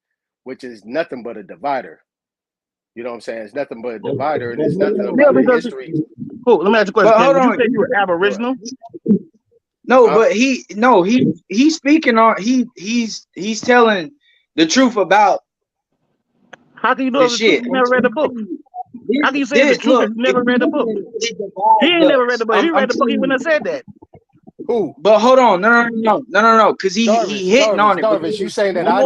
which is nothing but a divider. You know what I'm saying? It's nothing but a divider, and it's nothing Yeah, about the because history. cool. Let me ask you a question, King. Would you say you were aboriginal? No, but he's speaking on he's telling the truth about how can you know the truth? You never read the book. How can you say the truth if you never read the book? He ain't never read the book. If he read the book, he wouldn't have said that. Who? But hold on, no, because he hitting on it. Darvish, you saying that I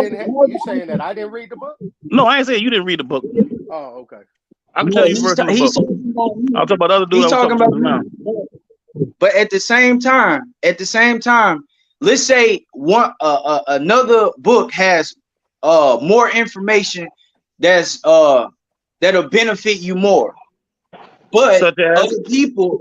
didn't read the book? No, I ain't saying you didn't read the book. Oh, okay. I can tell you verse of the book. I'll talk about other dude. He's talking about now. But at the same time, let's say another book has more information that'll benefit you more. But other people,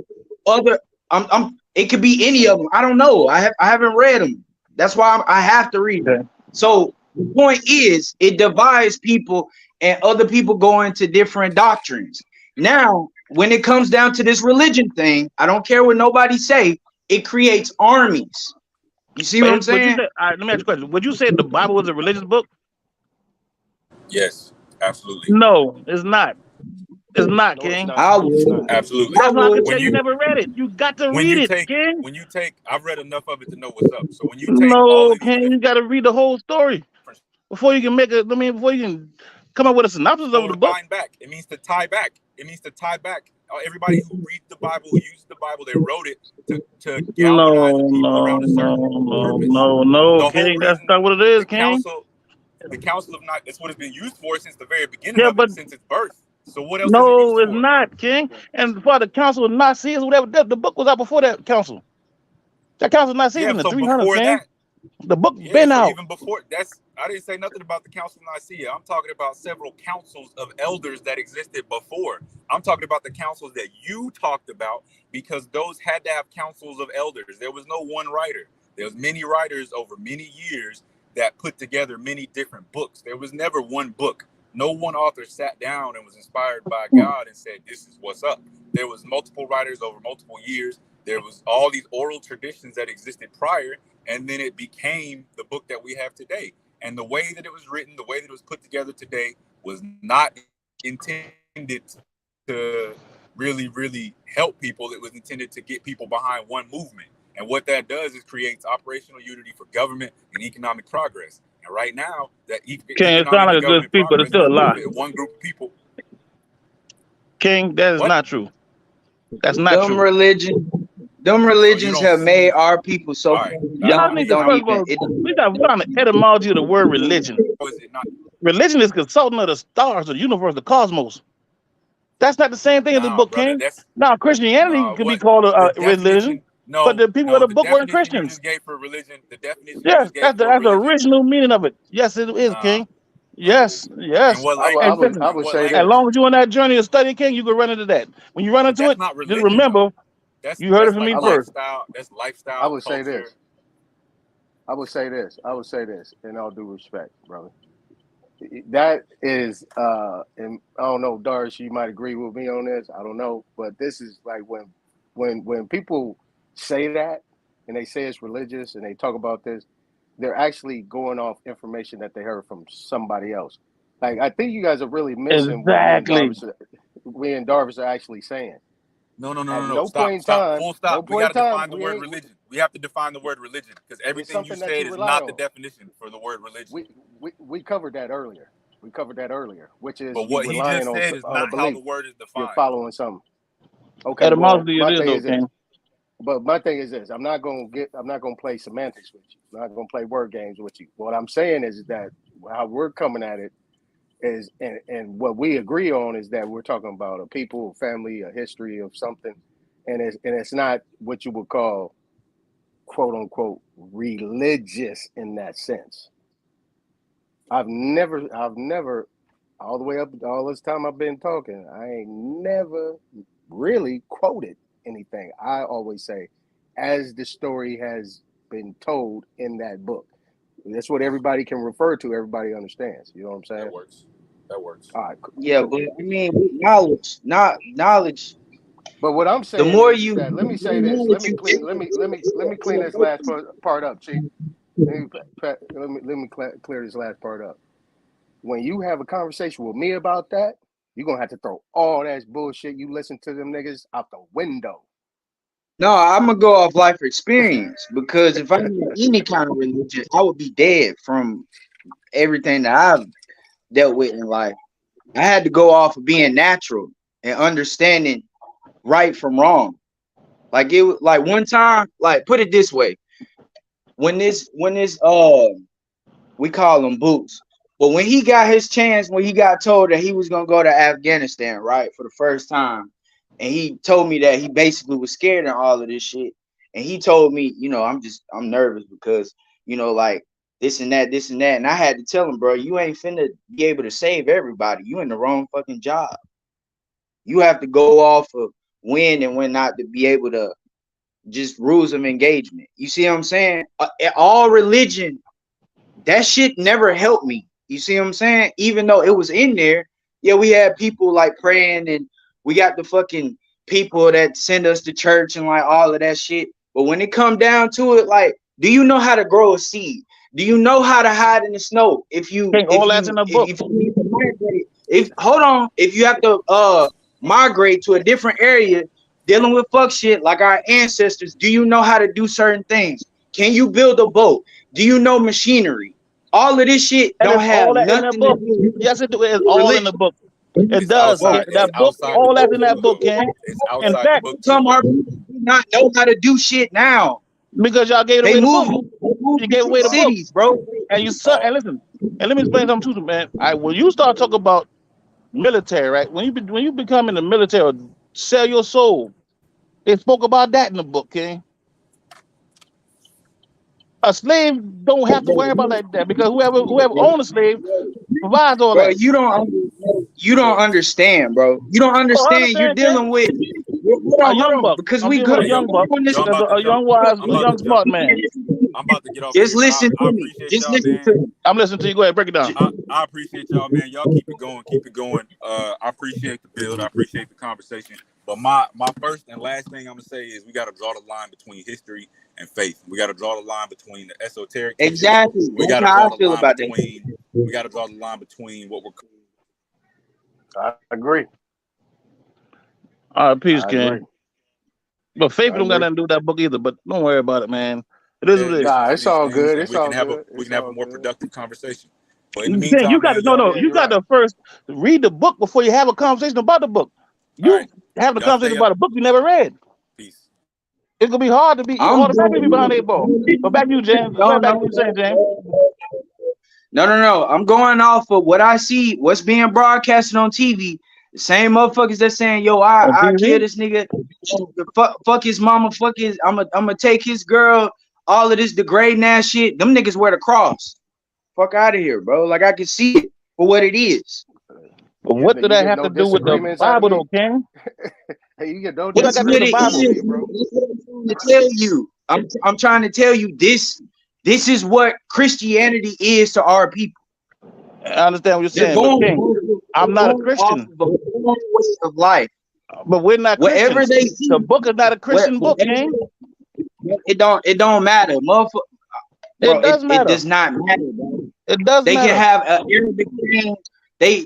it could be any of them. I don't know. I haven't read them. That's why I have to read them. So the point is, it divides people, and other people go into different doctrines. Now, when it comes down to this religion thing, I don't care what nobody say. It creates armies. You see what I'm Would you saying? say? Let me ask you a question. Would you say the Bible was a religious book? Yes, absolutely. No, it's not. It's not, No, it's King. not. I It's would. not. Absolutely. I That's how I can would. tell When you you never read it. You got to when read you it, take King. when you take I've read enough of it to know what's up. So when you take all No, of these King, you got to read the whole story before you can make a. I mean, before you can come up with a synopsis of the different book. bind back, it means to tie back. It means to tie back. Everybody who reads the Bible, who uses the Bible, they wrote it to galvanize the No, people no, around a certain no, no, purpose. no, no, The whole King. That's reason not what it is, the King. council the council of not that's what it's been used for since the very beginning Yeah, of but it, since its birth. So what else is it used no, it's for? not, King. And for the council of Nicaea, whatever, the book was out before that council. That council of Nicaea Yeah, in the so 300s, before King. that, The book yeah, been so out. even before that's I didn't say nothing about the Council of Nicaea. I'm talking about several councils of elders that existed before. I'm talking about the councils that you talked about because those had to have councils of elders. There was no one writer. There was many writers over many years that put together many different books. There was never one book. No one author sat down and was inspired by God and said, "This is what's up." There was multiple writers over multiple years. There was all these oral traditions that existed prior, and then it became the book that we have today. And the way that it was written, the way that it was put together today was not intended to really help people. It was intended to get people behind one movement. And what that does is creates operational unity for government and economic progress. And right now, that King, it economic sounds like and a good government speech, but it's progress still has a lie. benefited one group of people. King, that is What? not true. That's not Them true. religions So you have don't made see. our people so All right. Y'all dumb. need It to don't first of even. all, we got to find the etymology of the word religion. How is it not? Religion is consulting of the stars, of the universe, the cosmos. That's not the same thing as the Nah, book, brother. King. That's Now, Christianity could be what called the a religion, definition. but No, the people of no. the The book weren't definition you Christians. just gave for religion. The definition you Yes, just gave for that's the religion. original meaning of it. Yes, it is, Nah, King. no. Yes, In yes. what And language? listen, I In would what say as language? this. long as you're on that journey of study, King, you can run into that. When you run But into that's it, not just religion, though. remember you heard it That's from like me I would. first. lifestyle. That's I lifestyle would say culture. this. I would say this. I would say this. In all due respect, brother. That is, and I don't know, Doris, you might agree with me on this. I don't know, but this is like when people say that and they say it's religious and they talk about this, they're actually going off information that they heard from somebody else. Like I think you guys are really missing what Exactly. we and Darvis are actually saying. No, no, no, At no, no. no point Stop, in stop. time, Full no stop. We got point to in time, define the we word ain't. religion. We have to define the word religion because It's everything you something that said you is rely not the on. definition for the word religion. We covered that earlier. We covered that earlier, which is But you what he relying just on said is on a not how belief. the word is You're defined. following something. Okay, well, Etymology it my is thing though, is this. King. But my thing is this. I'm not gonna play semantics with you. I'm not gonna play word games with you. What I'm saying is that how we're coming at it is, and what we agree on is that we're talking about a people, a family, a history of something, and it's not what you would call quote unquote religious in that sense. I've never, all the way up all this time I've been talking, I ain't never really quoted anything. I always say, as the story has been told in that book. That's what everybody can refer to. Everybody understands. You know what I'm saying? That works. That works. All right. Yeah, but I mean, with knowledge, not knowledge. But what I'm The saying more is you, that let me the say this. more Let me you clean. Let me clean this last part up, Chief. Let me clear this last part up. When you have a conversation with me about that, you're gonna have to throw all that bullshit you listen to them niggas out the window. no, I'm gonna go off life experience because if I knew any kind of religion, I would be dead from everything that I've dealt with in life. I had to go off of being natural and understanding right from wrong. Like like one time, like put it this way, when this we call him Boots, but when he got his chance, when he got told that he was gonna go to Afghanistan, right, for the first time, and he told me that he basically was scared and all of this shit, and he told me, I'm nervous because like this and that, and I had to tell him, bro, you ain't finna be able to save everybody. You in the wrong fucking job. You have to go off of when and when not to be able to just rules of engagement. You see what I'm saying? All religion, that shit never helped me. You see what I'm saying? Even though it was in there, yeah, we had people like praying and we got the fucking people that send us to church and like all of that shit. But when it come down to it, like Do you know how to grow a seed? Do you know how to hide in the snow? If you need to migrate, if you have to migrate to a different area dealing with fuck shit like our ancestors, do you know how to do certain things? Can you build a boat? Do you know machinery? All of this shit And don't it's all have that in the nothing to book. do Yes, it do. It's with all in the religion. book. It does. That book, all that's in that book, King. In fact, Some our people do not know how to do shit now. because y'all gave They away the move book. You gave away the book. cities, bro. And you suck. And listen, and let me explain something to you, man. When you start talking about military, right? When you become in the military, sell your soul. They spoke about that in the book, King. A slave don't have to worry about that because whoever owns a slave provides all Bro, that. you don't understand, bro. You don't Oh, I understand. You're understand, King. dealing with A young buck. because I'm we dealing go with a young buck, a young wise, a young smart man. I'm about to get off Just here, but listen I to me. appreciate Just y'all, listen man. to me. I'm listening to you. Go ahead, break it down. I appreciate y'all, man. Y'all keep it going, keep it going. I appreciate the build. I appreciate the conversation. But my first and last thing I'm gonna say is we got to draw the line between history and faith. We got to draw the line between the esoteric teachings. Exactly. We That's got to how draw I the feel line about between. that. We got to draw the line between what we're. I agree. All right, peace, I King. agree. But faith I don't got agree. nothing to do with that book either. But don't worry about it, man. It is what it is. Nah, it's These all things, good. and It's we can all have good. a It's all more good. productive conversation. But in the King, you meantime, got man, to no. y'all. You got to first read the book before you have a conversation about the book. All You right, have a y'all conversation stay up. about a book you never read. Peace. It's gonna be hard to be I'm automatically be behind the eight ball. But back to you, James. Go ahead, back to you saying, James. No. I'm going off of what I see, what's being broadcasted on TV. The same motherfuckers that's saying, yo, On I kill TV? this nigga, fuck his mama, I'ma take his girl, all of this degrading ass shit. Them niggas wear the cross. Fuck out of here, bro. Like I can see it for what it is. But You what did that get have no to do with the disagreements out of Bible, me. though, King? Hey, you get no What I got to do with That's the what it disagreements out of Bible? me, is. bro. That's what I'm trying to tell you. I'm trying to tell you this is what Christianity is to our people. I understand what you're They're saying, but going, King, I'm they're not a going off Christian. of a wrong way of life. But we're not Whatever Christians. they see, The book is not a Christian book, King. it don't matter, motherfucker. Bro, It does it matter. does not matter, bro. It does They matter. can have an Arabic thing. They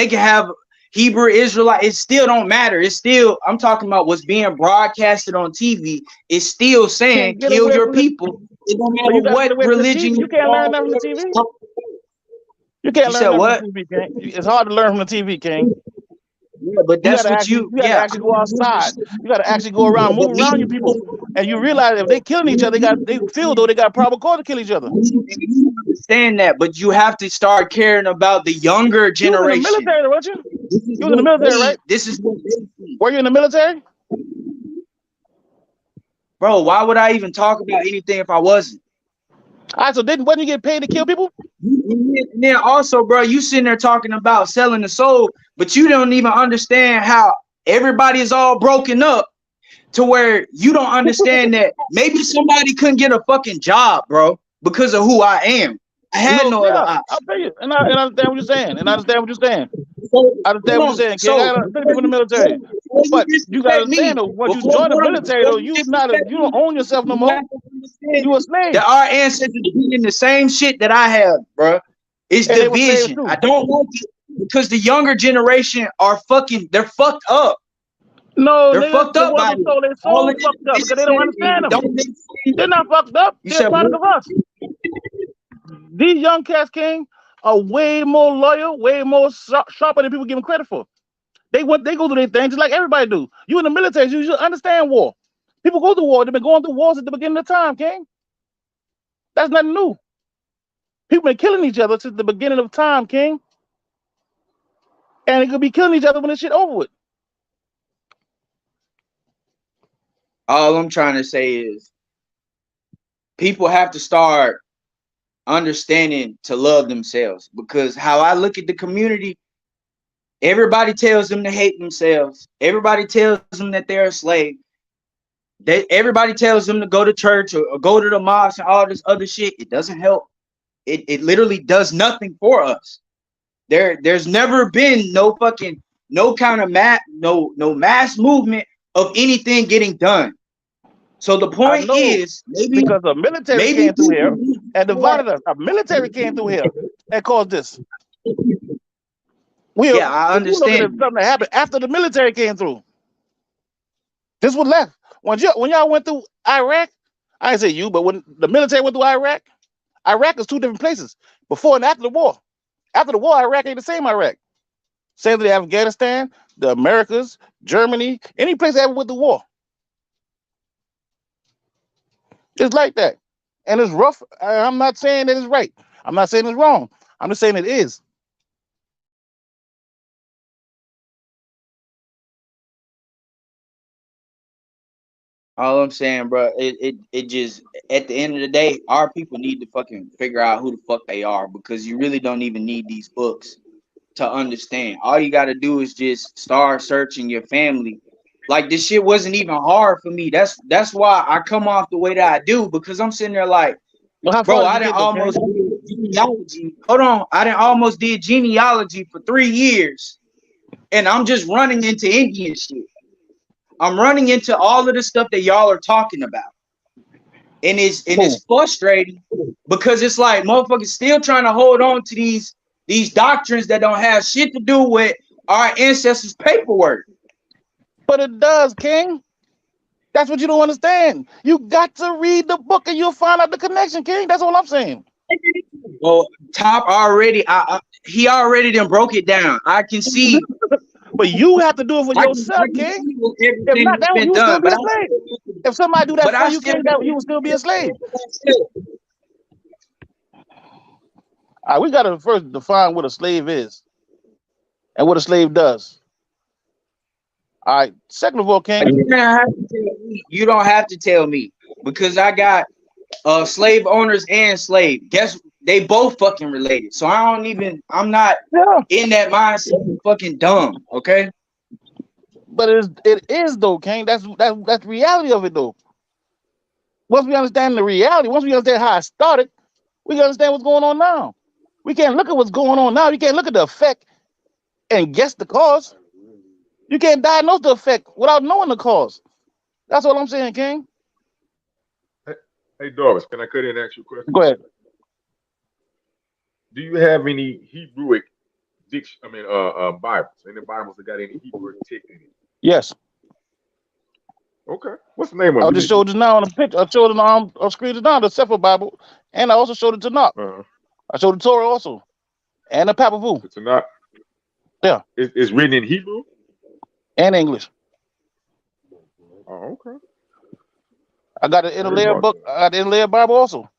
can have Hebrew Israelite. It still don't matter. It's still, I'm talking about what's being broadcasted on TV. It's still saying Can't get kill away your from the. people. It don't But matter you got to get what away from the religion TV. You you can't learn are. nothing from the TV. You can't You learn said nothing what? from the TV, King. It's hard to learn from the TV, King. Yeah, but You that's gotta what actually, you. you gotta Yeah, actually go outside. You gotta actually go around, but move around your people, and you realize if they killing each other, they feel though they got probable cause to kill each other. you understand that, but you have to start caring about the younger You was in the generation. military, weren't you? This is You was in the what military, right? This is what they see. Were you in the military? Bro, why would I even talk about anything if I wasn't? All right, so wasn't you get paid to kill people? And then also, bro, you sitting there talking about selling the soul, but you don't even understand how everybody is all broken up to where you don't understand that maybe somebody couldn't get a fucking job, bro, because of who I am. I had no other Yeah, I'll option. tell you, and I understand what you're saying, and I understand what you're saying. So, I understand what you're saying, King. I got plenty people in the military, but you gotta understand though. Once you join the military, though, you don't own yourself no more. You a slave. That our ancestors did the same shit that I have, bro. It's And they were slaves division. too. I don't like it because the younger generation are they're fucked up. No, They're nigga, fucked the up ones by who stole their all soul of fucked up because they don't understand them. it. They're not fucked up. You They're said a product what? of us. These young cats, King, are way more loyal, way more sharper than people give them credit for. They go through their things just like everybody do. You in the military, you should understand war. People go through war. They've been going through wars at the beginning of time, King. That's nothing new. People been killing each other since the beginning of time, King. And they could be killing each other when this shit over with. All I'm trying to say is people have to start understanding to love themselves, because how I look at the community, everybody tells them to hate themselves. Everybody tells them that they're a slave. Everybody tells them to go to church or go to the mosque and all this other shit. It doesn't help. It literally does nothing for us. There's never been no kind of mass movement of anything getting done. So the I point know is, because the military maybe came through here people need and to start. divided us. A military came through here and caused this. If Yeah, I you look at it, understand. something that happened after the military came through. This was left. When y'all went through Iraq, I didn't say you, but when the military went through Iraq is two different places. Before and after the war. After the war, Iraq ain't the same Iraq. Same with Afghanistan, the Americas, Germany, any place that ever went to war. It's like that. And it's rough. I'm not saying that it's right. I'm not saying it's wrong. I'm just saying it is. All I'm saying, bro, it just at the end of the day, our people need to fucking figure out who the fuck they are, because you really don't even need these books to understand. All you got to do is just start searching your family. Like, this shit wasn't even hard for me. That's why I come off the way that I do, because I'm sitting there like, Well, how bro, far did I you didn't get though, almost King? did genealogy. Hold on, I didn't almost did genealogy for 3 years, and I'm just running into Indian shit. I'm running into all of the stuff that y'all are talking about. And it's frustrating, because it's like motherfuckers still trying to hold on to these doctrines that don't have shit to do with our ancestors' paperwork. But it does, King. That's what you don't understand. You got to read the book and you'll find out the connection, King. That's all I'm saying. Well, Top already, he already done broke it down. I can see. But you have to do it for I yourself, can King. see with If everything not, that's that been you will still done, be a slave. If somebody do that but for I you, still King, that you will still be a slave. All right, we got to first define what a slave is and what a slave does. All right. Second of all, King. You don't have to tell me, because I got slave owners and slave. Guess they both fucking related. So I'm not in that mindset fucking dumb, okay? But it is though, King. That's the reality of it though. Once we understand the reality, once we understand how it started, we can understand what's going on now. We can't look at what's going on now. You can't look at the effect and guess the cause. You can't diagnose the effect without knowing the cause. That's all I'm saying, King. Hey, Doris, can I cut in and ask you a question? Go ahead. Do you have any Hebrewic Bibles? Any Bibles that got any Hebrew text in it? Yes. Okay. What's the name of it? I just showed you now on the picture. I showed it on screen now, the Sefer Bible, and I also showed it to Knock. I showed the Torah also, and the Papavu. It's not. Yeah. It's written in Hebrew and English. Oh, okay. I got an interlayer book. I got the interlayer Bible also.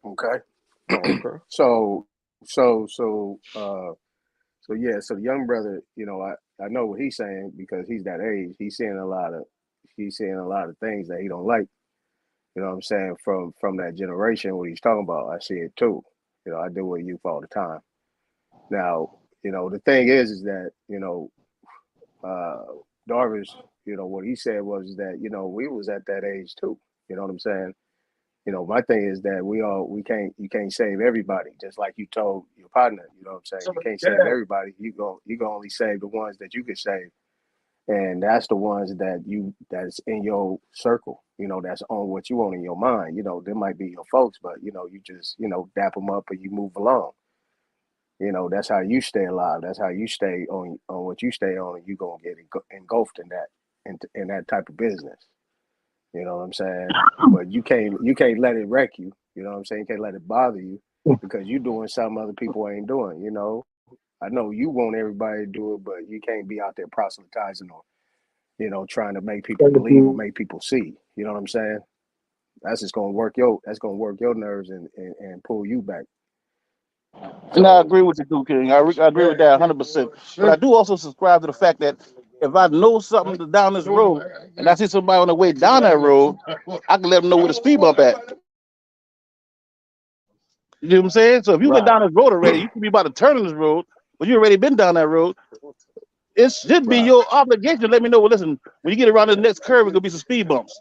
Okay. Okay. So yeah, so the young brother, I know what he's saying, because he's that age. He's seeing a lot of things that he don't like. You know what I'm saying? From that generation, what he's talking about, I see it too. I deal with youth all the time. Now, the thing is that, Darvish, what he said was that, we was at that age too. You know what I'm saying? My thing is that you can't save everybody, just like you told your partner. You know what I'm saying? You can't save everybody. You can only save the ones that you can save, and that's the ones that's in your circle. That's on what you want in your mind. There might be your folks, but you just dap them up and you move along. That's how you stay alive. That's how you stay on what you stay on, and you gonna get engulfed in that type of business. You know what I'm saying? But you can't let it wreck you. You know what I'm saying? You can't let it bother you, because you're doing something other people ain't doing. I know you want everybody to do it, but you can't be out there proselytizing or trying to make people believe or make people see. You know what I'm saying? That's gonna work your nerves and pull you back. And I agree with you, too, King. I agree with that 100%. But I do also subscribe to the fact that if I know something down this road and I see somebody on the way down that road, I can let them know where the speed bump at. You know what I'm saying? So if you've been down this road already, you could be about to turn on this road, but you already been down that road. It should be your obligation to let me know. Well, listen, when you get around the next curve, it's gonna be some speed bumps.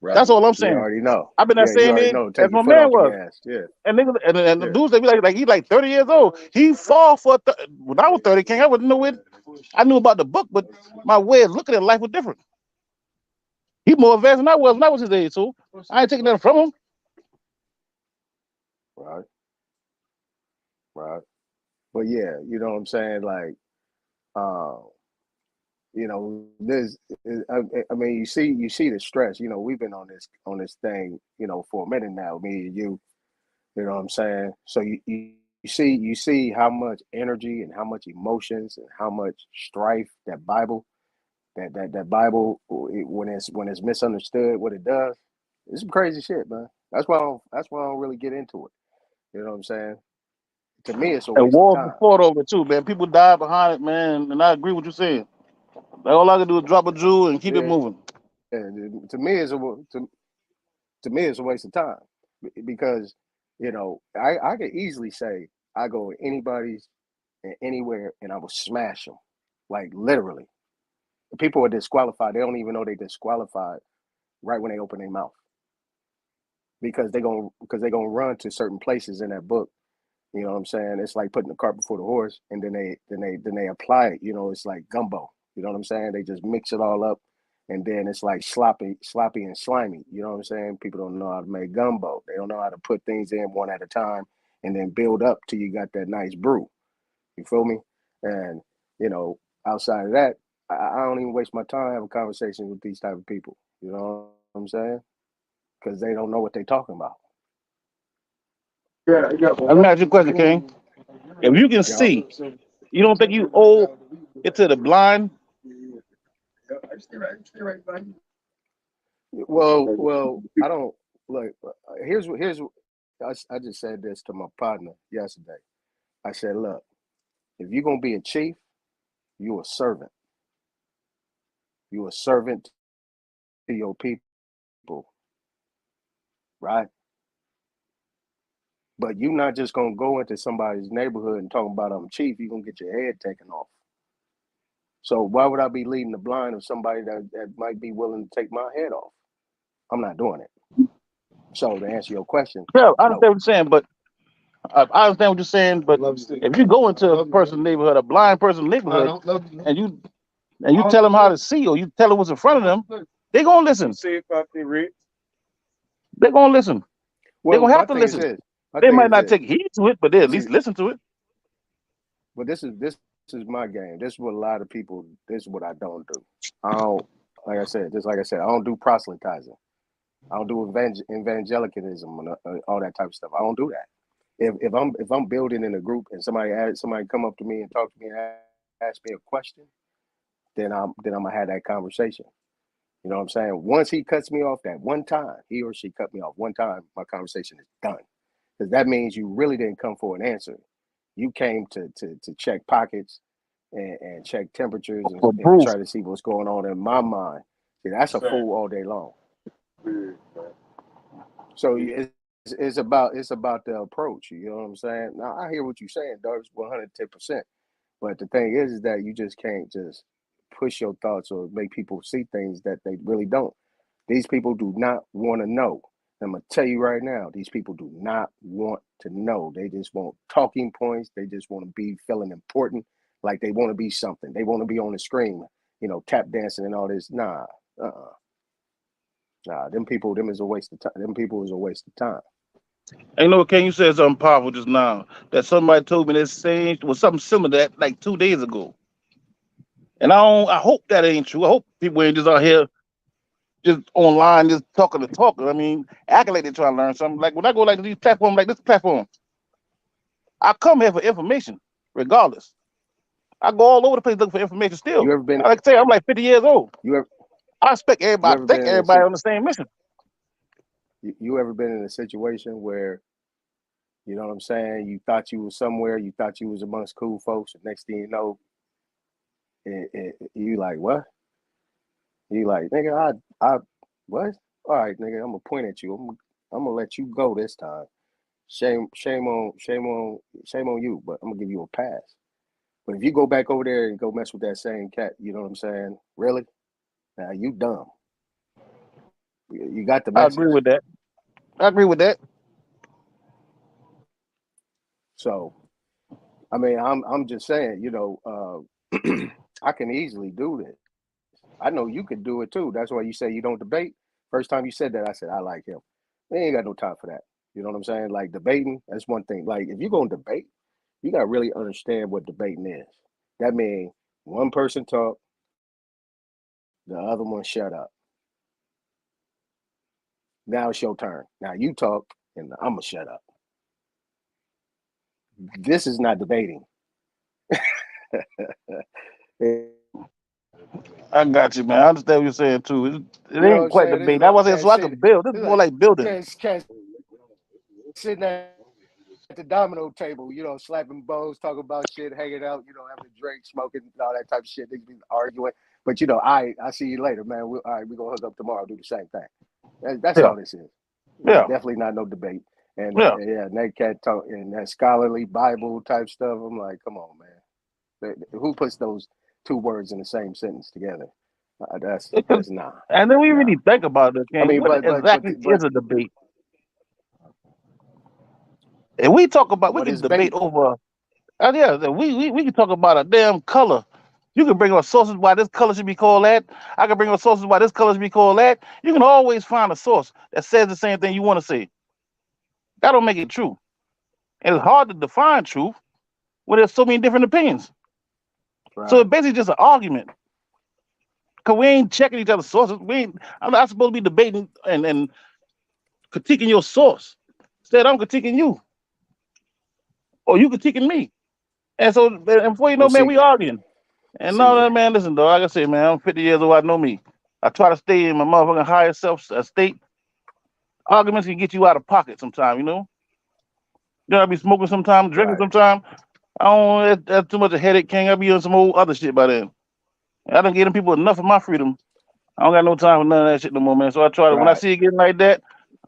Right. That's all I'm You saying. already know. I've been that Yeah, you same already age know. as Take your my foot man off the was. gas. Yeah. And niggas, and the Yeah. dudes, they be like he's like 30 years old. He fall for when I was 30, King. I wouldn't know it. I knew about the book, but my way of looking at life was different. He more advanced than I was when I was his age, so I ain't taking nothing from him. Right. Right. But yeah, you know what I'm saying? Like, uh, you know, I mean, you see the stress. You know, we've been on this thing, you know, for a minute now, me and you. You know what I'm saying? So you see how much energy and how much emotions and how much strife that Bible when it's misunderstood what it does. It's some crazy shit, man. That's why I don't really get into it. You know what I'm saying? To me, it's a And waste of wars been time. fought over it too, man. People die behind it, man. And I agree with you saying. Like, all I can do is drop a jewel and keep it Yeah, moving. to me, to me, it's a waste of time because you know I could easily say I go with anybody's and anywhere and I will smash them, like literally. People are disqualified. They don't even know they disqualified right when they open their mouth because they gonna run to certain places in that book. You know what I'm saying? It's like putting the cart before the horse, and then they apply it. You know, it's like gumbo. You know what I'm saying? They just mix it all up, and then it's like sloppy and slimy. You know what I'm saying? People don't know how to make gumbo. They don't know how to put things in one at a time, and then build up till you got that nice brew. You feel me? And you know, outside of that, I don't even waste my time having conversations with these type of people. You know what I'm saying? Because they don't know what they're talking about. Let me ask you a question, King. If you can Yup. see, you don't think you owe it to the blind? Well, I don't look. Here's I just said this to my partner yesterday. I said, look, if you're gonna be a chief, you a servant. You a servant to your people, right? But you're not just gonna go into somebody's neighborhood and talk about I'm chief. You're gonna get your head taken off. So why would I be leading the blind of somebody that might be willing to take my head off? I'm not doing it. So to answer your question, Yeah, I understand no. what you're saying, but I understand what you're saying. But if you go into a person's neighborhood, a blind person's neighborhood, and you tell them how to see, or you tell them what's in front of them, they gonna listen. They're gonna listen. They're Well, gonna have to listen. my They thing might is not this. take heed to it, but they at See, least listen to it. but this is my game. This is what a lot of people. This is what I don't do. I don't like I said, I don't do proselytizing. I don't do evangelicalism and all that type of stuff. I don't do that. If I'm building in a group and somebody come up to me and talk to me and ask me a question, then I'm gonna have that conversation. You know what I'm saying? Once he cuts me off that one time, he or she cut me off one time, my conversation is done. Because that means you really didn't come for an answer. You came to check pockets and check temperatures For and proof. try to see what's going on in my mind. See, that's a fool all day long. So it's about the approach. You know what I'm saying? Now I hear what you're saying, dog. It's 110%. But the thing is that you just can't just push your thoughts or make people see things that they really don't. These people do not want to know. I'm gonna tell you right now, these people do not want to know. They just want talking points. They just want to be feeling important, like they want to be something. They want to be on the screen, you know, tap dancing and all this. Nah. Them is a waste of time. Them people is a waste of time. And you know, Ken, you said something powerful just now. That somebody told me this same was something similar to that like 2 days ago. And I hope that ain't true. I hope people ain't just out here just online just talking to talk. I mean, acting like they trying to learn something. Like when I go like these platforms, like this platform, I come here for information, regardless. I go all over the place looking for information You still. ever been? Like I say, I'm like 50 years old. You ever? I expect You everybody, ever I think been in a everybody on the same mission. you ever been in a situation where you know what I'm saying? You thought you was somewhere. You thought you was amongst cool folks. And next thing you know, you like what? You like nigga? I what? All right, nigga. I'm gonna point at you. I'm gonna let you go this time. Shame on you. But I'm gonna give you a pass. But if you go back over there and go mess with that same cat, you know what I'm saying? Really? Now you dumb. You got the I agree message. with that. I agree with that. So I mean, I'm just saying, I can easily do this. I know you can do it too. That's why you say you don't debate. First time you said that, I said I like him. We ain't got no time for that. You know what I'm saying? Like debating, that's one thing. Like if you're gonna debate, you gotta really understand what debating is. That means one person talk, the other one shut up. Now it's your turn. Now you talk, and I'm gonna shut up. This is not debating. I got you, man. I understand what you're saying too. It You know what ain't I'm quite saying? It's debate. That's like why I said so I could build. This is it's more like like building. cats sitting at the domino table, slapping bows, talking about shit, hanging out, having a drink, smoking, all that type of shit. They be arguing. But I see you later, man. All right, we gonna hook up tomorrow, do the same thing. That's all Yeah, this is. yeah, Definitely not no debate. And yeah. yeah, and that cat talk and that scholarly Bible type stuff. I'm like, come on, man. Who puts those two words in the same sentence together? Because, That's nah, and then we nah. really think about it, I okay? mean, What exactly is a debate? And we talk about, we what can is debate bait? over, yeah, we can talk about a damn color. You can bring up sources why this color should be called that. I can bring up sources why this color should be called that. You can always find a source that says the same thing you want to say. That don't make it true. And it's hard to define truth when there's so many different opinions. So Right. it's basically just an argument. Cause we ain't checking each other's sources. I'm not supposed to be debating and critiquing your source. Instead, I'm critiquing you, or you critiquing me. And so, and before you know, Well, man, we arguing. And see, no, that man, listen, though. Like I say, man, I'm 50 years old. I know me. I try to stay in my motherfucking higher self state. Arguments can get you out of pocket sometimes, you know. You know, I be smoking sometimes, drinking right. sometimes. I don't. That's too much a headache. King. I be on some old other shit by then. I done gave them people enough of my freedom. I don't got no time for none of that shit no more, man. So I try to. When I Right. see it getting like that,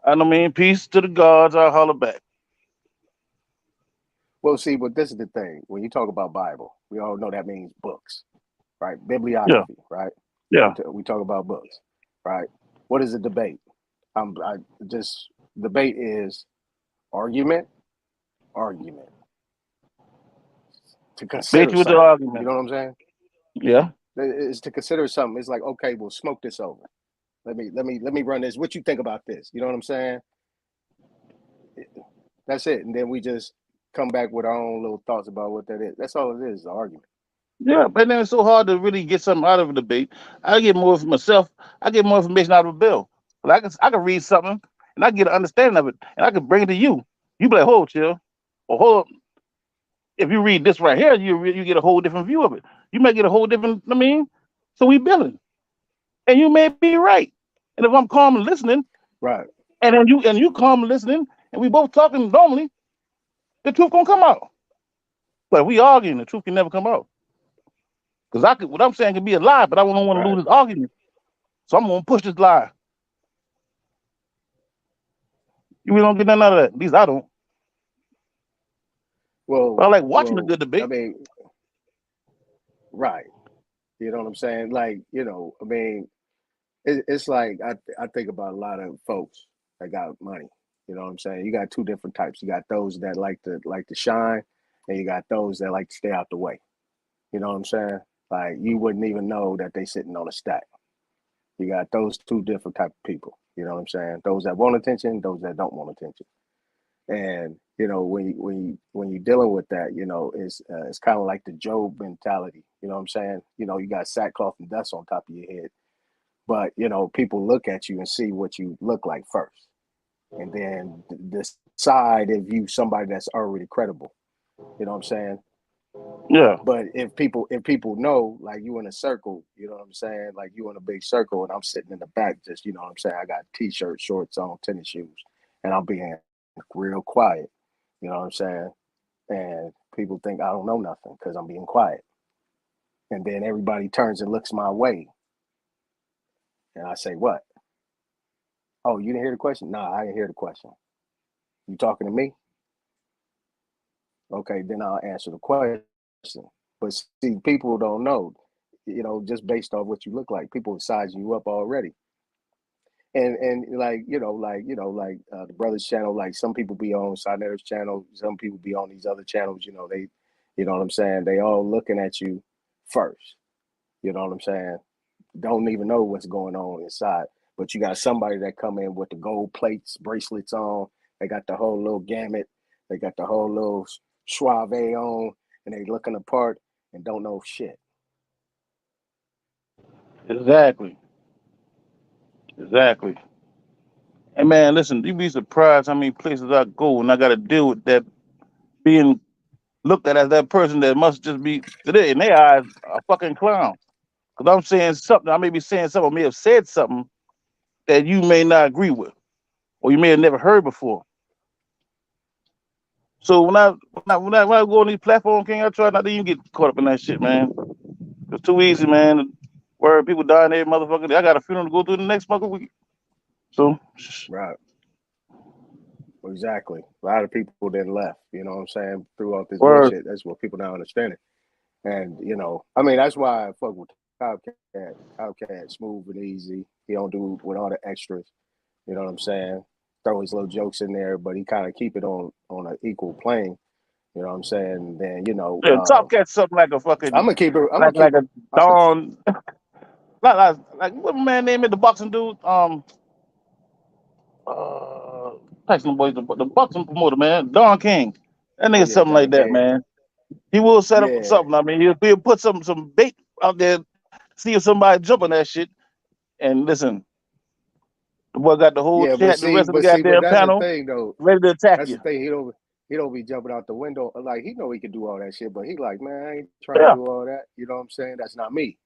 I know, man. Peace to the gods. I'll holler back. Well, see, but this is the thing. When you talk about Bible, we all know that means books, right? Yeah, Bibliography, right? yeah. We talk about books, right? What is a debate? I just debate is argument, argument to Bait consider you with the something. You argument. know what I'm saying? Yeah. It's to consider something. It's like, okay, we'll smoke this over. Let me run this. What you think about this? You know what I'm saying? That's it. And then we just come back with our own little thoughts about what that is. That's all it is, an argument. Yeah, but then it's so hard to really get something out of a debate. I get more for myself. I get more information out of a bill. But I can read something and I get an understanding of it, and I can bring it to you. You be like, hold, chill, or hold up. If you read this right here, you get a whole different view of it. You might get a whole different. I mean, so we building, and you may be right. And if I'm calm and listening, Right. and then you calm and listening, and we both talking normally, the truth gonna come out. But if we arguing, the truth can never come out. Because what I'm saying can be a lie, but I don't want to Right. lose this argument. So I'm gonna push this lie. You really don't get nothing out of that. At least I don't. But I like watching a Well, good I debate. mean, right. You know what I'm saying? Like, I mean, it's like I think about a lot of folks that got money. You know what I'm saying? You got two different types. You got those that like to shine, and you got those that like to stay out the way. You know what I'm saying? Like you wouldn't even know that they sitting on a stack. You got those two different type of people. You know what I'm saying? Those that want attention, those that don't want attention. And when you're dealing with that, it's kind of like the Job mentality. You know what I'm saying? You got sackcloth and dust on top of your head, but people look at you and see what you look like first, and then decide if you somebody that's already credible. You know what I'm saying? Yeah. But if people know, like you in a circle, you know what I'm saying? Like you in a big circle, and I'm sitting in the back, just what I'm saying. I got t-shirt, shorts on, tennis shoes, and I'm being real quiet. You know what I'm saying? And people think I don't know nothing because I'm being quiet. And then everybody turns and looks my way, and I say, "What? Oh, you didn't hear the question? Nah, I didn't hear the question. You talking to me? Okay, then I'll answer the question." But see, people don't know, just based off what you look like, people are sizing you up already. and like the brothers channel, like some people be on Sinetta's channel, some people be on these other channels, they, you know what I'm saying, they all looking at you first, you know what I'm saying, don't even know what's going on inside, but you got somebody that come in with the gold plates, bracelets on, they got the whole little gamut, they got the whole little suave on, and they looking apart and don't know shit. Exactly. Exactly. And man, listen, you'd be surprised how many places I go and I got to deal with that being looked at as that person that must just be today in their eyes a fucking clown. Because I'm saying something, I may be saying something, I may have said something that you may not agree with, or you may have never heard before. So when I go on these platforms, King, I try not to even get caught up in that shit, man. It's too easy, man. Where people dying there, motherfucker. I got a funeral to go through the next fucking week. So, Right. Exactly. A lot of people then left, you know what I'm saying, throughout this word. bullshit. That's what people not understanding. And, I mean, that's why I fuck with Cowcat. Cowcat, smooth and easy. He don't do with all the extras. You know what I'm saying? Throw his little jokes in there, but he kind of keep it on an equal plane. You know what I'm saying? Then, Yeah, Top Cat's something like a I'm fucking gonna keep it. I'm gonna like keep. a I'm gonna keep. Don, like what man name is the boxing dude? Uh, Tyson boys, the boxing promoter, man, Don King. That Oh nigga yeah, something like Don that, King. man. He will set up Yeah, something. I mean, he'll put some bait out there, see if somebody jump on that shit. And listen, the boy got the whole yeah, but chat, the see, rest of the but see, but goddamn that's the panel thing though. ready to attack That's the you. thing. He don't be jumping out the window. Like he know he can do all that shit, but he like, man, I ain't trying to Yeah. do all that. You know what I'm saying? That's not me.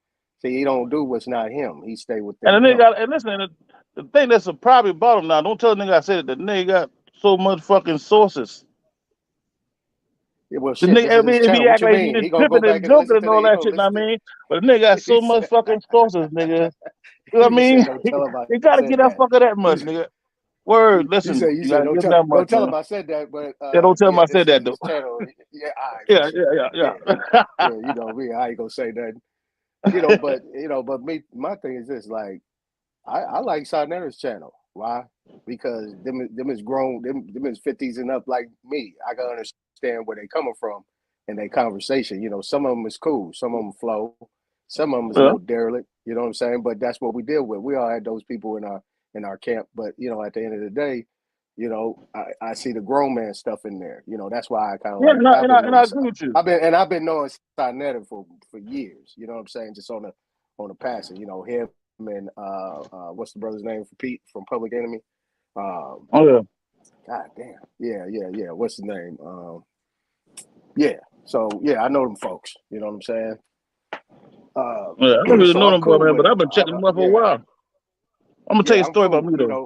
See, he don't do what's not him. He stay And within the nigga him. got, and listen, the thing that's a probably about him now, don't tell the nigga I said it, the nigga got so much fucking sources. Yeah, well, The shit, nigga, this is his if channel. he What act you like he mean? just He gonna go tripping back and and listen joking and to the. all He that gonna shit, know what listen I to. mean? But the nigga got He so much said. fucking sources, nigga. You know what I He said, mean? don't tell him I He gotta said get that that. fucker that much, He, nigga. Word, he listen, said, you you said, gotta give him that much, don't tell man. him I said that, but Yeah, don't tell him yeah, I this said is that though. his channel. Yeah, all right, for Yeah, sure. yeah, yeah, Yeah, yeah. yeah, me, I ain't gonna say nothing. But me, my thing is this, like, I like Sarnetta's channel. Why? Because them is grown, them is 50s and up like me. I can understand where they coming from in their conversation. Some of them is cool, some of them flow, some of them is a Yeah. little derelict. You know what I'm saying? But that's what we deal with. We all had those people in our camp. But at the end of the day, I see the grown man stuff in there. That's why I kind of Yeah, like. I've been and I knowing. agree with you. I've been knowing Sarnetta for years. You know what I'm saying? Just on the passing. Him and what's the brother's name for Pete from Public Enemy? Um, Oh yeah. God damn. Yeah. What's his name? Yeah. So yeah, I know them folks. You know what I'm saying? Yeah, I don't really So know I'm them boy, cool man, with but them. I've been checking them out for a Yeah, while. I'm gonna tell you a yeah, I'm story about cool. me though.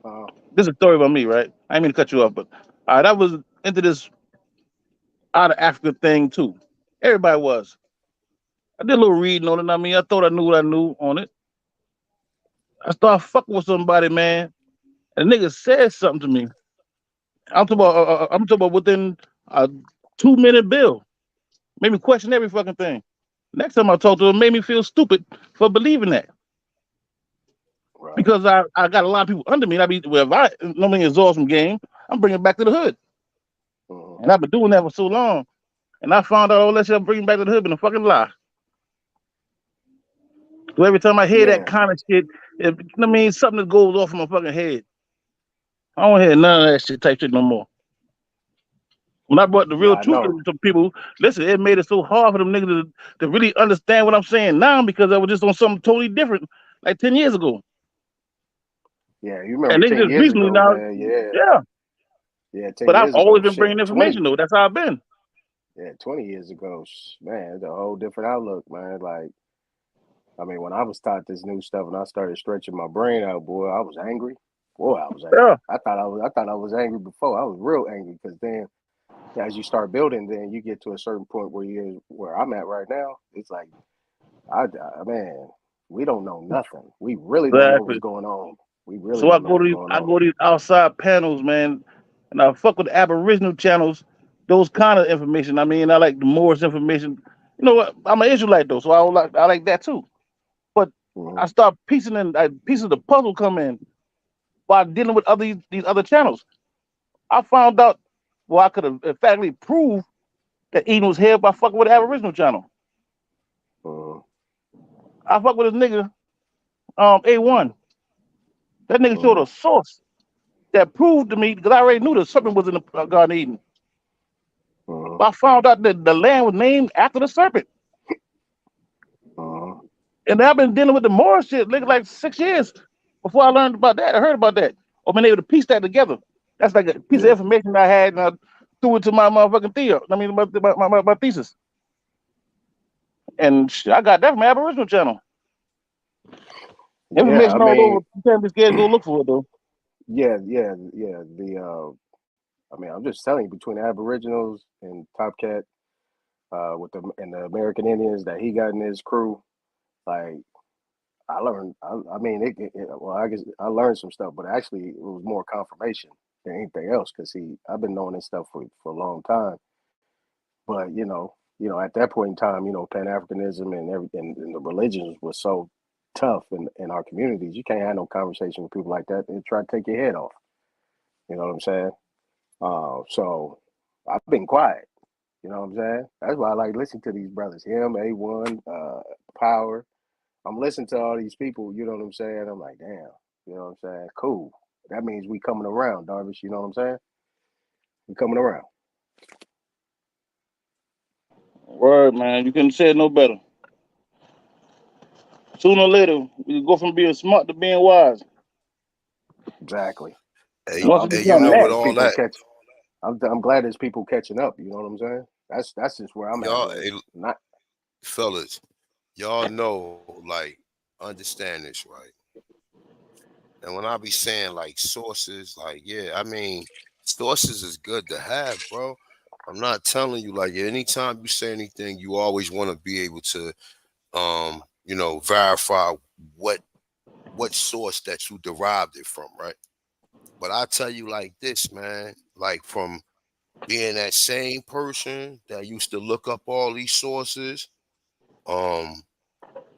Uh, This is a story about me, right? I didn't mean to cut you off, but I was into this out of Africa thing too. Everybody was. I did a little reading on it. I mean, I thought I knew what I knew on it. I started fucking with somebody, man, and the nigga said something to me. I'm talking about within a 2 minute bill. Made me question every fucking thing. Next time I talked to him, made me feel stupid for believing that. right. Because I got a lot of people under me. And I be well, if I normally exhaust some game, I'm bringing it back to the hood. Uh-huh. And I've been doing that for so long. And I found out all that shit I'm bringing back to the hood been a fucking lie. So every time I hear that Yeah, kind of shit, I mean, something that goes off in my fucking head. I don't hear none of that shit type shit no more. When I brought the yeah, real I truth know. to people, listen, it made it so hard for them niggas to really understand what I'm saying now because I was just on something totally different like 10 years ago. Yeah, you remember And they 10 just years recently ago, now, man? Yeah, yeah. yeah, 10 But I've years always ago, been bringing shit, information 20. though. That's how I've been. Yeah, 20 years ago, man, it's a whole different outlook, man. Like, I mean, when I was taught this new stuff and I started stretching my brain out, boy, I was angry. Boy, I was angry. Yeah, I thought I was angry before. I was real angry because then as you start building, then you get to a certain point where I'm at right now. It's like, man, we don't know nothing. We really don't know what's exactly. going on. We really So don't know what's going I on. go to these outside panels, man, and I fuck with the Aboriginal channels, those kind of information. I mean, I like the Moorish information. You know what? I'm an Israelite though, so I like that too. But I start piecing in pieces of the puzzle come in by dealing with these other channels. I found out, well, I could have emphatically proved that Eden was held by fucking with the Aboriginal channel. I fuck with this nigga, A1. That nigga showed a source that proved to me, because I already knew the serpent was in the Garden of Eden. But I found out that the land was named after the serpent. And I've been dealing with the Moor shit like 6 years before I learned about that. I heard about that. Or been able to piece that together. That's like a piece of information I had, and I threw it to my motherfucking my thesis. And I got that from Aboriginal channel. Yeah, I Information all over. mean, You can't be scared to go look for it though. yeah. I mean, I'm just telling you, between the Aboriginals and Top Cat, with the American Indians that he got in his crew, like I learned. I mean, well, I guess I learned some stuff, but actually, it was more confirmation than anything else. Because I've been knowing this stuff for a long time. But at that point in time, Pan Africanism and everything, and the religions was so tough in our communities. You can't have no conversation with people like that. They try to take your head off. You know what I'm saying? So I've been quiet. You know what I'm saying? That's why I like listening to these brothers. Him, A1, Power. I'm listening to all these people. You know what I'm saying? I'm like, damn. You know what I'm saying? Cool. That means we coming around, Darvish. You know what I'm saying? We coming around. Word, man. You couldn't say it no better. Sooner or later, we go from being smart to being wise. Exactly. Hey, Once it I'm hey, just you become know, glad with that, there's all people that, catch. I'm glad there's people catching up. You know what I'm saying? That's just where I'm at y'all, with it. hey, Not fellas, y'all know, like, understand this, right? And when I be saying like sources, like, yeah, I mean, sources is good to have, bro. I'm not telling you, like, anytime you say anything, you always want to be able to, verify what source that you derived it from, right? But I tell you like this, man, like from being that same person that used to look up all these sources, um,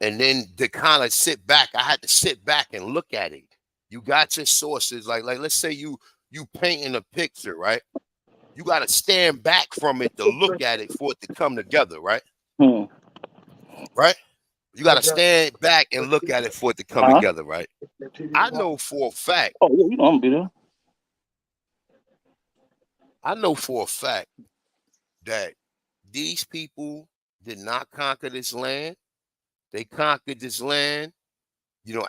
and then to kind of sit back, I had to sit back and look at it. You got your sources, like let's say you painting a picture, right? You got to stand back from it to look at it for it to come together, right? hmm. Right? You got to stand back and look at it for it to come Huh? together, right? I know for a fact. Oh, yeah, you know I'm gonna be there. I know for a fact that these people did not conquer this land. They conquered this land,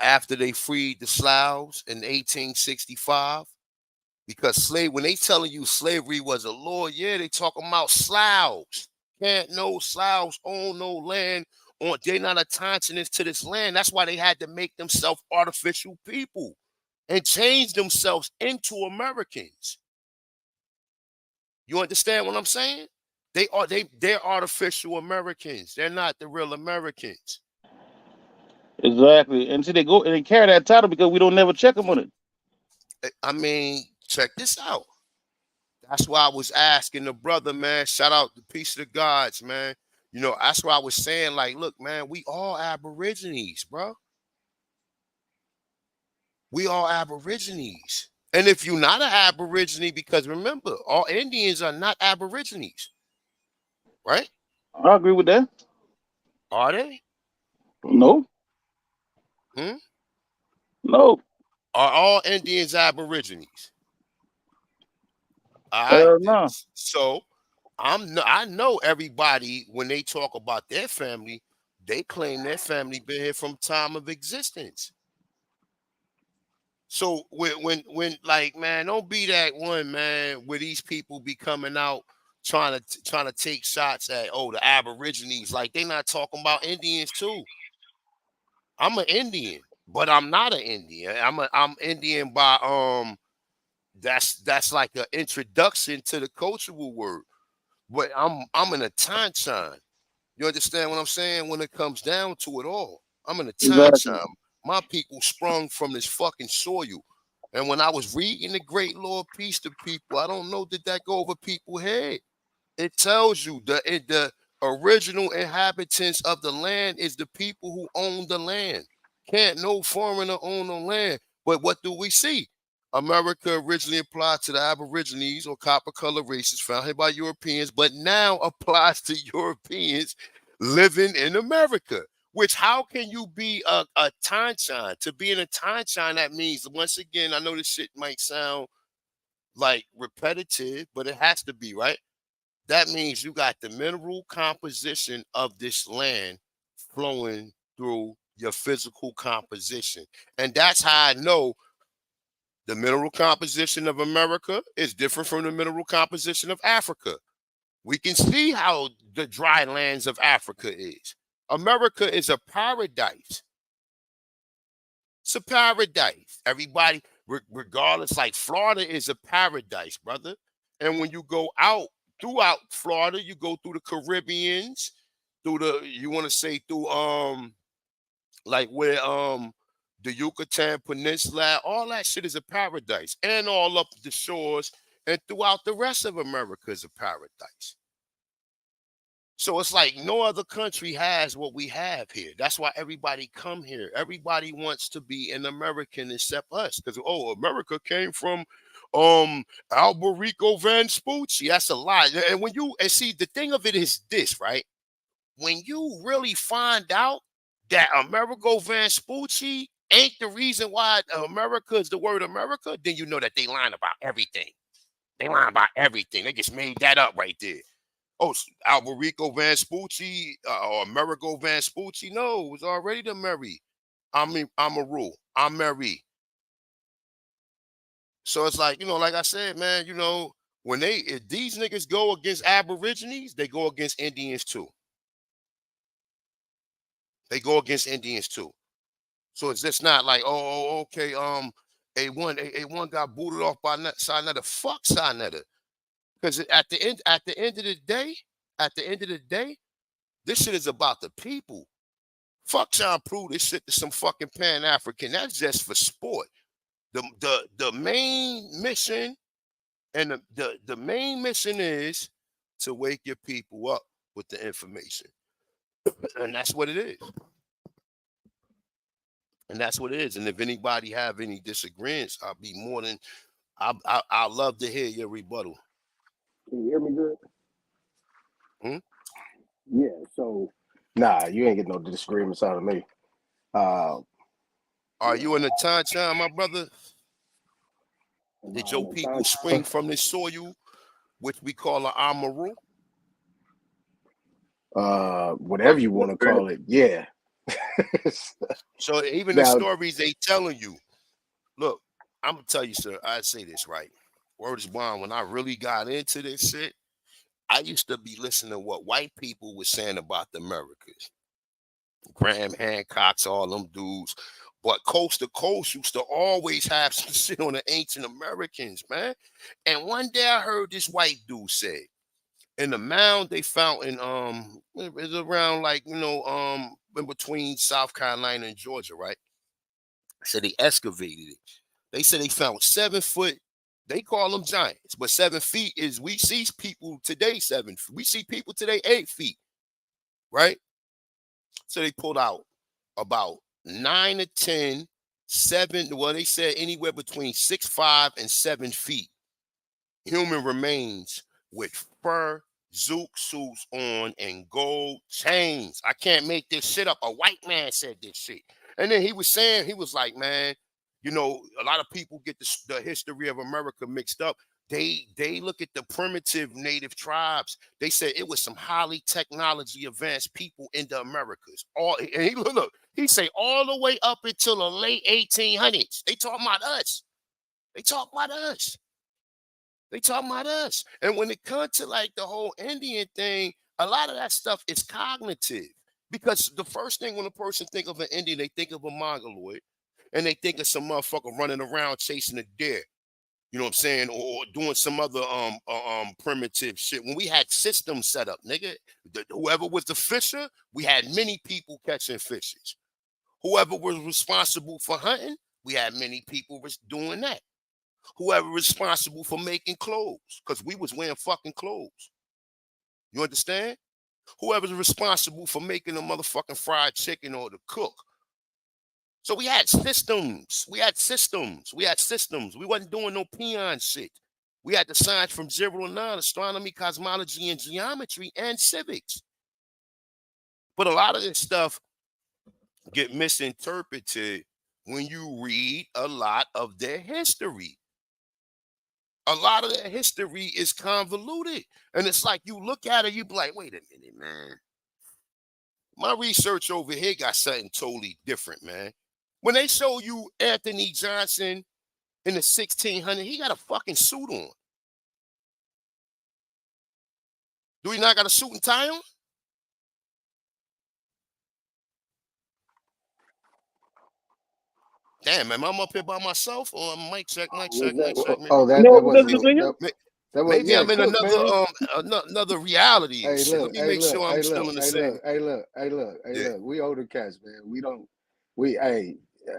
after they freed the Slavs in 1865. Because when they telling you slavery was a law, yeah, they talking about Slavs. Can't no Slavs own no land. They're not attaching to this land. That's why they had to make themselves artificial people and change themselves into Americans. You understand what I'm saying? They're artificial Americans. They're not the real Americans. Exactly. And see, they go and they carry that title because we don't never check them on it. I mean, check this out. That's why I was asking the brother, man. Shout out to Peace of the Gods, man. That's why I was saying, like, look, man, we all Aborigines, bro. We all Aborigines. And if you're not an Aborigine, because remember, all Indians are not Aborigines, right? I agree with that. Are they? No, Hmm? no. Are all Indians Aborigines? All right. No. So I know everybody when they talk about their family, they claim their family been here from time of existence. So when like, man, don't be that one, man, where these people be coming out trying to take shots at the Aborigines. Like, they not talking about Indians too. I'm an Indian, but I'm not an Indian. I'm Indian by that's like an introduction to the cultural word. But I'm an Atanchan. You understand what I'm saying? When it comes down to it all, I'm an Exactly. Atanchan. My people sprung from this fucking soil. And when I was reading the Great Lord Peace to people, I don't know, did that go over people's head? It tells you the original inhabitants of the land is the people who own the land. Can't no foreigner own the land. But what do we see? America originally applied to the Aborigines or copper color races found here by Europeans, but now applies to Europeans living in America. Which, how can you be a Tanchan? To be in a Tanchan, that means, once again, I know this shit might sound like repetitive, but it has to be, right? That means you got the mineral composition of this land flowing through your physical composition. And that's how I know the mineral composition of America is different from the mineral composition of Africa. We can see how the dry lands of Africa is. America is a paradise. It's a paradise. Everybody, regardless, like Florida is a paradise, brother. And when you go out throughout Florida, you go through the Caribbeans, through like where the Yucatan Peninsula, all that shit is a paradise. And all up the shores and throughout the rest of America is a paradise. So it's like no other country has what we have here. That's why everybody come here. Everybody wants to be an American except us. Because America came from Alberico Vespucci. That's a lie. And see, the thing of it is this, right? When you really find out that Amerigo Vespucci ain't the reason why America is the word America, then you know that they lying about everything. They lying about everything. They just made that up right there. Alberico Vespucci or Amerigo Vespucci. No, it was already the Mary. I'm a rule. I'm Mary. So it's like, like I said, man, if these niggas go against Aborigines, they go against Indians too. They go against Indians too. So it's just not like, okay, A1 got booted off by Sinetta. Fuck Sinetta. Because at the end of the day, this shit is about the people. Fuck John Prue, this shit to some fucking Pan-African. That's just for sport. The main mission and the main mission is to wake your people up with the information. And that's what it is. And that's what it is. And if anybody have any disagreements, I'll be more than I'd love to hear your rebuttal. Can you hear me good? Hmm? Yeah, so you ain't getting no disagreements out of me. Are you in the Tanchan, my brother? Did your people spring from this soil, which we call an Amaru? Whatever you want to call it, yeah. So even the stories they telling you, look, I'm gonna tell you, sir, I say this right. Word is bond. When I really got into this shit, I used to be listening to what white people were saying about the Americas. Graham Hancock's, all them dudes. But coast to coast used to always have some shit on the ancient Americans, man. And one day I heard this white dude say, in the mound they found in it's around like in between South Carolina and Georgia, right? So they excavated it. They said they found 7 foot. They call them giants, but 7 feet is we see people today 7. We see people today 8 feet, right? So they pulled out about 9 to 10, 7. Well, they said anywhere between 6'5" and 7 feet. Human remains with fur zoot suits on and gold chains. I can't make this shit up. A white man said this shit. And then he was like, man, a lot of people get the history of America mixed up. They look at the primitive native tribes. They said it was some highly technology advanced people in the Americas. He say all the way up until the late 1800s. They talking about us. They talking about us. And when it comes to like the whole Indian thing, a lot of that stuff is cognitive. Because the first thing when a person think of an Indian, they think of a mongoloid. And they think of some motherfucker running around chasing a deer. You know what I'm saying? Or doing some other primitive shit. When we had systems set up, nigga, whoever was the fisher, we had many people catching fishes. Whoever was responsible for hunting, we had many people was doing that. Whoever responsible for making clothes, because we was wearing fucking clothes. You understand? Whoever's responsible for making a motherfucking fried chicken or the cook. So we had systems. We had systems. We had systems. We wasn't doing no peon shit. We had the science from 0 to 9, astronomy, cosmology, and geometry, and civics. But a lot of this stuff get misinterpreted when you read a lot of their history. A lot of their history is convoluted. And it's like you look at it, you be like, wait a minute, man. My research over here got something totally different, man. When they show you Anthony Johnson in the 1600s, he got a fucking suit on. Do he not got a suit and tie on? Damn, man, I'm up here by myself. Or mic check, mic check, mic check. Maybe, That wasn't that was maybe I'm in Cook, man. another reality and Hey, shit. look, Let me hey, make look, sure I'm hey, still look, in the hey, same. look, hey, look, hey, look, hey, Yeah. look. We older cats, man. We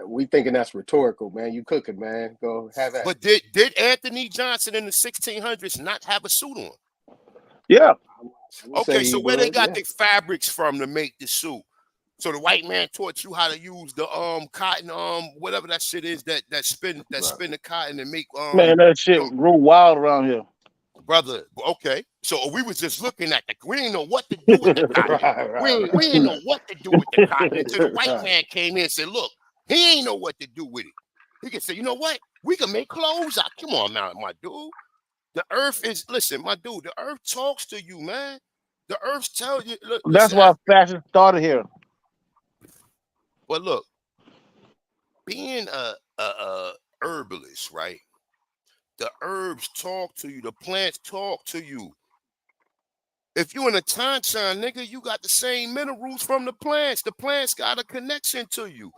we thinking that's rhetorical, man. You cooking, man. Go have at it. But did Anthony Johnson in the 1600s not have a suit on? Yeah. I would say Okay, he so where they would, got yeah. the fabrics from to make the suit? So the white man taught you how to use the cotton whatever that shit is that spin the cotton and make Man, that shit grew wild around here. brother. Okay, so we was just looking at we didn't know what to do with the cotton. We didn't know what to do with the cotton until the white man came in and said, look, he ain't know what to do with it. He could say, you know what? We can make clothes out. Come on now, my dude. The earth is, listen, my dude, the earth talks to you, man. The earth tells you, look, That's listen. why fashion started here. But look, being a herbalist, right? The herbs talk to you. The plants talk to you. If you in a Tanshan, nigga, you got the same minerals from the plants. The plants got a connection to you.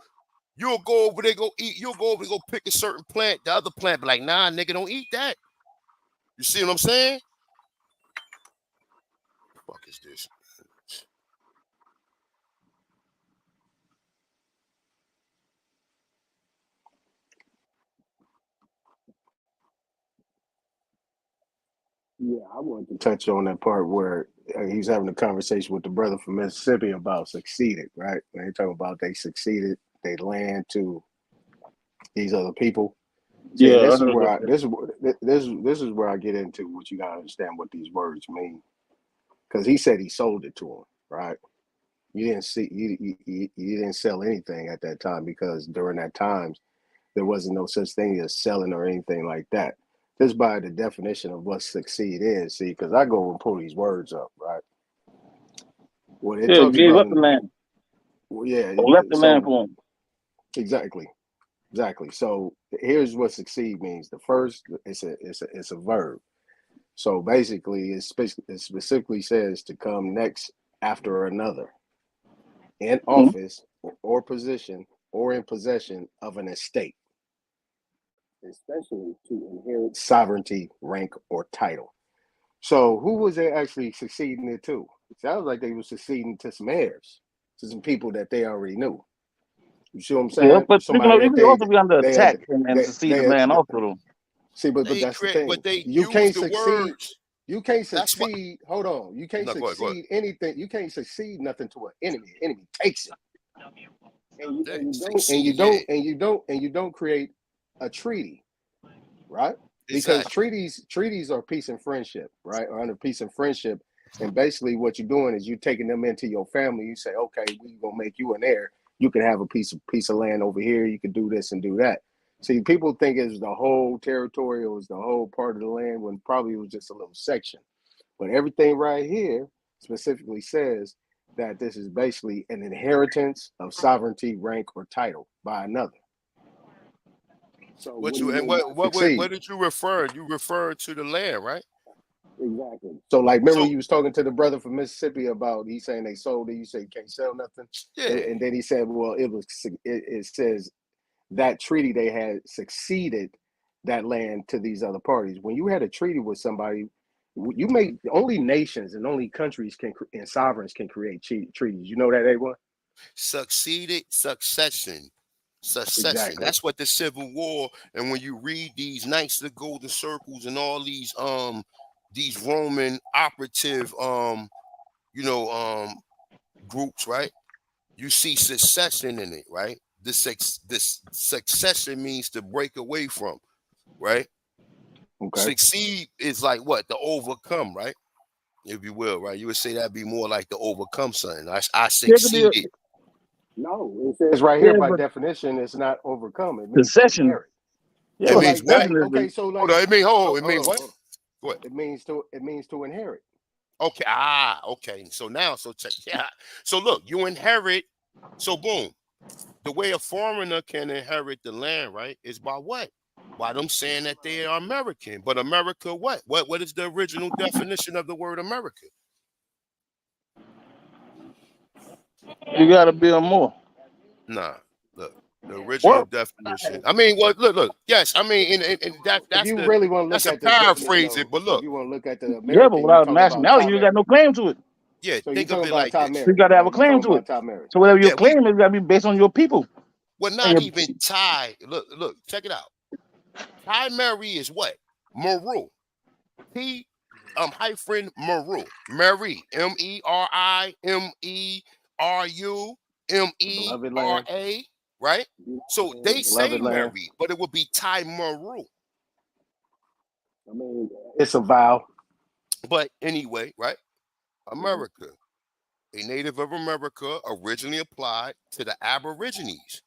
You'll go over there, go eat. You'll go over there, go pick a certain plant. The other plant be like, nah, nigga, don't eat that. You see what I'm saying? The fuck is this? Yeah, I wanted to touch on that part where he's having a conversation with the brother from Mississippi about succeeded, right? When they talk about they succeeded, they land to these other people. See, Yeah, this is where this is where I get into what you gotta understand what these words mean. Because he said he sold it to him, right? You didn't see you didn't sell anything at that time because during that times there wasn't no such thing as selling or anything like that. Just by the definition of what succeed is, see, because I go and pull these words up, right? What it talks gave about up the land. well, yeah, Or left the land so for him. exactly. Exactly. So here's what succeed means. The first it's a verb. So basically it specifically says to come next after another in office or position or in possession of an estate, especially to inherit sovereignty, rank, or title. So who was they actually succeeding it to? Sounds like they were succeeding to some heirs, to some people that they already knew. You see what I'm Yeah, saying? but speaking Somebody of, it that could also be under they had attack and succeed they the had land also though. see, but that's the thing. But they You use can't the succeed. words. You can't That's what. succeed. Hold on. You can't No, go ahead. Go ahead. succeed anything. You can't succeed nothing to an enemy. An enemy takes it. Yeah, succeed. Yeah, And you don't create a treaty, right? Because exactly. treaties are peace and friendship, right? Or under peace and friendship. And basically what you're doing is you're taking them into your family. You say, okay, we're gonna make you an heir. You can have a piece of land over here. You can do this and do that. See, people think it's the whole territory or it's the whole part of the land when probably it was just a little section. But everything right here specifically says that this is basically an inheritance of sovereignty, rank, or title by another. So what What do you you and mean by what succeed? did you refer? You referred to the land, right? Exactly. So, like, remember So you was talking to the brother from Mississippi about he saying they sold it. You say you can't sell nothing, yeah. and then he said, well, it says that treaty they had succeeded that land to these other parties. When you had a treaty with somebody, you make only nations and only countries can and sovereigns can create treaties. You know that, A1? Succeeded succession. Succession. Exactly. That's what the Civil War. And when you read these Knights of the Golden Circles and all these Roman operative groups, right? You see succession in it, right? this succession means to break away from, right? Okay. Succeed is like what? To overcome, right? If you will, right? You would say that'd be more like to overcome something. I succeeded. No, it says right Yeah, here by but definition, it's not overcome. It means to succession. inherit. Yeah, It but means what? succession is Okay, so like Hold on. It means hold it means on, what? hold on. What? It means to inherit. Okay. Okay. So now, so check. Yeah. So look, you inherit. So boom. The way a foreigner can inherit the land, right, is by what? By them saying that they are American. But America, what? What is the original definition of the word America? You got to build more. Nah. Look, the original Work. definition. I mean, well, look. Yes, I mean, and If you really want to look that's a at the definition paraphrase it, of, but if look, you want to look at the Yeah, but American, you without talking about nationality, Tom you got Mary. no claim to it. yeah, So you think of talking it about like Tom this. You Mary, got to have a right? You claim talking to it. about Tom Mary. So whatever your Yeah, claim is, got to be based on your people. we're And not your, even Thai. Look, check it out. Thai Mary is what? Maru. T hyphen Maru. Mary. Beloved land. MERIMERA. Right? So they say Beloved land. Mary, but it would be Thai Maru. I mean, it's a vow. But anyway, right? America. A native of America originally applied to the Aborigines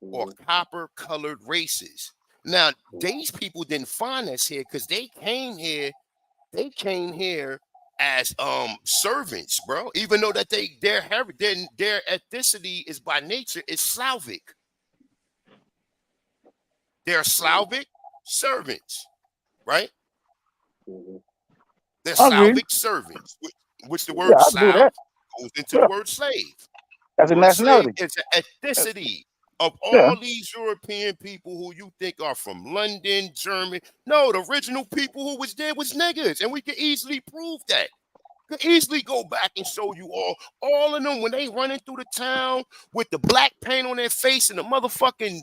or copper-colored races. Now, these people didn't find us here because they came here as servants, bro. Even though that their ethnicity is by nature is Slavic. They're Slavic servants, right? They're I agree. Slavic servants, which the Yeah, word I agree with Slav that. goes into the Yeah, word slave. The that's a word slave nationality. is an ethnicity of Yeah. all these European people who you think are from London, Germany. No, the original people who was there was niggas, and we can easily prove that. Could easily go back and show you all of them when they running through the town with the black paint on their face and the motherfucking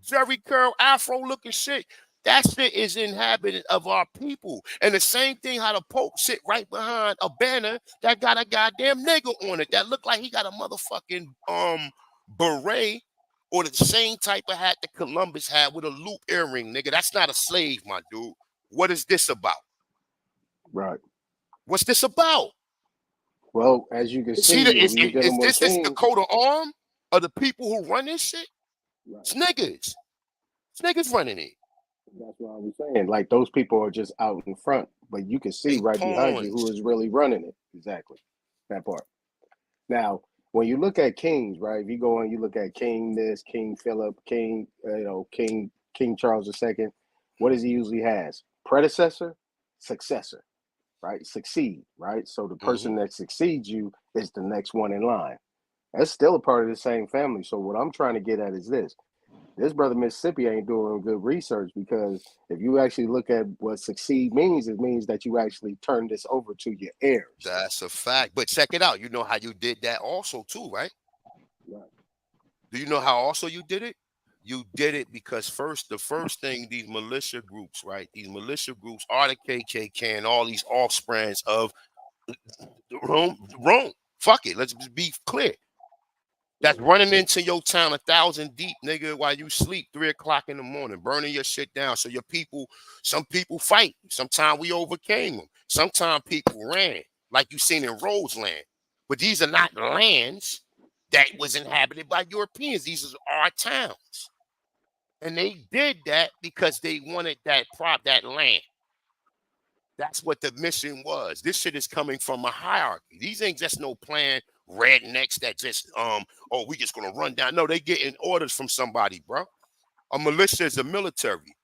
Jerry curl afro looking shit. That shit is inhabited of our people. And the same thing how the Pope sit right behind a banner that got a goddamn nigga on it that look like he got a motherfucking beret or the same type of hat that Columbus had with a loop earring, nigga. That's not a slave, my dude. What is this about? Right. What's this about? Well, as you can see, Is when you're dealing with this the kings, coat of arm of the people who run this shit? right. It's niggas. It's niggas running it. That's what I was saying. Like those people are just out in front, but you can see They right behind you who pawns. is really running it. Exactly. That part. Now, when you look at kings, right? If you go and you look at King this, King Philip, King, King Charles II, what does he usually has? Predecessor, successor, right? Succeed, right? So the person that succeeds you is the next one in line. That's still a part of the same family. So what I'm trying to get at is this brother Mississippi ain't doing good research, because if you actually look at what succeed means, it means that you actually turn this over to your heirs. That's a fact. But check it out. You know how you did that also too, right? Right. Do you know how also you did it? You did it because the first thing these militia groups, right? These militia groups are the KKK and all these offsprings of Rome. Fuck it. Let's just be clear. That's running into your town 1,000 deep, nigga, while you sleep 3 o'clock in the morning, burning your shit down. So your people, some people fight. Sometimes we overcame them. Sometimes people ran, like you seen in Roseland. But these are not lands that was inhabited by Europeans. These are our towns. And they did that because they wanted that land. That's what the mission was. This shit is coming from a hierarchy. These ain't just no plan rednecks that just we just gonna run down. No, they getting orders from somebody, bro. A militia is a military.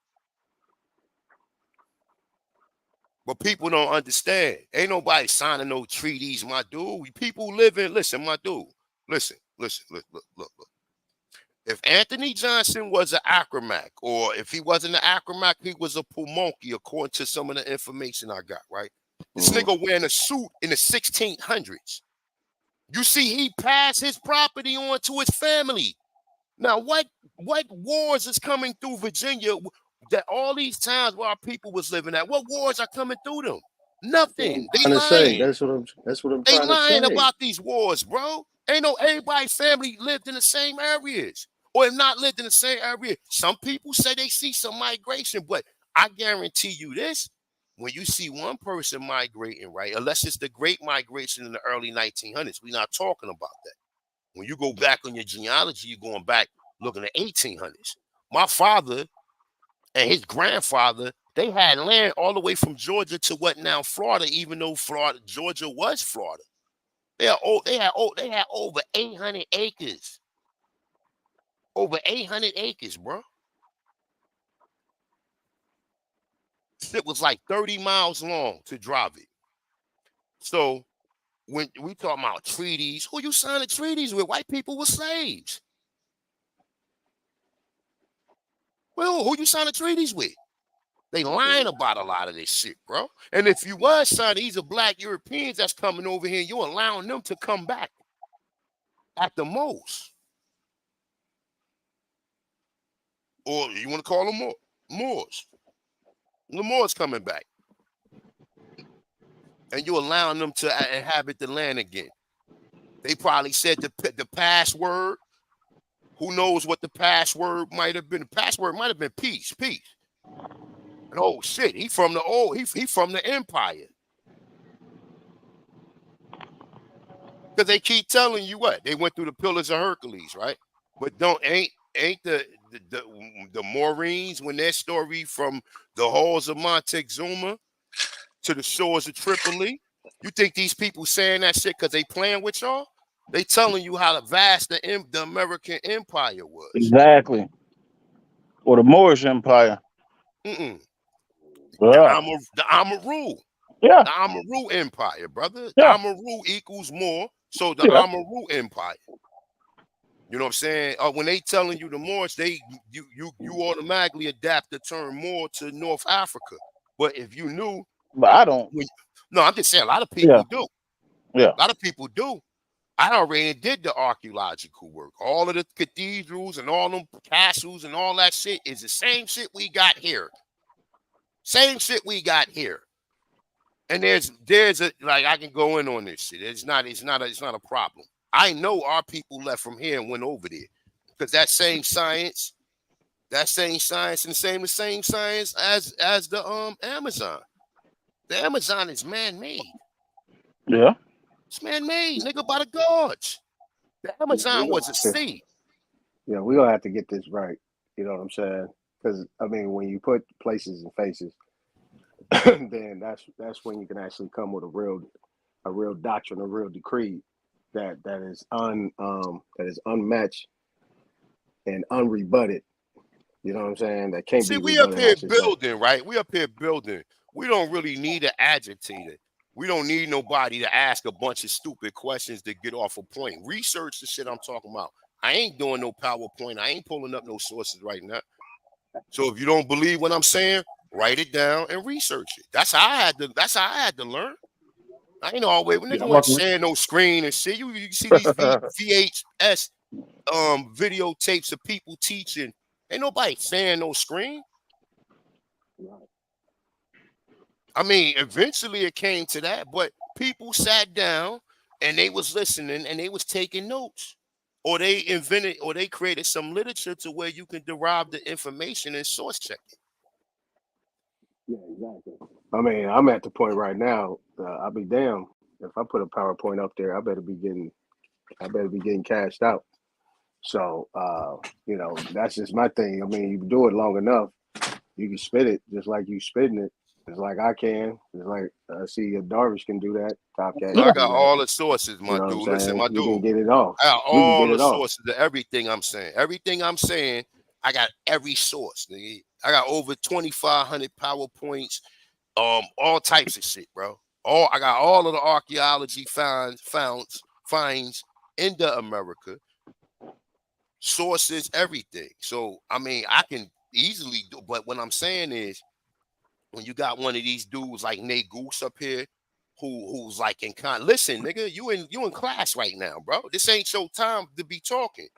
But people don't understand. Ain't nobody signing no treaties, my dude. People living, listen, my dude. Listen, look. If Anthony Johnson was an acromac, or if he wasn't an acromac, he was a pulmonkey, according to some of the information I got, right? This nigga wearing a suit in the 1600s. You see, he passed his property on to his family. Now, what wars is coming through Virginia that all these towns where our people was living at? What wars are coming through them? Nothing. They lying. That's what I'm They trying to lying say. about these wars, bro. Ain't no everybody's family lived in the same areas. or have not lived in the same area. Some people say they see some migration, but I guarantee you this. When you see one person migrating, right, unless it's the Great Migration in the early 1900s, we're not talking about that. When you go back on your genealogy, you're going back looking at 1800s. My father and his grandfather, they had land all the way from Georgia to what now Florida, even though Georgia was Florida. They had over 800 acres. Over 800 acres, bro. It was like 30 miles long to drive it. So when we talk about treaties, who you signing treaties with? White people were slaves. Well, who you signing treaties with? They lying about a lot of this shit, bro. And if you was signing, these are black Europeans that's coming over here, you're allowing them to come back at the most. Or you want to call them Moors. The Moors coming back. And you're allowing them to inhabit the land again. They probably said the password. Who knows what the password might have been? The password might have been peace. And oh shit, he from the empire. Because they keep telling you what? They went through the pillars of Hercules, right? But ain't the Maureen's when their story from the halls of Montezuma to the shores of Tripoli? You think these people saying that shit because they playing with y'all? They telling you how vast the American empire was. Exactly. Or the Moorish Empire. Mm-mm. Yeah. The Amaru. Yeah. The Amaru Empire, brother. Yeah. The Amaru equals more. So the Amaru Empire. You know what I'm saying? When they telling you the Moors, you automatically adapt the term Moor to North Africa. But if you knew, but I don't. No, I'm just saying a lot of people do. Yeah. A lot of people do. I already did the archaeological work. All of the cathedrals and all them castles and all that shit is the same shit we got here. Same shit we got here. And there's a like I can go in on this shit. It's not a problem. I know our people left from here and went over there because that same science and the same science as the Amazon. The Amazon is man-made. Yeah. It's man-made, nigga, by the gods. The Amazon was a sea. Yeah, we're gonna have to get this right. You know what I'm saying? Because I mean, when you put places and faces, then that's when you can actually come with a real doctrine, a real decree that is unmatched and unrebutted. You know what I'm saying? That can't be We up rebutted. here building, right? We up here building. We don't really need an agitator. We don't need nobody to ask a bunch of stupid questions to get off a point. Research the shit I'm talking about. I ain't doing no PowerPoint. I ain't pulling up no sources right now. So if you don't believe what I'm saying, write it down and research it. That's how I had to learn. I ain't always nigga wasn't sharing no screen and shit. You see these VHS videotapes of people teaching. Ain't nobody sharing no screen. I mean, eventually it came to that, but people sat down and they was listening and they was taking notes. Or they invented or they created some literature to where you can derive the information and source check it. Yeah, exactly. I mean, I'm at the point right now. I'll be damned if I put a PowerPoint up there. I better be getting cashed out. So, you know, that's just my thing. I mean, you do it long enough, you can spit it just like you spitting it. It's like I can. It's like I see Darvish can do that. Top Cat. I got all the sources, my dude. Listen, my You dude. can get it off. I got all the sources of everything I'm saying. Everything I'm saying, I got every source, nigga. I got over 2,500 PowerPoints, all types of shit, bro. I got all of the archaeology finds into America, sources, everything. So I mean, I can easily do. But what I'm saying is, when you got one of these dudes like Nate Goose up here, who's like listen, nigga, you in class right now, bro. This ain't your time to be talking.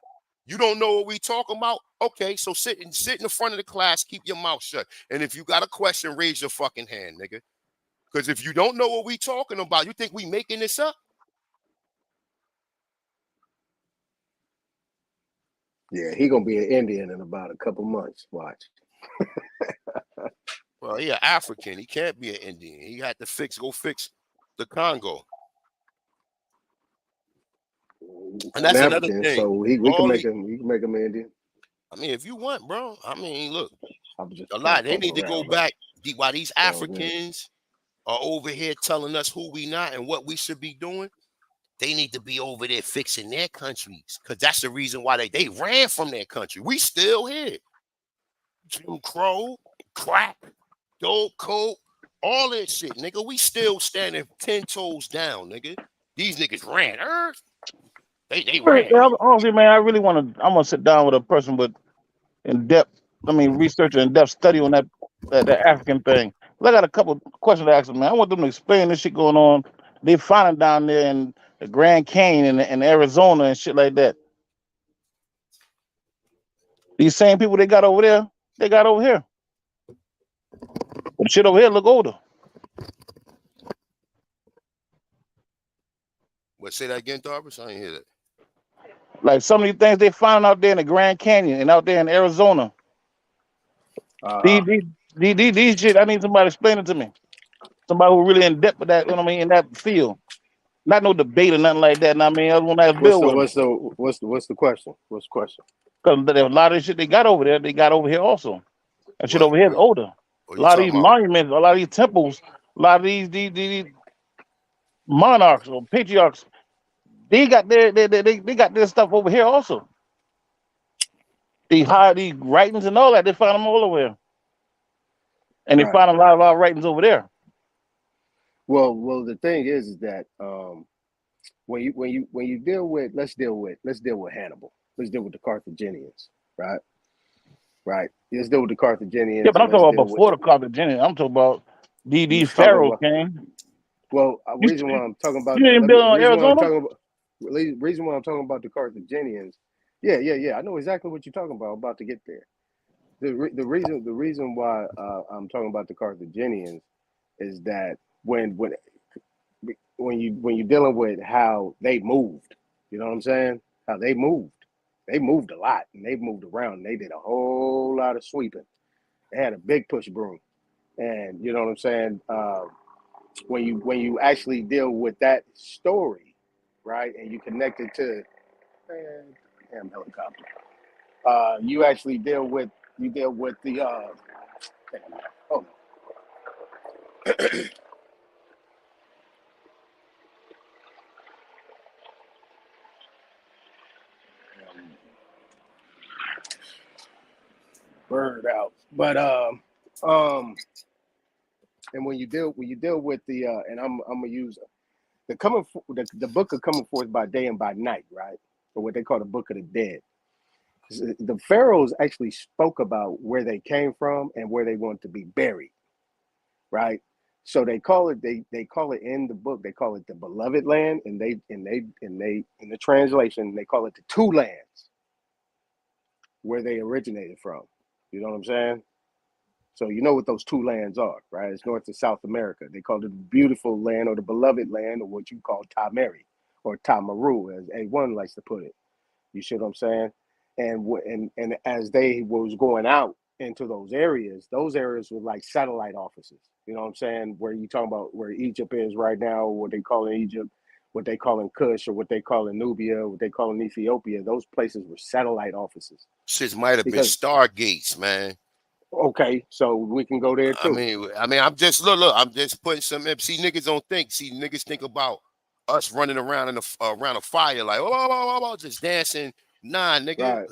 You don't know what we talking about? Okay, so sit in the front of the class, keep your mouth shut. And if you got a question, raise your fucking hand, nigga. Because if you don't know what we talking about, you think we making this up? Yeah, he gonna be an Indian in about a couple months. Watch. Well, he an African. He can't be an Indian. He had to go fix the Congo. And that's I'm another African, thing. so we can make him. We can make him an Indian. I mean, if you want, bro. I mean, look, I'm just a kind lot. of They fucking need to go around, man. back. While these So, man. Africans are over here telling us who we not and what we should be doing, they need to be over there fixing their countries. Because that's the reason why they ran from their country. We still here. Jim Crow, crack, dope coat, all that shit, nigga. We still standing 10 toes down, nigga. These niggas ran. They ran. Honestly, man, I really want to. I'm gonna sit down with a person with in depth. I mean, research and in depth study on that African thing. I got a couple questions to ask them, man. I want them to explain this shit going on. They finding down there in the Grand Canyon in Arizona and shit like that. These same people they got over there, they got over here. But the shit over here look older. What, say that again, Darvish? I ain't hear that. Like some of these things they found out there in the Grand Canyon and out there in Arizona. These shit, I need somebody to explain it to me. Somebody who really in depth with that, you know what I mean, in that field. Not no debate or nothing like that. And I mean, I want to build with them. What's the question? What's the question? Because a lot of this shit they got over there, they got over here also. That shit over here is older. A lot of these monuments, a lot of these temples, a lot of these monarchs or patriarchs, they got their stuff over here also. These writings and all that, they found them all over here. And they found a lot of our writings over there. Well, the thing is that when you deal with let's deal with Hannibal. Let's deal with the Carthaginians, right? Right. Let's deal with the Carthaginians. Yeah, but I'm talking about before the Carthaginians. I'm talking about these pharaohs came. Well, reason why I'm talking about reason why I'm talking about the Carthaginians. Yeah. I know exactly what you're talking about. I'm about to get there. The reason why I'm talking about the Carthaginians is that when you're dealing with how they moved, you know what I'm saying? How they moved a lot and they moved around. And they did a whole lot of sweeping. They had a big push broom, and you know what I'm saying. When you actually deal with that story, right, and you connect it to damn helicopter, you actually deal with the oh. Bird out, but and when you deal with the and I'm gonna use the book of coming forth by day and by night, right, or what they call the book of the dead. The pharaohs actually spoke about where they came from and where they want to be buried, right? So they call it they call it in the book, they call it the beloved land, and they in the translation they call it the two lands where they originated from. You know what I'm saying? So you know what those two lands are, right? It's North and South America. They call it the beautiful land or the beloved land, or what you call Tamari or Tamaru, as A1 likes to put it. You see what I'm saying? And as they was going out into those areas were like satellite offices. You know what I'm saying? Where you talking about where Egypt is right now, what they call in Egypt, what they call in Kush, or what they call in Nubia, what they call in Ethiopia. Those places were satellite offices. Shit might have been Stargates, man. Okay, so we can go there too. I mean, I'm just look. I'm just putting some. See, niggas don't think. See, niggas think about us running around around a fire like just dancing. Nah, nigga,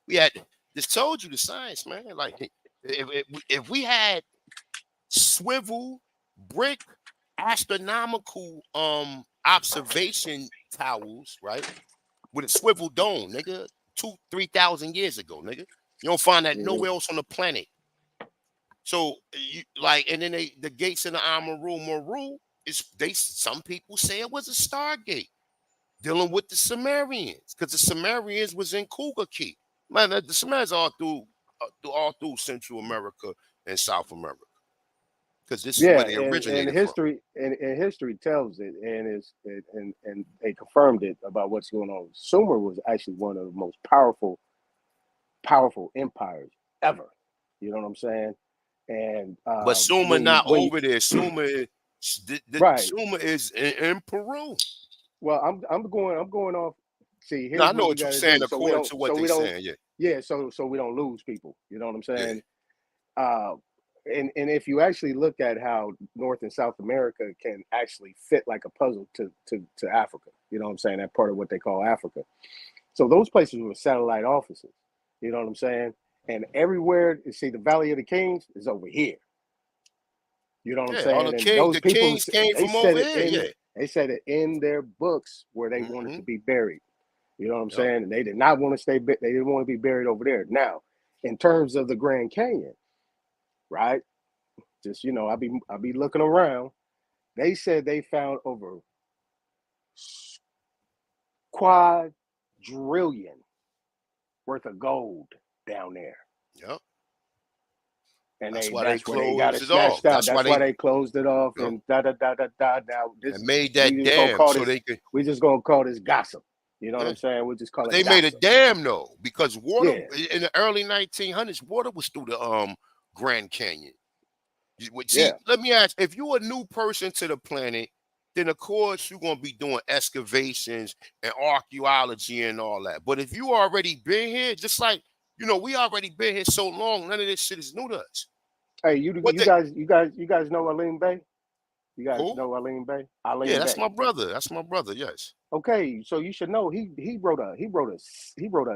we had just told you the science, man. Like if we had swivel brick astronomical observation towers, right, with a swivel dome, nigga, 2,000-3,000 years ago, nigga. You don't find that nowhere else on the planet. So and then the gates in the Amaru some people say it was a Stargate dealing with the Sumerians, because the Sumerians was in Cougar Key. Man, the Sumerians all through Central America and South America, because this is where they originated from. And history tells it, and they confirmed it about what's going on. Sumer was actually one of the most powerful powerful empires ever. You know what I'm saying? And But Suma not when over there. Suma, right. Suma is in Peru. Well, I'm going off. See, No, here's I know what we what you're got to saying do, according to what they saying. Yeah, yeah, so we don't lose people. You know what I'm yeah. saying? Uh, and if you actually look at how North and South America can actually fit like a puzzle to Africa, you know what I'm saying? That part of what they call Africa. So those places were satellite offices. You know what I'm saying? And everywhere, you see, the Valley of the Kings is over here. You know what I'm Yeah, all saying? And the those people, kings came they from said over it here. in Yeah. they said it in their books where they wanted Mm-hmm. to be buried. You know what I'm Yep. saying? And they did not want to stay. They didn't want to be buried over there. Now, in terms of the Grand Canyon, right? Just I be looking around. They said they found over quadrillion worth of gold down there. Yep. And That's why they that's where they got closed it it off. snatched out. That's why That's why they they closed it off yep, and da da da da da. Now and made that we just gonna dam call so this they could. we just gonna call this gossip. You know what Yeah. I'm saying? We'll just call But it they made a gossip. dam though, because water Yeah. in the early 1900s, water was through the Grand Canyon. See, Yeah. let me ask: if you're a new person to the planet, then of course you're gonna be doing excavations and archaeology and all that. But if you already been here, just like we already been here so long, none of this shit is new to us. Hey, What they you guys know Aline Bay? You guys who? know Aline Bay? Yeah, Aline that's Bay. my brother. That's my brother. Yes. Okay, so you should know he wrote a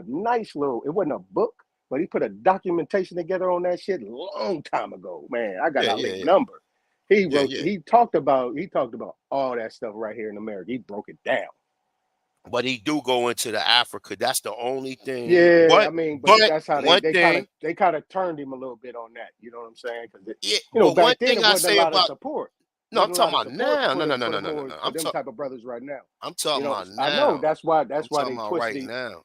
nice little. It wasn't a book, but he put a documentation together on that shit long time ago. Man, I got Yeah, yeah, Aline yeah, number. yeah, yeah. He talked about all that stuff right here in America. He broke it down. But he do go into the Africa. That's the only thing. Yeah, I But mean, but but that's how one thing, they kind of turned him a little bit on that. You know what I'm saying? Because yeah. But one back then thing it I wasn't a say lot of about support. no, I'm Wasn't a lot talking of about support now. for No, no, the no, for no, the no, no, more no. for them type of brothers right now. I'm You talking know, about I know now. that's I'm why talking they about twisted right him. now.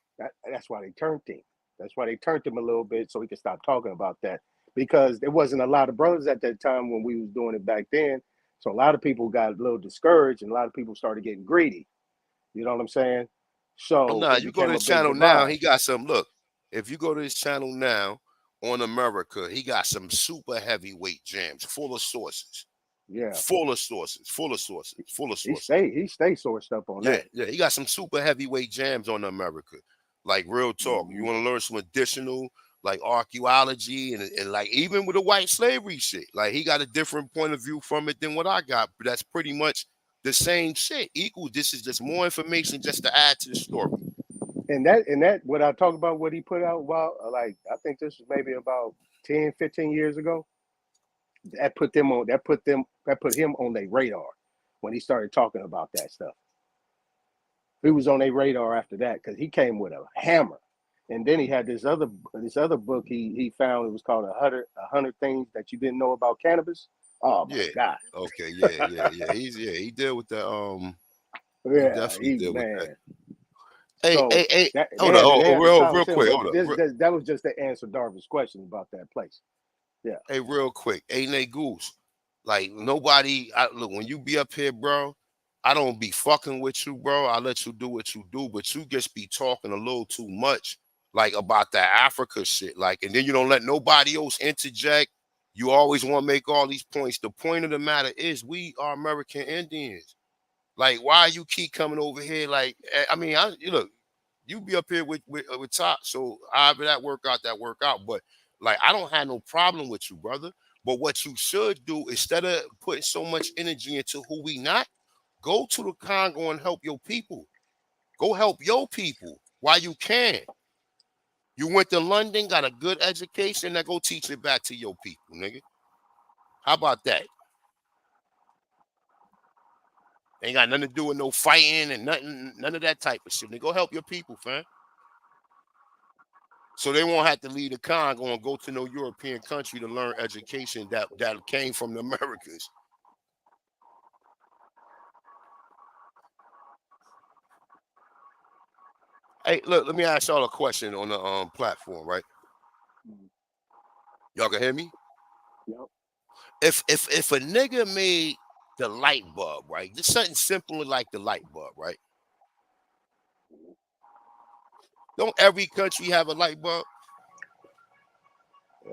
That's why they turned him. That's why they turned him a little bit so he could stop talking about that. Because there wasn't a lot of brothers at that time when we was doing it back then. So a lot of people got a little discouraged and a lot of people started getting greedy. You know what I'm saying? Oh So no, it you go to became a his big channel now. divide. He got some. Look, if you go to his channel now on America, he got some super heavyweight jams, full of sources, Yeah. full of sources, full of sources, full of He sources. stay sourced up on Yeah, that. yeah. He got some super heavyweight jams on America. Like real talk. You Mm-hmm. want to learn some additional like archaeology and like even with the white slavery shit. Like he got a different point of view from it than what I got. But that's pretty much the same shit. Equal. This is just more information just to add to the story. And that what I talk about what he put out like I think this was maybe about 10, 15 years ago. That put him on their radar when he started talking about that stuff. He was on their radar after that because he came with a hammer. And then he had this other book he found. It was called a hundred things that you didn't know about cannabis. Oh my Yeah. God. Okay. Yeah. Yeah. Yeah. He deal with that. He Yeah, definitely he deal with that. man. Hey. So Hey. Hey. that Hold on. they had the Real Coliseum, quick. but Hold on. that was just to answer Darvin's question about that place. Yeah. Hey, real quick. Hey, Nate Goose. Like nobody. Look, when you be up here, bro, I don't be fucking with you, bro. I let you do what you do, but you just be talking a little too much, like about that Africa shit. Like, and then you don't let nobody else interject. You always want to make all these points. The point of the matter is, we are American Indians. Like, why you keep coming over here? Like, I mean, you look, you be up here with Top, so however that work out. But like, I don't have no problem with you, brother. But what you should do, instead of putting so much energy into who we not, go to the Congo and help your people. Go help your people while you can. You went to London, got a good education, now go teach it back to your people, nigga. How about that? Ain't got nothing to do with no fighting and nothing, none of that type of shit. Then go help your people, fam. So they won't have to leave the Congo and go to no European country to learn education that came from the Americans. Hey, look, let me ask y'all a question on the platform, right? Y'all can hear me? Yep. If a nigga made the light bulb, right? Just something simple like the light bulb, right? Don't every country have a light bulb?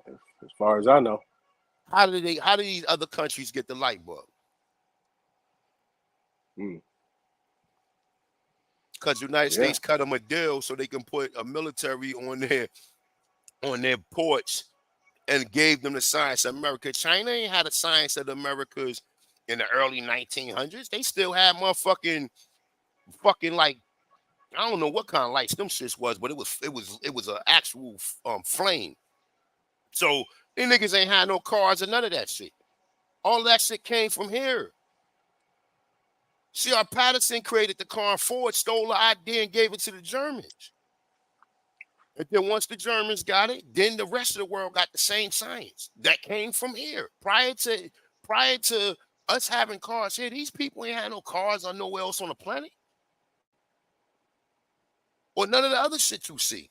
As far as I know. How do these other countries get the light bulb? Because the United States cut them a deal so they can put a military on their ports and gave them the science of America. China ain't had the science of the Americas in the early 1900s. They still had fucking like, I don't know what kind of lights them shits was, but it was an actual flame. So these niggas ain't had no cars or none of that shit. All that shit came from here. C.R. Patterson created the car. Ford stole the idea and gave it to the Germans. And then once the Germans got it, then the rest of the world got the same science that came from here. Prior to us having cars here, these people ain't had no cars or nowhere else on the planet. Or none of the other shit you see.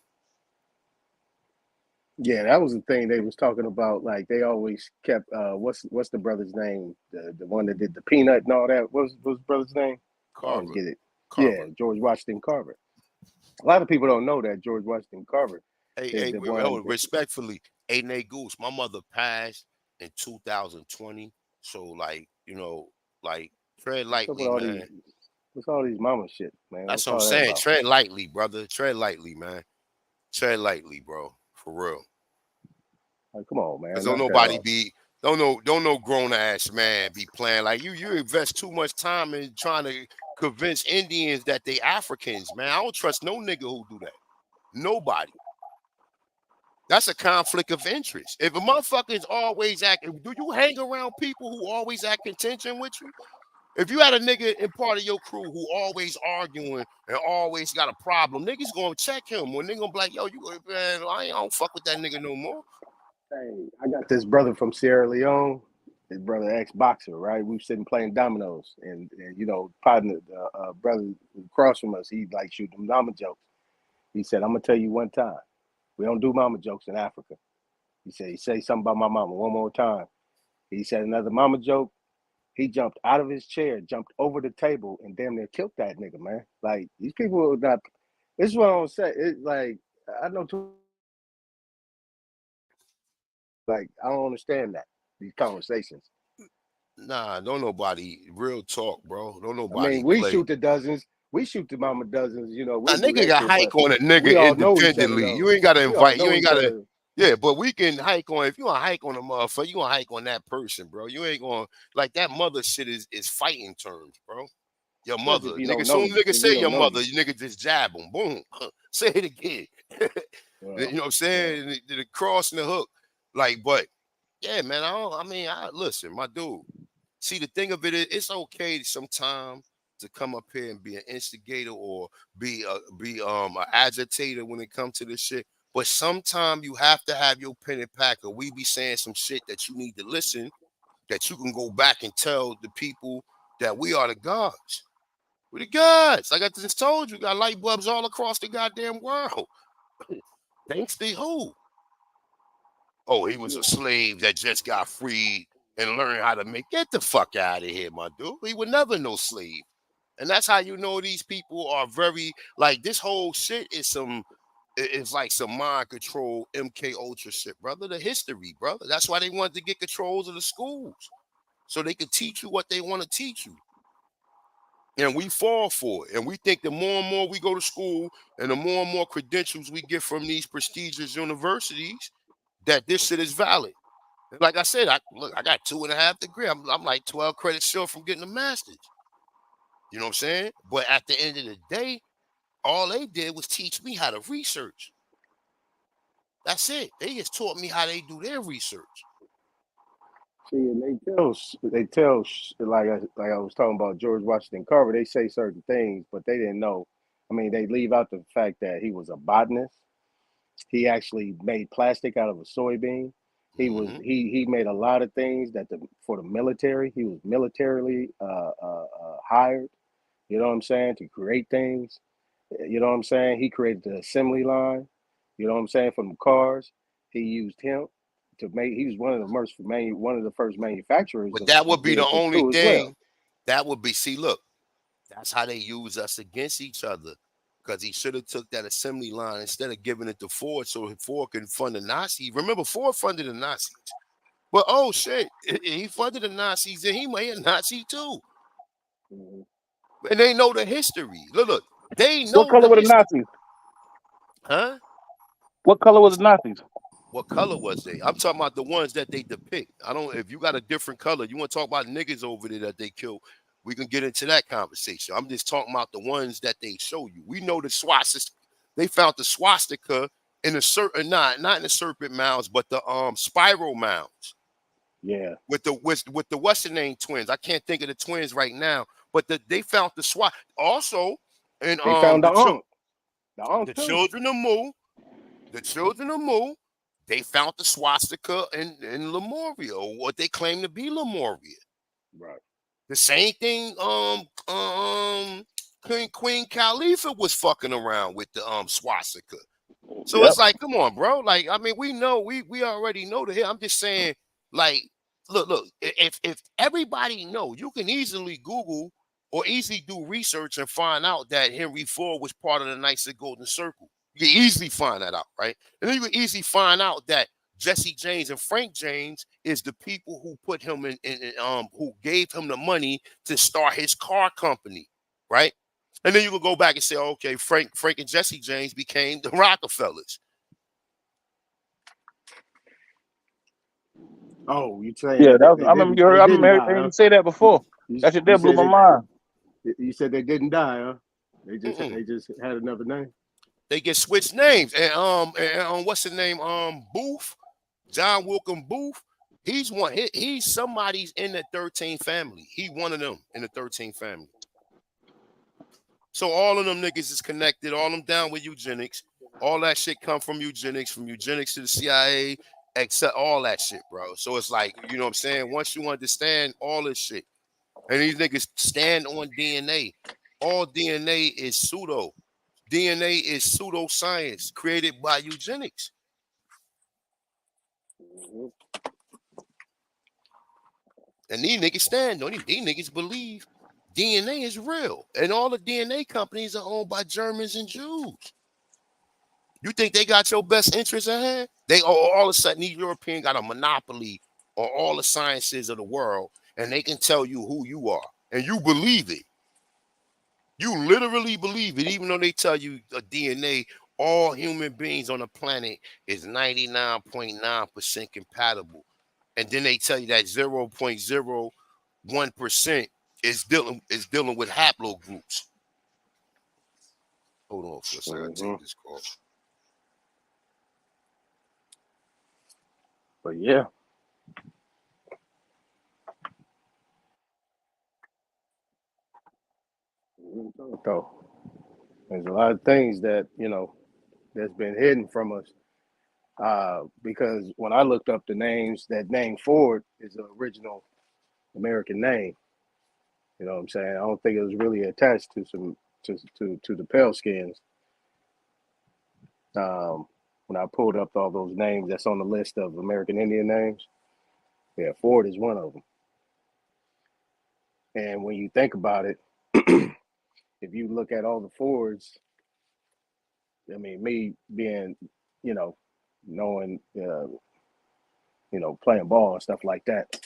Yeah, that was the thing they was talking about. Like they always kept what's the brother's name? The one that did the peanut and all that. What's brother's name? Carver. I always get it. Carver. Yeah, George Washington Carver. A lot of people don't know that George Washington Carver is the one. Respectfully, Nate Goose, my mother passed in 2020. So like, tread lightly, man. What's all these mama shit, man? That's what I'm saying. Tread lightly, brother. Tread lightly, man. Tread lightly, bro. For real. Like, come on, man. Don't no grown ass man be playing like you invest too much time in trying to convince Indians that they Africans, man. I don't trust no nigga who do that. Nobody. That's a conflict of interest. If a motherfucker is always acting, do you hang around people who always act contention with you? If you had a nigga in part of your crew who always arguing and always got a problem, niggas gonna check him. When they gonna be like, yo, man, I don't fuck with that nigga no more. Hey, I got this brother from Sierra Leone. His brother ex-boxer, right? We were sitting playing dominoes, and partner, brother across from us, he like shoot them mama jokes. He said, "I'm gonna tell you one time, we don't do mama jokes in Africa." He said, "He say something about my mama one more time." He said another mama joke. He jumped out of his chair, jumped over the table, and damn near killed that nigga, man. Like these people are not. This is what I'm saying. It's like I know too. Like I don't understand that these conversations. Nah, don't nobody real talk, bro. Don't nobody. I mean, we shoot the dozens. We shoot the mama dozens. You know, a nigga got hike on a nigga we all know each other, independently. You ain't gotta invite. You ain't gotta. Other. Yeah, but we can hike on. If you want to hike on a motherfucker, you want to hike on that person, bro. You ain't going like that mother shit is fighting terms, bro. Your mother, nigga. Soon nigga say your mother, you nigga just jab them. Boom. Say it again. You know what I'm saying? The cross and the hook. Like, but yeah, man. Listen, my dude. See, the thing of it is, it's okay sometimes to come up here and be an instigator or be an agitator when it comes to this shit. But sometimes you have to have your pen and pack, or we be saying some shit that you need to listen, that you can go back and tell the people that we are the gods. We're the gods. Like I just told you, got light bulbs all across the goddamn world. Thanks to who? Oh, he was a slave that just got freed and learned how to get the fuck out of here, my dude. He would never no slave. And that's how you know these people are very, like, this whole shit is like some mind control MK Ultra shit, brother. The history, brother. That's why they wanted to get controls of the schools. So they could teach you what they want to teach you. And we fall for it. And we think the more and more we go to school and the more and more credentials we get from these prestigious universities, that this shit is valid. Like I said, I got 2.5 degrees. I'm like 12 credits short from getting a master's. You know what I'm saying? But at the end of the day, all they did was teach me how to research. That's it. They just taught me how they do their research. See, and they tell like I was talking about George Washington Carver. They say certain things, but they didn't know. I mean, they leave out the fact that he was a botanist. He actually made plastic out of a soybean. He was he made a lot of things for the military. He was militarily hired. You know what I'm saying, to create things. You know what I'm saying. He created the assembly line. You know what I'm saying, from the cars. He used him to make. He was one of the first manufacturers. But that would be the only thing. Well. That would be. See, look, that's how they use us against each other. because he should have took that assembly line instead of giving it to Ford so Ford can fund the Nazis. Remember, Ford funded the Nazis. But oh shit, he funded the Nazis and he made a Nazi too. And they know the history. Look, they What know color the were the history. Nazis? Huh? What color were the Nazis? What color was they? I'm talking about the ones that they depict. I don't. If you got a different color, you want to talk about niggas over there that they killed, we can get into that conversation. I'm just talking about the ones that they show you. We know the swastika. They found the swastika in a certain not in the serpent mounds, but the spiral mounds. Yeah. With the what's the name twins? I can't think of the twins right now, but they found the also, and They found the Ankh. the children of Mu. The children of Mu, they found the swastika in Lemuria, or what they claim to be Lemuria. Right. The same thing. Queen Khalifa was fucking around with the swastika. So Yep. it's like, come on, bro. Like, I mean, we know, we already know the hit. I'm just saying, like, look. If everybody know, you can easily Google or easily do research and find out that Henry Ford was part of the Knights of Golden Circle. You can easily find that out, right? And then you can easily find out that Jesse James and Frank James is the people who put him who gave him the money to start his car company, right? And then you can go back and say, okay, Frank and Jesse James became the Rockefellers. Oh, you saying Yeah, they, that was, they I remember didn't you heard. they I didn't remember die, everything huh? you say that before. That shit there blew my mind. You said they didn't die, huh? They just had another name. They get switched names. And what's the name? Booth, John Wilkin Booth. He's one. He's somebody's in the 13 family. He one of them in the 13 family. So all of them niggas is connected. All them down with eugenics. All that shit come from eugenics to the CIA, except all that shit, bro. So it's like, you know what I'm saying? Once you understand all this shit, and these niggas stand on DNA. All DNA is pseudo. DNA is pseudoscience created by eugenics. And these niggas stand on it. These niggas believe DNA is real. And all the DNA companies are owned by Germans and Jews. You think they got your best interests at hand? They all of a sudden, these Europeans got a monopoly on all the sciences of the world, and they can tell you who you are. And you believe it. You literally believe it, even though they tell you the DNA, all human beings on the planet is 99.9% compatible. And then they tell you that 0.01% is dealing with haplogroups. Hold on for a second. I'll take this call. But yeah. So there's a lot of things that, that's been hidden from us. Because when I looked up the names, that name Ford is the original American name. You know what I'm saying? I don't think it was really attached to the pale skins. When I pulled up all those names that's on the list of American Indian names, yeah, Ford is one of them. And when you think about it, if you look at all the Fords, I mean, me being, knowing, playing ball and stuff like that,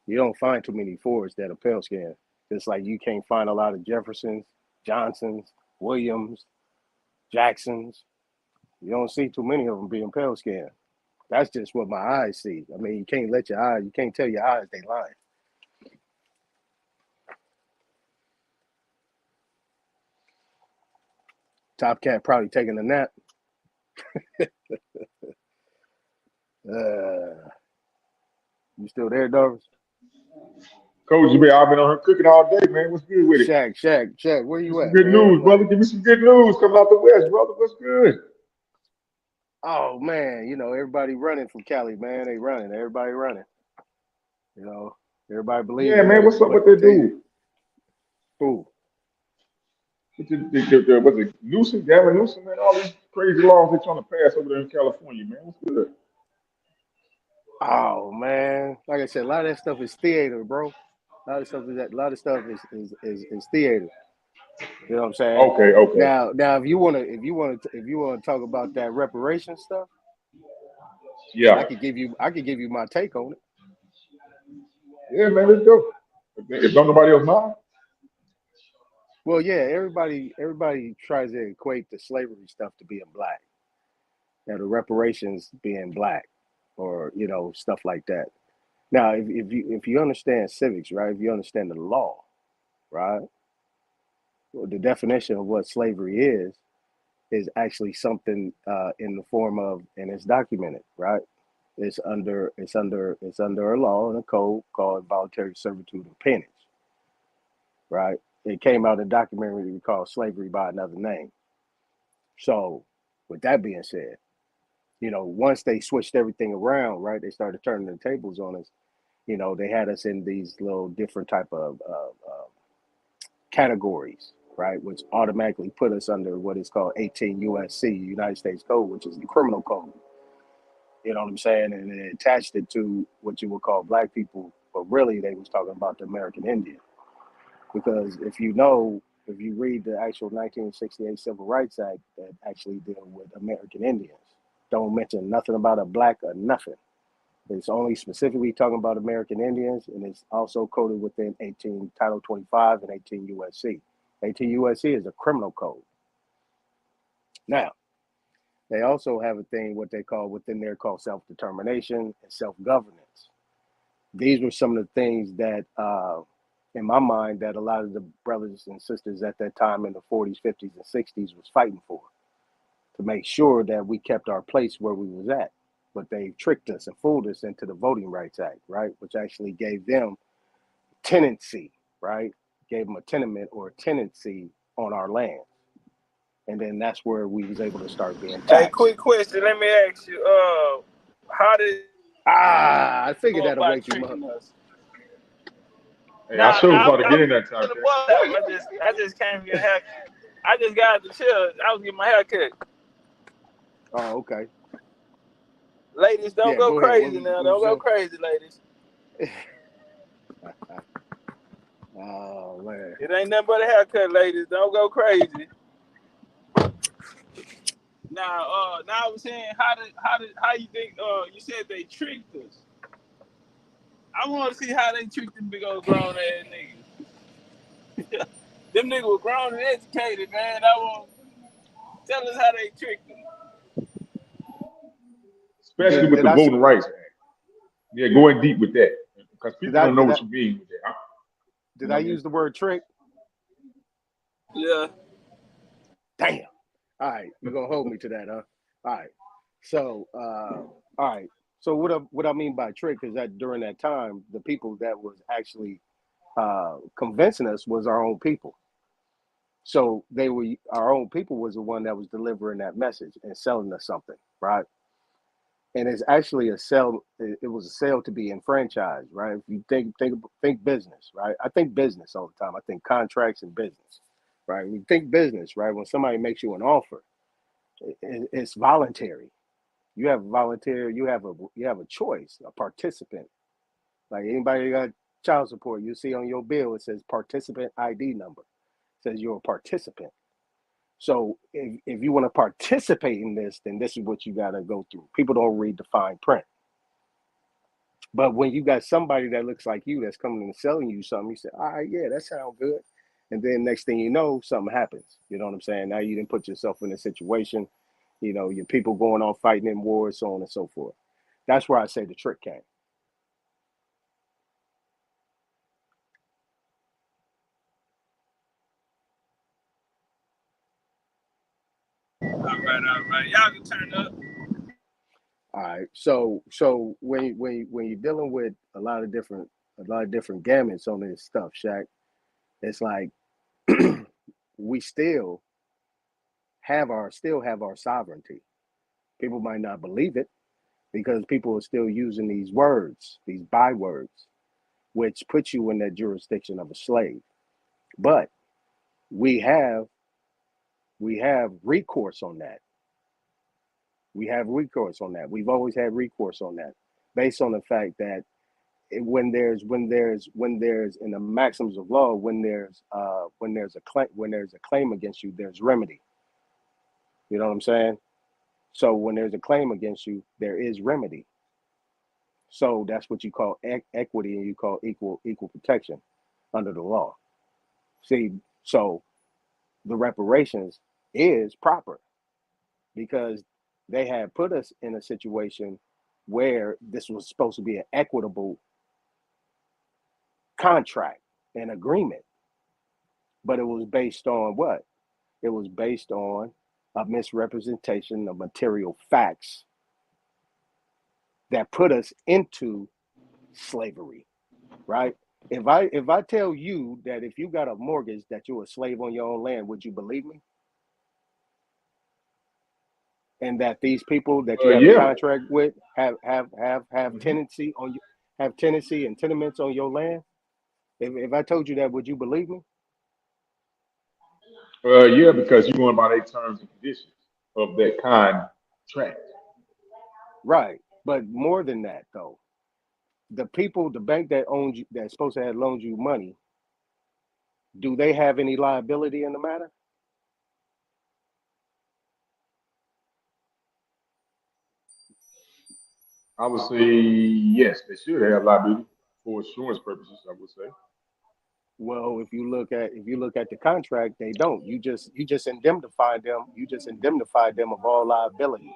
you don't find too many Fords that are pale skinned. Just like you can't find a lot of Jeffersons, Johnsons, Williams, Jacksons. You don't see too many of them being pale skinned. That's just what my eyes see. I mean, you can't tell your eyes they lying. Top Cat probably taking a nap. You still there, Doris? Coach, I've been on her cooking all day, man. What's good with it? Shaq, where Give you me some at, good man? news, brother. Give me some good news coming out the West, brother. What's good? Oh man, everybody running from Cali, man. They running. Everybody running. Everybody believes Yeah, in man. What's up what with that they. dude? Who? Was it Newsom, Gavin Newsom, man? All these crazy laws they're trying to pass over there in California, man. What's good? Oh man, like I said, a lot of that stuff is theater, bro. A lot of stuff is theater. You know what I'm saying? Okay, okay. Now, if you wanna talk about that reparation stuff, Yeah. I could give you my take on it. Yeah, man, let's go. If don't nobody else mind. Well, yeah, everybody tries to equate the slavery stuff to being black. The reparations being black, or stuff like that. Now, if you understand civics, right? If you understand the law, right? Well, the definition of what slavery is actually something in the form of, and it's documented, right? It's under a law and a code called voluntary servitude and peonage, right? It came out in a documentary called Slavery by Another Name. So, with that being said, once they switched everything around, right, they started turning the tables on us. They had us in these little different type of categories, right, which automatically put us under what is called 18 USC, United States Code, which is the criminal code. You know what I'm saying? And they attached it to what you would call black people, but really they was talking about the American Indian. Because if you read the actual 1968 Civil Rights Act that actually deal with American Indians, don't mention nothing about a black or nothing. It's only specifically talking about American Indians, and it's also coded within Title 25 and 18 USC. 18 USC is a criminal code. Now, they also have a thing, what they call within there called self-determination and self-governance. These were some of the things that, in my mind, that a lot of the brothers and sisters at that time in the 40s, 50s, and 60s was fighting for, to make sure that we kept our place where we was at. But they tricked us and fooled us into the Voting Rights Act, right? Which actually gave them tenancy, right? Gave them a tenement or a tenancy on our land. And then that's where we was able to start being Hey, taxed. quick question. Let me ask you. How did I figured go that'll about wake him up. tricking us? Hey, I sure was Now about to get in that time, I'm man. I just came to get a haircut. I just got out the chair. I was getting my haircut. Oh, okay. Ladies, don't Yeah, go go ahead. crazy now. What Don't was go that? crazy, ladies. Oh man. It ain't nothing but a haircut, ladies. Don't go crazy. Now I was saying, how you think? You said they tricked us. I want to see how they tricked them big old grown ass niggas. Them niggas were grown and educated, man. I want tell us how they tricked them. Especially with Did the I Voting Rights Act. Yeah, going deep with that. Because did people I don't know did I what you mean with that. You did know I what I mean? use the word trick? Yeah. Damn. All right, you're gonna hold me to that, huh? All right. So, all right. So what I mean by trick is that during that time, the people that was actually convincing us was our own people. So our own people was the one that was delivering that message and selling us something, right? And it's actually a sale. It was a sale to be enfranchised, right? If you think business, right? I think business all the time. I think contracts and business, right? When you think business, right? When somebody makes you an offer, it's voluntary. You have volunteer. You have a choice, a participant. Like anybody got child support, you see on your bill it says participant ID number. It says you're a participant. So if you want to participate in this, then this is what you got to go through. People don't read the fine print. But when you got somebody that looks like you that's coming and selling you something, you say, all right, yeah, that sounds good. And then next thing you know, something happens. You know what I'm saying? Now you didn't put yourself in a situation, your people going on fighting in wars, so on and so forth. That's where I say the trick came. All right. Y'all can turn up. All right. So when you're dealing with a lot of different gamuts on this stuff, Shaq, it's like we still have our sovereignty. People might not believe it because people are still using these words, these bywords, which puts you in that jurisdiction of a slave. But we have we have recourse on that. We have recourse on that. We've always had recourse on that, based on the fact that when there's in the maxims of law, when there's a claim against you, there's remedy. You know what I'm saying? So when there's a claim against you, there is remedy. So that's what you call equity, and you call equal protection under the law. See, so the reparations is proper because they had put us in a situation where this was supposed to be an equitable contract, an agreement, but it was based on what? It was based on a misrepresentation of material facts that put us into slavery, right? If I tell you that if you got a mortgage that you're a slave on your own land, would you believe me? And that these people that you have a contract with have tenancy on you, have tenancy and tenements on your land? If I told you that, would you believe me? Yeah, because you're going by their terms and conditions of that contract. Right. But more than that, though, the people, the bank that owns you, that's supposed to have loaned you money, do they have any liability in the matter? I would say yes, they should have liability for insurance purposes. I would say. Well, if you look at the contract, they don't. You just indemnify them. You just indemnify them of all liability.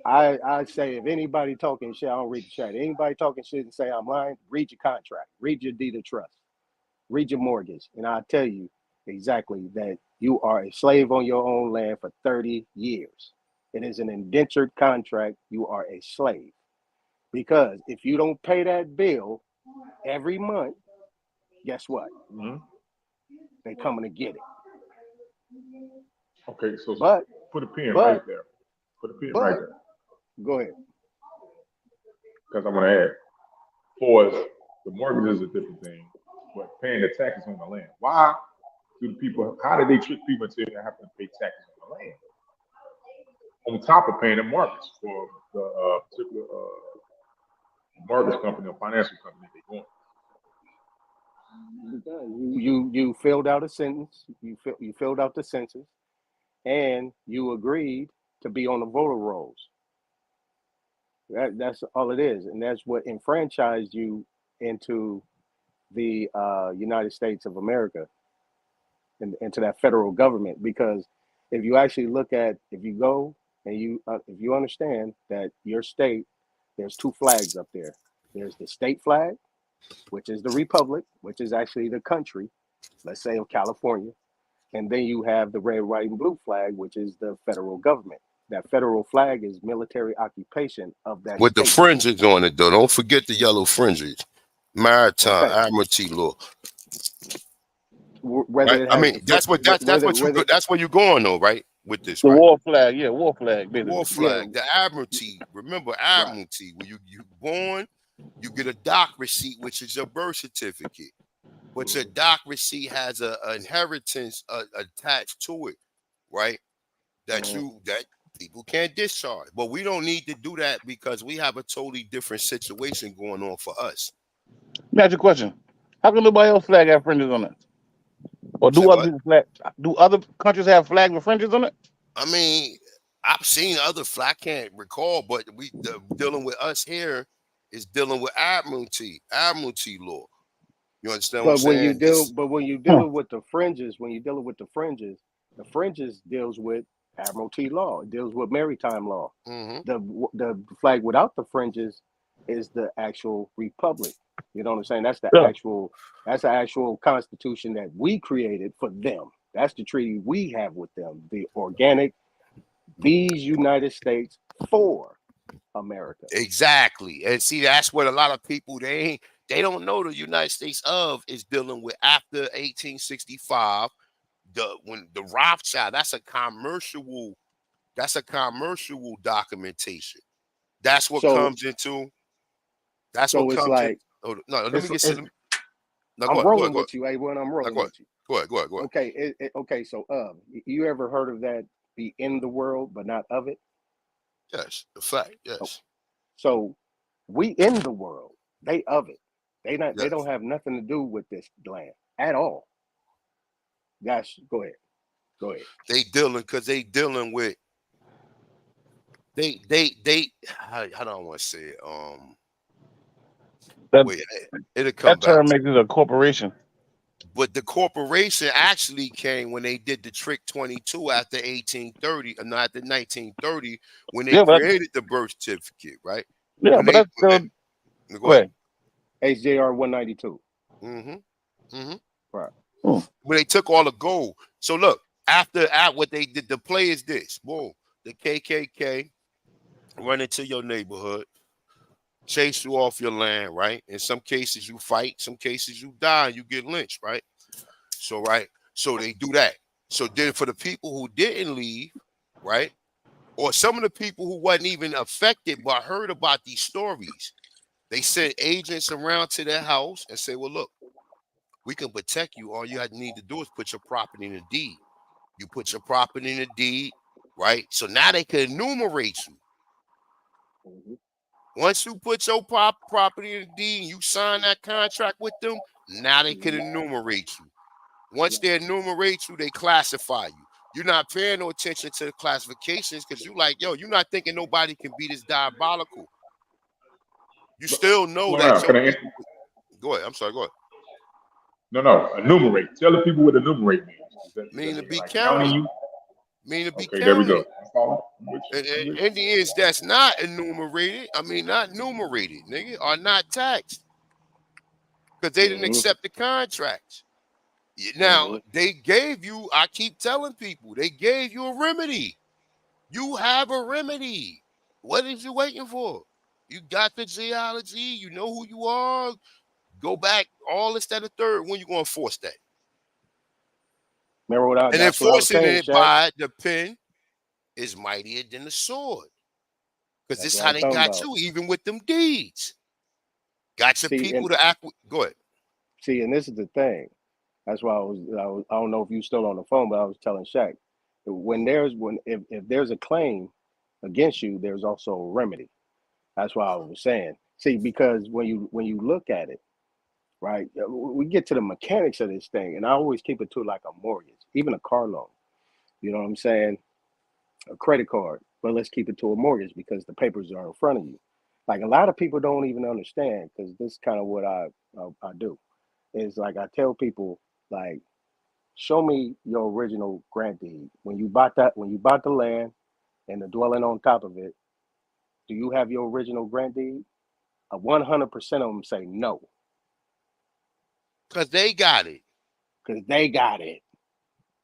I say if anybody talking shit, I don't read the chat. Anybody talking shit and say I'm lying, read your contract, read your deed of trust, read your mortgage, and I'll tell you exactly that you are a slave on your own land for 30 years. It is an indentured contract. You are a slave. Because if you don't pay that bill every month, guess what? Mm-hmm. They coming to get it. Okay, so but put a pin right there. Put a pin right there. Go ahead. Because I'm going to add, for us, the mortgage is a different thing, but paying the taxes on the land. Why do the people? How do they trick people into having to pay taxes on the land on top of paying the mortgage for the particular mortgage company or financial company they going? You filled out a sentence. You filled out the census, and you agreed to be on the voter rolls. That's all it is, and that's what enfranchised you into the United States of America and into that federal government. Because if you actually look at, if you go and if you understand that your state, there's two flags up there. There's the state flag, which is the republic, which is actually the country, let's say of California. And then you have the red, white, and blue flag, which is the federal government. That federal flag is military occupation of that with state. the fringes on it, though. Don't forget the yellow fringes. Maritime admiralty law. Whether right? it has I mean, that's where you're going, though, right? With this, the right? war flag, yeah, war flag, The war flag, the admiralty. Remember, admiralty. When you born, you get a doc receipt, which is your birth certificate. But your doc receipt has an inheritance attached to it, right? That people can't discharge. But we don't need to do that because we have a totally different situation going on for us. Let me ask you a question. How come nobody else flag have fringes on it? Or do other countries have flags with fringes on it? I mean, I've seen other flag. I can't recall, but dealing with us here is dealing with admiralty law. You understand what I'm saying? When you dealing with the fringes, the fringes deals with admiralty law. It deals with maritime law. Mm-hmm. The flag without the fringes is the actual republic. You know what I'm saying? That's the actual constitution that we created for them. That's the treaty we have with them. The organic, these United States for America. Exactly. And see, that's what a lot of people they don't know the United States is dealing with after 1865. When the Rothschild, that's a commercial documentation. That's what comes into. That's what comes in. Oh, no, let me get. No, I'm rolling with you, A1. I'm rolling with you. Go ahead. Okay, okay. So, you ever heard of that? Be in the world, but not of it. Yes, the fact. Yes. So, we in the world, They of it. They not. They Yes. don't have nothing to do with this land at all. Guys, go ahead. Go ahead. They dealing with they how do I want to say it? That Wait, it'll come that back. term makes it a corporation. But the corporation actually came when they did the Trick 22 after 1830, or not after 1930, when they Yeah, but created the birth certificate, right? yeah, When but they that's still go go ahead. ahead. HJR 192. Right. When they took all the gold. So look, after what they did, the play is this. Boom. The KKK run into your neighborhood, chase you off your land, right? In some cases you fight, some cases you die, you get lynched, right? So right, so they do that. So then for the people who didn't leave, right, or some of the people who wasn't even affected but heard about these stories, they sent agents around to their house and say, well, look, we can protect you. All you need to do is put your property in a deed. You put your property in a deed, right? So now they can enumerate you. Once you put your property in a deed and you sign that contract with them, now they can enumerate you. Once they enumerate you, they classify you. You're not paying no attention to the classifications because you like, yo, you're not thinking nobody can be this diabolical. You still know Slow that down. your Can I answer? people. Go ahead. I'm sorry. Go ahead. No. Enumerate. Tell the people what enumerate means. Does Mean that to mean be like counting counted. you? Mean to be Okay, there we go. counted. I'm following. I'm with you. I'm with you. Indians that's not enumerated, not numerated, nigga, are not taxed because they didn't accept the contracts. Now, they gave you, I keep telling people, they gave you a remedy. You have a remedy. What is you waiting for? You got the geology. You know who you are. Go back, all this, that, and third. When you going to enforce that? Remember And that's what I was enforcing saying, it Shaq. by the pen is mightier than the sword. Because That's this is what I how was they talking got about. you, even with them deeds. Got your See, people and to act. Go ahead. see, and this is the thing. That's why I don't know if you're still on the phone, but I was telling Shaq, if there's a claim against you, there's also a remedy. That's why I was saying. See, because when you look at it, right, we get to the mechanics of this thing, and I always keep it to like a mortgage, even a car loan. You know what I'm saying? A credit card, but let's keep it to a mortgage because the papers are in front of you. Like a lot of people don't even understand because this is kind of what I do. Is like I tell people like, show me your original grant deed when you bought the land and the dwelling on top of it. Do you have your original grant deed? 100% of them say no Because they got it. because they got it.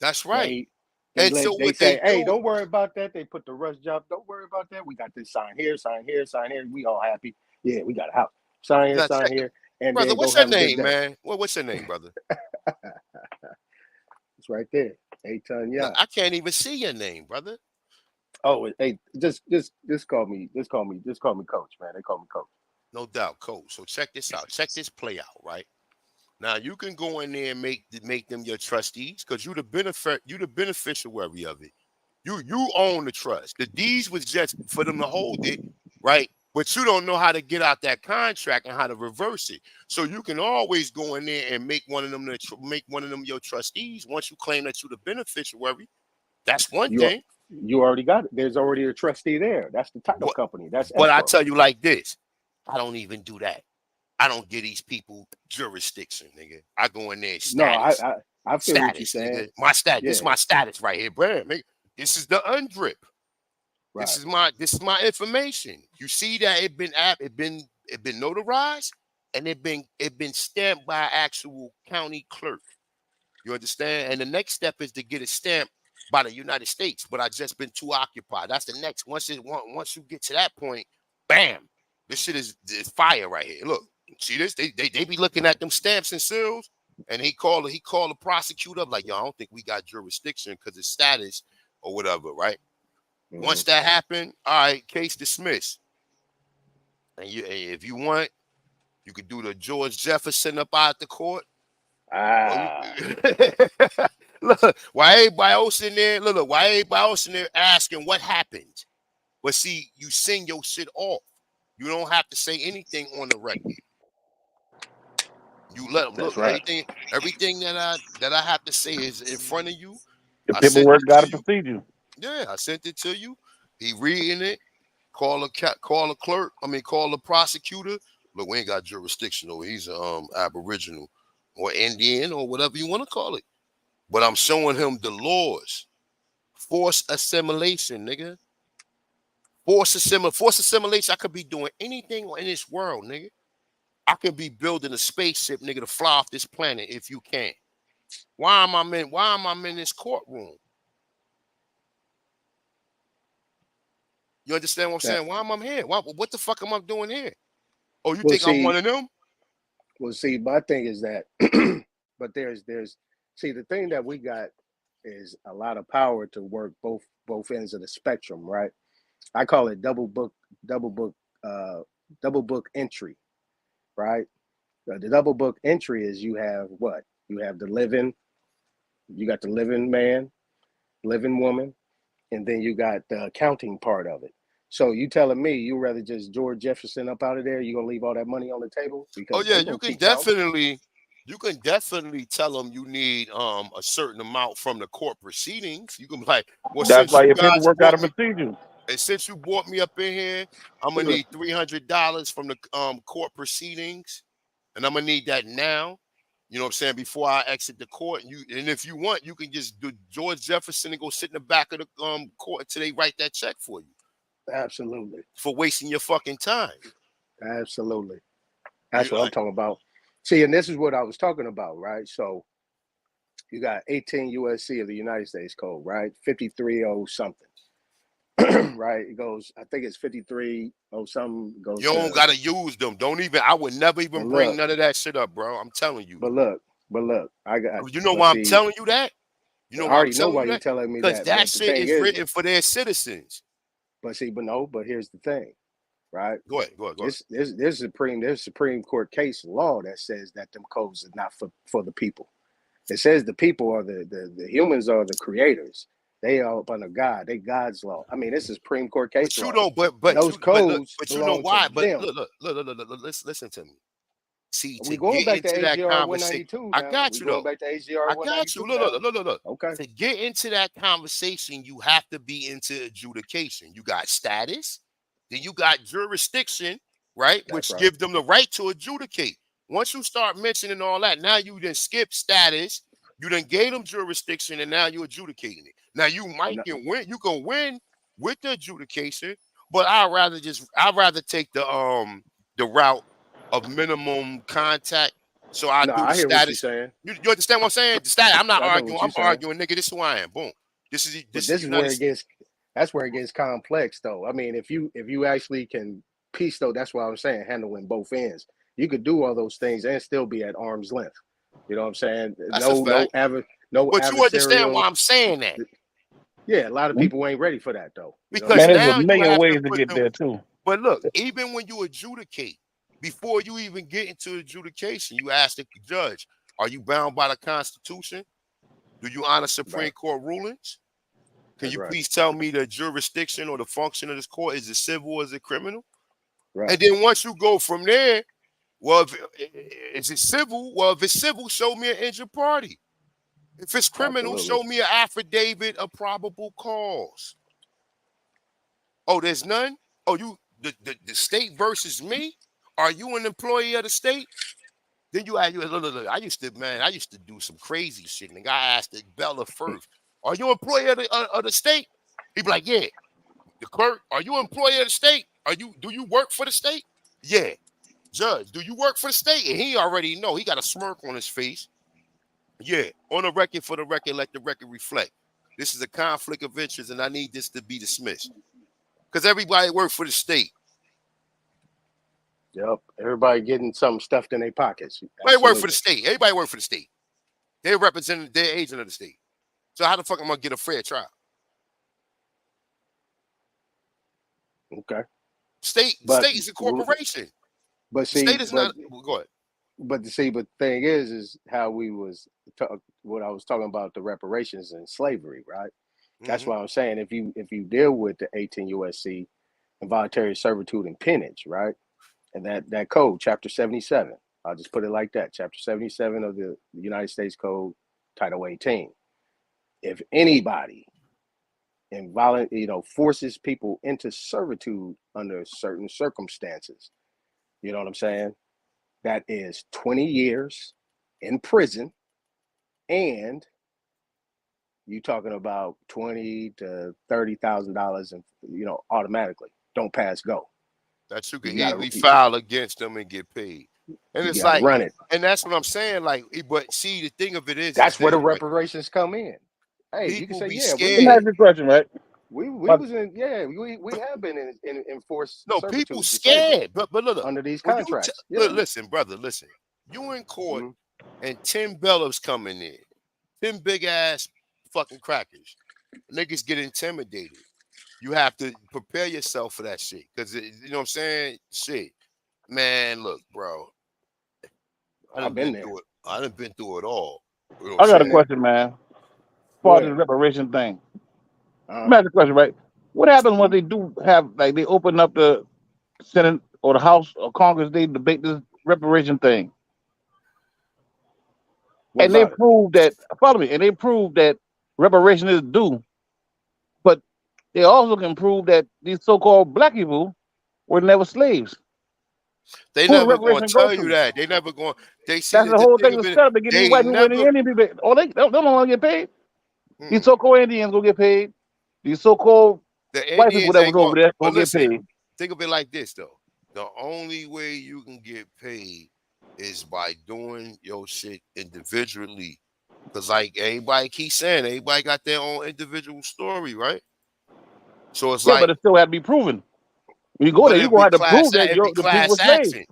That's right. They And so they what they say, hey, do, don't worry about that. They put the rush job. Don't worry about that. We got this sign here, sign here, sign here. We all happy. Yeah, we got a house. now Sign check it. here, and Brother, then go what's your have a good name, day. man? What's your name, brother? It's right there. 8-ton No, yacht. I can't even see your name, brother. Oh, hey, just call me coach, man. They call me coach. No doubt, coach. So check this out. Check this play out, right? Now you can go in there and make them your trustees because you the beneficiary of it. You own the trust. The deeds was just for them to hold it, right? But you don't know how to get out that contract and how to reverse it. So you can always go in there and make one of them your trustees once you claim that you're the beneficiary. That's one You thing. you already got it. There's already a trustee there. That's the title But company. That's but I escrow. tell you like this, I don't even do that. I don't give these people jurisdiction, nigga. I go in there No, status. I feel what you're Status, saying. nigga. My status. This is Yeah, my status right here, bro. Nigga. This is the undrip. right. This is my information. You see that it been notarized and it been stamped by an actual county clerk. You understand? And the next step is to get it stamped by the United States, but I just been too occupied. That's the next. Once you get to that point, bam, this shit is fire right here. Look, see this? They be looking at them stamps and seals, and he called the prosecutor up like, yo, I don't think we got jurisdiction because it's status or whatever, right? Once that happened, all right, case dismissed. And if you want, you could do the George Jefferson up out the court. Or you, look, why everybody else in there? Look, why everybody else in there asking what happened? But see, you sing your shit off. You don't have to say anything on the record. You let them That's look. right. Everything that I have to say is in front of you. The I sent paperwork it got to to you. precede you. Yeah, I sent it to you. He reading it. Call a clerk. I mean, call a prosecutor. Look, we ain't got jurisdiction over. He's a Aboriginal or Indian or whatever you want to call it. But I'm showing him the laws. Forced assimilation, nigga. Forced assimilation. I could be doing anything in this world, nigga. I could be building a spaceship, nigga, to fly off this planet if you can. Why am I in this courtroom? You understand what I'm saying? Why am I here? What the fuck am I doing here? Oh, you Well, think I'm see, one of them? my thing is that, but there's, see, the thing that we got is a lot of power to work both ends of the spectrum, right? I call it double book entry, right? The double book entry is you have what? You have you got the living man, living woman, and then you got the accounting part of it. So you telling me you rather just George Jefferson up out of there? You gonna leave all that money on the table Oh because yeah, they gonna keep counting? you can definitely tell them you need a certain amount from the court proceedings. You can be like, well, That's since why you your guys paperwork got brought to me precede you. and since you brought me up in here, I'm gonna need $300 from the court proceedings, and I'm gonna need that now. You know what I'm saying? Before I exit the court, and if you want, you can just do George Jefferson and go sit in the back of the court until they write that check for you. Absolutely. For wasting your fucking time. Absolutely. That's what I'm talking about. See, and this is what I was talking about, right? So you got 18 USC of the United States Code, right? 530 something. Right? It goes, I think it's 530 something goes You don't to, gotta use them. I would never even but bring look, none of that shit up, bro. I'm telling you. but look, I got, You know but why I'm see, telling you that? You know I why I'm already know telling why you you're that? telling me Because that. that But the shit thing is is, written for their citizens. but see, but here's the thing, right? Go ahead. There's Supreme Court case law that says that them codes are not for the people. It says the people are the humans are the creators. They are up under God. They God's law. I mean, this is Supreme Court case But you law. don't. And those codes But you know belong to why? But them. look. Listen to me. See, to We going get back to into that HGR conversation, 192 I now. got We you going though. back to HGR I got you. 192 now. Look. Okay. To get into that conversation, you have to be into adjudication. You got status, then you got jurisdiction, right? That's Which right. give them the right to adjudicate. Once you start mentioning all that, now you then skip status, you then gave them jurisdiction, and now you're adjudicating it. Now you can win with the adjudication, but I'd rather take the route of minimum contact. So I No, do the I hear what you're status. saying. You understand what I'm saying? The status. I'm not I know arguing. what you're I'm saying. arguing, nigga. This is who I am. Boom. This But is this is where United it States. gets that's where it gets complex though. I mean, if you actually can piece though, that's what I'm saying, handling both ends. You could do all those things and still be at arm's length. You know what I'm saying? That's a fact. No But you understand adversarial. why I'm saying that? Yeah, a lot of people ain't ready for that though. You know what I'm Because Man, there's a saying? now you million have to ways to put get them. there too. But look, even when you adjudicate, before you even get into adjudication, you ask the judge, "Are you bound by the Constitution? Do you honor Supreme Right. Court rulings? Can That's you right. please tell me the jurisdiction or the function of this court? Is it civil or is it criminal?" Right. And then once you go from there, well, is it civil? Well, if it's civil, show me an injured party. If it's criminal, Absolutely. show me an affidavit of probable cause. Oh, there's none? Oh, the state versus me? Are you an employee of the state? Then look, I used to do some crazy shit. And the guy asked the Bella first, "Are you an employee of the state?" He'd be like, "Yeah." The clerk, "Are you an employee of the state? Do you work for the state?" "Yeah." "Judge, do you work for the state?" And he already know. He got a smirk on his face. "Yeah." "On the record, for the record, let the record reflect. This is a conflict of interest, and I need this to be dismissed." Because everybody work for the state. Yep. Everybody getting something stuffed in their pockets. They work for the Absolutely. state. Everybody work for the state. They're representing their agent of the state. So how the fuck am I gonna get a fair trial? Okay. State But is a corporation. but The see, state is not. Well, go ahead. but the thing is how we was what I was talking about the reparations and slavery, right? That's Mm-hmm. why I'm saying if you deal with the 18 USC involuntary servitude and peonage, right, and that code chapter 77, I'll just put it like that. Chapter 77 of the United States Code, Title 18. If anybody forces people into servitude under certain circumstances, you know what I'm saying? That is 20 years in prison, and you talking about $20,000 to $30,000, and automatically don't pass go. That you can You easily gotta, file against them and get paid. And you it's gotta like, run it. and that's what I'm saying. Like, but see, the thing of it is That's where this, the reparations come in. Hey, you can people say, be yeah, Let me scared. ask you a question, right? we But was in, yeah, we have been in enforced No, people servitude to slavery scared. But look, under these when contracts. look, listen, brother, listen. You in court and 10 bellows coming in, 10 big ass fucking crackers. Niggas get intimidated. You have to prepare yourself for that shit. Cause you know what I'm saying? Shit. Man, look, bro. I've been there. through it. I done been through it all. You know what I I'm got a saying? question, man. As Go far as ahead. the reparation thing. Let me ask you a question, right? What happens when they do have, like, they open up the Senate or the House or Congress, they debate this reparation thing? What And they about it? prove that, follow me, and they prove that reparation is due. But they also can prove that these so-called black people were never slaves. They Who the never gonna reparation go tell you to? that. They never gonna. They see That's that the the whole thing thing of is it. set up to get these They white people and the never. Indian people. Oh, they don't want to get paid. These so-called Indians gonna get paid. These so-called The white people Indians that was ain't over going. there But gonna get listen, paid. think of it like this though. The only way you can get paid is by doing your shit individually. Cause like everybody keeps saying, everybody got their own individual story, right? So it's Yeah, but like, it still had to be proven. When you go but there, you're it'd gonna be have to prove that it'd be the people were class slaves. action.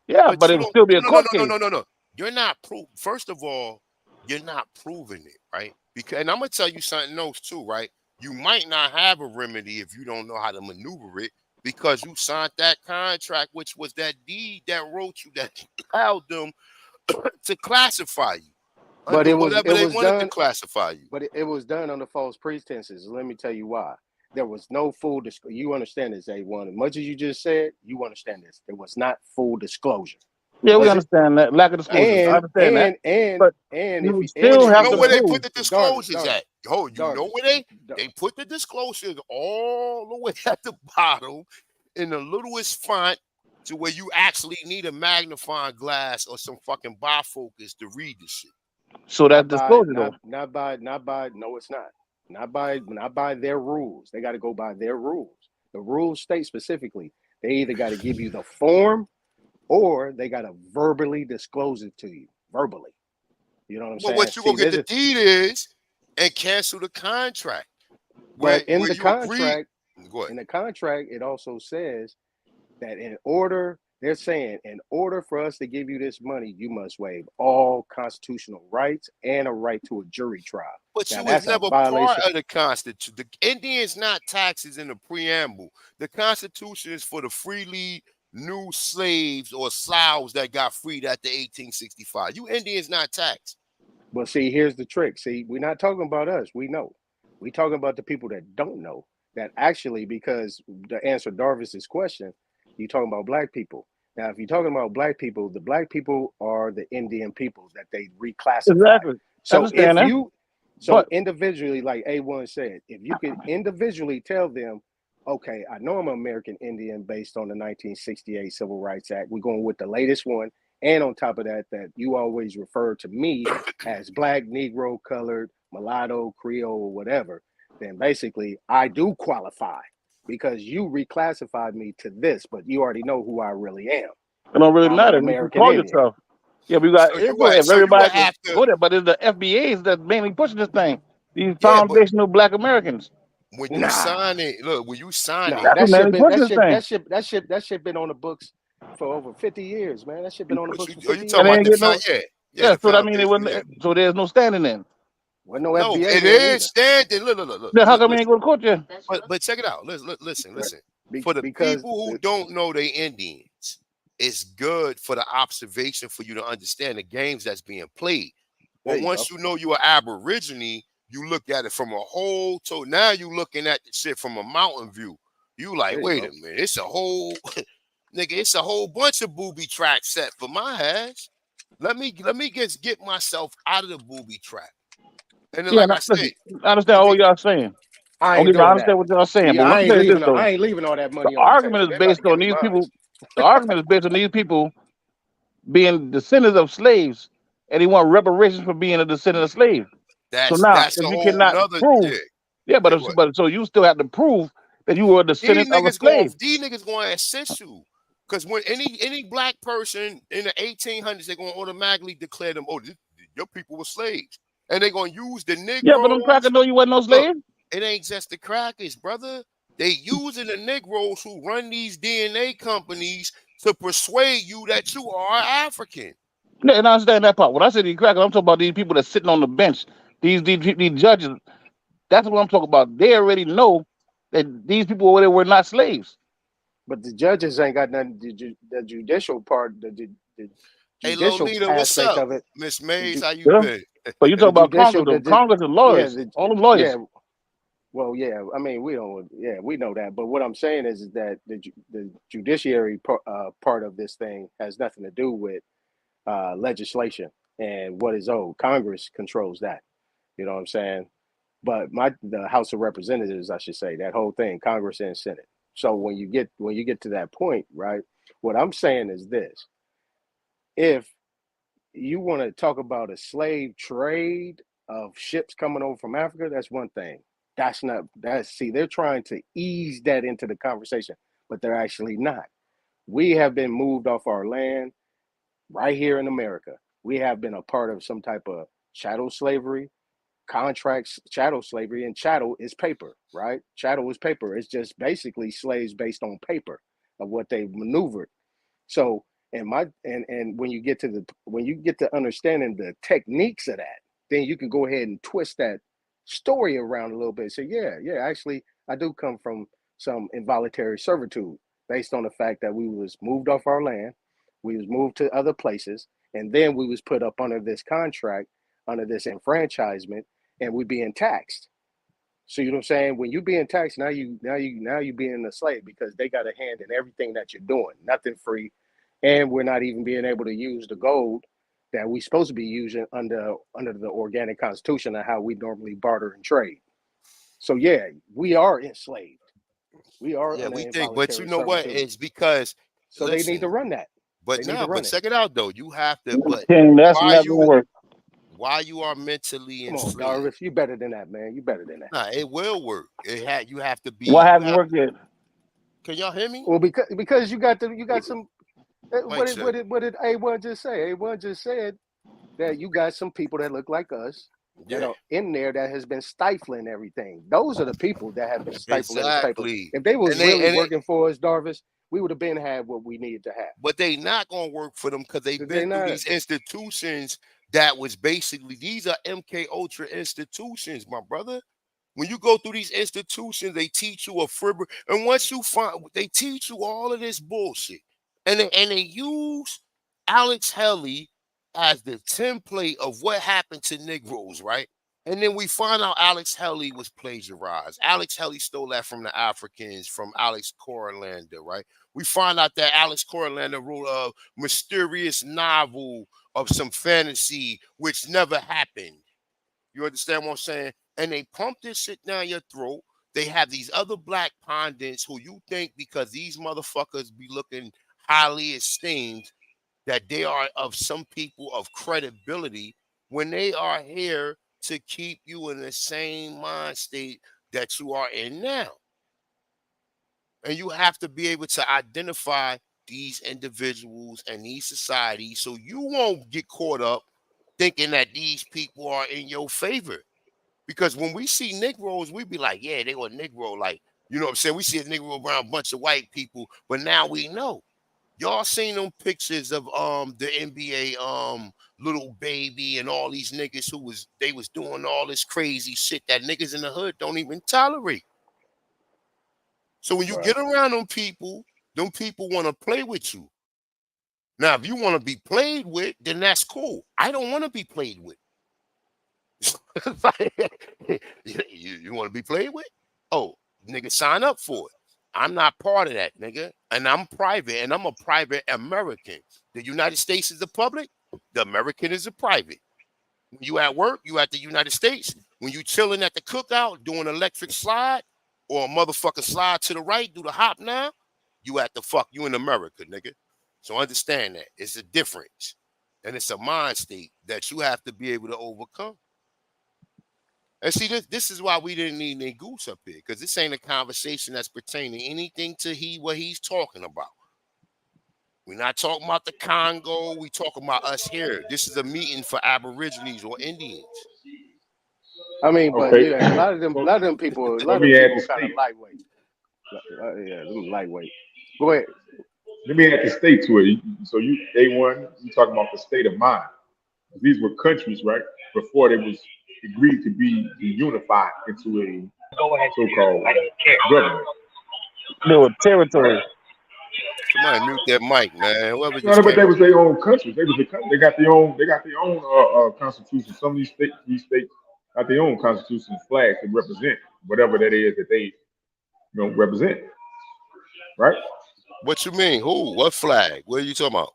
Yeah, But but it you would don't. still be a No, no, court no, no, case. no, no, no. You're not First of all, you're not proving it, right? Because, and I'm gonna tell you something else too, right? You might not have a remedy if you don't know how to maneuver it, because you signed that contract, which was that deed that wrote you that allowed them to classify you But under whatever they wanted to done. classify you. But it was done under false pretenses. Let me tell you why. There was no full disclosure. You understand this, A1. As much as you just said, you understand this. There was not full disclosure. Yeah, we Was it? understand that lack of disclosure. I understand that, but you would still You have know to where they prove. put the disclosures at? Oh, you know where Darvis. they put the disclosures all the way at the bottom in the littlest font, to where you actually need a magnifying glass or some fucking bifocus to read the shit. So that's disclosure, though. Not by. No, it's not. Not by their rules. They got to go by their rules. The rules state specifically they either got to give you the form or they got to verbally disclose it to you. Verbally. You know what I'm Well, saying? what you gonna get the deed is and cancel the contract. But in where the you agree. contract, it also says that they're saying, in order for us to give you this money, you must waive all constitutional rights and a right to a jury trial. But Now, you was that's a never part violation. of the Constitution. The Indians not taxes in the preamble. The Constitution is for the freely new slaves or sloughs that got freed after 1865. You Indians not taxed. But see, here's the trick. See, we're not talking about us. We know. We're talking about the people that don't know. That actually, because to answer Darvis's question, you're talking about black people. Now, if you're talking about black people, the black people are the Indian people that they reclassify. Exactly. So Understand that. So individually, like A1 said, if you could individually tell them, okay, I know I'm an American Indian based on the 1968 Civil Rights Act. We're going with the latest one. And on top of that, that you always refer to me as black, Negro, colored, mulatto, Creole, whatever, then basically I do qualify because you reclassified me to this, but you already know who I really am. It don't really I'm an matter. You can American call Indian. yourself. Yeah, we got if everybody can go there, but it's the FBAs that's mainly pushing this thing. These foundational black Americans. When you sign it, look, when you sign it, That's mainly pushing this thing. That shit been on the books for over 50 years, man. That shit been on the books for 50 you years. talking about Yeah, so that means it wasn't. So there's no standing in. Well, no No, FBA it then is either. standing. Look. Then how come you ain't going to court yet? But check it out. Listen. For the people who don't know they Indians, it's good for the observation for you to understand the games that's being played. But once you know you're Aborigine, you look at it from a whole. So now you looking at the shit from a mountain view. You like, wait a minute, it's a whole. nigga, it's a whole bunch of booby traps set for my ass. Let me just get myself out of the booby trap. And then, Yeah, like now, I said, listen, I understand all y'all saying. I Don't ain't get me wrong, I doing that. understand what y'all saying, See, but what I'm saying is this though. I ain't leaving all that The money on the argument table. is They about to based give on me these mine. people. The argument is based on these people being descendants of slaves, and they want reparations for being a descendant of slaves. So now, that's a if you whole cannot nother prove, yeah. yeah, Say what? but so you still have to prove that you were a descendant of a slave. These niggas gonna assist you. Because when any black person in the 1800s, they're gonna automatically declare them, oh, your people were slaves. And they're gonna use the Yeah, but them Negroes. crackers know you wasn't no Look, slave. it ain't just the crackers, brother. They using the Negroes who run these DNA companies to persuade you that you are African. Yeah, and I understand that part. When I say these crackers, I'm talking about these people that's sitting on the bench. These judges. That's what I'm talking about. They already know that these people were not slaves. But the judges ain't got nothing. The judicial part, the Hey, judicial Lolita, what's aspect up? of it. Miss Mays, The, how you Yeah. been? But you talk the about Congress, judicial, though. Congress and yeah, lawyers, all them lawyers. yeah. Well, yeah. I mean, we don't. Yeah, we know that. But what I'm saying is that the judiciary part of this thing has nothing to do with legislation and what is owed. Congress controls that. You know what I'm saying? But the House of Representatives, I should say, that whole thing, Congress and Senate. So when you get to that point, right? What I'm saying is this: if you want to talk about a slave trade of ships coming over from Africa, that's one thing. That's not see, they're trying to ease that into the conversation, but they're actually not. We have been moved off our land right here in America. We have been a part of some type of chattel slavery, contracts, chattel slavery, and chattel is paper, right? Chattel is paper. It's just basically slaves based on paper of what they maneuvered. So, and when you get to understanding the techniques of that, then you can go ahead and twist that story around a little bit. Say, yeah, actually, I do come from some involuntary servitude based on the fact that we was moved off our land, we was moved to other places, and then we was put up under this contract, under this enfranchisement, and we being taxed. So you know what I'm saying? When you being taxed, now you being a slave because they got a hand in everything that you're doing. Nothing free. And we're not even being able to use the gold that we supposed to be using under the organic constitution of how we normally barter and trade. So yeah, we are enslaved. We are Yeah, under we think, but you involuntary know what? servitude. It's because So they need to listen, run that. but They need to but run it. check it out though. You have to, but King, that's why not gonna you work. why you are mentally Come on, enslaved? Darvis. You better than that, man. You better than that. Nah, it will work. You have to be What you hasn't have worked yet? can y'all hear me? Well, because you got some. Mike check. What did A1 just say? A1 just said that you got some people that look like us that Yeah, are in there that has been stifling everything. Those are the people that have been stifling this paper. exactly. If they was And they really and it, working for us, Darvis, we would have been had what we needed to have. but they not gonna work for them because they've Because they been through not. these institutions that was basically these are MK Ultra institutions, my brother. When you go through these institutions, they teach you a fribber, and once you find, they teach you all of this bullshit, and they use Alex Haley as the template of what happened to Negroes, right? And then we find out Alex Haley was plagiarized. Alex Haley stole that from the Africans, from Alex Corlander, right? We find out that Alex Corlander wrote a mysterious novel of some fantasy which never happened. You understand what I'm saying? And they pump this shit down your throat. They have these other black pundits who you think because these motherfuckers be looking highly esteemed that they are of some people of credibility when they are here to keep you in the same mind state that you are in now. And you have to be able to identify these individuals and these societies so you won't get caught up thinking that these people are in your favor. Because when we see Negroes, we be like, yeah, they were Negro. Like, you know what I'm saying? We see a Negro around a bunch of white people, but now we know. Y'all seen them pictures of the NBA little baby and all these niggas they was doing all this crazy shit that niggas in the hood don't even tolerate. So when you Right. get around them people want to play with you. Now, if you want to be played with, then that's cool. I don't want to be played with. You want to be played with? Oh, nigga, sign up for it. I'm not part of that, nigga. And I'm private, and I'm a private American. The United States is the public. The American is the private. When you at work, you at the United States. When you chilling at the cookout doing electric slide or a motherfucker slide to the right, do the hop now, you at the fuck, you in America, nigga. So understand that. It's a difference. And it's a mind state that you have to be able to overcome. And see, this is why we didn't need any goose up here, because this ain't a conversation that's pertaining anything to what he's talking about. We're not talking about the Congo. We talking about us here. This is a meeting for Aborigines or Indians. I mean, but Okay. yeah, a lot of them people, Let me add the kind of state. lightweight. Yeah, them lightweight. Go ahead. Let me add the state to it. So you A1, you talking about the state of mind. These were countries, right? Before they was agreed to be unified into a so-called government. There were territories. Somebody mute that mic, man. Whoever No, just but came they up. was their own countries. They got their own constitution. Some of these states got their own constitution flags that represent whatever that is that they represent. Right? What you mean? Who? What flag? What are you talking about?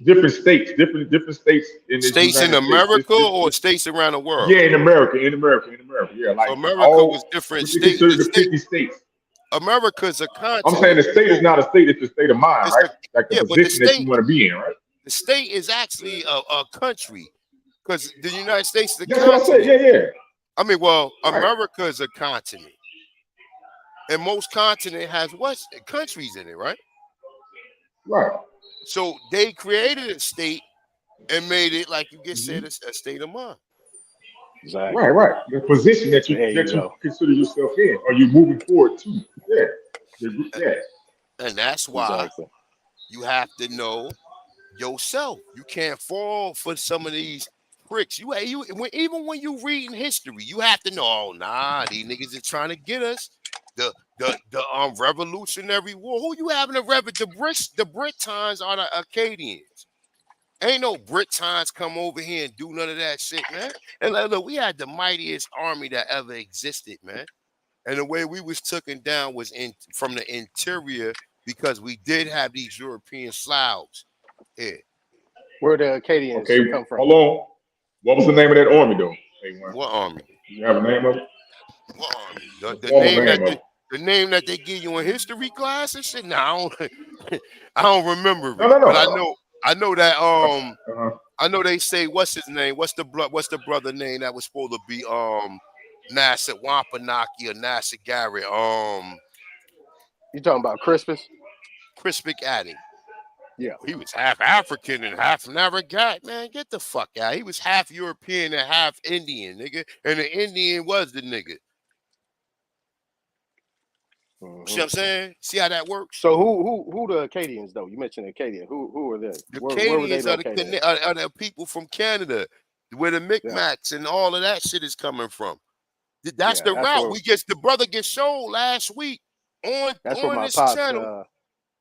Different states, different states in the States in United States. America or states around the world? Yeah, in America. Yeah, like so America all was different what they states. consider the 50 states. America's a continent. I'm saying the state is not a state; it's the state of mind, right? Like the but the position that you want to be in, right? The state is actually a country, because the United States is a That's continent. what I said. Yeah. I mean, well, Right. America is a continent, and most continent has countries in it, right? Right. So they created a state and made it, like you just said, a state of mind. Exactly. Right. The position that you consider yourself in, or you moving forward to. Yeah. And that's why you have to know yourself. You can't fall for some of these pricks. Even when you reading history, you have to know. Oh, nah, these niggas are trying to get us. The Revolutionary War. Who you having the Britons are the Acadians. Ain't no Britons come over here and do none of that shit, man. And look, we had the mightiest army that ever existed, man. And the way we was taken down was from the interior, because we did have these European Slavs here. Where the Acadians come from? Hold on. What was the name of that army, though? What army? You have a name of it? What army? The name that they give you in history class and shit. Nah, I don't remember it. No. But I know that I know they say, what's his name? What's the brother name that was supposed to be Nasser Wampanoag or Nasser Garrett? You talking about Crispus? Crispus Attucks. Yeah. He was half African and half Navagat. Man, get the fuck out. He was half European and half Indian, nigga. And the Indian was the nigga. Mm-hmm. See what I'm saying? See how that works? So who the Acadians, though? You mentioned Acadia. Who are they? Where were they located? Are the people from Canada, where the Micmacs and all of that shit is coming from. That's the route. The brother gets showed last week on this channel.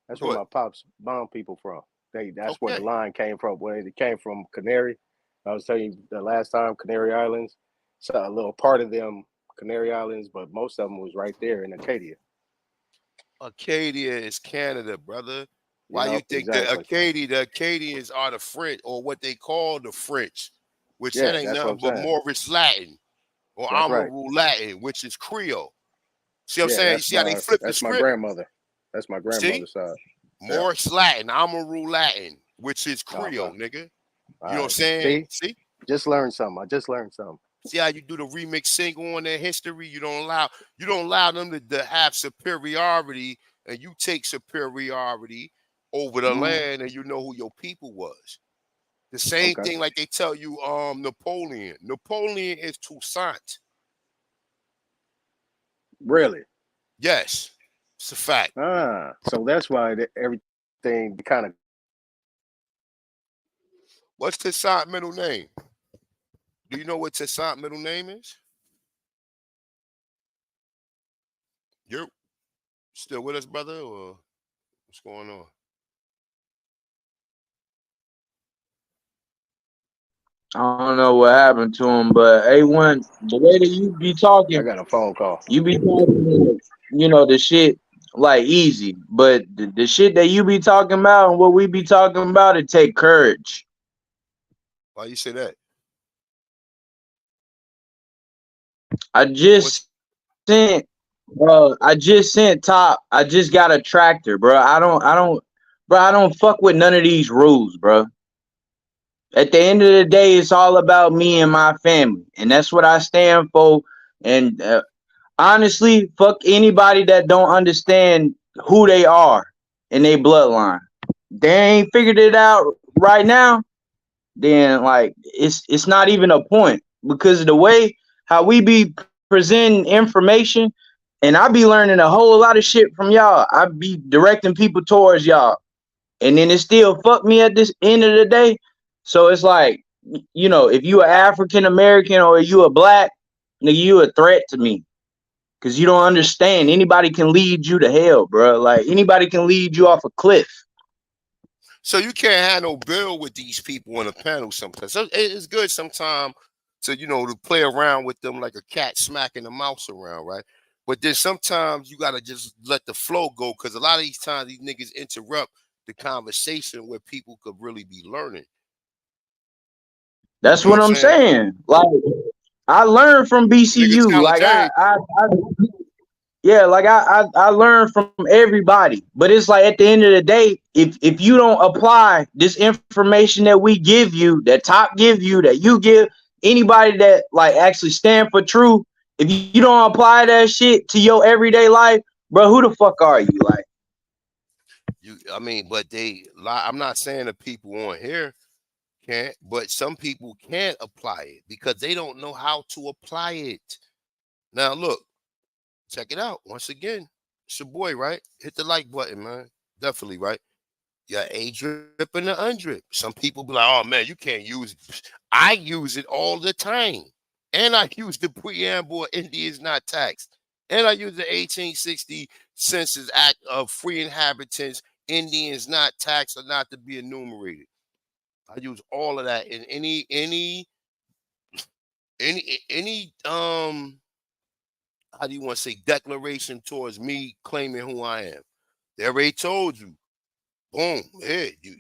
That's where my pops bomb people from. That's where the line came from. Where it came from, Canary. I was telling you the last time, Canary Islands. So a little part of them, Canary Islands, but most of them was right there in Acadia. Acadia is Canada, brother. Why you think the Acadians are the French, or what they call the French, which that ain't nothing but Moorish Latin or Amaru Latin, which is Creole. See what I'm saying? You see how they flip the script? That's my grandmother's side. Moorish Latin, Amaru Latin, which is Creole, nigga. You know what I'm saying? See? Just learned something. I just learned something. See how you do the remix single on their history? You don't allow them to have superiority, and you take superiority over the land, and you know who your people was. The same thing like they tell you Napoleon. Napoleon is Toussaint. Really? Yes. It's a fact. So that's why everything kind of. What's Toussaint's middle name? Do you know what Toussaint's middle name is? You're still with us, brother, or what's going on? I don't know what happened to him, but A1, the way that you be talking, I got a phone call. You be talking the shit like easy, but the shit that you be talking about and what we be talking about, it take courage. Why you say that? I just sent, I just sent Top. I just got a tractor, bro. I don't fuck with none of these rules, bro. At the end of the day, it's all about me and my family, and that's what I stand for. And honestly, fuck anybody that don't understand who they are and their bloodline. They ain't figured it out right now. Then like it's not even a point because of the way how we be presenting information, and I be learning a whole lot of shit from y'all. I be directing people towards y'all, and then it still fuck me at this end of the day. So it's like, if you are African American or you a black, nigga, you a threat to me. Cause you don't understand. Anybody can lead you to hell, bro. Like anybody can lead you off a cliff. So you can't have no bill with these people on a panel sometimes. So it's good sometimes to, to play around with them like a cat smacking a mouse around, right? But then sometimes you gotta just let the flow go, because a lot of these times these niggas interrupt the conversation where people could really be learning. That's what I'm saying. Like I learned from BCU. Like I learned from everybody. But it's like at the end of the day, if you don't apply this information that we give you, that Top give you, that you give anybody that like actually stand for truth, if you don't apply that shit to your everyday life, bro, who the fuck are you? Like but I'm not saying the people on here can't, but some people can't apply it because they don't know how to apply it. Now look, check it out. Once again, it's your boy, right? Hit the like button, man. Definitely, right? Yeah, A drip and the undrip. Some people be like, oh man, you can't use it. I use it all the time. And I use the preamble, Indians not taxed. And I use the 1860 Census Act of free inhabitants, Indians not taxed or not to be enumerated. I use all of that in any how do you want to say, declaration towards me claiming who I am. They already told you. Boom. Here, you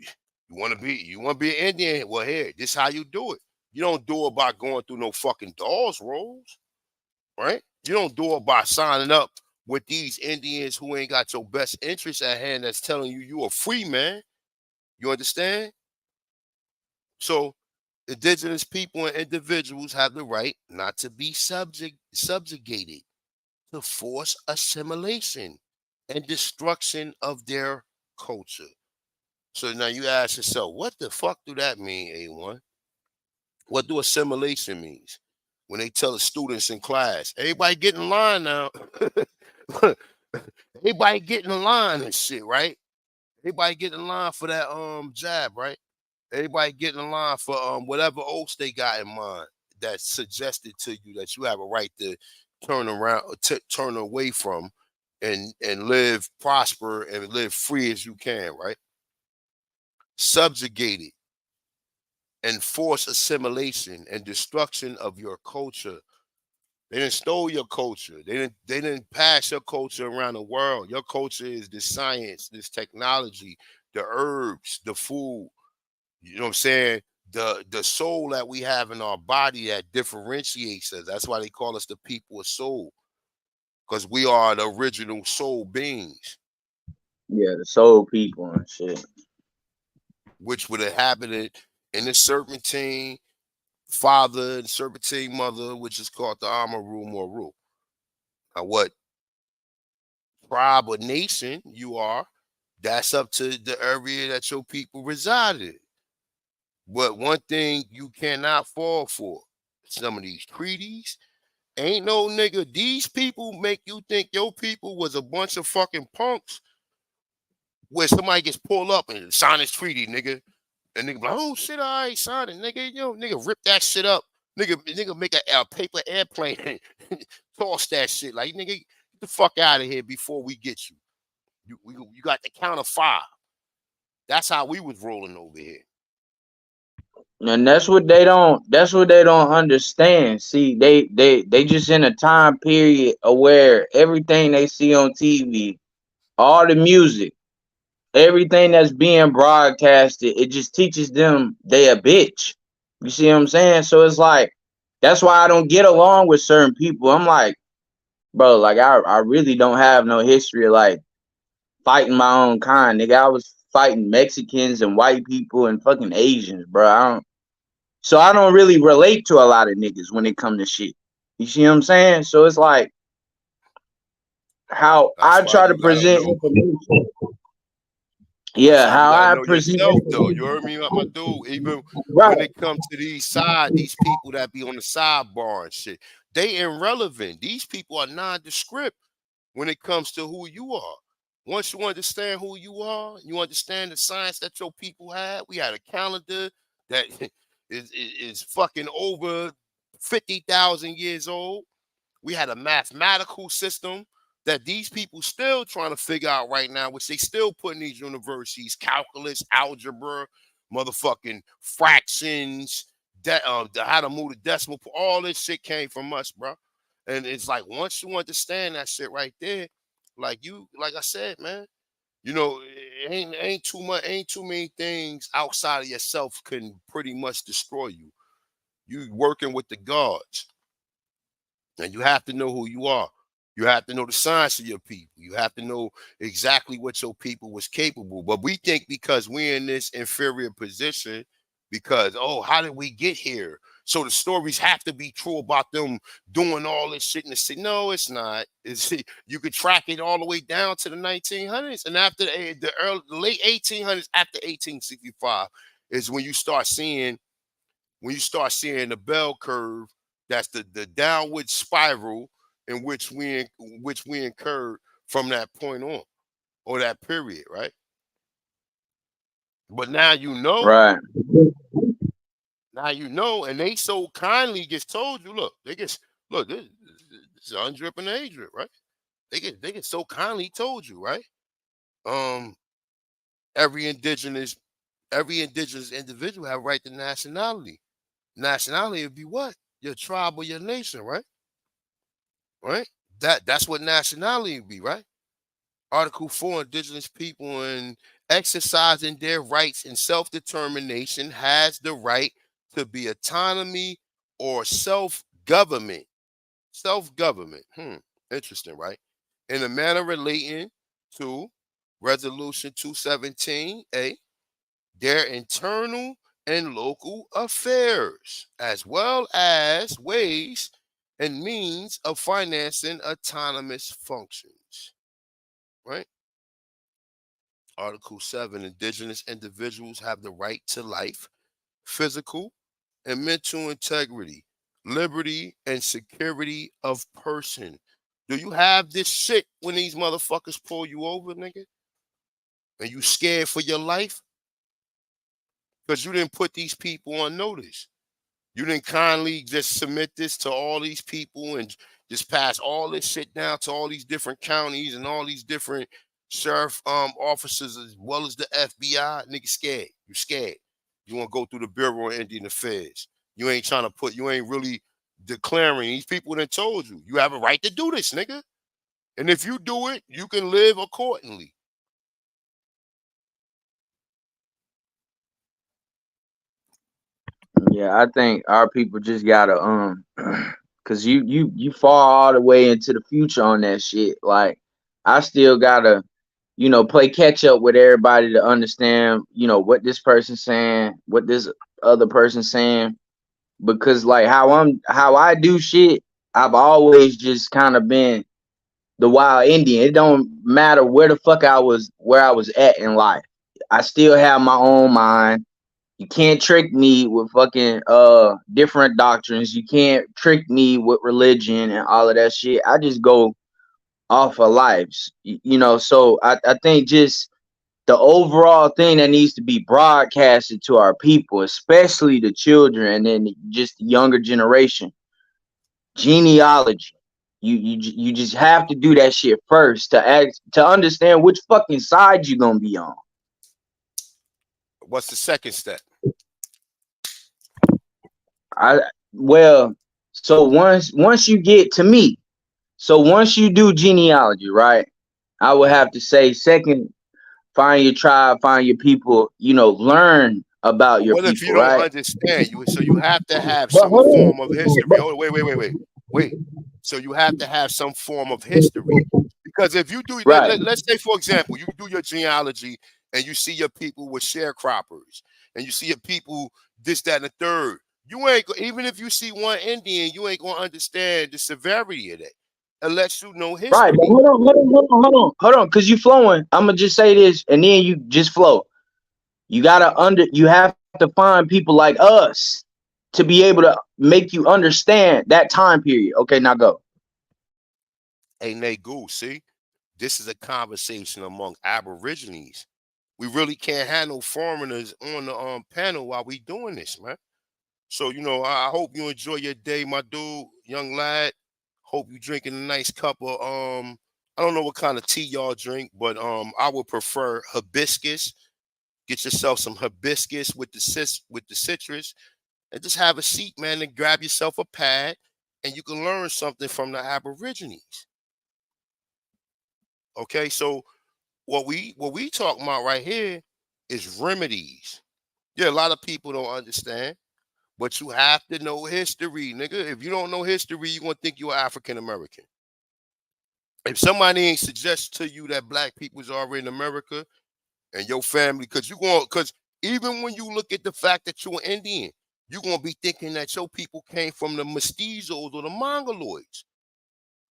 want to be an Indian? Well, here, this is how you do it. You don't do it by going through no fucking dolls rolls, right? You don't do it by signing up with these Indians who ain't got your best interest at hand, that's telling you a free man. You understand? So indigenous people and individuals have the right not to be subjugated to force assimilation and destruction of their culture. So now you ask yourself, what the fuck do that mean, A1? What do assimilation means? When they tell the students in class, everybody get in line now. Everybody get in line and shit, right? Everybody get in line for that jab, right? Everybody get in line for whatever oaths they got in mind that's suggested to you that you have a right to turn around, turn away from, and live, prosper, and live free as you can, right? Subjugated and force assimilation and destruction of your culture. They didn't stole your culture. They didn't pass your culture around the world. Your culture is this science, this technology, the herbs, the food. You know what I'm saying? The soul that we have in our body that differentiates us. That's why they call us the people of soul, because we are the original soul beings. Yeah, the soul people and shit. Which would have happened in the serpentine father and serpentine mother, which is called the Amaru Moru. Now, what tribe or nation you are, that's up to the area that your people reside in. But one thing you cannot fall for, some of these treaties, ain't no nigga. These people make you think your people was a bunch of fucking punks where somebody gets pulled up and sign this treaty, nigga. And nigga be like, oh shit, I ain't signed it, nigga. Nigga rip that shit up. Nigga make a paper airplane and toss that shit. Like, nigga, get the fuck out of here before we get you. You got the count of 5. That's how we was rolling over here. And that's what they don't understand. See, they just in a time period of where everything they see on TV, all the music, everything that's being broadcasted, it just teaches them they a bitch. You see what I'm saying? So it's like that's why I don't get along with certain people. I'm like, bro, like I really don't have no history of like fighting my own kind, nigga. I was fighting Mexicans and white people and fucking Asians, bro. I don't really relate to a lot of niggas when it come to shit. You see what I'm saying? So it's like how That's I why try to you gotta present know. information. That's Yeah, why you how gotta I know present yourself, though. You information. heard me, my dude. Even Right. when it comes to these people that be on the sidebar and shit, they irrelevant. These people are nondescript when it comes to who you are. Once you understand who you are, you understand the science that your people had. We had a calendar that is fucking over 50,000 years old. We had a mathematical system that these people still trying to figure out right now, which they still put in these universities: calculus, algebra, motherfucking fractions, how to move the decimal. All this shit came from us, bro. And it's like once you understand that shit right there, like I said, man, ain't too many things outside of yourself can pretty much destroy you. You working with the gods. And you have to know who you are. You have to know the science of your people. You have to know exactly what your people was capable. But we think because we're in this inferior position, because, oh, how did we get here? So the stories have to be true about them doing all this shit in the city. No, it's not. You could track it all the way down to the 1900s. And after the late 1800s, after 1865, is when you start seeing the bell curve, that's the downward spiral in which we incurred from that point on, or that period, right? But now you know, Right. and they so kindly just told you, look, this is undrip and age drip, right? They get so kindly told you, right? Um, every indigenous individual have right to nationality. Nationality would be what? Your tribe or your nation, right? Right? That's what nationality would be, right? Article 4, indigenous people in exercising their rights and self-determination has the right to be autonomy or self-government. Self-government. Interesting, right? In a manner relating to Resolution 217A, their internal and local affairs, as well as ways and means of financing autonomous functions. Right? Article 7, indigenous individuals have the right to life, physical and mental integrity, liberty and security of person. Do you have this shit when these motherfuckers pull you over, nigga? And you scared for your life? Because you didn't put these people on notice. You didn't kindly just submit this to all these people and just pass all this shit down to all these different counties and all these different sheriff officers as well as the FBI. Nigga scared. You scared. You want to go through the Bureau of Indian Affairs. You ain't really declaring. These people that told you, you have a right to do this, nigga. And if you do it, you can live accordingly. Yeah, I think our people just gotta cause you fall all the way into the future on that shit. Like I still gotta, play catch up with everybody to understand, what this person's saying, what this other person's saying. Because like how I do shit, I've always just kind of been the wild Indian. It don't matter where I was at in life. I still have my own mind. You can't trick me with fucking different doctrines. You can't trick me with religion and all of that shit. I just go off of lives. So I think just the overall thing that needs to be broadcasted to our people, especially the children and then just the younger generation, genealogy. You just have to do that shit first to understand which fucking side you gonna be on. What's the second step? Well, so once you get to me, so once you do genealogy, right? I would have to say second, find your tribe, find your people, learn about But your what if you people, don't right? understand you? So you have to have But some hold form of on. history. Oh, wait. So you have to have some form of history. Because if you do, Right. let's say, for example, you do your genealogy and you see your people with sharecroppers and you see your people this, that, and the third. You ain't, even if you see one Indian, you ain't going to understand the severity of that unless you know Right. But history. hold on, because you flowing. I'm gonna just say this and then you just flow. You have to find people like us to be able to make you understand that time period. Okay, now go. Hey, Nagu, see, this is a conversation among Aborigines. We really can't have no foreigners on the panel while we doing this, man. So, I hope you enjoy your day, my dude, young lad. Hope you drinking a nice cup of I don't know what kind of tea y'all drink, but I would prefer hibiscus. Get yourself some hibiscus with the citrus, and just have a seat, man, and grab yourself a pad, and you can learn something from the Aborigines. Okay, so what we talking about right here is remedies. Yeah, a lot of people don't understand. But you have to know history, nigga. If you don't know history, you're gonna think you're African American. If somebody ain't suggest to you that black people's already in America and your family, because even when you look at the fact that you're Indian, you're gonna be thinking that your people came from the mestizos or the mongoloids,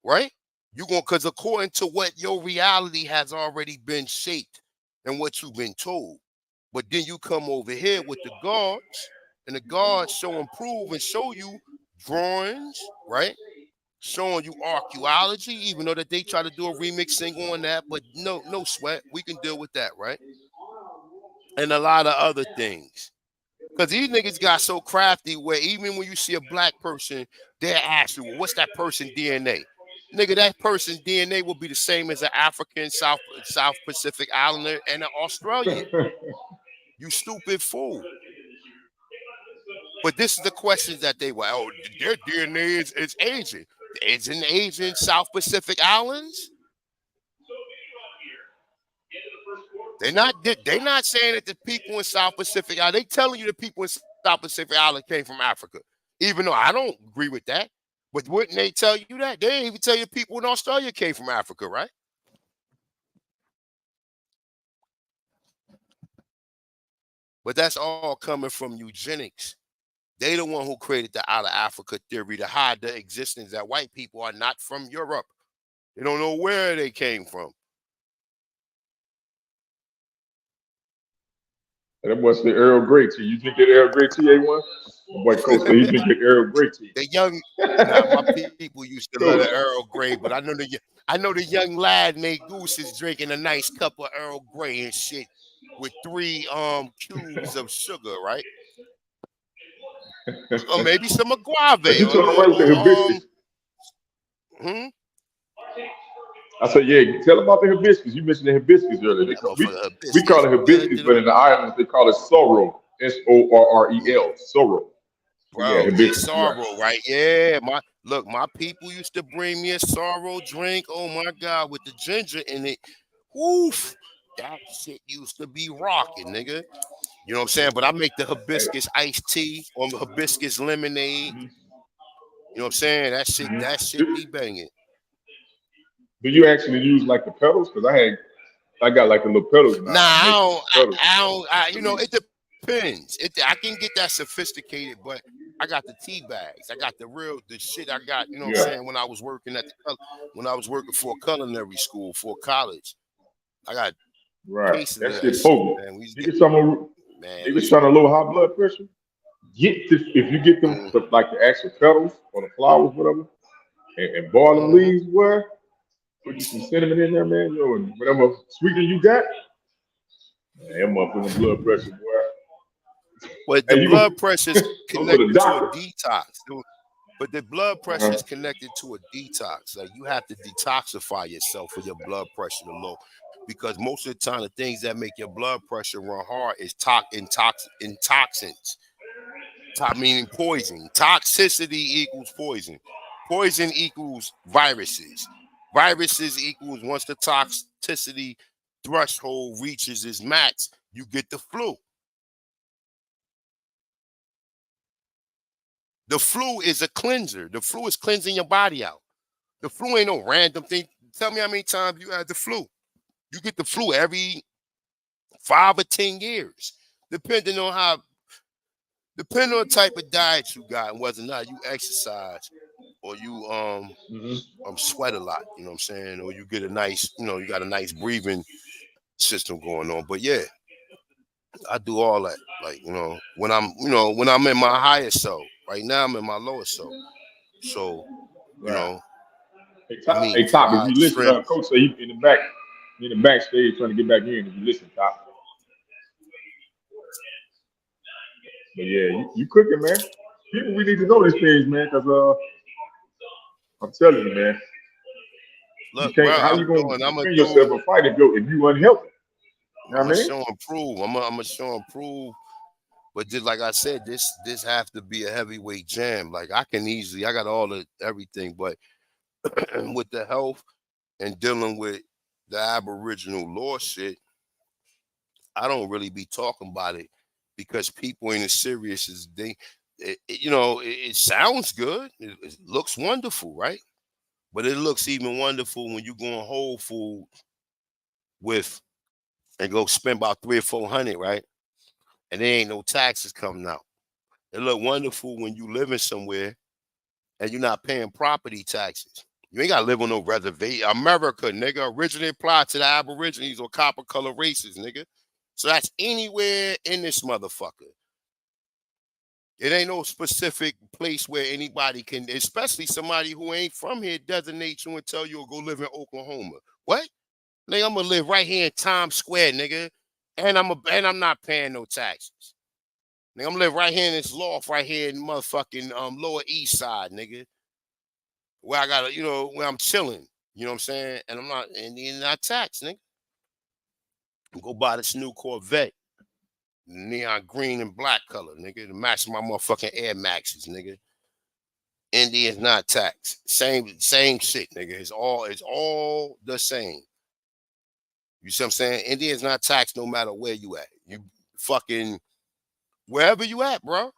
right? You going because according to what your reality has already been shaped and what you've been told. But then you come over here with the guards, and the guards show and prove and show you drawings, right? Showing you archaeology, even though that they try to do a remixing on that, but no sweat. We can deal with that, right? And a lot of other things. Because these niggas got so crafty where even when you see a black person, they'll ask you, well, what's that person DNA? Nigga, that person DNA will be the same as an African, South Pacific Islander and an Australian. You stupid fool. But this is the questions that they were, oh, their DNA is Asian. It's in Asian South Pacific Islands. They're not saying that the people in South Pacific Island, they telling you the people in South Pacific Island came from Africa. Even though I don't agree with that. But wouldn't they tell you that? They even tell you people in Australia came from Africa, right? But that's all coming from eugenics. They the one who created the out of Africa theory to hide the existence that white people are not from Europe. They don't know where they came from. And that must the Earl Grey tea. You drink that Earl Grey tea, A1? My boy Coach said he drink that Earl Grey tea. The young, nah, my people used to love Coach. the Earl Grey, but I know the young lad Nate Goose is drinking a nice cup of Earl Grey and shit with 3 cubes of sugar, right? Or maybe some But agave you or a told him right with the little hibiscus. hmm? I said, yeah, tell him about the hibiscus. You mentioned the hibiscus earlier. That Because we, motherfucker we call hibiscus it good hibiscus, to the but in the islands they call it sorrel. Sorrel. Sorrel. But yeah, bro. It's hibiscus, you're right. sorrow, right? Yeah, my people used to bring me a sorrow drink. Oh my god, with the ginger in it. Woof. That shit used to be rocking, nigga. You know what I'm saying? But I make the hibiscus iced tea or hibiscus lemonade. You know what I'm saying? That shit be banging. Do you actually use like the petals? Because I got like the little petals now. Nah, I make I don't. petals. I don't. It depends. I can get that sophisticated, but I got the tea bags. I got the shit. I got. You know what I'm Yeah, saying? When I was working for a culinary school for college, I got right. cases That of that shit shit, potent. man. We used to get Niggas trying man. niggas Listen. trying to low high blood pressure. If you get them Mm, like the actual petals or the flowers, whatever, and boil them mm-hmm. leaves, boy. Put you some cinnamon in there, man. Yo, and whatever sweetener you got, man, that motherfucking blood pressure, boy. But the Hey, blood pressure is go to the connected to a doctor. detox. But the blood pressure Uh-huh. is connected to a detox. Like you have to detoxify yourself for your blood pressure to low. Because most of the time, the things that make your blood pressure run hard is intoxins. Meaning poison. Toxicity equals poison. Poison equals viruses. Viruses equals once the toxicity threshold reaches its max, you get the flu. The flu is a cleanser. The flu is cleansing your body out. The flu ain't no random thing. Tell me how many times you had the flu. You get the flu every 5 or 10 years, depending on the type of diet you got and whether or not you exercise or you sweat a lot, you know what I'm saying? Or you get a nice, you got a nice breathing system going on. But yeah, I do all that. Like, when I'm in my higher self. Right now I'm in my lower self. So, Right. I mean, Hey, Top, if fried you listen, shrimp. Coach say he in the backstage trying to get back in. If you listen, Top. But yeah, you cooking, man. People, we need to know these things, man, because I'm telling you, man. You Look, bro, can't. How you gonna I'm gonna defend do. yourself and fight and go if you unhealthy? You know I'm what gonna I mean? show and prove. I'm gonna show and prove. But just like I said, this have to be a heavyweight jam. Like I got all the everything, but with the health and dealing with the Aboriginal law shit, I don't really be talking about it because people ain't as serious as they. It sounds good. It looks wonderful, right? But it looks even wonderful when you go on Whole Food and go spend about 300 or 400, right? And there ain't no taxes coming out. It look wonderful when you living somewhere and you're not paying property taxes. You ain't got to live on no reservation. America, nigga, originally applied to the Aborigines or copper color races, nigga. So that's anywhere in this motherfucker. It ain't no specific place where anybody can, especially somebody who ain't from here, designate you and tell you to go live in Oklahoma. What? Nigga, I'm gonna live right here in Times Square, nigga, and I'm not paying no taxes. Nigga, I'm live right here in this loft right here in motherfucking Lower East Side, nigga. Where I gotta, where I'm chilling. You know what I'm saying? And I'm not taxed, nigga. Go buy this new Corvette. Neon green and black color, nigga. To match my motherfucking Air Maxes, nigga. Indians not taxed. Same shit, nigga. It's all the same. You see what I'm saying? Indians not taxed no matter where you at. You fucking wherever you at, bro.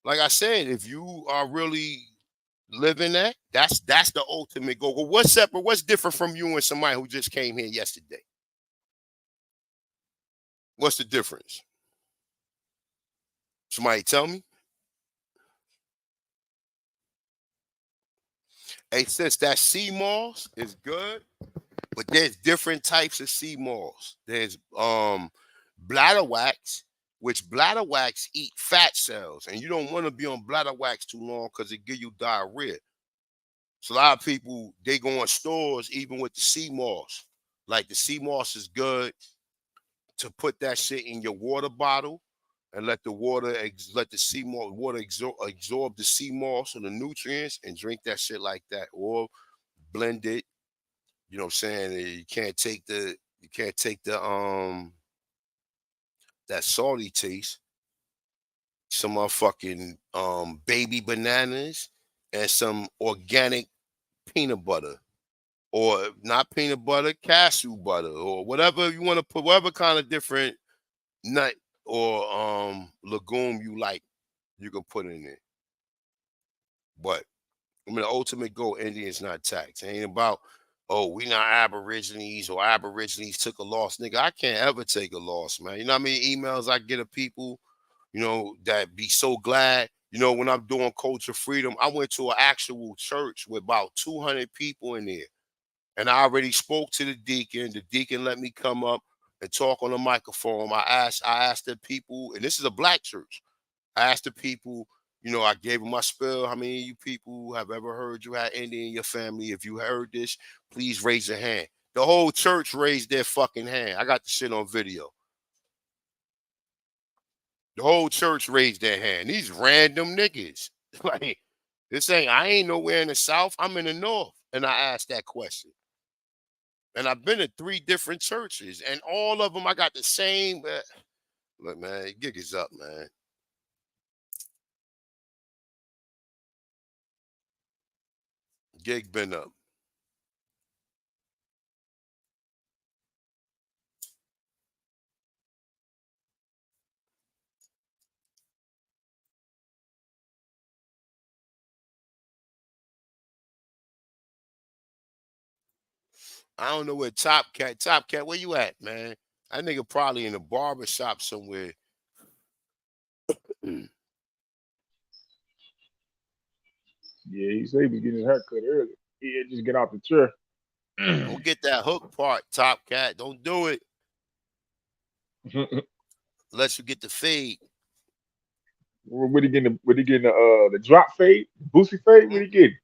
Like I said, if you are really living that, that's the ultimate goal. Well, what's separate? What's different from you and somebody who just came here yesterday? What's the difference? Somebody tell me. Hey, sis, that sea moss is good, but there's different types of sea moss. There's bladder wax, which bladder wax eat fat cells, and you don't want to be on bladder wax too long because it give you diarrhea. So a lot of people, they go in stores even with the sea moss. Like the sea moss is good to put that shit in your water bottle and let the sea moss water absorb the sea moss and the nutrients and drink that shit like that, or blend it. You know what I'm saying? You can't take the that salty taste. Some motherfucking baby bananas and some organic peanut butter. Or not peanut butter, cashew butter, or whatever you want to put, whatever kind of different nut or legume you like, you can put in it. But I mean, the ultimate goal, Indians not taxed. It ain't about, we not Aborigines or Aborigines took a loss. Nigga, I can't ever take a loss, man. You know how many emails I get of people, that be so glad. When I'm doing Culture Freedom, I went to an actual church with about 200 people in there. And I already spoke to the deacon. The deacon let me come up and talk on the microphone. I asked the people, and this is a black church. I asked the people, I gave them my spiel. How many of you people have ever heard you had Indian in your family? If you heard this, please raise your hand. The whole church raised their fucking hand. I got the shit on video. The whole church raised their hand. These random niggas. Like, I ain't nowhere in the South. I'm in the North. And I asked that question. And I've been to 3 different churches, and all of them I got the same. Look, man, gig is up, man. gig been up? I don't know where Top Cat, where you at, man? That nigga probably in a barber shop somewhere. Yeah, he said he was getting his haircut early. Yeah, just get out the chair. Don't get that hook part, Top Cat. Don't do it. Unless you get the fade. What he getting? What he getting? The drop fade, Boosie fade. What he getting?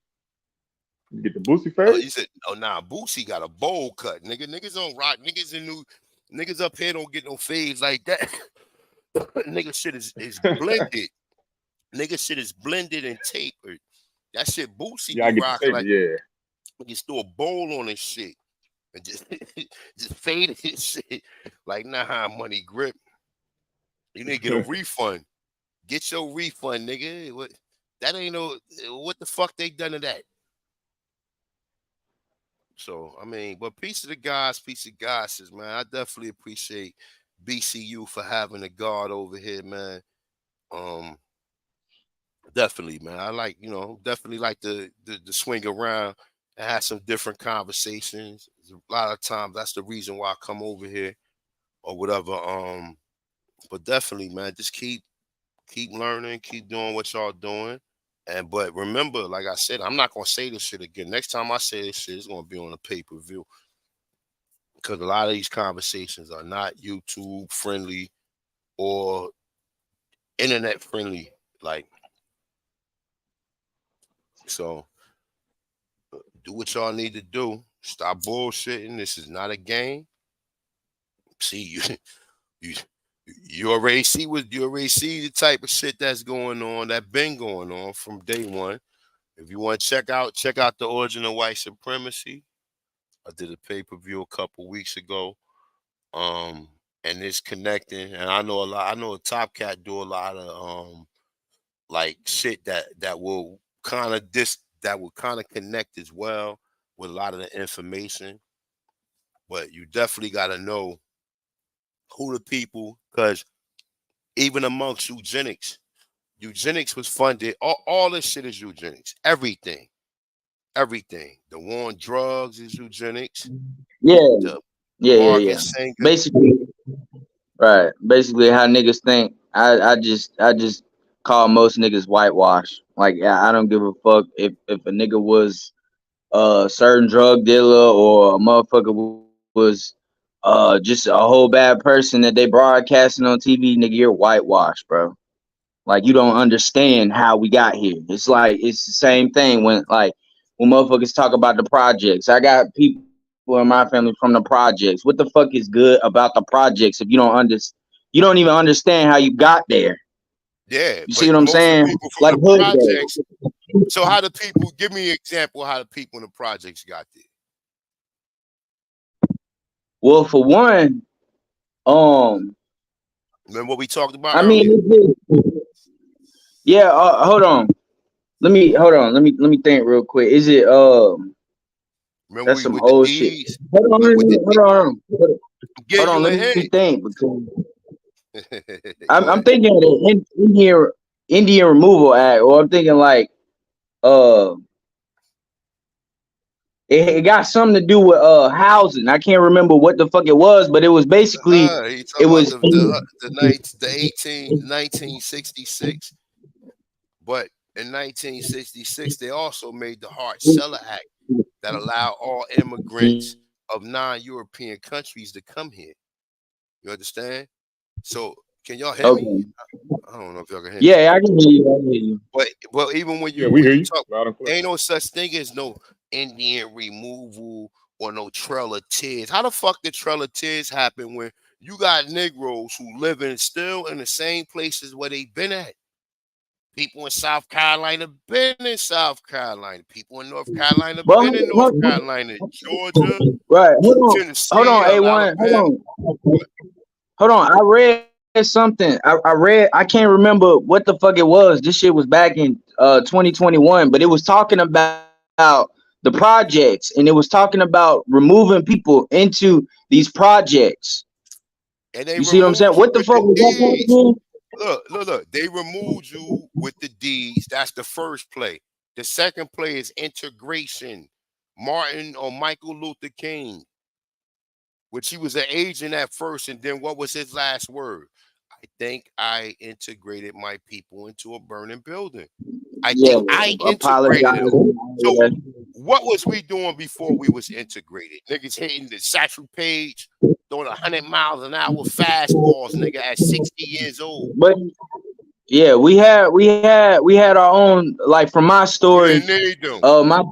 You get the Boosie Oh, fade. you said, oh nah, Boosie got a bowl cut, nigga. Niggas don't rock. Niggas up here don't get no fades like that. Nigga shit is blended. Nigga shit is blended and tapered. That shit Boosie Yeah, I be get the rocking taper. like Yeah. niggas throw a bowl on his shit and just just fade his shit. Like nah, money grip. You need to get a refund. Get your refund, nigga. What? That ain't no. What the fuck they done to that? So I mean, but peace of the gods, man. I definitely appreciate BCU for having a guard over here, man. Um, definitely, man. I like, definitely like the swing around and have some different conversations. A lot of times that's the reason why I come over here or whatever. But definitely, man, just keep learning, keep doing what y'all doing. But remember, like I said, I'm not gonna say this shit again. Next time I say this shit, it's gonna be on a pay-per-view. Because a lot of these conversations are not YouTube friendly or internet friendly. Like, so do what y'all need to do. Stop bullshitting. This is not a game. See, you already see the type of shit that's going on, that been going on from day one. If you want to check out the Origin of White Supremacy. I did a pay-per-view a couple weeks ago. And it's connecting. And I know a Top Cat do a lot of like shit that will kind of connect as well with a lot of the information. But you definitely gotta know who the people, because even amongst eugenics was funded. All this shit is eugenics. Everything. The war on drugs is eugenics. Yeah, The yeah. Margaret Sanger. Basically, right. Basically, how niggas think. I just call most niggas whitewash. Like, I don't give a fuck if a nigga was a certain drug dealer or a motherfucker was just a whole bad person that they broadcasting on TV. Nigga, you're whitewash, bro. Like, you don't understand how we got here. It's like it's the same thing when motherfuckers talk about the projects. I got people in my family from the projects. What the fuck is good about the projects if you don't even understand how you got there? Yeah, You see but what I'm most of the saying? people from Like the hood projects. days. So how do people give me an example of how the people in the projects got there? Well, for one, Remember what we talked about I mean, earlier? yeah. Hold on. Let me think real quick. Is it Remember that's we some with the old shit. deeds? Hold on. Give you Let a me hint. think because Go I'm ahead. thinking of the Indian Removal Act, or I'm thinking like uh it got something to do with housing. I can't remember what the fuck it was, but it was basically He it talking about was the 1966. But in 1966, they also made the Hart-Celler Act that allowed all immigrants of non-European countries to come here. You understand? So can y'all hear me? okay. I don't know if y'all can hear me. Yeah, I can hear you. I can hear you. But even when Yeah, we you hear you talk, loud and clear. ain't no such thing as no Indian removal or no Trail of Tears. How the fuck did Trail of Tears happen when you got Negroes who living still in the same places where they been at? People in South Carolina been in South Carolina. People in North Carolina But been in North Carolina, Georgia, right, hold Tennessee, on, A1, Alabama. hold on. I read something. I can't remember what the fuck it was. This shit was back in 2021, but it was talking about the the projects, and it was talking about removing people into these projects. And they You see what I'm saying? removed you What the with fuck the was that deeds. again? Look. They removed you with the deeds. That's the first play. The second play is integration. Martin or Michael Luther King, which he was an agent at first, and then what was his last word? I think I integrated my people into a burning building. I Yeah, think I integrated them. apologize. So what was we doing before we was integrated? Niggas hitting the Satchel Page, throwing 100 miles an hour fastballs, nigga, at 60 years old. But yeah, we had our own, like from my You story. didn't need them. My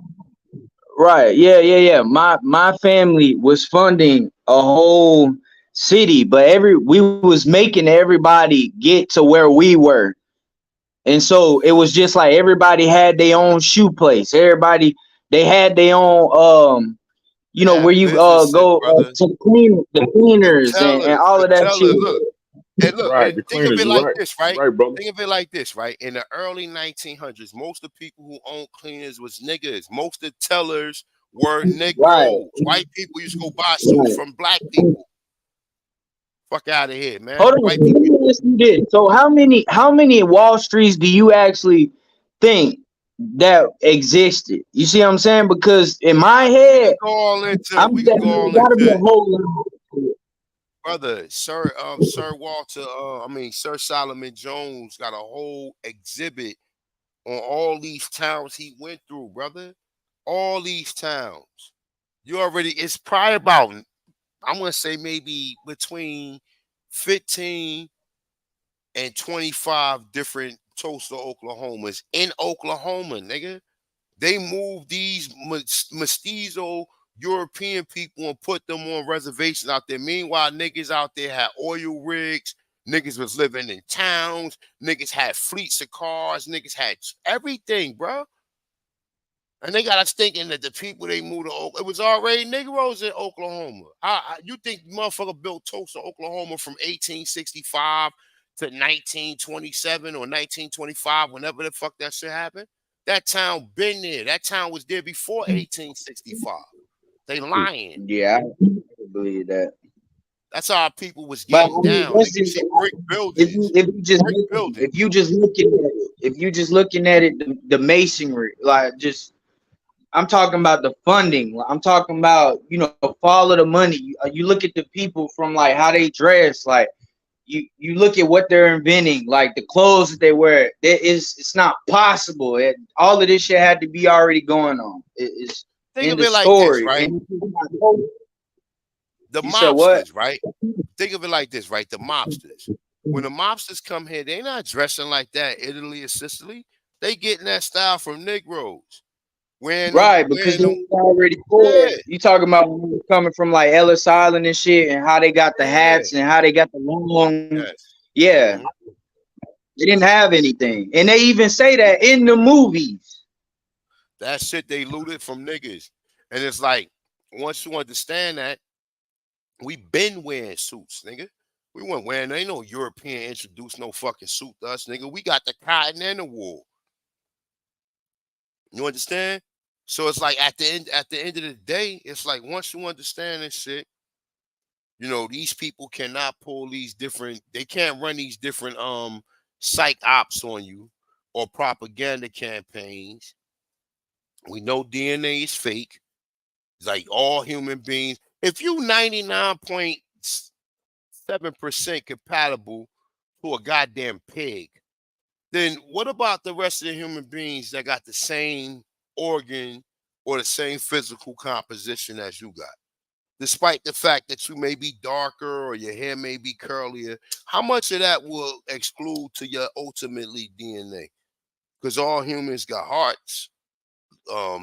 right, yeah. My family was funding a whole city, but we was making everybody get to where we were. And so it was just like everybody had their own shoe place. Everybody, they had their own They had where you businesses, go brother. to the cleaners and all of that shit. Look. And look, Right, and the think of cleaners. it You're like right. this, right? You're right, brother. Think of it like this, right? In the early 1900s, most of the people who owned cleaners was niggas. Most of the tellers were Right. Negroes. White people used to go buy suits from black people. Fuck out of here, man. Hold on, White let people. me ask you this. So how many Wall Streets do you actually think that existed? You see what I'm saying? Because in my head, We can go all there gotta be a into whole lot to it. brother, Sir Solomon Jones got a whole exhibit on all these towns he went through, brother. All these towns. It's probably about, I'm gonna say maybe between 15 and 25 different Tulsa, Oklahomas in Oklahoma, nigga. They moved these mestizo European people and put them on reservations out there. Meanwhile, niggas out there had oil rigs. Niggas was living in towns. Niggas had fleets of cars. Niggas had everything, bro. And they got us thinking that the people they moved to Oklahoma, it was already Negroes in Oklahoma. You think motherfucker built Tulsa, Oklahoma from 1865 to 1927 or 1925, whenever the fuck that shit happened? That town been there. That town was there before 1865. They lying. Yeah, I believe that. That's how our people was But getting I mean, down. that's You just see brick buildings. if you just Brick buildings. if you just looking at it, the masonry, like just I'm talking about the funding. I'm talking about follow the money. You look at the people from like how they dress, like you look at what they're inventing, like the clothes that they wear. It's not possible. All of this shit had to be already going on. It's Think in of the it like this, story. right? And The you said what? mobsters, right? Think of it like this, right? The mobsters. When the mobsters come here, they not dressing like that Italy or Sicily. They getting that style from Negroes. Right, because they was already poor. You talking about when we was coming from like Ellis Island and shit, and how they got the hats and how they got the long. Yeah, they didn't have anything, and they even say that in the movies. That shit they looted from niggas. And it's like, once you understand that, we been wearing suits, nigga. We weren't wearing, ain't no European introduced no fucking suit to us, nigga. We got the cotton and the wool. You understand? So it's like at the end of the day, it's like once you understand this shit, these people cannot pull they can't run these different psych ops on you or propaganda campaigns. We know DNA is fake. It's like all human beings. If you 99.7% compatible to a goddamn pig, then what about the rest of the human beings that got the same organ or the same physical composition as you got? Despite the fact that you may be darker or your hair may be curlier, how much of that will exclude to your ultimately DNA? Because all humans got hearts,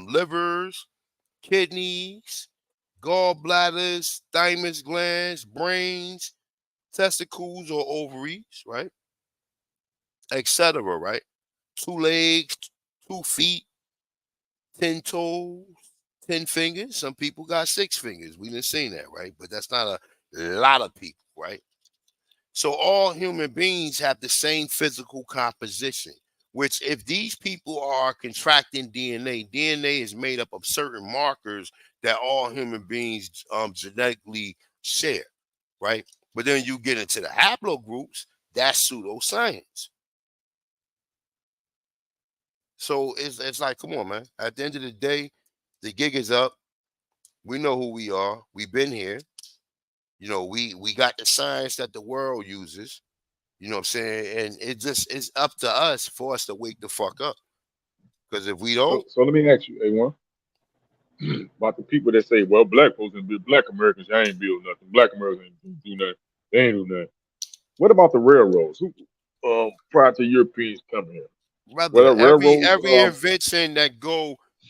livers, kidneys, gallbladders, thymus glands, brains, testicles or ovaries, right? Etc., right? 2 legs, 2 feet, 10 toes, 10 fingers. Some people got 6 fingers. We didn't see that, right? But that's not a lot of people, right? So all human beings have the same physical composition, which if these people are contracting DNA is made up of certain markers that all human beings genetically share, right? But then you get into the haplogroups, that's pseudoscience. So it's like, come on, man. At the end of the day, the gig is up. We know who we are. We've been here. You know, we got the science that the world uses. You know what I'm saying? And it's up to us for us to wake the fuck up. Because if we don't, So let me ask you, A1, about the people that say, well, black folks and black Americans, I ain't build nothing. Black Americans ain't do nothing. They ain't do nothing. What about the railroads? Who prior to Europeans coming here? Were brother, the railroads every invention that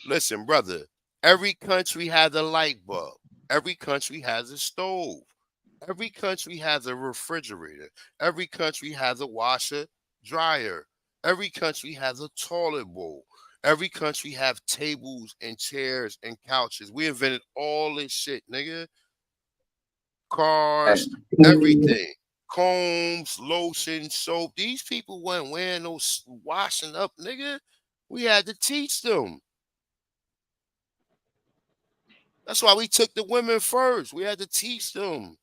listen, brother, every country has a light bulb. Every country has a stove. Every country has a refrigerator. Every country has a washer, dryer. Every country has a toilet bowl. Every country have tables and chairs and couches. We invented all this shit, nigga. Cars, everything. Combs, lotion, soap. These people weren't wearing those washing up, nigga. We had to teach them. That's why we took the women first. We had to teach them.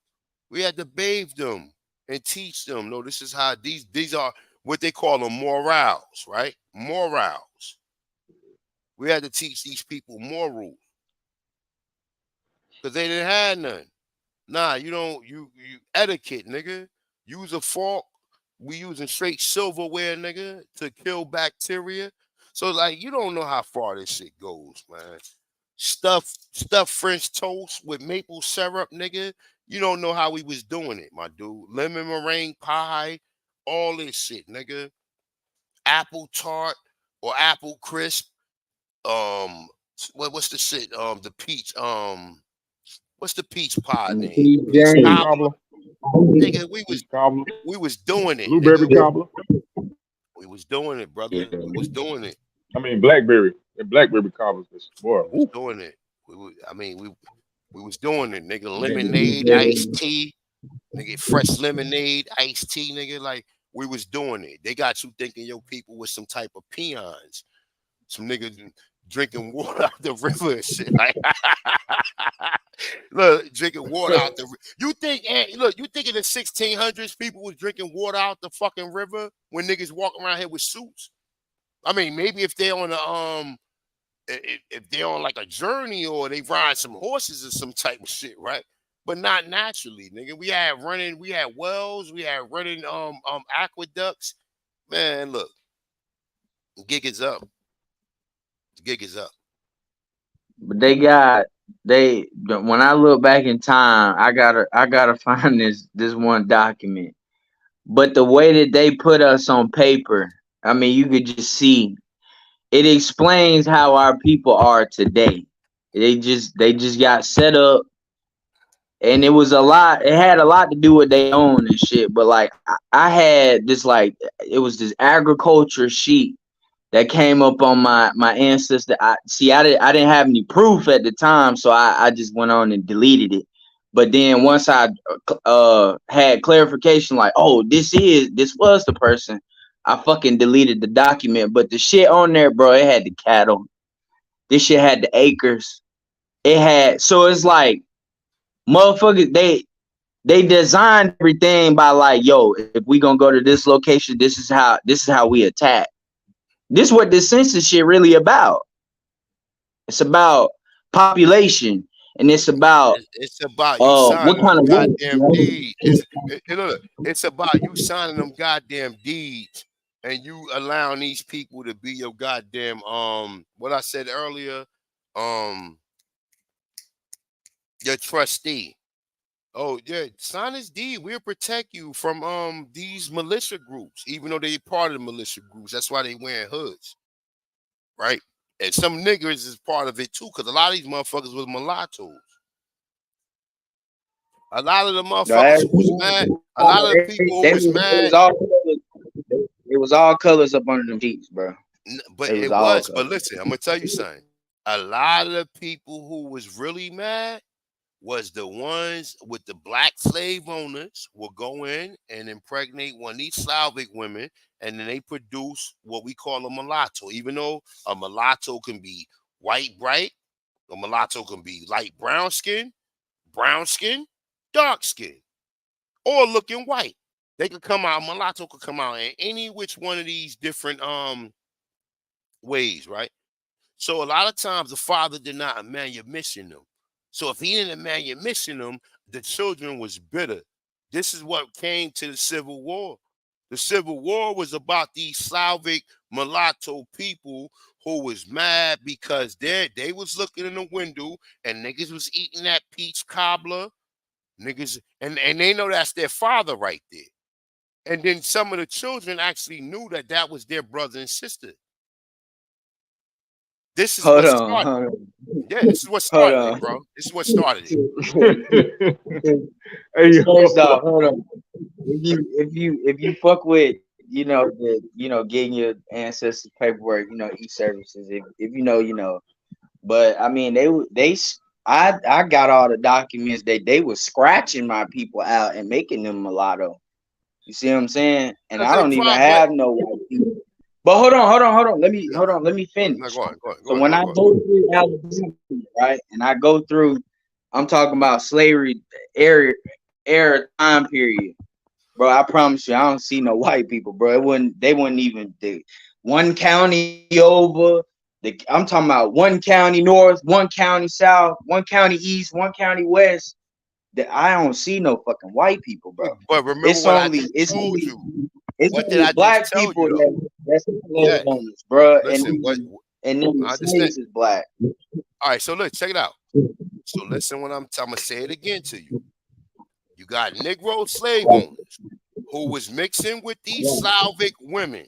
We had to bathe them and teach them. No, this is how these are what they call them morals, right? Morals. We had to teach these people morals because they didn't have none. Nah, you don't. You etiquette, nigga. Use a fork. We using straight silverware, nigga, to kill bacteria. So like, you don't know how far this shit goes, man. Stuff French toast with maple syrup, nigga. You don't know how we was doing it, my dude. Lemon meringue pie, all this shit, nigga. Apple tart or apple crisp. What's the shit? The peach. What's the peach pie name? Peach peach cobbler. cobbler? Nigga, Peach cobbler? we was doing it, Blueberry nigga. cobbler? We was doing it, brother. We was doing it. I mean, blackberry and blackberry cobblers. Boy, We was doing it. We was doing it, nigga. Lemonade, iced tea, nigga. Fresh lemonade, iced tea, nigga. Like, we was doing it. They got you thinking your people was some type of peons. Some niggas drinking water out the river and shit. Like, look, drinking water out the. You think? Look, you think in the 1600s people was drinking water out the fucking river when niggas walking around here with suits? I mean, maybe if they're on if they're on like a journey or they ride some horses or some type of shit, right? But not naturally, nigga. We had wells, we had running aqueducts. Man, look, the gig is up. The gig is up. But when I look back in time, I gotta find this one document. But the way that they put us on paper, I mean, you could just see it explains how our people are today. They just got set up, and it had a lot to do with their own and shit. But like I had this, like, it was this agriculture sheet that came up on my ancestor. I didn't have any proof at the time, so I just went on and deleted it. But then once I had clarification, like, oh, this was the person, I fucking deleted the document. But the shit on there, bro, it had the cattle. This shit had the acres. So it's like, motherfuckers, they designed everything by like, yo, if we gonna go to this location, this is how we attack. This is what this census shit really about. It's about population, and it's about It's about you signing what kind them of goddamn woman. deeds. It's about you signing them goddamn deeds and you allowing these people to be your goddamn what I said earlier, your trustee. Oh yeah, sign this deed. We'll protect you from these militia groups, even though they part of the militia groups. That's why they wearing hoods, right? And some niggers is part of it too, because a lot of these motherfuckers was mulattoes. A lot of the motherfuckers who was mad, a lot of the people who was mad, It was all colors up under them sheets, bro. but It was it all was. But colors. listen, I'm gonna tell you something. A lot of the people who was really mad was the ones with the black slave owners will go in and impregnate one of these Slavic women, and then they produce what we call a mulatto. Even though a mulatto can be white bright, a mulatto can be light brown skin, dark skin, or looking white. They could come out, mulatto could come out in any which one of these different ways, right? So a lot of times the father did not manumission them. So if he didn't manumission them, the children was bitter. This is what came to the Civil War. The Civil War was about these Slavic mulatto people who was mad because they was looking in the window and niggas was eating that peach cobbler. Niggas, and they know that's their father right there. And then some of the children actually knew that that was their brother and sister. This is Hold what on, started. hold on. Yeah, this is what Hold started it, on. bro. This is what started it. Hey, First yo. off, hold on. If you fuck with getting your ancestors paperwork, e-services. If you know, you know. But I mean, I got all the documents that they were scratching my people out and making them mulatto. You see what I'm saying? And Cause I they don't even probably, have no white people. But hold on. Let me no, finish. go on. So when I go through Alabama, right, and I go through, I'm talking about slavery era time period, bro. I promise you, I don't see no white people, bro. They wouldn't even one county over. I'm talking about one county north, one county south, one county east, one county west. That I don't see no fucking white people, bro. But remember It's what I only just it's told only you. it's What did only I just black tell you people though? that's slave Yeah. owners, bro, Listen, what and then the I understand. slaves is black. All right, so look, check it out. So listen when I'm gonna say it again to you. You got Negro slave owners who was mixing with these Slavic women.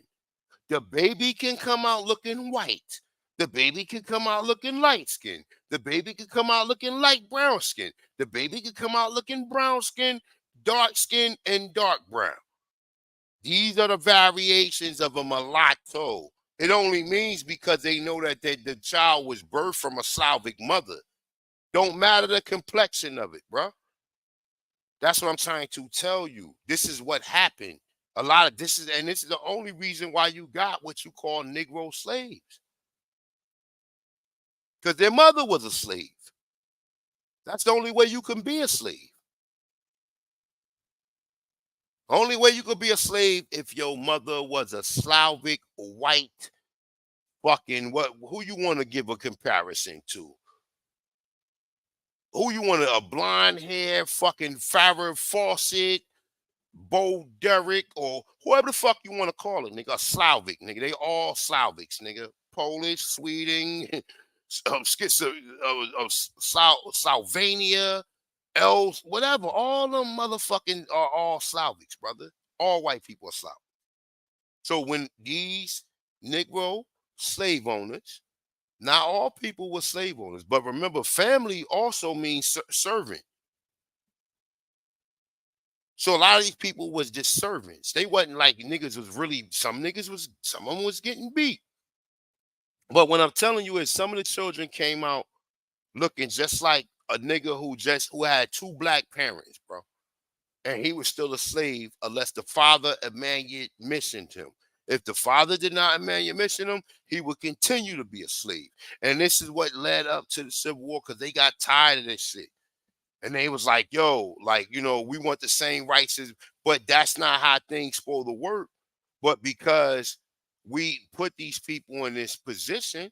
The baby can come out looking white. The baby can come out looking light skin. The baby can come out looking light brown skin. The baby can come out looking brown skin, and dark brown. These are the variations of a mulatto. It only means because they know that the child was birthed from a Slavic mother. Don't matter the complexion of it, bro. That's what I'm trying to tell you. This is what happened. A lot of this is the only reason why you got what you call Negro slaves. Because their mother was a slave. That's the only way you can be a slave. Only way you could be a slave if your mother was a Slavic white fucking who you want to give a comparison to? Who you want a blonde hair fucking Farrah Fawcett, Bo Derek, or whoever the fuck you want to call it, nigga. Slavic, nigga. They all Slavics, nigga. Polish, Sweden, Slovenia, Els, whatever. All them motherfucking are all Slavics, brother. All white people are Slavic. So when these Negro slave owners, not all people were slave owners, but remember, family also means servant. So a lot of these people was just servants. They wasn't like niggas was really, some of them was getting beat. But what I'm telling you is some of the children came out looking just like a nigga who had two black parents, bro. And he was still a slave unless the father manumissioned him. If the father did not manumission him, he would continue to be a slave. And this is what led up to the Civil War because they got tired of this shit. And they was like, yo, like, we want the same rights as, but that's not how things supposed to work. But because we put these people in this position,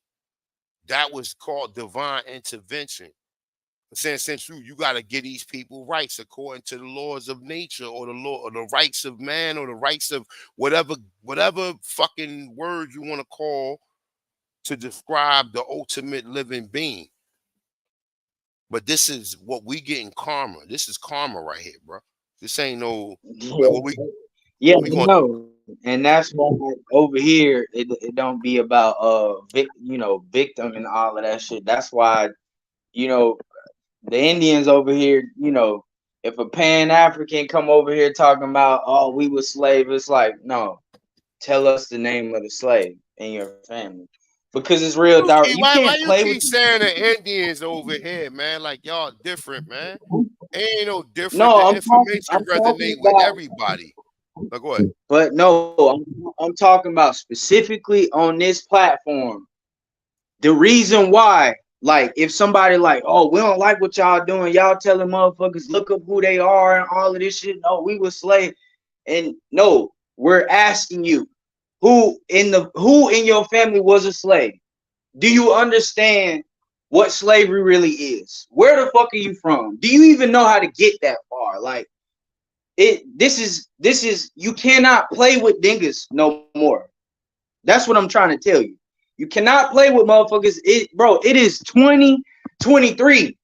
that was called divine intervention. Saying since you got to give these people rights according to the laws of nature or the law or the rights of man or the rights of whatever fucking word you want to call to describe the ultimate living being. But this is what we getting karma. This is karma right here, bro. This ain't no what we going. No, and that's why over here it don't be about victim and all of that shit. That's why the Indians over here, if a Pan African come over here talking about, oh, we were slave, it's like, no, tell us the name of the slave in your family. because it's real dark. You Why can't you play with. keep saying the Indians over here, man? Like y'all different, man. Ain't no different. No, The I'm talking. information I'm talking resonate with about. everybody. But go ahead. But no, I'm talking about specifically on this platform. The reason why, like, if somebody like, oh, we don't like what y'all doing, y'all telling motherfuckers look up who they are and all of this shit. No, we were slaves, and no, we're asking you, who in your family was a slave? Do you understand what slavery really is? Where the fuck are you from? Do you even know how to get that far? Like, this is you cannot play with dingas no more. That's what I'm trying to tell you. You cannot play with motherfuckers. It is 2023.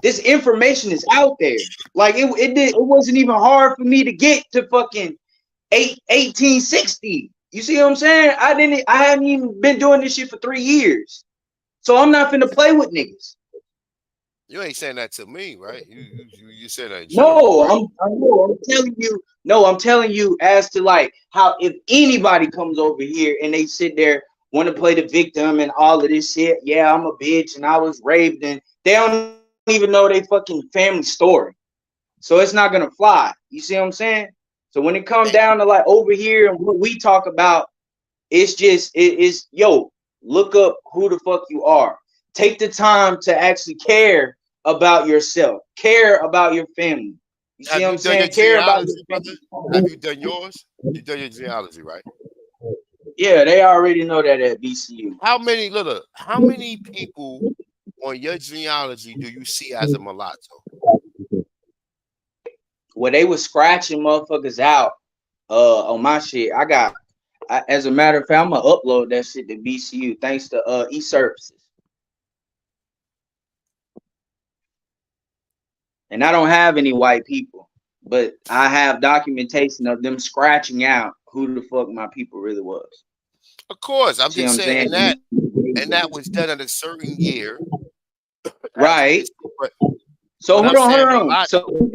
This information is out there. Like it wasn't even hard for me to get to fucking 1860. You see what I'm saying? I hadn't even been doing this shit for 3 years. So I'm not finna play with niggas. You ain't saying that to me, right? You said that in general, No, right? I'm telling you. No, I'm telling you as to like how if anybody comes over here and they sit there want to play the victim and all of this shit. Yeah, I'm a bitch and I was raped, and they don't even know they fucking family story. So it's not gonna fly. You see what I'm saying? So when it comes down to like over here and what we talk about, it's just it's yo, look up who the fuck you are. Take the time to actually care about yourself, care about your family. You see Have what you I'm done your saying? Care about genealogy, your brother? Have family. you done yours? You done your genealogy, right? Yeah, they already know that at BCU. How many people on your genealogy do you see as a mulatto? Where they was scratching motherfuckers out on my shit. As a matter of fact, I'm gonna upload that shit to BCU thanks to e-services. And I don't have any white people, but I have documentation of them scratching out who the fuck my people really was. Of course, I'm See just what I'm saying saying? and that was done at a certain year as Right. this. But So when I'm hold saying on. mulatto,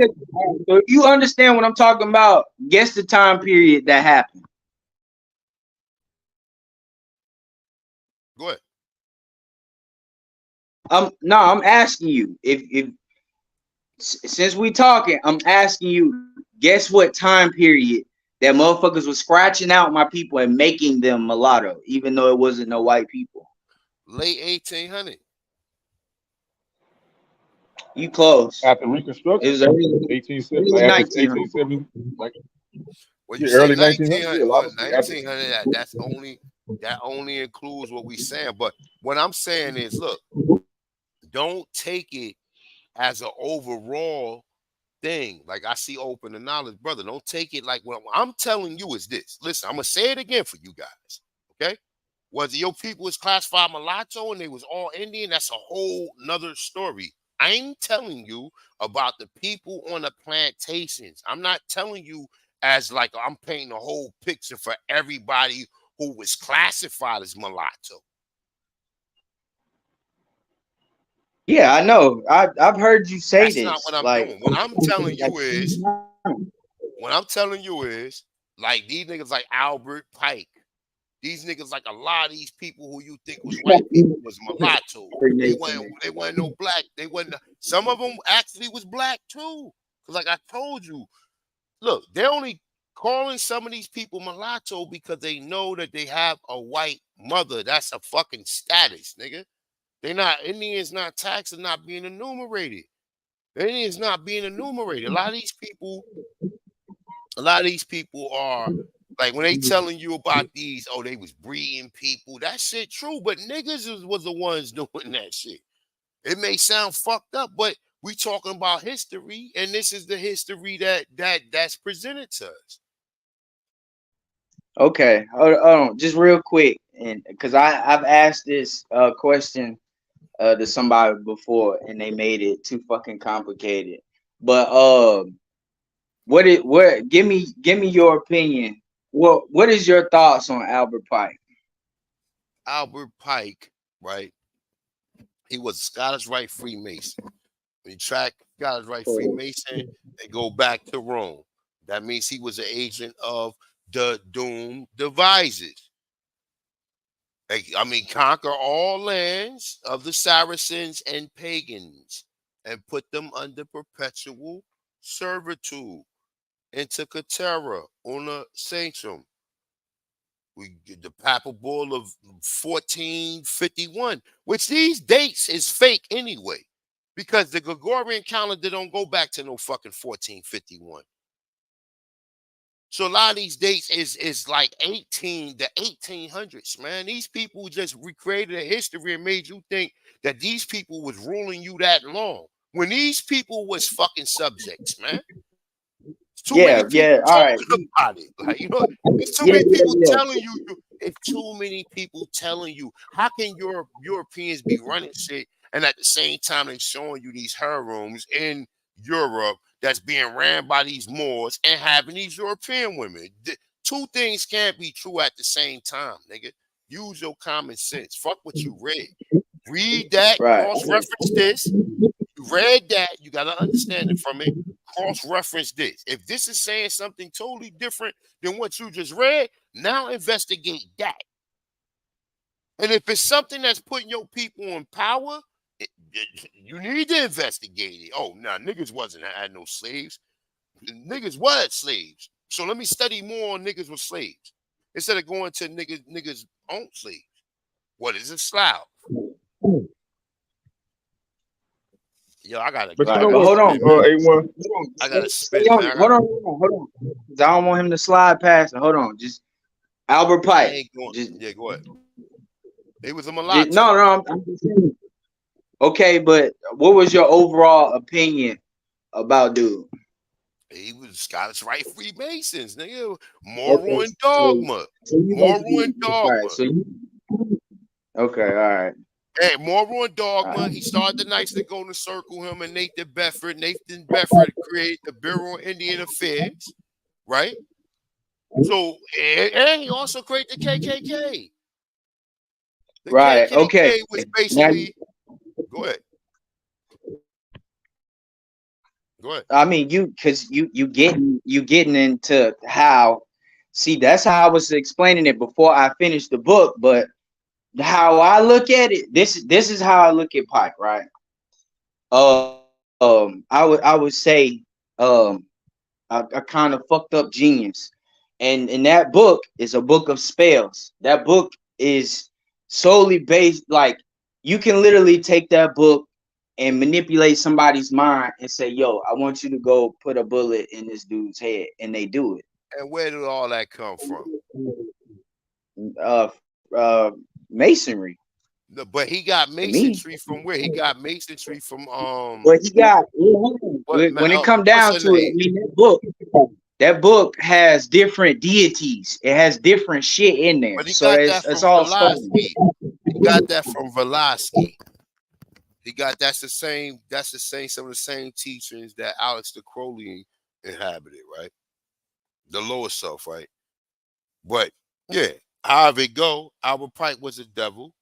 So if you understand what I'm talking about, guess the time period that happened. go ahead. I'm asking you if since we talking, I'm asking you, guess what time period that motherfuckers was scratching out my people and making them mulatto, even though it wasn't no white people. Late 1800. You close. After It Reconstruction, was early, 1870, early like after 1900. 1870, like When you yeah, say early 1900. 1900, Yeah, well, obviously after. 1900, that only includes what we saying. But what I'm saying is, look, don't take it as an overall thing. Like I see open and knowledge, brother. Don't take it like what I'm telling you is this. Listen, I'm gonna say it again for you guys. Okay. Whether your people was classified mulatto and they was all Indian, that's a whole nother story. I'm telling you about the people on the plantations. I'm not telling you as like I'm painting a whole picture for everybody who was classified as mulatto. Yeah, I know. I've heard you say That's not this. what I'm Like, doing. What I'm telling you is, like these niggas like Albert Pike, these niggas like a lot of these people who you think was white people was mulatto. They weren't no black. They wasn't. Some of them actually was black too. Cause like I told you, look, they're only calling some of these people mulatto because they know that they have a white mother. That's a fucking status, nigga. They not Indians, not taxed, and not being enumerated. Indians not being enumerated. A lot of these people are like when they telling you about these, oh, they was breeding people. That shit true, but niggas was the ones doing that shit. It may sound fucked up, but we talking about history, and this is the history that's presented to us. okay, hold on, just real quick, and because I've asked this question to somebody before, and they made it too fucking complicated. But give me your opinion. What is your thoughts on Albert Pike? Albert Pike, right? He was a Scottish Rite Freemason. When you track Scottish Rite Freemason, they go back to Rome. That means he was an agent of the Doom Devices. I mean, conquer all lands of the Saracens and pagans and put them under perpetual servitude into Catera, una sanctum. We get the papal bull of 1451, which these dates is fake anyway, because the Gregorian calendar don't go back to no fucking 1451. So a lot of these dates is like the 1800s, man. These people just recreated a history and made you think that these people was ruling you that long, when these people was fucking subjects, man. Too many people Yeah. All right. talking about it. Like, it's too Yeah, many yeah, people yeah. telling you. It's too many people telling you. How can your Europeans be running shit and at the same time they're showing you these harems in Europe that's being ran by these Moors and having these European women? Two things can't be true at the same time, nigga. Use your common sense. Fuck what you read. Read that, Right. cross-reference this. You read that, you got to understand it from it. Cross-reference this. If this is saying something totally different than what you just read, now investigate that. And if it's something that's putting your people in power, you need to investigate it. Oh, nah, niggas wasn't had no slaves. Niggas was slaves. So let me study more on niggas with slaves instead of going to niggas own slaves. What is a slave? Yo, I gotta But go. you Right. know I But gotta what, hold on. spit, man. A1? I gotta Stay spit, on man. it. Hold on. 'Cause I don't want him to slide past it. Hold on. Just Albert I Pike. ain't going. Just, Yeah, go ahead. He was a just mulatto. no. I'm just saying. Okay, but what was your overall opinion about dude? He was Scottish Rite Freemasons, nigga. Okay, Moral and dogma. so you Moral and basically all right. dogma. So you okay? All right. Hey, moral and All dogma. right. He started the Knights of the Golden Circle, him and Nathan Bedford. Nathan Bedford created the Bureau of Indian Affairs, right? So, and he also created the KKK. The Right. Okay. KKK was Now, basically, go ahead. Go ahead. I mean, because you getting into how. See, that's how I was explaining it before I finished the book. But how I look at it, this is how I look at Pike, right? I would say, a kind of fucked up genius, and that book is a book of spells. That book is solely based, like, you can literally take that book and manipulate somebody's mind and say, "Yo, I want you to go put a bullet in this dude's head," and they do it. And where did all that come from? Uh, uh, Masonry But he got to me. masonry from where? He got masonry from But he got what man? when it come What's down her to it, I name? mean, that book has different deities. It has different shit in there. But he So got it's that from it's all stolen. Velasquez. He got that from Velasquez. He got that's the same. That's the same. Some of the same teachings that Alex de Crowley inhabited, right? The lower self, right? But yeah, however it go, Albert Pike was a devil.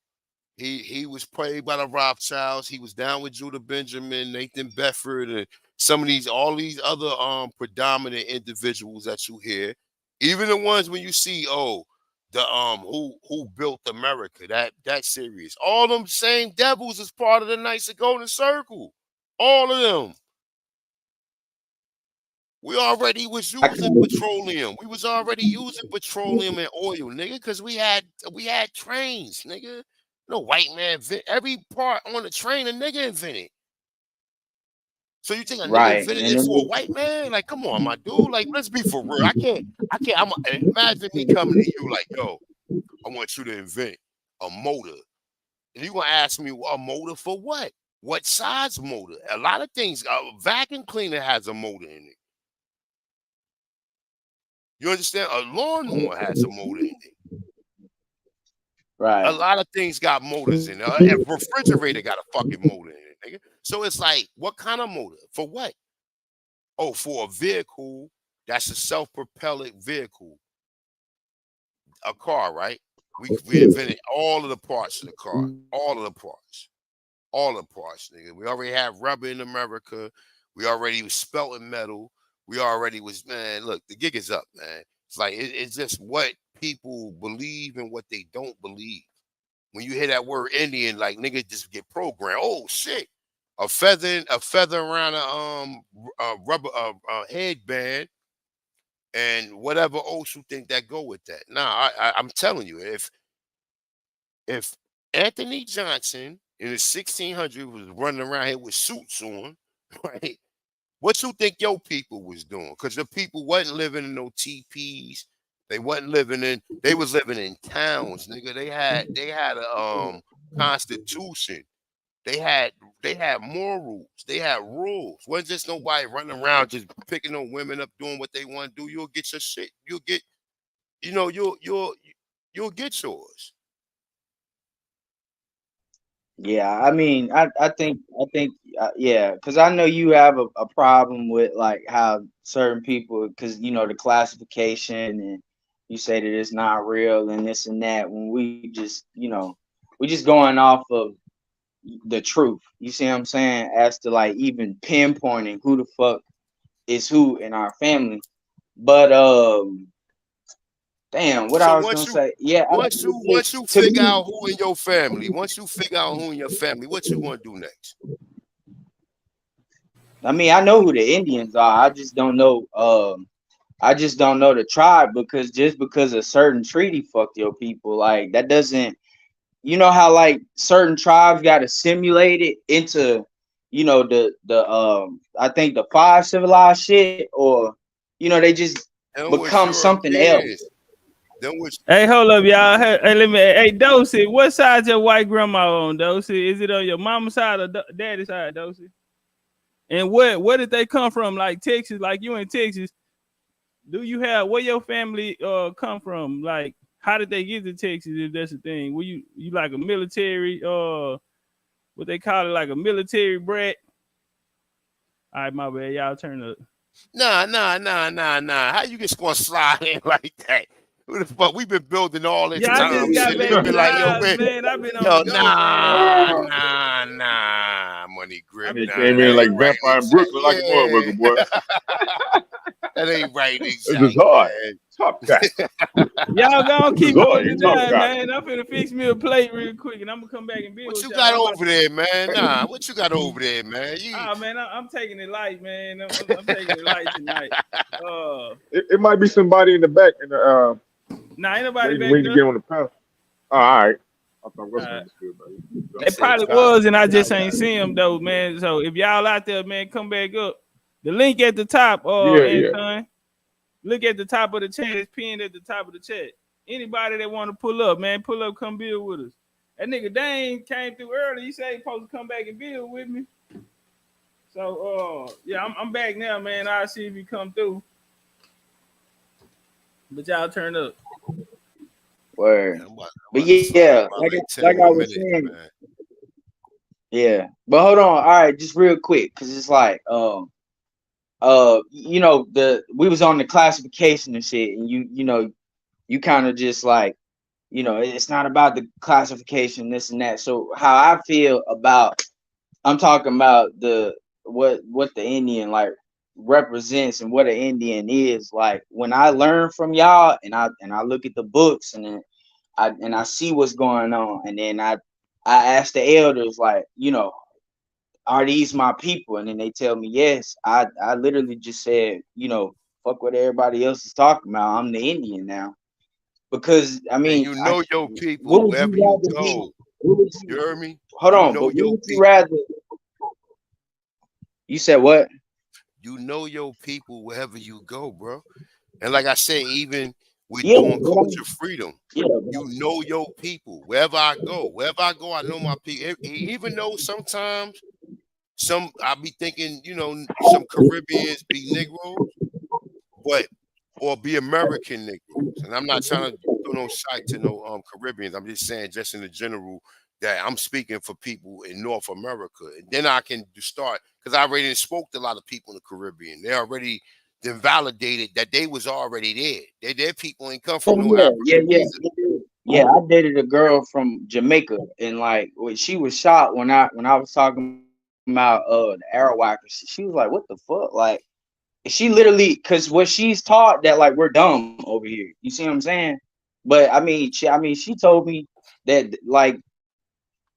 He was played by the Rothschilds. He was down with Judah Benjamin, Nathan Bedford, and some of these, all these other predominant individuals that you hear. Even the ones when you see, oh, the who built America, that series. All them same devils is part of the Knights of Golden Circle. All of them. We already was using petroleum. We was already using petroleum and oil, nigga, because we had trains, nigga. No white man every part on the train a nigga invented. So you think a nigga Right. invented And it then for a white man? Like, come on, my dude. Like, let's be for real. I can't. Imagine me coming to you like, yo, I want you to invent a motor. And you gonna ask me a motor for what? What size motor? A lot of things. A vacuum cleaner has a motor in it. You understand? A lawnmower has a motor in it. A right. lot of things got motors in it. A refrigerator got a fucking motor in it, nigga. So it's like, what kind of motor? For what? Oh, for a vehicle that's a self-propellant vehicle, a car, right? We invented all of the parts of the car, all of the parts, all the parts, nigga. We already have rubber in America. We already was spelting metal. We already was, man. Look, the gig is up, man. It's like it's just what people believe and what they don't believe. When you hear that word Indian, like niggas just get programmed. Oh shit, a feather around a rubber headband, and whatever else you think that go with that. Nah, I'm telling you, if Anthony Johnson in the 1600s was running around here with suits on, right? What you think your people was doing? Because the people wasn't living in no teepees. They wasn't living in. They was living in towns, nigga. They had a constitution. They had morals. They had rules. Wasn't just nobody running around just picking on women up, doing what they want to do. You'll get your shit. You'll get. You know. You'll get yours. Yeah, I mean, I think, yeah, because I know you have a problem with like how certain people, because you know the classification, and you say that it's not real and this and that. When we just, we just going off of the truth. You see what I'm saying? As to like even pinpointing who the fuck is who in our family. But damn, what So I was gonna say? Yeah, once you to figure me, out who in your family, what you gonna do next? I mean, I know who the Indians are. I just don't know. I just don't know the tribe, because just because a certain treaty fucked your people, like that doesn't. You know how like certain tribes got assimilated into, the I think the five civilized shit, or they just Them was become something else. Europeans. Them was Hey, hold up, y'all. Hey, let me. Hey, Dosey, what side your white grandma on, Dosey? Is it on your mama's side or daddy's side, Dosey? And where did they come from? Like Texas, like you in Texas. Do you have where your family come from? Like, how did they get to Texas? If that's the thing, were you like a military what they call it, like a military brat? All right, my bad, y'all turn up. nah. How you just gonna slide in like that? Who the fuck? We've been building all this Yeah, I time, just got shit. back Niggas to been the like, yo, house, man, man. I've been on the yo, go, man. nah, money grip, I've He been nah, came that in like ain't right. vampire in Exact, Brooklyn like a yeah, motherfucker, boy. that ain't right. This is Exact, hard. man. Top cat. Y'all gonna This is keep hard. holding You it top down, cat. man. I'm finna fix me a plate real quick, and I'm gonna come back and build What with you y'all. got I'm about over to. there, man? Nah, what you got over there, man? Ah, man, I'm taking it light, man. I'm taking it light tonight. It might be somebody in the back in the Nah, ain't nobody waiting, back waiting to there. get on the panel. Oh, all right. I thought Russell Uh, understood, but He they said probably Chop. was, and I Chop just ain't got it. see them though, man. So if y'all out there, man, come back up. The link at the top, yeah. Anton. Look at the top of the chat. It's pinned at the top of the chat. Anybody that want to pull up, man, pull up, come build with us. That nigga Dane came through early. He said he supposed to come back and build with me. So, yeah, I'm back now, man. I'll see if he come through. But y'all turn up. Word. Man, I'm But about to slide in yeah, about like like 10 like I more was minutes, saying, man. yeah. But hold on, all right, just real quick, because it's like we was on the classification and shit, and you kind of just like, it's not about the classification, this and that. So how I feel about, I'm talking about what the Indian like represents and what an Indian is. Like when I learn from y'all, and I look at the books, and then I see what's going on, and then I ask the elders, like, are these my people? And then they tell me yes. I literally just said, fuck what everybody else is talking about. I'm the Indian now. Because I And mean, you know your what people would you wherever you rather be? go. You heard me? Hold You on, know but what your would you people. rather? You said what? You know your people wherever you go, bro. And like I said, even with Yeah, doing culture freedom, yeah, you know your people. Wherever I go, I know my people. Even though sometimes I be thinking, some Caribbeans be Negroes, but or be American Negroes. And I'm not trying to throw no shot to no Caribbeans. I'm just saying, just in the general, that I'm speaking for people in North America. And then I can start, because I already spoke to a lot of people in the Caribbean. They already then validated that they was already there. Their people ain't come from oh no yeah, Africa yeah, neither. yeah. Yeah, I dated a girl from Jamaica, and like when she was shocked when I was talking about the Arawak. She was like, "What the fuck?" Like she literally, because what she's taught that like we're dumb over here. You see what I'm saying? But I mean, she told me that like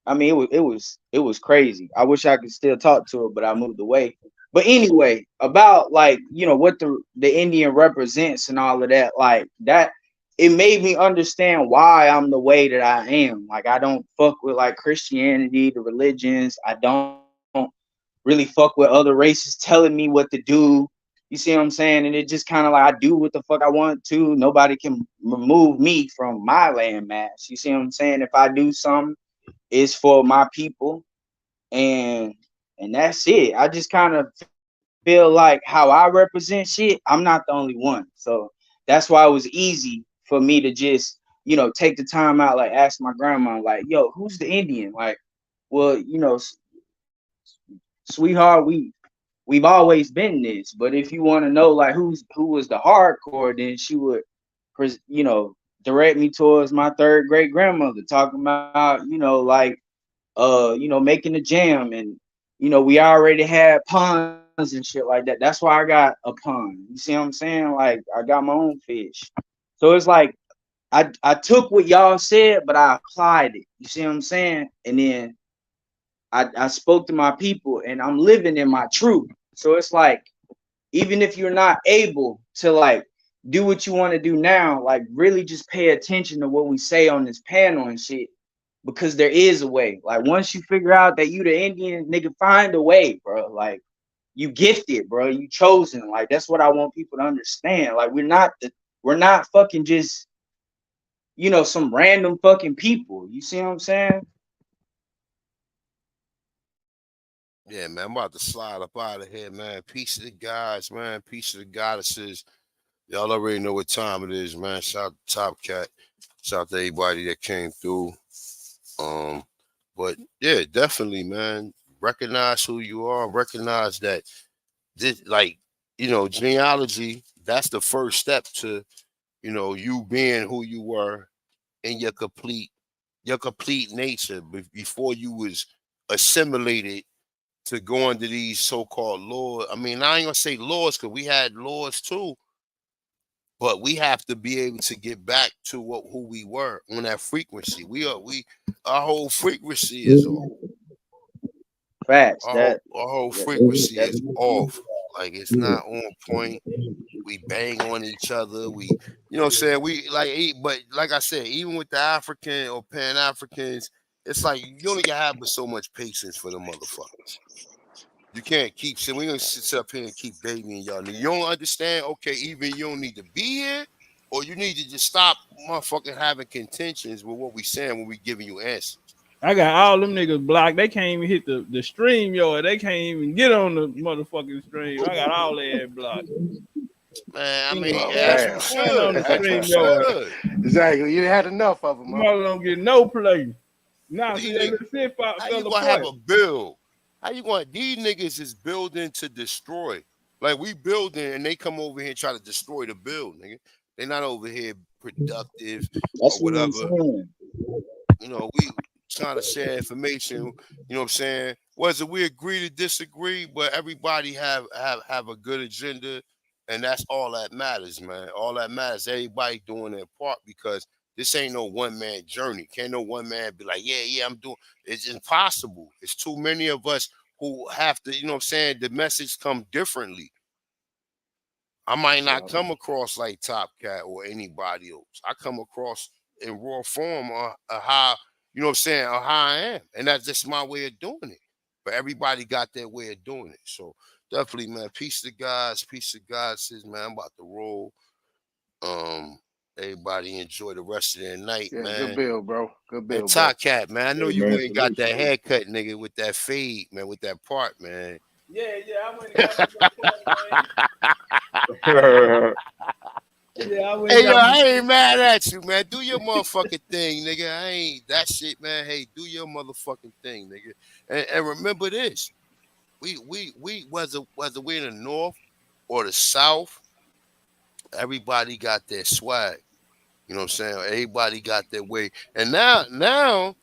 I mean, it was crazy. I wish I could still talk to her, but I moved away. But anyway, about like what the Indian represents and all of that, like that, it made me understand why I'm the way that I am. Like I don't fuck with like Christianity, the religions. I don't really fuck with other races telling me what to do. You see what I'm saying? And it just kind of like I do what the fuck I want to. Nobody can remove me from my landmass. You see what I'm saying? If I do something, it's for my people, and that's it. I just kind of feel like how I represent shit, I'm not the only one. So that's why it was easy for me to just take the time out, like ask my grandma, like, yo, who's the Indian? Like, well, sweetheart, we've always been this, but if you want to know like who was the hardcore, then she would direct me towards my third great grandmother, talking about like making the jam, and we already had ponds and shit like that. That's why I got a pond. You see what I'm saying? Like I got my own fish. So it's like I took what y'all said, but I applied it. You see what I'm saying? And then I spoke to my people, and I'm living in my truth. So it's like, even if you're not able to like do what you want to do now, like really just pay attention to what we say on this panel and shit, because there is a way. Like once you figure out that you the Indian, nigga, find a way, bro. Like you gifted, bro. You chosen. Like that's what I want people to understand. Like we're not fucking just some random fucking people. You see what I'm saying? Yeah, man, I'm about to slide up out of here, man. Peace to the guys, man. Peace to the goddesses. Y'all already know what time it is, man. Shout out to Top Cat. Shout out to everybody that came through. Um, but yeah, definitely, man. Recognize who you are. Recognize that this, like, genealogy. That's the first step to, you being who you were in your complete nature before you was assimilated to go under these so-called laws. I mean, I ain't gonna say laws because we had laws too, but we have to be able to get back to who we were on that frequency. Our whole frequency is off. Facts. Our whole frequency is off. Like it's not on point. We bang on each other. What I'm saying? But like I said, even with the African or Pan Africans, it's like you only can have but so much patience for the motherfuckers. You can't keep saying we're gonna sit up here and keep babying y'all. You don't understand? Okay, even you don't need to be here, or you need to just stop motherfucking having contentions with what we saying when we giving you answers. I got all them niggas blocked. They can't even hit the stream, yo. They can't even get on the motherfucking stream. I got all that blocked. Man, I Ain't mean, gonna Oh as you damn. stand on the should, as you stream, yo. should. Exactly. You had enough of them, huh? Mother don't get no play. Nah, see, These they niggas, just sit how you fell gonna have apart. a bill? How you going? These niggas is building to destroy. Like we building, and they come over here and try to destroy the build, nigga. They not over here productive or That's what I'm whatever. saying. We trying to share information. You know what I'm saying? Whether we agree to disagree, but everybody have a good agenda, and that's all that matters, man. All that matters, everybody doing their part because this ain't no one man journey. Can't no one man be like, yeah, I'm doing. It's impossible. It's too many of us who have to. You know what I'm saying? The message come differently. I might not Yeah. come across like Top Cat or anybody else. I come across in raw form of how, you know what I'm saying, of how I am. And that's just my way of doing it. But everybody got their way of doing it. So definitely, man, peace to guys, peace to God says, man, I'm about to roll. Everybody enjoy the rest of their night, Yeah, good man. bill, bro. Good And bill, bro. Top Cat, man, I know Hey you man, went and got salute, that salute. haircut, nigga, with that fade, man, with that part, man. Yeah, I went and got me some cut, man. Yeah, I went and Hey, yo, got me. I ain't mad at you, man. Do your motherfucking thing, nigga. I ain't that shit, man. Hey, do your motherfucking thing, nigga. And remember this: we whether we're in the north or the south, everybody got their swag. You know what I'm saying? Everybody got their way. And now,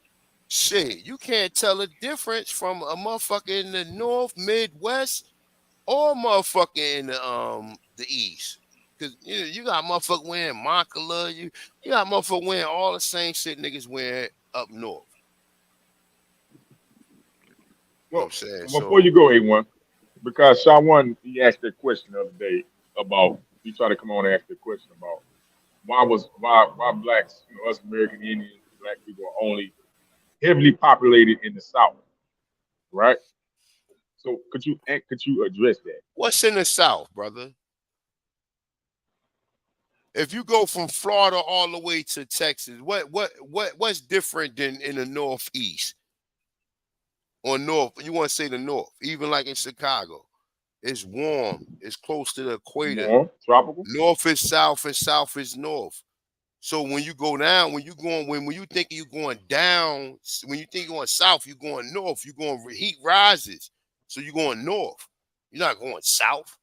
shit, you can't tell the difference from a motherfucker in the north, Midwest, or motherfucker in the east. Cause you got motherfucker wearing Moncala, you got motherfucker wearing all the same shit niggas wearing up north. You know what I'm saying? Before you go, A1, because Shawan, he asked that question the other day about, he tried to come on and ask that question about why blacks, us American Indians, black people are only heavily populated in the South, right? So could you address that? What's in the South, brother? If you go from Florida all the way to Texas, what's different than in the Northeast or North? You want to say the North? Even like in Chicago, it's warm. It's close to the equator. Warm, tropical. North is south, and south is north. So when you go down, when you think you're going down, when you think you're going south, you're going north. You're going heat rises, so you're going north. You're not going south.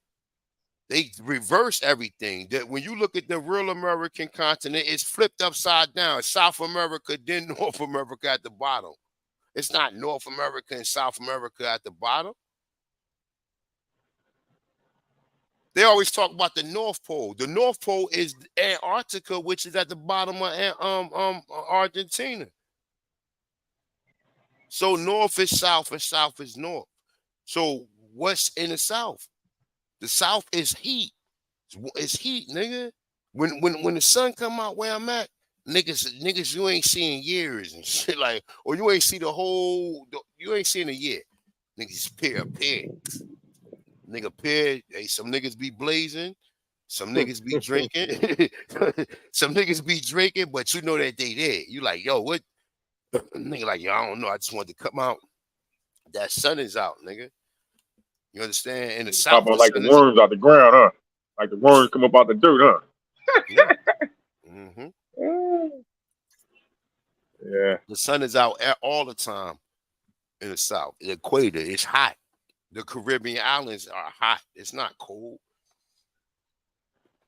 They reverse everything. That when you look at the real American continent, it's flipped upside down. South America, then North America at the bottom. It's not North America and South America at the bottom. They always talk about the North Pole. The North Pole is Antarctica, which is at the bottom of Argentina. So North is South and South is North. So what's in the South? The South is heat. It's heat, nigga. When the sun come out where I'm at, niggas, you ain't seeing years and shit like, or you ain't see you ain't seen a year. Niggas appear. Nigga appear. Hey, some niggas be blazing, some niggas be drinking, some niggas be drinking, but you know that they there. You like, yo, what? Nigga like, yo, I don't know. I just wanted to come out. That sun is out, nigga. You understand? In the South, Like the worms out the ground, huh? Like the worms come up out the dirt, huh? Yeah. Mm-hmm. Yeah. The sun is out all the time in the South. The equator is hot. The Caribbean islands are hot. It's not cold.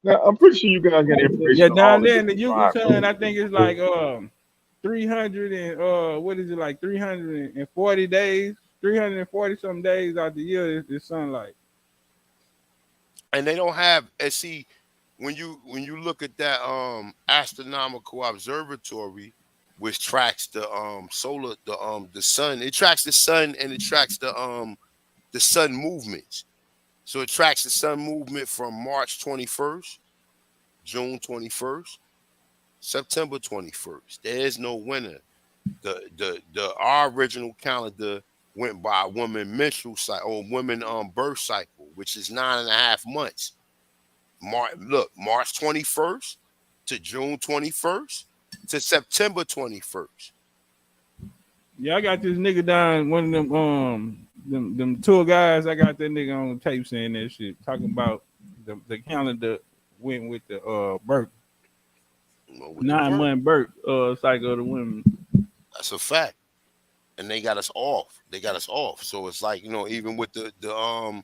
Now I'm pretty sure you guys got information. Yeah, on down all the there in the different Yucatan, I think it's like 300 and what is it, like 340 days, 340 some days out the year is sunlight. And they don't have, and see, when you look at that astronomical observatory, which tracks the solar, the sun, it tracks the sun and it tracks the sun movements. So it tracks the sun movement from March 21st, June 21st, September 21st. There is no winter. Our original calendar went by woman menstrual cycle or woman birth cycle, which is 9.5 months. March 21st to June 21st to September 21st. Yeah, I got this nigga down, one of them tour guys. I got that nigga on tape saying that shit, talking about the calendar went with the birth. 9-month birth cycle of the women. That's a fact. And they got us off. So it's like, even with the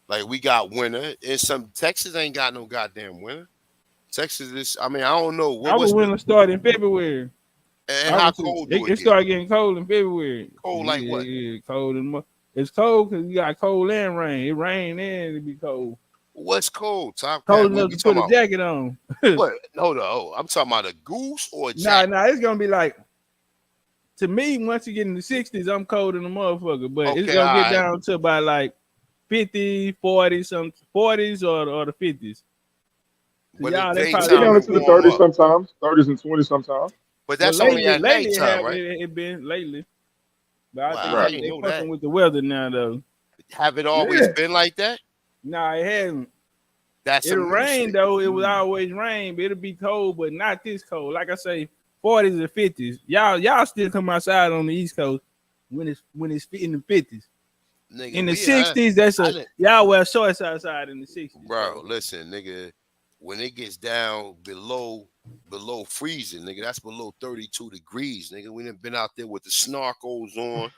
like we got winter. And some Texas ain't got no goddamn winter. Texas is, I don't know. Our winter started in February. And how cold do it started getting cold in February. Cold like what? Yeah, cold. It's cold because you got cold and rain. It rain and it be cold. What's cold, Tom? Cold enough to put a jacket on. What? Hold on. I'm talking about a goose or a jacket? Nah, it's gonna be like, to me, once you get in the 60s, I'm cold in the motherfucker. But it's gonna get down to about like 50, 40, some 40s or the 50s. So y'all, they probably down into the 30s sometimes, 30s and 20s sometimes. But that's only at nighttime, right? It been lately. But I think they fucking with the weather now, though. Have it always been like that? Nah, it hasn't. It'll rain though. It was always rain, but it'll be cold, but not this cold. Like I say, 40s and 50s. Y'all still come outside on the East Coast when it's in the 50s. Nigga, in the 60s, y'all wear shorts outside in the 60s. Bro, listen, nigga, when it gets down below freezing, nigga, that's below 32 degrees, nigga. We done been out there with the snorkels on,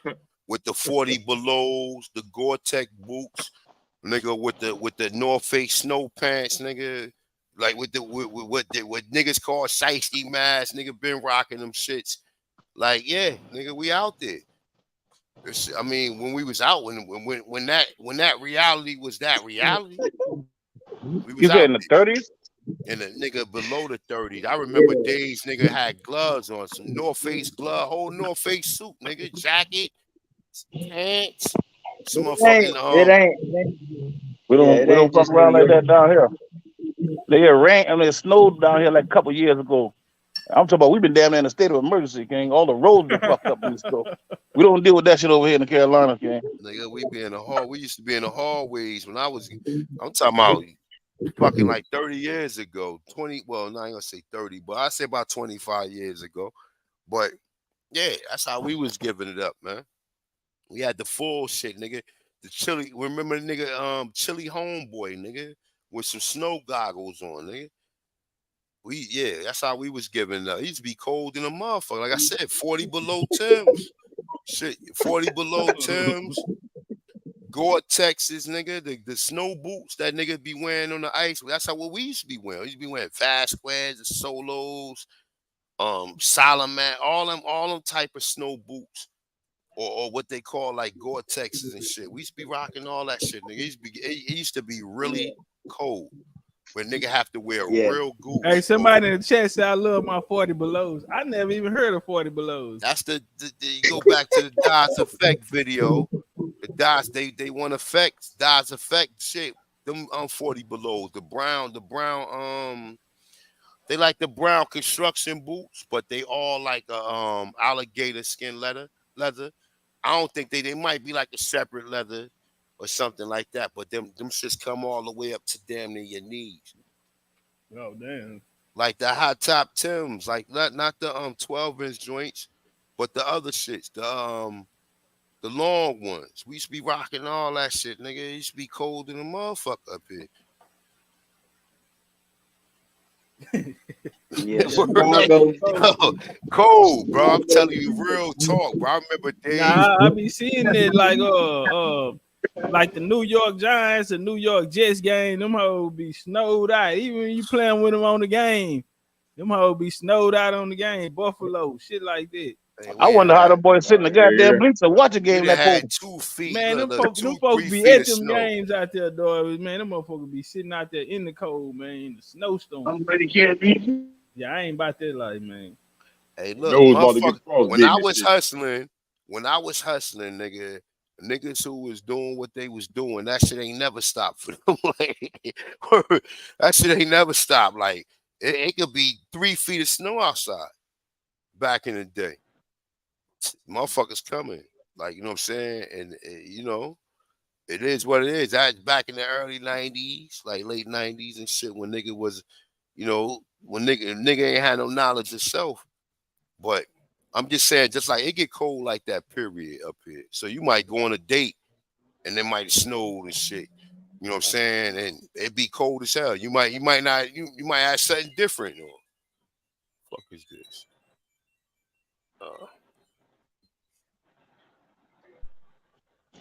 with the 40 belows, the Gore-Tex boots, nigga, with the North Face snow pants, nigga, like with what niggas call shiesty masks, nigga, been rocking them shits. Like, yeah, nigga, we out there. When we was out, when that reality was that reality. You said in the 30s? And a nigga below the 30s. I remember days nigga had gloves on, some North Face glove, whole North Face suit, nigga, jacket, pants, some motherfucking It ain't. We Yeah, don't it we don't ain't fuck just around New like York. that down here. They get rain. I mean, it snowed down here like a couple years ago. I'm talking about we've been damn near in a state of emergency, King. All the roads been fucked up in this stuff. We don't deal with that shit over here in the Carolina, King. nigga. We be in the hall. We used to be in the hallways when I'm talking about fucking like 30 years ago. 20, well, no, I ain't gonna say 30, but I say about 25 years ago. But yeah, that's how we was giving it up, man. We had the full shit, nigga. The chili, remember the nigga, chili homeboy, nigga, with some snow goggles on, nigga. Yeah, that's how we was giving it up. It used to be cold in a motherfucker. Like I said, 40 below Timbs. Shit, 40 below Timbs. Gore-Texas, nigga, the snow boots that nigga be wearing on the ice. That's how what we used to be wearing. We used to be wearing Vasquez, the Solos, Salamat, all them type of snow boots. Or what they call like Gore-Texas and shit. We used to be rocking all that shit, nigga. It used to be really cold. Where nigga have to wear Yeah. real goose. Hey, somebody in the chat said I love my 40 belows. I never even heard of 40 belows. That's the you go back to the Das Effect video. The Das they want effects. Das Effect shit. Them 40 belows. The brown they like the brown construction boots, but they all like a alligator skin leather. I don't think they might be like a separate leather or something like that, but them shits come all the way up to damn near your knees. Oh damn. Like the high top Timbs, like not the 12-inch joints, but the other shits, the long ones. We used to be rocking all that shit, nigga. It used to be cold in the motherfucker up here. Yeah, Chicago. Cold, bro. I'm telling you real talk, bro. I remember days. Nah, I be seeing it like the New York Giants and New York Jets game. Them hoes be snowed out. Even when you playing with them on the game, them hoes be snowed out on the game. Buffalo, shit like that. Hey, I wonder how the boys sit in the goddamn bleacher watch a game we that had cold. 2 feet. Man, them folks 3 be feet at of them snow. games out there, dog. Man, them motherfuckers be sitting out there in the cold, man, in the snowstorm. I'm ready to be. Yeah, I ain't about that life, man. Hey, look, Nose about to get motherfucker, when I frostbitten and was shit. hustling, niggas who was doing what they was doing, that shit ain't never stopped for them. That shit ain't never stopped. Like, it could be 3 feet of snow outside back in the day. Motherfuckers coming. Like, you know what I'm saying? And, you know, it is what it is. That's back in the early 90s, like late 90s and shit, when nigga was, you know, when nigga ain't had no knowledge of self. But I'm just saying, just like it get cold like that, period, up here. So you might go on a date and it might snow and shit. You know what I'm saying? And it be cold as hell. You might not, you might ask something different. Or, fuck is this?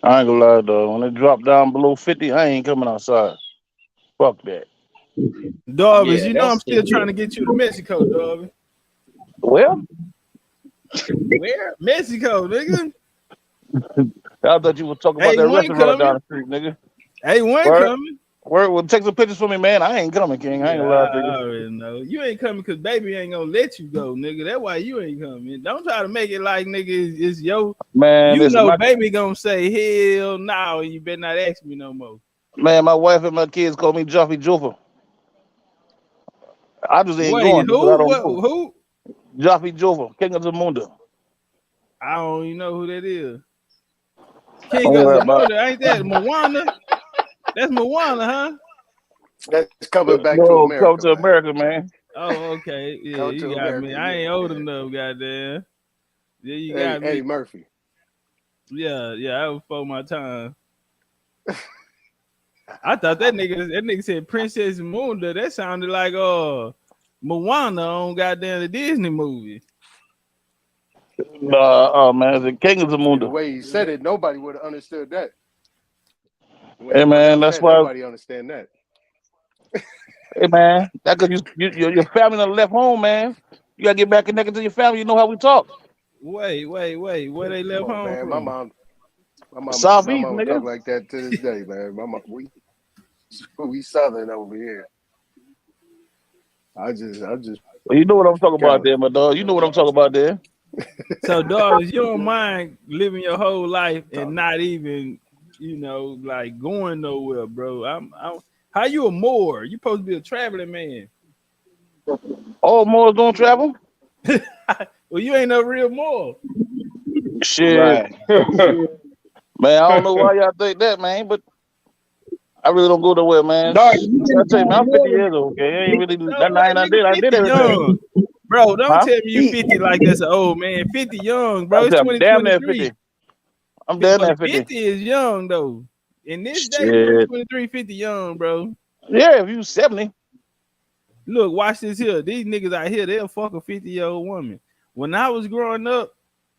I ain't gonna lie, though. When it drop down below 50, I ain't coming outside. Fuck that. Darvis, Yeah, you know I'm that's still trying to get you to Mexico, Darvis. Well, Where? Mexico, nigga. I thought you were talking about that A1 restaurant down coming. the street, nigga. A1 coming. Well, take some pictures for me, man. I ain't coming, King. I ain't Yeah, gonna lie to I you. already know. You ain't coming because baby ain't gonna let you go, nigga. That's why you ain't coming. Don't try to make it like, nigga, it's yo. Man, You listen, know, baby gonna say, hell no, you better not ask me no more. my wife and my kids call me Joffy Joffer. I just ain't Wait, going because I who? don't What? know. Who? Joffy Joffer, King of the Mundo. I don't even know who that is. Don't King of worry about it. Zamunda, ain't that Moana? That's Moana, huh? That's coming back to No, come America, to man. America, man. Oh, okay. Yeah, Come you to got me. America. I Yeah, ain't old yeah. enough, goddamn. Yeah, you Hey, got me. Murphy. Yeah, I was before my time. I thought that nigga said Princess Munda. That sounded like Moana on goddamn the Disney movie. Oh man, the King of the See, the Mundo. way he said it, nobody would have understood that. The way Hey he man, that's said, why. nobody understand that. Hey man, that cause your family done left home, man. You gotta get back connected to your family. You know how we talk. Wait. Where they Come left on, home man. My from? mom Southeast, talk nigga. like that to this day, man. We Southern over here. I just. Well, you know what I'm talking about there, my dog. You know what I'm talking about there. So, dogs, you don't mind living your whole life and not even, like going nowhere, bro. How you a Moor? You supposed to be a traveling man. All Moors don't travel. Well, you ain't no real Moor. Shit, Right. man. I don't know why y'all think that, man, but I really don't go nowhere, man. Dog, I tell you, man, I'm 50 years old. Okay, I ain't really So nothing. what? Nigga, I did 50 everything. young. Bro, don't Huh? tell me you 50 like that's an old man. 50 young, bro. I It's said I'm damn near 2023. 50. I'm damn But near 50. 50 is young, though. In this day, Shit. 2023, 50 young, bro. Yeah, if you 70. Look, watch this here. These niggas out here, they'll fuck a 50-year-old woman. When I was growing up,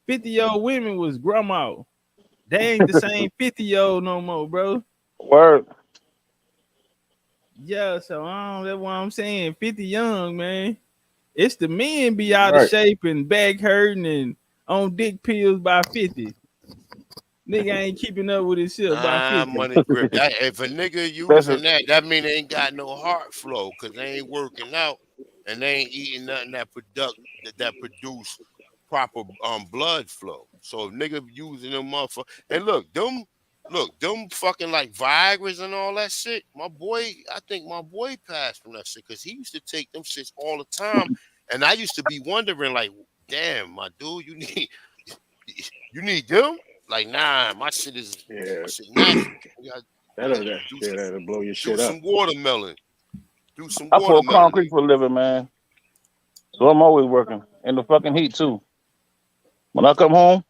50-year-old women was grandma. They ain't the same 50-year-old no more, bro. Word. Yeah, so that's what I'm saying. 50 young, man. It's the men be out of Right. shape and back hurting and on dick pills by 50. Nigga ain't keeping up with his shit by 50. Money grip. That, if a nigga That's a, using that mean they ain't got no heart flow because they ain't working out and they ain't eating nothing that produce proper blood flow. So if nigga using them motherfucker and them fucking like Viagra's and all that shit. I think my boy passed from that shit because he used to take them shits all the time, and I used to be wondering like, damn, my dude, you need them? Like, nah, my shit natural. You gotta That'll blow your do shit up. some watermelon. Do some I pour watermelon. concrete for a living, man. So I'm always working in the fucking heat too. When I come home,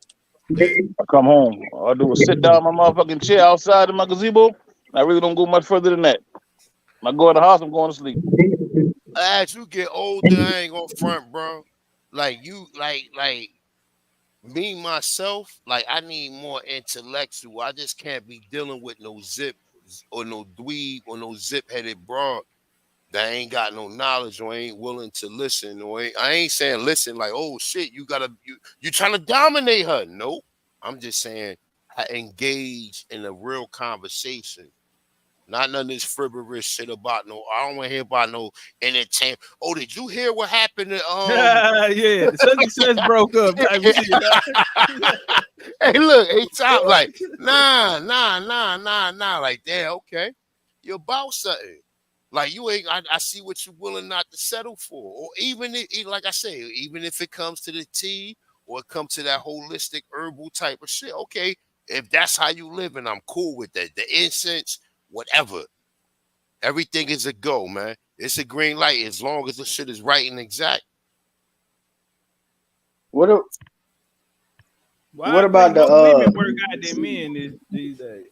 Yeah. I come home. All I do is sit down in my motherfucking chair outside in my gazebo. I really don't go much further than that. When I go in the house, I'm going to sleep. As you get older, I ain't gonna front, bro. Like you, like me myself, like I need more intellectual. I just can't be dealing with no zip or no dweeb or no zip headed broad that ain't got no knowledge or ain't willing to listen I ain't saying listen like, oh shit, you trying to dominate her. Nope. I'm just saying I engage in a real conversation. Not none of this frivolous shit about I don't want to hear about no entertainment. Oh, did you hear what happened to Yeah, such and such broke up type of shit. Hey, look, hey, Top, like, nah. Like, damn, okay. You're about something. Like, you ain't, I see what you're willing not to settle for. Or even, like I say, even if it comes to the tea or it comes to that holistic herbal type of shit, okay, if that's how you live, and I'm cool with that. The incense, whatever. Everything is a go, man. It's a green light as long as the shit is right and exact. What I about think the more women work out than men these days.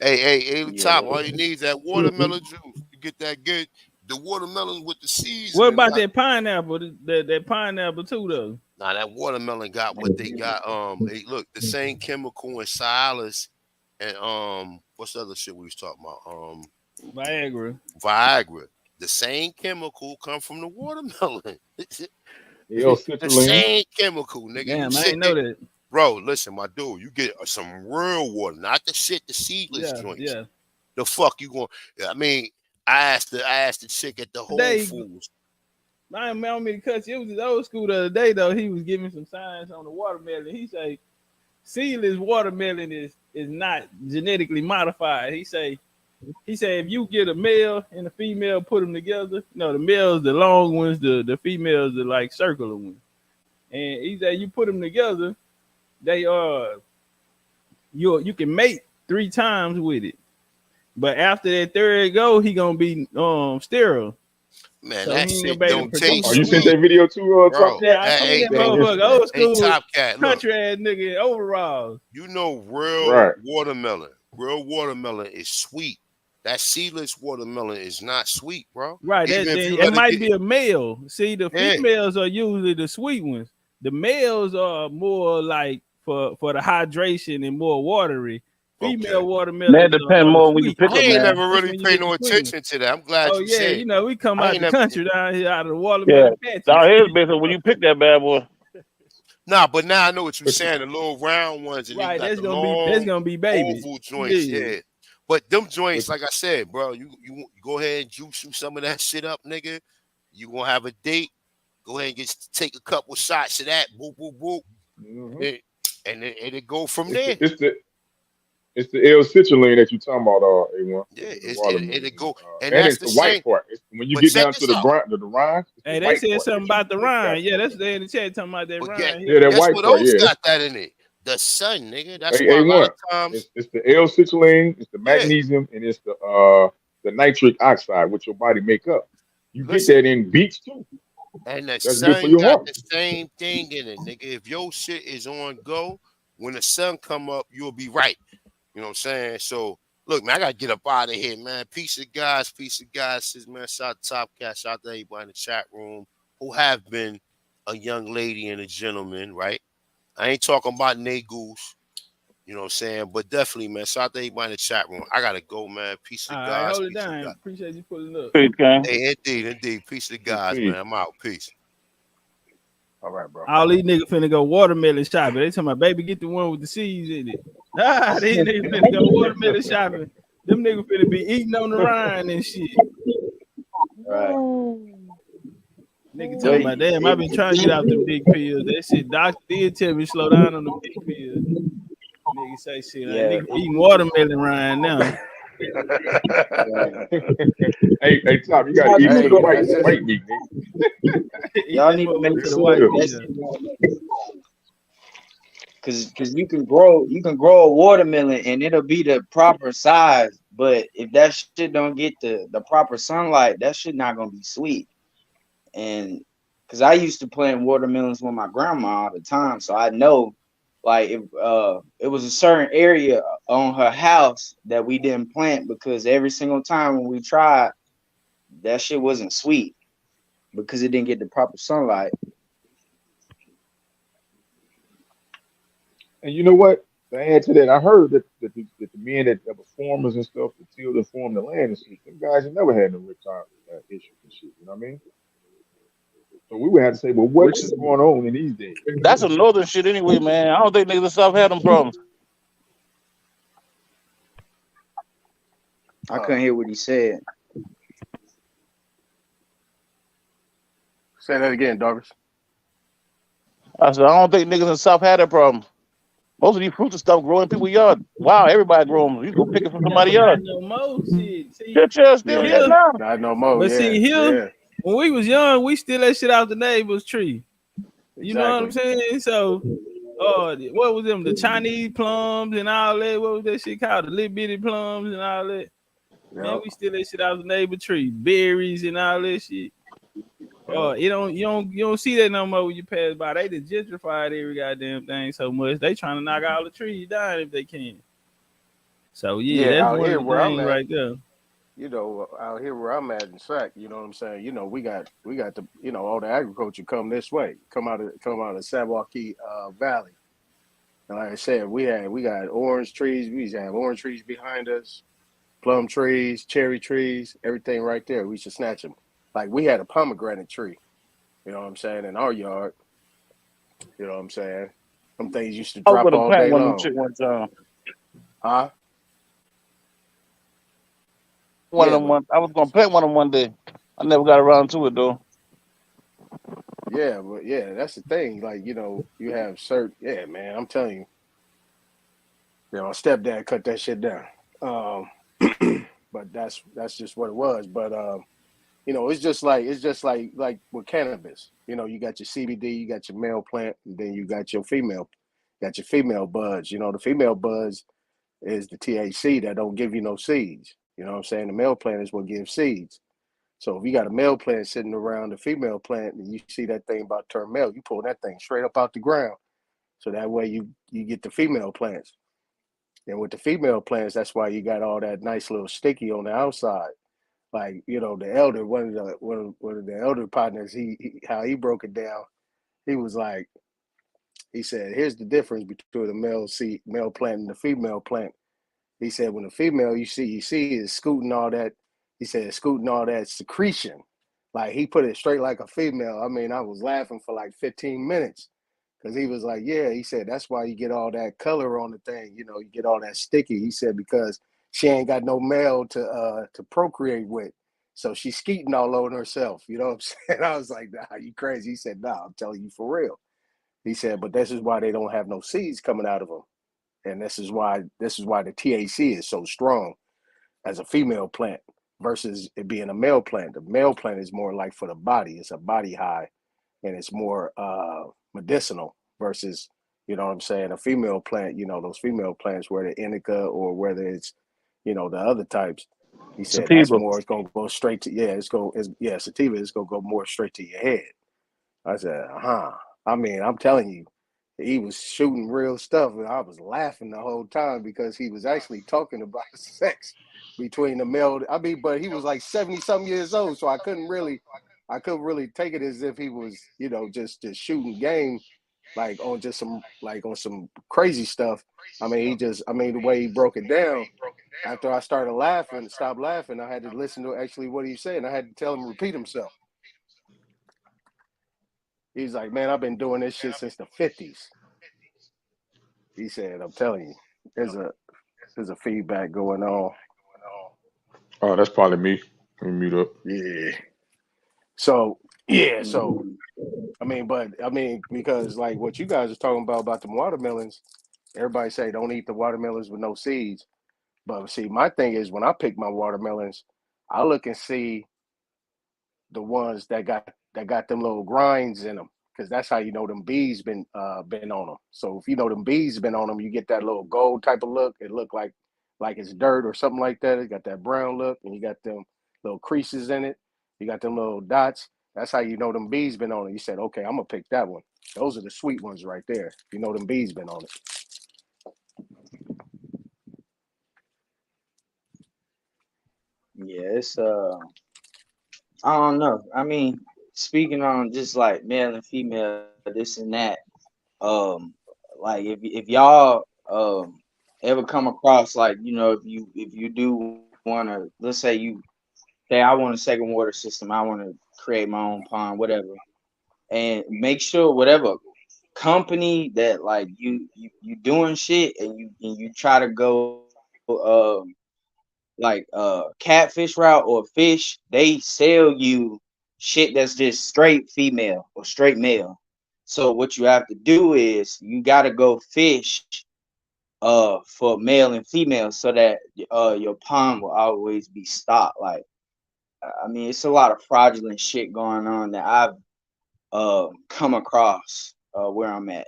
Hey, Top, all you need is that watermelon juice. You get that good, the watermelon with the seeds. What about that pineapple? That pineapple too, though. Now that watermelon got what they got. Hey, look, the same chemical in Cialis and what's the other shit we was talking about? Viagra. The same chemical come from the watermelon. Yo, The citrulline. same chemical, nigga. Damn, You I sit ain't there, know that. bro. Listen, my dude, you get some real water, not the shit, the seedless joints. Yeah. The fuck you going? I mean, I asked the chick at the Whole Foods. I didn't want me to cut you. It was his old school the other day though. He was giving some science on the watermelon. He say seedless watermelon is not genetically modified. He say if you get a male and a female, put them together. The males the long ones, the females the like circular ones. And he said you put them together, they you can mate 3 times with it. But after that third go, he gonna be sterile. Man, so that shit don't taste Oh, you sent sweet. that video too, Bro, yeah, I seen that motherfucker, old school Top Cat, look. country ass nigga in overalls. You know, real watermelon is sweet. That seedless watermelon is not sweet, bro. Right, Even if you it let might be a male. See, the Yeah. females are usually the sweet ones. The males are more like for the hydration and more watery. Female watermelons Man, it depends more when you sweet. pick I them, ain't man. never really paid no attention to that. I'm glad Oh you yeah, said. we come I out ain't the never- country down here out of the Yeah. watermelon patches. Now here's basically when you pick that bad boy. Nah, but now I know what you're saying. The little round ones, and then you got That's the gonna be babies. oval joints. Yeah. But them joints, like I said, bro, you go ahead and juice some of that shit up, nigga. You gonna have a date? Go ahead and take a couple shots of that. Boop, boop, boop. And it go from there. It's the L-citrulline that you're talking about, A1. Yeah, The watermelon. it go, And that's it's the the white same. part. When you But get check down to this the out. rind, it's Hey, the they white said part. something about the rind. Yeah, that's they in the chat talking about that But rind. Yeah, that guess white what part. else Yeah, got that in it? The sun, nigga. That's why a lot A1. of times. It's the L-citrulline, it's the Yeah. magnesium, and it's the nitric oxide, which your body make up. You get Listen. that in beets too. And the That's good for sun your got heart. the same thing in it, nigga. If your shit is on go, when the sun come up, you'll be right. You know what I'm saying? So, look, man, I got to get up out of here, man. Peace of guys, man. Shout out to Top Cat, shout out to everybody in the chat room who have been a young lady and a gentleman, right? I ain't talking about Goose, you know what I'm saying? But definitely, man, shout out to everybody in the chat room. I got to go, man. Peace All of right, guys, hold it peace of down. God. Appreciate you pulling up. Hey, indeed. Peace of guys, man. I'm out. Peace. All right, bro. All these niggas finna go watermelon shopping. They talking about, baby, get the one with the seeds in it. These niggas finna go watermelon shopping. Them niggas finna be eating on the rind and shit. Right. Nigga talking about, damn, I've been trying to get out them big pills. That shit, doctor did tell me slow down on the big pills. Nigga say shit, like, nigga eating watermelon rind now. Hey, Tom, you gotta eat to the white meat, nigga. Y'all need to make to the sure white that's because you can grow a watermelon and it'll be the proper size, but if that shit don't get the proper sunlight, that shit not gonna be sweet. And because I used to plant watermelons with my grandma all the time, so I know, like, if it was a certain area on her house that we didn't plant because every single time when we tried, that shit wasn't sweet because it didn't get the proper sunlight. And you know what? To add to that, I heard that the men that were farmers and stuff that tilled and farmed the land and shit, them guys have never had no reptile issues and shit. You know what I mean? So we would have to say, well, what is going on in these days? That's some northern shit anyway, man. I don't think niggas in the South had them problems. I couldn't hear what he said. Say that again, Douglas. I said, I don't think niggas in the South had that problem. Most of these fruits and stuff grow in people's yard. Wow, everybody grow them. You go pick it from somebody's yard. No more shit. See, Still here now. Not no more. But see, here, when we was young, we still that shit out the neighbor's tree. You know what I'm saying? So, what was them? The Chinese plums and all that. What was that shit called? The little bitty plums and all that. Man, we still that shit out the neighbor tree. Berries and all that shit. You don't see that no more when you pass by. They just gentrified every goddamn thing so much. They trying to knock all the trees down if they can. So that's out one here of the where I'm things at, right there. You know, out here where I'm at in Sac, you know what I'm saying? You know, we got the, you know, all the agriculture come this way, come out of the Sawaki Valley. And like I said, we got orange trees. We used to have orange trees behind us, plum trees, cherry trees, everything right there. We used to snatch them. Like we had a pomegranate tree, you know what I'm saying, in our yard. You know what I'm saying? Some things used to I was drop gonna all plant day one of them long. shit one time. Huh? I was gonna plant one of them one day. I never got around to it though. Yeah, but yeah, that's the thing. Like, you know, you have certain, man, I'm telling you, my stepdad cut that shit down. But that's just what it was. But you know, it's just like with cannabis. You know, you got your CBD, you got your male plant, and then you got your female buds. You know, the female buds is the THC that don't give you no seeds. You know what I'm saying? The male plant is what gives seeds. So if you got a male plant sitting around the female plant and you see that thing about to turn male, you pull that thing straight up out the ground. So that way you get the female plants. And with the female plants, that's why you got all that nice little sticky on the outside. Like, you know, the elder, one of the elder partners, how he broke it down, he was like, he said, here's the difference between the male plant and the female plant. He said, when the female you see is scooting all that, he said, scooting all that secretion. Like he put it straight like a female. I mean, I was laughing for like 15 minutes because he was like, yeah, he said, that's why you get all that color on the thing. You know, you get all that sticky. He said, because she ain't got no male to procreate with. So she's skeeting all over herself. You know what I'm saying? I was like, nah, you crazy. He said, nah, I'm telling you for real. He said, but this is why they don't have no seeds coming out of them. And this is why the THC is so strong as a female plant versus it being a male plant. The male plant is more like for the body. It's a body high and it's more medicinal versus, you know what I'm saying, a female plant, you know, those female plants, whether indica or whether it's, you know, the other types. He said that's Sativa. more, it's gonna go straight to sativa, it's gonna go more straight to your head. I said, I mean, I'm telling you, he was shooting real stuff, and I was laughing the whole time because he was actually talking about sex between the male. I mean, but he was like 70-something years old, so I couldn't really take it as if he was, you know, just shooting game, like on some crazy stuff. I mean, the way he broke it down. After I started laughing, stopped laughing, I had to listen to actually what he said, and I had to tell him to repeat himself. He's like, man, I've been doing this shit since the 50s. He said, I'm telling you, there's a feedback going on. Oh, that's probably me. Let me mute up. Yeah. So I mean, because like what you guys are talking about the watermelons, everybody say don't eat the watermelons with no seeds. But see, my thing is when I pick my watermelons, I look and see the ones that got them little grinds in them, because that's how you know them bees been on them. So if you know them bees been on them, you get that little gold type of look. It look like it's dirt or something like that. It got that brown look, and you got them little creases in it. You got them little dots. That's how you know them bees been on it. You said, okay, I'm gonna pick that one. Those are the sweet ones right there. You know them bees been on it. Yeah, it's I don't know. I mean, speaking on just like male and female, this and that. Um, like if y'all ever come across, like, you know, if you do want to, let's say you say I want a second water system, I want to create my own pond, whatever, and make sure whatever company that like you doing shit and you try to go catfish route or fish, they sell you shit that's just straight female or straight male. So what you have to do is you gotta go fish for male and female so that your pond will always be stocked. Like, I mean, it's a lot of fraudulent shit going on that I've come across where I'm at.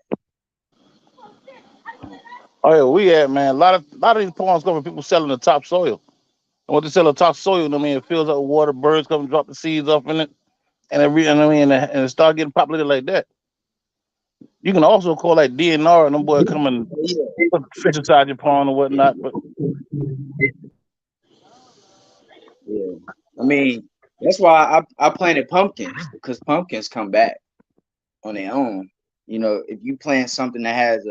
Oh yeah, we had, man. A lot of these ponds come from people selling the topsoil. And what they sell the topsoil, I mean, it fills up with water, birds come and drop the seeds off in it, and and it start getting populated like that. You can also call like DNR and them boy come and put fish inside your pond or whatnot. But Yeah, I mean, that's why I planted pumpkins, because pumpkins come back on their own. You know, if you plant something that has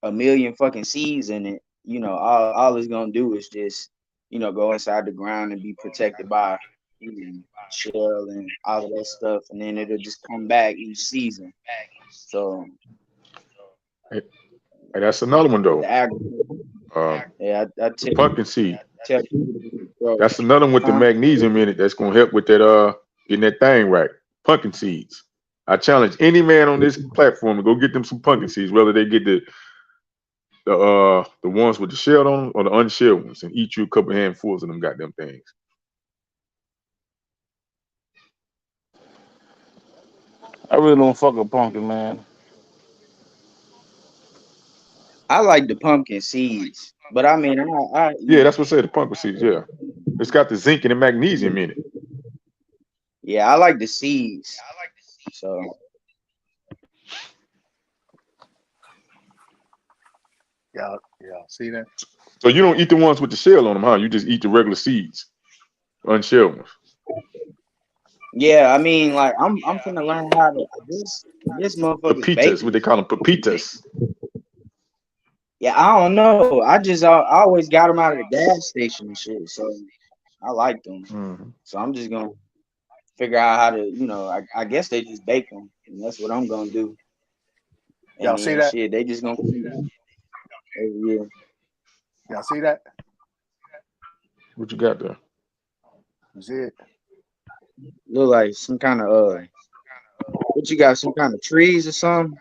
a million fucking seeds in it, you know, all it's gonna do is just, you know, go inside the ground and be protected by, you know, shell and all of that stuff, and then it'll just come back each season. So Hey, that's another one though. the agriculture, yeah, I The pumpkin seed. tell people to grow. That's another one with the Huh? magnesium in it. That's gonna help with that getting that thing right. Pumpkin seeds. I challenge any man on this platform to go get them some pumpkin seeds, whether they get the ones with the shell on them or the unshelled ones, and eat you a couple handfuls of them goddamn things. I really don't fuck with pumpkin, man. I like the pumpkin seeds, but I mean, I Yeah, eat. that's what I said. The pumpkin seeds. Yeah, it's got the zinc and the magnesium in it. Yeah, I like the seeds. So Yeah, see that? So you don't eat the ones with the shell on them, huh? You just eat the regular seeds, unshelled ones. yeah, I mean, like I'm finna learn how to. This motherfuckers Pepitas, what baking. they call them, pepitas. Yeah, I don't know. I always got them out of the gas station and shit. So I like them. Mm-hmm. So I'm just gonna figure out how to, you know, I guess they just bake them, and that's what I'm gonna do. And Y'all see then that? shit, they just gonna come every year. Y'all see that? What you got there? You see it? Look like some kind of what you got? Some kind of trees or something?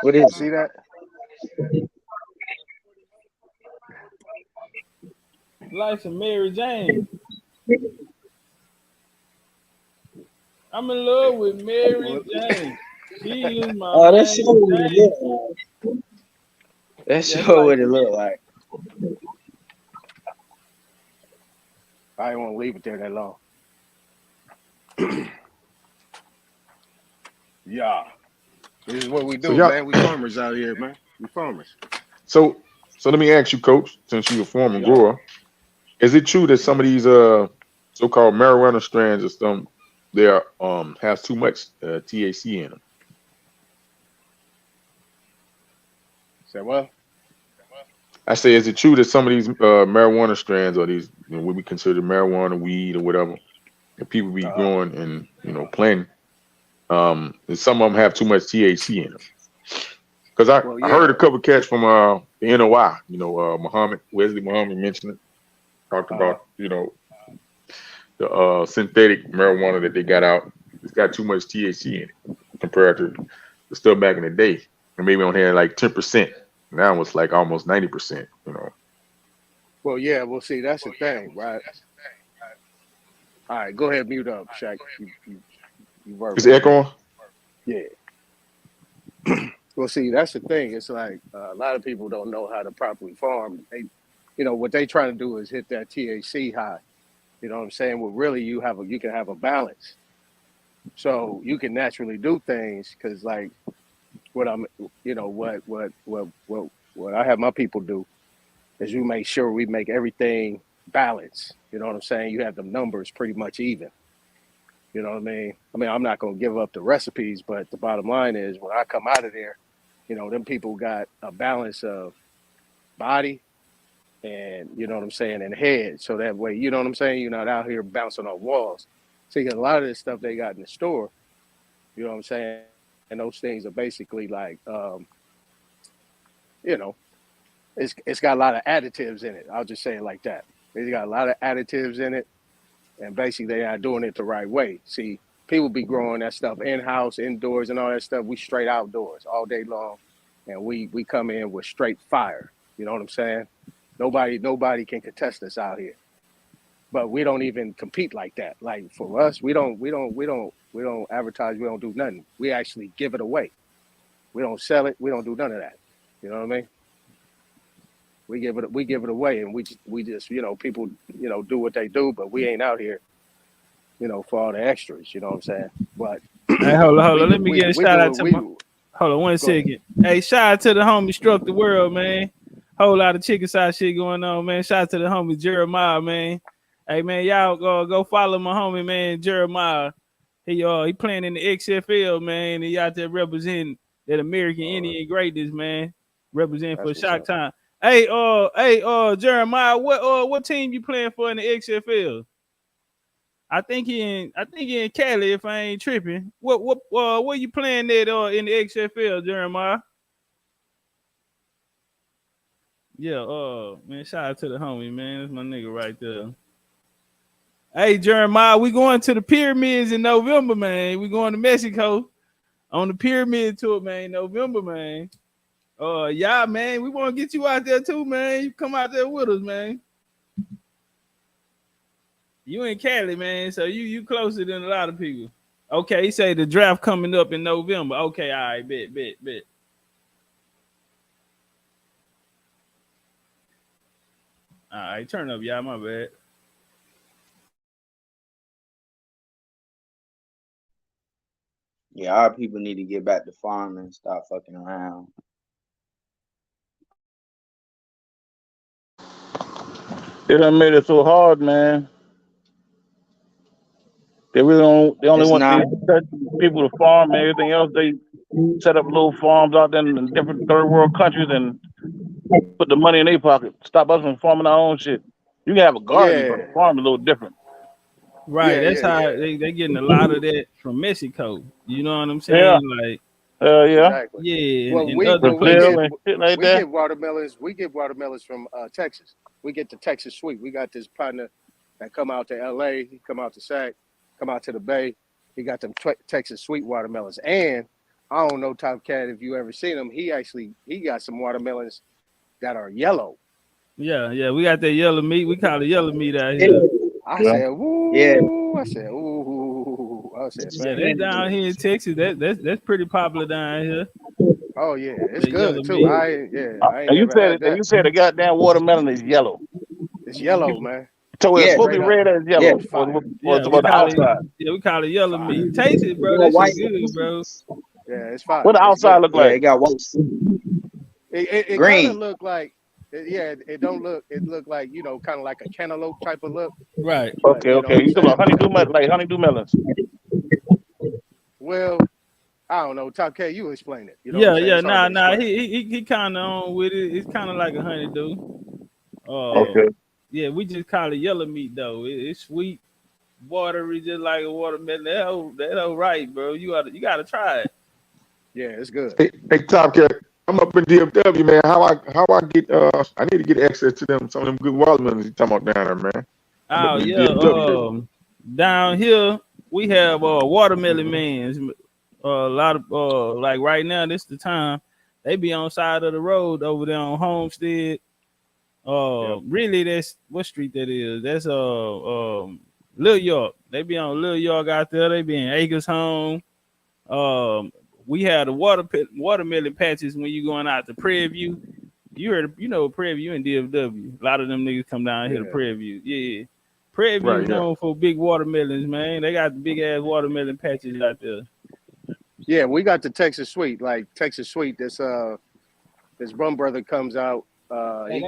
What You is see it? that? Like some Mary Jane. I'm in love with Mary Well, Jane. She is my Oh, that's sure main what it thing. look like. That's Yeah, it's sure like what it look like. I didn't want to leave it there that long. Yeah. This is what we So do, y'all, man. We farmers out here, man. We farmers. so let me ask you, Coach, since you're a former Yeah. grower, is it true that some of these so-called marijuana strands or some there has too much THC in them? Say what? I say, is it true that some of these marijuana strands or these what we consider marijuana, weed, or whatever, that people be Uh-huh. growing and planting, that some of them have too much THC in them? Because Well, I heard a yeah. couple cats from the NOI, Muhammad Wesley Muhammad mentioned it, talked Uh-huh. about the synthetic marijuana that they got out. It's got too much THC in it compared to the stuff back in the day, and maybe only had like 10%. Now it's like almost 90%. Well, yeah. Well, see, that's the thing, right? All right, go ahead, mute up, Shaq. You It's verbal. echoing. Yeah. Well, see, that's the thing. It's like a lot of people don't know how to properly farm. What they trying to do is hit that THC high. You know what I'm saying? Well, really, you can have a balance, so you can naturally do things. Because like what I'm, what I have my people do is you make sure we make everything balanced. You know what I'm saying? You have the numbers pretty much even. You know what I mean? I'm not gonna give up the recipes, but the bottom line is when I come out of there, them people got a balance of body and you know what I'm saying, and head. So that way, you know what I'm saying, you're not out here bouncing off walls. See, a lot of this stuff they got in the store, you know what I'm saying, and those things are basically like, you know, it's got a lot of additives in it. I'll just say it like that. It's got a lot of additives in it, and basically they're not doing it the right way. See, people be growing that stuff in house, indoors, and all that stuff. We straight outdoors all day long, and we come in with straight fire. You know what I'm saying? Nobody can contest us out here. But we don't even compete like that. Like for us, we don't advertise. We don't do nothing. We actually give it away. We don't sell it. We don't do none of that. You know what I mean? We give it away, and we just people do what they do, but we ain't out here for all the extras. You know what I'm saying? But Hey, hold on, hold we on. do Let me we get a we shout do out what to we my. do. Hold on one Go ahead. second. Hey, shout out to the homie Struck the World, man. Whole lot of chicken side shit going on, man. Shout out to the homie Jeremiah, man. Hey, man, y'all go follow my homie, man, Jeremiah. He playing in the XFL, man. He out there representing that American Indian greatness, man. Representing for That's what's Shock up. Time. Hey, Jeremiah, what team you playing for in the XFL? I think he in Cali if I ain't tripping. What you playing at in the XFL, Jeremiah? Yeah, man, shout out to the homie, man. That's my nigga right there. Hey, Jeremiah, we going to the pyramids in November, man. We going to Mexico on the pyramid tour, man. November, man. Yeah, man. We want to get you out there too, man. You come out there with us, man. You in Cali, man. So you closer than a lot of people. Okay, he say the draft coming up in November. Okay, all right, bet. All right, turn up, y'all. My bad. Yeah, our people need to get back to farming and stop fucking around. They done made it so hard, man. They really don't. They only It's want not. these people to farm and everything else. They set up little farms out there in different third world countries and put the money in their pocket. Stop us from farming our own shit. You can have a garden, but Yeah, a farm is a little different. Right, yeah, that's yeah, how yeah. they getting a lot of that from Mexico. You know what I'm Yeah, saying? Like, yeah. Exactly. yeah, Well, and we other well we Brazil get places. and shit like we that. get watermelons. We get watermelons from Texas. We get the Texas sweet. We got this partner. that come out to LA, he come out to Sac, come out to the Bay. He got them Texas sweet watermelons. And I don't know, Top Cat, if you ever seen him, he got some watermelons that are yellow. Yeah, we got that yellow meat. We call it yellow meat out here. I said, woo. Yeah. I said, ooh. I said, Yeah, man. that's down here in Texas. That's pretty popular down here. Oh yeah, it's That yellow good too. meat. I ain't And you never said had that. you said the goddamn watermelon is yellow. It's yellow, man. So it's Yeah. supposed to Straight be up. red and Yeah. yellow. Fire. Yeah, What's the outside? we call it yellow Fire. meat. Taste it, bro. It got That white. shit good, bro. Yeah, it's fire. What the It's outside good. look Yeah, like? it got white. It kind of Green. look like, it don't look. It look like, kind of like a cantaloupe type of look. Right. But, Okay, you know okay. what I'm You talking about saying? honeydew melons? Well, I don't know. Top K, you explain it. You know what Yeah, I'm saying? yeah. It's hard to Nah. explain. He kind of on with it. It's kind of like a honeydew. Okay. Yeah, we just call it yellow meat though. It's sweet, watery, just like a watermelon. That whole right, bro. You gotta try it. Yeah, it's good. Hey, Top Cat, I'm up in DFW, man. How I get I need to get access to some of them good watermelons you talking about down there, man. I'm up Oh in yeah. DFW. Down here we have watermelon mans. A lot of like right now, this the time they be on side of the road over there on Homestead. Really, that's what street that is. That's Lil York. They be on Lil York out there. They be in Acres Home. We had the watermelon patches when you going out to Prairie View. You know Prairie View and DFW. A lot of them niggas come down here to Prairie View. Yeah. Prairie View is known for big watermelons, man. They got the big ass watermelon patches out there. Yeah, we got the Texas Sweet. Like Texas Sweet, this Brum brother comes out. He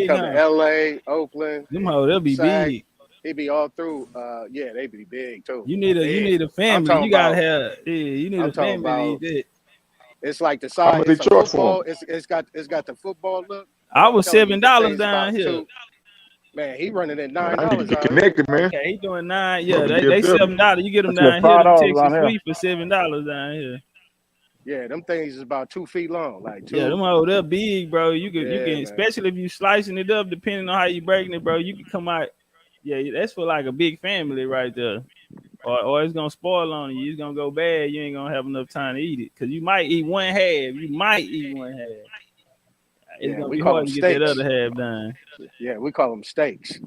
come to LA, Oakland. Them hoes, they'll be big. He be all through. Yeah, they be big too. You need a family. You gotta have you need a family to eat that. It's like the size. It's a football. It's got the football look. I was $7 down here. Man, he running at $9. I need to get connected, man. Okay, he doing $9. Yeah, they $7. You get them down here. Them Texas Sweet for $7 down here. Yeah, them things is about 2 feet long. Like 2. Yeah, them hoes, they're big, bro. You can especially if you slicing it up, depending on how you breaking it, bro. You can come out. Yeah, that's for like a big family right there. Or it's gonna spoil on you. It's gonna go bad. You ain't gonna have enough time to eat it because you might eat one half. It's gonna be hard to get that other half done. Yeah, we call them steaks.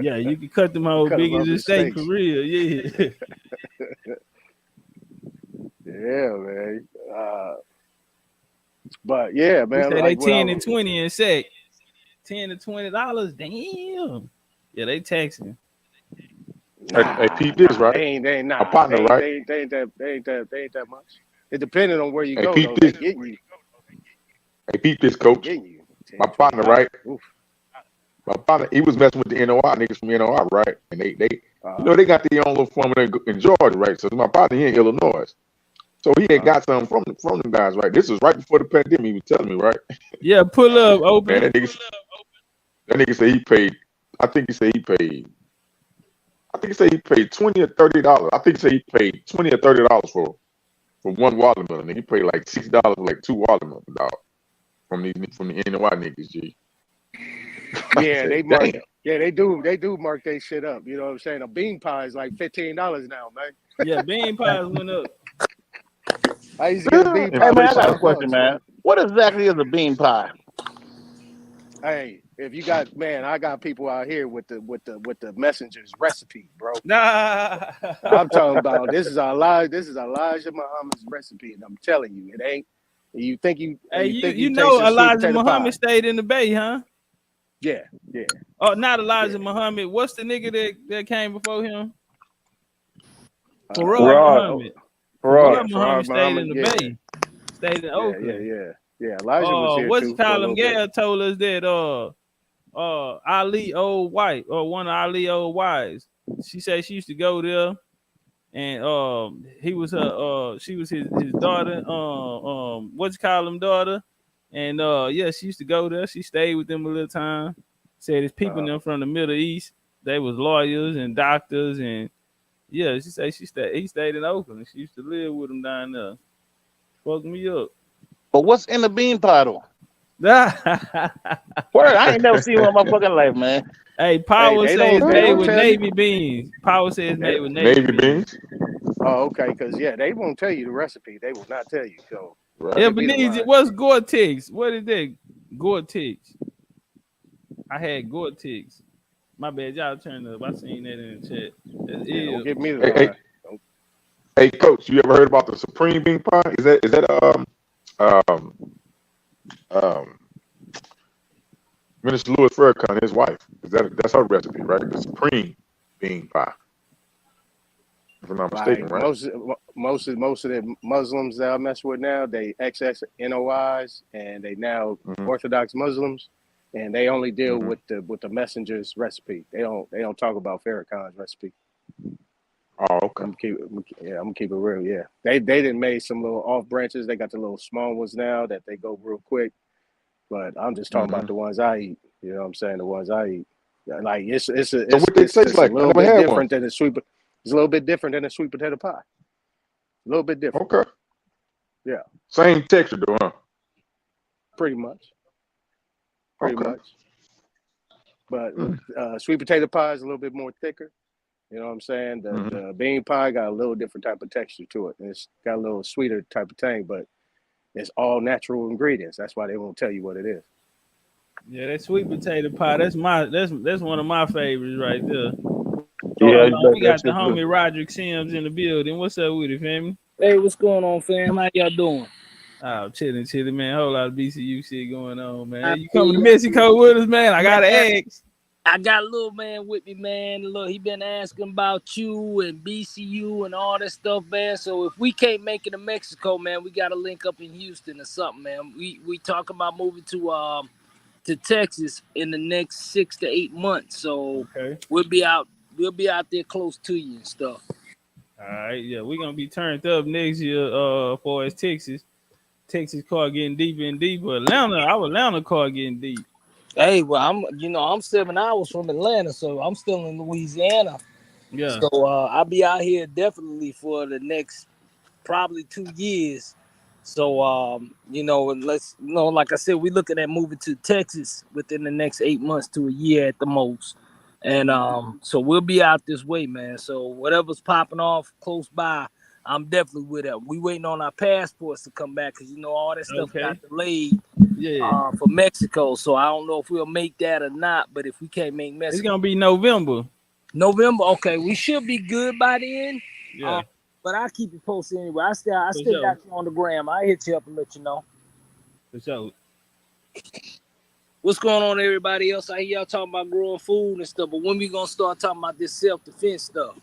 Yeah, you can cut them whole big as a steak for real. Yeah. Yeah, man. But yeah, man. They 10 and 20 in sec. $10 to $20. Damn. Yeah, they taxing. Hey, Pete, this right? They ain't a partner, right? They ain't that much. It depending on where you go. Pete, though, this. they getting you. Hey, Pete, this coach. My partner, right? Oof. My partner, he was messing with the NOI niggas from NOI, right? And they they got their own little formula in Georgia, right? So my partner here in Illinois. So he had got something from them guys, right? This was right before the pandemic. He was telling me, right? Yeah, pull up, open. Man, that nigga said he paid. I think he said he paid $20 or $30. I think he said he paid $20 or $30 for one watermelon. And he paid like $6 for like 2 watermelons, dog. From the NOI niggas, G. Yeah, they mark. Yeah, they do mark their shit up. You know what I'm saying? A bean pie is like $15 now, man. Yeah, bean pies went up. I used to get a bean pie. Hey man, I got a question, man. What exactly is a bean pie? Hey, if you got, man, I got people out here with the messenger's recipe, bro. Nah, I'm talking about this is Elijah Muhammad's recipe, and I'm telling you, it ain't. You think you know Elijah Muhammad stayed in the Bay, huh? Yeah. Oh, not Elijah Muhammad. What's the nigga that came before him? Farad Muhammad stayed in the Bay. Stayed in Oakland. Yeah. Elijah was here what's too. Colin Gale told us that Ali old white or one of Ali old wives. She said she used to go there, and he was she was his daughter. Daughter, and she used to go there. She stayed with them a little time. Said it's people them from the Middle East. They was lawyers and doctors, and yeah, she said he stayed in Oakland. She used to live with him down there. Fuck me up. But what's in the bean pie though? Word, I ain't never seen one in my fucking life, man. Hey, Power They says don't made with tell you. Navy beans. Power says made with Navy Navy beans. beans. Oh, okay, because yeah, they won't tell you the recipe. They will not tell you. So Right. they Yeah, could but be the needs line. it. What's Gore-Tex? What is that? Gore-Tex. I had Gore-Tex. My bad, y'all turn up. I seen that in the chat. That's Yeah, don't ill. give me the Hey, line. hey, Coach, you ever heard about the supreme bean pie? Is that um um Minister Louis Farrakhan, his wife? That's her recipe, right? The supreme bean pie, if I'm not mistaken, Like right? most of the Muslims that I mess with now, they XXNOIs and they now Mm-hmm. Orthodox Muslims, and they only deal Mm-hmm. with the messenger's recipe. They don't talk about Farrakhan's recipe. Oh, okay. I'm gonna keep it real. Yeah, they didn't made some little off branches. They got the little small ones now that they go real quick. But I'm just talking Mm-hmm. about the ones I eat. You know what I'm saying? The ones I eat. Like So what they taste it's a like? I little never bit had one. different than it's a little bit different than a sweet potato pie. A little bit different. Okay. Yeah, Same texture though, huh? pretty much. Pretty Okay. much. But Mm-hmm. sweet potato pie is a little bit more thicker. You know what I'm saying? The bean pie got a little different type of texture to it. It's got a little sweeter type of tang, but it's all natural ingredients. That's why they won't tell you what it is. Yeah, that sweet potato pie. That's one of my favorites right there. Yeah, Hold on, we that got the shit good. homie Roderick Sims in the building. What's up with it, family? Hey, what's going on, fam? How y'all doing? Oh, chilling, man. Whole lot of BCU shit going on, I man. You coming to feel Mexico with us, man? I man, gotta ask. I got a little man with me, man. Look, he been asking about you and BCU and all that stuff, man. So if we can't make it to Mexico, man, we gotta link up in Houston or something, man. We talking about moving to Texas in the next 6 to 8 months. So Okay. we'll be out there close to you and stuff. All right, yeah, we're gonna be turned up next year, for as Texas. Texas car getting deeper and deeper. Our Atlanta car getting deep. Hey, well, I'm 7 hours from Atlanta, so I'm still in Louisiana. Yeah. So I'll be out here definitely for the next probably 2 years. So and like I said, we're looking at moving to Texas within the next 8 months to a year at the most. And so we'll be out this way, man. So whatever's popping off close by, I'm definitely with it. We waiting on our passports to come back because all that stuff got Okay. delayed Yeah. for Mexico. So I don't know if we'll make that or not. But if we can't make It's Mexico, gonna be November. okay, we should be good by then. Yeah. But I'll keep you posted anyway. I For still sure. got you on the gram. I hit you up and let you know. For sure. What's going on, everybody else? I hear y'all talking about growing food and stuff, but when we gonna start talking about this self-defense stuff?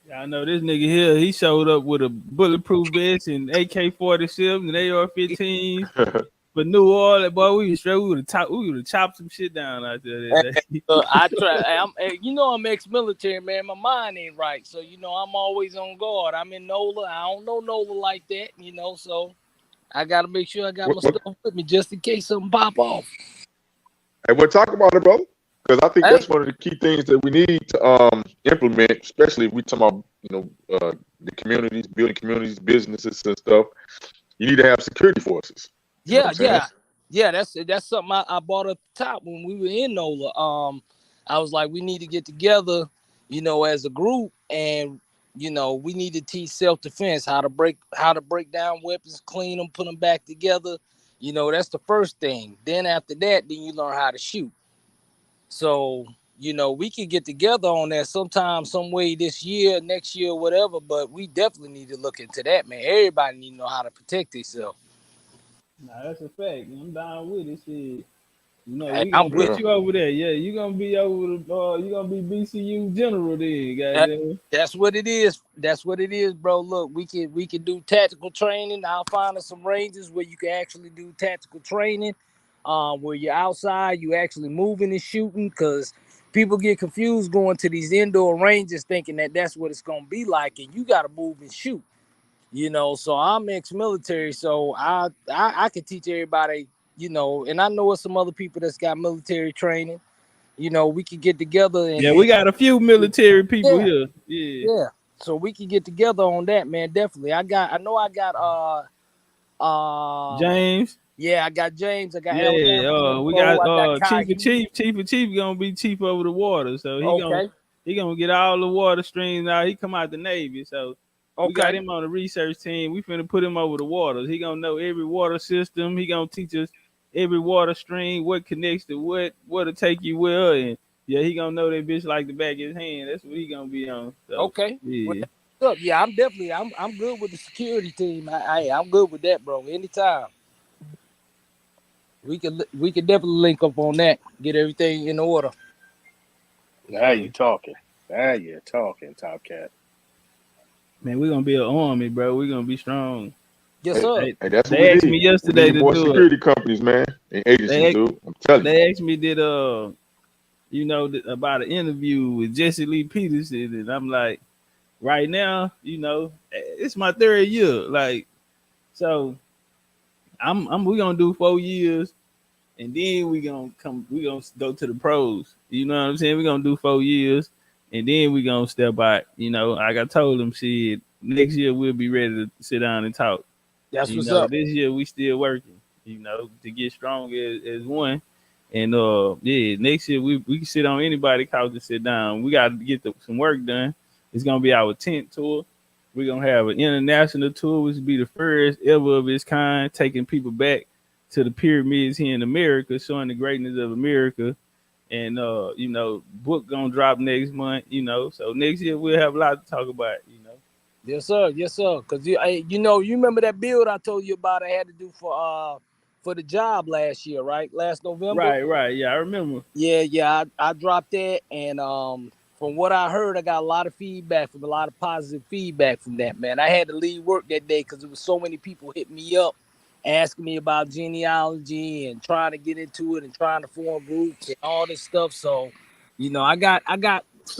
Yeah, I know this nigga here. He showed up with a bulletproof vest and AK-47 and AR-15s for New Orleans. Boy, we would have chopped some shit down out there that day. I try. I'm ex-military, man. My mind ain't right, so I'm always on guard. I'm in NOLA. I don't know NOLA like that, so I gotta make sure I got my stuff with me just in case something pop off. Hey, we'll talk about it, bro. Because I think Hey. that's one of the key things that we need to implement, especially if we talk about the communities, building communities, businesses and stuff. You need to have security forces. Yeah. That's something I brought up top when we were in NOLA. I was like, we need to get together, as a group, and we need to teach self-defense, how to break down weapons, clean them, put them back together. That's the first thing. Then after that, then you learn how to shoot. So we could get together on that sometime, some way this year, next year, whatever. But we definitely need to look into that, man. Everybody need to know how to protect themselves. Nah, that's a fact. I'm down with it. Shit. Hey, We I'm gonna with put you over there. Yeah, you gonna be over the you gonna be BCU general then, goddamn. That's what it is. That's what it is, bro. Look, we can do tactical training. I'll find us some ranges where you can actually do tactical training. Where you're outside, you actually moving and shooting, because people get confused going to these indoor ranges thinking that that's what it's gonna be like, and you gotta move and shoot. So I'm ex-military, so I can teach everybody, and I know some other people that's got military training. We could get together Yeah, we got a few military people yeah, here. Yeah. yeah. So we can get together on that, man. Definitely. I know I got James. Yeah, I got James. I got Yeah, Alabama. we got I got Chief of Kyrie. Chief gonna be chief over the water. So Okay. he gonna get all the water streams out. He come out the Navy. So we got Okay. him on the research team. We finna put him over the waters. He gonna know every water system. He gonna teach us every water stream, what connects to what to take you where, and yeah, he gonna know that bitch like the back of his hand. That's what he gonna be on. So Okay. Well, yeah. that's up. Yeah, I'm good with the security team. I'm good with that, bro. Anytime. We can definitely link up on that. Get everything in order. Now you talking. Now you're talking, Top Cat. Man, we're gonna be an army, bro. We're gonna be strong. Yes, Hey, sir. hey, that's what we They asked me need. We yesterday need to more do it. security companies, man, and agencies, They dude. I'm telling you. they asked me did about an interview with Jesse Lee Peterson, and I'm like, right now, it's my third year. Like, so we gonna do 4 years, and then we gonna go to the pros. You know what I'm saying? We gonna do 4 years, and then we gonna step out. Like I told them, shit, next year we'll be ready to sit down and talk. That's what's up. This year we still working, to get strong as one. And yeah, next year we can sit on anybody couch and sit down. We got to get some work done. It's gonna be our 10th tour. We're gonna have an international tour, which will be the first ever of its kind, taking people back to the pyramids here in America, showing the greatness of America. And book gonna drop next month. So next year we'll have a lot to talk about. Yes, sir. Yes, sir. Cause you remember that build I told you about I had to do for the job last year, right? Last November. Right. Yeah, I remember. Yeah. I dropped that, and from what I heard, I got a lot of feedback from a lot of positive feedback from that, man. I had to leave work that day because there was so many people hitting me up, asking me about genealogy and trying to get into it and trying to form groups and all this stuff. So, I got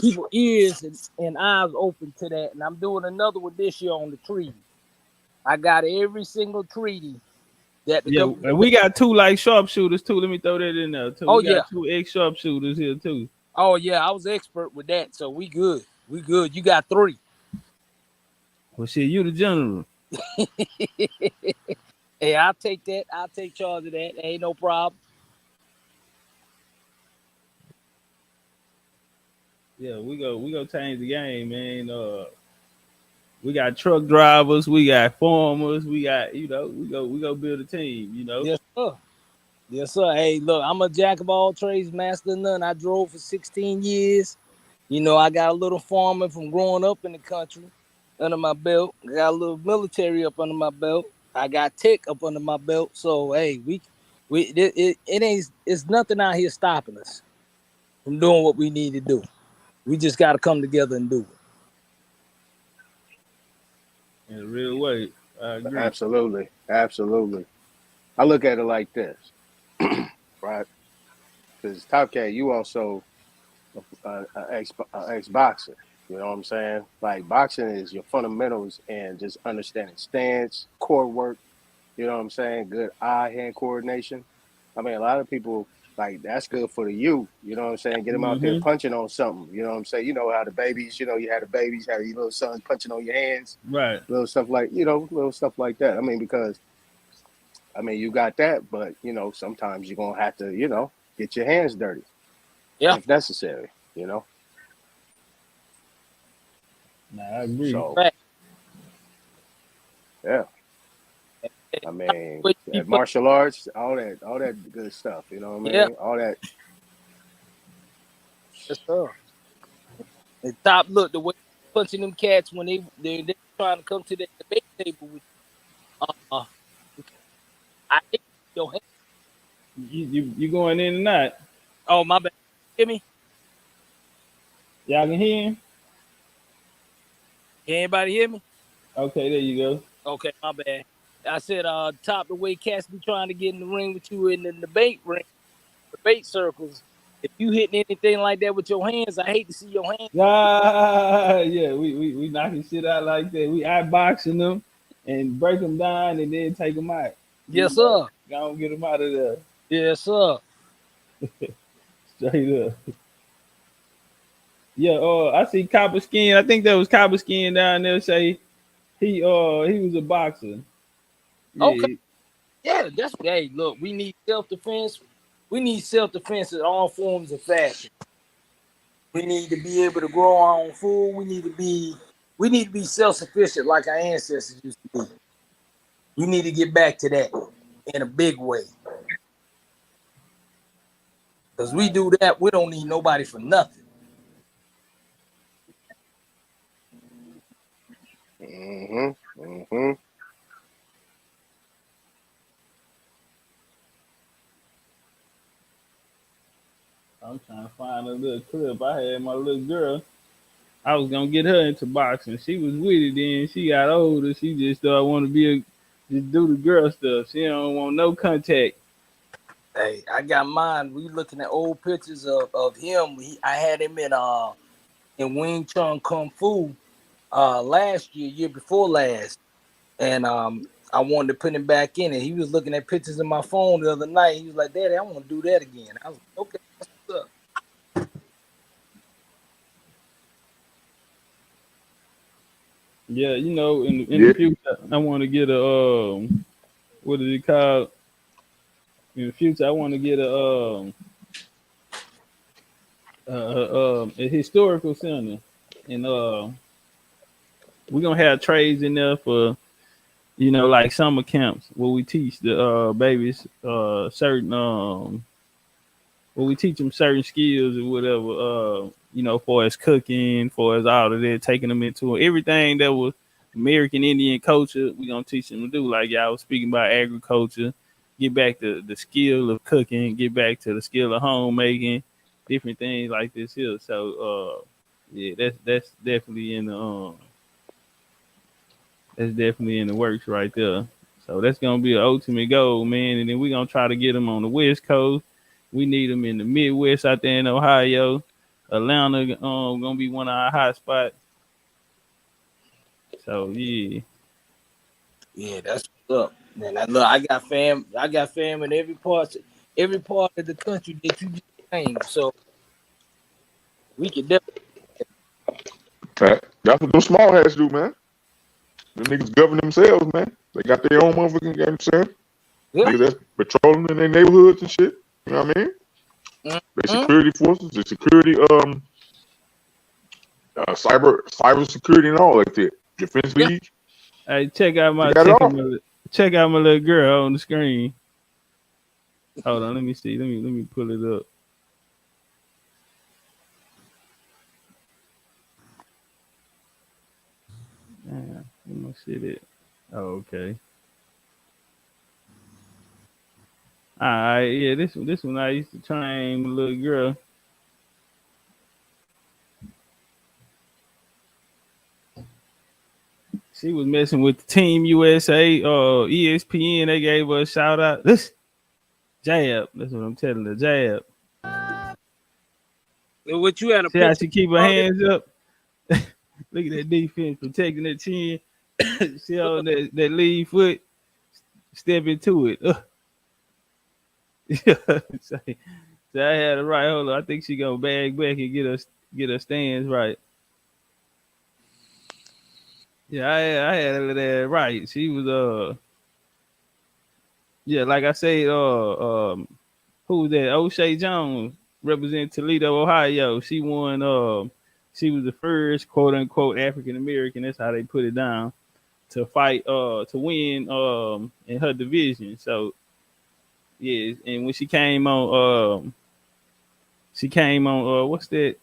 people ears and eyes open to that, and I'm doing another one this year on the treaty. I got every single treaty that the Yeah, government. and we got two like sharpshooters too. Let me throw that in there too. Oh We yeah. got two ex sharpshooters here too. Oh yeah, I was expert with that, so we good. We good. You got 3. Well, shit, you the general. Hey, I'll take that. I'll take charge of that. Ain't no problem. Yeah, we go change the game, man. We got truck drivers, we got farmers, we got we go build a team. Yes, sir. Yes, sir. Hey, look, I'm a jack of all trades, master of none. I drove for 16 years. I got a little farming from growing up in the country under my belt. I got a little military up under my belt. I got tech up under my belt. So hey, it ain't it's nothing out here stopping us from doing what we need to do. We just got to come together and do it. In a real way, I agree. Absolutely. I look at it like this, right? Because Top Cat, you also an ex boxer. You know what I'm saying? Like boxing is your fundamentals and just understanding stance, core work. You know what I'm saying? Good eye-hand coordination. I mean, a lot of people like that's good for the youth. You know what I'm saying? Get them out there Mm-hmm. punching on something. You know what I'm saying? You know how the babies. You had the babies, had your little sons punching on your hands. Right. Little stuff like little stuff like that. I mean, because you got that, but sometimes you're gonna have to get your hands dirty if necessary. Nah, I agree. So Right. yeah. I mean, martial arts, all that good stuff. You know what I mean? All that. Yes, sir. And Top, look, the way punching them cats when they trying to come to the debate table with I hate your hand. You going in and out? Oh my bad. Hear me? Y'all can hear him? Can anybody hear me? Okay, there you go. Okay, my bad. I said, Top, the way cats be trying to get in the ring with you in the debate circles. If you hitting anything like that with your hands, I hate to see your hands. Yeah, we knocking shit out like that. We boxing them and break them down and then take them out. Yes, sir. Go get them out of there. Yes, sir. Straight up. Yeah, I see Copper Skin. I think that was Copper Skin down there. Say he was a boxer. Yeah, Okay. Yeah, that's hey, look, we need self-defense. We need self-defense in all forms of fashion. We need to be able to grow our own food. We need to be self-sufficient like our ancestors used to be. We need to get back to that in a big way. Because we do that, we don't need nobody for nothing. Mm-hmm. Mm-hmm. I'm trying to find a little clip. I had my little girl. I was gonna get her into boxing. She was with it. Then she got older. She just started want to just do the girl stuff. She don't want no contact. Hey, I got mine. We looking at old pictures of him. I had him in Wing Chun Kung Fu last year before last. And I wanted to put him back in it. He was looking at pictures of my phone the other night. He was like, "Daddy, I want to do that again." I was like, "Okay, that's what's up." Yeah, in the Yeah. future, I want to get a what is it called? In the future, I want to get a historical center, and we're gonna have trades in there for like summer camps where we teach the babies certain where we teach them certain skills or whatever. For as cooking, for as all of that, taking them into everything that was American Indian culture. We gonna teach them to do like y'all was speaking about agriculture. Get back to the skill of cooking. Get back to the skill of homemaking. Different things like this here. So yeah, that's definitely in the works right there. So that's gonna be an ultimate goal, man. And then we're gonna try to get them on the West Coast. We need them in the Midwest out there in Ohio. Atlanta gonna be one of our hot spots. So yeah. Yeah, that's what's up, man. Look, I got fam in every part of the country that you just named. So we can definitely. That's what those small hats do, man. The niggas govern themselves, man. They got their own motherfucking, you know what I'm saying? Yeah. Niggas that's patrolling in their neighborhoods and shit. You know what I mean? They Mm-hmm. security forces, the security, cyber security and all like that. Defense Yeah. league. Hey, check out They my got it check out all. my check out my little girl on the screen. Hold on, let me see. Let me pull it up. Yeah, let me see that. Oh, okay. All right, yeah, this one I used to train my little girl. She was messing with the Team USA, ESPN. They gave her a shout out. This jab. That's what I'm telling her. Jab. What you had a See how picture she keep her of it? hands up. Look at that defense protecting that chin. See on that lead foot. Step into it. so, so I had it right. Hold on. I think she gonna bag back and get her stands right. Yeah, I had that right. She was yeah, like I said, who was that? O'Shea Jones represent Toledo, Ohio. She was the first quote unquote African American, that's how they put it down, to fight to win in her division. So yeah, and when she came on what's that?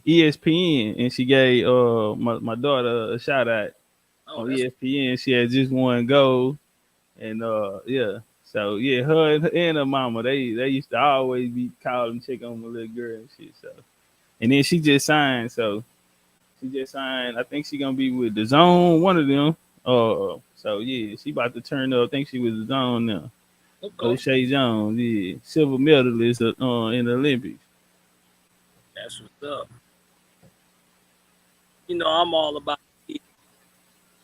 ESPN, and she gave my daughter a shout out Oh, on that's ESPN. She had just won gold. And yeah. So yeah, her and her mama, they used to always be calling check on my little girl and shit. So and then she just signed, so she just signed. I think she gonna be with the zone, one of them. So yeah, she about to turn up. I think she was the zone now. okay. O'Shea Jones, yeah, silver medalist in the Olympics. That's what's up. I'm all about it.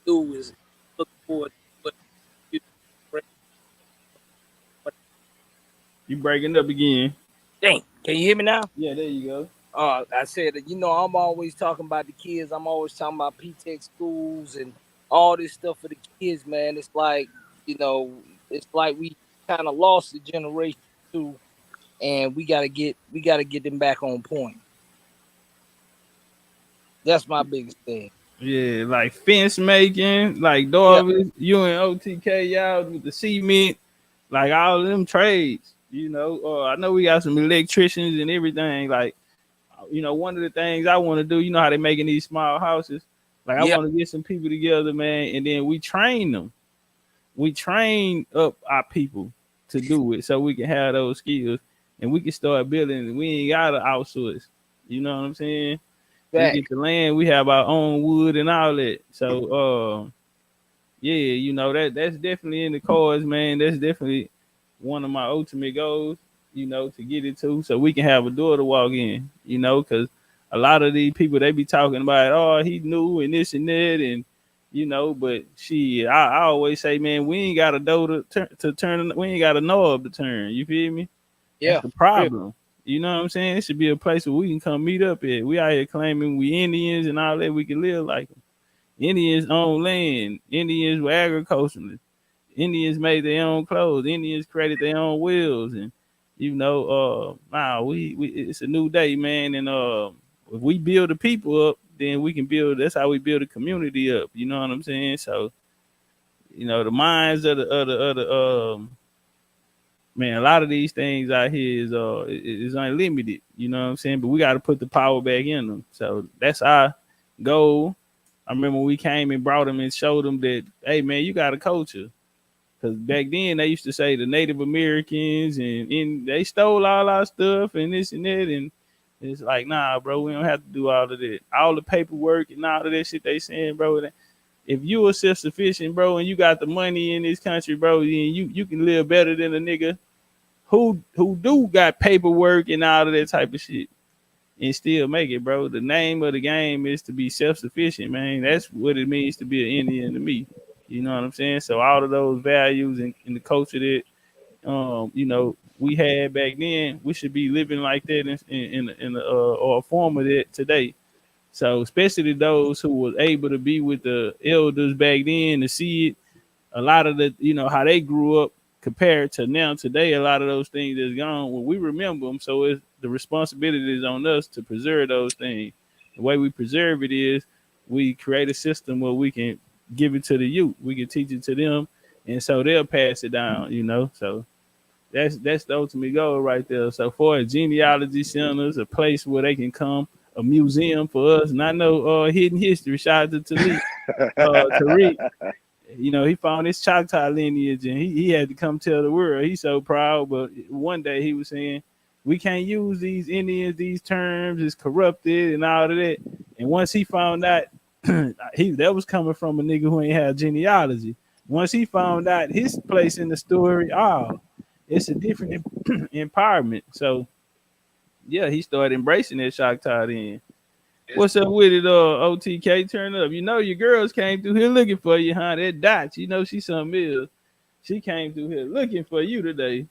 Do is look forward to what you bring. You breaking up again? Dang, can you hear me now? Yeah, there you go. I said that I'm always talking about the kids. I'm always talking about P-Tech schools and all this stuff for the kids, man. It's like, you know, it's like we kind of lost the generation too, and we gotta get them back on point. That's my biggest thing. Yeah, like fence making, like Darvis, you and OTK, y'all with the cement, like all of them trades. You know, I know we got some electricians and everything. Like, you know, one of the things I want to do, you know how they making these small houses. Like, I want to get some people together, man, and then we train them. We train up our people to do it, so we can have those skills, and we can start building. We ain't gotta outsource. You know what I'm saying? We get the land, we have our own wood and all that. So yeah, you know, that's definitely in the cards, man. That's definitely one of my ultimate goals, you know, to get it to, so we can have a door to walk in, you know, because a lot of these people, they be talking about, oh, he knew and this and that, and you know, but I always say, man, we ain't got a door to turn, we ain't got a knob to turn. You feel me? That's the problem. You know what I'm saying? It should be a place where we can come meet up at. We out here claiming we Indians and all that. We can live like them. Indians own land. Indians were agriculturalists. Indians made their own clothes. Indians created their own wheels. And you know, we it's a new day, man. And if we build the people up, then we can build. That's how we build a community up. You know what I'm saying? So, you know, the minds of the man, a lot of these things out here is unlimited, you know what I'm saying? But we got to put the power back in them. So that's our goal. I remember we came and brought them and showed them that, hey man, you got a culture. Because back then they used to say the Native Americans and they stole all our stuff and this and that, and it's like, nah, bro, we don't have to do all of that. All the paperwork and all of that shit they saying, bro. If you are self-sufficient, bro, and you got the money in this country, bro, then you can live better than a nigga who do got paperwork and all of that type of shit and still make it, bro. The name of the game is to be self-sufficient, man. That's what it means to be an Indian to me. You know what I'm saying? So all of those values and the culture that you know, we had back then, we should be living like that in or a form of that today. So especially those who was able to be with the elders back then to see it, a lot of the, you know, how they grew up compared to now today, a lot of those things is gone. Well, we remember them, so it's the responsibility is on us to preserve those things. The way we preserve it is we create a system where we can give it to the youth, we can teach it to them, and so they'll pass it down, you know. So that's the ultimate goal right there. So for a genealogy centers, a place where they can come, a museum for us, not no hidden history. Shout out to Tariq. You know, he found his Choctaw lineage and he had to come tell the world. He's so proud. But one day he was saying, we can't use these Indians, these terms, it's corrupted and all of that. And once he found out, that was coming from a nigga who ain't had genealogy. Once he found out his place in the story, it's a different empowerment. So yeah, he started embracing that Choctaw then. What's up with it, OTK? Turn up. You know your girls came through here looking for you, huh? That Dot, you know she's something else. She came through here looking for you today.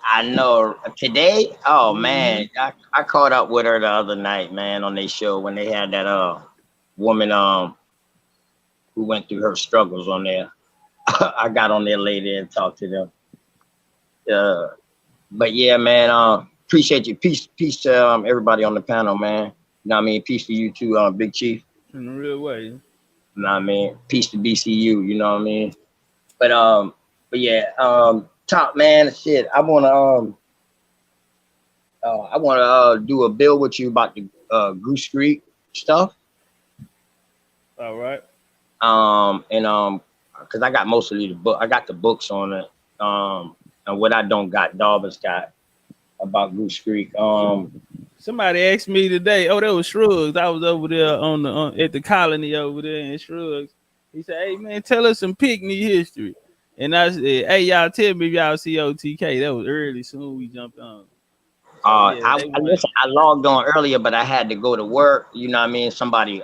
I know. Today, oh man, I caught up with her the other night, man, on their show when they had that woman who went through her struggles on there. I got on there later and talked to them. But yeah, man, appreciate you. Peace to everybody on the panel, man. You know what I mean? Peace to you too, Big Chief. In a real way. You know what I mean? Peace to BCU, you know what I mean? But yeah, top man, shit. I wanna do a bill with you about the Goose Creek stuff. All right. Cause I got mostly the book. I got the books on it. And what I don't got, Darvin's got about Goose Creek. Somebody asked me today. Oh, that was Shrugs. I was over there at the colony over there in Shrugs. He said, "Hey man, tell us some picnic history." And I said, "Hey y'all, tell me if y'all see OTK." That was early. Soon we jumped on. So, yeah, I logged on earlier, but I had to go to work. You know what I mean? Somebody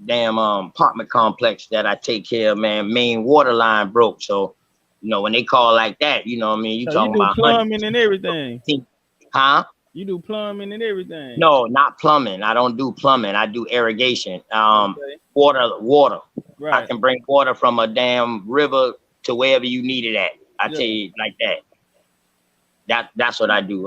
damn apartment complex that I take care of, man, main water line broke. So, you know, when they call like that, you know what I mean? You talking about plumbing and everything. Huh? You do plumbing and everything. No, not plumbing. I don't do plumbing. I do irrigation. Water. Right. I can bring water from a damn river to wherever you need it at. I tell you like that. That's what I do.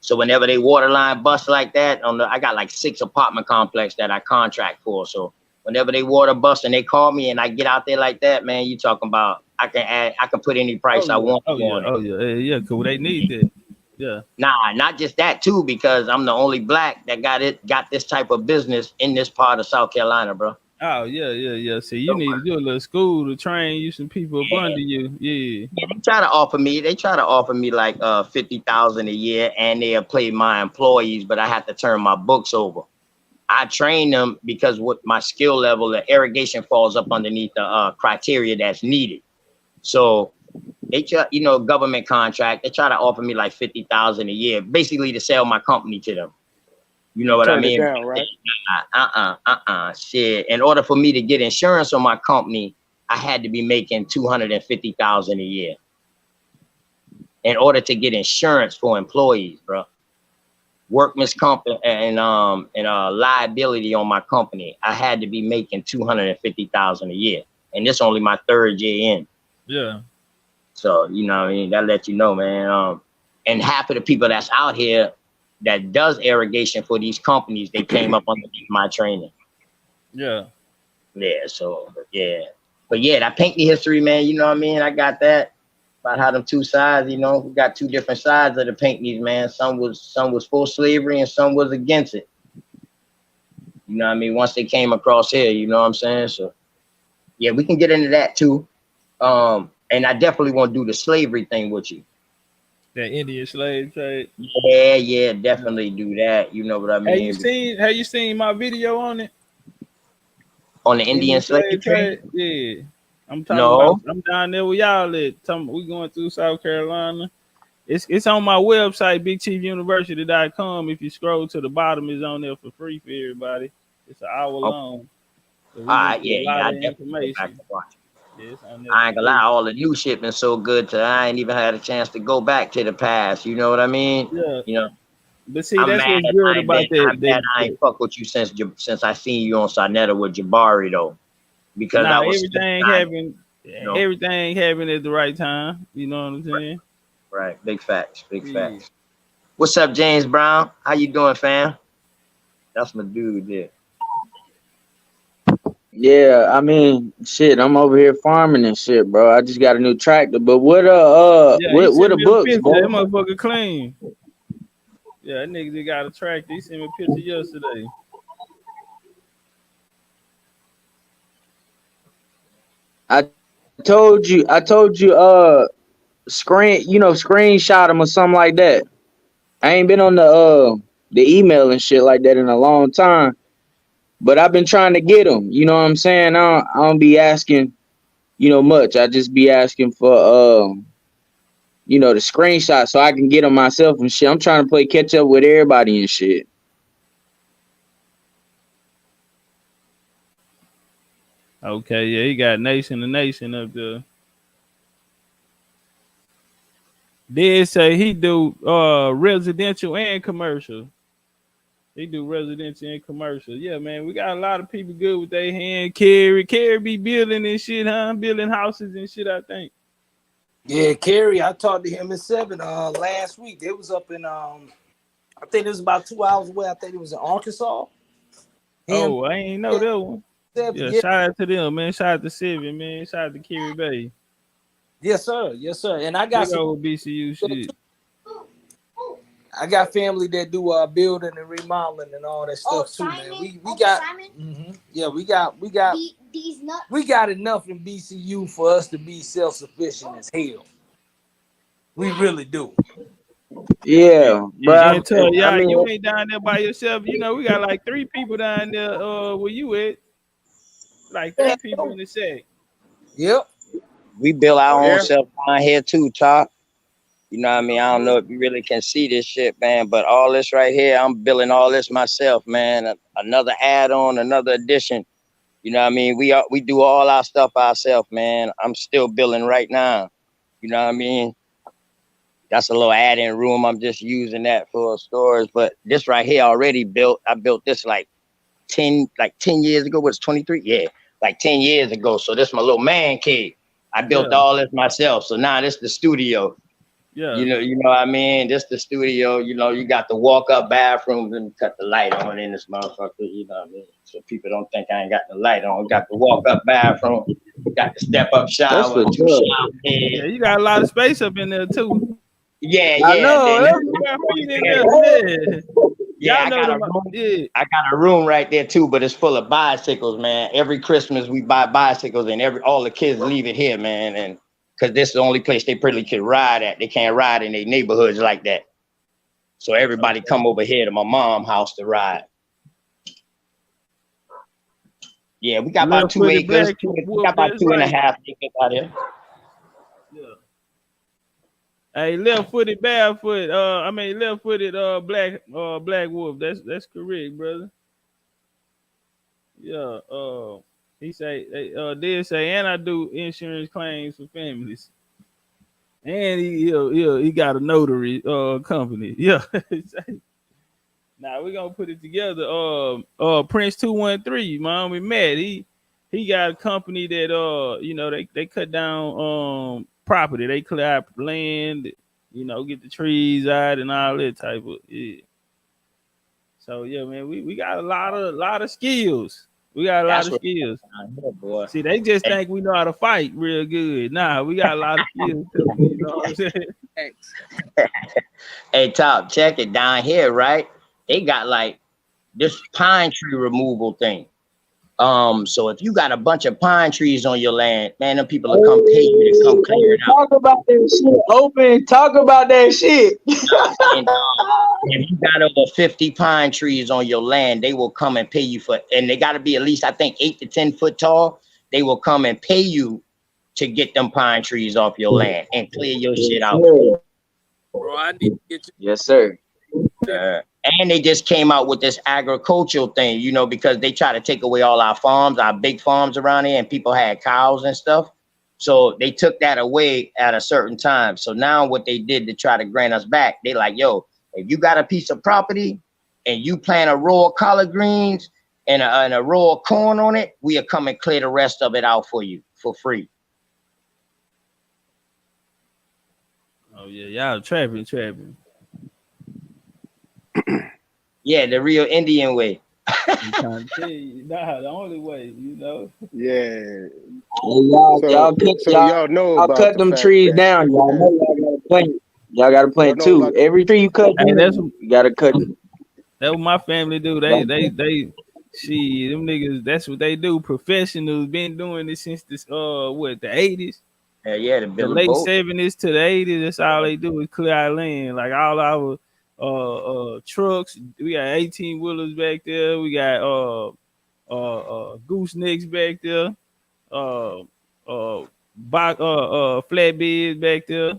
So whenever they water line bust like that, I got like 6 apartment complex that I contract for. So whenever they water bust and they call me and I get out there like that, man, you talking about I can put any price I want on it. Yeah, cause they need that. Yeah. Nah, not just that too, because I'm the only black that got this type of business in this part of South Carolina, bro. Oh yeah. See, you need to do a little school to train you some people up under you. Yeah. They try to offer me like 50,000 a year, and they'll pay my employees, but I have to turn my books over. I train them because with my skill level, the irrigation falls up underneath the criteria that's needed. So they try, government contract, they try to offer me like 50,000 a year, basically to sell my company to them. You know what I Turn it mean? down, right? Shit. In order for me to get insurance on my company, I had to be making 250,000 a year. In order to get insurance for employees, bro. Workman's comp and liability on my company, I had to be making 250,000 a year, and this only my 3rd year in. Yeah. So you know what I mean, that lets you know, man. And half of the people that's out here that does irrigation for these companies, they came up underneath my training. Yeah. Yeah. So yeah, but yeah, that Pinckney history, man. You know what I mean? I got that. About how them 2 sides, we got 2 different sides of the Pinckneys, man. Some was for slavery and some was against it. You know what I mean? Once they came across here, you know what I'm saying? So yeah, we can get into that too. And I definitely want to do the slavery thing with you. That Indian slave trade. Yeah, definitely do that. You know what I mean? Have you seen my video on it? On the Indian slave trade? Yeah. I'm talking No. about, I'm down there with y'all at. We going through South Carolina. It's on my website, BigChiefUniversity.com. If you scroll to the bottom, it's on there for free for everybody. It's an hour long. So we I information. Yes, I ain't gonna lie, all the new shit been so good I ain't even had a chance to go back to the past. You know what I mean? Yeah. But see, I'm that's mad what's good about that. I'm mad I ain't fuck with you since I seen you on Sarnetta with Jabari though. Because I was everything happened at the right time. You know what I'm saying? Right. Big facts. Facts. What's up, James Brown? How you doing, fam? That's my dude there. Yeah, I mean, shit, I'm over here farming and shit, bro. I just got a new tractor. But what the books, bro? That motherfucker clean. Yeah, that nigga just got a tractor. He sent me a picture yesterday. I told you, screenshot him or something like that. I ain't been on the email and shit like that in a long time. But I've been trying to get them. You know what I'm saying? I don't be asking, much. I just be asking for the screenshot so I can get them myself and shit. I'm trying to play catch up with everybody and shit. Okay, yeah, he got Nation to Nation up there. They say he do residential and commercial. He do residential and commercial. Yeah, man, we got a lot of people good with their hand. Kerry be building and shit, huh? Building houses and shit, I think. Yeah, Kerry, I talked to him at 7 last week. They was up in I think it was about 2 hours away. I think it was in Arkansas. I ain't know that one. 7, yeah, shout out to them, man. Shout out to 7, man. Shout out to Kerry Bay. Yes, sir. And I got some BCU shit. I got family that do building and remodeling and all that stuff too, man. We got yeah, we got these nuts. We got enough in BCU for us to be self-sufficient as hell. We really do. Yeah, but you ain't down there by yourself. You know, we got like 3 people down there where you at. Like 3 people in the set. Yep. We build our own self down here too, Top. You know what I mean? I don't know if you really can see this shit, man, but all this right here, I'm building all this myself, man. Another add-on, another addition. You know what I mean? We do all our stuff ourselves, man. I'm still building right now. You know what I mean? That's a little add-in room. I'm just using that for storage. But this right here already built. I built this like 10 years ago. What's 23? Yeah, like 10 years ago. So this is my little man cave. I built all this myself. So now this the studio. Yeah. You know what I mean? This the studio. You know, you got the walk-up bathrooms and cut the light on in this motherfucker. You know what I mean? So people don't think I ain't got the light on. Got the walk-up bathroom. Got the step-up shower. That's Two what's up. shower heads. Yeah, you got a lot of space up in there too. Yeah, I yeah. know. Then That's You got feet in yeah, there. yeah, Y'all I know got a them. room. Yeah. I got a room right there too, but it's full of bicycles, man. Every Christmas we buy bicycles, and all the kids leave it here, man. And because this is the only place they pretty can ride at. They can't ride in their neighborhoods like that. So everybody come over here to my mom's house to ride. Yeah, we got about 2 acres. We got about 2.5 acres out here. Yeah. Hey, left-footed, barefoot. Left-footed, black wolf. That's correct, brother. Yeah. He say, did say, and I do insurance claims for families. And he got a notary company. Yeah. Now we're gonna put it together. Prince 213, man, we met. He got a company that they cut down property. They clear out land, get the trees out and all that type of So yeah, man, we got a lot of skills. We got a lot of skills. Boy. See, they just think we know how to fight real good. Nah, we got a lot of skills too. You know what I'm saying? Hey, Top, check it down here, right? They got like this pine tree removal thing. So if you got a bunch of pine trees on your land, man, them people will come pay you to come clear it out. Talk about that shit. Open. Talk about that shit. And, if you got over 50 pine trees on your land, they will come and pay you and they got to be at least, I think, 8 to 10 foot tall. They will come and pay you to get them pine trees off your land and clear your shit out. Bro, I need to get you. Yes, sir. And they just came out with this agricultural thing, because they try to take away all our farms, our big farms around here, and people had cows and stuff. So they took that away at a certain time. So now what they did to try to grant us back, they like, yo, if you got a piece of property and you plant a row of collard greens and a row of corn on it, we'll come and clear the rest of it out for you for free. Oh yeah, y'all trapping. Yeah, the real Indian way. I'm trying to tell you, the only way, Yeah. Y'all know I'll about cut the them fact trees that down. Y'all know y'all gotta plant. Y'all gotta plant know two. about- Every tree you cut, Hey, you gotta cut. That's what my family do. They them niggas, that's what they do. Professionals been doing this since the 80s. Yeah, The late 70s to the 80s. That's all they do is clear our land. Like all our trucks. We got 18 wheelers back there. We got goosenecks back there. Flatbeds back there.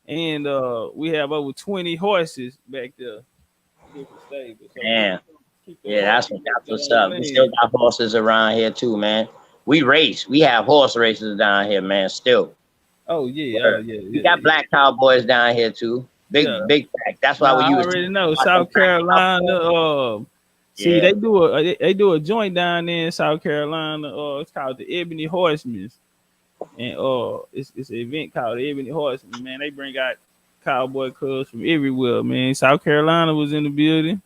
And we have over 20 horses back there. Different stables. So Yeah. Yeah, that's what's up. We still got horses around here too, man. We race. We have horse races down here, man. Still. Oh yeah, We got black cowboys down here too. Big fact. That's why when you I was already know South Carolina. See, they do a joint down there in South Carolina. It's called the Ebony Horsemen, and it's an event called the Ebony Horsemen. Man, they bring out cowboy clubs from everywhere. Man, South Carolina was in the building.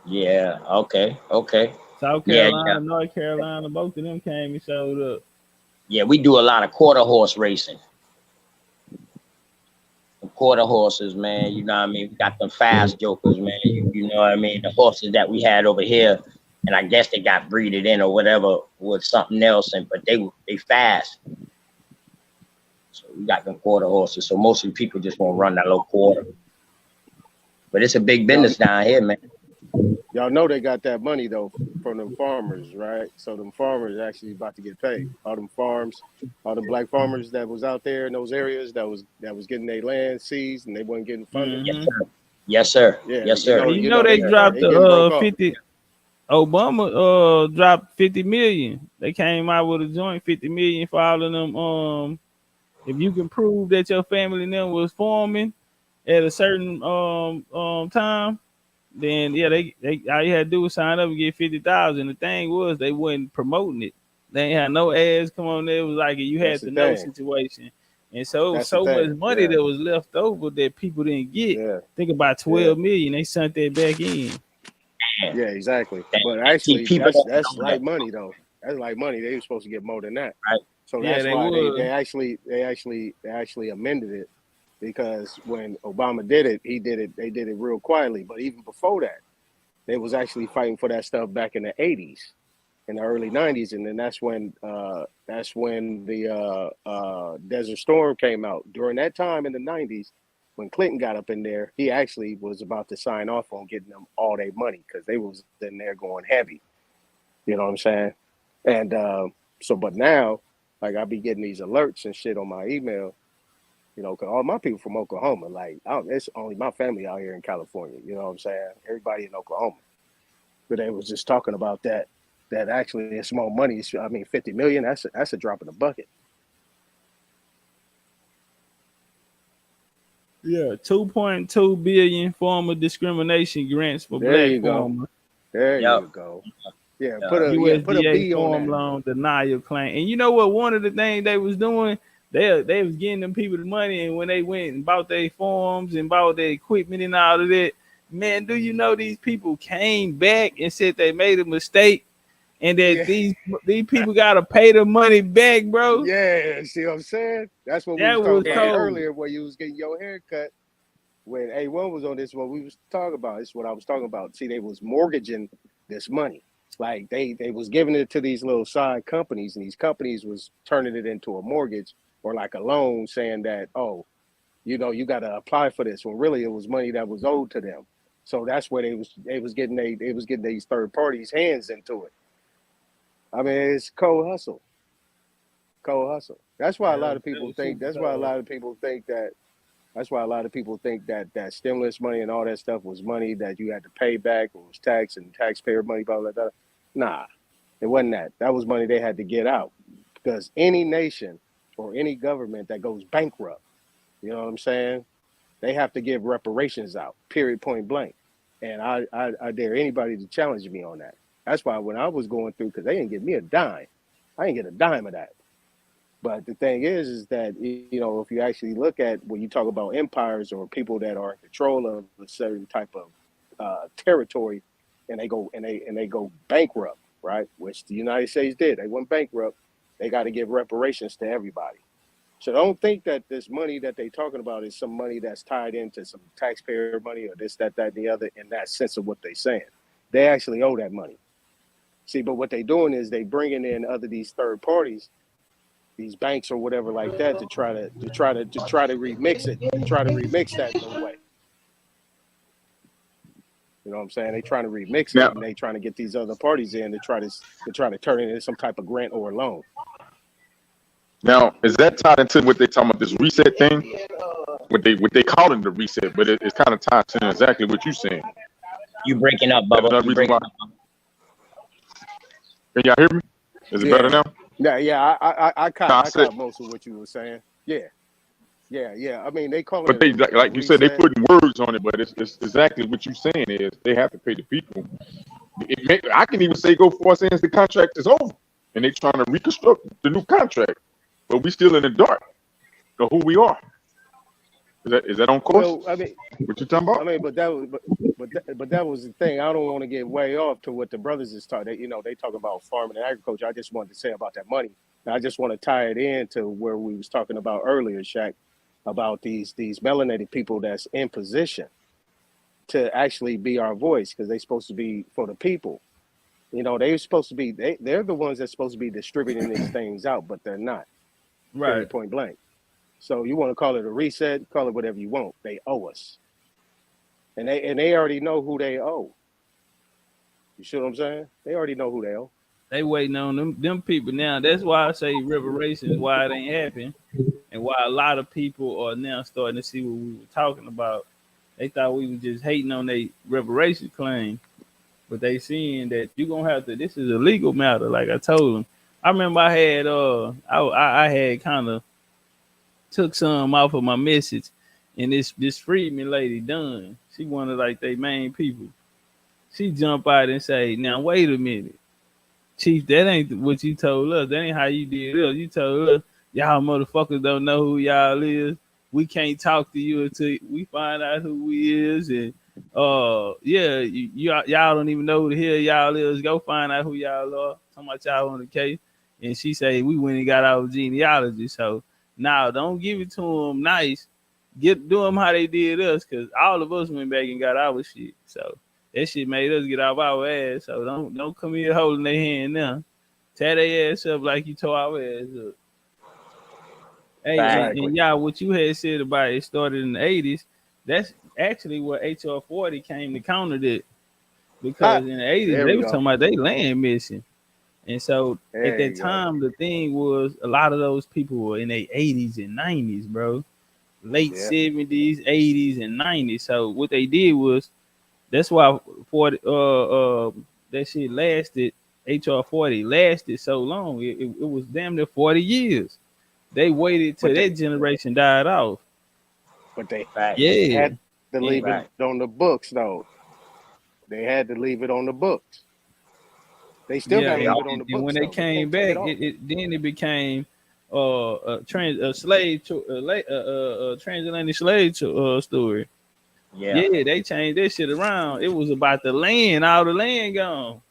Yeah. Okay. South Carolina, North Carolina, both of them came and showed up. Yeah, we do a lot of quarter horse racing. Quarter horses, man. You know what I mean? We got them fast jokers, man. You know what I mean? The horses that we had over here, and I guess they got breeded in or whatever with something else, but they fast. So we got them quarter horses. So most of the people just want to run that little quarter. But it's a big business down here, man. Y'all know they got that money though from the farmers, right? So them farmers actually about to get paid. All them farms, all the black farmers that was out there in those areas that was getting their land seized and they wasn't getting funded. Yes, sir. Yeah, yes, sir. You know they dropped the 50. Obama dropped 50 million. They came out with a joint 50 million for all of them. If you can prove that your family and them was farming at a certain time, then yeah, they all you had to do was sign up and get 50,000. The thing was they wasn't promoting it. They ain't had no ads come on there. It was like you That's had the to know thing. situation. And so it was That's the so much thing. money that was left over that people didn't get. Yeah. Think about 12 million. They sent that back in. Yeah, exactly. But See, actually, people don't that's know that, like money though. That's like money. They were supposed to get more than that. right? So Yeah, that's they why would. they actually amended it, because when Obama did it, they did it real quietly. But even before that, they was actually fighting for that stuff back in the 80s, in the early 90s, and then that's when the Desert Storm came out. During that time in the 90s, when Clinton got up in there, he actually was about to sign off on getting them all their money, because they was in there going heavy. You know what I'm saying? And so, but now, like, I be getting these alerts and shit on my email, you know, because all my people from Oklahoma, like, it's only my family out here in California. You know what I'm saying? Everybody in Oklahoma. But they was just talking about that actually it's small money. I mean, 50 million, that's a drop in the bucket. Yeah, 2.2 billion former discrimination grants for There black you go. farmers. There Yep. you go. Yeah, Yeah. put a USDA B on farm that. loan denial claim. And you know what? One of the things they was doing, they was getting them people the money, and when they went and bought their farms and bought their equipment and all of that, man, do you know these people came back and said they made a mistake and that Yeah. these people gotta pay the money back, bro? Yeah, see what I'm saying? That's what we was That was talking about cold. earlier, where you was getting your hair cut. When A1 was on this, what we was talking about. This is what I was talking about. See, they was mortgaging this money. Like they was giving it to these little side companies, and these companies was turning it into a mortgage or like a loan, saying that, oh, you know, you got to apply for this. When really it was money that was owed to them. So that's where they was getting these third parties' hands into it. I mean, it's cold hustle. Cold hustle. That's why a Yeah, lot of that people was think. super That's why a cold. lot of people think that. That's why a lot of people think that stimulus money and all that stuff was money that you had to pay back, or was tax and taxpayer money, blah blah blah. Nah, it wasn't that. That was money they had to get out, because any nation or any government that goes bankrupt, you know what I'm saying? They have to give reparations out. Period. Point blank. And I dare anybody to challenge me on that. That's why when I was going through, because they didn't give me a dime, I didn't get a dime of that. But the thing is that, you know, if you actually look at when you talk about empires or people that are in control of a certain type of territory, and they go bankrupt, right? Which the United States did. They went bankrupt. They got to give reparations to everybody. So don't think that this money that they talking about is some money that's tied into some taxpayer money or this, that, and the other, in that sense of what they're saying. They actually owe that money. See, but what they doing is they bringing in these third parties, these banks or whatever like that, to try to remix it, to try to remix that in a way. You know what I'm saying? They trying to remix it, Now, and they trying to get these other parties in to try to turn it into some type of grant or a loan. now, is that tied into what they talking about, this reset thing? What they calling the reset, but it's kind of tied to exactly what you saying. You breaking up, That's Bubba. another You reason breaking why. up. Can y'all hear me? Is it better Yeah, now? yeah. I No, I caught said, most of what you were saying. Yeah. I mean, they calling but it they a like you said, they reset. putting words on it, but it's exactly what you saying is they have to pay the people. I can even say go for saying the contract is over and they trying to reconstruct the new contract, but we still in the dark of who we are. Is that on course? Well, I mean, What you talking about? but that was the thing. I don't want to get way off to what the brothers is talking. You know, they talk about farming and agriculture. I just wanted to say about that money. And I just want to tie it in to where we was talking about earlier, Shaq, about these melanated people that's in position to actually be our voice, because they're supposed to be for the people. You know, they're supposed to be. They're the ones that's supposed to be distributing these things out, but they're not. Right. Period. Point blank. So you want to call it a reset, call it whatever you want. They owe us. And they already know who they owe. You see what I'm saying? They already know who they owe. They waiting on them people now. That's why I say reparations, why it ain't happening, and why a lot of people are now starting to see what we were talking about. They thought we was just hating on their reparation claim, but they seeing that you gonna have to. This is a legal matter, like I told them. I remember I had I had kind of took some off of my message, and this Freedman lady done. She one of like they main people. She jump out and say, "Now wait a minute. Chief, that ain't what you told us. That ain't how you did us. You told us y'all motherfuckers don't know who y'all is. We can't talk to you until we find out who we is. And yeah, y'all don't even know who the hell y'all is. Go find out who y'all are. Talking about y'all on the case. And she say we went and got our genealogy. So now don't give it to them nice. Do them how they did us, because all of us went back and got our shit. So that shit made us get off our ass. So don't come here holding their hand now. Tear their ass up like you tore our ass up. Hey, and y'all, what you had said about it started in the 80s, that's actually where HR 40 came to counter that. Because in the 80s, they was talking about they land missing. And so at that time, the thing was a lot of those people were in their 80s and 90s, bro. Late 70s, 80s, and 90s. So what they did was, that's why 40 that shit lasted. HR 40 lasted so long. It was damn near 40 years. They waited till that generation died off. But they yeah had to leave it on the books, though. They had to leave it on the books. They still got to leave it on the books. And when they came back, then it became a transatlantic slave story. Yeah, they changed that shit around. It was about the land, all the land gone.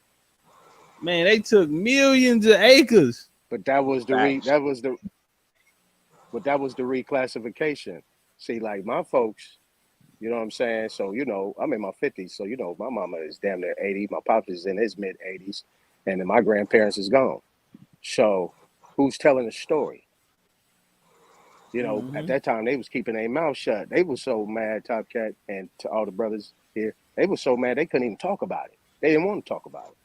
Man, they took millions of acres. But that was the reclassification. See, like my folks, you know what I'm saying? So, you know, I'm in my 50s. So, you know, my mama is damn near 80. My pop is in his mid 80s. And then my grandparents is gone. So who's telling the story? You know, at that time, they was keeping their mouth shut. They was so mad, Top Cat, and to all the brothers here, they was so mad they couldn't even talk about it. They didn't want to talk about it.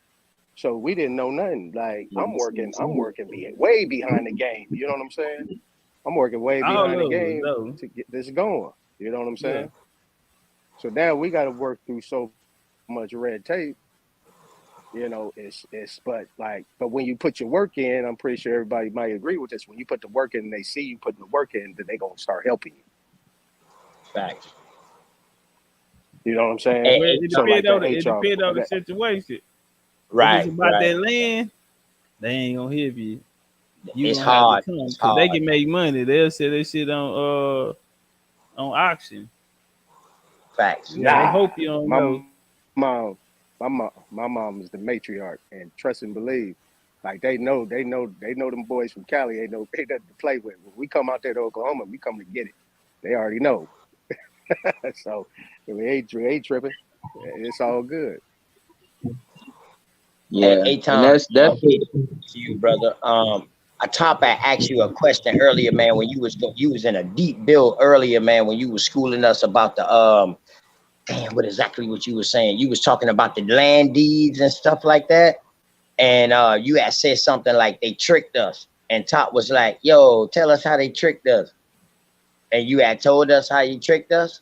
So we didn't know nothing. Like, I'm working way behind the game. You know what I'm saying? I'm working way behind the game to get this going. You know what I'm saying? Yeah. So now we got to work through so much red tape. You know, but when you put your work in, I'm pretty sure everybody might agree with this. When you put the work in and they see you putting the work in, then they gonna start helping you. Facts. You know what I'm saying? It depends on the situation. Right. If it's about that land, they ain't gonna help you. It's hard. It's hard. They can make money. They'll sell that shit on auction. Facts. Yeah, they hope you don't know. My mom is the matriarch, and trust and believe, like they know them boys from Cali ain't nothing to play with. When we come out there to Oklahoma, we come to get it. They already know. So we ain't tripping. It's all good. Yeah, and that's to you, brother. I asked you a question earlier, man. When you was in a deep build earlier, man. When you was schooling us about the what exactly what you were saying? You was talking about the land deeds and stuff like that, and you had said something like they tricked us, and Top was like, "Yo, tell us how they tricked us," and you had told us how you tricked us.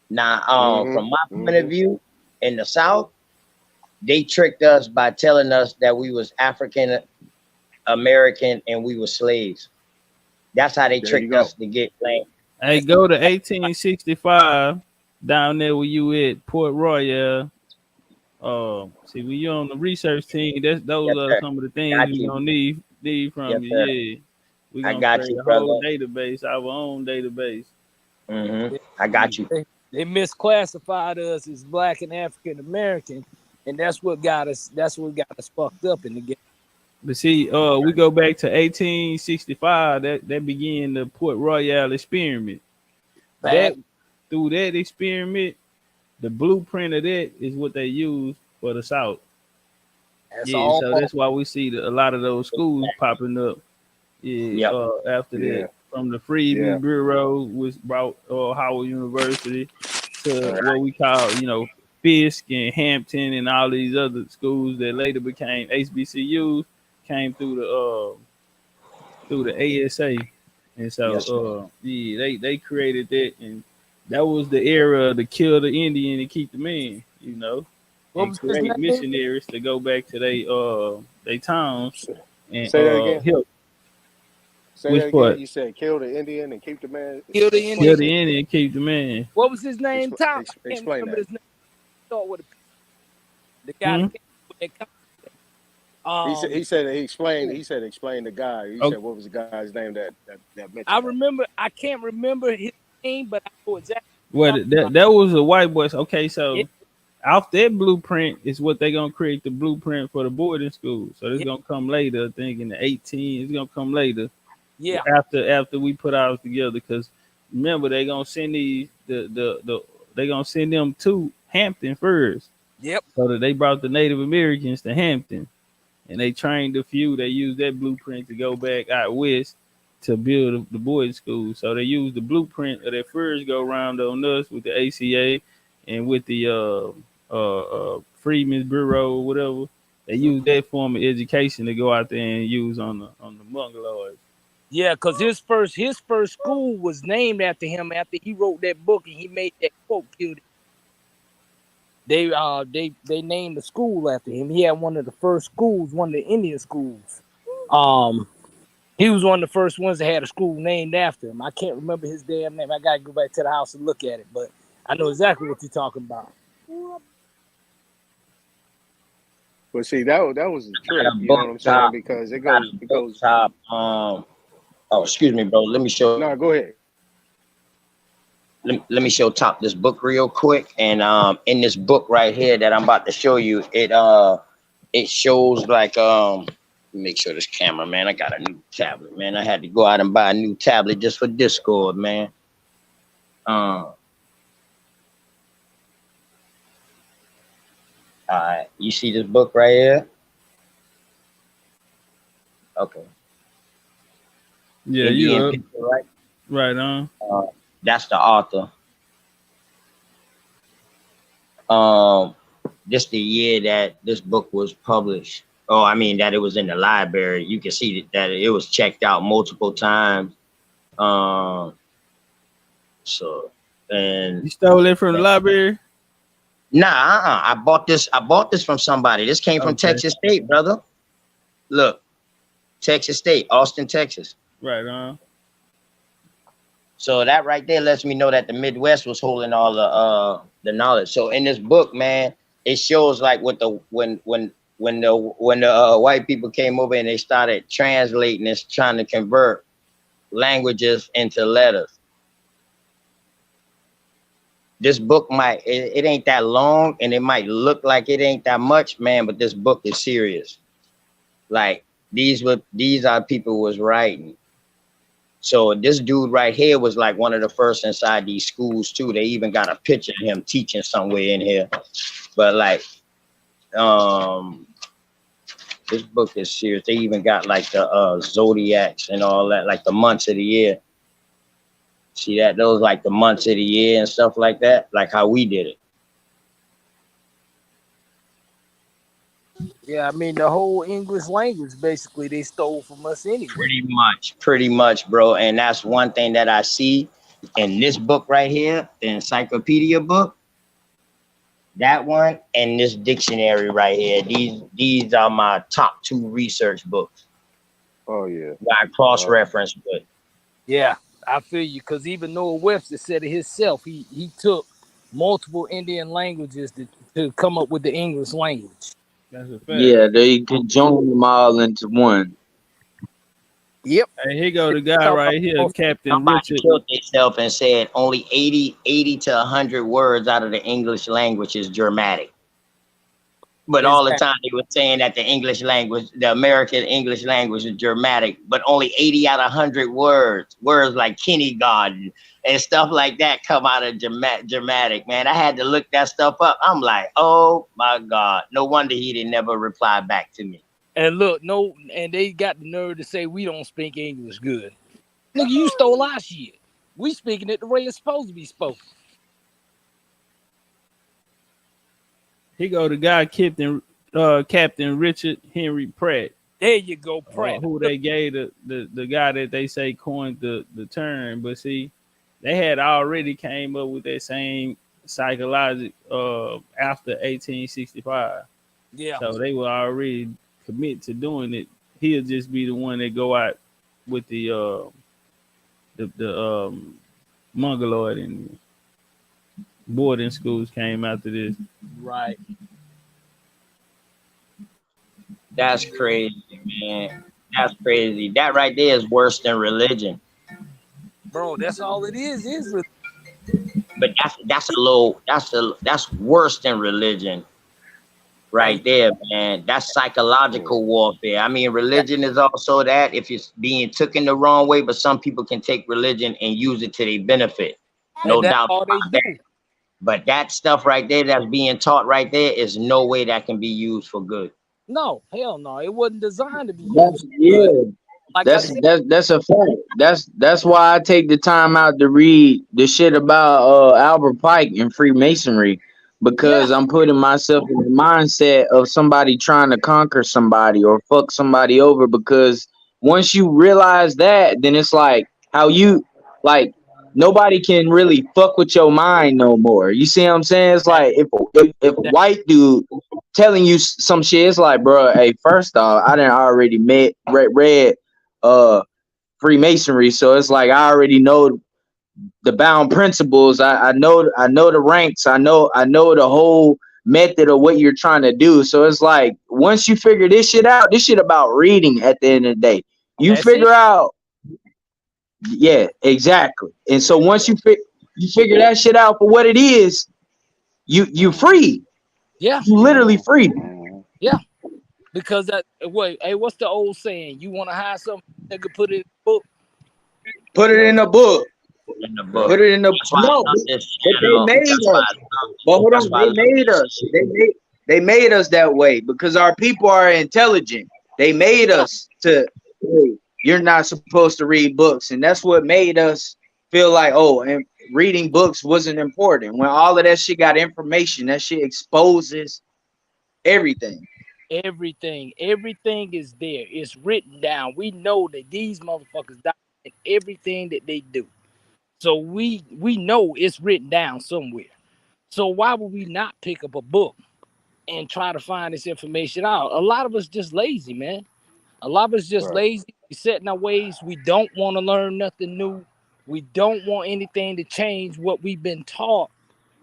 Now, from my point of view, in the South, they tricked us by telling us that we was African American and we were slaves. That's how they tricked us to get land. Hey, go to 1865 down there where you at Port Royal. See, when you're on the research team, those are some of the things you're gonna need from you. Yeah, we're gonna create a whole database, our own database. I got you. They misclassified us as Black and African American, and that's what got us fucked up in the game. But see, we go back to 1865. That began the Port Royal experiment. Through that experiment, the blueprint of that is what they use for the South. So that's why we see a lot of those schools popping up. After that, from the Freedmen Bureau, which brought Howard University to what we call, Fisk and Hampton and all these other schools that later became HBCUs, came through the ASA. And so they created that, and that was the era to kill the Indian and keep the man, and create missionaries to go back to they towns and say that again. help. Say that again. You said kill the Indian and keep the man. Kill the Indian and keep the man. What was his name? Tom. Explain that. His name. Start with the guy that came with that concept. He said he explained. He said explain the guy. He Okay. said what was the guy's name that I mentioned that? remember. I can't remember his name, but I know exactly. Well, that was a white boy. Okay, Yeah, so off their blueprint is what they're gonna create the blueprint for the boarding school. So it's yeah, gonna come later. I think in the 18, it's gonna come later yeah, after we put ours together. Because remember, they're gonna send they gonna send them to Hampton first, yep, so that they brought the Native Americans to Hampton, and they trained a few. They used that blueprint to go back out west to build the boarding school. So they used the blueprint of their first go round on us with the ACA and with the Freedmen's Bureau or whatever. They used that form of education to go out there and use on the Mongoloids. yeah. Because his first school was named after him after he wrote that book and he made that quote. Killed it. They named the school after him. He had one of the first schools, one of the Indian schools. He was one of the first ones that had a school named after him. I can't remember his damn name. I gotta go back to the house and look at it, but I know exactly what you're talking about. But see, that was the trick. Got a You know book what I'm saying? top. Because it Got goes. a book top. Oh, excuse me, bro. Let me show. No, go ahead. Let me show top this book real quick. And in this book right here that I'm about to show you, it shows like make sure this camera, man. I got a new tablet, man. I had to go out and buy a new tablet just for Discord, man. All right, you see this book right here? Okay. Yeah, Indian you picture, right? right on. That's the author. Just the year that this book was published. Oh, I mean that it was in the library. You can see that it was checked out multiple times. So and You stole it from the library? Nah, I bought this from somebody. This came from Okay. Texas State, brother. Look, Texas State, Austin, Texas. Right on. So that right there lets me know that the Midwest was holding all the knowledge. So in this book, man, it shows like what the when the white people came over and they started translating and trying to convert languages into letters. This book it ain't that long and it might look like it ain't that much, man, but this book is serious. Like these are people who was writing. So this dude right here was like one of the first inside these schools too. They even got a picture of him teaching somewhere in here. But like, this book is serious. They even got like the zodiacs and all that, like the months of the year. See that? Those like the months of the year and stuff like that, like how we did it. Yeah, I mean the whole English language basically they stole from us anyway. Pretty much, bro. And that's one thing that I see in this book right here, the encyclopedia book. That one and this dictionary right here. These are my top 2 research books. Oh yeah. I cross-reference with. Yeah, I feel you, because even Noah Webster said it himself. He took multiple Indian languages to come up with the English language. That's a fact. Yeah, they conjoined them all into one. Yep. Hey, here go the guy right here, Captain Somebody Richard. killed themselves and said only 80 to 100 words out of the English language is Germanic. But all the time they were saying that the English language, the American English language is Germanic, but only 80 out of 100 words like kindergarten and stuff like that come out of Germanic, man. I had to look that stuff up. I'm like, oh my God. No wonder he didn't never reply back to me. And look, and they got the nerve to say we don't speak English good. Nigga, you stole our shit. We speaking it the way it's supposed to be spoken. He go the guy Captain Richard Henry Pratt. There you go, Pratt. Who they gave the guy that they say coined the term, but see, they had already came up with that same psychological after 1865. Yeah. So they were already committed to doing it. He'll just be the one that go out with the Mongoloid and boarding schools came after this. Right. That's crazy, man. That's crazy. That right there is worse than religion. Bro, that's all it is But that's worse than religion. Right there, man. That's psychological warfare. I mean, religion is also that if it's being taken the wrong way, but some people can take religion and use it to their benefit. No and that's doubt all they about do. that. But that stuff right there that's being taught right there is no way that can be used for good. No, hell no. It wasn't designed to be That's used yeah. good. Like I said, That's a fact. That's why I take the time out to read the shit about Albert Pike and Freemasonry yeah, because I'm putting myself in the mindset of somebody trying to conquer somebody or fuck somebody over because once you realize that, then it's like how you like nobody can really fuck with your mind no more. You see what I'm saying? It's like if a that, white dude telling you some shit, it's like, bro, hey, first off, I done already read Freemasonry, so it's like I already know the bound principles. I know the ranks. I know the whole method of what you're trying to do. So it's like once you figure this shit out, this shit about reading at the end of the day. You that's it. figure out, yeah, exactly. And so once you figure that shit out for what it is, you free. Yeah, You literally free. yeah. Because that wait, hey, what's the old saying? You want to hide something, nigga, put it in the book. Put it in a book. In the book. Put it in the That's why I no, love this but they channel. made That's why us. I love But hold that's on, why I they love made this us. shit. They made us that way because our people are intelligent. They made Yeah, us to. Hey, you're not supposed to read books, and that's what made us feel like and reading books wasn't important. When all of that shit got information, that shit exposes everything. everything is there. It's written down. We know that these motherfuckers document everything that they do. So we know it's written down somewhere. So why would we not pick up a book and try to find this information out? A lot of us just lazy, man. A lot of us just Right. lazy. We set in our ways. We don't want to learn nothing new. We don't want anything to change what we've been taught.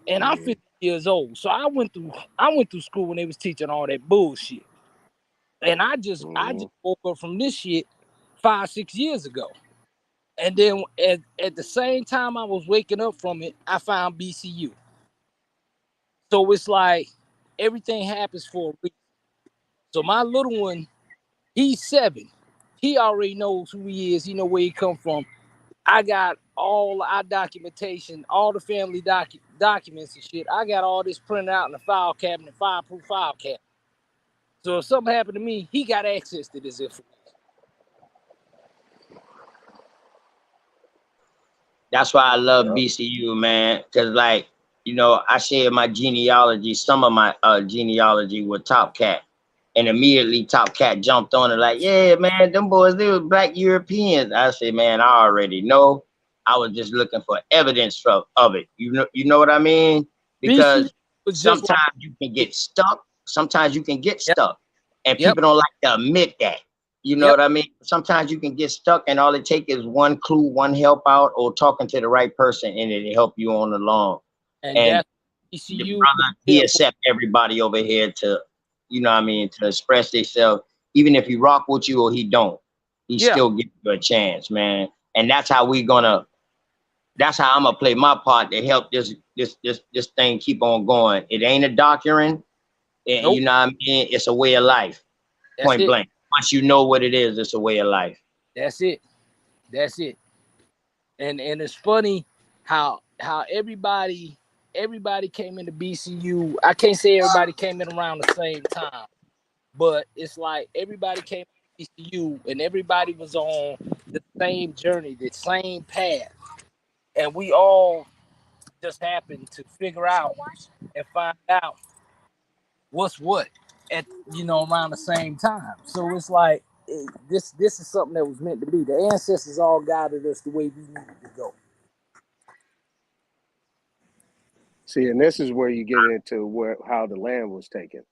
And I'm 50 years old, so I went through school when they was teaching all that bullshit. And I just woke up from this shit 5-6 years ago. And then at the same time I was waking up from it, I found BCU. So it's like everything happens for a reason. So my little one, he's 7. He already knows who he is. He know where he come from. I got all our documentation, all the family documents and shit. I got all this printed out in the file cabinet, fireproof file cabinet. So if something happened to me, he got access to this information. That's why I love BCU, man. Cause like, I shared my genealogy, some of my genealogy with Top Cat. And immediately Top Cat jumped on it like, yeah, man, them boys, they were black Europeans. I said, man, I already know. I was just looking for evidence of it. You know what I mean? BCU Because was just sometimes like, you can get stuck. Sometimes you can get yep, stuck. And yep, people don't like to admit that. You know yep. what I mean? Sometimes you can get stuck and all it takes is one clue, one help out, or talking to the right person and it'll help you on along. And And that's the BCU brother, he there for. accept everybody over here to, to express themselves. Even if he rock with you or he don't, he Yeah, still give you a chance, man. And that's how that's how I'm gonna play my part to help this thing keep on going. It ain't a doctrine, and nope. you know what I mean? It's a way of life, That's point it. blank. Once you know what it is, it's a way of life. That's it. That's it. And it's funny how everybody came into BCU. I can't say everybody came in around the same time, but it's like everybody came to BCU and everybody was on the same journey, the same path, and we all just happened to figure out and find out what's what at around the same time. So it's like this is something that was meant to be. The ancestors all guided us the way we needed to go. See, and this is where you get into how the land was taken.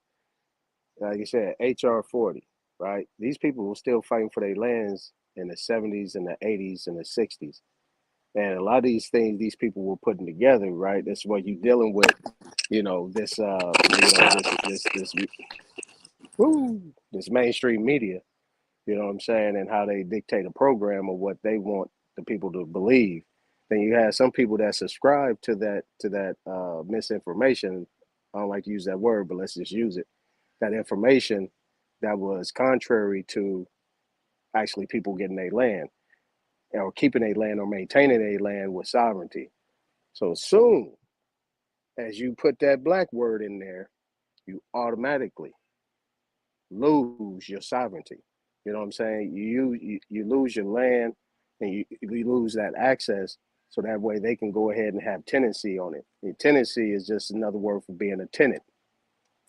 Like you said, HR 40, right? These people were still fighting for their lands in the 70s and the 80s and the 60s. And a lot of these things these people were putting together, right? That's what you're dealing with, this Woo! This mainstream media, you know what I'm saying, and how they dictate a program of what they want the people to believe. Then you have some people that subscribe to that misinformation. I don't like to use that word, but let's just use it. That information that was contrary to actually people getting their land or keeping their land or maintaining their land with sovereignty. So soon as you put that black word in there, you automatically lose your sovereignty. You know what I'm saying? You lose your land, and you lose that access. So that way they can go ahead and have tenancy on it. And tenancy is just another word for being a tenant.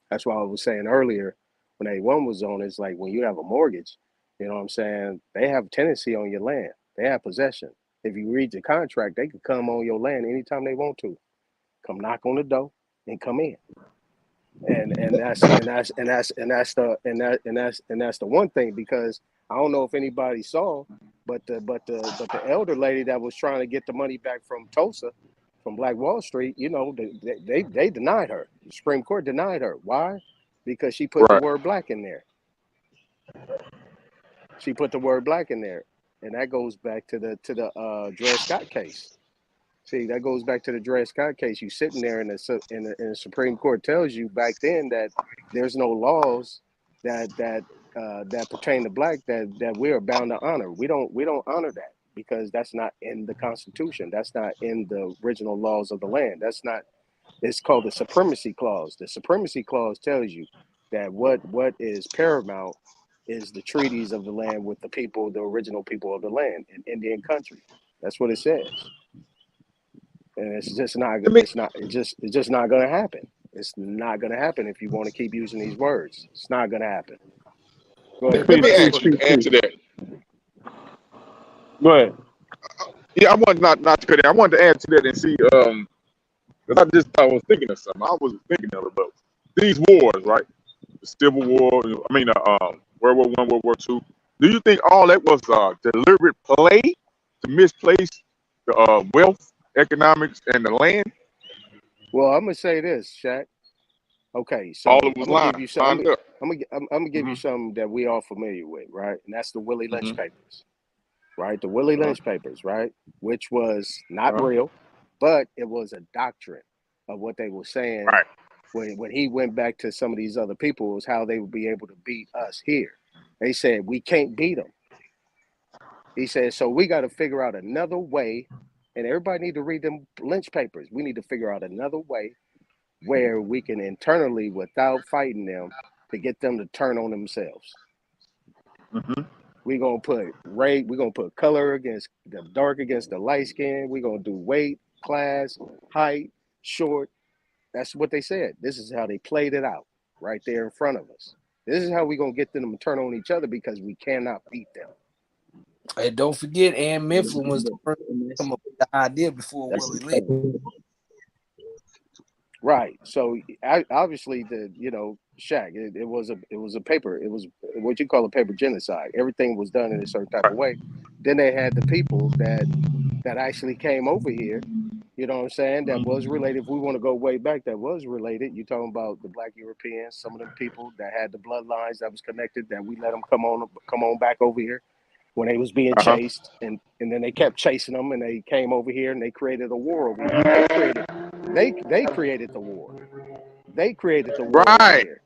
That's why I was saying earlier when A1 was on, it's like when you have a mortgage, you know what I'm saying? They have tenancy on your land. They have possession. If you read the contract, they can come on your land anytime they want to. Come knock on the door and come in. That's the one thing, because I don't know if anybody saw, but the elder lady that was trying to get the money back from Tulsa, from Black Wall Street, you know, they denied her. The Supreme Court denied her. Why? Because she put the Right. word black in there. She put the word black in there, and that goes back to the Dred Scott case. See, that goes back to the Dred Scott case. You sitting there, and the Supreme Court tells you back then that there's no laws that pertain to black that we are bound to honor. We don't honor that because that's not in the Constitution. That's not in the original laws of the land. That's not. It's called the Supremacy Clause. The Supremacy Clause tells you that what is paramount is the treaties of the land with the people, the original people of the land in Indian country. That's what it says. And it's just not going to happen. It's not going to happen if you want to keep using these words. It's not going to happen. Go ahead. Let me ask you to answer that. Go ahead. Yeah, I want not to cut it. I wanted to add to that and see, because I was thinking of something. I wasn't thinking of it, but these wars, right? The Civil War, World War I, World War II. Do you think all that was deliberate play to misplace the wealth, economics, and the land? Well, I'm gonna say this, Shaq. Okay, so All of I'm was gonna give you some. lined up. I'm gonna give you something that we all familiar with, right? And that's the Willie Lynch papers, right? The Willie Lynch papers, right? Which was not real, but it was a doctrine of what they were saying. Right. When he went back to some of these other people, was how they would be able to beat us here. They said we can't beat them. He said, so we got to figure out another way, and everybody need to read them Lynch papers. We need to figure out another way where we can internally, without fighting them, to get them to turn on themselves. We're gonna put color against the dark against the light skin. We're gonna do weight, class, height, short. That's what they said. This is how they played it out right there in front of us. This is how we're gonna get them to turn on each other because we cannot beat them. And don't forget, Ann Mifflin was the first to come up with the idea before Willie Lynch. Right. So obviously, Shaq, it was a paper. It was what you call a paper genocide. Everything was done in a certain type of way. Then they had the people that actually came over here. You know what I'm saying? That was related. If we want to go way back, that was related. You're talking about the Black Europeans, some of them people that had the bloodlines that was connected, that we let them come on back over here when they was being chased, and then they kept chasing them, and they came over here and they created a war over here. They created the war. They created the war over here.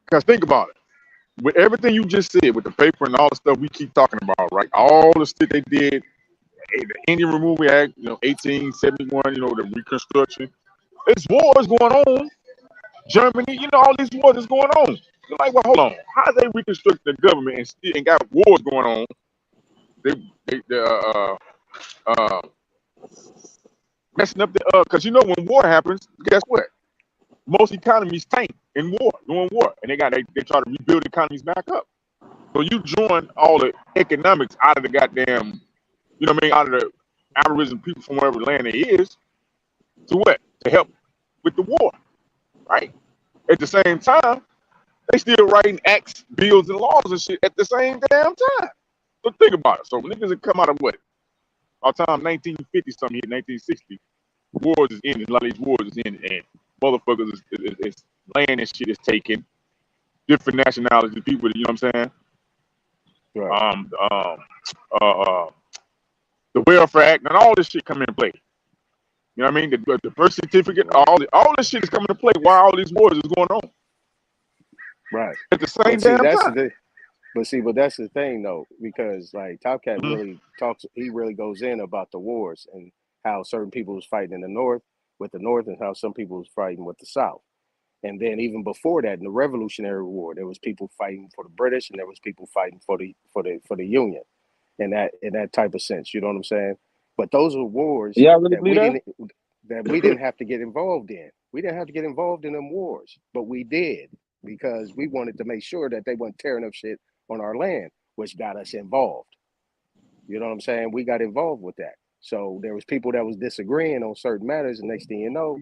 Because think about it. With everything you just said, with the paper and all the stuff we keep talking about, right? All the stuff they did, the Indian Removal Act, 1871, the Reconstruction. There's wars going on. Germany, all these wars is going on. You're like, well, hold on. How they reconstruct the government and got wars going on? They messing up because when war happens, guess what? Most economies tank in war, during war, and they try to rebuild economies back up. So you join all the economics out of the goddamn, out of the Aboriginal people from wherever land it is, to what? To help with the war, right? At the same time, they still writing acts, bills, and laws and shit at the same damn time. So think about it. So niggas that come out of what? Our time 1950 something here, 1960, wars is ending. A lot of these wars is ending, and motherfuckers is land and shit is taken. different nationalities of people. You know what I'm saying? Right. The Welfare Act and all this shit come into play. You know what I mean? The birth certificate, all this shit is coming to play while all these wars is going on Right. at the same But see, damn that's the time. thing. But that's the thing though, because like Top Cat really talks. He really goes in about the wars and how certain people was fighting in the north with the north, and how some people was fighting with the south. And then even before that, in the Revolutionary War, there was people fighting for the British, and there was people fighting for the Union, in that type of sense. You know what I'm saying? But those were wars Y'all really that believe that? we didn't have to get involved in. We didn't have to get involved in them wars, but we did because we wanted to make sure that they weren't tearing up shit on our land, which got us involved. You know what I'm saying? We got involved with that. So there was people that was disagreeing on certain matters, and next thing you know,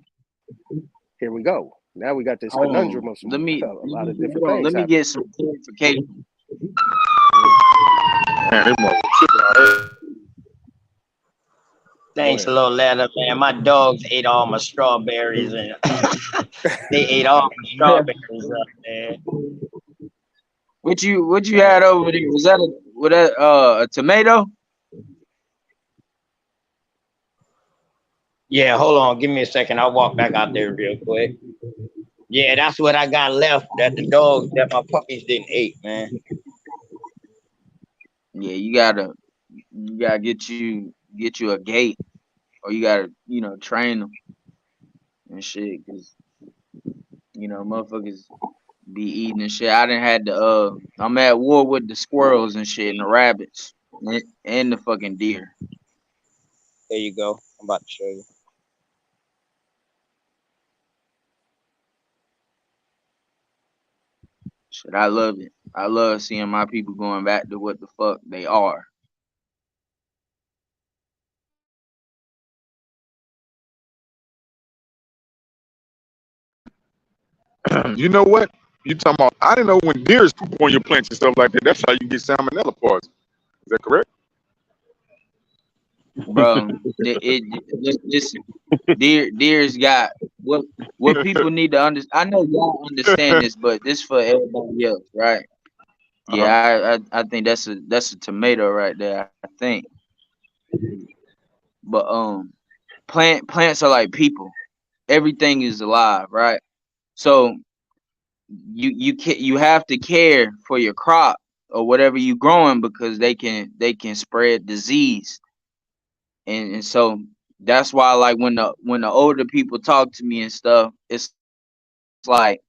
here we go. Now we got this Hold conundrum on. of a lot of different Hold on. things Let me happening. get some clarification. Man, they mother tripping out here. Thanks, little letter, man. My dogs ate all my strawberries and they ate all my strawberries up, man. What you had over there? Was that a tomato? Yeah, hold on, give me a second. I'll walk back out there real quick. Yeah, that's what I got left that the dogs that my puppies didn't eat, man. Yeah, you gotta get you a gate, or you gotta train them and shit, cause motherfuckers be eating and shit. I done had I'm at war with the squirrels and shit and the rabbits and the fucking deer. There you go. I'm about to show you. Shit, I love it. I love seeing my people going back to what the fuck they are. You know what? You talking about? I didn't know when deers poop on your plants and stuff like that. That's how you get salmonella poison. Is that correct? Bro, listen, deer's got what people need to understand. I know y'all understand this, but this for everybody else, right? Yeah, I think that's a tomato right there. I think, but plants are like people. Everything is alive, right? So you have to care for your crop or whatever you growing, because they can spread disease, and so that's why, like, when the older people talk to me and stuff, it's like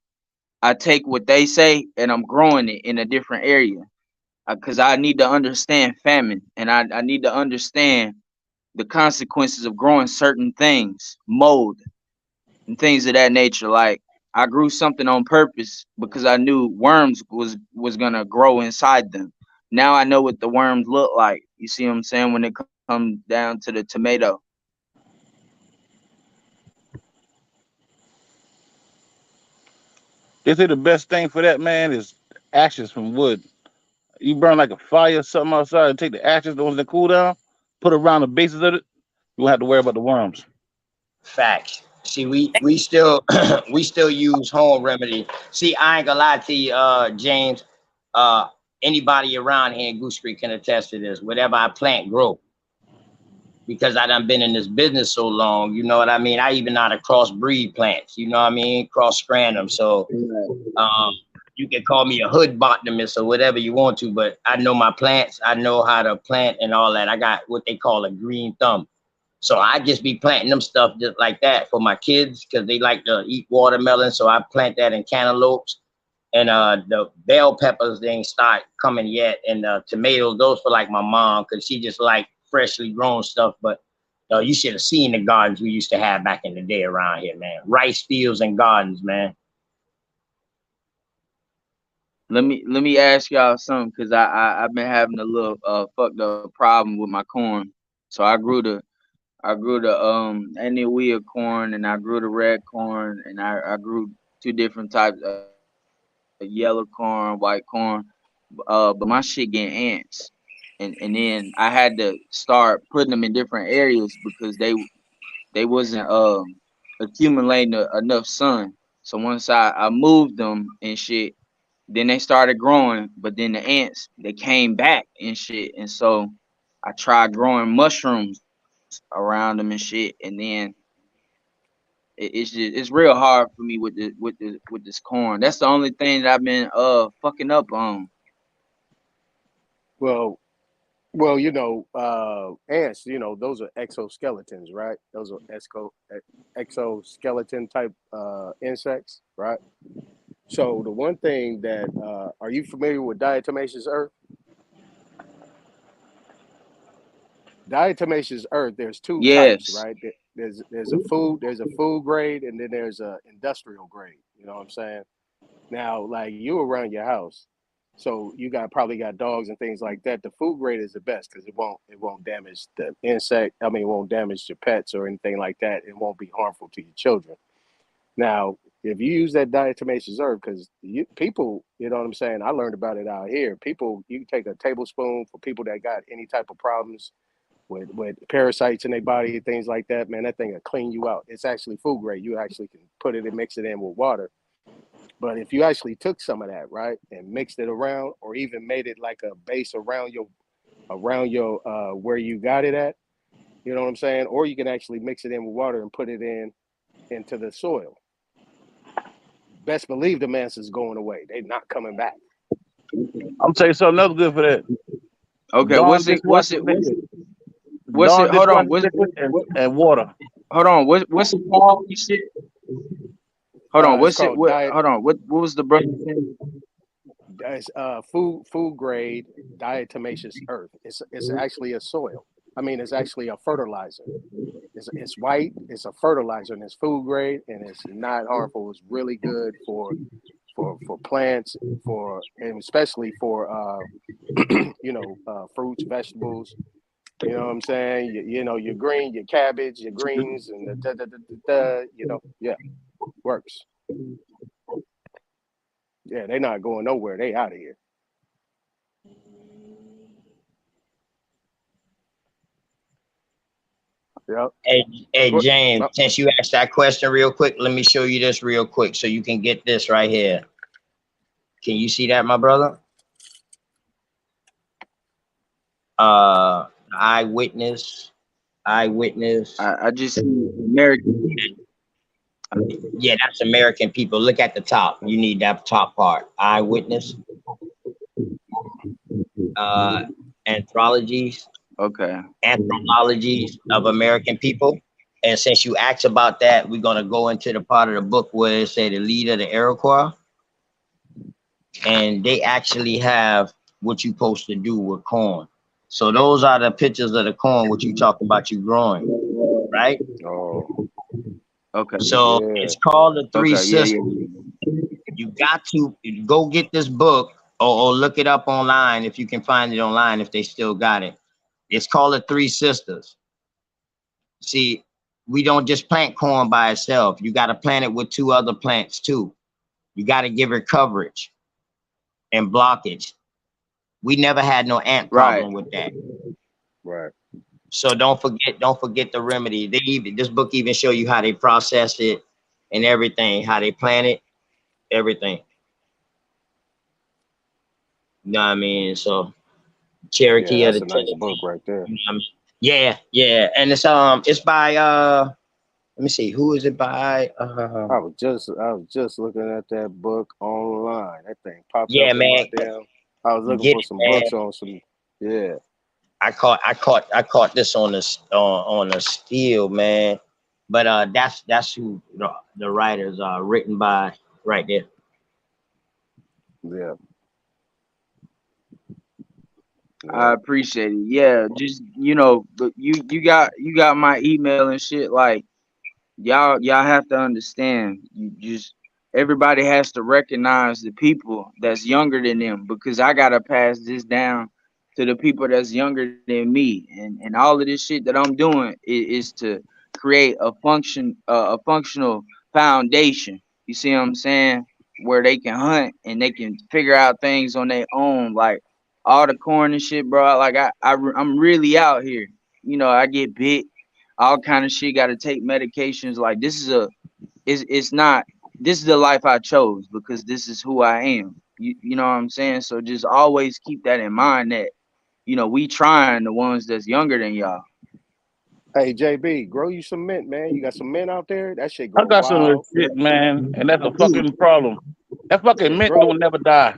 I take what they say and I'm growing it in a different area, because I need to understand famine, and I need to understand the consequences of growing certain things, mold and things of that nature. Like, I grew something on purpose because I knew worms was gonna grow inside them. Now I know what the worms look like. You see what I'm saying? When it comes down to the tomato. They say the best thing for that, man, is ashes from wood. You burn like a fire or something outside and take the ashes, the ones that cool down, put around the bases of it. You won't have to worry about the worms. Facts. See, we still we still use home remedy. See, I ain't gonna lie to you, James. Uh, Anybody around here in Goose Creek can attest to this. Whatever I plant, grow. Because I done been in this business so long, you know what I mean? I even know how to crossbreed plants, you know what I mean? Cross strand them. So you can call me a hood botanist or whatever you want to, but I know my plants. I know how to plant and all that. I got what they call a green thumb. So I just be planting them stuff just like that for my kids because they like to eat watermelon. So I plant that in cantaloupes. And the bell peppers, they ain't start coming yet. And tomatoes, those for like my mom, because she just like freshly grown stuff. But you should have seen the gardens we used to have back in the day around here, man. Rice fields and gardens, man. Let me ask y'all something, because I've been having a little fucked up problem with my corn. So I grew the anywhere corn, and I grew the red corn, and I grew two different types of yellow corn, white corn. But my shit getting ants, and then I had to start putting them in different areas because they wasn't accumulating enough sun. So once I moved them and shit, Then they started growing, but then the ants they came back and shit. And so I tried growing mushrooms around them and shit. And then it's real hard for me with this corn. That's the only thing that I've been fucking up on. Well, ants, those are exoskeletons, right? Those are exoskeleton type insects, right? So the one thing that are you familiar with diatomaceous earth? Diatomaceous earth, there's two types, Yes. right? There's a food grade, and then there's a industrial grade. You know what I'm saying? Now, like you around your house, so you probably got dogs and things like that. The food grade is the best because it won't damage the insect. I mean, it won't damage your pets or anything like that. It won't be harmful to your children. Now, if you use that diatomaceous earth, because people, you know what I'm saying? I learned about it out here. People, you can take a tablespoon for people that got any type of problems with parasites in their body, things like that. Man, that thing will clean you out. It's actually food grade. You actually can put it and mix it in with water. But if you actually took some of that, right, and mixed it around, or even made it like a base around your where you got it at, you know what I'm saying? Or you can actually mix it in with water and put it into the soil. Best believe the mess is going away. They're not coming back. I'm tell you something else good for that. Okay, Dawn what's it? dishwashing Hold on, liquid and water. hold on, what's it called? You said. Hold on, It's what's it? called What? Hold on, what was the brother saying? It's food grade diatomaceous earth. It's actually a soil. I mean, it's actually a fertilizer. It's white. It's a fertilizer, and it's food grade, and it's not harmful. It's really good for plants, and especially for fruits, vegetables. You know what I'm saying? Your green, your cabbage, your greens, and yeah, works. Yeah, they're not going nowhere. They out of here. Yep. Hey, James, since you asked that question real quick, let me show you this real quick so you can get this right here. Can you see that, my brother? Eyewitness. I just see American. Yeah, that's American people. Look at the top. You need that top part. Eyewitness. Anthologies. Okay. Anthologies of American people. And since you asked about that, we're gonna go into the part of the book where it say the leader of the Iroquois. And they actually have what you're supposed to do with corn. So those are the pictures of the corn, what you talking about you growing, right? Oh. Okay. So it's called the Three Sisters. You got to go get this book or look it up online if you can find it online, if they still got it. It's called the Three Sisters. See, we don't just plant corn by itself. You got to plant it with two other plants too. You got to give it coverage and blockage. We never had no ant problem with that. Right. So don't forget the remedy. This book even show you how they process it and everything, how they plant it, everything. You know what I mean? So Cherokee of the that's a nice book right there. You know what I mean? Yeah. And it's by let me see, who is it by? I was just looking at that book online. That thing popped yeah, up man. in my damn. I was looking for some books on some. Yeah. I caught this on the steel, man. But that's who the writers are written by right there. Yeah. I appreciate it. Yeah, just but you got my email and shit. Like y'all have to understand. You just everybody has to recognize the people that's younger than them, because I gotta pass this down to the people that's younger than me. And all of this shit that I'm doing is to create a functional foundation. You see what I'm saying? Where they can hunt and they can figure out things on their own, like all the corn and shit, bro. Like I'm really out here. I get bit, all kind of shit. Got to take medications. Like it's not. This is the life I chose because this is who I am. You know what I'm saying? So just always keep that in mind that, you know, we trying the ones that's younger than y'all. Hey, JB, grow you some mint, man. You got some mint out there? That shit I grow got some of wild. this shit, man, and that's I a do. fucking problem. That fucking Yeah, mint grow. don't never die.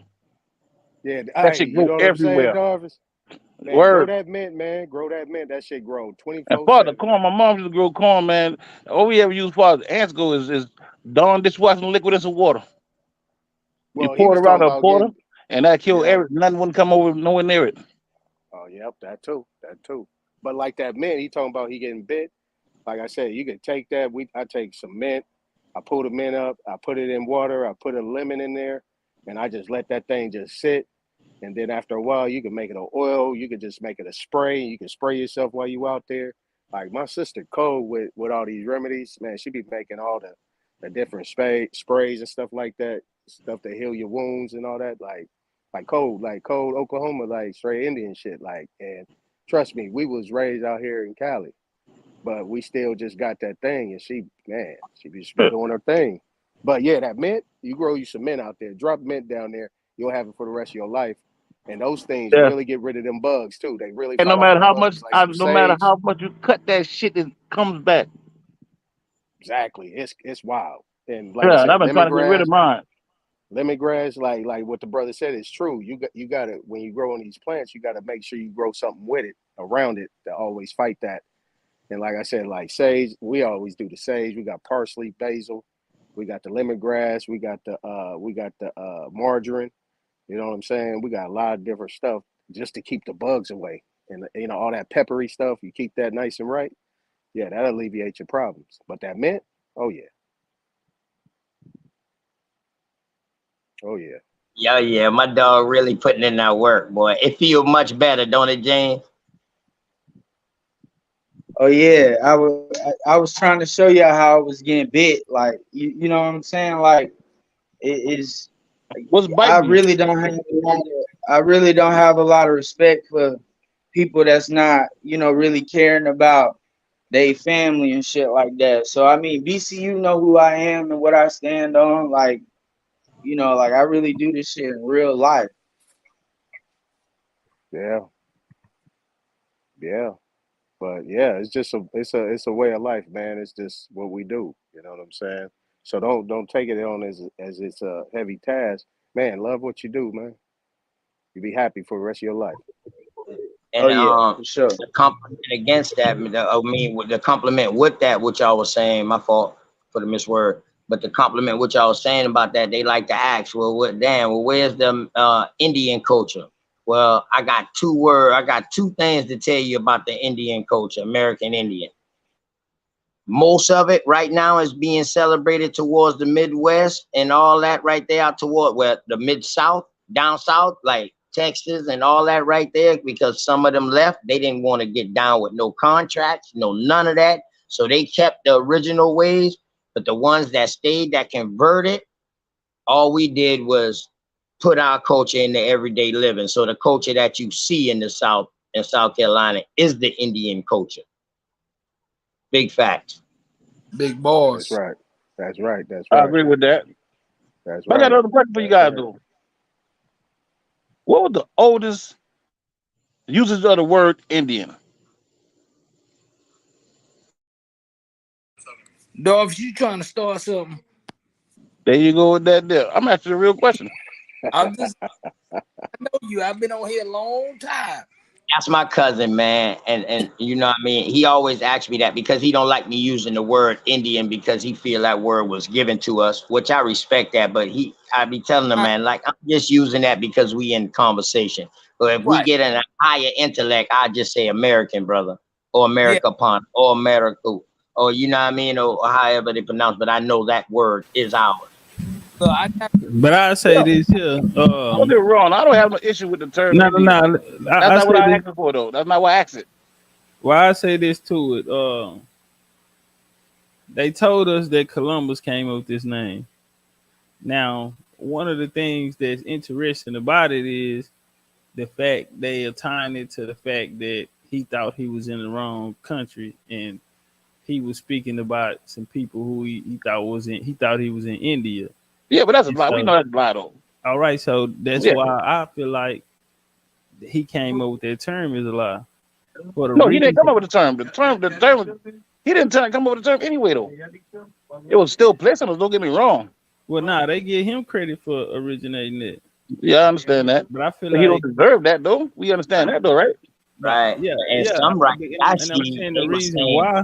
Yeah, That hey, shit you grow know what I'm saying, everywhere. Darvis? Man, grow Word. that mint, man. Grow that mint. That shit grow And for the 24/7. corn, my mom used to grow corn, man. All we ever use for ants go is Dawn dishwashing liquid and some water. You Well, he pour it was around talking a about porter, getting. and that kill Yeah. every nothing wouldn't come over nowhere near it. Oh, yep, that too. That too. But like that mint, he talking about he getting bit. Like I said, you could take that. I take some mint. I pull the mint up. I put it in water. I put a lemon in there, and I just let that thing just sit. And then after a while, you can make it an oil. You can just make it a spray. You can spray yourself while you out there. Like my sister Cole with all these remedies, man, she be making all the different sprays and stuff like that, stuff to heal your wounds and all that. Like cold Oklahoma, like straight Indian shit. Like, and trust me, we was raised out here in Cali, but we still just got that thing. And she just be doing her thing. But yeah, that mint, you grow you some mint out there. Drop mint down there, you'll have it for the rest of your life. And those things Yeah. really get rid of them bugs too. They really And fight off them bugs like some no matter sage. how much you cut that shit, it comes back. Exactly. It's wild. And like I Yeah, and said, I've been trying to get rid of mine. lemongrass, like what the brother said is true. You gotta, when you grow on these plants, you gotta make sure you grow something with it, around it, to always fight that. And like I said, like sage, we always do the sage. We got parsley, basil, we got the lemongrass, we got the margarine. You know what I'm saying? We got a lot of different stuff just to keep the bugs away. And you know, all that peppery stuff, you keep that nice and right. Yeah, that'll alleviate your problems. But that mint, oh yeah. Oh yeah. Yeah, my dog really putting in that work, boy. It feel much better, don't it, James? Oh yeah, I was trying to show you how I was getting bit. Like you know what I'm saying? Like it is. What's I biting you? really don't have I really don't have a lot of respect for people that's not, you know, really caring about their family and shit like that. So I mean, BCU know who I am and what I stand on. Like, you know, like I really do this shit in real life. Yeah. Yeah. But yeah, it's just it's a way of life, man. It's just what we do. You know what I'm saying? So don't take it on as it's a heavy task. Man, love what you do, man. You be happy for the rest of your life. Oh And yeah, for sure. the compliment against that, the compliment with that, which I was saying, my fault for the misword, but the compliment which I was saying about that, they like to ask, well, where's the Indian culture? Well, I got two things to tell you about the Indian culture, American Indian. Most of it right now is being celebrated towards the Midwest and all that right there toward where the Mid-South, down south, like Texas and all that right there, because some of them left. They didn't want to get down with no contracts, no none of that. So they kept the original ways, but the ones that stayed, that converted, all we did was put our culture in the everyday living. So the culture that you see in the South, in South Carolina, is the Indian culture. Big facts. Big That's boss. right. That's right. That's I right. agree with that. That's I got right. another question for you That's guys, right. though. What was the oldest usage of the word Indian? Dog, if you trying to start something, There you go with that there. I'm asking a real question. I'm just I know you. I've been on here a long time. That's my cousin, man. And you know what I mean? He always asks me that because he don't like me using the word Indian because he feel that word was given to us, which I respect that. But I be telling him, Right. man, like I'm just using that because we in conversation. But if we Right. get in a higher intellect, I just say American, brother, or Yeah. America upon, or America, or you know what I mean, or however they pronounce. But I know that word is ours. So I got But I say Yeah, this here. don't get it wrong. I don't have no issue with the term No, no, Indian. no. That's I not what say I this. asked for, though. That's not why I asked it. Why I say this to it. They told us that Columbus came up with this name. Now, one of the things that's interesting about it is the fact they are tying it to the fact that he thought he was in the wrong country and he was speaking about some people who he thought he was in India. Yeah, but that's a And lie. We so know that's a lie, though. All right, so that's Yeah. why I feel like he came up with that term is a lie. For the No, he didn't reason, come up with the term. He didn't come up with the term anyway, though. It was still Pleasant. Don't get me wrong. well, nah, they give him credit for originating it. Yeah, I understand that. But I feel But he don't like, deserve that, though. We understand that, though, right? but Right. yeah, And yeah, some right and I'm actually saying the they were reason saying, why.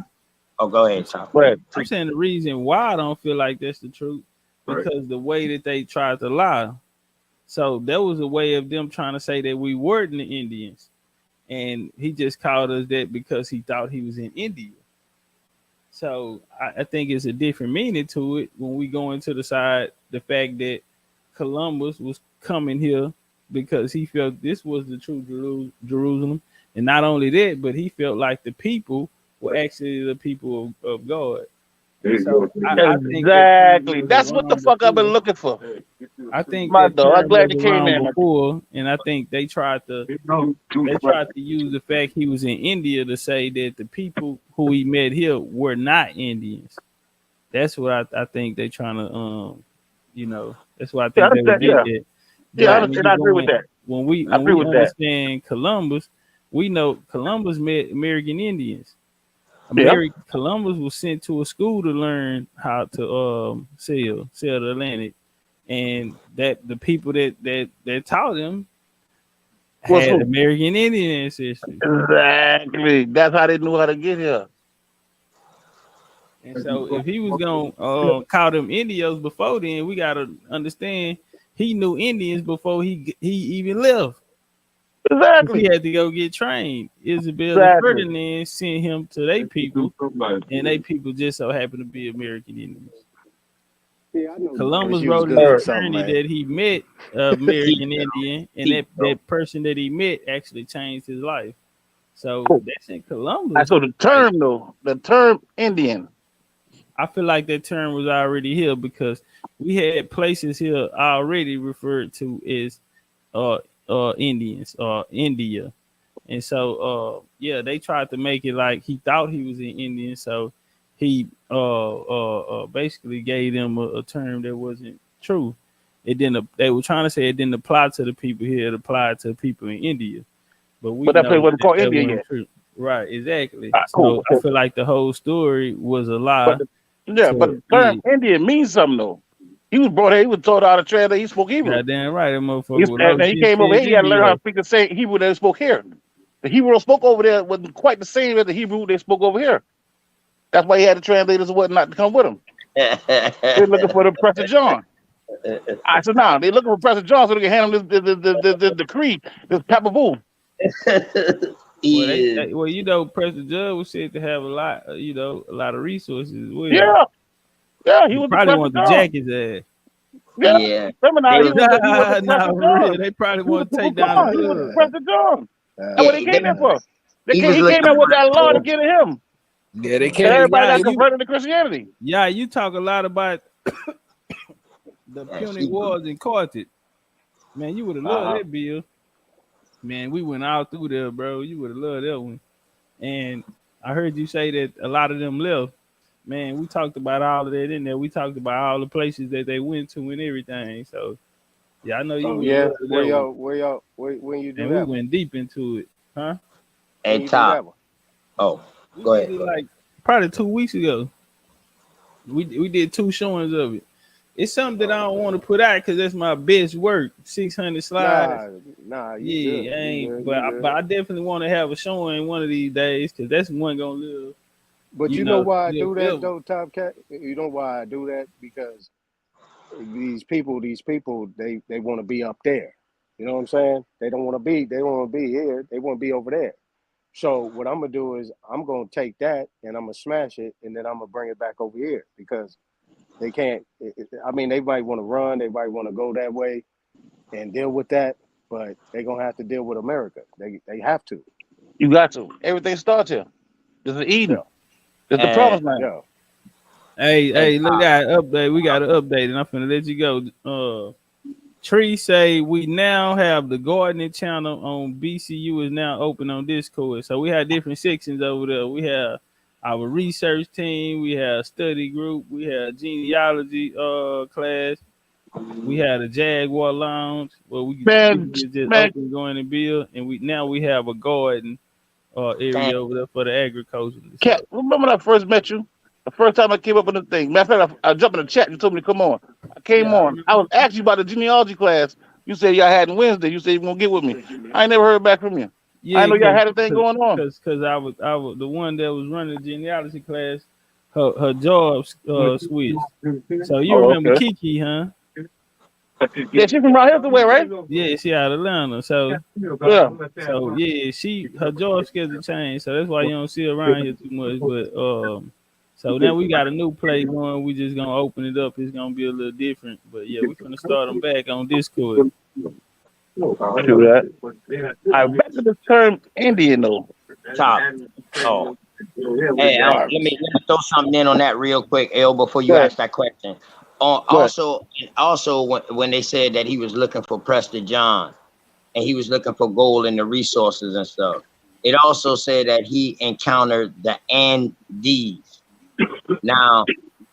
oh, go ahead, Tom. Go ahead. I'm saying the reason why I don't feel like that's the truth because the way that they tried to lie. So that was a way of them trying to say that we weren't the Indians, and he just called us that because he thought he was in India. So I think it's a different meaning to it when we go into the side, the fact that Columbus was coming here because he felt this was the true Jerusalem. And not only that, but he felt like the people were actually the people of God. So I think that Exactly. was That's what the wrong fuck I've been before. looking for. I think My that dog. I'm term glad was you came around in. before, and I think they tried to use the fact he was in India to say that the people who he met here were not Indians. That's what I think they trying to that's what I Yeah, I think they would understand. get Yeah. at. Yeah, I But when understand. you I agree go with in that. I when agree we with that. understand Columbus, we know Columbus met American Indians. Yeah. Columbus was sent to a school to learn how to sail the Atlantic, and that the people that taught him What's had who? American Indian ancestry. Exactly. That's how they knew how to get here. And so if he was gonna call them Indios before then, we gotta understand he knew Indians before he even left. He Exactly. had to go get trained. Isabel and Exactly. Ferdinand sent him to their people, and they people just so happened to be American Indians. Yeah, I know Columbus you was wrote in good his for something, journey man. that he met American Indian, and that person that he met actually changed his life. So Cool. that's in Columbus. So the term, though, the term Indian. I feel like that term was already here because we had places here already referred to as Indians or India. And so yeah, they tried to make it like he thought he was an Indian, so he basically gave them a term that wasn't true. It didn't they were trying to say it didn't apply to the people here, it applied to people in India. But we But that place know wasn't that called that India wasn't yet. true. Right, exactly. Cool. So I feel like the whole story was a lie. But but the term Yeah, Indian means something, though. He was brought here. He was taught how to translate. He spoke Hebrew. goddamn right, that motherfucker was And low then he shit came over said here. He had to learn how to Jimmy. speak the same Hebrew that he spoke here. The Hebrew spoke over there wasn't quite the same as the Hebrew they spoke over here. That's why he had the translators and whatnot to come with him. They're looking for the Prester John. I said, "Nah, they're looking for Prester John so they can hand him this decree, this papaboo." Well, you know, President Judd was said to have a lot, a lot of resources as well. Yeah, he They was the probably Prester want to John. jack his ass. Yeah. Remember now, he was the Nah, Prester for John. real. They probably He was want to the take down the He was the club. Prester John. That's what they came in for. He was He looking came in with for that law to get at him. Yeah, they And can't. everybody Yeah, got converted to Christianity. Yeah, you talk a lot about the Punic Wars in Carthage. Man, you would have loved that, Bill. Man, we went all through there, bro. You would have loved that one. And I heard you say that a lot of them left. Man, we talked about all of that in there. We talked about all the places that they went to and everything. So, yeah, I know you Oh would yeah, love that one. when you do And that we one? went deep into it, huh? Hey, Top. Oh, We go did ahead. it like probably 2 weeks ago. We did 2 showings of it. It's something that I don't want to put out because that's my best work. 600 slides. Nah, you Yeah, good. I You ain't. good. But I definitely want to have a showing one of these days because that's one gonna live. But you know why I Live do that forever. though, Top Cat? You know why I do that? Because these people, they want to be up there. You know what I'm saying? They don't want to be here. They want to be over there. So what I'm gonna do is I'm gonna take that and I'm gonna smash it, and then I'm gonna bring it back over here because they can't. I mean, they might want to run, they might want to go that way and deal with that, but they're gonna have to deal with America. They have to. You got to. Everything starts here. This is Eden. Yeah. This is the promised land. Yeah. Hey, look at update. We got an update, and I'm finna let you go. Tree say we now have the gardening channel on BCU is now open on Discord. So we have different sections over there. We have our research team, we have study group, we have genealogy class, We had a Jaguar lounge where people Man, could just man, open, go in and build, and we have a garden Damn. area over there for the agriculture. Cat, So remember when I first met you? The first time I came up with the thing. Matter of fact, I jumped in the chat. You told me to come on. I came yeah, I on. remember. I was asking you about the genealogy class. You said y'all had on Wednesday. You said you were gonna get with me. I ain't never heard back from you. I Yeah, know y'all had a thing going on. cause I was the one that was running the genealogy class. Her job switched. So you Oh, remember okay. Kiki, huh? Yeah, she's from around here somewhere, right? Yeah, she out of Atlanta. Yeah. So yeah, her job schedule changed. So that's why you don't see her around here too much. But so now we got a new play going. We just gonna open it up. It's gonna be a little different. But yeah, we finna start them back on Discord. I do that. I back to the term Indian though. Top. Oh. Hey, let me throw something in on that real quick, L, before you ask that question. Also, when they said that he was looking for Prester John and he was looking for gold in the resources and stuff, it also said that he encountered the Andes. Now,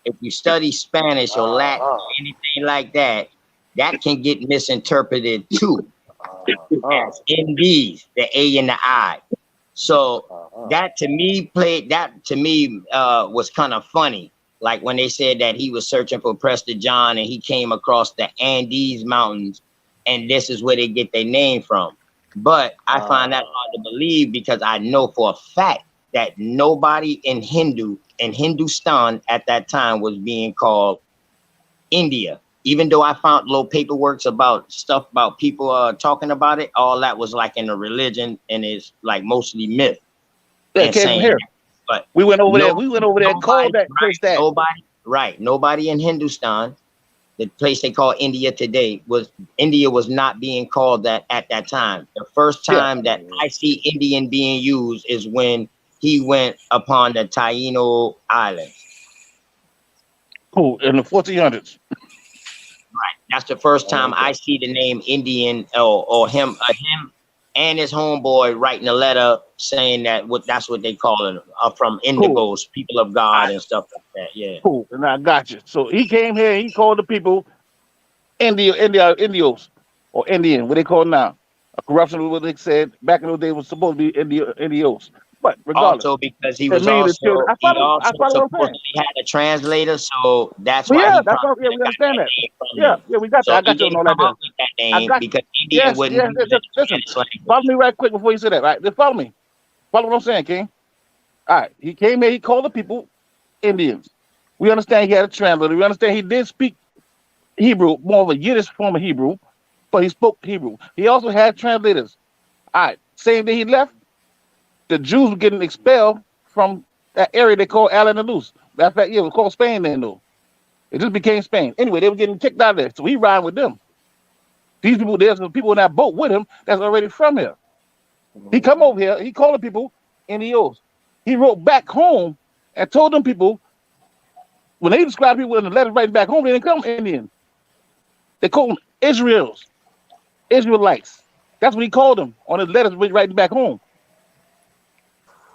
if you study Spanish or Latin or anything like that, that can get misinterpreted too. As Andes, the A and the I. So that to me was kind of funny. Like when they said that he was searching for Prester John and he came across the Andes Mountains, and this is where they get their name from. But I find that hard to believe because I know for a fact that nobody in Hindustan at that time was being called India. Even though I found little paperworks about stuff about people talking about it, all that was like in a religion and it's like mostly myth. That came from here. But we went over there. We went over there and called that place that. Nobody in Hindustan, the place they call India today, India was not being called that at that time. The first time that I see Indian being used is when he went upon the Taino Islands. Cool, in the 1400s. Right. That's the first time I see the name Indian or him and his homeboy writing a letter saying that that's what they call it from Indigos, people of God and stuff like that. Yeah. Cool. And I got you. So he came here and he called the people Indios or Indian, what they call now. A corruption of what they said back in the day was supposed to be Indios. But regardless. Also because he was also supposedly had a translator, so that's why he probably we understand that. Yeah, we got that. I got you on all that. That name because Indian wouldn't use it. Listen, follow me right quick before you say that, right? Just follow me. Follow what I'm saying, King. All right. He came here, he called the people Indians. We understand he had a translator. We understand he did speak Hebrew, more of a Yiddish form of Hebrew, but he spoke Hebrew. He also had translators. All right. Same day he left, the Jews were getting expelled from that area they call Al-Andalus. Matter of fact, it was called Spain then, though. It just became Spain. Anyway, they were getting kicked out of there, so he riding with them. These people, there's some people in that boat with him that's already from here. He come over here, he called the people Indios. He wrote back home and told them people, when they describe people in the letters writing back home, they didn't call them Indian. They called them Israelites. That's what he called them on his letters writing back home.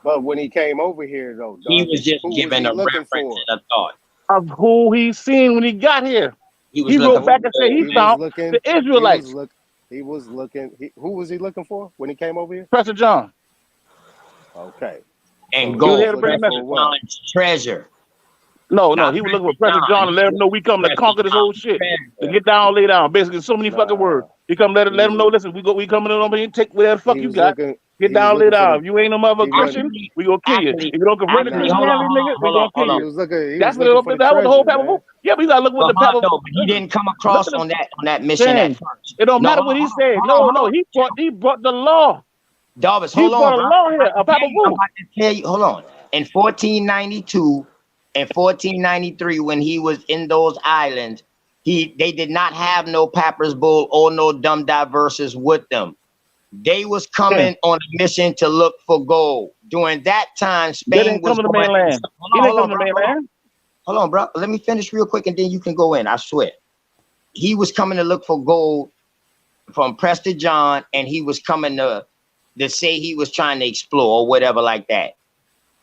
But when he came over here, though, he was just giving a reference and a thought of who he seen when he got here. He wrote back and said he found the Israelites. Who was he looking for when he came over here? Prester John. Okay. And gold, treasure. No, he was looking for Prester John to let him know we come to conquer this whole shit. To get down, lay down. Basically, so many fucking words. He come let him know. Listen, we coming over here and take whatever the fuck you got. Get down, lay down. If you ain't no motherfucking Christian, we gonna kill you. If you don't convert to Christianity, nigga, we gonna kill you. That's what that was the whole pebble. Yeah, we gotta look what the pebble. But he didn't come across on that mission at first. It don't matter what he said. No, he brought the law. Darvis, hold on, bro. Law here, a pebble. I'm about to tell you. Hold on. In 1492 and 1493, when he was in those islands, they did not have no Papyrus Bull or no dumb diverses with them. They was coming on a mission to look for gold. During that time, Spain was coming to mainland. Hold on, bro. Let me finish real quick and then you can go in. I swear. He was coming to look for gold from Prester John, and he was coming to say he was trying to explore or whatever like that.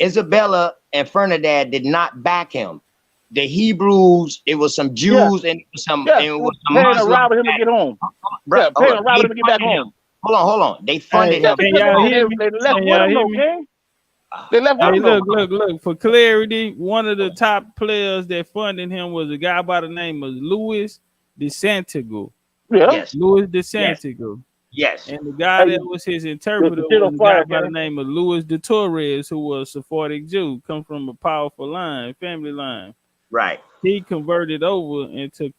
Isabella and Ferdinand did not back him. the Hebrews, it was some Jews, and some and it was some paying a Muslims. robber him to get home. Bro, Yeah, paying a robber him to get back home. Hold on. They funded Hey, him. can y'all hear me? They left Can with y'all him hear though, me? King. They left with Hey, him though. look. For clarity, one of the top players that funded him was a guy by the name of Louis DeSantigo. Yeah. Yes. Louis DeSantigo. Yes. And the guy that was his interpreter the was a guy fire, by the King. name of Louis de Torres, who was a Sephardic Jew, come from a powerful line, family line. Right. He converted over into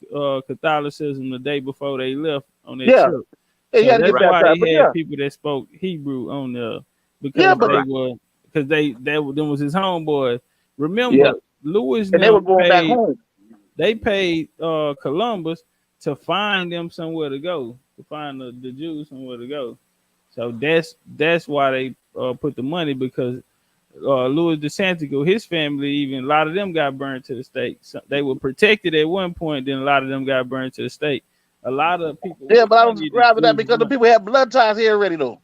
Catholicism the day before they left on their Yeah. trip. Yeah, he So had to that's get why baptized, but he yeah. had people that spoke Hebrew on there because Yeah, but them was his homeboys. Remember, yeah. Louis And they were them going back paid home. they paid Columbus to find them somewhere to go, to find the Jews somewhere to go. So that's why they put the money, because Louis DeSantigo, his family, even a lot of them got burned to the stake. So they were protected at one point, then a lot of them got burned to the stake. A lot of people. Yeah, but I was describing that because the people had blood ties here already though.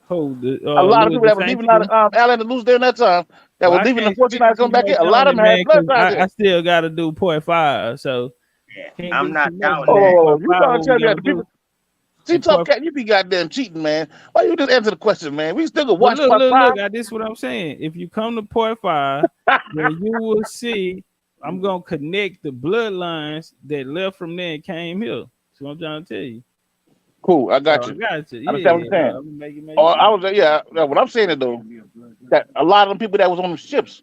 Who A lot of Louis people that were leaving out of Allen and Loose during that time that Well, were I leaving the can't 14 speak to come too back much here. A lot on of it, them had man, blood because ties I here. still got to do point five, so can't I'm do not too much doubting on that. Oh, point you five. trying What to we tell me that gonna the do? people see Tough Cat, you be goddamn cheating, man. Why you just answer the question, man? We still can Well, watch part five. look. This is what I'm saying. If you come to point five, then you will see I'm gonna connect the bloodlines that left from there and came here. That's what I'm trying to tell you. Cool, I got So I you. got you. I understand what Yeah, you're saying. I'm making Oh, sense. I was what I'm saying is though, that a lot of them people that was on the ships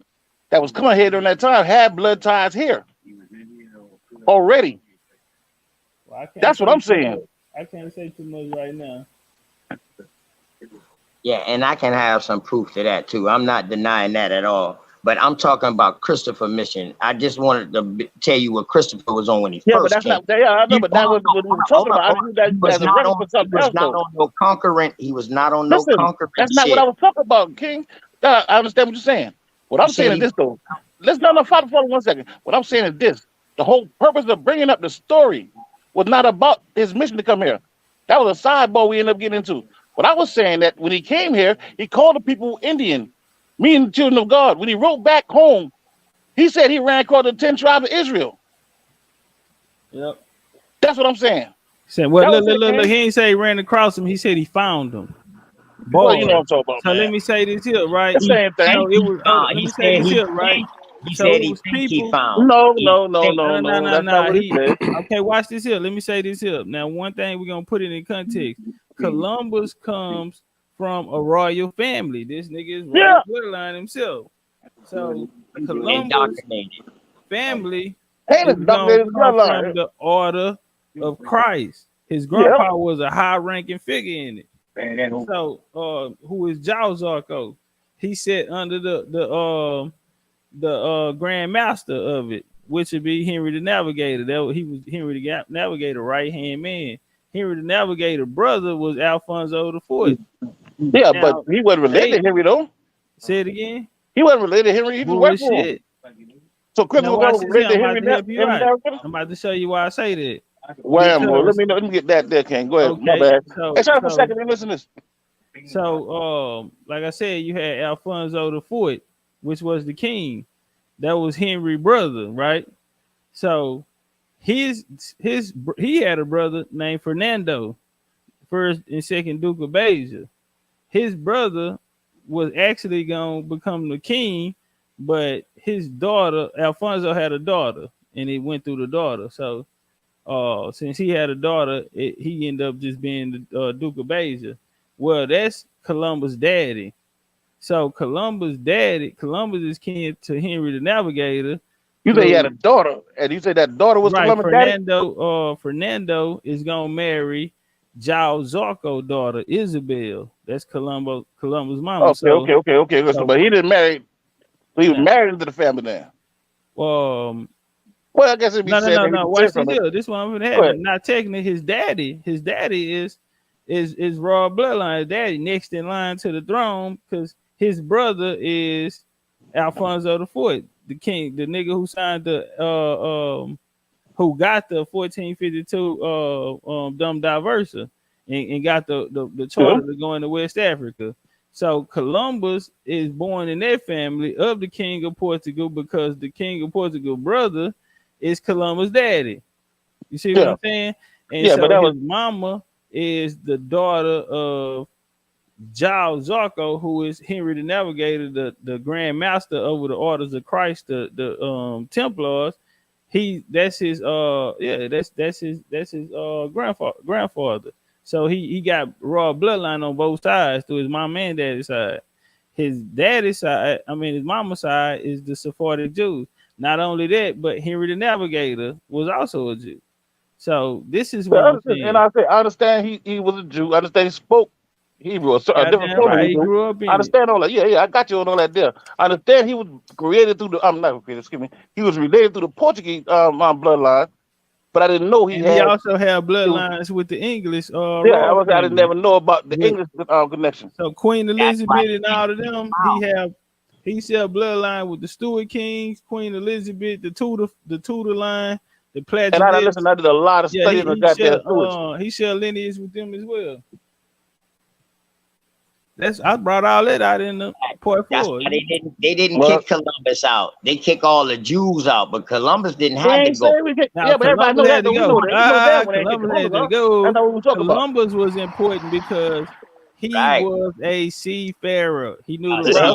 that was coming here during that time had blood ties here already. Well, I can't That's what say I'm too saying. much. I can't say too much right now. Yeah, and I can have some proof to that too. I'm not denying that at all. But I'm talking about Christopher mission. I just wanted to tell you what Christopher was on when he Yeah, but first that's came. not. Yeah, I know, but that was what we were talking Hold on. about. I just use that He was as a not reference on. for He something was else, not though. on no conquering. He was not on no Listen, conquering that's not what shit. I was talking about, King. I understand what you're saying. What You I'm saying said is he. this, though. Let's not follow 1 second. What I'm saying is this: the whole purpose of bringing up the story was not about his mission to come here. That was a sidebar we ended up getting into. What I was saying that when he came here, he called the people Indian, meaning the children of God. When he wrote back home, he said he ran across the 10 tribes of Israel. Yep. That's what I'm saying. Said, well, That was it, look. King. He ain't say he ran across him. He said he found them. Well, you know Boy. what I'm talking about, So man. let me say this here, right? The same thing. So it was. Let He me say said this he here, right? think. He So said it he was think he people. found. No. No. That's not what he He said. okay. Watch this here. Let me say this here. Now, one thing we're gonna put it in context. Columbus comes from a royal family. This nigga is royal Yeah. bloodline himself. So Columbus Indoctrinated. family Ain't is a gonna dominated come bloodline. from the order of Christ. His Yeah. grandpa was a high-ranking figure in it. So, who is Jalzarko? He sat under the Grand Master of it, which would be Henry the Navigator. He was Henry the Navigator, right hand man. Henry the Navigator brother was Alfonso the Fourth. Yeah, Now, but he wasn't related to Henry though. Say it again. He wasn't related to Henry. He just worked for him. Bullshit. So Christopher Now watch was this here. related to I'm Henry. about to help you Henry out. Navigator? I'm about to show you why I say that. Wham! Well, Because let me get that there, King. Go ahead. My okay, bad. so Hey, shut up for a second and listen to this. So, like I said, you had Alfonso the Fourth, which was the king. That was Henry's brother, right? So he had a brother named Fernando, first and second Duke of Basia. His brother was actually gonna become the king, but his daughter, Alfonso, had a daughter, and it went through the daughter. So, since he had a daughter, he ended up just being the Duke of Basia. Well, that's Columbus' daddy. So Columbus' is kin to Henry the Navigator. You say he had a daughter, and you say that daughter was Right, Columbus' daddy? Fernando is gonna marry Giles Zarco's daughter, Isabel. That's Columbus' mama. Okay. So, but he didn't marry. So he was married into the family then. Well, I guess it'd be said that he no. was Watch from this it. here. This one gonna happen. Not technically his daddy. His daddy is royal bloodline. His daddy next in line to the throne because his brother is Alfonso the Fourth, the king, the nigga who signed the who got the 1452 Dum Diversa and got the charter to go into West Africa. So Columbus is born in that family of the King of Portugal because the King of Portugal brother is Columbus' daddy. You see what I'm saying? And Yeah, but so that his was mama is the daughter of Giles Zarco, who is Henry the Navigator, the Grand Master over the Orders of Christ, the Templars. That's his grandfather. So he got royal bloodline on both sides through his mom and daddy's side. His daddy's side, his mama's side is the Sephardic Jews. Not only that, but Henry the Navigator was also a Jew. So this is what I'm and saying. I say I understand he was a Jew. I understand he spoke Hebrew, a different Goddamn form of right, he Hebrew. grew up I in it. understand all that. Yeah, I got you on all that there. I understand he was created through the I'm not created, excuse me. He was related through the Portuguese bloodline, but I didn't know he And he had also had it was, bloodlines with the English yeah, royal I didn't family. never know about the With English connection. so Queen That's why Elizabeth and he all came of them, out. he share bloodline with the Stuart Kings, Queen Elizabeth, the Tudor line, the And I Plantagenets. listen, I did a lot of Yeah, studying on goddamn Stewards. he share lineage with them as well. I brought all that out in the part That's 4. why they didn't Well, kick Columbus out. They kick all the Jews out, but Columbus didn't he have to ain't go. saying we can, Now yeah, but everybody Columbus know that had to though. We go. know that. We know that when they kick Columbus had Columbus to out. go. That's not what we talk about. Columbus was important because he Right. was a seafarer. He knew the Yeah.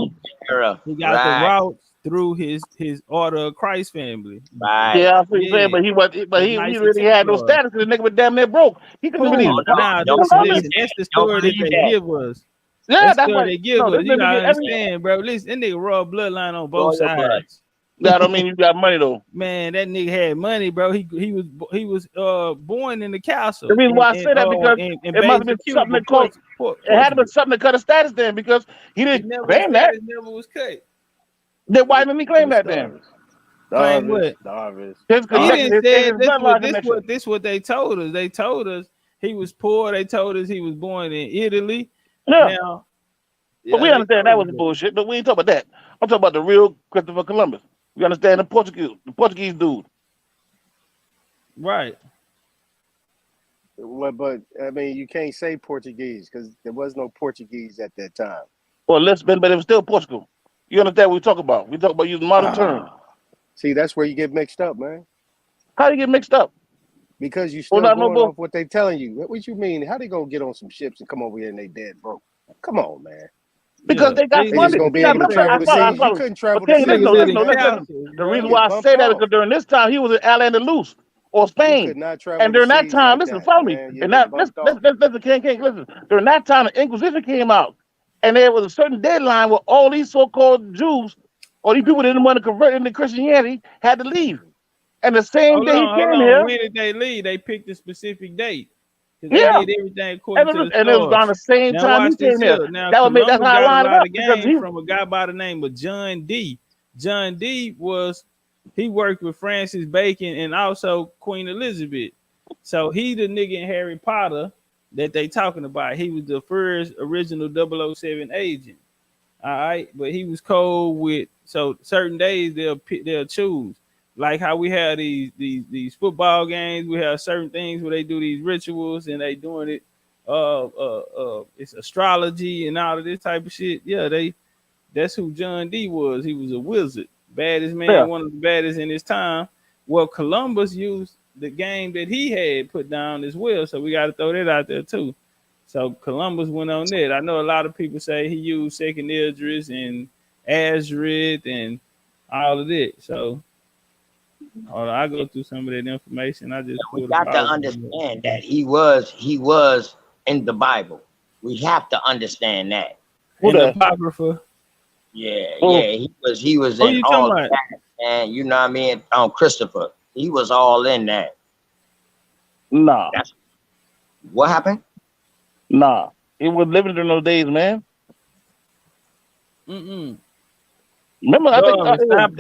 route. He got the Right. routes through his Order of Christ family. Right. Yeah, I see what you're saying, Yeah, but the he Knights of really had no Templar. status because the nigga was damn near broke. He couldn't really Who? Oh no, Nah, don't listen, Columbus. believe that's the that. Don't story that believe they that. give us. Yeah, That that's story why. they give No, us. this You nigga gotta get every. understand, bro. Listen, that nigga royal bloodline on both Royal blood. sides. That don't mean you got money though. Man, that nigga had money, bro. He was born in the The castle reason why I say that because and it must have been based something with that called. It had to be Portugal. something that cut a status then because he He didn't never his claim that. status never was cut. Then why didn't he claim It's that then? Claim what? Darvish. His He connection, didn't his say it. English bloodline connection. This what they told us. They told us he was poor. They told us he was born in Italy. Yeah. Now, But yeah, we they understand that told us was that. bullshit. But we ain't talking about that. I'm talking about the real Christopher Columbus. We understand the Portuguese dude. Right. Well, but I mean, you can't say Portuguese because there was no Portuguese at that time. Well, Lisbon, but it was still Portugal. You understand what we talk about? We talk about using modern terms. See, that's where you get mixed up, man. How do you get mixed up? Because you Well, still not no going bull. off what they telling you. What you mean? How they gonna get on some ships and come over here and they dead broke? Come on, man. Because they got They just funded. gonna be Yeah, able to remember, travel the I seas. You probably. couldn't travel the Okay, listen, seas no, back listen, no, then. listen. The reason Get why I bumped say that is off. because during this time he was in Al Andalus or You Spain. could not travel And the during that seas time, like listen, that, follow me. man. You And get that bumped off. listen, King, listen. During that time, the Inquisition came out, and there was a certain deadline where all these so-called Jews, or these people that didn't want to convert into Christianity, had to leave. And the same day he Hold came on. here, When did they leave? They picked a specific date. Because they yeah, did everything according to the and it was stars. around the same Now time watch he this came here. here. Now That's Columbus how I got a lined it lot up of because game he, from a guy by the name of John D. John D he worked with Francis Bacon and also Queen Elizabeth. So he the nigga in Harry Potter that they talking about. He was the first original 007 agent. All right, but he was cold with so certain days they'll choose. Like how we have these football games, we have certain things where they do these rituals and they doing it. It's astrology and all of this type of shit. Yeah, that's who John D was. He was a wizard, baddest yeah. man, one of the baddest in his time. Well, Columbus used the game that he had put down as well, so we got to throw that out there too. So Columbus went on that. I know a lot of people say he used Second Esdras and Azrid and all of that. So hold on, I go through some of that information. I just We pulled a got to PowerPoint up. understand that he was in the Bible. We have to understand that. In the Apocrypha. Yeah, Oh. yeah, he was Who in you all talking of about? that, and you know what I mean. Christopher, he was all in that. Nah. What happened? Nah, he was living during those days, man. Mm-mm. Remember, I think Stop.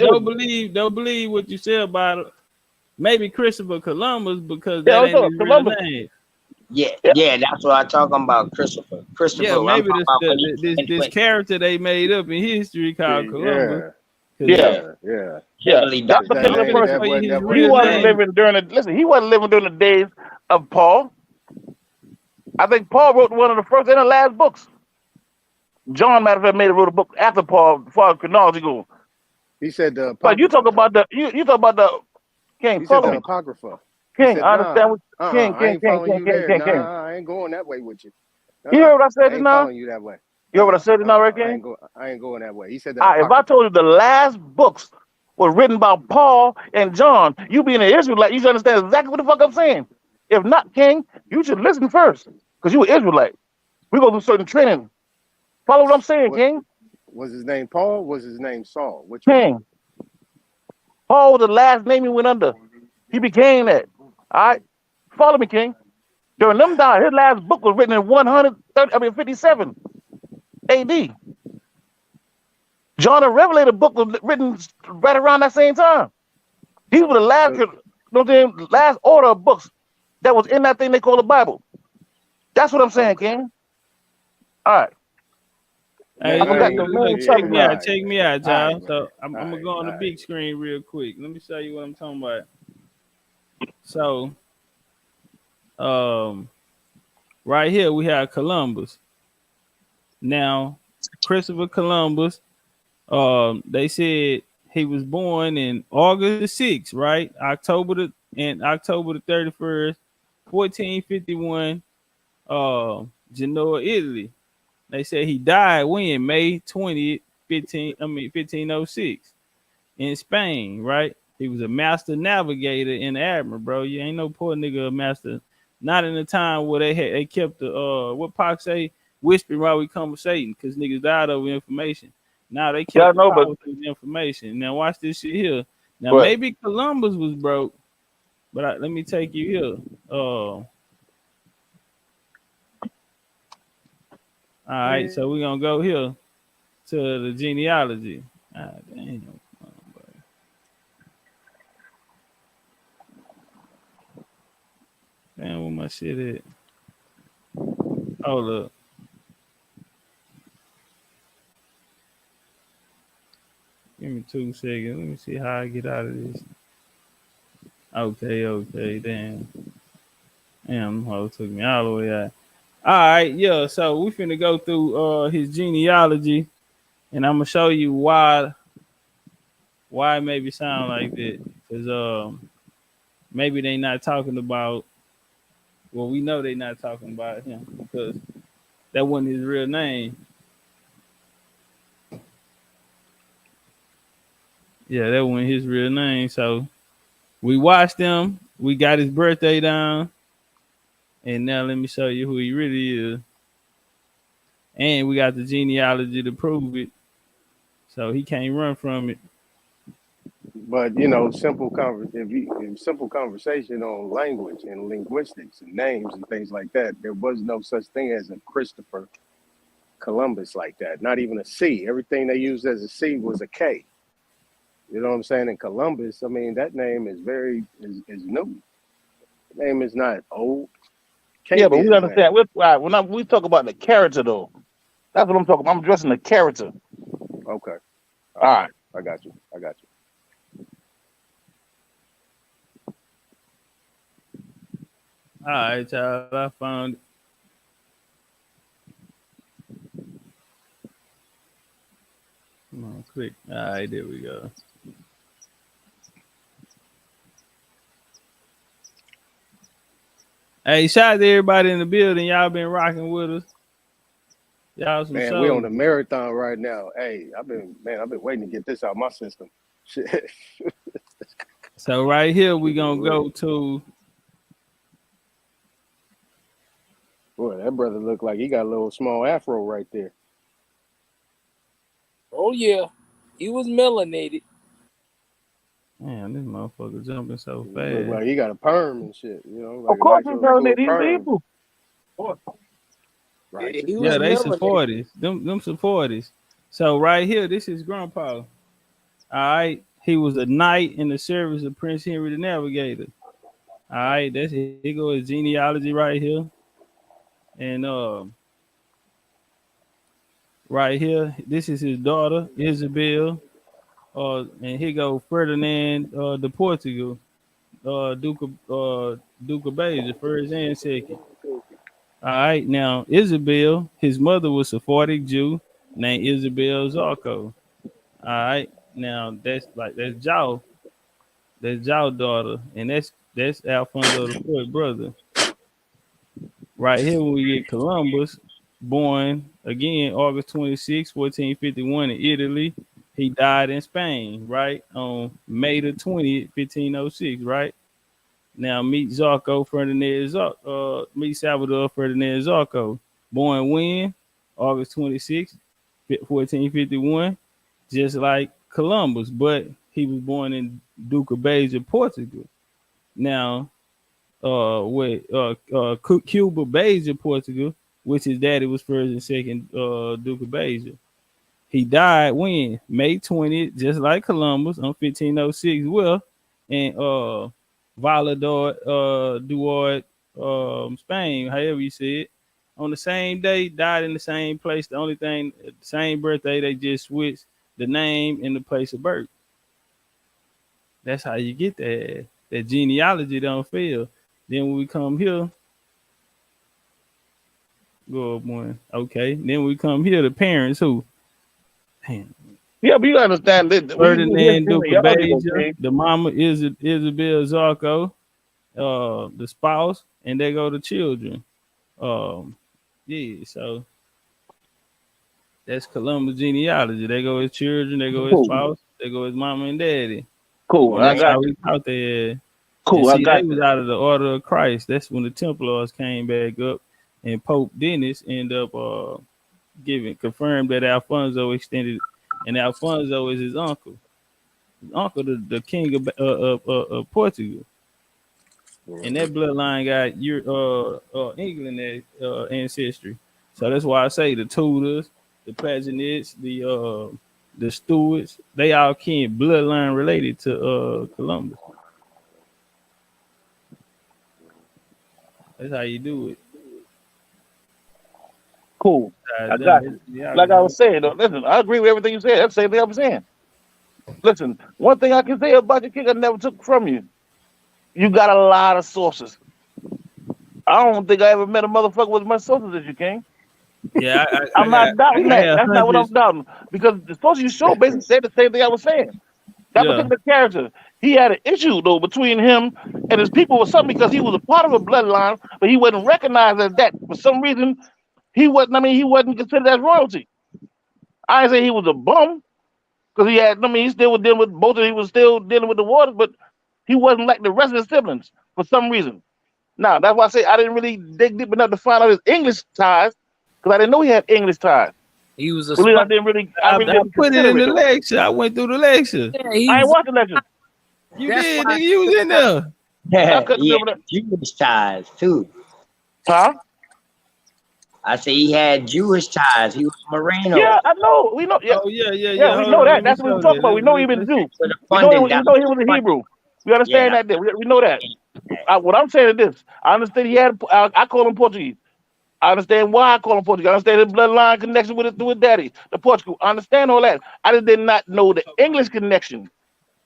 Don't believe what you say about it. Maybe Christopher Columbus because that ain't his real name. Yeah, that's what I'm talking about, Christopher. Yeah, I'm maybe talking about when he this character they made up in history called Columbus. Yeah. That particular person, he wasn't living during the. Listen, he wasn't living during the days of Paul. I think Paul wrote one of the first and the last books. John, matter of fact, wrote a book after Paul, as far as chronology goes. He said the But you talk about the you talk about the King. He said Follow the me, Apocrypha. He King. said, I understand what King, I King, ain't King, following King, you King, there. King, King. Nah, I ain't going that way with you. You heard what I said I just ain't now? following you that way. You heard what I said just now, right, King? I ain't going that way. He said the All right, if I Apocrypha. told you the last books were written by Paul and John, you being an Israelite, you should understand exactly what the fuck I'm saying. If not, King, you should listen first, because you an Israelite. We go through certain training. Follow what I'm saying, King. Was his name Paul? Was his name Saul? Which one? King. Paul was the last name he went under. He became that. All right? Follow me, King. During them times, his last book was written in 57 AD. John the Revelator book was written right around that same time. These were the last order of books that was in that thing they call the Bible. That's what I'm saying, King. All right. Hey, I forgot the look, main subject now. check me out, y'all. Right, So I'm gonna go on the big screen real quick. Let me show you what I'm talking about. So, right here we have Columbus. Now, Christopher Columbus, they said he was born in August the 6th, right? October the 31st, 1451, Genoa, Italy. They said he died when May 20th, 1506 in Spain, right? He was a master navigator and admiral, bro. You ain't no poor nigga a master. Not in the time where they kept the what Pac say, whispering while we conversating, because niggas died over information. Now they kept the power through the information. Now watch this shit here. Now maybe Columbus was broke, but let me take you here. All right, so we're gonna go here to the genealogy. Damn. Damn, where my shit at? Hold up. Give me 2 seconds. Let me see how I get out of this. Okay, damn. Damn, how it took me all the way out. All right, yeah. So we finna go through his genealogy, and I'm gonna show you why it maybe sound like that. Cause maybe they not talking about. Well, we know they not talking about him because that wasn't his real name. Yeah, that wasn't his real name. So we watched him. We got his birthday down, and now let me show you who he really is. And we got the genealogy to prove it, so he can't run from it. But simple conversation on language and linguistics and names and things like that. There was no such thing as a Christopher Columbus like that. Not even a C. Everything they used as a C was a K. You know what I'm saying? And Columbus, I mean, that name is is new. The name is not old. Yeah, but we understand. We talk about the character, though. That's what I'm talking about. I'm addressing the character. Okay. All right. I got you. All right, y'all. I found it. Come on, click. All right, there we go. Hey, shout out to everybody in the building. Y'all been rocking with us. Y'all some Man, we on a marathon right now. Hey, I've been waiting to get this out of my system. Shit. So right here we gonna go to. Boy, that brother look like he got a little small afro right there. Oh yeah, he was melanated. Man, this motherfucker jumping so fast. Look like he got a perm and shit. Like of course, a nice he's melanated. He's perm. evil. Right. Yeah, they supporters. Them supporters. So right here, this is Grandpa. All right, he was a knight in the service of Prince Henry the Navigator. All right, here goes his genealogy right here, and right here, this is his daughter Isabel. And here go Ferdinand de Portugal, Duke of Basia, first and second. All right, now Isabel, his mother was Sephardic Jew. named Isabel Zarko. All right, now that's Joe daughter, and that's Alfonso the fourth brother. Right here, when we get Columbus, born again August 26, 1451 in Italy. He died in Spain, right, on May the 20th, 1506, right? Now meet meet Salvador Ferdinand Zarco. Born when? August 26, 1451, just like Columbus, but he was born in Duke of Beja, Portugal. Now, Cuba, Beja, Portugal, which his daddy was first and second Duke of Beja. He died when? May 20th, just like Columbus, on 1506. Well, in Valladolid, Duarte, Spain, however you say it. On the same day, died in the same place. The only thing, same birthday, they just switched the name and the place of birth. That's how you get that. That genealogy don't fail. Then when we come here, go up one. Okay. Then we come here, the parents who? Damn. Yeah, but you understand that Ferdinand Duke of genealogy, Beja, okay? the mama is Isabel Zarco, the spouse, and they go to children. Yeah, so that's Columbus genealogy. They go his children, they go his Cool. spouse, they go his mama and daddy. Cool. And I that's got how you. we out there. Cool. And I see, got they was you. out of the order of Christ. That's when the Templars came back up, and Pope Dennis ended up confirmed that Alfonso extended, and Alfonso is his uncle. His uncle, the king of Portugal. And that bloodline got your England ancestry. So that's why I say the Tudors, the Plantagenets, the Stuarts, they all kin bloodline related to Columbus. That's how you do it. Cool. I got you. Like I was saying, though, listen, I agree with everything you said. That's the same thing I was saying. Listen, one thing I can say about your king I never took from you. You got a lot of sources. I don't think I ever met a motherfucker with as much sources as you, King. Yeah, I'm not doubting that. That's not what I'm doubting. Because the sources you showed basically said the same thing I was saying. That particular character, he had an issue though between him and his people or something because he was a part of a bloodline, but he wasn't recognized as that. For some reason, he wasn't considered as royalty. I ain't say he was a bum, because he still was dealing with both of them. He was still dealing with the waters, but he wasn't like the rest of his siblings for some reason. Now, that's why I say I didn't really dig deep enough to find out his English ties, because I didn't know he had English ties. He was a I really I didn't put it consider in the though. lecture. I went through the lecture. Yeah, I ain't watched the lecture. You did, nigga. You was in there. Yeah, he had Jewish ties too. Huh? I say he had Jewish ties. He was Moreno. Yeah, I know. We know. Yeah. Oh yeah. Yeah, we know that. That's what we talk about. We know he was Jew. We know he was a Hebrew. We understand that. We know that. What I'm saying is this. I understand he had. I call him Portuguese. I understand why I call him Portuguese. I understand his bloodline connection with his daddy, the Portugal. I understand all that. I just did not know the English connection.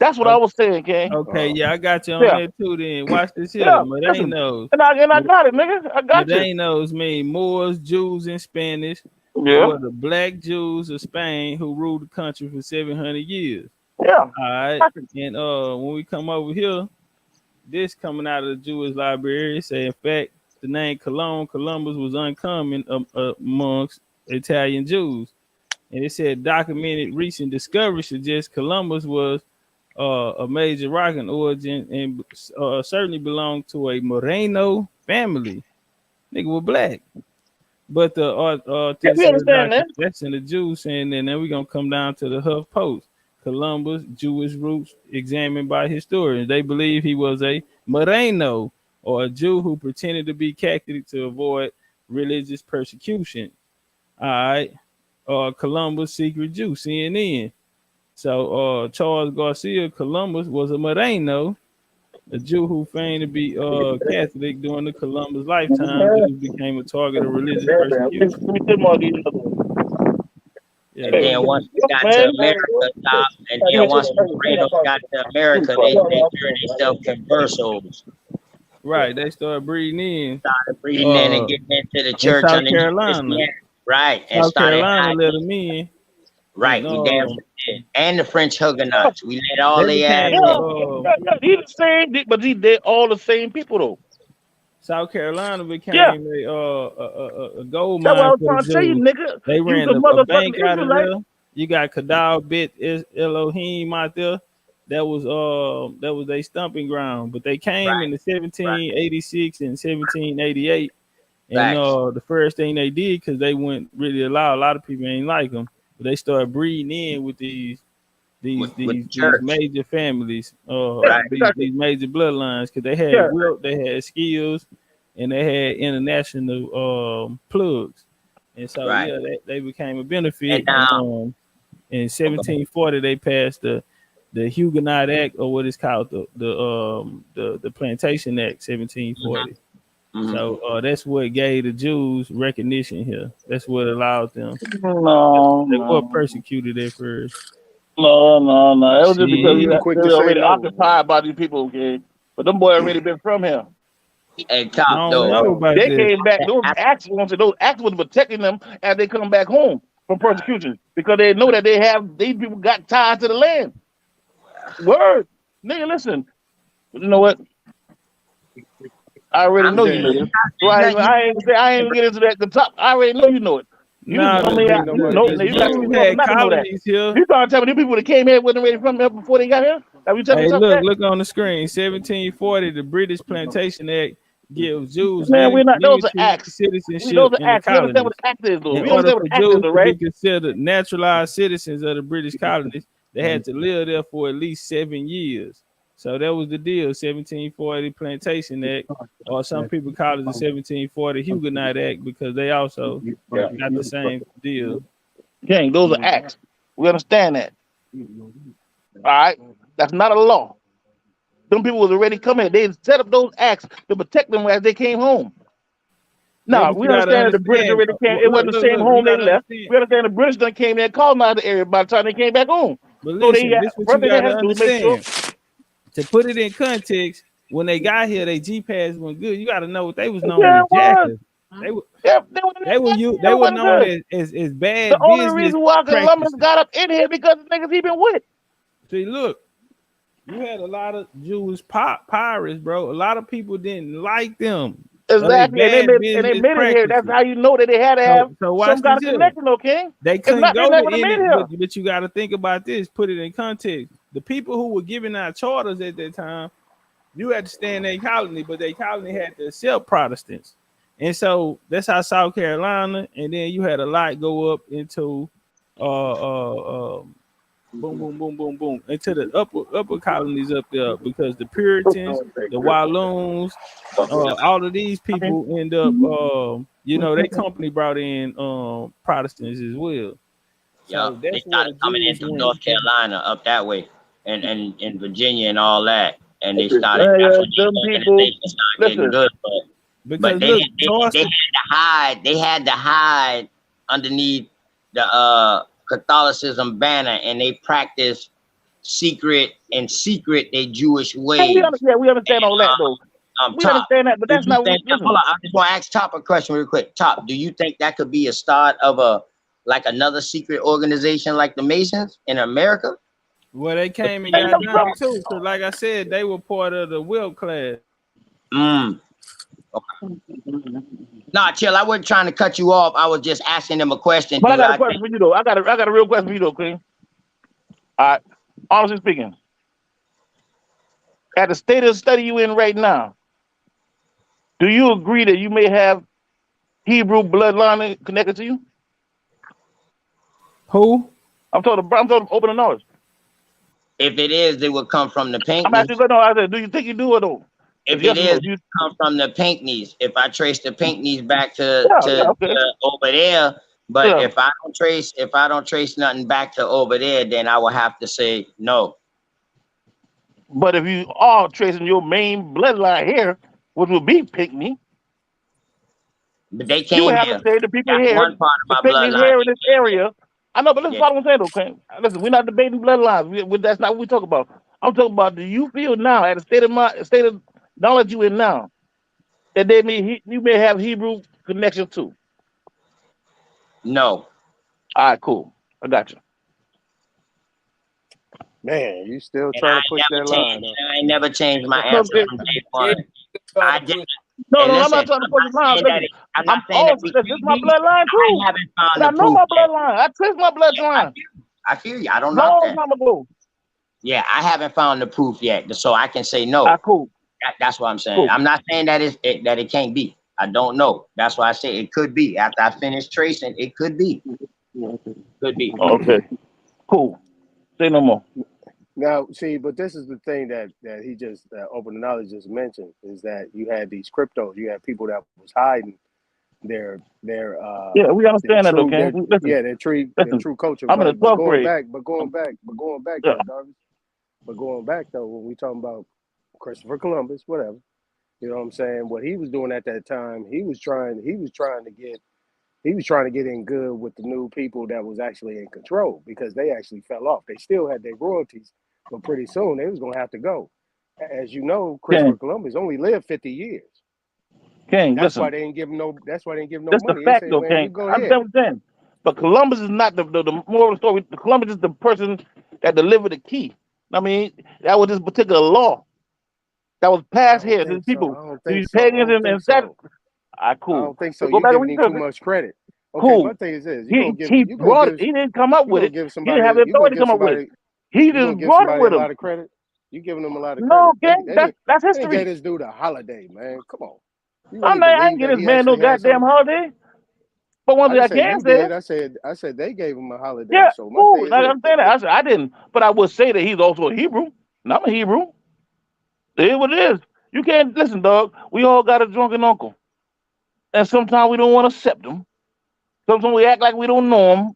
That's what I was saying, King. Okay, yeah, I got you on that too. Then watch this here. Yeah, Morenos. And I got it, nigga. I got you. Morenos mean Moors, Jews, and Spanish. Yeah. Were the black Jews of Spain who ruled the country for 700 years. Yeah. All right. And when we come over here, this coming out of the Jewish library, say in fact the name Columbus was uncommon amongst Italian Jews. And it said documented recent discoveries suggest Columbus was a major rock in origin and certainly belonged to a Moreno family. Nigga was black. But the we understand that. That's in the Jews, and then we're gonna come down to the Huff Post. Columbus, Jewish roots examined by historians. They believe he was a Moreno, or a Jew who pretended to be Catholic to avoid religious persecution. All right. Columbus, secret Jew, CNN. So Charles Garcia Columbus was a Moreno, a Jew who feigned to be Catholic during the Columbus lifetime. Jews became a target of religious persecution. And then once we got to America, and then once Moreno got to America, they turned themselves conversos. Right, they started breeding in. Started breeding in and getting into the church in South Carolina. Right, and South started Carolina hiding. let them in, Right, and we damn sure did. And the French Huguenots. We let all they they ass became in. He the same, but they all the same people though. South Carolina Yeah, became a gold that's what I mine was for the trying to tell you, Jews. nigga. They You ran the a bank motherfucking out of Israelite. there. You got Kadal Bit Elohim out there. That was their stumping ground. But they came in the 1786 and 1788. And Facts. the first thing they did, because they wouldn't really allow, a lot of people ain't like them, but they started breeding in with these With the these church. major families, Right. these major bloodlines, because they had Yeah. wilt, they had skills, and they had international plugs, and so Right. yeah, they became a And benefit. And now, in 1740 they passed the Huguenot Act, or what is called the Plantation Act, 1740. So that's what gave the Jews recognition here. That's what allowed them. No, They were no. persecuted at first. No. It was just because You quick to they're say already no. occupied by these people, okay? But them boys already been from here. hey, I Top, don't though. know about They that. came back. Those acts was protecting them as they come back home from persecution because they know that these people got ties to the land. Word, nigga, listen. You know what? I already I'm know you saying, know you this. So got, you got, I ain't even get into that. The top. I already know you know it. You Nah, tell the, me, the, Ain't you nobody the, know. the getting You got into too it. Jews tough had not to know that. colonies here. You trying to tell me these people that came here wasn't ready from here before they got here? Have you telling Hey, tough that? look on the screen. 1740, the British Plantation Act gives Jews Man, we're not. Those are limited acts. citizenship Those are in the acts. We understand what colonies. the act is, though. In We order understand what for the act is, Jews though, to be right? considered naturalized citizens of the British colonies, they had to live there for at least 7 years. So that was the deal, 1740 Plantation Act, or some people call it the 1740 Huguenot Act, because they also got the same deal. Gang, those are acts. We understand that. All right, that's not a law. Them people was already coming. They set up those acts to protect them as they came home. Hey, Now but we you gotta understand that the British understand. already came. It Look, wasn't the same you home they gotta left. understand. We understand the British done came there, colonized the area by the time they came back home. But So they listen, this what first you thing they gotta had to do was make sure. understand. To put it in context, when they got here, they G pads went good. You gotta know what they was known Yeah, as it was. jackers. They were Yeah, they it were wasn't known good. as The bad only business reason why Columbus practices. got up in here because the niggas he been with. See, look, you had a lot of Jewish pirates, bro. A lot of people didn't like them. So they Exactly, and bad they business made it here. That's practices. how you know that they had to have So some watch kind this of here. connection, though, King. They If couldn't not, they go to never would have made any, it here. but you got to think about this. Put it in context. The people who were giving out charters at that time, you had to stay in their colony, but their colony had to accept Protestants, and so that's how South Carolina, and then you had a lot go up into, boom, boom, boom, boom, boom, into the upper colonies up there, because the Puritans, the Walloons, all of these people end up, they company brought in Protestants as well. yeah, So they that's where the started coming in Jews from went. North Carolina up that way, and in Virginia and all that. And they started. That's when Them the people, organization started getting listen. good. Because But they look, didn't. They had to hide. They had to hide underneath the Catholicism banner, and they practiced secret. They Jewish ways. We understand all that, though. We Top, understand that, but do that's you not. think? Listen, Hold on, I just want to ask Top a question real quick. Top, do you think that could be a start of another secret organization like the Masons in America? well, they came and got down too, because like I said, they were part of the Will class. Okay. Nah, chill. I wasn't trying to cut you off. I was just asking them a question. but I Do got a I question think? for you, though. I got a real question for you, though, King. All right, honestly speaking, at the state of study you in right now, do you agree that you may have Hebrew bloodline connected to you? Who? I'm talking open and honest. If it is, they would come from the I'm asking Pinckneys. you, no, I said, do you think you do or no? If Yes it or is, no? it come from the Pinckneys. If I trace the Pinckneys back Yeah, okay. over there, but Yeah. if I don't trace nothing back to over there, then I will have to say no. But if you are tracing your main bloodline here, which would be Pinckney, But they you would came have to here. say the people That's here, one part the of my Pinckneys bloodline. here in this area. I know, but listen, Yeah. follow what I'm saying, though, King. Listen, we're not debating bloodlines. That's not what we talk about. I'm talking about, do you feel now, at the state of knowledge you in now, that you may have Hebrew connection too? No. All right, cool. I got you. Man, you still And trying to push that line, huh? I ain't never changed my No, answer from day one. I just, no, and I'm listen, not trying to push the line. saying that Listen, I'm not I'm saying that also we this is can't my be. bloodline too. I haven't found And the I know proof my yet. bloodline. I traced my bloodline. I feel you. I don't knock Long that. time ago. Yeah, I haven't found the proof yet, so I can say no. Cool. That's what I'm saying. Cool. I'm not saying that that it can't be. I don't know. That's why I say it could be. After I finish tracing, it could be. Could be. Okay. Cool. Say no more. Now, see, but this is the thing that he just open knowledge just mentioned is that you had these cryptos, you had people that was hiding their Yeah, we understand that, okay? their true culture. I'm in the But 12th going grade. back Yeah. though, Darby. But going back though, when we talking about Christopher Columbus, whatever, you know what I'm saying? What he was doing at that time, he was trying to get in good with the new people that was actually in control because they actually fell off. They still had their royalties, but pretty soon they was gonna have to go. As you know, Christopher Columbus only lived 50 years. King, That's listen. why they didn't give him no. That's why they didn't give him no That's the money. They fact, said, though, "Man, you King. go I ahead." understand what you're saying. But Columbus is not the moral of the story. Columbus is the person that delivered the key. I mean, that was this particular law that was passed here to the people. I don't These think so. pagans and that. I Cool. don't think So so. go You back and giving him research too it. much credit. Okay, my Cool. thing is this: He brought it. He didn't come up with it. He didn't have the authority to come up with it. He just brought it with a him. lot of credit. You giving them a lot of No, credit. King, that's They gave history. this dude a holiday, man. Come on. You I really believe ain't get that this he man no actually had goddamn something? holiday. But one I thing I didn't say can you say, did. I said they gave him a holiday. yeah, So my thing cool. is I this: understand that. I said I didn't, but I would say that he's also a Hebrew. And I'm a Hebrew. It is what it is. You can't listen, dog. We all got a drunken uncle, and sometimes we don't want to accept him. Sometimes we act like we don't know him.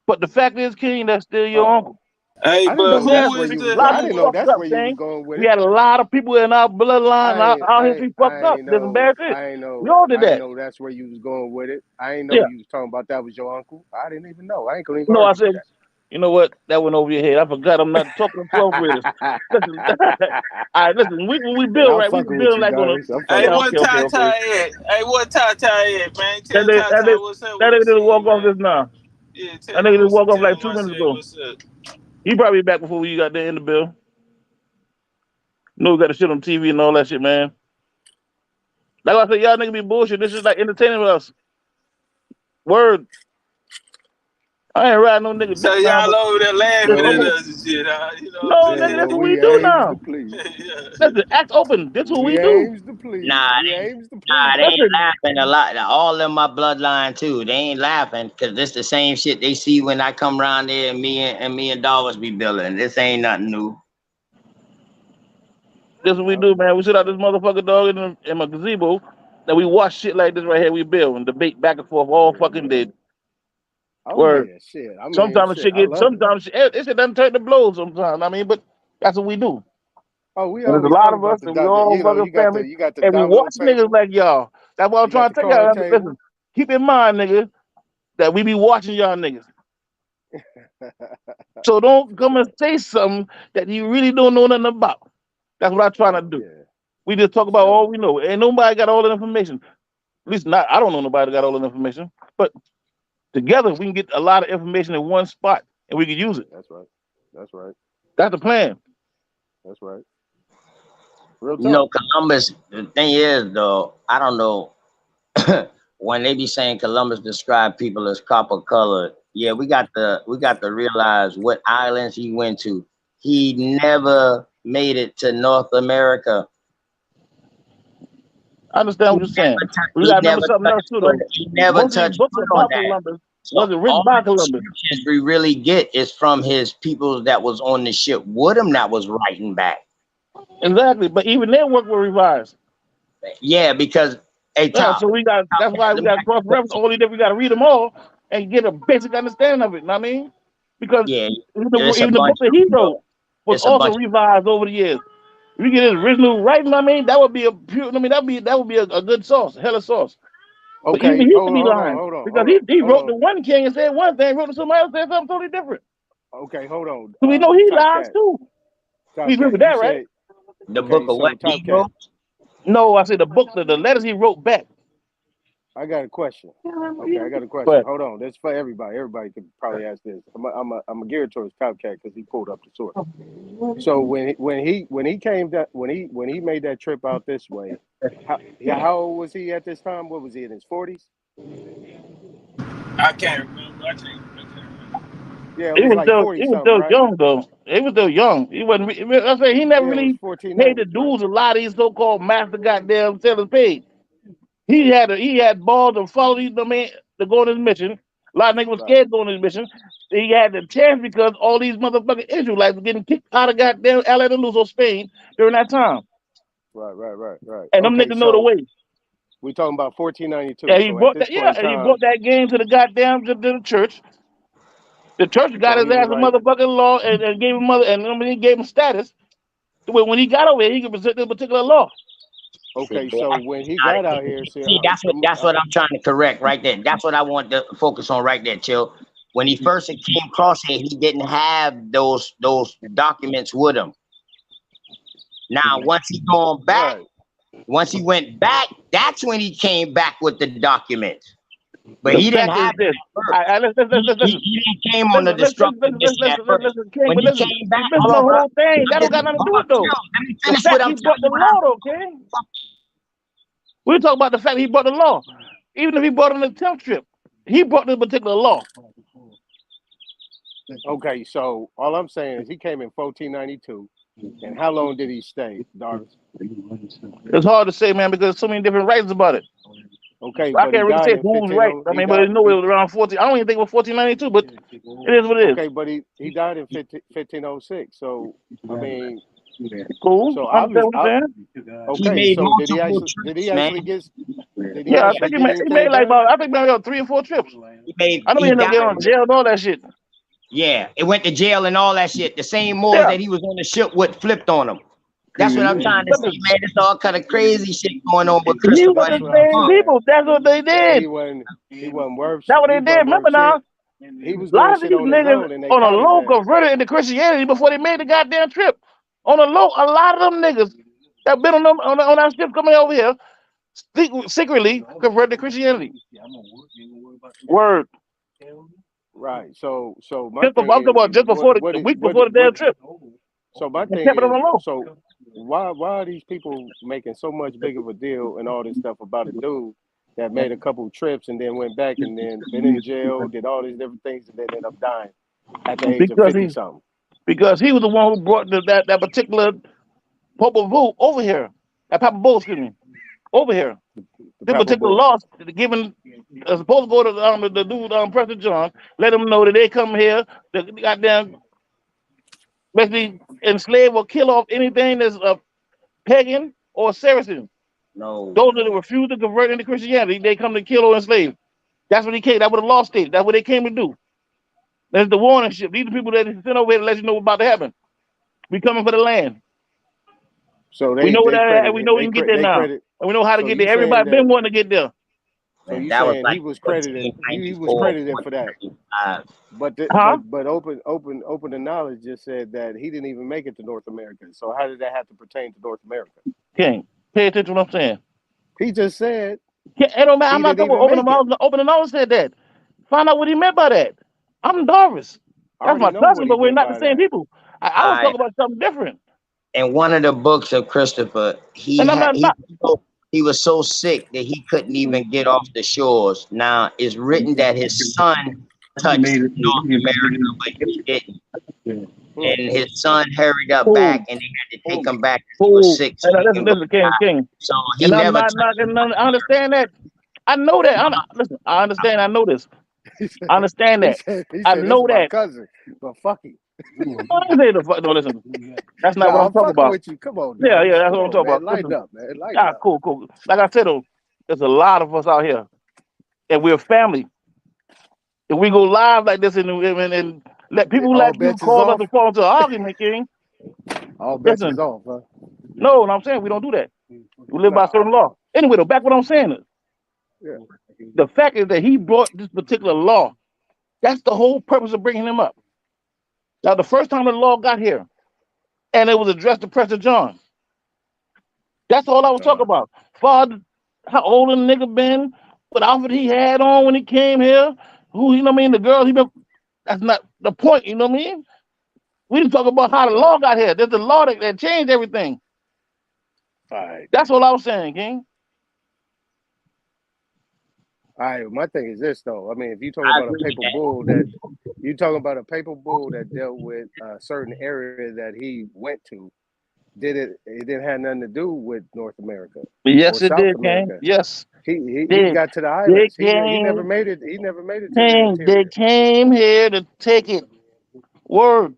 But the fact is, King, that's still your uncle. Hey, I didn't but know We had who that's where is you a was. lot the? of I people didn't know fucked that's up, where you was King. going with We it. had a lot of people in our bloodline, our history fucked up. Did some bad shit. We all did I ain't that. know that's where you was going with it. I ain't know Yeah. you was talking about that was your uncle. I didn't even know. I ain't gonna even No, I argue with said, you know what? That went over your head. I forgot I'm not talking to 12th graders. Listen, all right, listen. When we Man, build I'm right, we fucking with build you, like on a. Darvish. I'm Hey, fucking Yeah, with what okay, you. okay, Tata okay. at? Hey, what Tata at, man? That Tell nigga, Tata what's up that when you nigga just see walk him, off man. just now. Yeah, That nigga just walk off tell like him 2 I minutes said ago. what's up. He probably back before you got there in the bill. No, we got to shit on TV and all that shit, man. Like I said, y'all niggas be bullshit. This is like entertaining with us. Word. I ain't riding no nigga So dick now, y'all but over there laughing Well, at listen, we us and shit, huh? You know what no, I'm nigga, saying? that's what we we do aims to now. please. Listen, act open. That's what we We do. aims to please. Nah, We aims to they please. ain't Listen, laughing a lot. All in my bloodline too. They ain't laughing because this the same shit they see when I come around there and me and Dollars be building. This ain't nothing new. that's what we do, man. We sit out this motherfucker dog in my gazebo, and we watch shit like this right here. We build and debate back and forth all fucking day. Oh Word. yeah, shit. I mean, Sometimes the shit. shit I get. love it. Sometimes it shit doesn't turn to blows. Sometimes I mean, but that's what we do. Oh, we And there's a always lot talk of us, about the, and we the all you know, fucking family, you got the and we domino watch niggas table, like y'all. That's what I'm you got trying the to tell card y'all. table. Listen, keep in mind, nigga, that we be watching y'all niggas. So don't come and say something that you really don't know nothing about. That's what I'm trying to Oh do. yeah, We just talk for about all sure. we know. Ain't nobody got all the information. At least not. I don't know nobody that got all the information. But together we can get a lot of information in one spot and we can use it. That's right. That's right. That's the plan. That's right. Real You talk. know, Columbus. The thing is, though, I don't know when they be saying Columbus described people as copper colored. Yeah, we got to realize what islands he went to. He never made it to North America. I understand what you're saying. We gotta remember something else too though. He never Most of these touched books foot on about that. Columbus So wasn't written all by the Columbus. descriptions we really get is from his people that was on the ship with him that was writing back. Exactly. But even their work were revised. Yeah, because hey Yeah, Tom, so that's why we let me got ask cross you a reference question. only that we gotta read them all and get a basic understanding of it, you know what I mean? Because Yeah, it's a even the bunch book that of he them wrote though. was It's a also bunch of revised over the years. If you get his original writing, I mean, that would be a pure, I mean, that would be a good sauce, a hella sauce. But even Okay, he could be lying because he hold wrote on. the one king and said one thing, wrote to somebody else said something totally different. Okay, hold on. So we know he Top lies Cat. too. Top We agree Cat. with You that, right? said the book okay. of what So Top he Cat. wrote. No, I said the book, the letters he wrote back. I got a question. Okay, I got a question. But Hold on. That's for everybody. Everybody could probably ask this. I'm a gear it towards Top Cat because he pulled up the source. So when he came that when he made that trip out this way, how old was he at this time? What was he in his 40s? I can't remember. I can't remember. Yeah, it was like 40 he was something, still right? young though. He was still young. He wasn't. I say he never Yeah, it was really paid the 1490s, right? dues a lot of these so-called master goddamn sellers paid. He had balls to follow these the man to go on his mission. A lot of niggas was Right, scared to go on his mission. He had the chance because all these motherfucking Israelites were getting kicked out of goddamn Al-Andalus or Spain during that time. right. And them Okay, niggas know the so way. we talking about 1492. And he So at brought this that, point yeah, in and he time, brought that game to the goddamn to the church. The church got so his he was ass a like, motherfucking law and gave him he gave him status. When he got over here, he could present this particular law. See, okay, boy, so I when he got got out it. here, see, See, that's what I'm trying to correct right there. That's what I want to focus on right there, Chill. When he first came across here, he didn't have those documents with him. Now, once he gone back, right. once he went back, that's when he came back with the documents. But The he didn't fact is have it this. at first. Listen. He didn't came on the destructive mission at first. Listen, King, When but he listen, came you back, missing hold the on, bro. whole thing. That don't got nothing to do with it, though. Let me The finish fact what I'm he brought telling the you. law, though, King. We talk about the fact he brought the law. Even if he brought on the 10th trip, he brought this particular law. Okay, so all I'm saying is he came in 1492, and how long did he stay, Darvis? It's hard to say, man, because there's so many different writings about it. Okay, I but he can't really died say in who's 15. right. I He mean, but died. you know it was around 14. I don't even think it was 1492, but it is what it is. Okay, but he died in 1506. So I mean, Cool. so I understand obviously, what you're saying. He okay. made So multiple did he trips, man. actually get Yeah, I think he made anything like done? about, I think maybe about 3 or 4 trips. I know he He ended up died. getting on jail and all that shit. Yeah, it went to jail and all that shit. The same Moors Yeah. that he was on the ship with flipped on him. That's what I'm trying to say, Listen, man. It's all kind of crazy shit going on with he Christopher was That's the and what his I'm same book. saying. people. That's what they Yeah, did. he wasn't worth That's what they he did. wasn't Remember worth now? shit. He was A doing lot of shit these on his niggas own, and they on a caught his low ass. converted into Christianity before they made the goddamn trip. On a low, a lot of them niggas that been on them on our ship coming over here secretly converted to Christianity. Word. Right. So my I'm thing talking is, about just before the week before the damn trip. So my And thing kept it on is, the low. so why are these people making so much big of a deal and all this stuff about a dude that made a couple trips and then went back and then been in jail, did all these different things, and then ended up dying at the age of 50 something? Because he was the one who brought that particular Papa Boo over here. That Papa Boo, excuse me, over here. This Papa particular Boo. law given supposed to go to the dude President John, let him know that they come here, the goddamn basically enslave or kill off anything that's a pagan or Saracen. No. Those that refuse to convert into Christianity, they come to kill or enslave. That's what he came. That's what the law stated. That's what they came to do. That's the warning ship. These are the people that sent over here to let you know what's about to happen. We coming for the land. So We know they that, and credit we it. know we can get there They now. credit. And we know how to So get you there. saying Everybody been that? wanting to get there. So Man, you that was saying like he was credited? He was 1494, credited for that. 1495. But open the knowledge just said that he didn't even make it to North America. So how did that have to pertain to North America? King, pay attention to what I'm saying. He just said It don't matter. I'm he not didn't talking even about open the make it. knowledge. Open the knowledge said that. Find out what he meant by that. I'm Darvis. I That's already my know what cousin, he but we're meant not the by same that. people. I was talking about something different. In one of the books of Christopher, And I'm not. he was so sick that he couldn't even get off the shores. Now it's written that his son touched North America, but he didn't. And his son hurried up back, and they had to take him back because he was sick, so he can go Listen, King. So he And I'm never not touched. knocking none. I understand that. I know that. Listen, I understand. I know this. I understand He that. said I this is know my that. cousin, but fuck him. No, listen. That's not what No, I'm I'm talking fucking about. with you. Come on, Yeah, Darvis. that's Come what I'm on, talking man. about. Lighten Listen. up, man. Lighten up. Cool. Like I said, though, there's a lot of us out here, and we're family. If we go live like this and let people All like you bets is call us off. and fall into an argument, King. All bets is Listen, off, huh? no, what I'm saying, we don't do that. We live by Nah. certain law. Anyway, though, back what I'm saying is, Yeah. the fact is that he brought this particular law. That's the whole purpose of bringing him up. Now, the first time the law got here, and it was addressed to President John. That's all I was talking about. Father, how old a nigga been? what outfit he had on when he came here, who, you know what I mean, the girls, that's not the point, you know what I mean? We just talk about how the law got here. There's the law that changed everything. All right. That's what I was saying, King. All right. My thing is this though. I mean, if you talk I about a agree with paper that. bull that you talking about a paper bull that dealt with a certain area that he went to, it didn't have nothing to do with North America or Yes, it South did, King. America. Yes, He did. got to the They islands. He never came, made it. He never made it to the King. They interior. came here to take it. Word.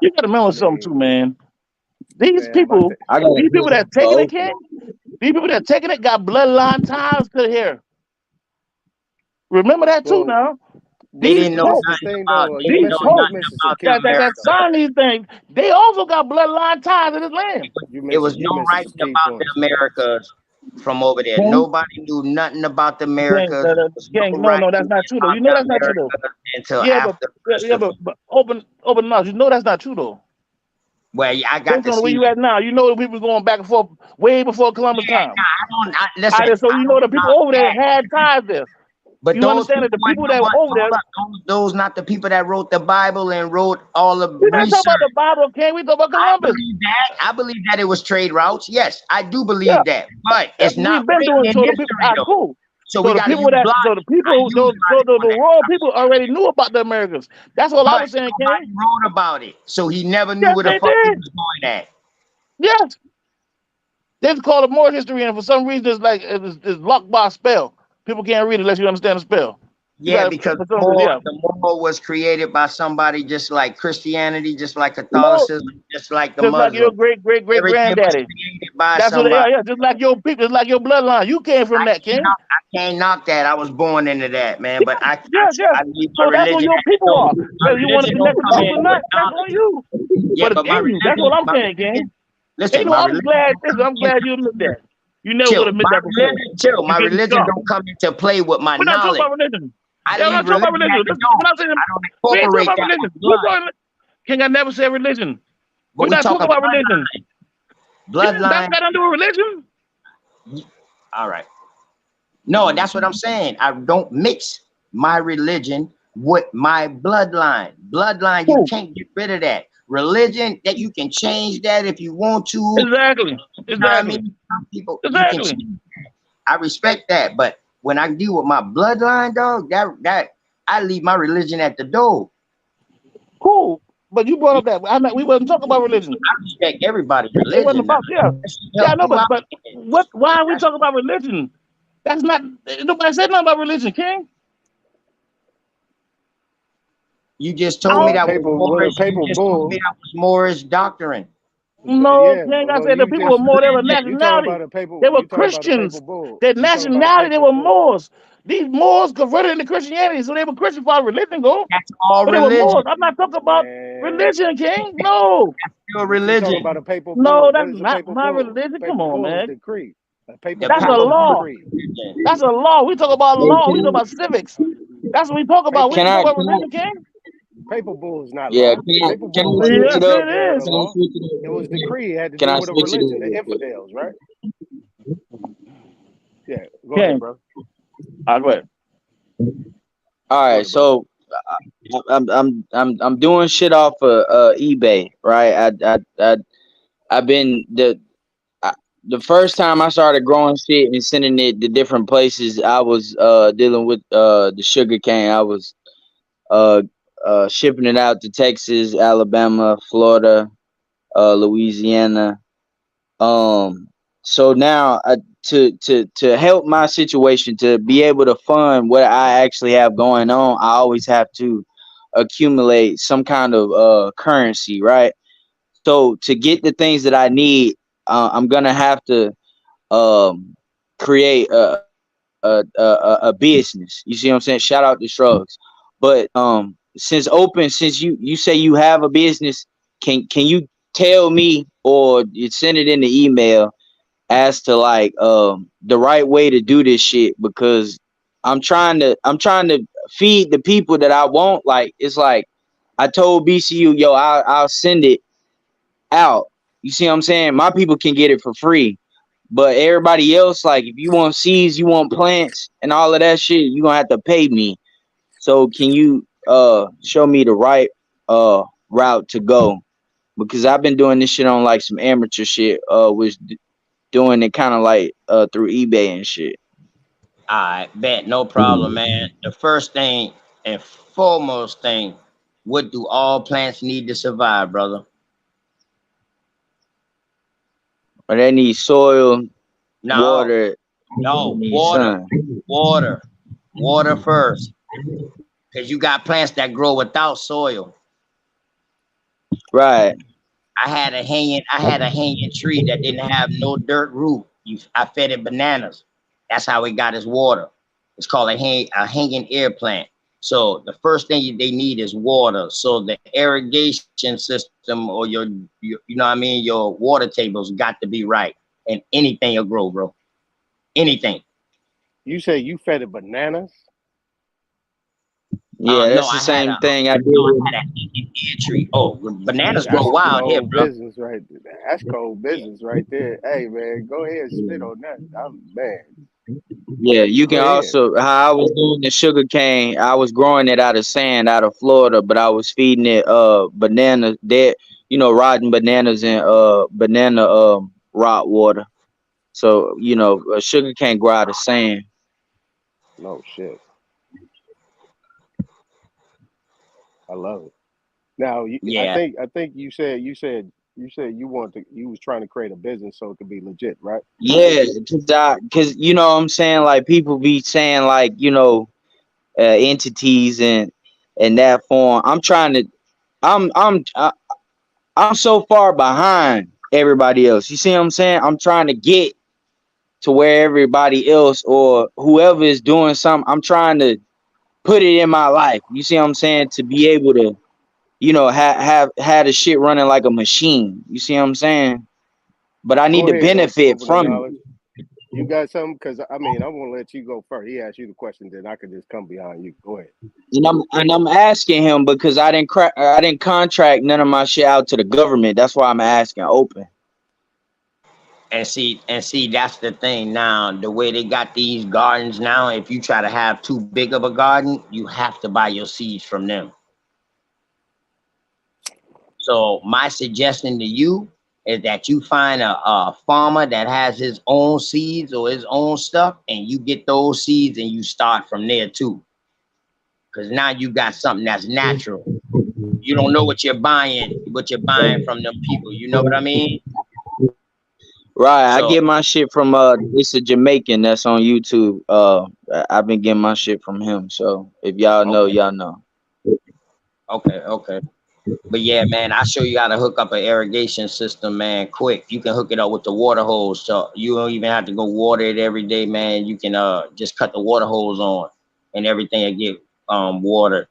You gotta remember I something too, mean, man. These man, people, I got a these people question that for taking it, Oprah. King. These people that taking it got bloodline ties to here. Remember that too well, now. They These didn't but know this popes, the nothing thing about. though. They didn't know You nothing missing some about the key that points America. though. sign these things, they also got bloodline ties to this land. It was You no missing writing some key about the points. Americas from over there. King, Nobody knew nothing about the King, Americas. There was no no, that's writing not true though. about You know the that's not true though. Americas until Yeah, but after but, Christopher. open mouth. You know that's not true though. Well, yeah, I got Based to on where see. you at now, you know the people going back and forth way before Columbus Yeah, time. nah, I don't. Listen, So I you know don't the people knock over there that. had ties there. But You those understand people that the weren't people the that were ones. over there, Hold up, those not the people that wrote the Bible and wrote all the we're not talking research. about the Bible, King. We talk about I Columbus. believe that. I believe that it was trade routes. Yes, I do Yeah, believe that. But that's it's what not we've been written doing. in So the people, history though. cool. So So we the got to people use that, so the logic. I people, use logic the on that. world people already knew about the Americans. That's all I But was saying, nobody King. wrote about it. So he never knew Yes, where the they fuck he did. was going at. Yes, they just call it more history, and for some reason it's like it's locked by a spell. People can't read it unless you understand the spell. You Yeah, got because for some reason, yeah. the more was created by somebody just like Christianity, just like No, Catholicism, just like the just like your Muslim. great Everything was granddaddy. created by That's what. somebody. Yeah, just like your people, just like your bloodline. You came from that, King. I can't knock that. I was born into that, man. But Yes. I leave my So that's who religion your at the people door. are. My Whether you want to religion don't connect with come us in or with not, that's on knowledge. you. Yeah, But it's but my in you. That's what I'm saying, King. Ain't listen, no, my I'm religion glad. don't Listen, come I'm into glad you admit that. You never would chill. admit that before. You My getting religion scarred. don't come into play with my We're not talking knowledge. about religion. I Yeah, we're leave not talking about religion at religion. the Listen, door. we're not saying I don't we ain't talking incorporate about that religion. with We're blood. talking. King, I never said religion. But We're we not talking talking about religion. bloodline. That's got to do with religion. All right. No, that's what I'm saying. I don't mix my religion with my bloodline. Bloodline, you can't get rid of that. Religion, that you can change that if you want to. Exactly. You know what I mean? Some people, you can change that. I respect that. But when I deal with my bloodline, dog, that I leave my religion at the door. Cool. But you brought up that we wasn't talking about religion. I respect everybody's It wasn't religion. about I know, but why are we talking about religion? That's not nobody said nothing about religion, King. You just told me that was Moorish. You paper just told me bull. that was Moorish doctrine. No, Yeah, King, I well, said the you people were just more they were you talking nationality. about a paper. They were You talking about a paper Christians. bull. Their You talking about a nationality, they paper were bull. Moors. These Moors converted into Christianity, so they were Christian for religion, go. That's all But they were religion. Moors. I'm not talking about Man, religion, King. No. That's your you talking about religion. a paper No, bull. What that's is a not paper my bull? religion. Come Paper on, bull is man. decree. A paper The That's bull a is a powerful law. decree. religion. That's a law. We talk about Hey, law. We talk King. about civics. That's what we talk about. We Paper Can ain't I? talking about Can I? religion, King. paper bull is not Yeah. law. Paper Can bull I wasn't switch Yes, it wasn't up? it declared a is. Can I law. switch it It up? was decree. It had to Can do I with a switch it religion, up the real quick? infidels, right? Yeah. Go ahead, King. bro. Go ahead. All Go right. ahead, bro. So I'm doing shit off of eBay, right? I've been the first time I started growing shit and sending it to different places. I was dealing with the sugar cane. I was uh shipping it out to Texas, Alabama, Florida, Louisiana. So now to help my situation, to be able to fund what I actually have going on, I always have to accumulate some kind of currency, right? So to get the things that I need, I'm gonna have to um create a business. You see what I'm saying? Shout out to Shrugs. But since you say you have a business, can you tell me, or you send it in the email, as to like the right way to do this shit? Because I'm trying to feed the people that I want. Like, it's like I told BCU, yo, I'll send it out. You see what I'm saying? My people can get it for free. But everybody else, like if you want seeds, you want plants and all of that shit, you gonna have to pay me. So can you show me the right route to go? Because I've been doing this shit on like some amateur shit, doing it kind of like through eBay and shit. All right, bet, no problem, man. The first thing and foremost thing, what do all plants need to survive, brother? But they need soil, No, water, no, need water, sun. water first. Because you got plants that grow without soil. Right. I had a hanging tree that didn't have no dirt root. I fed it bananas. That's how it got its water. It's called a hanging air plant. So the first thing they need is water. So the irrigation system or your you know what I mean, your water tables got to be right. And anything will grow, bro. Anything. You say you fed it bananas? Yeah, No, that's the I had same thing I did. a hanging air tree. Oh, bananas grow That's wild here, cold bro. business right there. That's cold business right there. Hey man, go ahead and spit on that. Man, Yeah, you go can ahead. also how I was doing the sugar cane. I was growing it out of sand out of Florida, but I was feeding it bananas, dead, rotten bananas and banana rot water. So sugar cane grow out of sand. No shit. I love it. Now Yeah. I think you said you was trying to create a business so it could be legit, right? Yeah, because you know what I'm saying, like people be saying like entities and that form. I'm so far behind everybody else. You see what I'm saying? I'm trying to get to where everybody else or whoever is doing something, I'm trying to put it in my life. You see what I'm saying? To be able to, have the shit running like a machine. You see what I'm saying? But I need Go to ahead, benefit open the from knowledge. it. You got something? Because I mean, I want to let you go first. He asked you the question, then I could just come behind you. Go ahead. And I'm asking him because I didn't contract none of my shit out to the government. That's why I'm asking open. And see, that's the thing now. The way they got these gardens now, if you try to have too big of a garden, you have to buy your seeds from them. So my suggestion to you is that you find a farmer that has his own seeds or his own stuff, and you get those seeds and you start from there too. Because now you got something that's natural. You don't know what you're buying from them people. You know what I mean? Right, I So get my shit from it's a Jamaican that's on YouTube. I've been getting my shit from him. So if y'all know, okay, y'all know. okay. But yeah, man, I show you how to hook up an irrigation system, man, quick. You can hook it up with the water hose. So you don't even have to go water it every day, man. You can just cut the water hose on and everything will get watered.